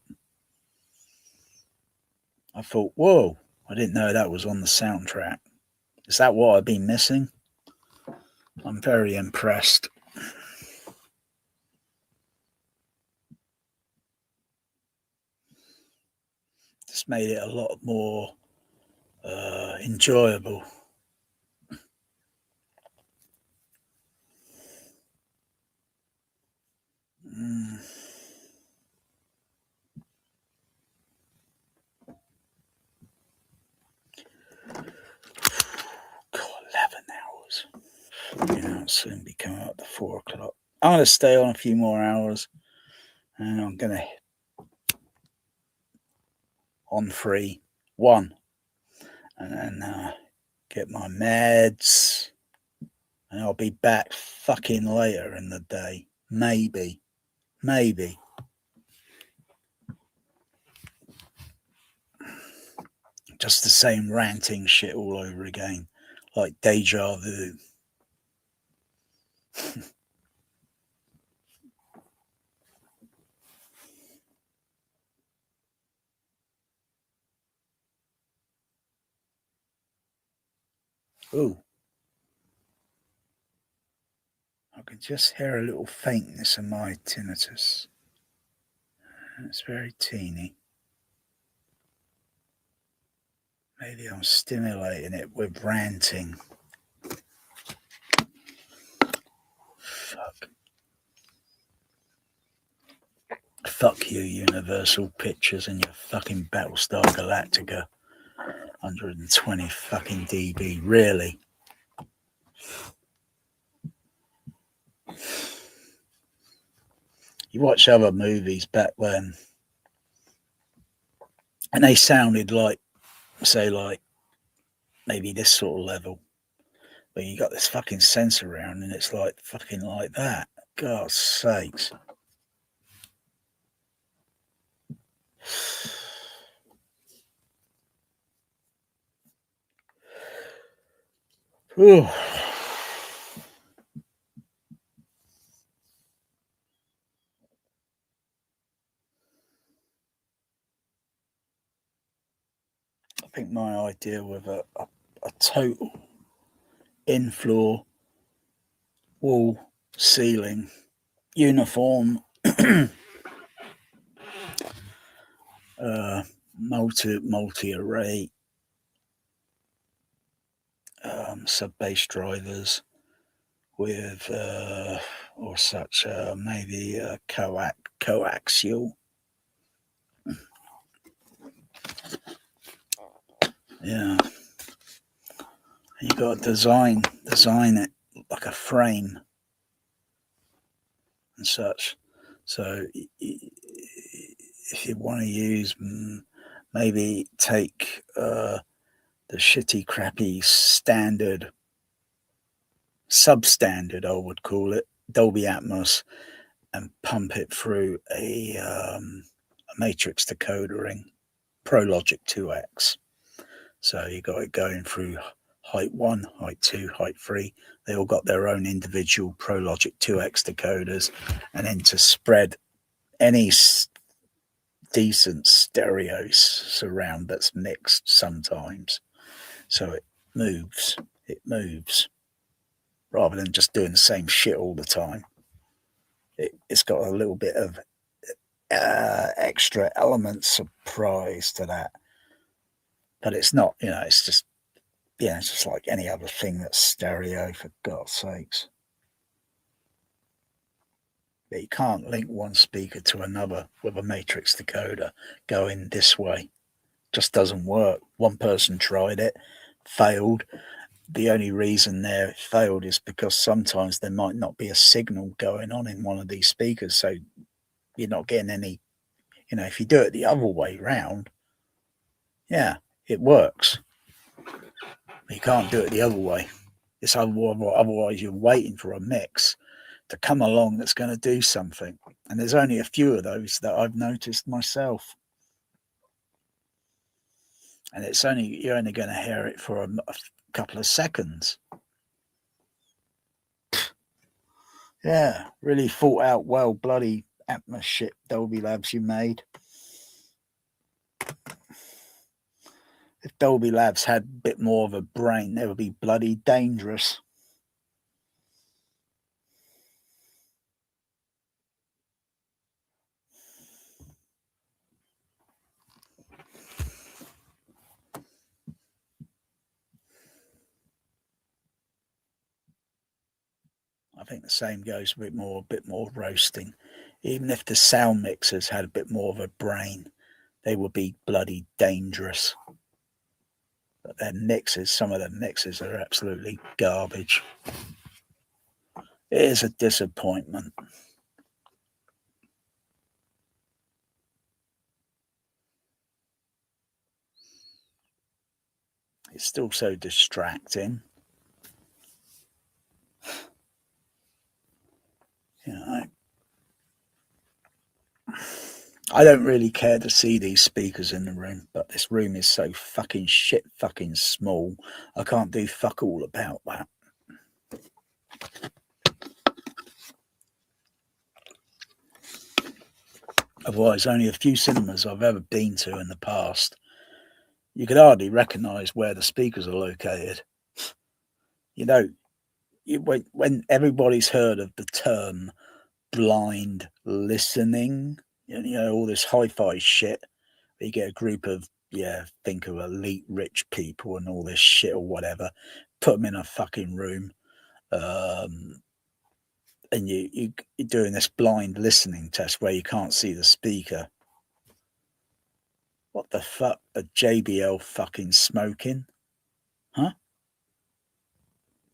Speaker 1: I thought, whoa, I didn't know that was on the soundtrack. Is that what I've been missing? I'm very impressed. Just made it a lot more enjoyable. God, 11 hours. I'll soon be coming up to 4 o'clock. I'm going to stay on a few more hours and I'm going to on 3, 1, and then get my meds, and I'll be back fucking later in the day. Maybe. Just the same ranting shit all over again, like deja vu. Ooh. I can just hear a little faintness in my tinnitus. It's very teeny. Maybe I'm stimulating it with ranting. Fuck you, Universal Pictures, and your fucking Battlestar Galactica. 120 fucking dB, really? You watch other movies back then, and they sounded like, say, like maybe this sort of level, but you got this fucking sensor around, and it's like fucking like that. God's sakes. Ooh. I think my idea with a total in-floor wall ceiling uniform multi-array sub bass drivers with or such maybe coaxial. Yeah, you got to design it like a frame and such. So if you want to use, maybe take the shitty, crappy standard, substandard, I would call it, Dolby Atmos, and pump it through a matrix decoder Pro Logic 2X. So you got it going through height 1, height 2, height 3. They all got their own individual Pro Logic 2X decoders, and then to spread any decent stereo surround that's mixed sometimes. So it moves rather than just doing the same shit all the time. It's got a little bit of extra element surprise to that, but it's not, it's just, it's just like any other thing that's stereo, for God's sakes. But you can't link one speaker to another with a matrix decoder going this way. Just doesn't work. One person tried it, failed. The only reason it failed is because sometimes there might not be a signal going on in one of these speakers, so you're not getting any, if you do it the other way round, yeah, it works. You can't do it the other way. It's otherwise you're waiting for a mix to come along that's going to do something. And there's only a few of those that I've noticed myself. And you're only going to hear it for a couple of seconds. Yeah, really thought out well, bloody Atmos shit, Dolby Labs you made. If Dolby Labs had a bit more of a brain, they would be bloody dangerous. I think the same goes a bit more roasting. Even if the sound mixers had a bit more of a brain, they would be bloody dangerous. But some of their mixes are absolutely garbage. It is a disappointment. It's still so distracting. I don't really care to see these speakers in the room, but this room is so fucking small. I can't do fuck all about that. Otherwise, only a few cinemas I've ever been to in the past, you could hardly recognise where the speakers are located. When everybody's heard of the term blind listening, all this hi-fi shit, you get a group of, think of elite rich people and all this shit or whatever, put them in a fucking room, and you're doing this blind listening test where you can't see the speaker. What the fuck? A JBL fucking smoking? Huh?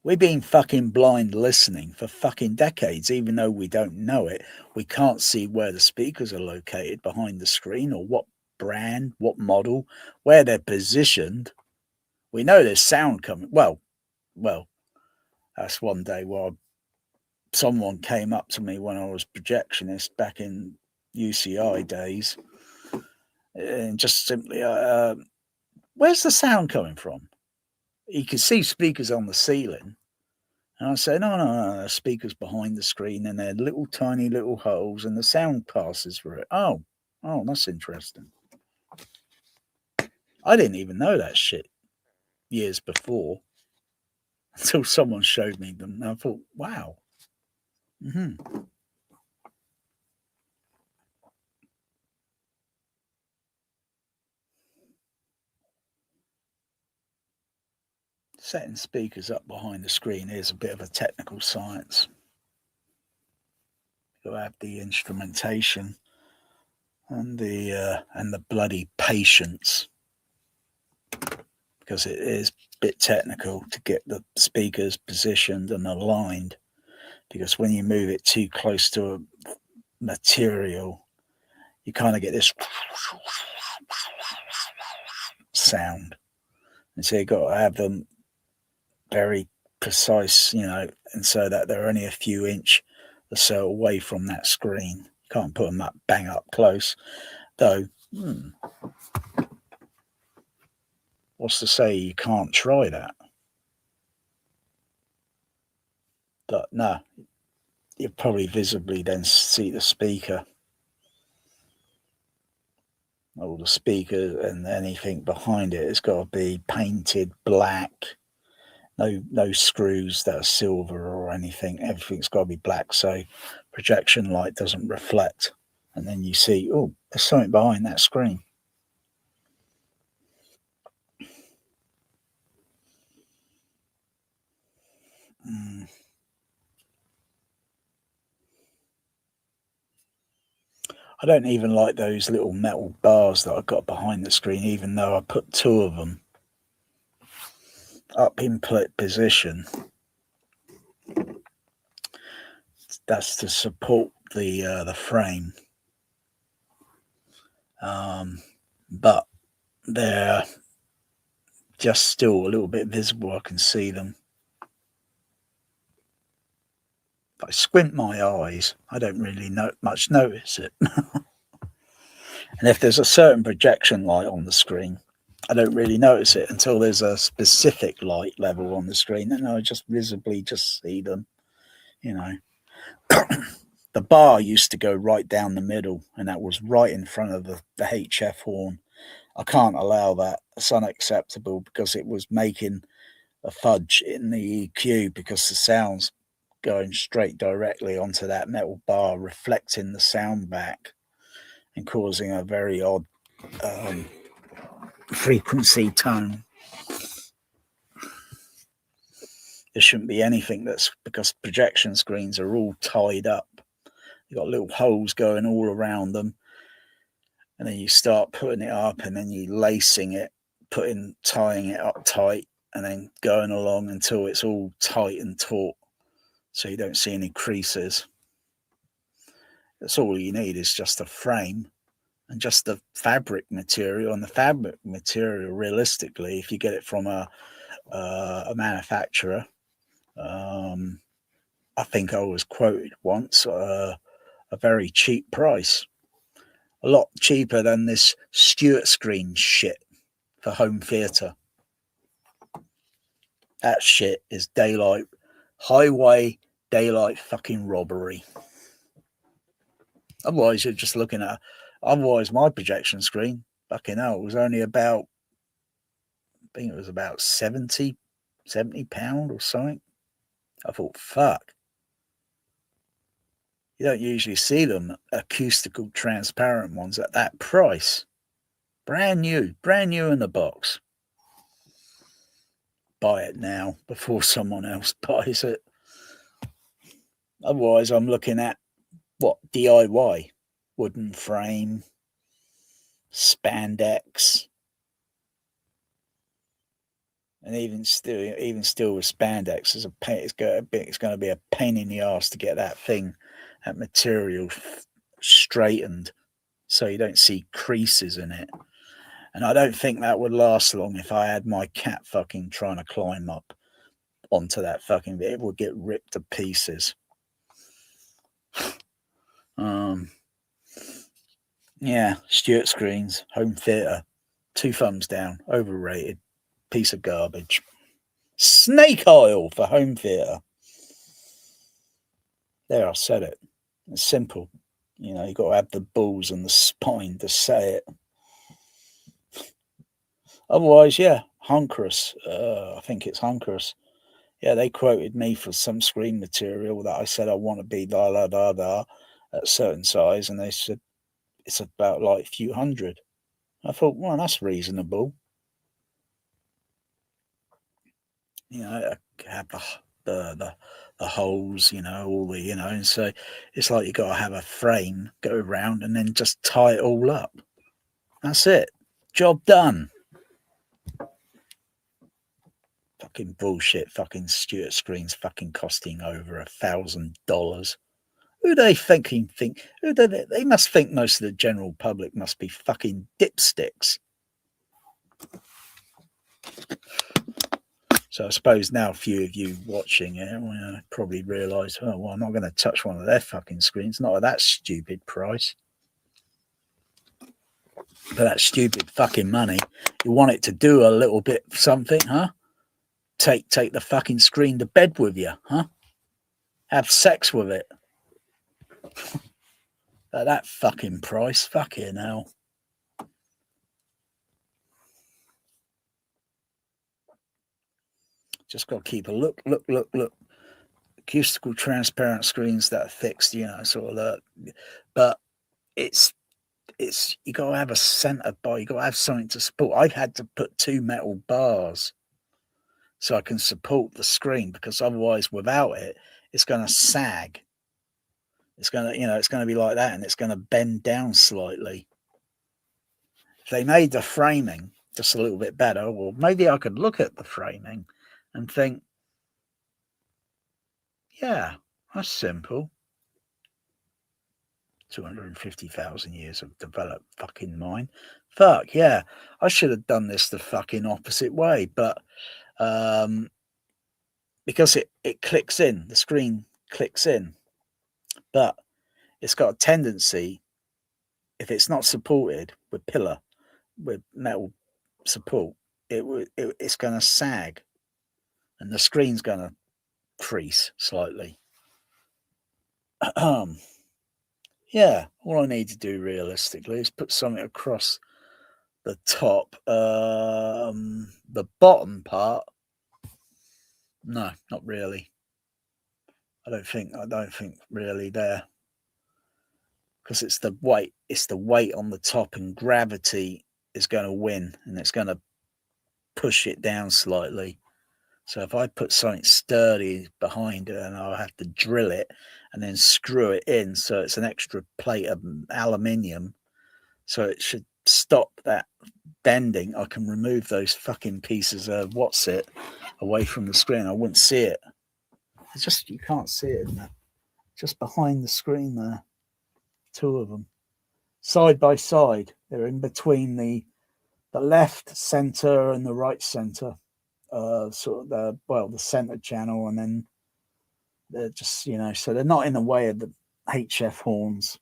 Speaker 1: We've been fucking blind listening for fucking decades, even though we don't know it. We can't see where the speakers are located behind the screen or what brand, what model, where they're positioned. We know there's sound coming. Well, that's one day where someone came up to me when I was projectionist back in UCI days and just simply, where's the sound coming from? You can see speakers on the ceiling. And I say, no, speakers behind the screen and they're little tiny little holes and the sound passes through it. Oh, that's interesting. I didn't even know that shit years before until someone showed me them. And I thought, wow. Setting speakers up behind the screen is a bit of a technical science. You'll have the instrumentation and the bloody patience, because it is a bit technical to get the speakers positioned and aligned, because when you move it too close to a material, you kind of get this sound, and so you've got to have them very precise, and so that they're only a few inch or so away from that screen. You can't put them bang up close, though. What's to say you can't try that? But no, you probably visibly then see the speaker, all the speakers and anything behind it. It's got to be painted black. No screws that are silver or anything. Everything's got to be black, so projection light doesn't reflect. And then you see, there's something behind that screen. I don't even like those little metal bars that I got behind the screen, even though I put 2 of them up in position. That's to support the frame, but they're just still a little bit visible. I can see them. If I squint my eyes, I don't really notice it. And if there's a certain projection light on the screen, I don't really notice it until there's a specific light level on the screen, and I just visibly just see them, you know. The bar used to go right down the middle, and that was right in front of the HF horn. I can't allow that. It's unacceptable because it was making a fudge in the EQ because the sound's going straight directly onto that metal bar, reflecting the sound back and causing a very odd frequency tone. There shouldn't be anything that's, because projection screens are all tied up. You've got little holes going all around them. And then you start putting it up and then you lacing it, tying it up tight, and then going along until it's all tight and taut so you don't see any creases. That's all you need, is just a frame and just the fabric material. And the fabric material, realistically, if you get it from a manufacturer, I think I was quoted once a very cheap price, a lot cheaper than this Stewart screen shit for home theater. That shit is highway daylight fucking robbery. Otherwise, you're just looking at. Otherwise, my projection screen, fucking hell, was only about, I think it was about £70 or something. I thought, fuck. You don't usually see them, acoustical transparent ones, at that price. Brand new in the box. Buy it now before someone else buys it. Otherwise, I'm looking at what? DIY, wooden frame, spandex, and even still with spandex, it's going to be a pain in the ass to get that material straightened so you don't see creases in it. And I don't think that would last long if I had my cat fucking trying to climb up onto that fucking bit. It would get ripped to pieces. Yeah, Stewart screens, home theater, 2 thumbs down, overrated, piece of garbage. Snake oil for home theater. There, I said it. It's simple. You know, you've got to have the balls and the spine to say it. Otherwise, yeah, Hunkrus. I think it's Hunkrus. Yeah, they quoted me for some screen material that I said I want to be at a certain size, and they said it's about like a few hundred. I thought, well, that's reasonable. You know, have the holes, you know, all the, you know, and so it's like you got to have a frame go around and then just tie it all up. That's it. Job done. Fucking bullshit. Fucking Stewart screens fucking costing over $1,000. Who they think? They must think most of the general public must be fucking dipsticks. So I suppose now a few of you watching it will probably realise, oh, well, I'm not going to touch one of their fucking screens, not at that stupid price. For that stupid fucking money, you want it to do a little bit something, huh? Take the fucking screen to bed with you, huh? Have sex with it. At that fucking price, fucking hell. Just got to keep a look. Acoustical transparent screens that are fixed, you know, sort of that. But it's you got to have a center bar. You got to have something to support. I've had to put 2 metal bars so I can support the screen, because otherwise, without it, it's going to sag. It's gonna, it's gonna be like that, and it's gonna bend down slightly. If they made the framing just a little bit better, or maybe I could look at the framing and think, yeah, that's simple. 250,000 years of developed fucking mind. Fuck yeah, I should have done this the fucking opposite way, but because it clicks in, the screen clicks in, but it's got a tendency, if it's not supported with metal support, it's going to sag, and the screen's going to crease slightly. Yeah, all I need to do realistically is put something across the top. The bottom part, no, not really. I don't think really there, because it's the weight on the top, and gravity is going to win, and it's going to push it down slightly. So if I put something sturdy behind it, and I'll have to drill it and then screw it in, so it's an extra plate of aluminium, so it should stop that bending. I can remove those fucking pieces of away from the screen. I wouldn't see it. It's just, you can't see it in there. Just behind the screen there. Two of them. Side by side. They're in between the left center and the right center. Sort of the center channel, and then they're just, so they're not in the way of the HF horns.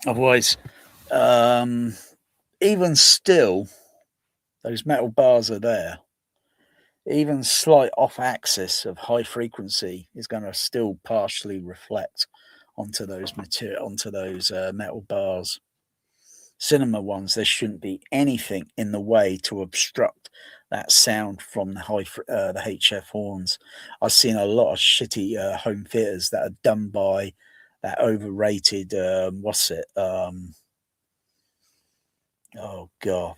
Speaker 1: Otherwise, even still, those metal bars are there. Even slight off axis of high frequency is going to still partially reflect onto those metal bars. Cinema ones, there shouldn't be anything in the way to obstruct that sound from the HF horns. I've seen a lot of shitty home theaters that are done by that overrated oh god,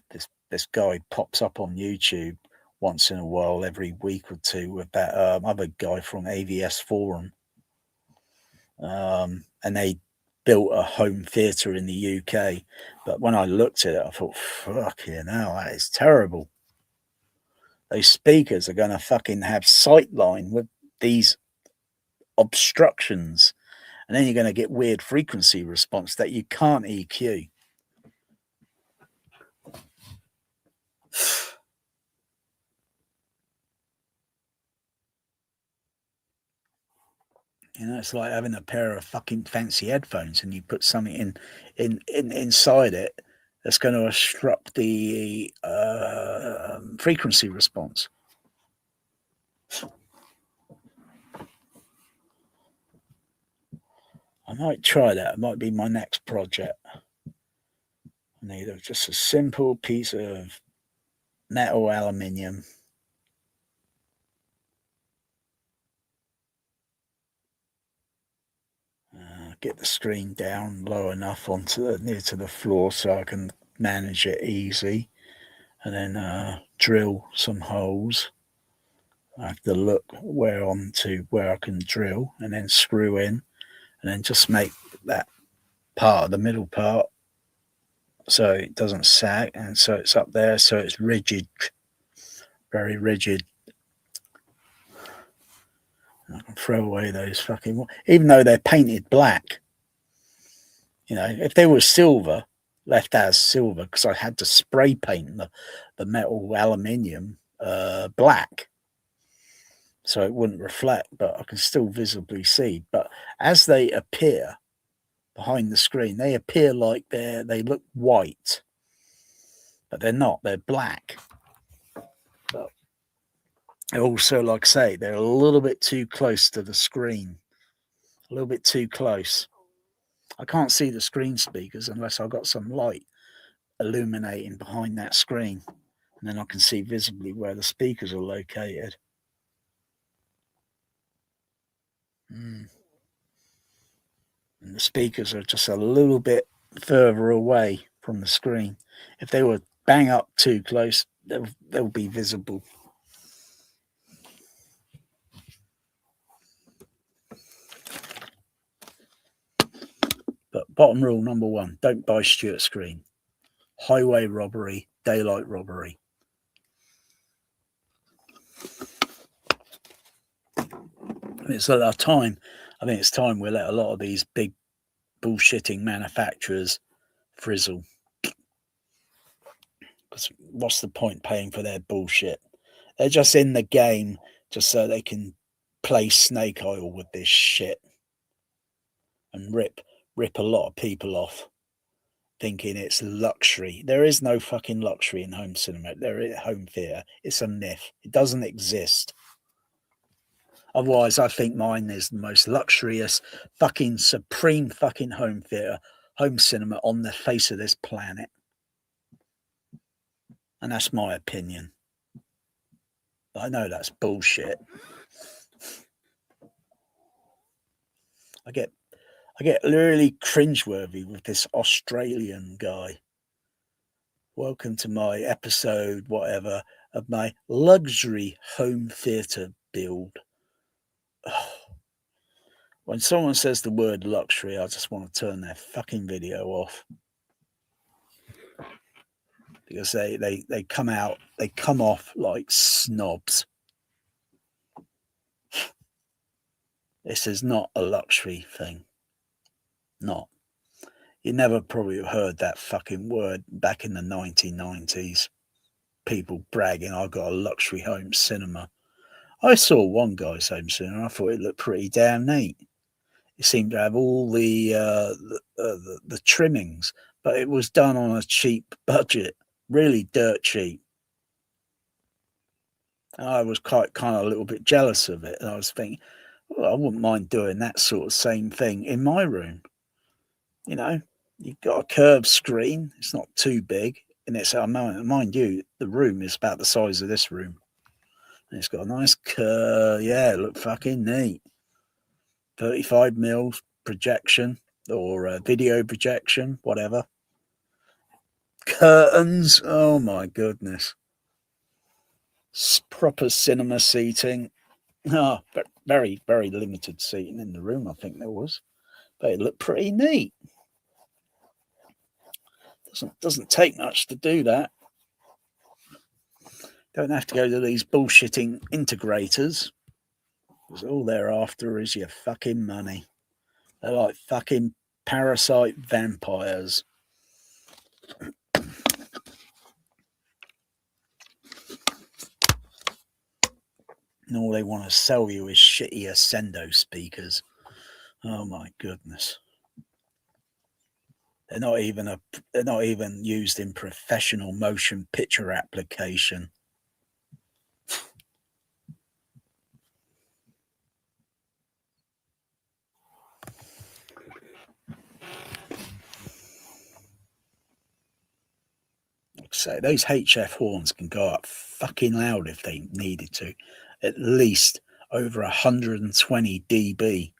Speaker 1: this guy pops up on YouTube once in a while, every week or two, with that other guy from AVS Forum, and they built a home theater in the UK. But when I looked at it, I thought, fucking hell, that is terrible. Those speakers are going to fucking have sightline with these obstructions, and then you're going to get weird frequency response that you can't EQ. It's like having a pair of fucking fancy headphones, and you put something inside it that's going to obstruct the frequency response. I might try that. It might be my next project. I need just a simple piece of metal aluminium. Get the screen down low enough near to the floor so I can manage it easy, and then drill some holes. I have to look where I can drill, and then screw in, and then just make that part of the middle part so it doesn't sag, and so it's up there, so it's rigid, very rigid. I can throw away those fucking, even though they're painted black. If they were silver, left as silver, because I had to spray paint the metal aluminium black, so it wouldn't reflect, but I can still visibly see. But as they appear behind the screen, they appear like they look white, but they're not. They're black. But also, like I say, they're a little bit too close to the screen. A little bit too close. I can't see the screen speakers unless I've got some light illuminating behind that screen, and then I can see visibly where the speakers are located. And the speakers are just a little bit further away from the screen. If they were bang up too close, they'll be visible. But bottom rule number 1, don't buy Stuart screen. Highway robbery, daylight robbery. It's a lot of time. I think it's time we let a lot of these big bullshitting manufacturers frizzle. Because what's the point paying for their bullshit? They're just in the game just so they can play snake oil with this shit and rip a lot of people off, thinking it's luxury. There is no fucking luxury in home cinema. There is home theatre. It's a myth. It doesn't exist. Otherwise, I think mine is the most luxurious, fucking supreme fucking home theatre, home cinema on the face of this planet. And that's my opinion. I know that's bullshit. I get really cringeworthy with this Australian guy. Welcome to my episode, whatever, of my luxury home theatre build. When someone says the word luxury, I just want to turn their fucking video off. Because they come off like snobs. This is not a luxury thing. Not. You never probably heard that fucking word back in the 1990s. People bragging, I got a luxury home cinema. I saw one guy's home cinema. I thought it looked pretty damn neat. It seemed to have all the trimmings, but it was done on a cheap budget, really dirt cheap. And I was kind of a little bit jealous of it. And I was thinking, well, I wouldn't mind doing that sort of same thing in my room. You know, you've got a curved screen. It's not too big. And it's, mind you, the room is about the size of this room. And it's got a nice curve. Yeah, it looked fucking neat. 35mm projection or video projection, whatever. Curtains. Oh, my goodness. Proper cinema seating. Oh, but very, very limited seating in the room, I think there was. But it looked pretty neat. Doesn't take much to do that. Don't have to go to these bullshitting integrators. Because all they're after is your fucking money. They're like fucking parasite vampires. And all they want to sell you is shitty Ascendo speakers. Oh my goodness. They're not even used in professional motion picture application. So those HF horns can go up fucking loud if they needed to. At least over 120 dB.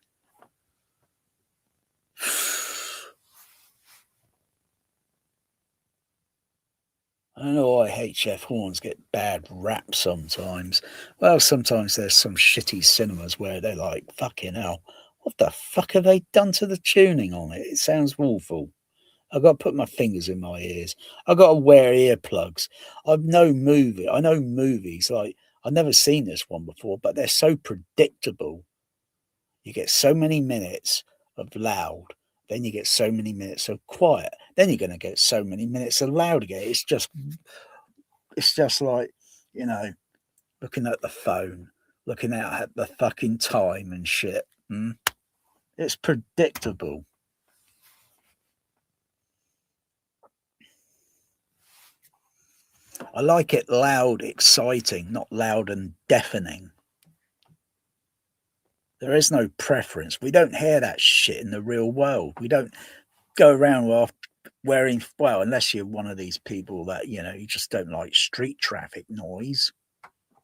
Speaker 1: I don't know why HF horns get bad rap sometimes. Well, sometimes there's some shitty cinemas where they're like, fucking hell, what the fuck have they done to the tuning on it? It sounds awful. I've got to put my fingers in my ears. I've got to wear earplugs. I know movies, like, I've never seen this one before, but they're so predictable. You get so many minutes of loud, then you get so many minutes of quiet, then you're going to get so many minutes of loud again. It's just like, you know, looking at the phone, looking out at the fucking time and shit. It's predictable. I like it loud, exciting, not loud and deafening. There is no preference. We don't hear that shit in the real world. We don't go around wearing, well, unless you're one of these people that, you know, you just don't like street traffic noise.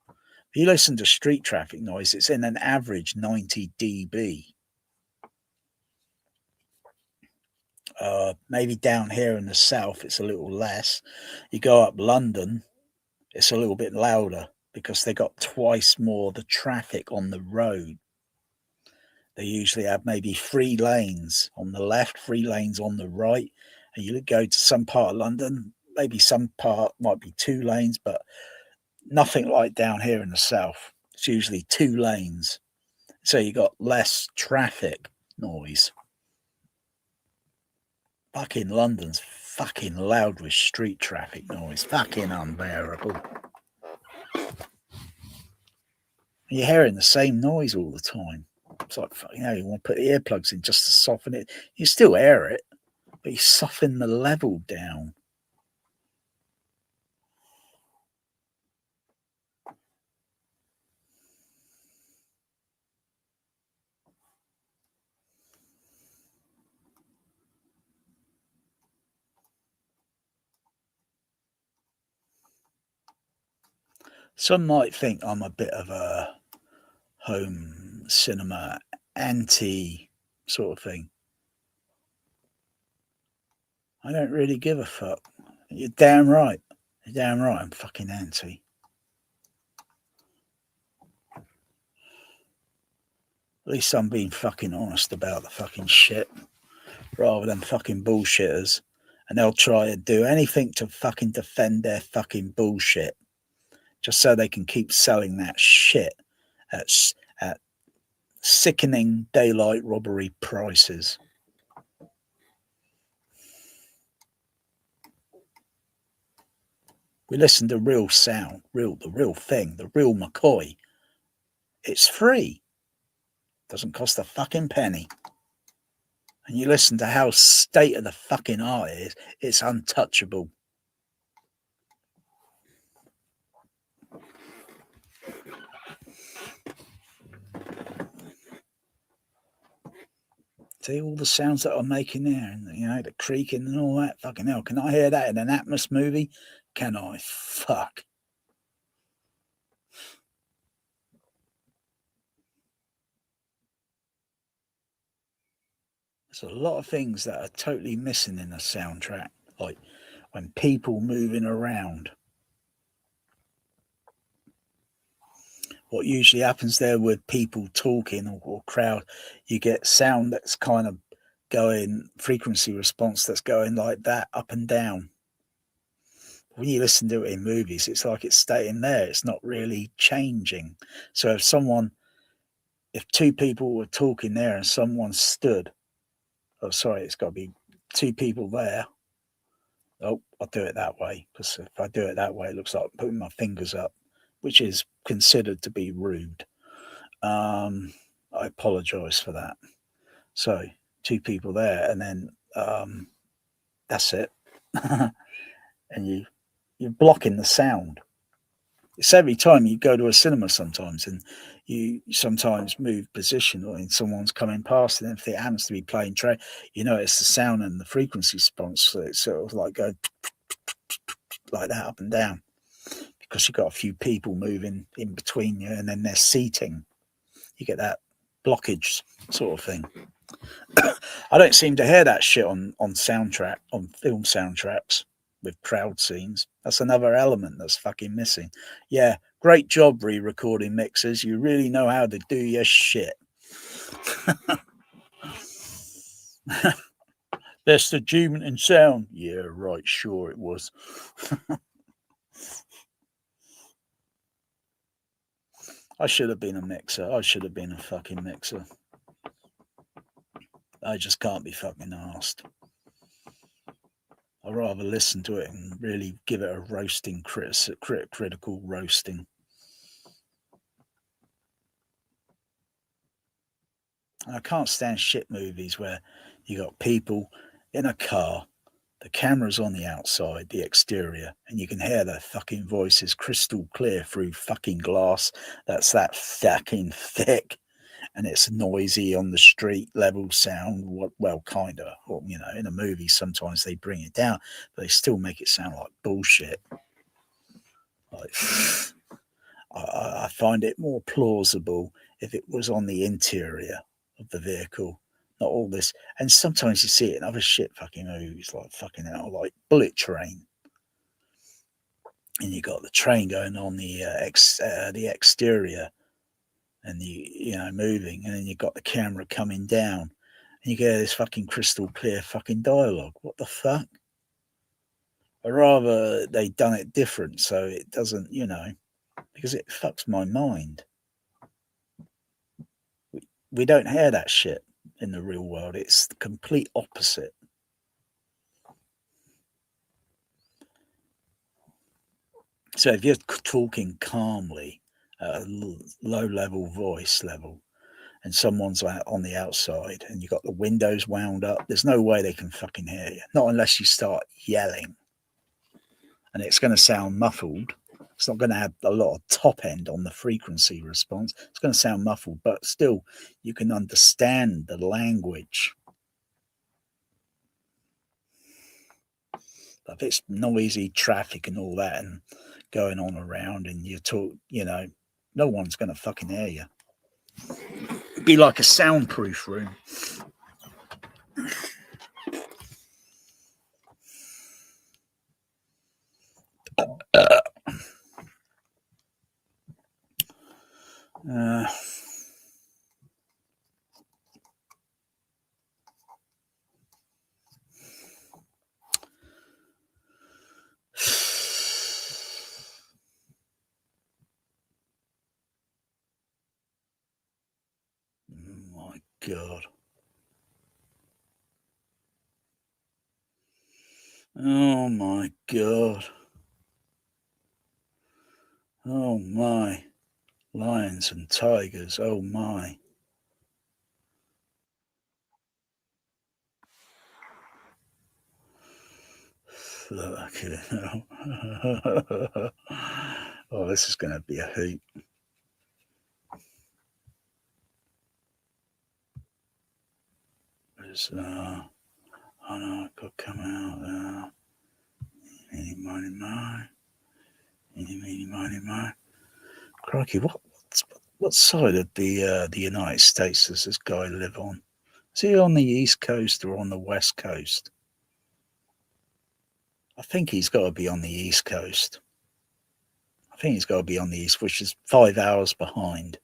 Speaker 1: If you listen to street traffic noise, it's in an average 90 dB. Maybe down here in the south, it's a little less. You go up London, it's a little bit louder because they got twice more the traffic on the road. They usually have maybe 3 lanes on the left, 3 lanes on the right. And you go to some part of London, maybe some part might be 2 lanes, but nothing like down here in the south. It's usually 2 lanes. So you got less traffic noise. Fucking London's fucking loud with street traffic noise. Fucking unbearable. You're hearing the same noise all the time. It's like, you know, you want to put the earplugs in just to soften it. You still hear it, but you soften the level down. Some might think I'm a bit of a home cinema anti sort of thing. I don't really give a fuck. You're damn right. You're damn right. I'm fucking anti. At least I'm being fucking honest about the fucking shit rather than fucking bullshitters. And they'll try to do anything to fucking defend their fucking bullshit just so they can keep selling that shit at sickening daylight robbery prices. We listen to real sound, the real thing, the real McCoy. It's free. Doesn't cost a fucking penny. And you listen to how state of the fucking art it is, it's untouchable. See all the sounds that I'm making there, and you know, the creaking and all that. Fucking hell, can I hear that in an Atmos movie? Can I? Fuck. There's a lot of things that are totally missing in a soundtrack, like when people moving around. What usually happens there with people talking or crowd, you get sound that's kind of going, frequency response that's going like that, up and down. When you listen to it in movies, it's like it's staying there. It's not really changing. So if 2 people were talking there and someone stood, it's got to be 2 people there. Oh, I'll do it that way, because if I do it that way, it looks like I'm putting my fingers up, which is considered to be rude. I apologize for that. So 2 people there, and then that's it. And you're blocking the sound. It's every time you go to a cinema sometimes, and you sometimes move position, or someone's coming past, and if it happens to be playing you know, it's the sound and the frequency response. So it's sort of like go like that up and down, because you've got a few people moving in between you, and then there's seating. You get that blockage sort of thing. I don't seem to hear that shit on film soundtracks with crowd scenes. That's another element that's fucking missing. Yeah, great job re-recording mixers. You really know how to do your shit. Best achievement in sound. Yeah, right, sure it was. I should have been a mixer. I should have been a fucking mixer. I just can't be fucking asked. I'd rather listen to it and really give it a roasting, critical roasting. I can't stand shit movies where you got people in a car, the camera's on the outside, the exterior, and you can hear their fucking voices crystal clear through fucking glass that's that fucking thick, and it's noisy on the street level sound. Well, kind of. Well, you know, in a movie, sometimes they bring it down, but they still make it sound like bullshit. Like, I find it more plausible if it was on the interior of the vehicle, not all this. And sometimes you see it in other shit fucking movies, like fucking hell, like Bullet Train. And you got the train going on the exterior, and you know, moving, and then you got the camera coming down, and you get this fucking crystal clear fucking dialogue. What the fuck? I'd rather they done it different, so it doesn't, you know, because it fucks my mind. We don't hear that shit in the real world. It's the complete opposite. So if you're talking calmly at a low level voice level, and someone's on the outside and you got the windows wound up, there's no way they can fucking hear you. Not unless you start yelling. And it's going to sound muffled. It's not going to have a lot of top end on the frequency response. It's going to sound muffled, but still you can understand the language. But if it's noisy traffic and all that and going on around and you talk, you know, no one's going to fucking hear you. It'd be like a soundproof room. My God. Oh my God. Oh my. Lions and tigers. Oh my. Fucking hell. Oh, this is going to be a hoot. There's, oh no, it could come out. Eeny, miny, miny. Eeny, meeny, miny, miny. Crikey, what side of the United States does this guy live on? Is he on the East Coast or on the West Coast? I think he's got to be on the East Coast. I think he's got to be on the East, which is 5 hours behind.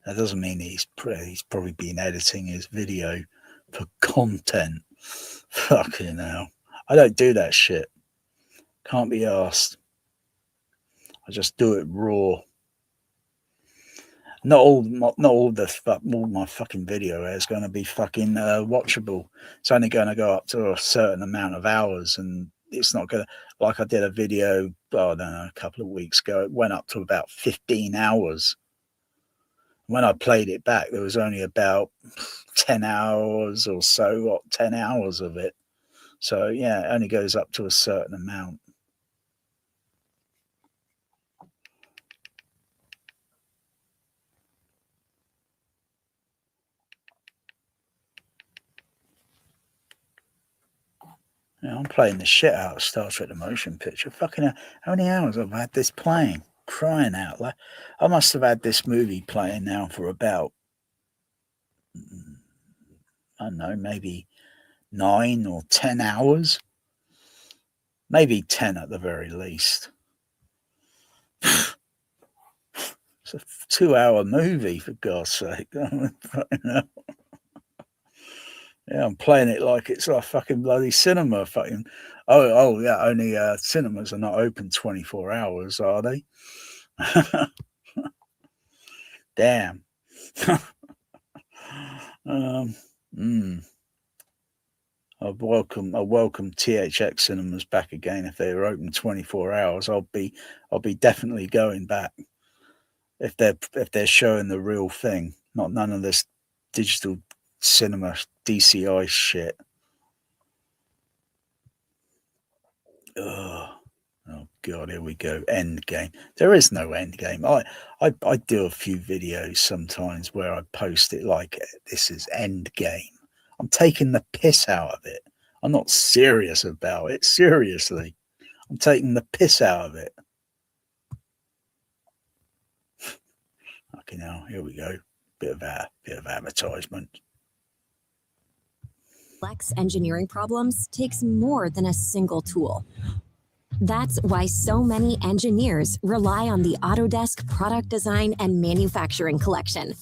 Speaker 1: That doesn't mean he's probably been editing his video for content. Fucking hell. I don't do that shit. Can't be asked. I just do it raw. Not all my fucking video is going to be fucking watchable. It's only going to go up to a certain amount of hours, and it's not going to, like I did a video, I don't know, a couple of weeks ago, it went up to about 15 hours. When I played it back, there was only about 10 hours or so, 10 hours of it. So yeah, it only goes up to a certain amount. Yeah, I'm playing the shit out of Star Trek: The Motion Picture. Fucking hell, how many hours have I had this playing? Crying out loud. I must have had this movie playing now for about, I don't know, maybe 9 or 10 hours. Maybe 10 at the very least. It's a 2-hour movie, for God's sake. Yeah, I'm playing it like it's a fucking bloody cinema. Fucking oh yeah, only cinemas are not open 24 hours, are they? Damn. I welcome THX cinemas back again. If they were open 24 hours, I'll be definitely going back. If they're showing the real thing, not none of this digital cinema DCI shit. Oh God, here we go. End game. There is no end game. I do a few videos sometimes where I post it like this is end game. I'm taking the piss out of it. I'm not serious about it. Seriously, I'm taking the piss out of it. Okay, now here we go. Bit of advertisement.
Speaker 11: Complex engineering problems takes more than a single tool. That's why so many engineers rely on the Autodesk Product Design and Manufacturing Collection.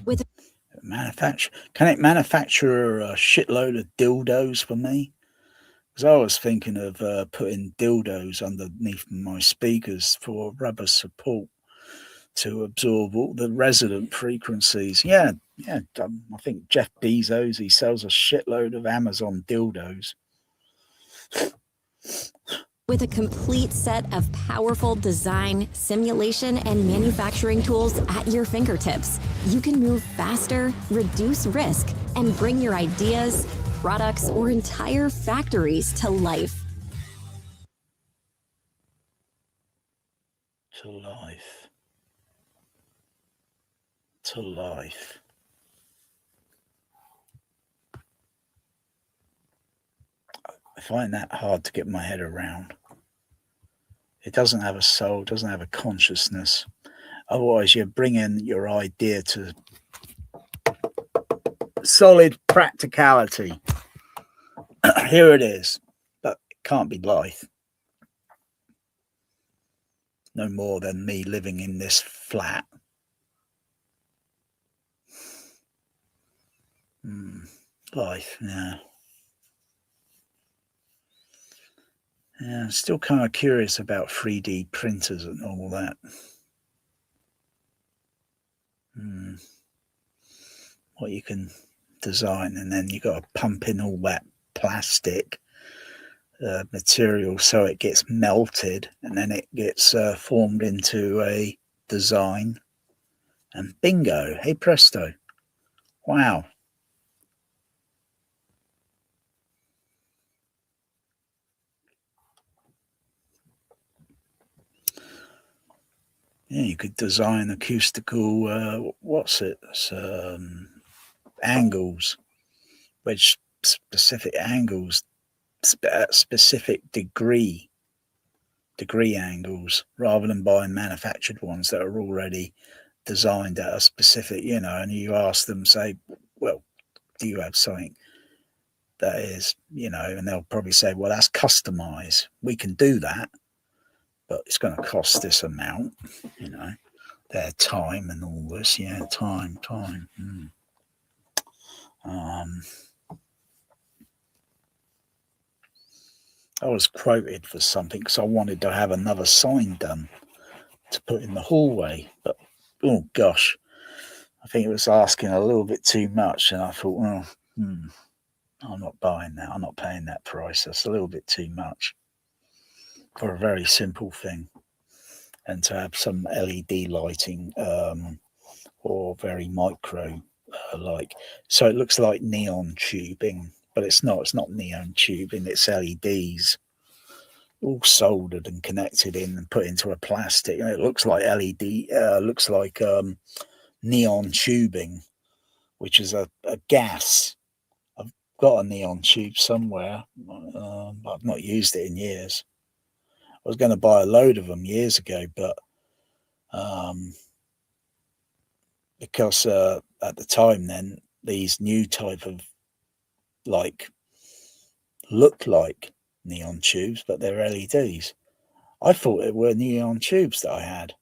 Speaker 11: With
Speaker 1: Can it manufacture a shitload of dildos for me? Because I was thinking of putting dildos underneath my speakers for rubber support to absorb all the resonant frequencies. Yeah. I think Jeff Bezos, he sells a shitload of Amazon dildos.
Speaker 11: With a complete set of powerful design, simulation, and manufacturing tools at your fingertips, you can move faster, reduce risk, and bring your ideas, products, or entire factories to life.
Speaker 1: To life. To life. I find that hard to get my head around. It doesn't have a soul, doesn't have a consciousness. Otherwise, you're bringing your idea to solid practicality. Here it is, but it can't be life. No more than me living in this flat. Life, yeah. Yeah, I'm still kind of curious about 3D printers and all that. What you can design, and then you got to pump in all that plastic material so it gets melted, and then it gets formed into a design, and bingo, hey presto, wow. Yeah, you could design acoustical angles, which specific angles, specific degree angles, rather than buying manufactured ones that are already designed at a specific, and you ask them, say, well, do you have something that is, and they'll probably say, well, that's customized. We can do that, but it's going to cost this amount, their time and all this. Yeah, time. I was quoted for something because I wanted to have another sign done to put in the hallway, but oh gosh, I think it was asking a little bit too much, and I thought, well, I'm not buying that. I'm not paying that price. That's a little bit too much for a very simple thing. And to have some LED lighting or very micro so it looks like neon tubing, but it's not. It's not neon tubing. It's LEDs, all soldered and connected in and put into a plastic. And it looks like LED. Looks like neon tubing, which is a gas. I've got a neon tube somewhere, but I've not used it in years. I was going to buy a load of them years ago, but because at the time then, these new type of look like neon tubes, but they're LEDs. I thought it were neon tubes that I had.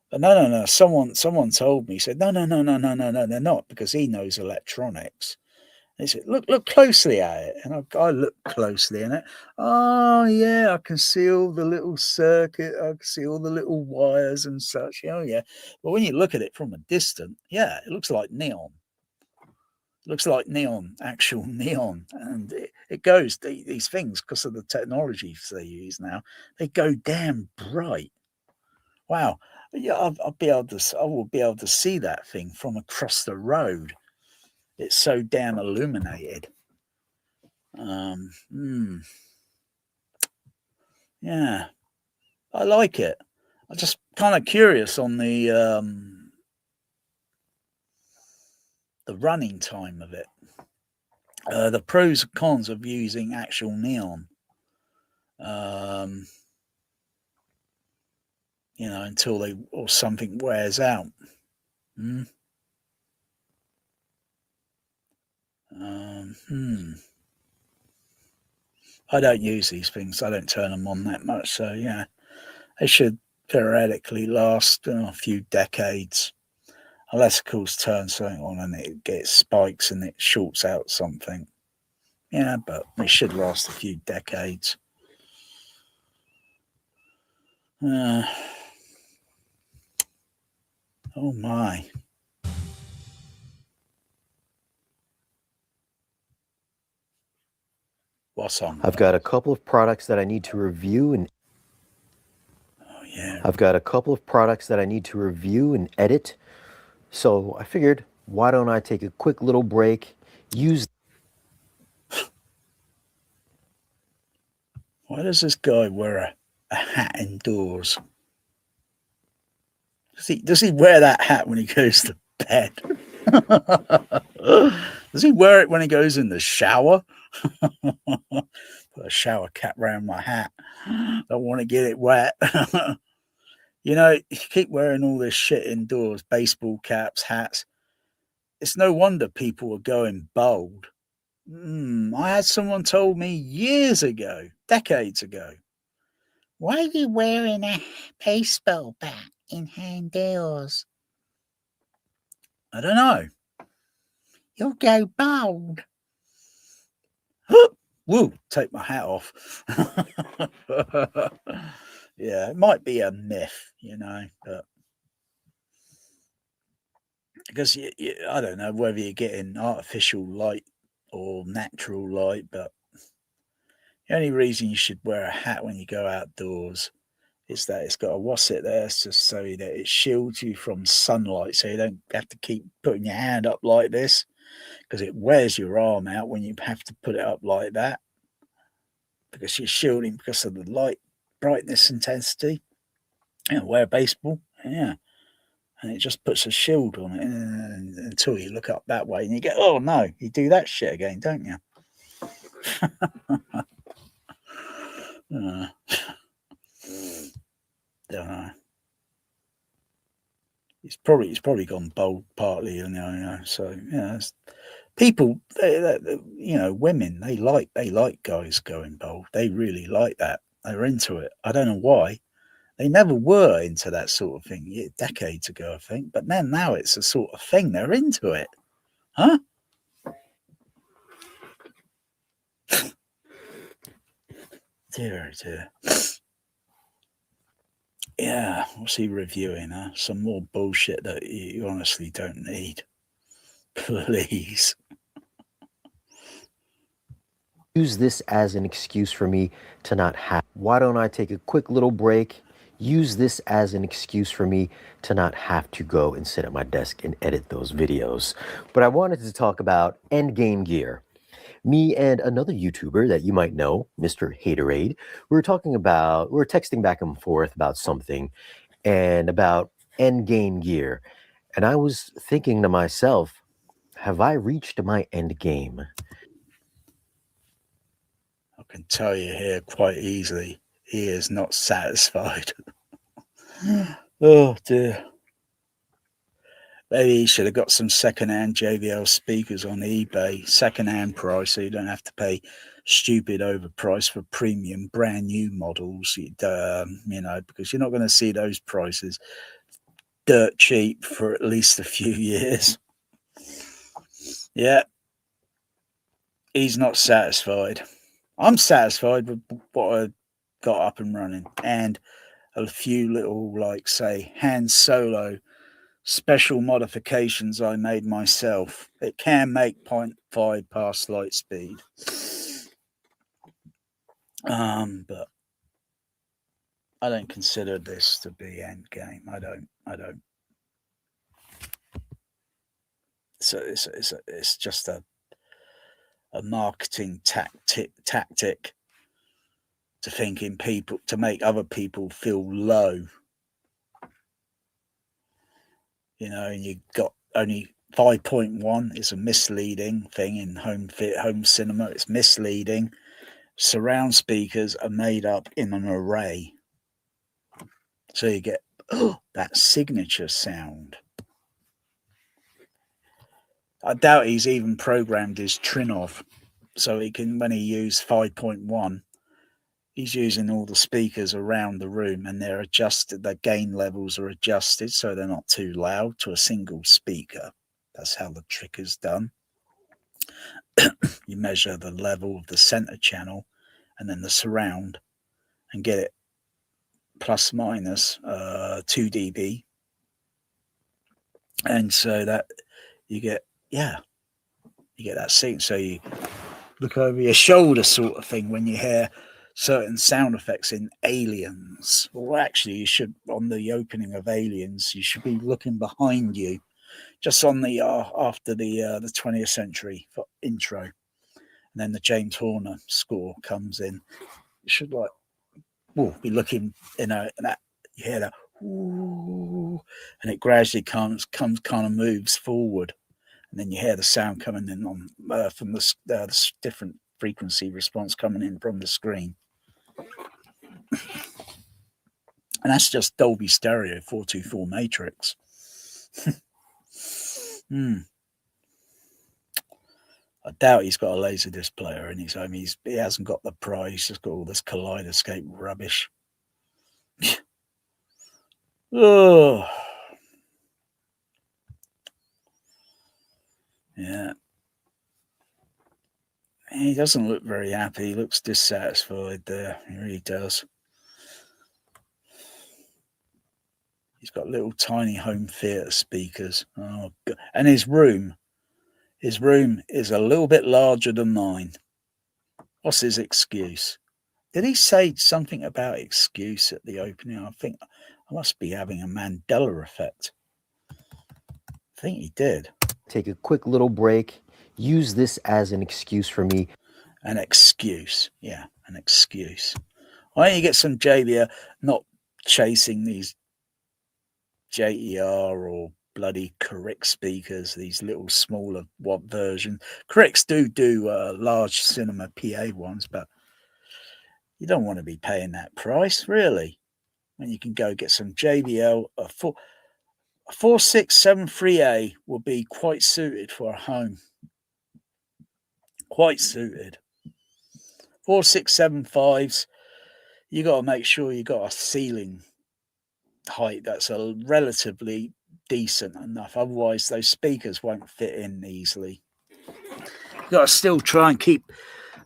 Speaker 1: But no. Someone told me, said, no, they're not, because he knows electronics. They said, look closely at it. And I looked closely at it. Oh, yeah, I can see all the little circuit. I can see all the little wires and such. Oh, yeah. But when you look at it from a distance, yeah, it looks like neon. It looks like neon, actual neon. And it goes, these things, because of the technologies they use now, they go damn bright. Wow. Yeah, I will be able to see that thing from across the road. It's so damn illuminated. Yeah, I like it. I'm just kind of curious on the running time of it. The pros and cons of using actual neon. Until something wears out. I don't use these things. I don't turn them on that much. So yeah, they should theoretically last a few decades. Unless, of course, turn something on and it gets spikes and it shorts out something. Yeah, but they should last a few decades. Oh my. What's on?
Speaker 14: I've got a couple of products that I need to review and
Speaker 1: yeah.
Speaker 14: I've got a couple of products that I need to review and edit. So I figured, why don't I take a quick little break, use...
Speaker 1: Why does this guy wear a hat indoors? Does he wear that hat when he goes to bed? Does he wear it when he goes in the shower? Put a shower cap around my hat. Don't want to get it wet. You know, you keep wearing all this shit indoors, baseball caps, hats. It's no wonder people are going bald. I had someone told me years ago, decades ago, why are you wearing a baseball bat indoors? I don't know. You'll go bald. Woo, take my hat off. Yeah, it might be a myth, you know, but because I don't know whether you're getting artificial light or natural light, but the only reason you should wear a hat when you go outdoors is that it's got a wasset there just so that it shields you from sunlight, so you don't have to keep putting your hand up like this, because it wears your arm out when you have to put it up like that, because you're shielding because of the light brightness intensity. You know, wear baseball, yeah, and it just puts a shield on it until you look up that way and you go, oh no, you do that shit again, don't you? Don't know. He's probably gone bald partly, you know. So yeah, people, you know, women, they like guys going bald. They really like that. They're into it. I don't know why. They never were into that sort of thing decades ago, I think. But then now it's a sort of thing. They're into it, huh? Dear, dear. Yeah, what's he reviewing, huh? Some more bullshit that you honestly don't need. Please.
Speaker 14: Use this as an excuse for me to not have... Why don't I take a quick little break, use this as an excuse for me to not have to go and sit at my desk and edit those videos. But I wanted to talk about endgame gear. Me and another YouTuber that you might know, Mr. Haterade, we were texting back and forth about something and about endgame gear. And I was thinking to myself, have I reached my end game?
Speaker 1: I can tell you here quite easily, he is not satisfied. Oh dear. Maybe he should have got some second-hand JBL speakers on eBay, second-hand price, so you don't have to pay stupid overprice for premium brand new models, you know, because you're not going to see those prices dirt cheap for at least a few years. Yeah. He's not satisfied. I'm satisfied with what I got up and running, and a few little, like, say, Han Solo special modifications I made myself. It can make 0.5 past light speed. But I don't consider this to be end game. I don't. So it's just a marketing tactic to make other people feel low. You know, and you got only 5.1 is a misleading thing in home cinema. It's misleading. Surround speakers are made up in an array, so you get that signature sound. I doubt he's even programmed his trinnov. so he can, when he used 5.1, he's using all the speakers around the room, and they're adjusted. The gain levels are adjusted so they're not too loud to a single speaker. That's how the trick is done. You measure the level of the center channel and then the surround and get it plus minus 2 dB. And so that you get, you get that scene. So you look over your shoulder sort of thing when you hear certain sound effects in Aliens. Well, actually, you should, on the opening of Aliens, you should be looking behind you, just on the after the 20th century intro, and then the James Horner score comes in. You should be looking, and that you hear that, ooh, and it gradually comes kind of moves forward, and then you hear the sound coming in on from the different frequency response coming in from the screen. And that's just Dolby Stereo 424 Matrix. I doubt he's got a Laserdisc player in his home. He hasn't got the prize. He's just got all this kaleidoscope rubbish. Oh, yeah. He doesn't look very happy. He looks dissatisfied there. He really does. He's got little tiny home theater speakers. Oh, God. And his room is a little bit larger than mine. What's his excuse? Did he say something about excuse at the opening? I think I must be having a Mandela effect. I think he did.
Speaker 14: Take a quick little break. Use this as an excuse for me.
Speaker 1: An excuse. Yeah, an excuse. Why don't you get some JBL, not chasing these JER or bloody Correct speakers, these little smaller watt versions. Corrects do large cinema PA ones, but you don't want to be paying that price, really, when you can go get some JBL. A 4673A will be quite suited for a home. Quite suited. 4675s, you got to make sure you got a ceiling height that's a relatively decent enough. Otherwise, those speakers won't fit in easily. You got to still try and keep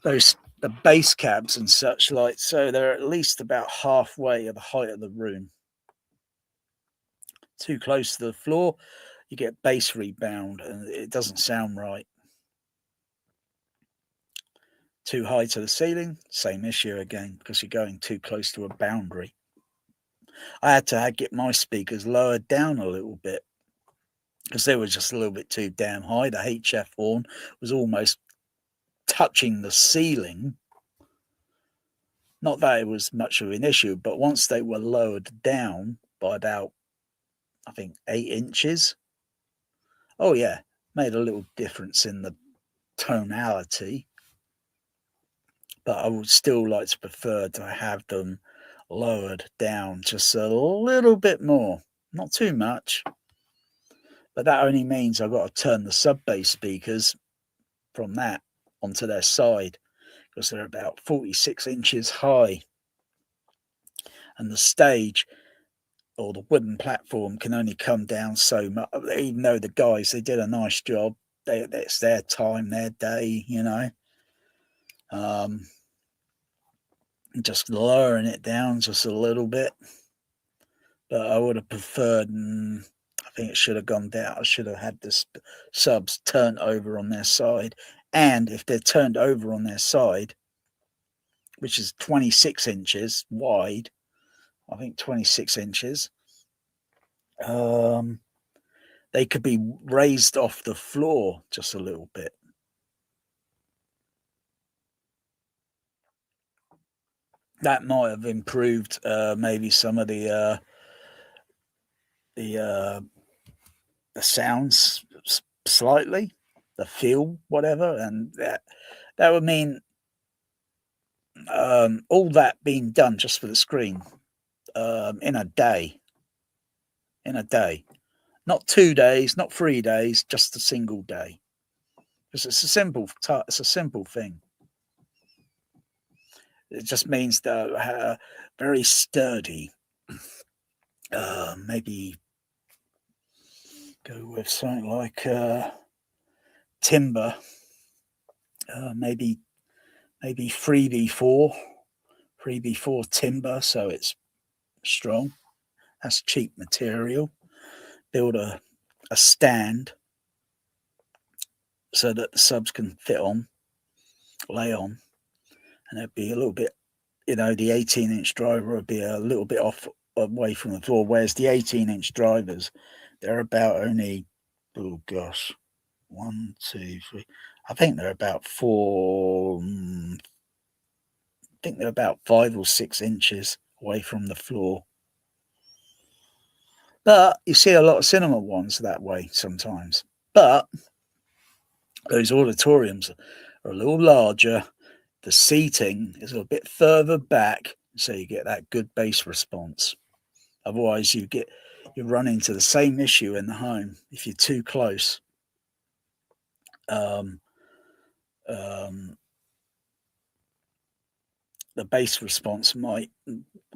Speaker 1: the bass cabs and such like so they're at least about halfway of the height of the room. Too close to the floor, you get bass rebound and it doesn't sound right. Too high to the ceiling, same issue again, because you're going too close to a boundary. I had to get my speakers lowered down a little bit because they were just a little bit too damn high. The HF horn was almost touching the ceiling. Not that it was much of an issue, but once they were lowered down by about, I think, 8 inches. Oh, yeah, made a little difference in the tonality. But I would still like to prefer to have them lowered down just a little bit more. Not too much. But that only means I've got to turn the sub-bass speakers from that onto their side because they're about 46 inches high. And the stage or the wooden platform can only come down so much. Even though the guys, they did a nice job. It's their time, their day, you know. Just lowering it down just a little bit. But I would have preferred, I think it should have gone down. I should have had the subs turned over on their side. And if they're turned over on their side, which is 26 inches wide, I think 26 inches, they could be raised off the floor just a little bit. That might have improved maybe some of the sounds slightly, the feel, whatever, and that would mean all that being done just for the screen in a day. Not 2 days, not 3 days, just a single day. Because it's a simple thing. It just means that very sturdy. Maybe go with something like timber. Maybe 3B4 timber, so it's strong. That's cheap material. Build a stand so that the subs can lay on, and it'd be a little bit, the 18-inch driver would be a little bit away from the floor, whereas the 18-inch drivers, they're about only, 1, 2, 3. I think they're about 5 or 6 inches away from the floor. But you see a lot of cinema ones that way sometimes. But those auditoriums are a little larger. The seating is a bit further back, so you get that good bass response. Otherwise, you run into the same issue in the home if you're too close. The bass response might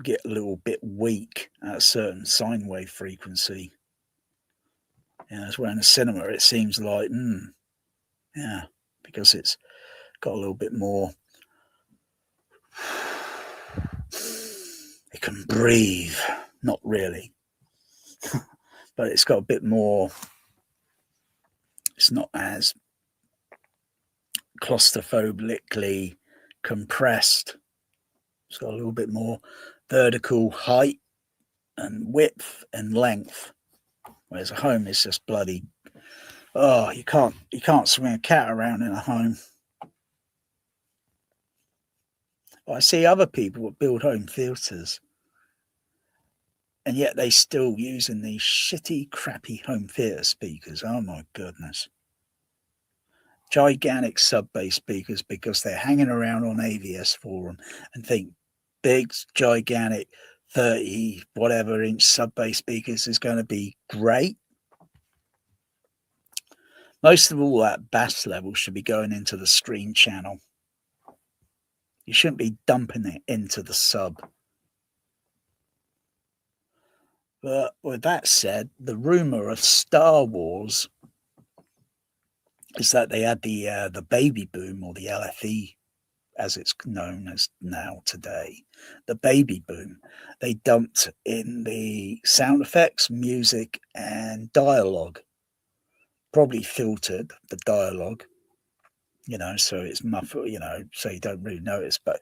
Speaker 1: get a little bit weak at a certain sine wave frequency. As we're in a cinema, it seems like, because it's got a little bit more. It can breathe, not really, but it's got a bit more. It's not as claustrophobically compressed. It's got a little bit more vertical height and width and length, whereas a home is just bloody. Oh, you can't swing a cat around in a home. I see other people that build home theatres, and yet they still using these shitty, crappy home theatre speakers. Oh my goodness. Gigantic sub-bass speakers, because they're hanging around on AVS forum and think big, gigantic 30 whatever inch sub-bass speakers is going to be great. Most of all, that bass level should be going into the screen channel. You shouldn't be dumping it into the sub. But with that said, the rumor of Star Wars is that they had the baby boom, or the LFE, as it's known as now today, the baby boom. They dumped in the sound effects, music, and dialogue. Probably filtered the dialogue, so it's muffled, so you don't really notice. But